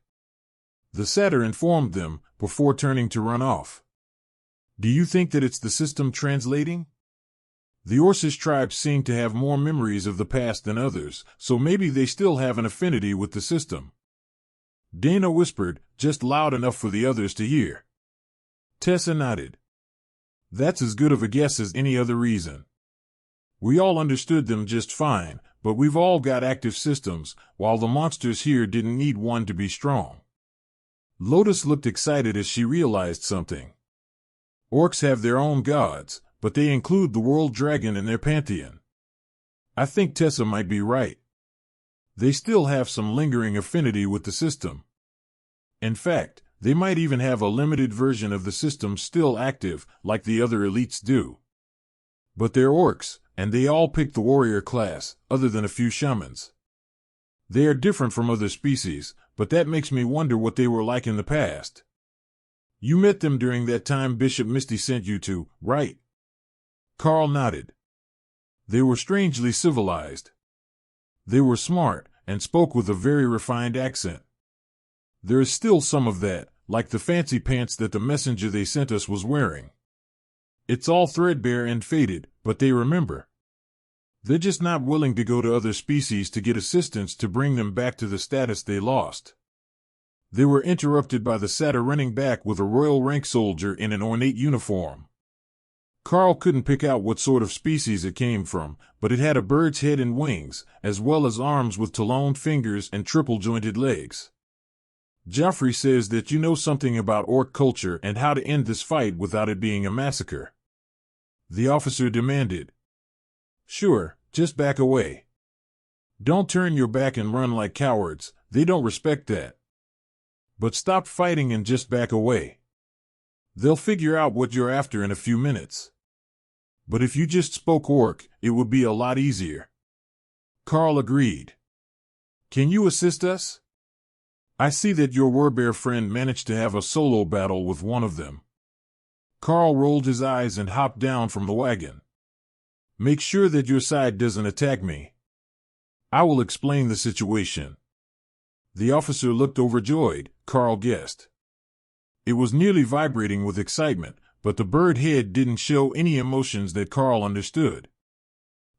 Speaker 1: The satyr informed them, before turning to run off. Do you think that it's the system translating? The Orcish tribes seem to have more memories of the past than others, so maybe they still have an affinity with the system. Dana whispered, just loud enough for the others to hear. Tessa nodded. That's as good of a guess as any other reason. We all understood them just fine, but we've all got active systems, while the monsters here didn't need one to be strong. Lotus looked excited as she realized something. Orcs have their own gods, but they include the world dragon in their pantheon. I think Tessa might be right. They still have some lingering affinity with the system. In fact, they might even have a limited version of the system still active, like the other elites do. But they're orcs, and they all pick the warrior class, other than a few shamans. They are different from other species, but that makes me wonder what they were like in the past. You met them during that time Bishop Misty sent you to, right? Karl nodded. They were strangely civilized. They were smart, and spoke with a very refined accent. There is still some of that, like the fancy pants that the messenger they sent us was wearing. It's all threadbare and faded, but they remember. They're just not willing to go to other species to get assistance to bring them back to the status they lost. They were interrupted by the satyr running back with a Royal Rank soldier in an ornate uniform. Karl couldn't pick out what sort of species it came from, but it had a bird's head and wings, as well as arms with taloned fingers and triple-jointed legs. Joffrey says that you know something about orc culture and how to end this fight without it being a massacre. The officer demanded. Sure, just back away. Don't turn your back and run like cowards, they don't respect that. But stop fighting and just back away. They'll figure out what you're after in a few minutes. But if you just spoke orc, it would be a lot easier. Karl agreed. Can you assist us? I see that your warbear friend managed to have a solo battle with one of them. Karl rolled his eyes and hopped down from the wagon. Make sure that your side doesn't attack me. I will explain the situation. The officer looked overjoyed, Karl guessed. It was nearly vibrating with excitement, but the bird head didn't show any emotions that Karl understood.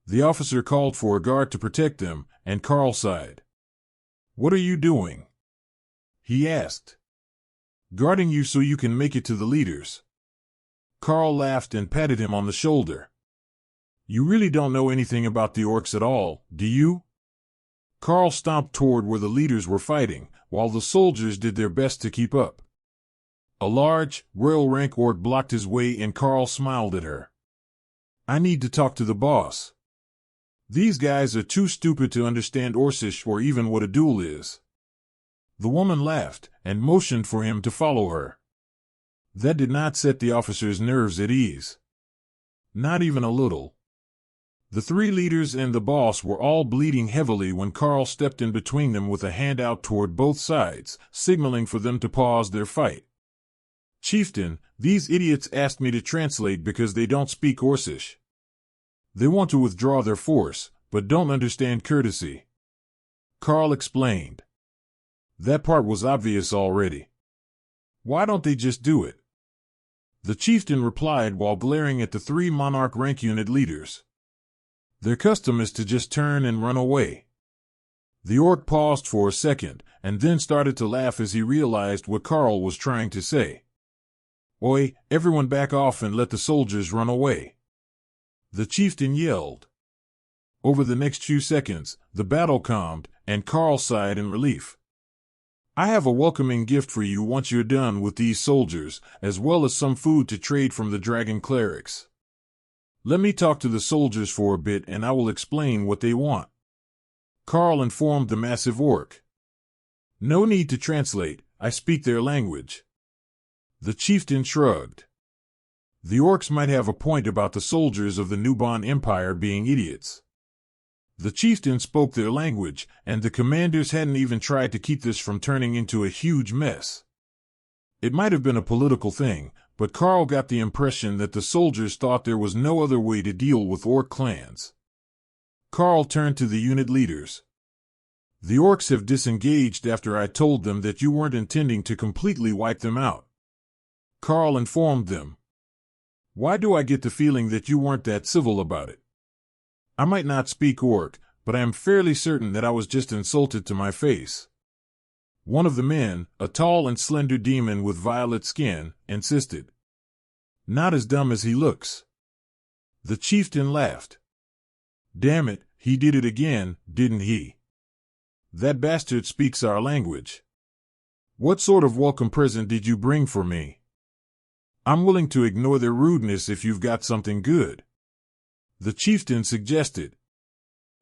Speaker 1: The officer called for a guard to protect them, and Karl sighed. What are you doing? He asked. Guarding you so you can make it to the leaders. Karl laughed and patted him on the shoulder. You really don't know anything about the orcs at all, do you? Karl stomped toward where the leaders were fighting, while the soldiers did their best to keep up. A large, Royal Rank orc blocked his way and Karl smiled at her. I need to talk to the boss. These guys are too stupid to understand Orcish or even what a duel is. The woman laughed and motioned for him to follow her. That did not set the officer's nerves at ease. Not even a little. The three leaders and the boss were all bleeding heavily when Karl stepped in between them with a hand out toward both sides, signaling for them to pause their fight. Chieftain, these idiots asked me to translate because they don't speak Orcish. They want to withdraw their force, but don't understand courtesy. Karl explained. That part was obvious already. Why don't they just do it? The chieftain replied while glaring at the three monarch rank unit leaders. Their custom is to just turn and run away. The orc paused for a second, and then started to laugh as he realized what Karl was trying to say. Oi, everyone back off and let the soldiers run away. The chieftain yelled. Over the next few seconds, the battle calmed, and Karl sighed in relief. I have a welcoming gift for you once you're done with these soldiers, as well as some food to trade from the dragon clerics. Let me talk to the soldiers for a bit and I will explain what they want. Karl informed the massive orc. No need to translate, I speak their language. The chieftain shrugged. The orcs might have a point about the soldiers of the Nuban Empire being idiots. The chieftain spoke their language, and the commanders hadn't even tried to keep this from turning into a huge mess. It might have been a political thing, but Karl got the impression that the soldiers thought there was no other way to deal with orc clans. Karl turned to the unit leaders. The orcs have disengaged after I told them that you weren't intending to completely wipe them out. Karl informed them. Why do I get the feeling that you weren't that civil about it? I might not speak orc, but I am fairly certain that I was just insulted to my face. One of the men, a tall and slender demon with violet skin, insisted. Not as dumb as he looks. The chieftain laughed. Damn it, he did it again, didn't he? That bastard speaks our language. What sort of welcome present did you bring for me? I'm willing to ignore their rudeness if you've got something good. The chieftain suggested.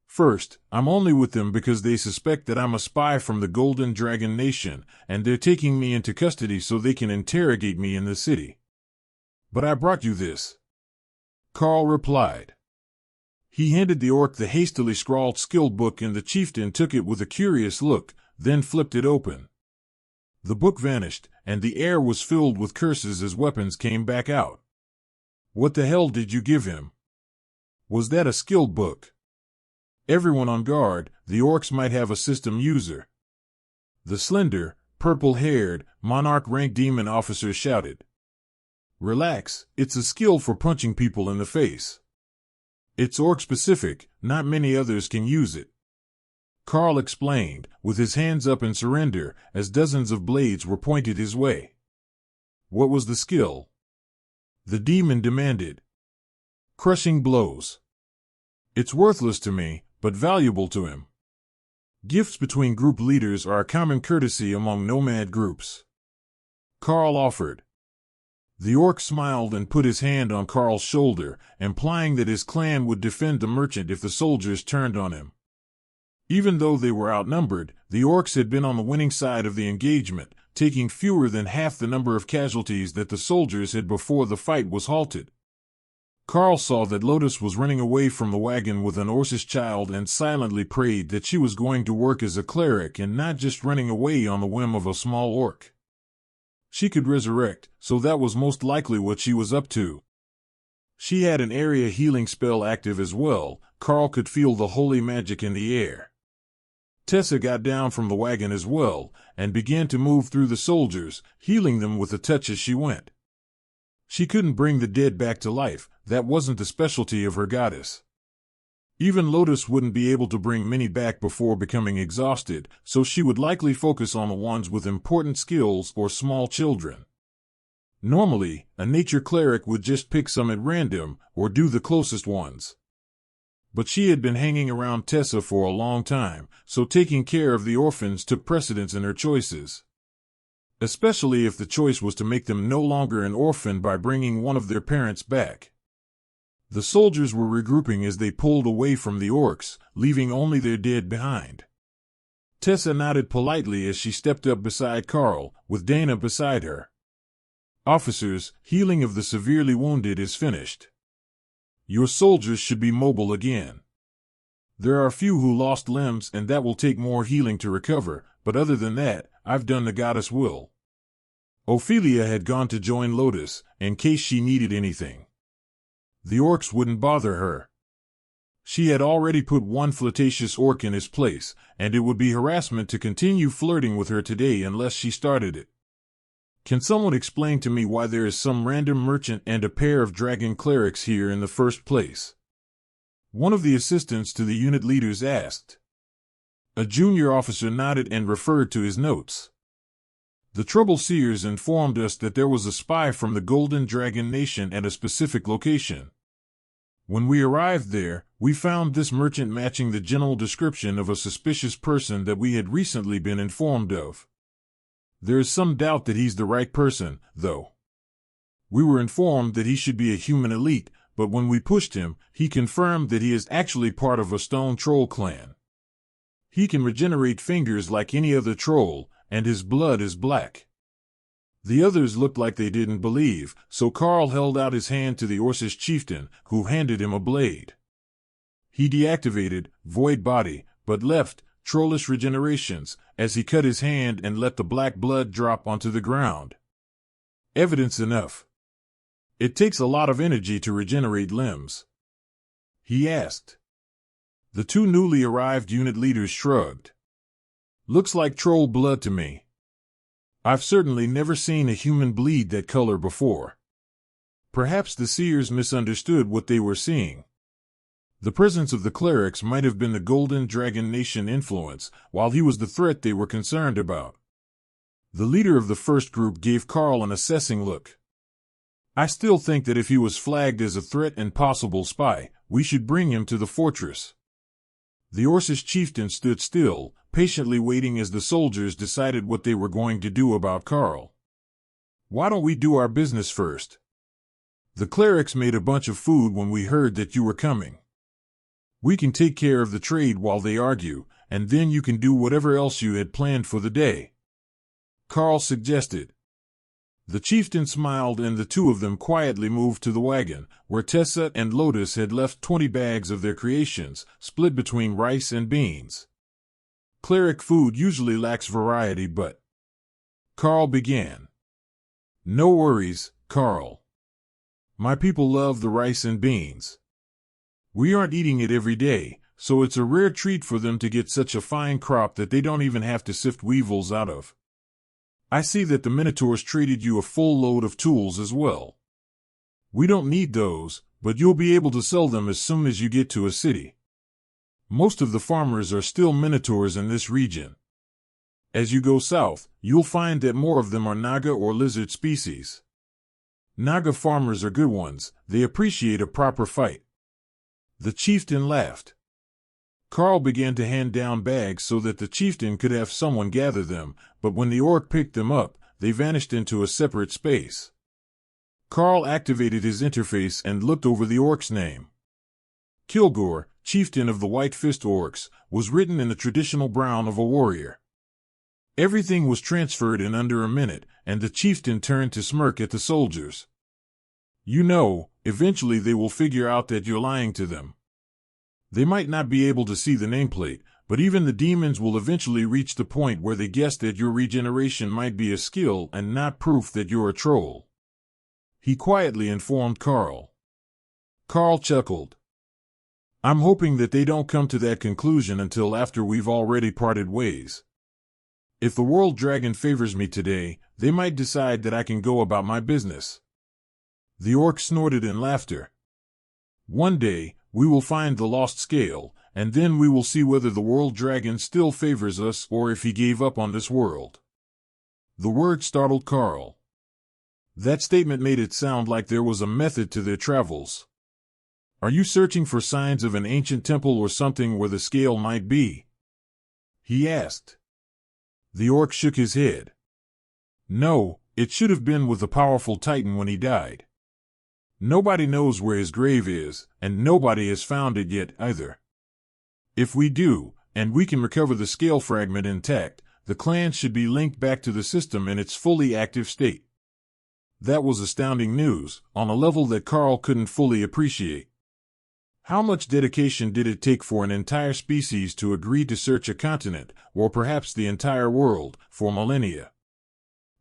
Speaker 1: First, I'm only with them because they suspect that I'm a spy from the Golden Dragon Nation, and they're taking me into custody so they can interrogate me in the city. But I brought you this. Karl replied. He handed the orc the hastily scrawled skill book, and the chieftain took it with a curious look, then flipped it open. The book vanished, and the air was filled with curses as weapons came back out. What the hell did you give him? Was that a skill book? Everyone on guard, the orcs might have a system user. The slender, purple-haired, monarch-rank demon officer shouted. Relax, it's a skill for punching people in the face. It's orc-specific, not many others can use it. Karl explained, with his hands up in surrender, as dozens of blades were pointed his way. What was the skill? The demon demanded. Crushing blows. It's worthless to me, but valuable to him. Gifts between group leaders are a common courtesy among nomad groups. Karl offered. The orc smiled and put his hand on Karl's shoulder, implying that his clan would defend the merchant if the soldiers turned on him. Even though they were outnumbered, the orcs had been on the winning side of the engagement, taking fewer than half the number of casualties that the soldiers had before the fight was halted. Karl saw that Lotus was running away from the wagon with an Orthos child and silently prayed that she was going to work as a cleric and not just running away on the whim of a small orc. She could resurrect, so that was most likely what she was up to. She had an area healing spell active as well. Karl could feel the holy magic in the air. Tessa got down from the wagon as well, and began to move through the soldiers, healing them with a touch as she went. She couldn't bring the dead back to life, that wasn't the specialty of her goddess. Even Lotus wouldn't be able to bring many back before becoming exhausted, so she would likely focus on the ones with important skills or small children. Normally, a nature cleric would just pick some at random, or do the closest ones. But she had been hanging around Tessa for a long time, so taking care of the orphans took precedence in her choices. Especially if the choice was to make them no longer an orphan by bringing one of their parents back. The soldiers were regrouping as they pulled away from the orcs, leaving only their dead behind. Tessa nodded politely as she stepped up beside Karl, with Dana beside her. Officers, healing of the severely wounded is finished. Your soldiers should be mobile again. There are a few who lost limbs, and that will take more healing to recover, but other than that, I've done the goddess' will. Ophelia had gone to join Lotus, in case she needed anything. The orcs wouldn't bother her. She had already put one flirtatious orc in his place, and it would be harassment to continue flirting with her today unless she started it. Can someone explain to me why there is some random merchant and a pair of dragon clerics here in the first place? One of the assistants to the unit leaders asked. A junior officer nodded and referred to his notes. The Troubleseers informed us that there was a spy from the Golden Dragon Nation at a specific location. When we arrived there, we found this merchant matching the general description of a suspicious person that we had recently been informed of. There is some doubt that he's the right person, though. We were informed that he should be a human elite, but when we pushed him, he confirmed that he is actually part of a stone troll clan. He can regenerate fingers like any other troll, and his blood is black. The others looked like they didn't believe, so Karl held out his hand to the Orthos chieftain, who handed him a blade. He deactivated Void Body, but left Trollish Regenerations, as he cut his hand and let the black blood drop onto the ground. Evidence enough. It takes a lot of energy to regenerate limbs?" he asked. The two newly arrived unit leaders shrugged. "Looks like troll blood to me. I've certainly never seen a human bleed that color before." Perhaps the seers misunderstood what they were seeing. The presence of the clerics might have been the Golden Dragon Nation influence, while he was the threat they were concerned about. The leader of the first group gave Karl an assessing look. "I still think that if he was flagged as a threat and possible spy, we should bring him to the fortress." The Orthos chieftain stood still, patiently waiting as the soldiers decided what they were going to do about Karl. "Why don't we do our business first? The clerics made a bunch of food when we heard that you were coming. We can take care of the trade while they argue, and then you can do whatever else you had planned for the day," Karl suggested. The chieftain smiled and the two of them quietly moved to the wagon, where Tessa and Lotus had left 20 bags of their creations, split between rice and beans. Cleric food usually lacks variety, but Karl began. "No worries, Karl. My people love the rice and beans. We aren't eating it every day, so it's a rare treat for them to get such a fine crop that they don't even have to sift weevils out of. I see that the Minotaurs traded you a full load of tools as well. We don't need those, but you'll be able to sell them as soon as you get to a city. Most of the farmers are still Minotaurs in this region. As you go south, you'll find that more of them are Naga or lizard species. Naga farmers are good ones, they appreciate a proper fight." The chieftain laughed. Karl began to hand down bags so that the chieftain could have someone gather them, but when the orc picked them up, they vanished into a separate space. Karl activated his interface and looked over the orc's name. Kilgore, chieftain of the White Fist Orcs, was written in the traditional brown of a warrior. Everything was transferred in under a minute, and the chieftain turned to smirk at the soldiers. "You know, eventually they will figure out that you're lying to them. They might not be able to see the nameplate, but even the demons will eventually reach the point where they guess that your regeneration might be a skill and not proof that you're a troll," he quietly informed Karl. Karl chuckled. "I'm hoping that they don't come to that conclusion until after we've already parted ways. If the World Dragon favors me today, they might decide that I can go about my business." The orc snorted in laughter. "One day, we will find the lost scale, and then we will see whether the World Dragon still favors us or if he gave up on this world." The word startled Karl. That statement made it sound like there was a method to their travels. "Are you searching for signs of an ancient temple or something where the scale might be?" he asked. The orc shook his head. "No, it should have been with the powerful Titan when he died. Nobody knows where his grave is, and nobody has found it yet either. If we do, and we can recover the scale fragment intact, the clans should be linked back to the system in its fully active state." That was astounding news, on a level that Karl couldn't fully appreciate. How much dedication did it take for an entire species to agree to search a continent, or perhaps the entire world, for millennia?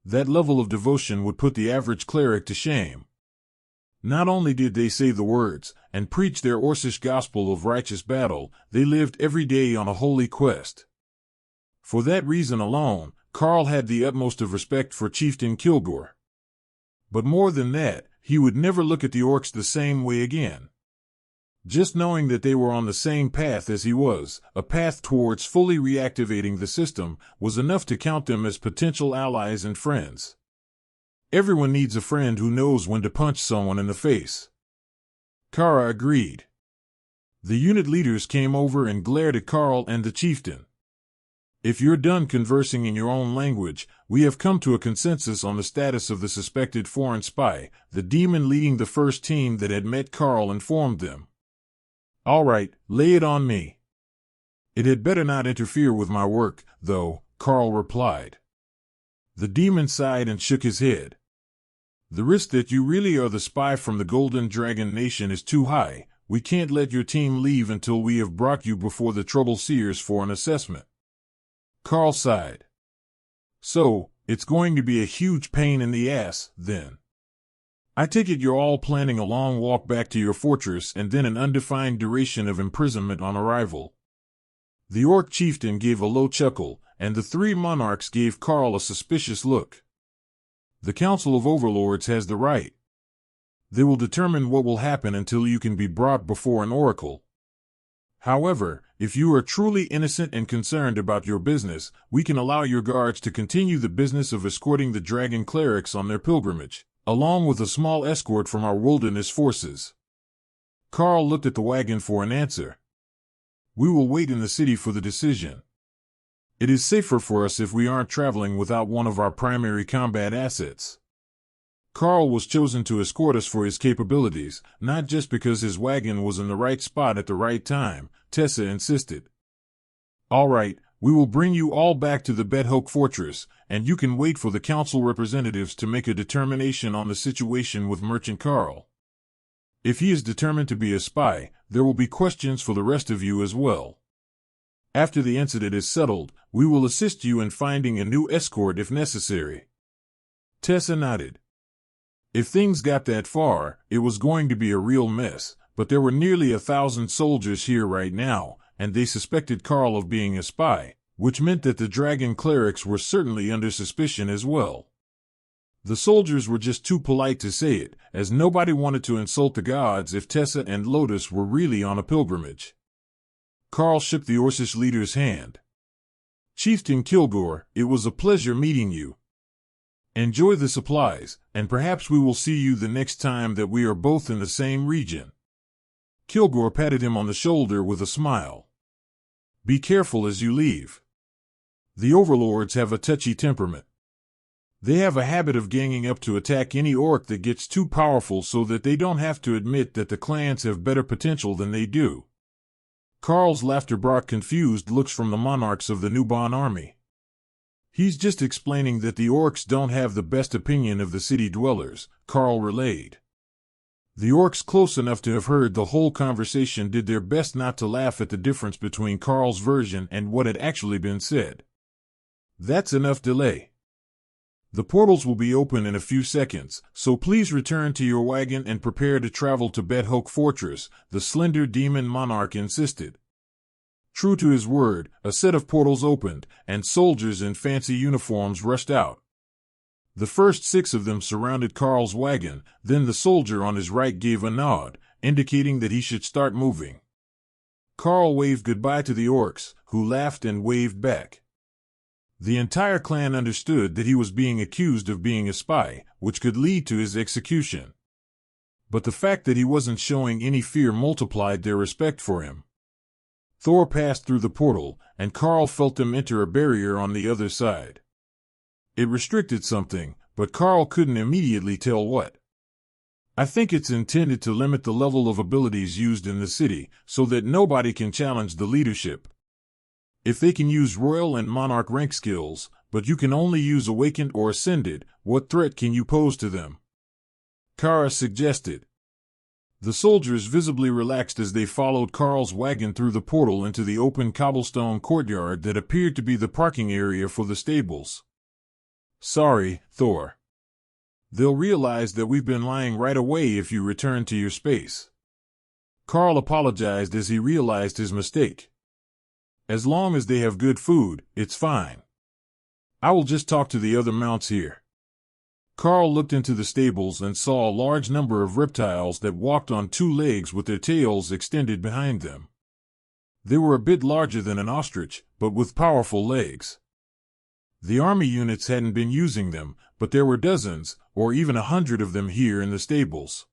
Speaker 1: That level of devotion would put the average cleric to shame. Not only did they say the words, and preach their Orcish gospel of righteous battle, they lived every day on a holy quest. For that reason alone, Karl had the utmost of respect for Chieftain Kilgore. But more than that, he would never look at the orcs the same way again. Just knowing that they were on the same path as he was, a path towards fully reactivating the system, was enough to count them as potential allies and friends. Everyone needs a friend who knows when to punch someone in the face. Kara agreed. The unit leaders came over and glared at Karl and the chieftain. "If you're done conversing in your own language, we have come to a consensus on the status of the suspected foreign spy," the demon leading the first team that had met Karl informed them. "All right, lay it on me." "It had better not interfere with my work, though," Karl replied. The demon sighed and shook his head. "The risk that you really are the spy from the Golden Dragon Nation is too high. We can't let your team leave until we have brought you before the Trouble Seers for an assessment." Karl sighed. "So, it's going to be a huge pain in the ass, then." I take it you're all planning a long walk back to your fortress and then an undefined duration of imprisonment on arrival. The orc chieftain gave a low chuckle, and the three monarchs gave Karl a suspicious look. The Council of Overlords has the right. They will determine what will happen until you can be brought before an oracle. However, if you are truly innocent and concerned about your business, we can allow your guards to continue the business of escorting the dragon clerics on their pilgrimage, along with a small escort from our wilderness forces. Karl looked at the wagon for an answer. We will wait in the city for the decision. It is safer for us if we aren't traveling without one of our primary combat assets. Karl was chosen to escort us for his capabilities, not just because his wagon was in the right spot at the right time, Tessa insisted. All right, we will bring you all back to the Bedhoek Fortress, and you can wait for the council representatives to make a determination on the situation with Merchant Karl. If he is determined to be a spy, there will be questions for the rest of you as well. After the incident is settled, we will assist you in finding a new escort if necessary. Tessa nodded. If things got that far, it was going to be a real mess, but there were nearly 1,000 soldiers here right now, and they suspected Karl of being a spy, which meant that the dragon clerics were certainly under suspicion as well. The soldiers were just too polite to say it, as nobody wanted to insult the gods if Tessa and Lotus were really on a pilgrimage. Karl shook the Orcish leader's hand. Chieftain Kilgore, it was a pleasure meeting you. Enjoy the supplies, and perhaps we will see you the next time that we are both in the same region. Kilgore patted him on the shoulder with a smile. Be careful as you leave. The overlords have a touchy temperament. They have a habit of ganging up to attack any orc that gets too powerful so that they don't have to admit that the clans have better potential than they do. Karl's laughter brought confused looks from the monarchs of the Nuban army. He's just explaining that the orcs don't have the best opinion of the city dwellers, Karl relayed. The orcs close enough to have heard the whole conversation did their best not to laugh at the difference between Karl's version and what had actually been said. That's enough delay. The portals will be open in a few seconds, so please return to your wagon and prepare to travel to Bedhoek Fortress, the slender demon monarch insisted. True to his word, a set of portals opened, and soldiers in fancy uniforms rushed out. The first 6 of them surrounded Karl's wagon, then the soldier on his right gave a nod, indicating that he should start moving. Karl waved goodbye to the orcs, who laughed and waved back. The entire clan understood that he was being accused of being a spy, which could lead to his execution. But the fact that he wasn't showing any fear multiplied their respect for him. Thor passed through the portal, and Karl felt them enter a barrier on the other side. It restricted something, but Karl couldn't immediately tell what. I think it's intended to limit the level of abilities used in the city, so that nobody can challenge the leadership. If they can use royal and monarch rank skills, but you can only use awakened or ascended, what threat can you pose to them? Kara suggested. The soldiers visibly relaxed as they followed Karl's wagon through the portal into the open cobblestone courtyard that appeared to be the parking area for the stables. Sorry, Thor. They'll realize that we've been lying right away if you return to your space. Karl apologized as he realized his mistake. As long as they have good food, it's fine. I will just talk to the other mounts here. Karl looked into the stables and saw a large number of reptiles that walked on 2 legs with their tails extended behind them. They were a bit larger than an ostrich, but with powerful legs. The army units hadn't been using them, but there were dozens, or even 100 of them here in the stables.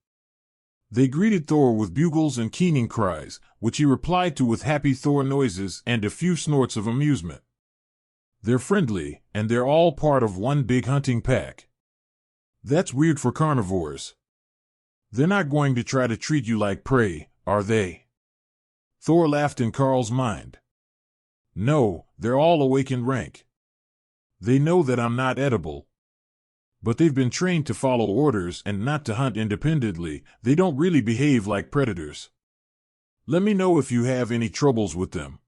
Speaker 1: They greeted Thor with bugles and keening cries, which he replied to with happy Thor noises and a few snorts of amusement. They're friendly, and they're all part of one big hunting pack. That's weird for carnivores. They're not going to try to treat you like prey, are they? Thor laughed in Karl's mind. No, they're all awakened rank. They know that I'm not edible. But they've been trained to follow orders and not to hunt independently. They don't really behave like predators. Let me know if you have any troubles with them.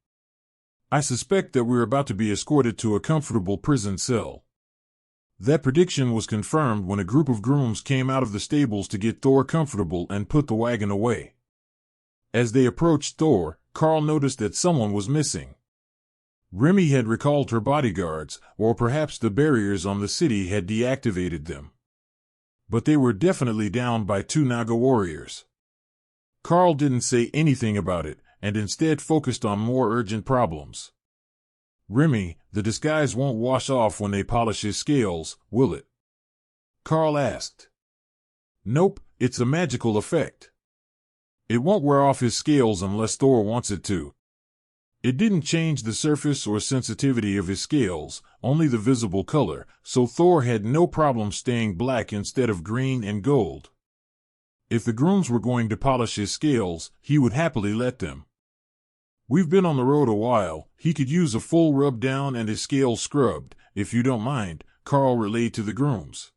Speaker 1: I suspect that we're about to be escorted to a comfortable prison cell. That prediction was confirmed when a group of grooms came out of the stables to get Thor comfortable and put the wagon away. As they approached Thor, Karl noticed that someone was missing. Remi had recalled her bodyguards, or perhaps the barriers on the city had deactivated them. But they were definitely down by 2 Naga warriors. Karl didn't say anything about it, and instead focused on more urgent problems. Remi, the disguise won't wash off when they polish his scales, will it? Karl asked. Nope, it's a magical effect. It won't wear off his scales unless Thor wants it to. It didn't change the surface or sensitivity of his scales, only the visible color, so Thor had no problem staying black instead of green and gold. If the grooms were going to polish his scales, he would happily let them. We've been on the road a while, he could use a full rub down and his scales scrubbed, if you don't mind, Karl relayed to the grooms.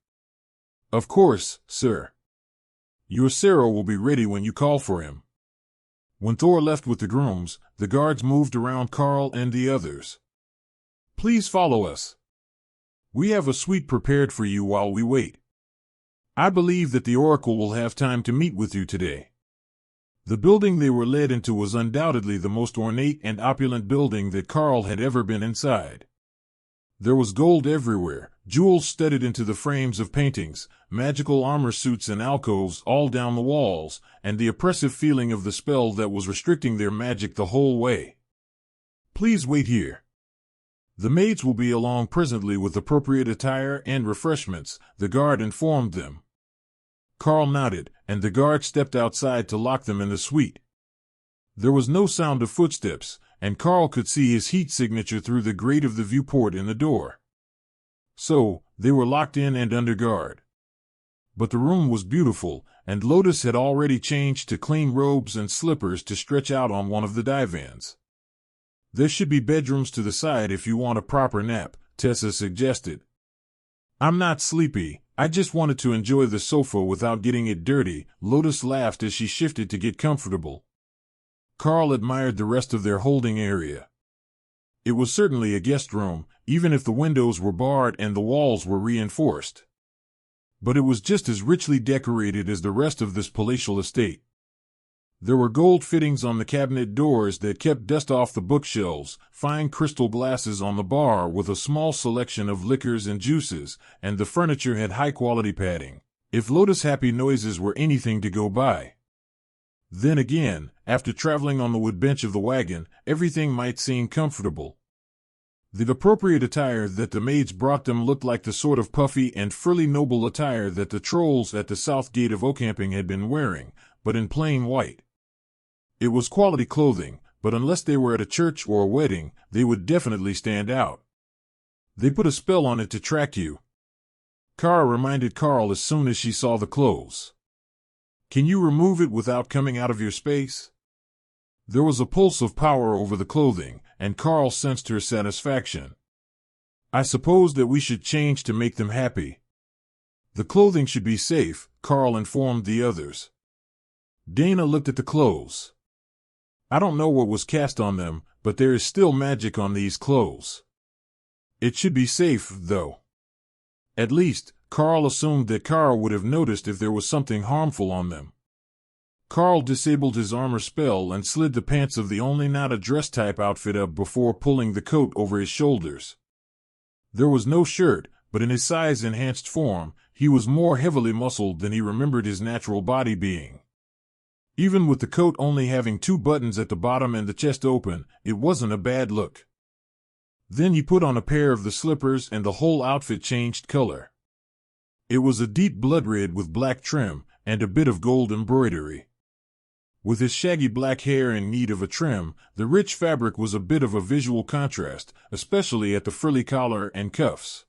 Speaker 1: Of course, sir. Your Sarah will be ready when you call for him. When Thor left with the grooms, the guards moved around Karl and the others. Please follow us. We have a suite prepared for you while we wait. I believe that the Oracle will have time to meet with you today. The building they were led into was undoubtedly the most ornate and opulent building that Karl had ever been inside. There was gold everywhere, jewels studded into the frames of paintings, magical armor suits and alcoves all down the walls, and the oppressive feeling of the spell that was restricting their magic the whole way. Please wait here. The maids will be along presently with appropriate attire and refreshments, the guard informed them. Karl nodded, and the guard stepped outside to lock them in the suite. There was no sound of footsteps, and Karl could see his heat signature through the grate of the viewport in the door. So, they were locked in and under guard. But the room was beautiful, and Lotus had already changed to clean robes and slippers to stretch out on one of the divans. There should be bedrooms to the side if you want a proper nap, Tessa suggested. I'm not sleepy, I just wanted to enjoy the sofa without getting it dirty, Lotus laughed as she shifted to get comfortable. Karl admired the rest of their holding area. It was certainly a guest room, even if the windows were barred and the walls were reinforced. But it was just as richly decorated as the rest of this palatial estate. There were gold fittings on the cabinet doors that kept dust off the bookshelves, fine crystal glasses on the bar with a small selection of liquors and juices, and the furniture had high-quality padding, if Lotus Happy Noises were anything to go by. Then again, after traveling on the wood bench of the wagon, everything might seem comfortable. The appropriate attire that the maids brought them looked like the sort of puffy and frilly noble attire that the trolls at the south gate of Ocamping had been wearing, but in plain white. It was quality clothing, but unless they were at a church or a wedding, they would definitely stand out. They put a spell on it to track you. Kara reminded Karl as soon as she saw the clothes. Can you remove it without coming out of your space? There was a pulse of power over the clothing, and Karl sensed her satisfaction. I suppose that we should change to make them happy. The clothing should be safe, Karl informed the others. Dana looked at the clothes. I don't know what was cast on them, but there is still magic on these clothes. It should be safe, though. At least, Karl assumed that Kara would have noticed if there was something harmful on them. Karl disabled his armor spell and slid the pants of the only not a dress-type outfit up before pulling the coat over his shoulders. There was no shirt, but in his size-enhanced form, he was more heavily muscled than he remembered his natural body being. Even with the coat only having 2 buttons at the bottom and the chest open, it wasn't a bad look. Then he put on a pair of the slippers and the whole outfit changed color. It was a deep blood red with black trim, and a bit of gold embroidery. With his shaggy black hair in need of a trim, the rich fabric was a bit of a visual contrast, especially at the frilly collar and cuffs.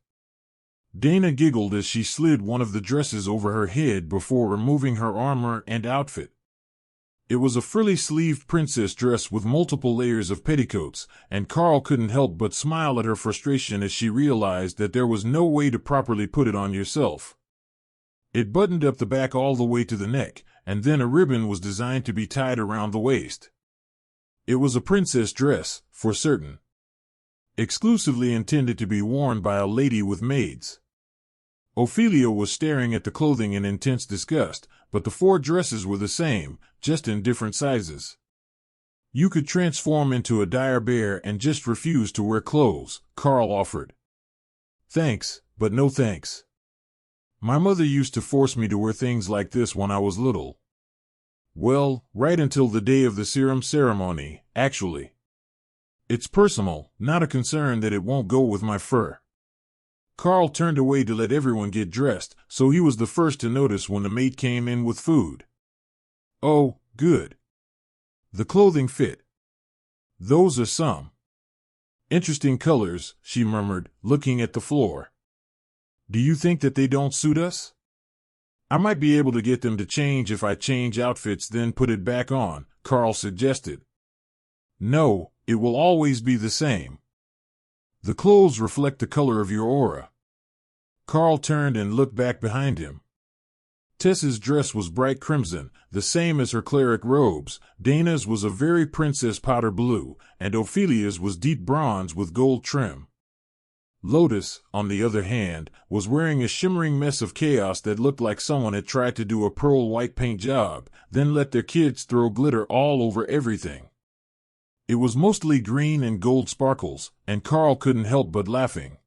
Speaker 1: Dana giggled as she slid one of the dresses over her head before removing her armor and outfit. It was a frilly-sleeved princess dress with multiple layers of petticoats, and Karl couldn't help but smile at her frustration as she realized that there was no way to properly put it on yourself. It buttoned up the back all the way to the neck, and then a ribbon was designed to be tied around the waist. It was a princess dress, for certain. Exclusively intended to be worn by a lady with maids. Ophelia was staring at the clothing in intense disgust, but the 4 dresses were the same, just in different sizes. You could transform into a dire bear and just refuse to wear clothes, Karl offered. Thanks, but no thanks. My mother used to force me to wear things like this when I was little. Well, right until the day of the serum ceremony, actually. It's personal, not a concern that it won't go with my fur. Karl turned away to let everyone get dressed, so he was the first to notice when the maid came in with food. Oh, good. The clothing fit. Those are some interesting colors, she murmured, looking at the floor. Do you think that they don't suit us? I might be able to get them to change if I change outfits then put it back on, Karl suggested. No, it will always be the same. The clothes reflect the color of your aura. Karl turned and looked back behind him. Tessa's dress was bright crimson, the same as her cleric robes. Dana's was a very princess powder blue, and Ophelia's was deep bronze with gold trim. Lotus, on the other hand, was wearing a shimmering mess of chaos that looked like someone had tried to do a pearl white paint job, then let their kids throw glitter all over everything. It was mostly green and gold sparkles, and Karl couldn't help but laughing.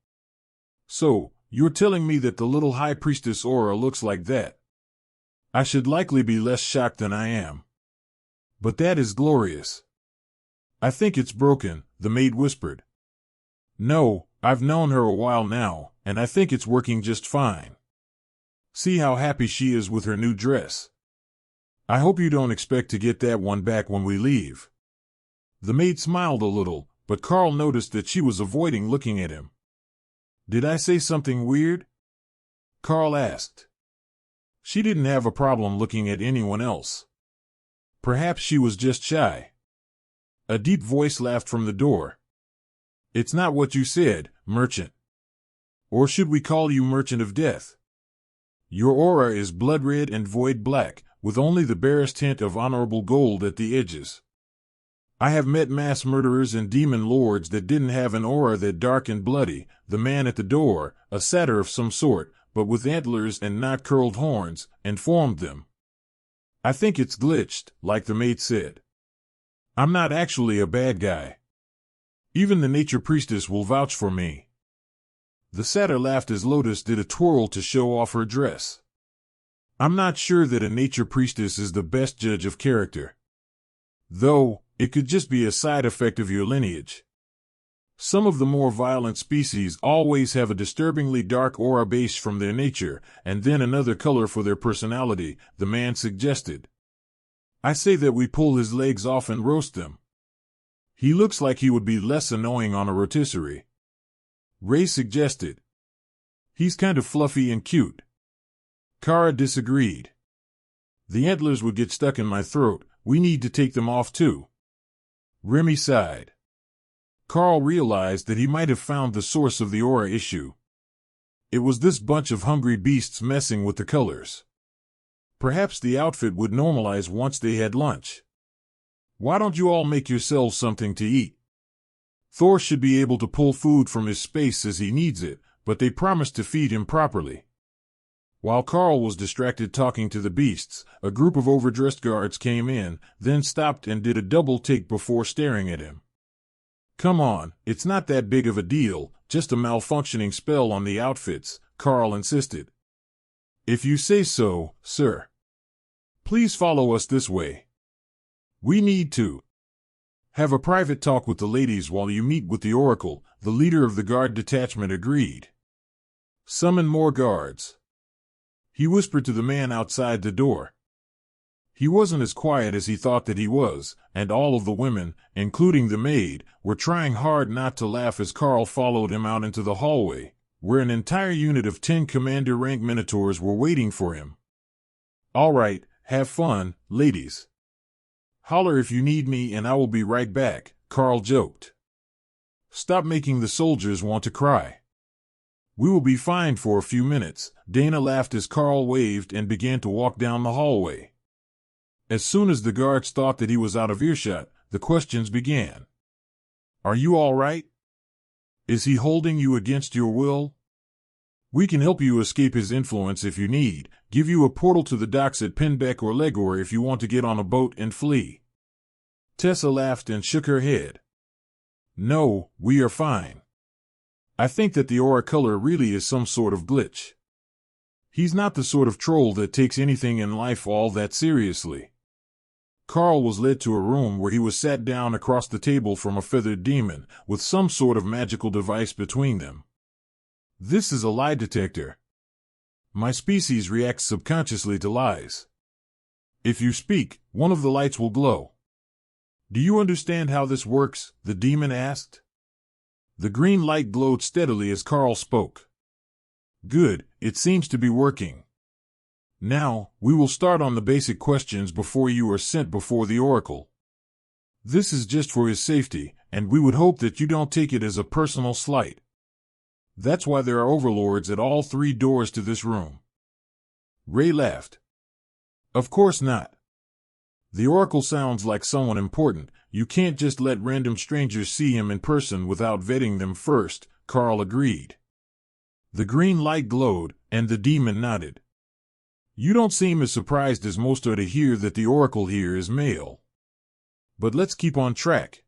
Speaker 1: So, you're telling me that the little high priestess aura looks like that? I should likely be less shocked than I am. But that is glorious. I think it's broken, the maid whispered. No, I've known her a while now, and I think it's working just fine. See how happy she is with her new dress. I hope you don't expect to get that one back when we leave. The maid smiled a little, but Karl noticed that she was avoiding looking at him. Did I say something weird? Karl asked. She didn't have a problem looking at anyone else. Perhaps she was just shy. A deep voice laughed from the door. It's not what you said, merchant. Or should we call you merchant of death? Your aura is blood red and void black, with only the barest hint of honorable gold at the edges. I have met mass murderers and demon lords that didn't have an aura that dark and bloody. The man at the door, a satyr of some sort, but with antlers and not curled horns, informed them. I think it's glitched, like the maid said. I'm not actually a bad guy. Even the nature priestess will vouch for me. The satyr laughed as Lotus did a twirl to show off her dress. I'm not sure that a nature priestess is the best judge of character. Though, it could just be a side effect of your lineage. Some of the more violent species always have a disturbingly dark aura base from their nature, and then another color for their personality, the man suggested. I say that we pull his legs off and roast them. He looks like he would be less annoying on a rotisserie. Ray suggested. He's kind of fluffy and cute. Kara disagreed. The antlers would get stuck in my throat. We need to take them off too. Remi sighed. Karl realized that he might have found the source of the aura issue. It was this bunch of hungry beasts messing with the colors. Perhaps the outfit would normalize once they had lunch. Why don't you all make yourselves something to eat? Thor should be able to pull food from his space as he needs it, but they promised to feed him properly. While Karl was distracted talking to the beasts, a group of overdressed guards came in, then stopped and did a double take before staring at him. Come on, it's not that big of a deal, just a malfunctioning spell on the outfits, Karl insisted. If you say so, sir. Please follow us this way. We need to have a private talk with the ladies while you meet with the Oracle, the leader of the guard detachment agreed. Summon more guards. He whispered to the man outside the door. He wasn't as quiet as he thought that he was, and all of the women, including the maid, were trying hard not to laugh as Karl followed him out into the hallway, where an entire unit of 10 commander rank minotaurs were waiting for him. All right, have fun, ladies. Holler if you need me and I will be right back, Karl joked. Stop making the soldiers want to cry. We will be fine for a few minutes, Dana laughed as Karl waved and began to walk down the hallway. As soon as the guards thought that he was out of earshot, the questions began. Are you all right? Is he holding you against your will? We can help you escape his influence if you need, give you a portal to the docks at Penbeck or Legor if you want to get on a boat and flee. Tessa laughed and shook her head. No, we are fine. I think that the Oracular really is some sort of glitch. He's not the sort of troll that takes anything in life all that seriously. Karl was led to a room where he was sat down across the table from a feathered demon, with some sort of magical device between them. This is a lie detector. My species reacts subconsciously to lies. If you speak, one of the lights will glow. Do you understand how this works? The demon asked. The green light glowed steadily as Karl spoke. Good, it seems to be working. Now, we will start on the basic questions before you are sent before the Oracle. This is just for his safety, and we would hope that you don't take it as a personal slight. That's why there are overlords at all 3 doors to this room. Ray laughed. Of course not. The Oracle sounds like someone important. You can't just let random strangers see him in person without vetting them first, Karl agreed. The green light glowed, and the demon nodded. You don't seem as surprised as most are to hear that the Oracle here is male. But let's keep on track.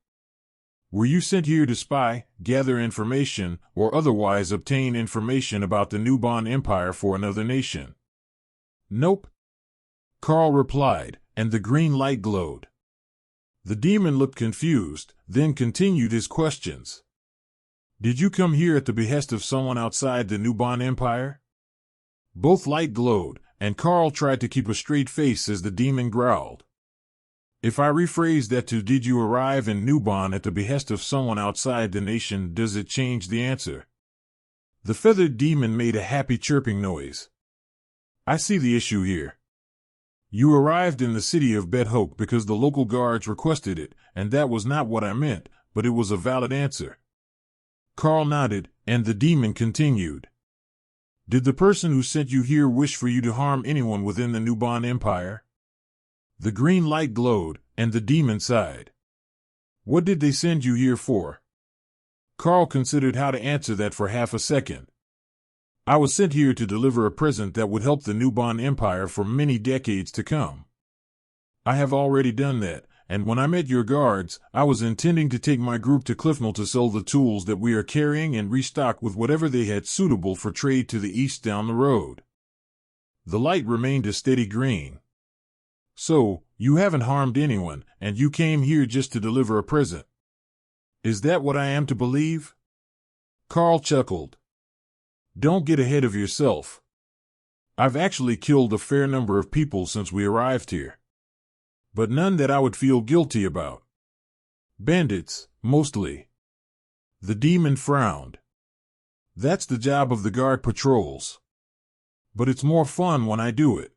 Speaker 1: Were you sent here to spy, gather information, or otherwise obtain information about the Nubon Empire for another nation? Nope. Karl replied, and the green light glowed. The demon looked confused, then continued his questions. Did you come here at the behest of someone outside the Nubon Empire? Both light glowed, and Karl tried to keep a straight face as the demon growled. If I rephrase that to did you arrive in Nubon at the behest of someone outside the nation, does it change the answer? The feathered demon made a happy chirping noise. I see the issue here. You arrived in the city of Bet-Hoke because the local guards requested it, and that was not what I meant, but it was a valid answer. Karl nodded, and the demon continued. Did the person who sent you here wish for you to harm anyone within the Nubon Empire? The green light glowed, and the demon sighed. What did they send you here for? Karl considered how to answer that for half a second. I was sent here to deliver a present that would help the Nubon Empire for many decades to come. I have already done that, and when I met your guards, I was intending to take my group to Cliffnell to sell the tools that we are carrying and restock with whatever they had suitable for trade to the east down the road. The light remained a steady green. So, you haven't harmed anyone, and you came here just to deliver a present. Is that what I am to believe? Karl chuckled. Don't get ahead of yourself. I've actually killed a fair number of people since we arrived here. But none that I would feel guilty about. Bandits, mostly. The demon frowned. That's the job of the guard patrols. But it's more fun when I do it.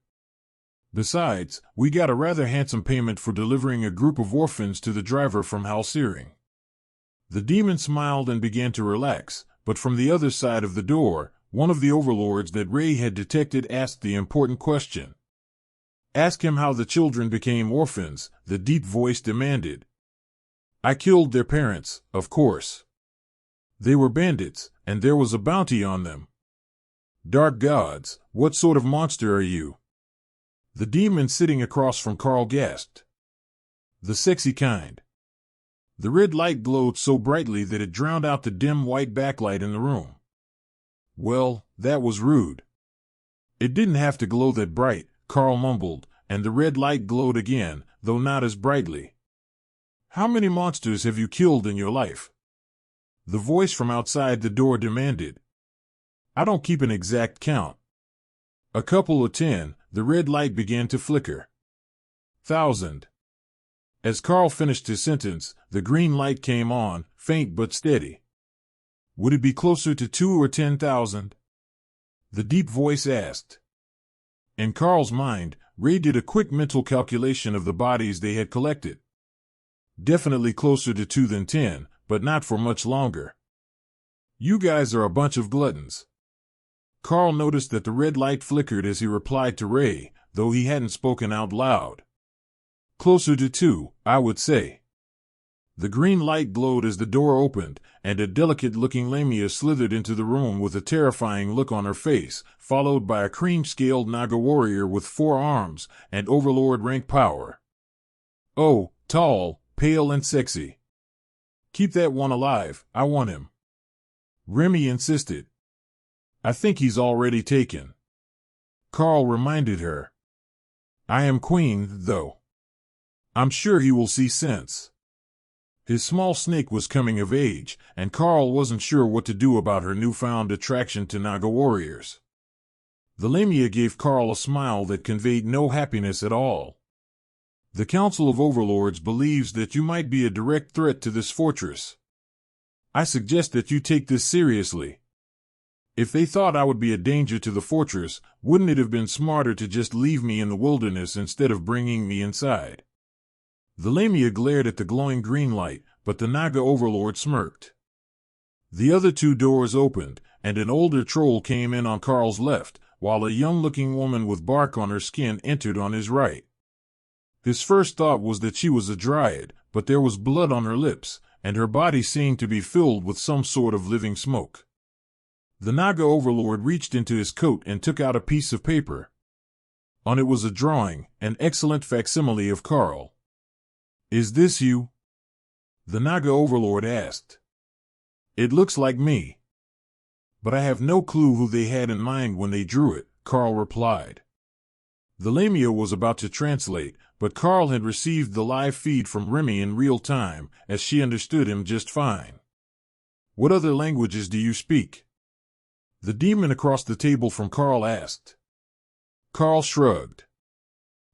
Speaker 1: Besides, we got a rather handsome payment for delivering a group of orphans to the driver from Halsering. The demon smiled and began to relax, but from the other side of the door, one of the overlords that Ray had detected asked the important question. Ask him how the children became orphans, the deep voice demanded. I killed their parents, of course. They were bandits, and there was a bounty on them. Dark gods, what sort of monster are you? The demon sitting across from Karl gasped. The sexy kind. The red light glowed so brightly that it drowned out the dim white backlight in the room. Well, that was rude. It didn't have to glow that bright, Karl mumbled, and the red light glowed again, though not as brightly. How many monsters have you killed in your life? The voice from outside the door demanded. I don't keep an exact count. A couple of 10, the red light began to flicker. 1,000. As Karl finished his sentence, the green light came on, faint but steady. Would it be closer to 2 or 10,000? The deep voice asked. In Karl's mind, Ray did a quick mental calculation of the bodies they had collected. Definitely closer to 2 than 10, but not for much longer. You guys are a bunch of gluttons. Karl noticed that the red light flickered as he replied to Ray, though he hadn't spoken out loud. Closer to 2, I would say. The green light glowed as the door opened, and a delicate-looking Lamia slithered into the room with a terrifying look on her face, followed by a cream-scaled Naga warrior with 4 arms and overlord rank power. Oh, tall, pale and sexy. Keep that one alive, I want him. Remi insisted. I think he's already taken. Karl reminded her. I am queen, though. I'm sure he will see sense. His small snake was coming of age, and Karl wasn't sure what to do about her newfound attraction to Naga warriors. The Lamia gave Karl a smile that conveyed no happiness at all. The Council of Overlords believes that you might be a direct threat to this fortress. I suggest that you take this seriously. If they thought I would be a danger to the fortress, wouldn't it have been smarter to just leave me in the wilderness instead of bringing me inside? The Lamia glared at the glowing green light, but the Naga overlord smirked. The other 2 doors opened, and an older troll came in on Karl's left, while a young-looking woman with bark on her skin entered on his right. His first thought was that she was a dryad, but there was blood on her lips, and her body seemed to be filled with some sort of living smoke. The Naga overlord reached into his coat and took out a piece of paper. On it was a drawing, an excellent facsimile of Karl. Is this you? The Naga overlord asked. It looks like me. But I have no clue who they had in mind when they drew it, Karl replied. The Lamia was about to translate, but Karl had received the live feed from Remi in real time, as she understood him just fine. What other languages do you speak? The demon across the table from Karl asked. Karl shrugged.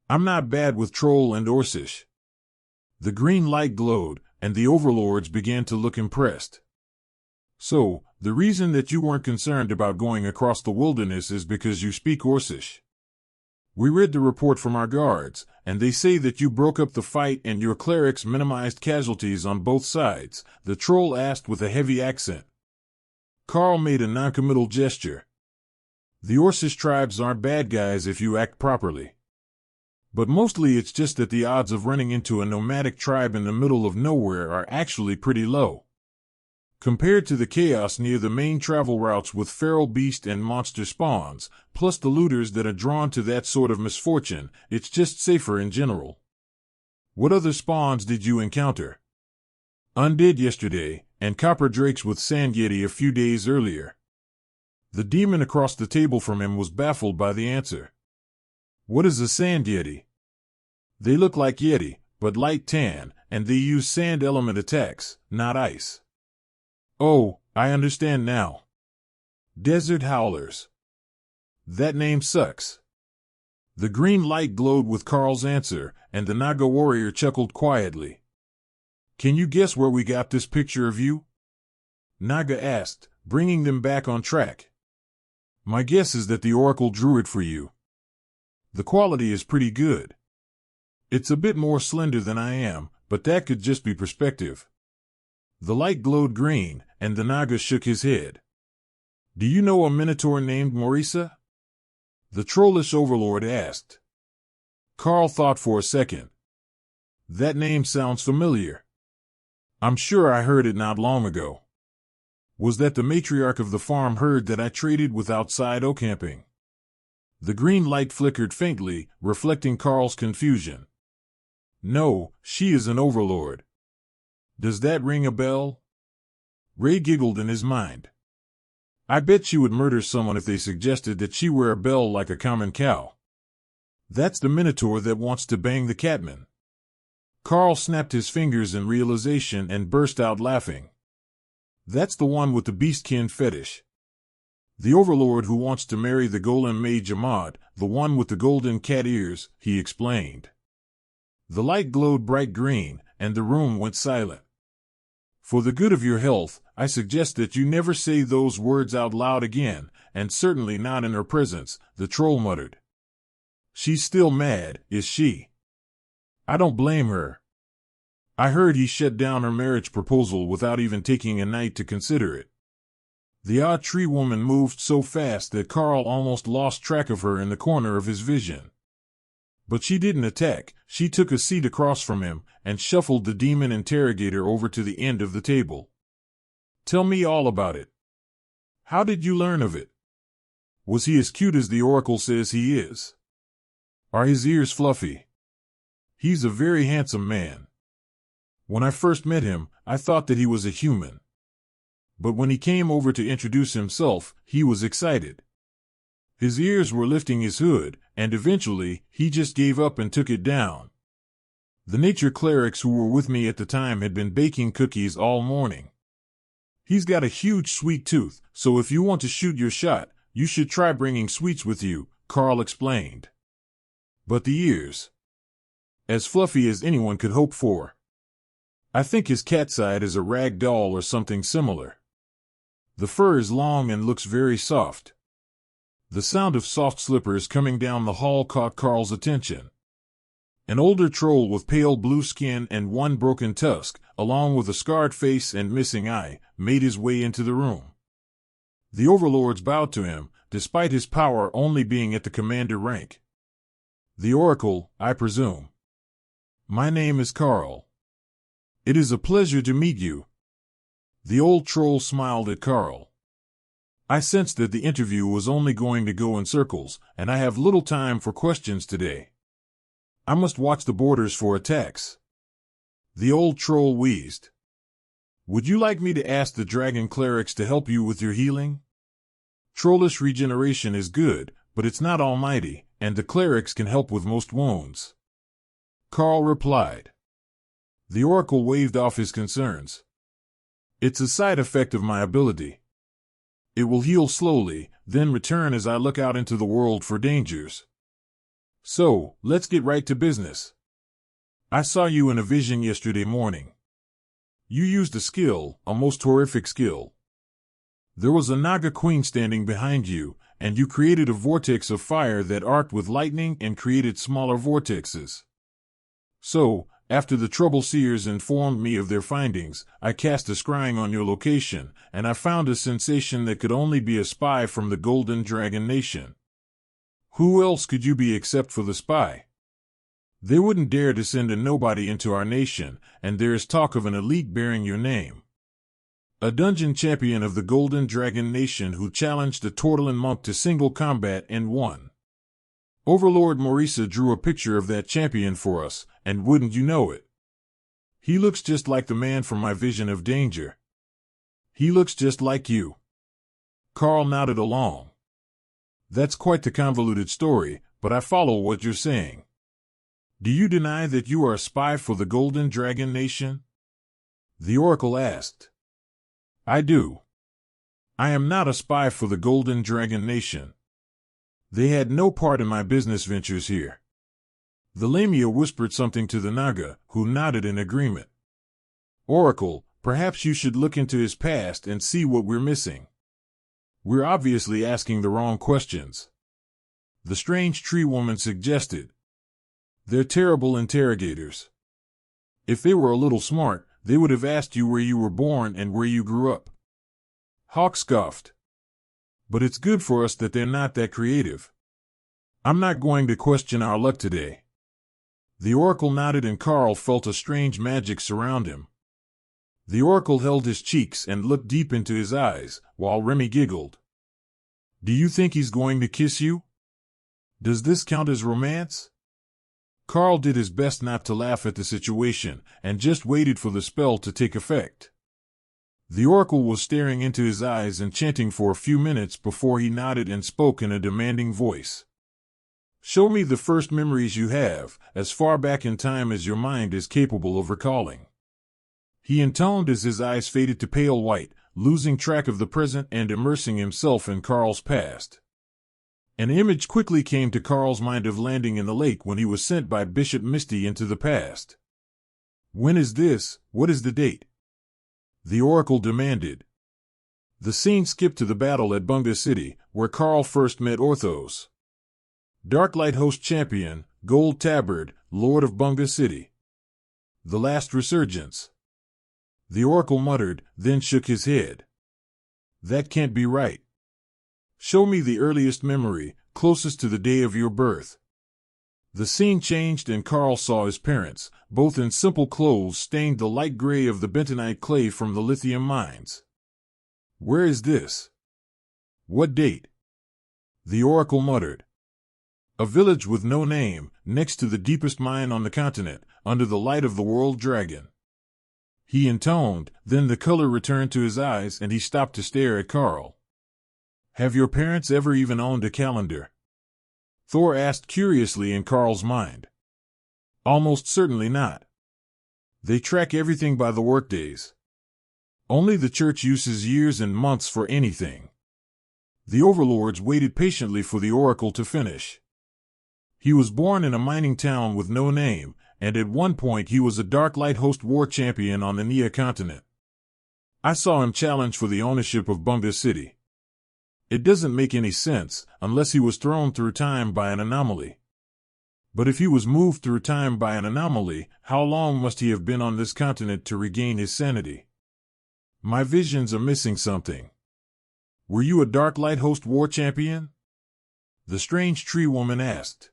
Speaker 1: I'm not bad with Troll and Orthos. The green light glowed, and the overlords began to look impressed. So, the reason that you weren't concerned about going across the wilderness is because you speak Orthos. We read the report from our guards, and they say that you broke up the fight and your clerics minimized casualties on both sides, the troll asked with a heavy accent. Karl made a noncommittal gesture. The Orthos tribes aren't bad guys if you act properly. But mostly it's just that the odds of running into a nomadic tribe in the middle of nowhere are actually pretty low. Compared to the chaos near the main travel routes with feral beast and monster spawns, plus the looters that are drawn to that sort of misfortune, it's just safer in general. What other spawns did you encounter? Undead yesterday, and copper drakes with sand yeti a few days earlier. The demon across the table from him was baffled by the answer. What is a sand yeti? They look like yeti, but light tan, and they use sand element attacks, not ice. Oh, I understand now. Desert howlers. That name sucks. The green light glowed with Karl's answer, and the Naga warrior chuckled quietly. Can you guess where we got this picture of you? Naga asked, bringing them back on track. My guess is that the oracle drew it for you. The quality is pretty good. It's a bit more slender than I am, but that could just be perspective. The light glowed green, and the Naga shook his head. Do you know a minotaur named Morisa? The trollish overlord asked. Karl thought for a second. That name sounds familiar. I'm sure I heard it not long ago. Was that the matriarch of the farm herd that I traded with outside camping? The green light flickered faintly, reflecting Karl's confusion. No, she is an overlord. Does that ring a bell? Ray giggled in his mind. I bet she would murder someone if they suggested that she wear a bell like a common cow. That's the minotaur that wants to bang the catman. Karl snapped his fingers in realization and burst out laughing. That's the one with the beastkin fetish. The overlord who wants to marry the golem mage Ahmad, the one with the golden cat ears, he explained. The light glowed bright green, and the room went silent. For the good of your health, I suggest that you never say those words out loud again, and certainly not in her presence, the troll muttered. She's still mad, is she? I don't blame her. I heard he shut down her marriage proposal without even taking a night to consider it. The odd tree woman moved so fast that Karl almost lost track of her in the corner of his vision. But she didn't attack. She took a seat across from him and shuffled the demon interrogator over to the end of the table. Tell me all about it. How did you learn of it? Was he as cute as the Oracle says he is? Are his ears fluffy? He's a very handsome man. When I first met him, I thought that he was a human. But when he came over to introduce himself, he was excited. His ears were lifting his hood, and eventually, he just gave up and took it down. The nature clerics who were with me at the time had been baking cookies all morning. He's got a huge sweet tooth, so if you want to shoot your shot, you should try bringing sweets with you, Karl explained. But the ears. As fluffy as anyone could hope for. I think his cat's eye is a rag doll or something similar. The fur is long and looks very soft. The sound of soft slippers coming down the hall caught Karl's attention. An older troll with pale blue skin and one broken tusk, along with a scarred face and missing eye, made his way into the room. The overlords bowed to him, despite his power only being at the commander rank. The Oracle, I presume. My name is Karl. It is a pleasure to meet you. The old troll smiled at Karl. I sensed that the interview was only going to go in circles, and I have little time for questions today. I must watch the borders for attacks. The old troll wheezed. Would you like me to ask the dragon clerics to help you with your healing? Trollish regeneration is good, but it's not almighty, and the clerics can help with most wounds. Karl replied. The Oracle waved off his concerns. It's a side effect of my ability. It will heal slowly, then return as I look out into the world for dangers. So, let's get right to business. I saw you in a vision yesterday morning. You used a skill, a most horrific skill. There was a Naga Queen standing behind you, and you created a vortex of fire that arced with lightning and created smaller vortexes. So, after the Trouble Seers informed me of their findings, I cast a scrying on your location, and I found a sensation that could only be a spy from the Golden Dragon Nation. Who else could you be except for the spy? They wouldn't dare to send a nobody into our nation, and there is talk of an elite bearing your name. A dungeon champion of the Golden Dragon Nation who challenged a Tortolin monk to single combat and won. Overlord Morisa drew a picture of that champion for us, and wouldn't you know it? He looks just like the man from my vision of danger. He looks just like you. Karl nodded along. That's quite the convoluted story, but I follow what you're saying. Do you deny that you are a spy for the Golden Dragon Nation? The Oracle asked. I do. I am not a spy for the Golden Dragon Nation. They had no part in my business ventures here. The Lamia whispered something to the Naga, who nodded in agreement. Oracle, perhaps you should look into his past and see what we're missing. We're obviously asking the wrong questions. The strange tree woman suggested. They're terrible interrogators. If they were a little smart, they would have asked you where you were born and where you grew up. Hawk scoffed. But it's good for us that they're not that creative. I'm not going to question our luck today. The Oracle nodded and Karl felt a strange magic surround him. The Oracle held his cheeks and looked deep into his eyes, while Remi giggled. Do you think he's going to kiss you? Does this count as romance? Karl did his best not to laugh at the situation, and just waited for the spell to take effect. The Oracle was staring into his eyes and chanting for a few minutes before he nodded and spoke in a demanding voice. Show me the first memories you have, as far back in time as your mind is capable of recalling. He intoned as his eyes faded to pale white, losing track of the present and immersing himself in Karl's past. An image quickly came to Karl's mind of landing in the lake when he was sent by Bishop Misty into the past. When is this? What is the date? The Oracle demanded. The scene skipped to the battle at Bunga City, where Karl first met Orthos. Darklight Host Champion, Gold Tabard, Lord of Bunga City. The last resurgence. The Oracle muttered, then shook his head. That can't be right. Show me the earliest memory, closest to the day of your birth. The scene changed and Karl saw his parents, both in simple clothes stained the light gray of the bentonite clay from the lithium mines. "Where is this? What date?" The oracle muttered. "A village with no name, next to the deepest mine on the continent, under the light of the world dragon." He intoned, then the color returned to his eyes and he stopped to stare at Karl. "Have your parents ever even owned a calendar?" Thor asked curiously in Karl's mind. "Almost certainly not. They track everything by the workdays. Only the church uses years and months for anything." The overlords waited patiently for the oracle to finish. "He was born in a mining town with no name, and at one point he was a Dark Light Host war champion on the Nia continent. I saw him challenge for the ownership of Bunga City. It doesn't make any sense, unless he was thrown through time by an anomaly. But if he was moved through time by an anomaly, how long must he have been on this continent to regain his sanity? My visions are missing something. Were you a Dark Light Host war champion?" the strange tree woman asked.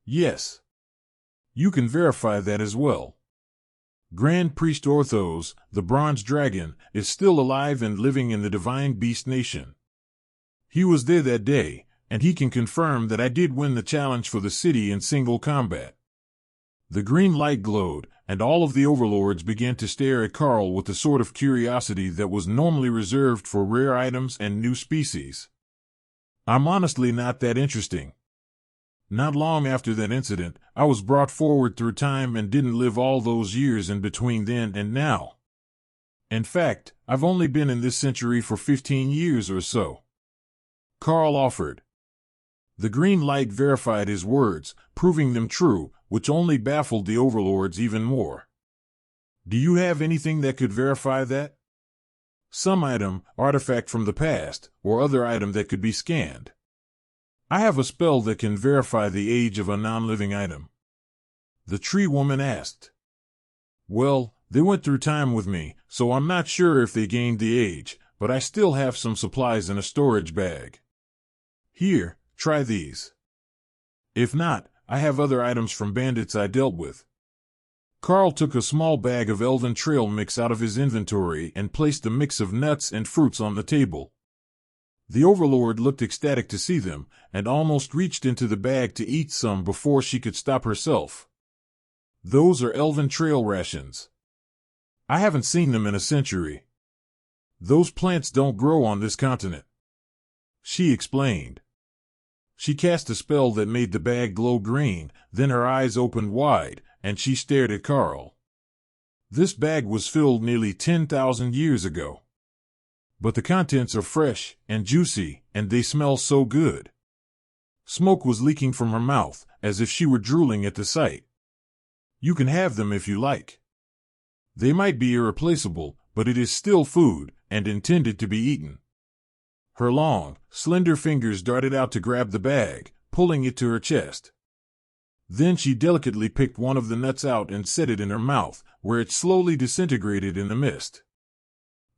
Speaker 1: "Yes. You can verify that as well. Grand Priest Orthos, the Bronze Dragon, is still alive and living in the Divine Beast Nation. He was there that day, and he can confirm that I did win the challenge for the city in single combat." The green light glowed, and all of the overlords began to stare at Karl with the sort of curiosity that was normally reserved for rare items and new species. "I'm honestly not that interesting. Not long after that incident, I was brought forward through time and didn't live all those years in between then and now. In fact, I've only been in this century for 15 years or so," Karl offered. The green light verified his words, proving them true, which only baffled the overlords even more. "Do you have anything that could verify that? Some item, artifact from the past, or other item that could be scanned? I have a spell that can verify the age of a non-living item," the tree woman asked. "Well, they went through time with me, so I'm not sure if they gained the age, but I still have some supplies in a storage bag. Here, try these. If not, I have other items from bandits I dealt with." Karl took a small bag of elven trail mix out of his inventory and placed a mix of nuts and fruits on the table. The overlord looked ecstatic to see them, and almost reached into the bag to eat some before she could stop herself. "Those are elven trail rations. I haven't seen them in a century. Those plants don't grow on this continent," she explained. She cast a spell that made the bag glow green, then her eyes opened wide, and she stared at Karl. "This bag was filled nearly 10,000 years ago. But the contents are fresh and juicy, and they smell so good." Smoke was leaking from her mouth, as if she were drooling at the sight. "You can have them if you like. They might be irreplaceable, but it is still food, and intended to be eaten." Her long, slender fingers darted out to grab the bag, pulling it to her chest. Then she delicately picked one of the nuts out and set it in her mouth, where it slowly disintegrated in the mist.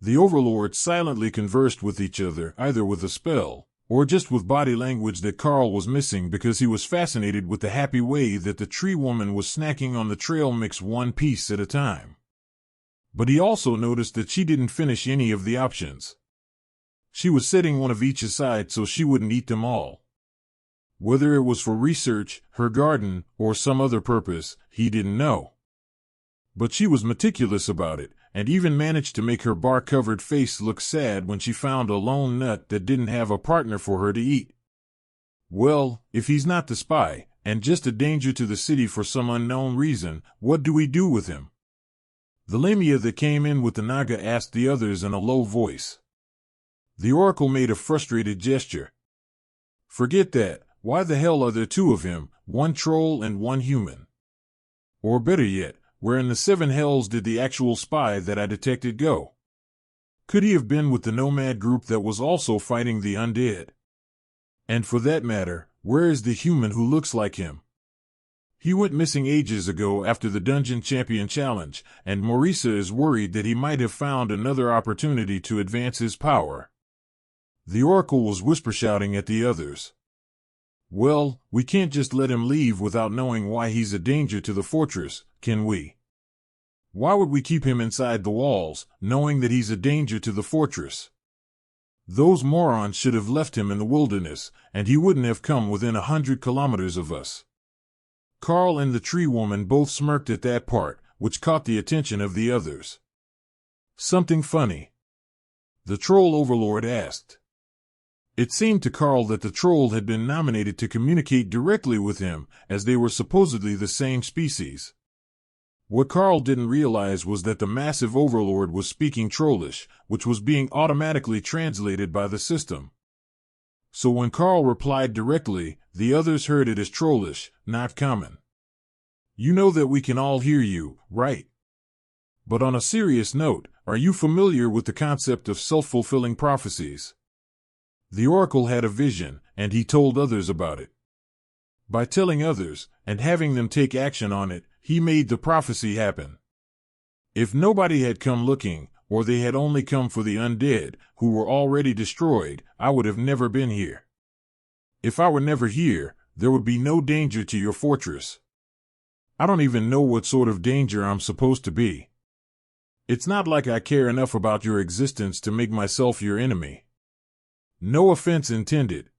Speaker 1: The overlords silently conversed with each other, either with a spell, or just with body language that Karl was missing because he was fascinated with the happy way that the tree woman was snacking on the trail mix one piece at a time. But he also noticed that she didn't finish any of the options. She was setting one of each aside so she wouldn't eat them all. Whether it was for research, her garden, or some other purpose, he didn't know. But she was meticulous about it, and even managed to make her bark-covered face look sad when she found a lone nut that didn't have a partner for her to eat. "Well, if he's not the spy, and just a danger to the city for some unknown reason, what do we do with him?" The Lamia that came in with the Naga asked the others in a low voice. The oracle made a frustrated gesture. "Forget that. Why the hell are there two of him, one troll and one human? Or better yet, where in the seven hells did the actual spy that I detected go? Could he have been with the nomad group that was also fighting the undead? And for that matter, where is the human who looks like him? He went missing ages ago after the Dungeon Champion Challenge, and Morisa is worried that he might have found another opportunity to advance his power." The oracle was whisper-shouting at the others. Well, we can't just let him leave without knowing why he's a danger to the fortress, can we? Why would we keep him inside the walls, knowing that he's a danger to the fortress? Those morons should have left him in the wilderness, and he wouldn't have come within 100 kilometers of us. Karl and the tree woman both smirked at that part, which caught the attention of the others. Something funny? The troll overlord asked. It seemed to Karl that the troll had been nominated to communicate directly with him, as they were supposedly the same species. What Karl didn't realize was that the massive overlord was speaking trollish, which was being automatically translated by the system. So when Karl replied directly, the others heard it as trollish, not common. You know that we can all hear you, right? But on a serious note, are you familiar with the concept of self-fulfilling prophecies? The oracle had a vision, and he told others about it. By telling others, and having them take action on it, he made the prophecy happen. If nobody had come looking, or they had only come for the undead, who were already destroyed, I would have never been here. If I were never here, there would be no danger to your fortress. I don't even know what sort of danger I'm supposed to be. It's not like I care enough about your existence to make myself your enemy. No offense intended.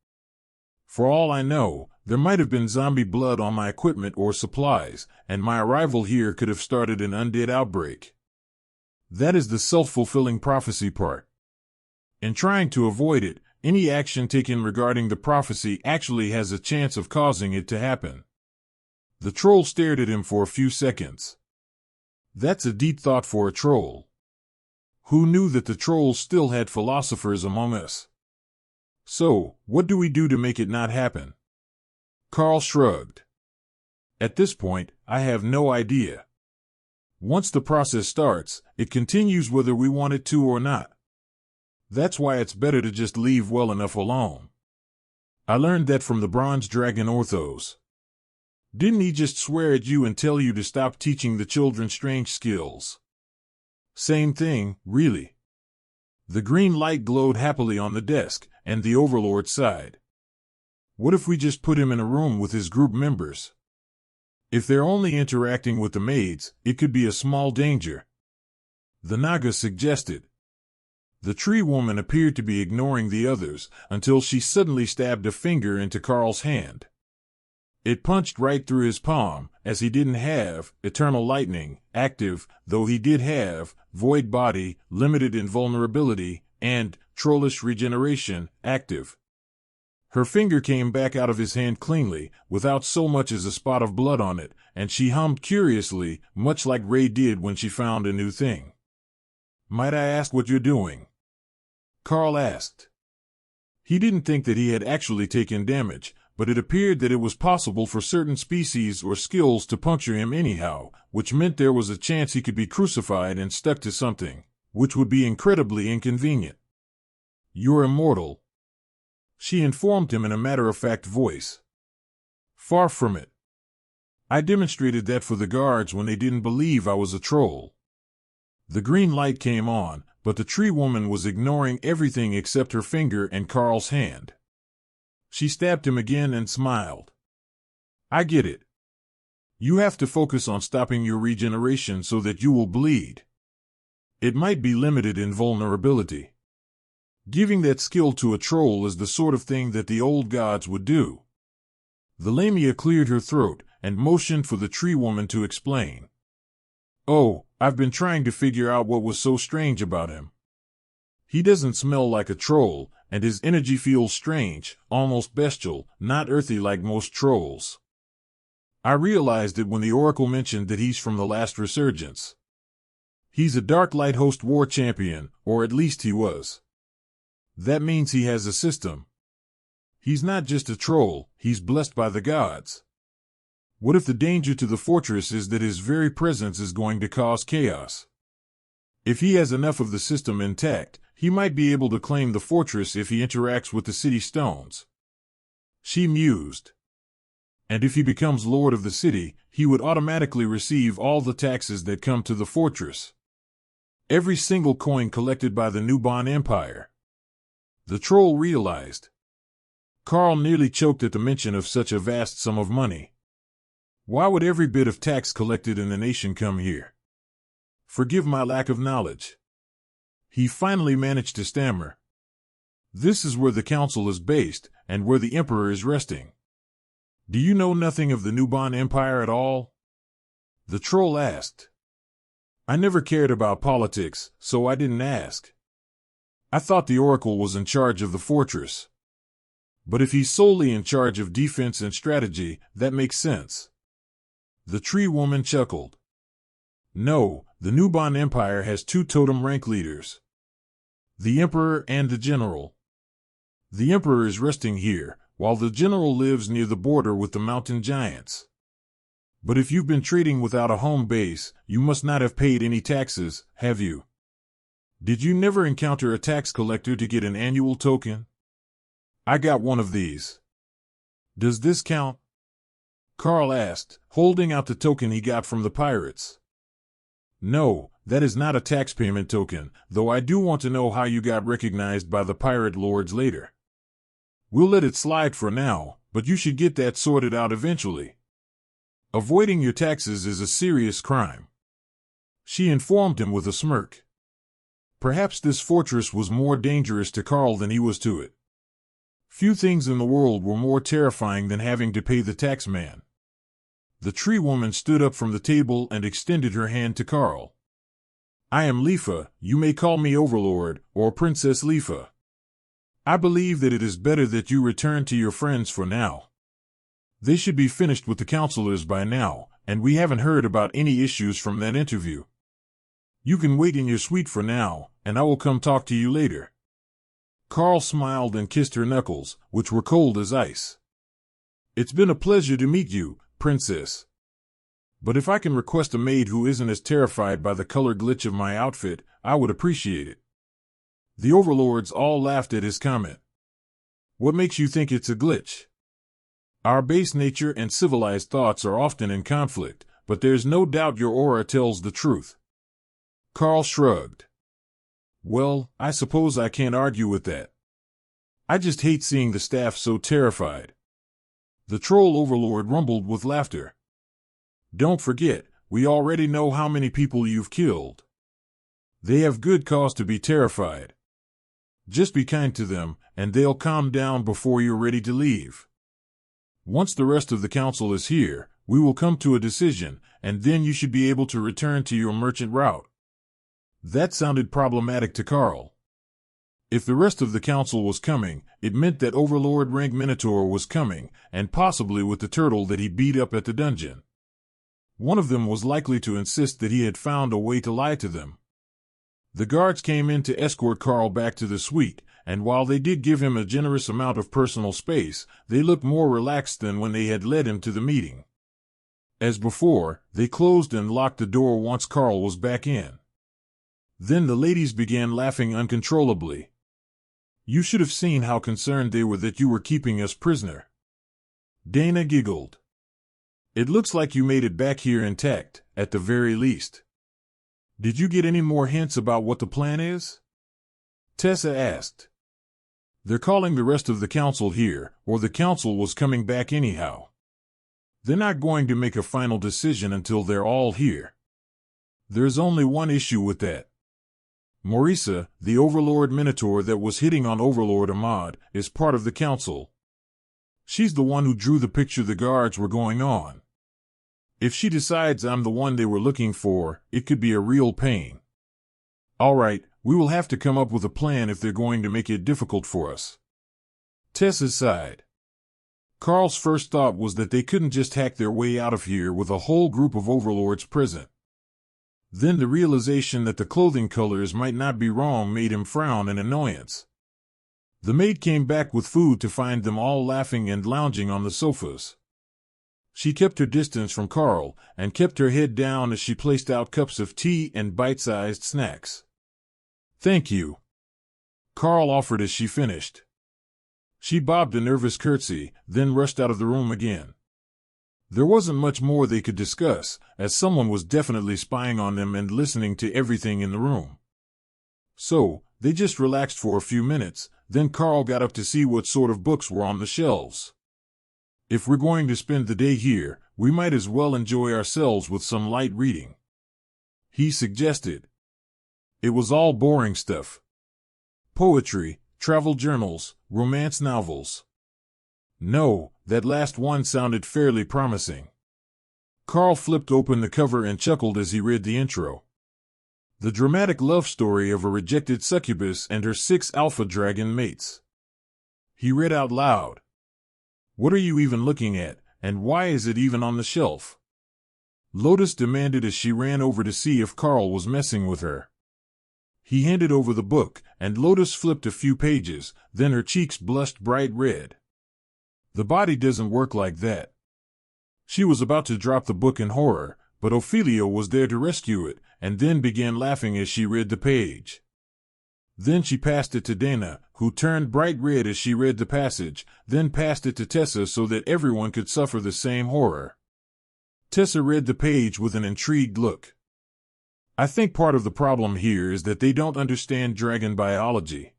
Speaker 1: For all I know, there might have been zombie blood on my equipment or supplies, and my arrival here could have started an undead outbreak. That is the self-fulfilling prophecy part. In trying to avoid it, any action taken regarding the prophecy actually has a chance of causing it to happen. The troll stared at him for a few seconds. That's a deep thought for a troll. Who knew that the trolls still had philosophers among us? So, what do we do to make it not happen? Karl shrugged. At this point, I have no idea. Once the process starts, it continues whether we want it to or not. That's why it's better to just leave well enough alone. I learned that from the bronze dragon Orthos. Didn't he just swear at you and tell you to stop teaching the children strange skills? Same thing, really. The green light glowed happily on the desk, and the overlord sighed. What if we just put him in a room with his group members? If they're only interacting with the maids, it could be a small danger. The Naga suggested. The tree woman appeared to be ignoring the others, until she suddenly stabbed a finger into Karl's hand. It punched right through his palm, as he didn't have Eternal Lightning active, though he did have Void Body, Limited Invulnerability, and Trollish Regeneration active. Her finger came back out of his hand cleanly, without so much as a spot of blood on it, and she hummed curiously, much like Ray did when she found a new thing. Might I ask what you're doing? Karl asked. He didn't think that he had actually taken damage, but it appeared that it was possible for certain species or skills to puncture him anyhow, which meant there was a chance he could be crucified and stuck to something, which would be incredibly inconvenient. You're immortal, she informed him in a matter-of-fact voice. Far from it. I demonstrated that for the guards when they didn't believe I was a troll. The green light came on, but the tree woman was ignoring everything except her finger and Karl's hand. She stabbed him again and smiled. I get it. You have to focus on stopping your regeneration so that you will bleed. It might be limited in vulnerability. Giving that skill to a troll is the sort of thing that the old gods would do. The Lamia cleared her throat and motioned for the tree woman to explain. Oh, I've been trying to figure out what was so strange about him. He doesn't smell like a troll, and his energy feels strange, almost bestial, not earthy like most trolls. I realized it when the oracle mentioned that he's from the last resurgence. He's a Dark Light Host war champion, or at least he was. That means he has a system. He's not just a troll, he's blessed by the gods. What if the danger to the fortress is that his very presence is going to cause chaos? If he has enough of the system intact, he might be able to claim the fortress if he interacts with the city stones. She mused. And if he becomes lord of the city, he would automatically receive all the taxes that come to the fortress. Every single coin collected by the Nubon Empire. The troll realized. Karl nearly choked at the mention of such a vast sum of money. Why would every bit of tax collected in the nation come here? Forgive my lack of knowledge. He finally managed to stammer. This is where the council is based, and where the emperor is resting. Do you know nothing of the Nuban Empire at all? The troll asked. I never cared about politics, so I didn't ask. I thought the oracle was in charge of the fortress. But if he's solely in charge of defense and strategy, that makes sense. The tree woman chuckled. No, the Nuban Empire has two totem rank leaders. The emperor and the general. The emperor is resting here, while the general lives near the border with the mountain giants. But if you've been trading without a home base, you must not have paid any taxes, have you? Did you never encounter a tax collector to get an annual token? I got one of these. Does this count? Karl asked, holding out the token he got from the pirates. No, that is not a tax payment token, though I do want to know how you got recognized by the pirate lords later. We'll let it slide for now, but you should get that sorted out eventually. Avoiding your taxes is a serious crime. She informed him with a smirk. Perhaps this fortress was more dangerous to Karl than he was to it. Few things in the world were more terrifying than having to pay the tax man. The tree woman stood up from the table and extended her hand to Karl. I am Lifa, you may call me Overlord, or Princess Lifa. I believe that it is better that you return to your friends for now. They should be finished with the counselors by now, and we haven't heard about any issues from that interview. You can wait in your suite for now, and I will come talk to you later. Karl smiled and kissed her knuckles, which were cold as ice. It's been a pleasure to meet you, Princess. But if I can request a maid who isn't as terrified by the color glitch of my outfit, I would appreciate it. The overlords all laughed at his comment. What makes you think it's a glitch? Our base nature and civilized thoughts are often in conflict, but there's no doubt your aura tells the truth. Karl shrugged. Well, I suppose I can't argue with that. I just hate seeing the staff so terrified. The troll overlord rumbled with laughter. Don't forget, we already know how many people you've killed. They have good cause to be terrified. Just be kind to them, and they'll calm down before you're ready to leave. Once the rest of the council is here, we will come to a decision, and then you should be able to return to your merchant route. That sounded problematic to Karl. If the rest of the council was coming, it meant that Overlord Rank Minotaur was coming, and possibly with the turtle that he beat up at the dungeon. One of them was likely to insist that he had found a way to lie to them. The guards came in to escort Karl back to the suite, and while they did give him a generous amount of personal space, they looked more relaxed than when they had led him to the meeting. As before, they closed and locked the door once Karl was back in. Then the ladies began laughing uncontrollably. You should have seen how concerned they were that you were keeping us prisoner. Dana giggled. It looks like you made it back here intact, at the very least. Did you get any more hints about what the plan is? Tessa asked. They're calling the rest of the council here, or the council was coming back anyhow. They're not going to make a final decision until they're all here. There's only one issue with that. Morisa, the Overlord Minotaur that was hitting on Overlord Ahmad, is part of the council. She's the one who drew the picture the guards were going on. If she decides I'm the one they were looking for, it could be a real pain. All right, we will have to come up with a plan if they're going to make it difficult for us. Tessa sighed. Karl's first thought was that they couldn't just hack their way out of here with a whole group of overlords present. Then the realization that the clothing colors might not be wrong made him frown in annoyance. The maid came back with food to find them all laughing and lounging on the sofas. She kept her distance from Karl and kept her head down as she placed out cups of tea and bite-sized snacks. Thank you, Karl offered as she finished. She bobbed a nervous curtsy, then rushed out of the room again. There wasn't much more they could discuss, as someone was definitely spying on them and listening to everything in the room. So, they just relaxed for a few minutes, then Karl got up to see what sort of books were on the shelves. If we're going to spend the day here, we might as well enjoy ourselves with some light reading, he suggested. It was all boring stuff. Poetry, travel journals, romance novels. No, that last one sounded fairly promising. Karl flipped open the cover and chuckled as he read the intro. The dramatic love story of a rejected succubus and her 6 alpha dragon mates. He read out loud. What are you even looking at, and why is it even on the shelf? Lotus demanded as she ran over to see if Karl was messing with her. He handed over the book, and Lotus flipped a few pages, then her cheeks blushed bright red. The body doesn't work like that. She was about to drop the book in horror, but Ophelia was there to rescue it, and then began laughing as she read the page. Then she passed it to Dana, who turned bright red as she read the passage, then passed it to Tessa so that everyone could suffer the same horror. Tessa read the page with an intrigued look. I think part of the problem here is that they don't understand dragon biology.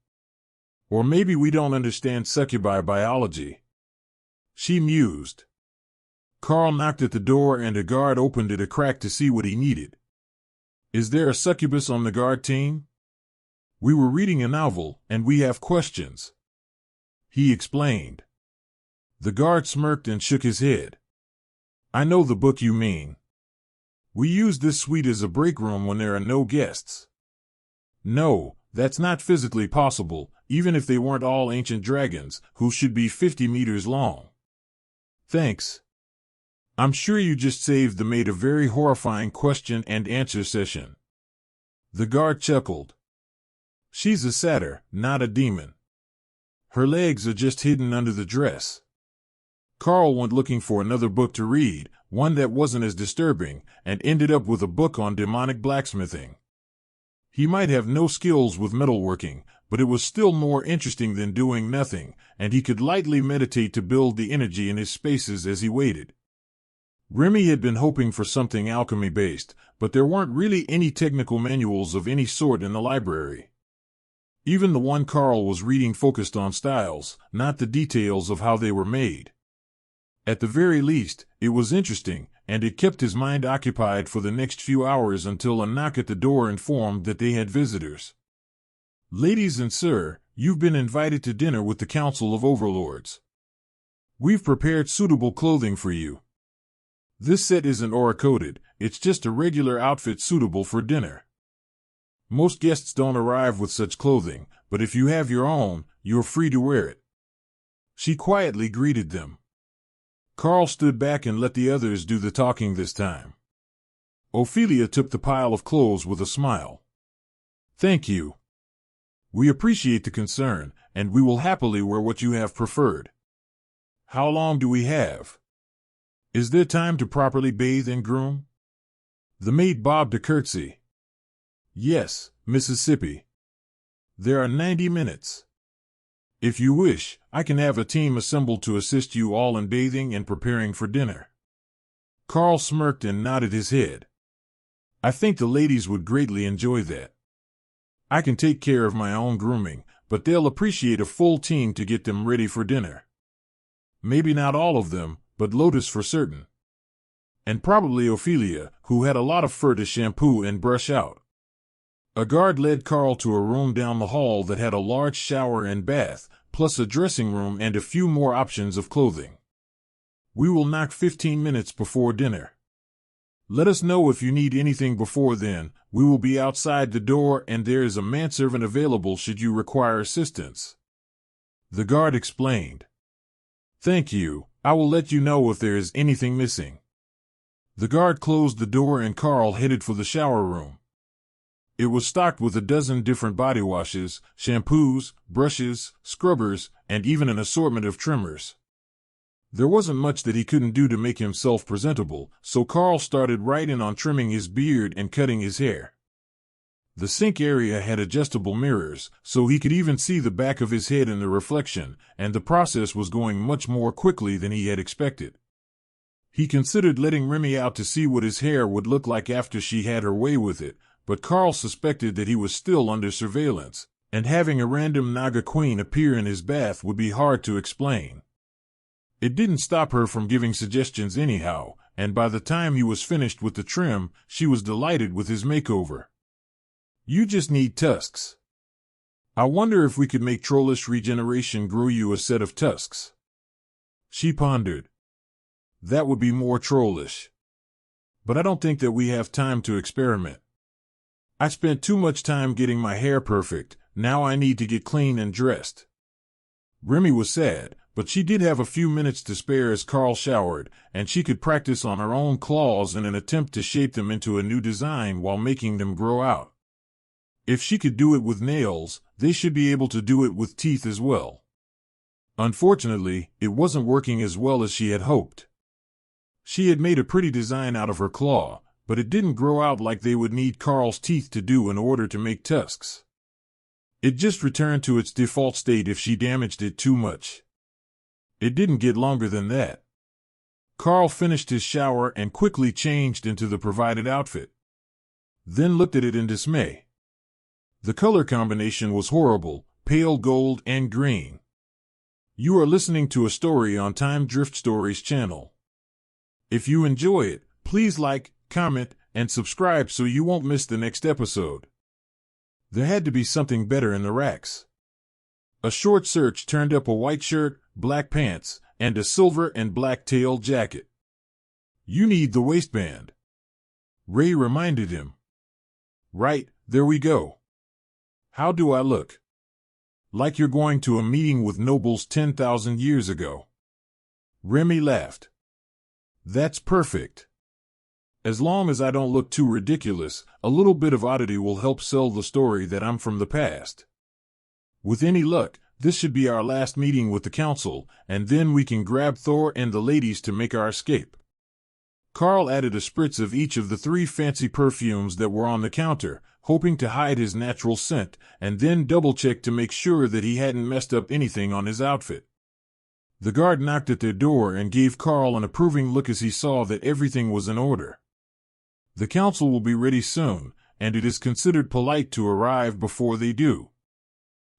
Speaker 1: Or maybe we don't understand succubi biology. She mused. Karl knocked at the door and a guard opened it a crack to see what he needed. Is there a succubus on the guard team? We were reading a novel, and we have questions, he explained. The guard smirked and shook his head. I know the book you mean. We use this suite as a break room when there are no guests. No, that's not physically possible, even if they weren't all ancient dragons, who should be 50 meters long. Thanks. I'm sure you just saved the maid a very horrifying question and answer session. The guard chuckled. She's a satyr, not a demon. Her legs are just hidden under the dress. Karl went looking for another book to read, one that wasn't as disturbing, and ended up with a book on demonic blacksmithing. He might have no skills with metalworking, but it was still more interesting than doing nothing, and he could lightly meditate to build the energy in his spaces as he waited. Remi had been hoping for something alchemy-based, but there weren't really any technical manuals of any sort in the library. Even the one Karl was reading focused on styles, not the details of how they were made. At the very least, it was interesting, and it kept his mind occupied for the next few hours until a knock at the door informed that they had visitors. Ladies and sir, you've been invited to dinner with the Council of Overlords. We've prepared suitable clothing for you. This set isn't aura-coded, it's just a regular outfit suitable for dinner. Most guests don't arrive with such clothing, but if you have your own, you're free to wear it. She quietly greeted them. Karl stood back and let the others do the talking this time. Ophelia took the pile of clothes with a smile. Thank you. We appreciate the concern, and we will happily wear what you have preferred. How long do we have? Is there time to properly bathe and groom? The maid bobbed a curtsy. Yes, Mississippi. There are 90 minutes. If you wish, I can have a team assembled to assist you all in bathing and preparing for dinner. Karl smirked and nodded his head. I think the ladies would greatly enjoy that. I can take care of my own grooming, but they'll appreciate a full team to get them ready for dinner. Maybe not all of them, but Lotus for certain. And probably Ophelia, who had a lot of fur to shampoo and brush out. A guard led Karl to a room down the hall that had a large shower and bath, plus a dressing room and a few more options of clothing. We will knock 15 minutes before dinner. Let us know if you need anything before then. We will be outside the door and there is a manservant available should you require assistance. The guard explained. Thank you. I will let you know if there is anything missing. The guard closed the door and Karl headed for the shower room. It was stocked with a dozen different body washes, shampoos, brushes, scrubbers, and even an assortment of trimmers. There wasn't much that he couldn't do to make himself presentable, so Karl started right in on trimming his beard and cutting his hair. The sink area had adjustable mirrors, so he could even see the back of his head in the reflection, and the process was going much more quickly than he had expected. He considered letting Remi out to see what his hair would look like after she had her way with it, but Karl suspected that he was still under surveillance, And having a random Naga Queen appear in his bath would be hard to explain. It didn't stop her from giving suggestions anyhow, and by the time he was finished with the trim, she was delighted with his makeover. You just need tusks. I wonder if we could make Trollish Regeneration grow you a set of tusks. She pondered. That would be more trollish. But I don't think that we have time to experiment. I spent too much time getting my hair perfect, now I need to get clean and dressed. Remi was sad, but she did have a few minutes to spare as Karl showered, and she could practice on her own claws in an attempt to shape them into a new design while making them grow out. If she could do it with nails, they should be able to do it with teeth as well. Unfortunately, it wasn't working as well as she had hoped. She had made a pretty design out of her claw, but it didn't grow out like they would need Karl's teeth to do in order to make tusks. It just returned to its default state if she damaged it too much. It didn't get longer than that. Karl finished his shower and quickly changed into the provided outfit. Then looked at it in dismay. The color combination was horrible, pale gold and green. You are listening to a story on Time Drift Stories channel. If you enjoy it, please like, comment, and subscribe so you won't miss the next episode. There had to be something better in the racks. A short search turned up a white shirt, black pants, and a silver and black tailed jacket. You need the waistband. Ray reminded him. Right, there we go. How do I look? Like you're going to a meeting with nobles 10,000 years ago. Remi laughed. That's perfect. As long as I don't look too ridiculous, a little bit of oddity will help sell the story that I'm from the past. With any luck, this should be our last meeting with the council, and then we can grab Thor and the ladies to make our escape. Karl added a spritz of each of the 3 fancy perfumes that were on the counter, hoping to hide his natural scent, and then double-checked to make sure that he hadn't messed up anything on his outfit. The guard knocked at their door and gave Karl an approving look as he saw that everything was in order. The council will be ready soon, and it is considered polite to arrive before they do.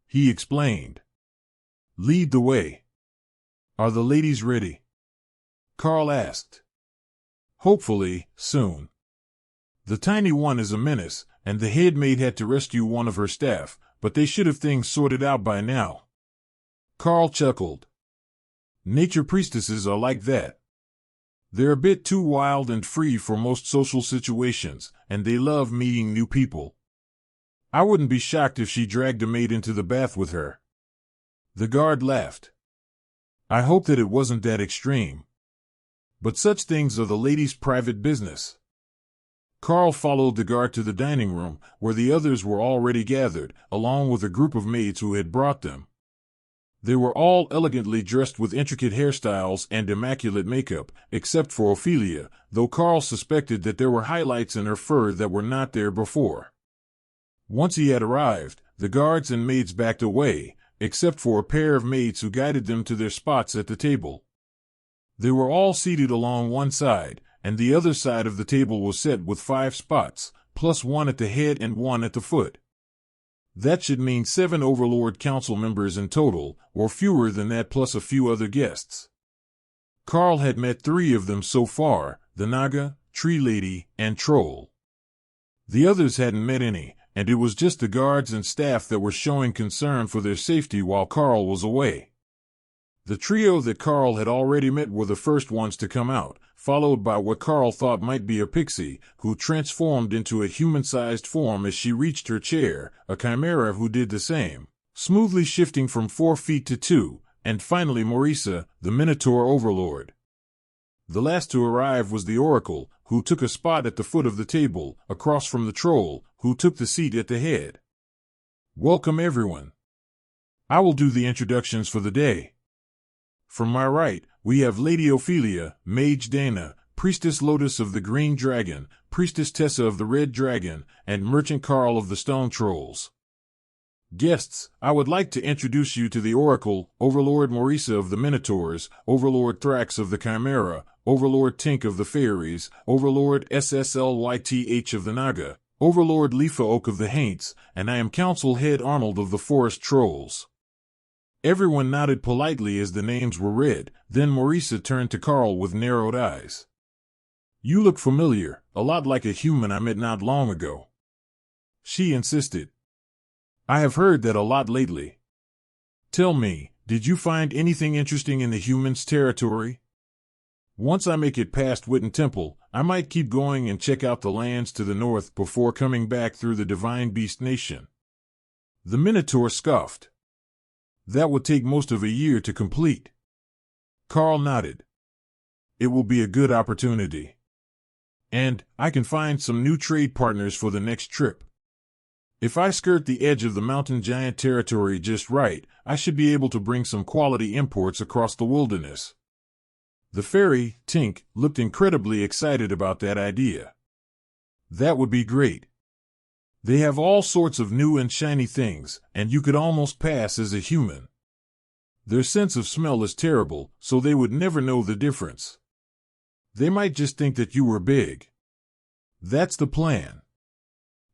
Speaker 1: He explained. Lead the way. Are the ladies ready? Karl asked. Hopefully, soon. The tiny one is a menace, and the head maid had to rescue one of her staff, but they should have things sorted out by now. Karl chuckled. Nature priestesses are like that. They're a bit too wild and free for most social situations, and they love meeting new people. I wouldn't be shocked if she dragged a maid into the bath with her. The guard laughed. I hope that it wasn't that extreme. But such things are the ladies' private business. Karl followed the guard to the dining room, where the others were already gathered, along with a group of maids who had brought them. They were all elegantly dressed with intricate hairstyles and immaculate makeup, except for Ophelia, though Karl suspected that there were highlights in her fur that were not there before. Once he had arrived, the guards and maids backed away, except for a pair of maids who guided them to their spots at the table. They were all seated along one side, and the other side of the table was set with 5 spots, plus 1 at the head and 1 at the foot. That should mean 7 Overlord Council members in total, or fewer than that plus a few other guests. Karl had met 3 of them so far, the Naga, Tree Lady, and Troll. The others hadn't met any, and it was just the guards and staff that were showing concern for their safety while Karl was away. The trio that Karl had already met were the first ones to come out, followed by what Karl thought might be a pixie, who transformed into a human-sized form as she reached her chair, a chimera who did the same, smoothly shifting from 4 feet to 2, and finally Morisa, the Minotaur Overlord. The last to arrive was the Oracle, who took a spot at the foot of the table, across from the Troll, who took the seat at the head. Welcome everyone. I will do the introductions for the day. From my right, we have Lady Ophelia, Mage Dana, Priestess Lotus of the Green Dragon, Priestess Tessa of the Red Dragon, and Merchant Karl of the Stone Trolls. Guests, I would like to introduce you to the Oracle, Overlord Morisa of the Minotaurs, Overlord Thrax of the Chimera, Overlord Tink of the Fairies, Overlord Sslyth of the Naga, Overlord Lifa Oak of the Haints, and I am Council Head Arnold of the Forest Trolls. Everyone nodded politely as the names were read, then Marisa turned to Karl with narrowed eyes. You look familiar, a lot like a human I met not long ago. She insisted. I have heard that a lot lately. Tell me, did you find anything interesting in the humans' territory? Once I make it past Witten Temple, I might keep going and check out the lands to the north before coming back through the Divine Beast Nation. The Minotaur scoffed. That would take most of a year to complete. Karl nodded. It will be a good opportunity. And I can find some new trade partners for the next trip. If I skirt the edge of the mountain giant territory just right, I should be able to bring some quality imports across the wilderness. The fairy, Tink, looked incredibly excited about that idea. That would be great. They have all sorts of new and shiny things, and you could almost pass as a human. Their sense of smell is terrible, so they would never know the difference. They might just think that you were big. That's the plan.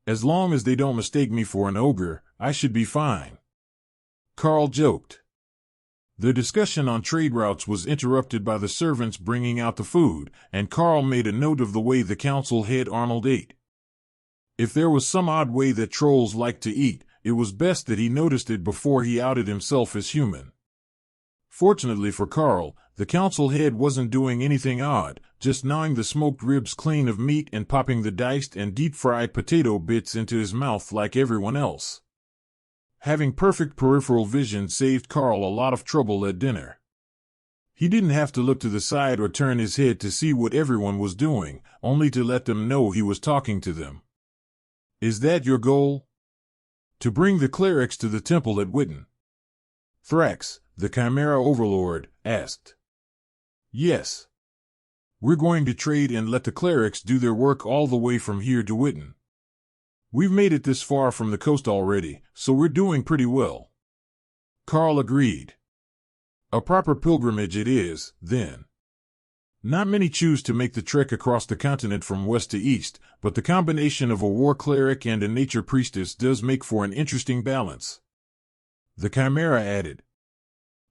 Speaker 1: As long as they don't mistake me for an ogre, I should be fine. Karl joked. Their discussion on trade routes was interrupted by the servants bringing out the food, and Karl made a note of the way the council head Arnold ate. If there was some odd way that trolls like to eat, it was best that he noticed it before he outed himself as human. Fortunately for Karl, the council head wasn't doing anything odd, just gnawing the smoked ribs clean of meat and popping the diced and deep-fried potato bits into his mouth like everyone else. Having perfect peripheral vision saved Karl a lot of trouble at dinner. He didn't have to look to the side or turn his head to see what everyone was doing, only to let them know he was talking to them. Is that your goal? To bring the clerics to the temple at Witten? Thrax, the Chimera Overlord, asked. Yes. We're going to trade and let the clerics do their work all the way from here to Witten. We've made it this far from the coast already, so we're doing pretty well. Karl agreed. A proper pilgrimage it is, then. Not many choose to make the trek across the continent from west to east, but the combination of a war cleric and a nature priestess does make for an interesting balance. The Chimera added.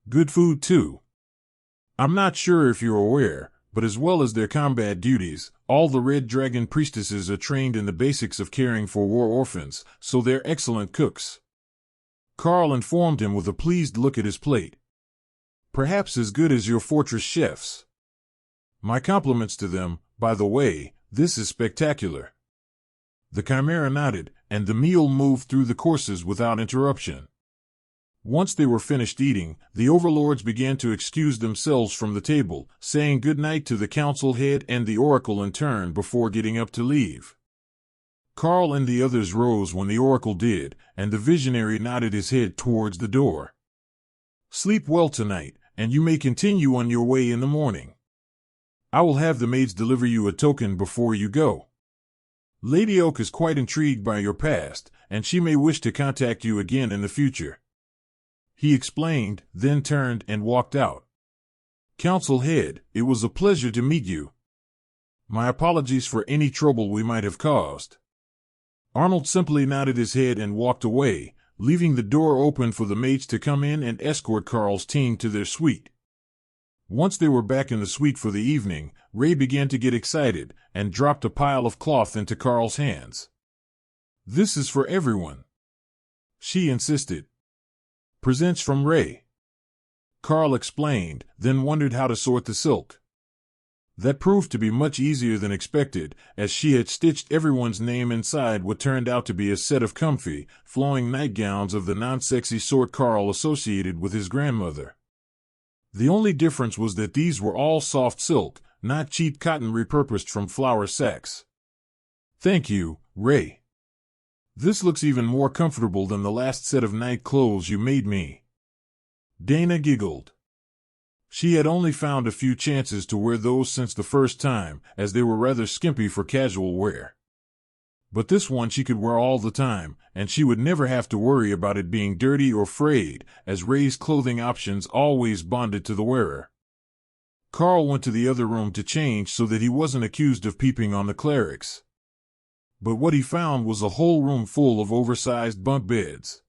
Speaker 1: Good food, too. I'm not sure if you're aware, but as well as their combat duties, all the Red Dragon priestesses are trained in the basics of caring for war orphans, so they're excellent cooks. Karl informed him with a pleased look at his plate. Perhaps as good as your fortress chefs. My compliments to them, by the way, this is spectacular. The Chimera nodded, and the meal moved through the courses without interruption. Once they were finished eating, the overlords began to excuse themselves from the table, saying good night to the council head and the oracle in turn before getting up to leave. Karl and the others rose when the oracle did, and the visionary nodded his head towards the door. Sleep well tonight, and you may continue on your way in the morning. I will have the maids deliver you a token before you go. Lady Oak is quite intrigued by your past, and she may wish to contact you again in the future. He explained, then turned and walked out. Council Head, it was a pleasure to meet you. My apologies for any trouble we might have caused. Arnold simply nodded his head and walked away, leaving the door open for the maids to come in and escort Karl's team to their suite. Once they were back in the suite for the evening, Ray began to get excited and dropped a pile of cloth into Karl's hands. This is for everyone, she insisted. Presents from Ray. Karl explained, then wondered how to sort the silk. That proved to be much easier than expected, as she had stitched everyone's name inside what turned out to be a set of comfy, flowing nightgowns of the non-sexy sort Karl associated with his grandmother. The only difference was that these were all soft silk, not cheap cotton repurposed from flour sacks. Thank you, Ray. This looks even more comfortable than the last set of night clothes you made me. Dana giggled. She had only found a few chances to wear those since the first time, as they were rather skimpy for casual wear. But this one she could wear all the time, and she would never have to worry about it being dirty or frayed, as Ray's clothing options always bonded to the wearer. Karl went to the other room to change so that he wasn't accused of peeping on the clerics. but what he found was a whole room full of oversized bunk beds.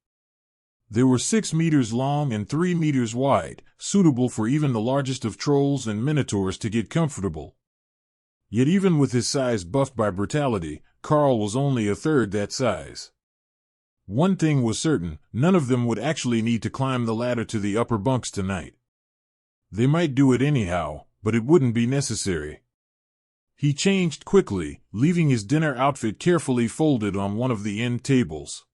Speaker 1: They were 6 meters long and 3 meters wide, suitable for even the largest of trolls and minotaurs to get comfortable. Yet even with his size buffed by brutality, Karl was only a third that size. One thing was certain, none of them would actually need to climb the ladder to the upper bunks tonight. They might do it anyhow, but it wouldn't be necessary. He changed quickly, leaving his dinner outfit carefully folded on one of the end tables.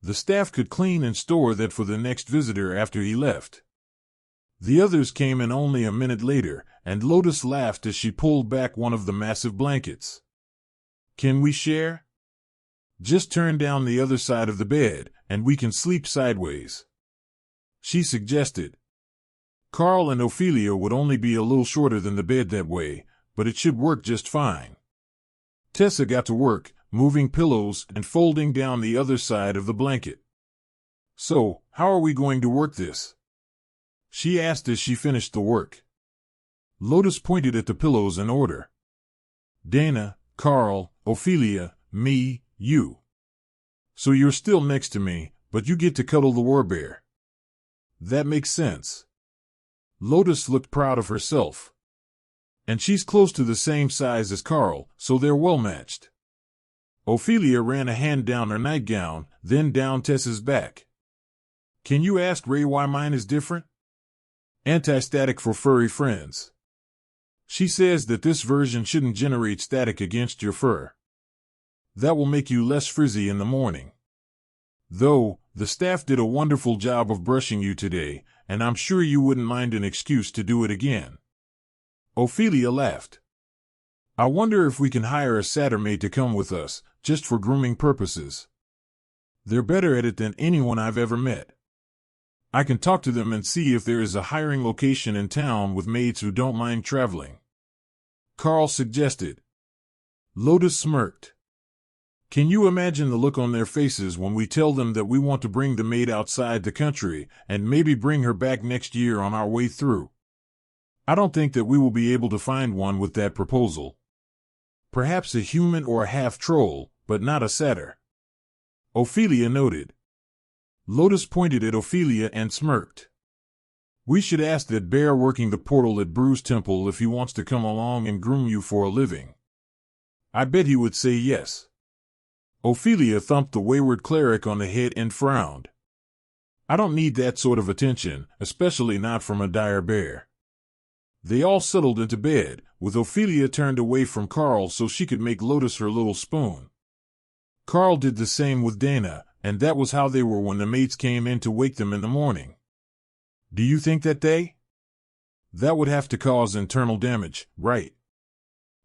Speaker 1: The staff could clean and store that for the next visitor after he left. The others came in only a minute later, and Lotus laughed as she pulled back one of the massive blankets. "Can we share? Just turn down the other side of the bed, and we can sleep sideways," she suggested. Karl and Ophelia would only be a little shorter than the bed that way, but it should work just fine. Tessa got to work, moving pillows and folding down the other side of the blanket. "So, how are we going to work this?" she asked as she finished the work. Lotus pointed at the pillows in order. "Dana, Karl, Ophelia, me, you. So you're still next to me, but you get to cuddle the warbear. That makes sense." Lotus looked proud of herself. "And she's close to the same size as Karl, so they're well matched." Ophelia ran a hand down her nightgown, then down Tessa's back. "Can you ask Ray why mine is different? Anti-static for furry friends. She says that this version shouldn't generate static against your fur. That will make you less frizzy in the morning. Though, the staff did a wonderful job of brushing you today, and I'm sure you wouldn't mind an excuse to do it again." Ophelia laughed. "I wonder if we can hire a satyr maid to come with us, just for grooming purposes. They're better at it than anyone I've ever met. I can talk to them and see if there is a hiring location in town with maids who don't mind traveling," Karl suggested. Lotus smirked. "Can you imagine the look on their faces when we tell them that we want to bring the maid outside the country and maybe bring her back next year on our way through? I don't think that we will be able to find one with that proposal. Perhaps a human or a half-troll, but not a satyr," Ophelia noted. Lotus pointed at Ophelia and smirked. "We should ask that bear working the portal at Bruce Temple if he wants to come along and groom you for a living. I bet he would say yes." Ophelia thumped the wayward cleric on the head and frowned. "I don't need that sort of attention, especially not from a dire bear." They all settled into bed, with Ophelia turned away from Karl so she could make Lotus her little spoon. Karl did the same with Dana, and that was how they were when the mates came in to wake them in the morning. Do you think that that would have to cause internal damage, right?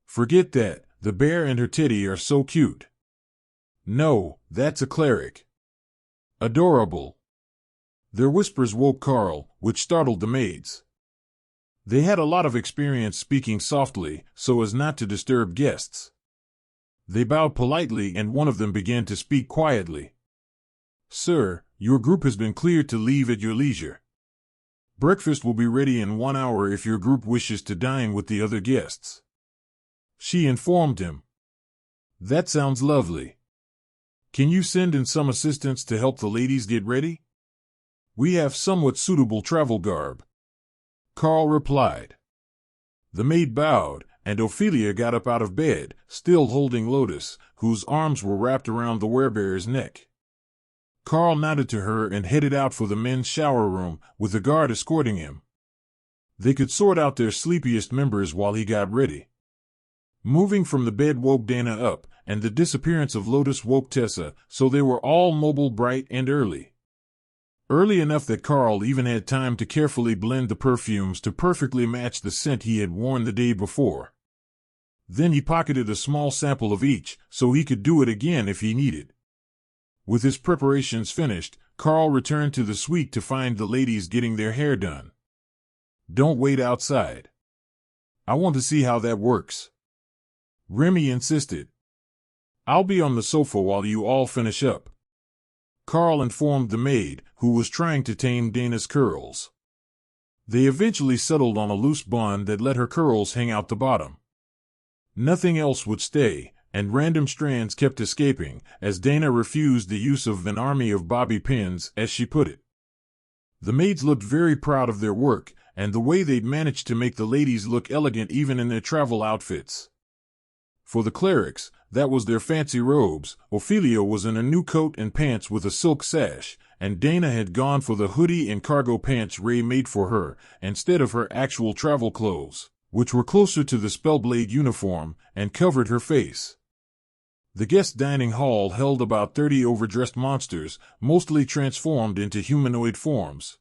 Speaker 1: Forget that, the bear and her teddy are so cute. No, that's a cleric. Adorable. Their whispers woke Karl, which startled the maids. They had a lot of experience speaking softly, so as not to disturb guests. They bowed politely and one of them began to speak quietly. "Sir, your group has been cleared to leave at your leisure. Breakfast will be ready in 1 hour if your group wishes to dine with the other guests," she informed him. "That sounds lovely. Can you send in some assistants to help the ladies get ready? We have somewhat suitable travel garb," Karl replied. The maid bowed, and Ophelia got up out of bed, still holding Lotus, whose arms were wrapped around the werebear's neck. Karl nodded to her and headed out for the men's shower room, with the guard escorting him. They could sort out their sleepiest members while he got ready. Moving from the bed woke Dana up, and the disappearance of Lotus woke Tessa, so they were all mobile, bright, and early. Early enough that Karl even had time to carefully blend the perfumes to perfectly match the scent he had worn the day before. Then he pocketed a small sample of each, so he could do it again if he needed. With his preparations finished, Karl returned to the suite to find the ladies getting their hair done. "Don't wait outside. I want to see how that works," Remi insisted. "I'll be on the sofa while you all finish up," Karl informed the maid, who was trying to tame Dana's curls. They eventually settled on a loose bun that let her curls hang out the bottom. Nothing else would stay, and random strands kept escaping, as Dana refused the use of an army of bobby pins, as she put it. The maids looked very proud of their work, and the way they'd managed to make the ladies look elegant even in their travel outfits. For the clerics, that was their fancy robes. Ophelia was in a new coat and pants with a silk sash, and Dana had gone for the hoodie and cargo pants Ray made for her, instead of her actual travel clothes, which were closer to the Spellblade uniform, and covered her face. The guest dining hall held about 30 overdressed monsters, mostly transformed into humanoid forms.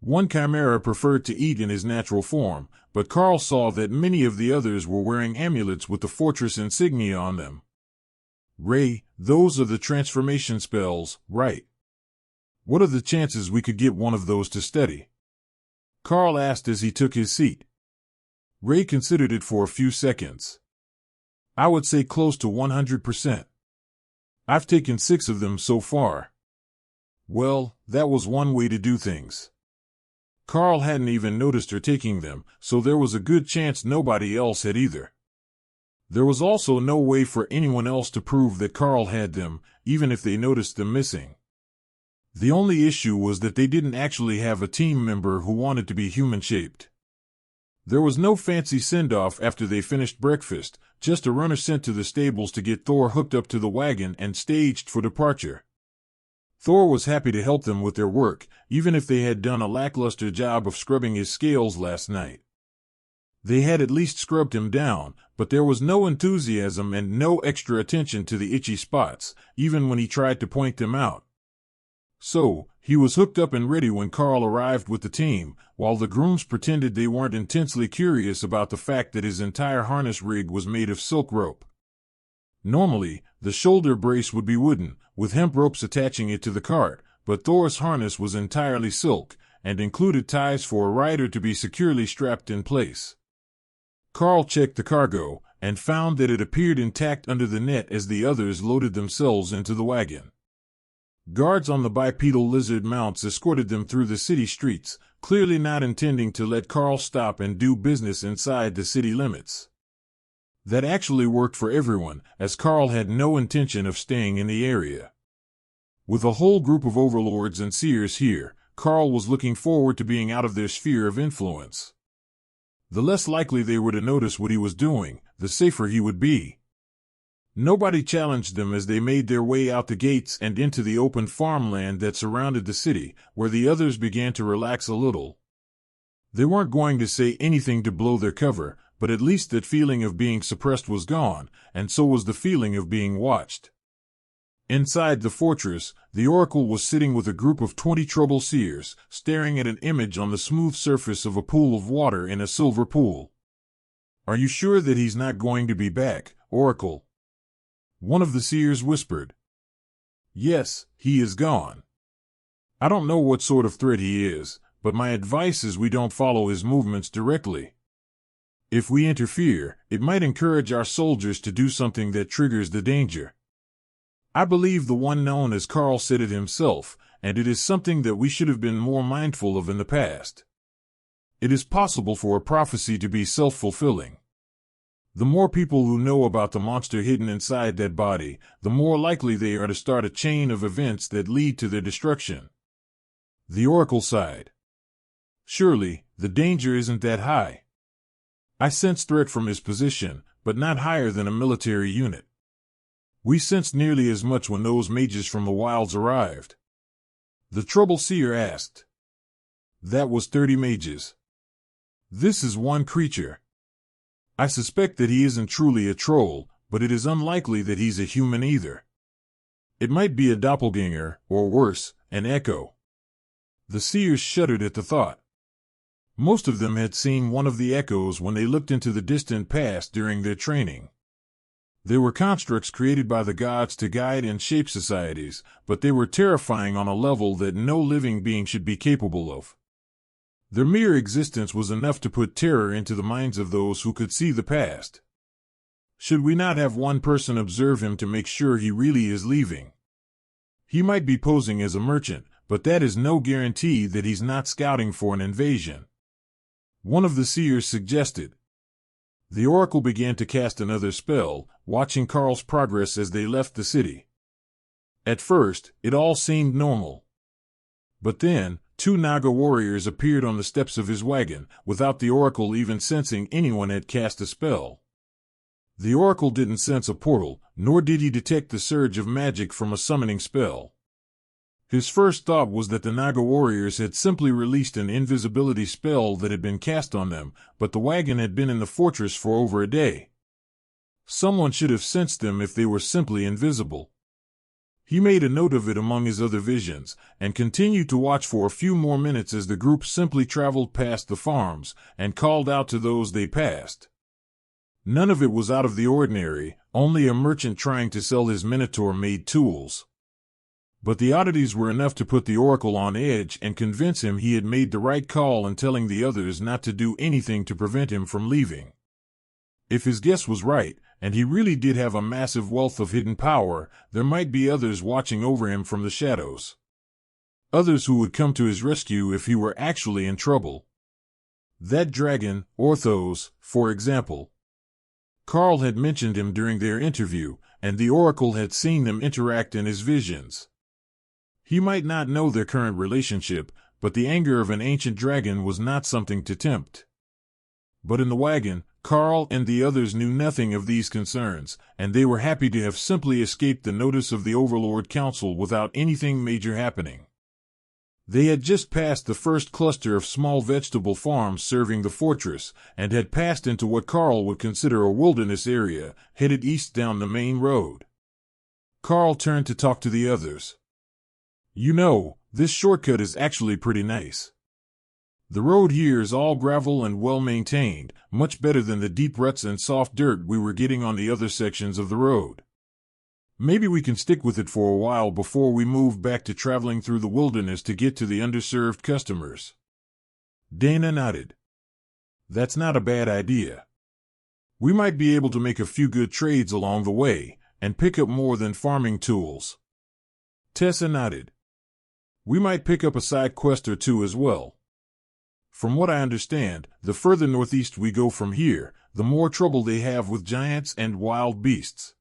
Speaker 1: One chimera preferred to eat in his natural form, but Karl saw that many of the others were wearing amulets with the fortress insignia on them. Ray, those are the transformation spells, right? What are the chances we could get one of those to study? Karl asked as he took his seat. Ray considered it for a few seconds. I would say close to 100%. I've taken 6 of them so far. Well, that was one way to do things. Karl hadn't even noticed her taking them, so there was a good chance nobody else had either. There was also no way for anyone else to prove that Karl had them, even if they noticed them missing. The only issue was that they didn't actually have a team member who wanted to be human-shaped. There was no fancy send-off after they finished breakfast, just a runner sent to the stables to get Thor hooked up to the wagon and staged for departure. Thor was happy to help them with their work, even if they had done a lackluster job of scrubbing his scales last night. They had at least scrubbed him down, but there was no enthusiasm and no extra attention to the itchy spots, even when he tried to point them out. So, he was hooked up and ready when Karl arrived with the team, while the grooms pretended they weren't intensely curious about the fact that his entire harness rig was made of silk rope. Normally, the shoulder brace would be wooden, with hemp ropes attaching it to the cart, but Thor's harness was entirely silk, and included ties for a rider to be securely strapped in place. Karl checked the cargo, and found that it appeared intact under the net as the others loaded themselves into the wagon. Guards on the bipedal lizard mounts escorted them through the city streets, clearly not intending to let Karl stop and do business inside the city limits. That actually worked for everyone, as Karl had no intention of staying in the area. With a whole group of overlords and seers here, Karl was looking forward to being out of their sphere of influence. The less likely they were to notice what he was doing, the safer he would be. Nobody challenged them as they made their way out the gates and into the open farmland that surrounded the city, where the others began to relax a little. They weren't going to say anything to blow their cover, but at least that feeling of being suppressed was gone, and so was the feeling of being watched. Inside the fortress, the Oracle was sitting with a group of 20 trouble seers, staring at an image on the smooth surface of a pool of water in a silver pool. "Are you sure that he's not going to be back, Oracle?" one of the seers whispered. "Yes, he is gone. I don't know what sort of threat he is, but my advice is we don't follow his movements directly. If we interfere, it might encourage our soldiers to do something that triggers the danger. I believe the one known as Karl said it himself, and it is something that we should have been more mindful of in the past. It is possible for a prophecy to be self-fulfilling. The more people who know about the monster hidden inside that body, the more likely they are to start a chain of events that lead to their destruction." The Oracle sighed. "Surely, the danger isn't that high. I sense threat from his position, but not higher than a military unit. We sensed nearly as much when those mages from the wilds arrived." The Trouble Seer asked. "That was 30 mages. This is one creature. I suspect that he isn't truly a troll, but it is unlikely that he's a human either. It might be a doppelganger, or worse, an echo." The seers shuddered at the thought. Most of them had seen one of the echoes when they looked into the distant past during their training. They were constructs created by the gods to guide and shape societies, but they were terrifying on a level that no living being should be capable of. Their mere existence was enough to put terror into the minds of those who could see the past. Should we not have one person observe him to make sure he really is leaving? He might be posing as a merchant, but that is no guarantee that he's not scouting for an invasion. One of the seers suggested. The oracle began to cast another spell, watching Karl's progress as they left the city. At first, it all seemed normal. But then, two Naga warriors appeared on the steps of his wagon, without the oracle even sensing anyone had cast a spell. The oracle didn't sense a portal, nor did he detect the surge of magic from a summoning spell. His first thought was that the Naga warriors had simply released an invisibility spell that had been cast on them, but the wagon had been in the fortress for over a day. Someone should have sensed them if they were simply invisible. He made a note of it among his other visions, and continued to watch for a few more minutes as the group simply traveled past the farms, and called out to those they passed. None of it was out of the ordinary, only a merchant trying to sell his Minotaur-made tools. But the oddities were enough to put the oracle on edge and convince him he had made the right call in telling the others not to do anything to prevent him from leaving. If his guess was right, and he really did have a massive wealth of hidden power, there might be others watching over him from the shadows. Others who would come to his rescue if he were actually in trouble. That dragon, Orthos, for example. Karl had mentioned him during their interview, and the oracle had seen them interact in his visions. He might not know their current relationship, but the anger of an ancient dragon was not something to tempt. But in the wagon, Karl and the others knew nothing of these concerns, and they were happy to have simply escaped the notice of the Overlord Council without anything major happening. They had just passed the first cluster of small vegetable farms serving the fortress, and had passed into what Karl would consider a wilderness area, headed east down the main road. Karl turned to talk to the others. "You know, this shortcut is actually pretty nice. The road here is all gravel and well-maintained, much better than the deep ruts and soft dirt we were getting on the other sections of the road. Maybe we can stick with it for a while before we move back to traveling through the wilderness to get to the underserved customers." Dana nodded. "That's not a bad idea. We might be able to make a few good trades along the way, and pick up more than farming tools." Tessa nodded. "We might pick up a side quest or two as well. From what I understand, the further northeast we go from here, the more trouble they have with giants and wild beasts.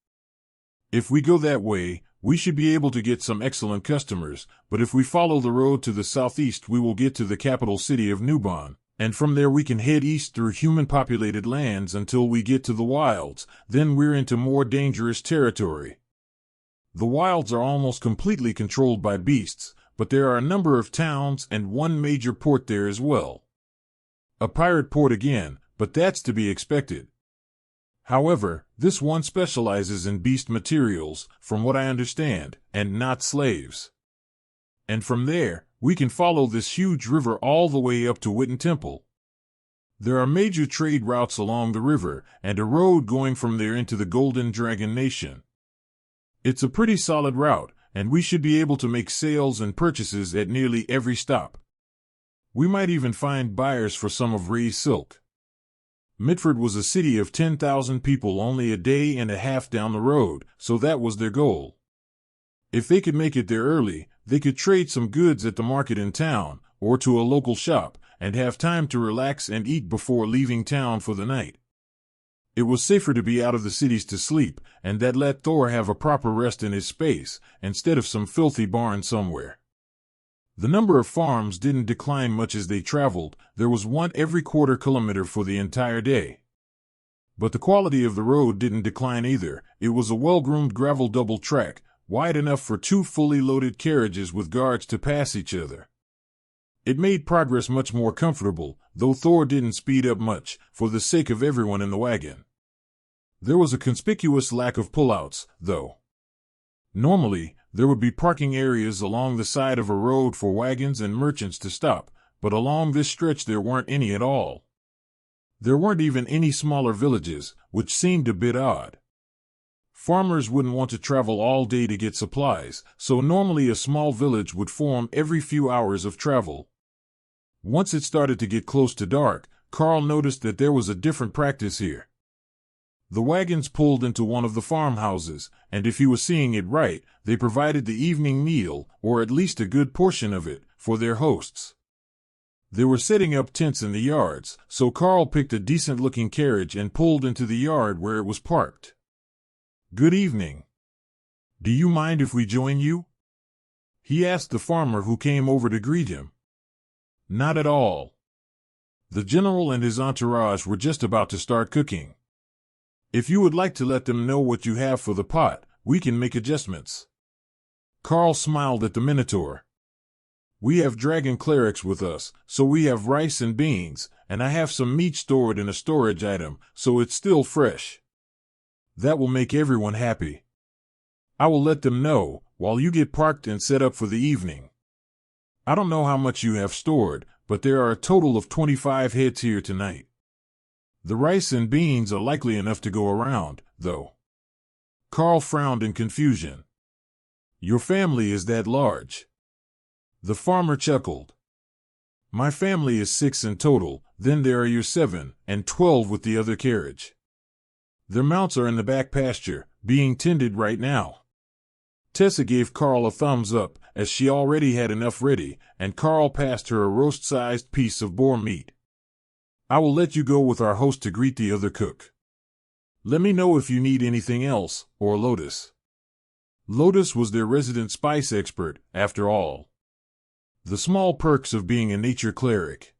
Speaker 1: If we go that way, we should be able to get some excellent customers, but if we follow the road to the southeast we will get to the capital city of Nubon, and from there we can head east through human-populated lands until we get to the wilds, then we're into more dangerous territory. The wilds are almost completely controlled by beasts, but there are a number of towns and one major port there as well. A pirate port again, but that's to be expected. However, this one specializes in beast materials, from what I understand, and not slaves. And from there, we can follow this huge river all the way up to Witten Temple. There are major trade routes along the river, and a road going from there into the Golden Dragon Nation. It's a pretty solid route, and we should be able to make sales and purchases at nearly every stop. We might even find buyers for some of Ray's silk. Mitford was a city of 10,000 people only a day and a half down the road, so that was their goal. If they could make it there early, they could trade some goods at the market in town, or to a local shop, and have time to relax and eat before leaving town for the night. It was safer to be out of the cities to sleep, and that let Thor have a proper rest in his space, instead of some filthy barn somewhere. The number of farms didn't decline much as they traveled, there was one every quarter kilometer for the entire day. But the quality of the road didn't decline either, it was a well-groomed gravel double track, wide enough for two fully loaded carriages with guards to pass each other. It made progress much more comfortable, though Thor didn't speed up much, for the sake of everyone in the wagon. There was a conspicuous lack of pullouts, though. Normally, there would be parking areas along the side of a road for wagons and merchants to stop, but along this stretch there weren't any at all. There weren't even any smaller villages, which seemed a bit odd. Farmers wouldn't want to travel all day to get supplies, so normally a small village would form every few hours of travel. Once it started to get close to dark, Karl noticed that there was a different practice here. The wagons pulled into one of the farmhouses, and if he was seeing it right, they provided the evening meal, or at least a good portion of it, for their hosts. They were setting up tents in the yards, so Karl picked a decent-looking carriage and pulled into the yard where it was parked. "Good evening. Do you mind if we join you?" he asked the farmer who came over to greet him. "Not at all. The general and his entourage were just about to start cooking. If you would like to let them know what you have for the pot, we can make adjustments." Karl smiled at the Minotaur. "We have dragon clerics with us, so we have rice and beans, and I have some meat stored in a storage item, so it's still fresh. That will make everyone happy. I will let them know, while you get parked and set up for the evening. I don't know how much you have stored, but there are a total of 25 heads here tonight. The rice and beans are likely enough to go around, though." Karl frowned in confusion. "Your family is that large?" The farmer chuckled. "My family is 6 in total, then there are your 7, and 12 with the other carriage. Their mounts are in the back pasture, being tended right now." Tessa gave Karl a thumbs up, as she already had enough ready, and Karl passed her a roast-sized piece of boar meat. "I will let you go with our host to greet the other cook. Let me know if you need anything else, or Lotus." Lotus was their resident spice expert, after all. The small perks of being a nature cleric.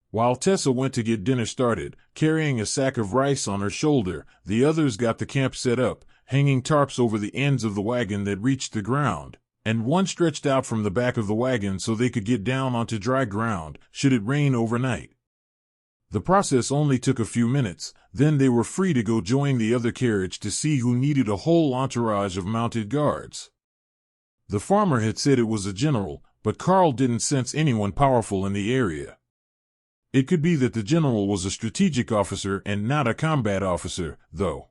Speaker 1: While Tessa went to get dinner started, carrying a sack of rice on her shoulder, the others got the camp set up, hanging tarps over the ends of the wagon that reached the ground, and one stretched out from the back of the wagon so they could get down onto dry ground, should it rain overnight. The process only took a few minutes, then they were free to go join the other carriage to see who needed a whole entourage of mounted guards. The farmer had said it was a general, but Karl didn't sense anyone powerful in the area. It could be that the general was a strategic officer and not a combat officer, though.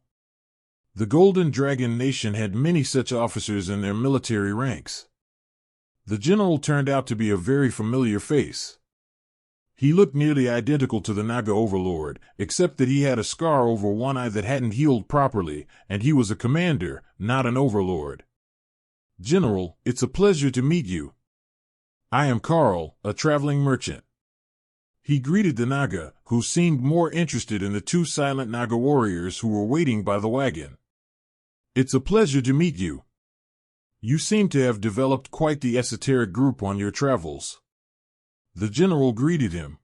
Speaker 1: The Golden Dragon Nation had many such officers in their military ranks. The general turned out to be a very familiar face. He looked nearly identical to the Naga Overlord, except that he had a scar over one eye that hadn't healed properly, and he was a commander, not an overlord. "General, it's a pleasure to meet you. I am Karl, a traveling merchant." He greeted the Naga, who seemed more interested in the 2 silent Naga warriors who were waiting by the wagon. "It's a pleasure to meet you. You seem to have developed quite the esoteric group on your travels." The general greeted him.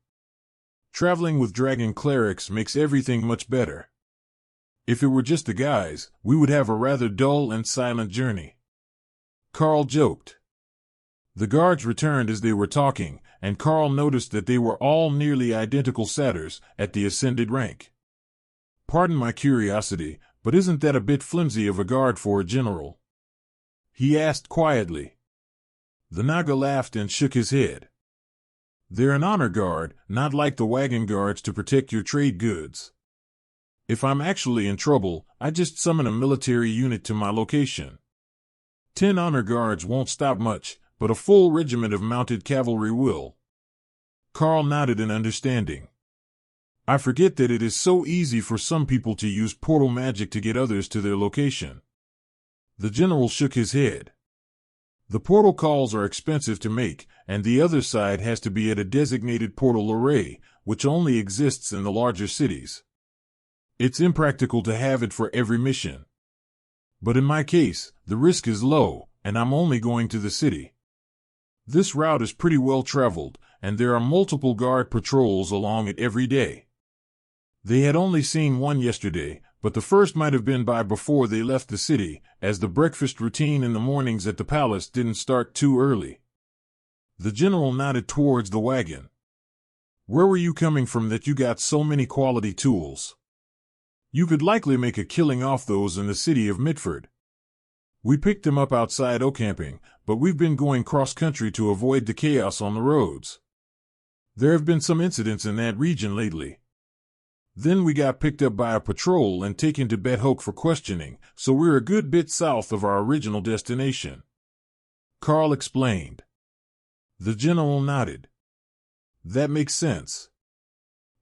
Speaker 1: "Traveling with dragon clerics makes everything much better. If it were just the guys, we would have a rather dull and silent journey." Karl joked. The guards returned as they were talking, and Karl noticed that they were all nearly identical satyrs, at the ascended rank. "Pardon my curiosity, but isn't that a bit flimsy of a guard for a general?" he asked quietly. The Naga laughed and shook his head. "They're an honor guard, not like the wagon guards to protect your trade goods. If I'm actually in trouble, I just summon a military unit to my location. 10 honor guards won't stop much, but a full regiment of mounted cavalry will." Karl nodded in understanding. "I forget that it is so easy for some people to use portal magic to get others to their location." The general shook his head. "The portal calls are expensive to make, and the other side has to be at a designated portal array, which only exists in the larger cities. It's impractical to have it for every mission. But in my case, the risk is low, and I'm only going to the city. This route is pretty well traveled, and there are multiple guard patrols along it every day. They had only seen one yesterday, but the first might have been by before they left the city, as the breakfast routine in the mornings at the palace didn't start too early." The general nodded towards the wagon. "Where were you coming from that you got so many quality tools? You could likely make a killing off those in the city of Mitford. We picked them up outside Ocamping, but we've been going cross-country to avoid the chaos on the roads. There have been some incidents in that region lately. Then we got picked up by a patrol and taken to Bet Hoke for questioning, so we're a good bit south of our original destination." Karl explained. The general nodded. "That makes sense.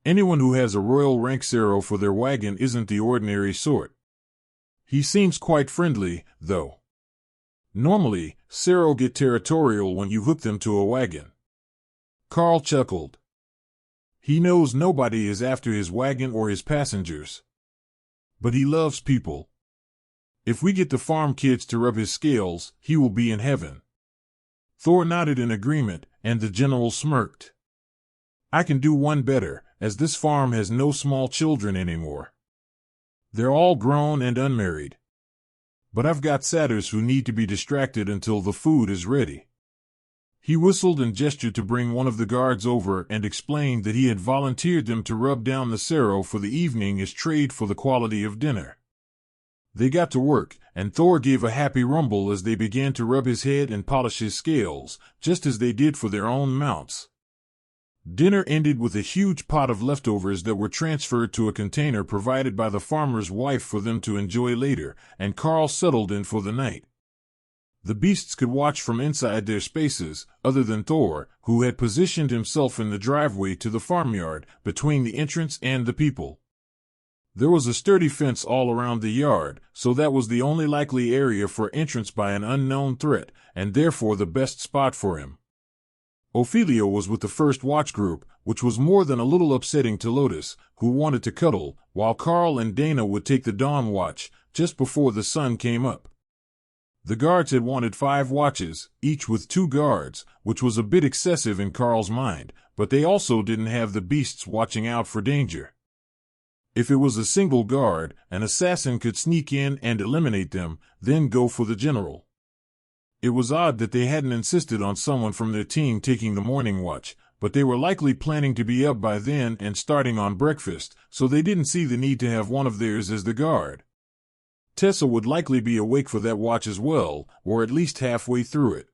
Speaker 1: Anyone who has a Royal Rank Zero for their wagon isn't the ordinary sort. He seems quite friendly, though. Normally, Zero get territorial when you hook them to a wagon. Karl chuckled. He knows nobody is after his wagon or his passengers. But he loves people. If we get the farm kids to rub his scales, he will be in heaven. Thor nodded in agreement, and the general smirked. I can do one better, as this farm has no small children anymore. They're all grown and unmarried. But I've got satyrs who need to be distracted until the food is ready. He whistled and gestured to bring one of the guards over and explained that he had volunteered them to rub down the sorrow for the evening as trade for the quality of dinner. They got to work, and Thor gave a happy rumble as they began to rub his head and polish his scales, just as they did for their own mounts. Dinner ended with a huge pot of leftovers that were transferred to a container provided by the farmer's wife for them to enjoy later, and Karl settled in for the night. The beasts could watch from inside their spaces, other than Thor, who had positioned himself in the driveway to the farmyard, between the entrance and the people. There was a sturdy fence all around the yard, so that was the only likely area for entrance by an unknown threat, and therefore the best spot for him. Ophelia was with the first watch group, which was more than a little upsetting to Lotus, who wanted to cuddle, while Karl and Dana would take the dawn watch, just before the sun came up. The guards had wanted 5 watches, each with 2 guards, which was a bit excessive in Karl's mind, but they also didn't have the beasts watching out for danger. If it was a single guard, an assassin could sneak in and eliminate them, then go for the general. It was odd that they hadn't insisted on someone from their team taking the morning watch, but they were likely planning to be up by then and starting on breakfast, so they didn't see the need to have one of theirs as the guard. Tessa would likely be awake for that watch as well, or at least halfway through it.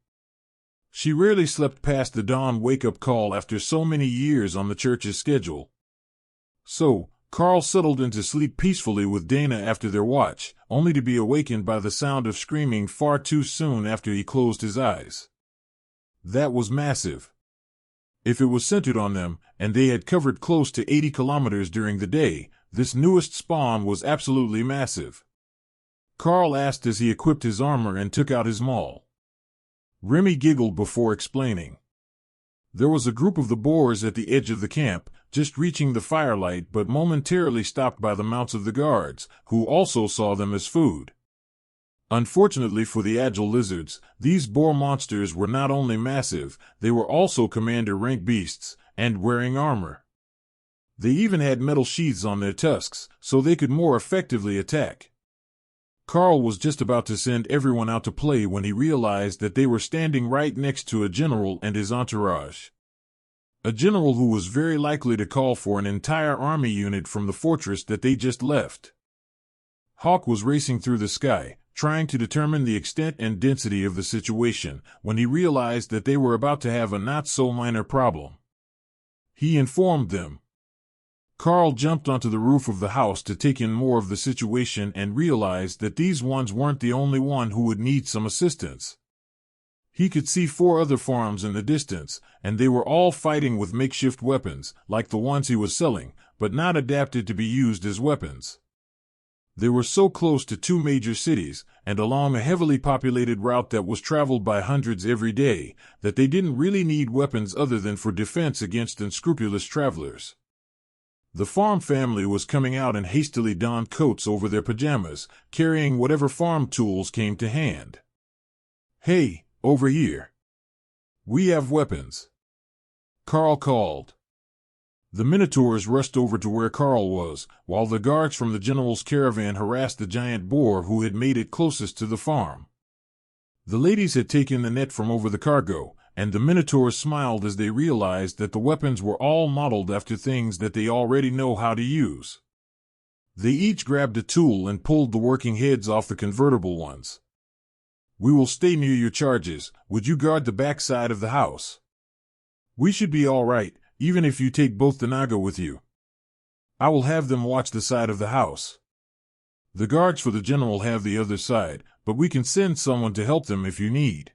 Speaker 1: She rarely slept past the dawn wake-up call after so many years on the church's schedule. So, Karl settled into sleep peacefully with Dana after their watch, only to be awakened by the sound of screaming far too soon after he closed his eyes. That was massive. If it was centered on them, and they had covered close to 80 kilometers during the day, this newest spawn was absolutely massive. Karl asked as he equipped his armor and took out his maul. Remi giggled before explaining. There was a group of the boars at the edge of the camp, just reaching the firelight but momentarily stopped by the mounts of the guards, who also saw them as food. Unfortunately for the agile lizards, these boar monsters were not only massive, they were also commander-rank beasts, and wearing armor. They even had metal sheaths on their tusks, so they could more effectively attack. Karl was just about to send everyone out to play when he realized that they were standing right next to a general and his entourage. A general who was very likely to call for an entire army unit from the fortress that they just left. Hawk was racing through the sky, trying to determine the extent and density of the situation, when he realized that they were about to have a not-so-minor problem. He informed them. Karl jumped onto the roof of the house to take in more of the situation and realized that these ones weren't the only one who would need some assistance. He could see 4 other farms in the distance, and they were all fighting with makeshift weapons, like the ones he was selling, but not adapted to be used as weapons. They were so close to 2 major cities, and along a heavily populated route that was traveled by hundreds every day, that they didn't really need weapons other than for defense against unscrupulous travelers. The farm family was coming out in hastily donned coats over their pajamas, carrying whatever farm tools came to hand. "Hey, over here. We have weapons," Karl called. The Minotaurs rushed over to where Karl was, while the guards from the general's caravan harassed the giant boar who had made it closest to the farm. The ladies had taken the net from over the cargo, and the Minotaurs smiled as they realized that the weapons were all modeled after things that they already know how to use. They each grabbed a tool and pulled the working heads off the convertible ones. "We will stay near your charges. Would you guard the back side of the house? We should be all right, even if you take both the Naga with you. I will have them watch the side of the house. The guards for the general have the other side, but we can send someone to help them if you need."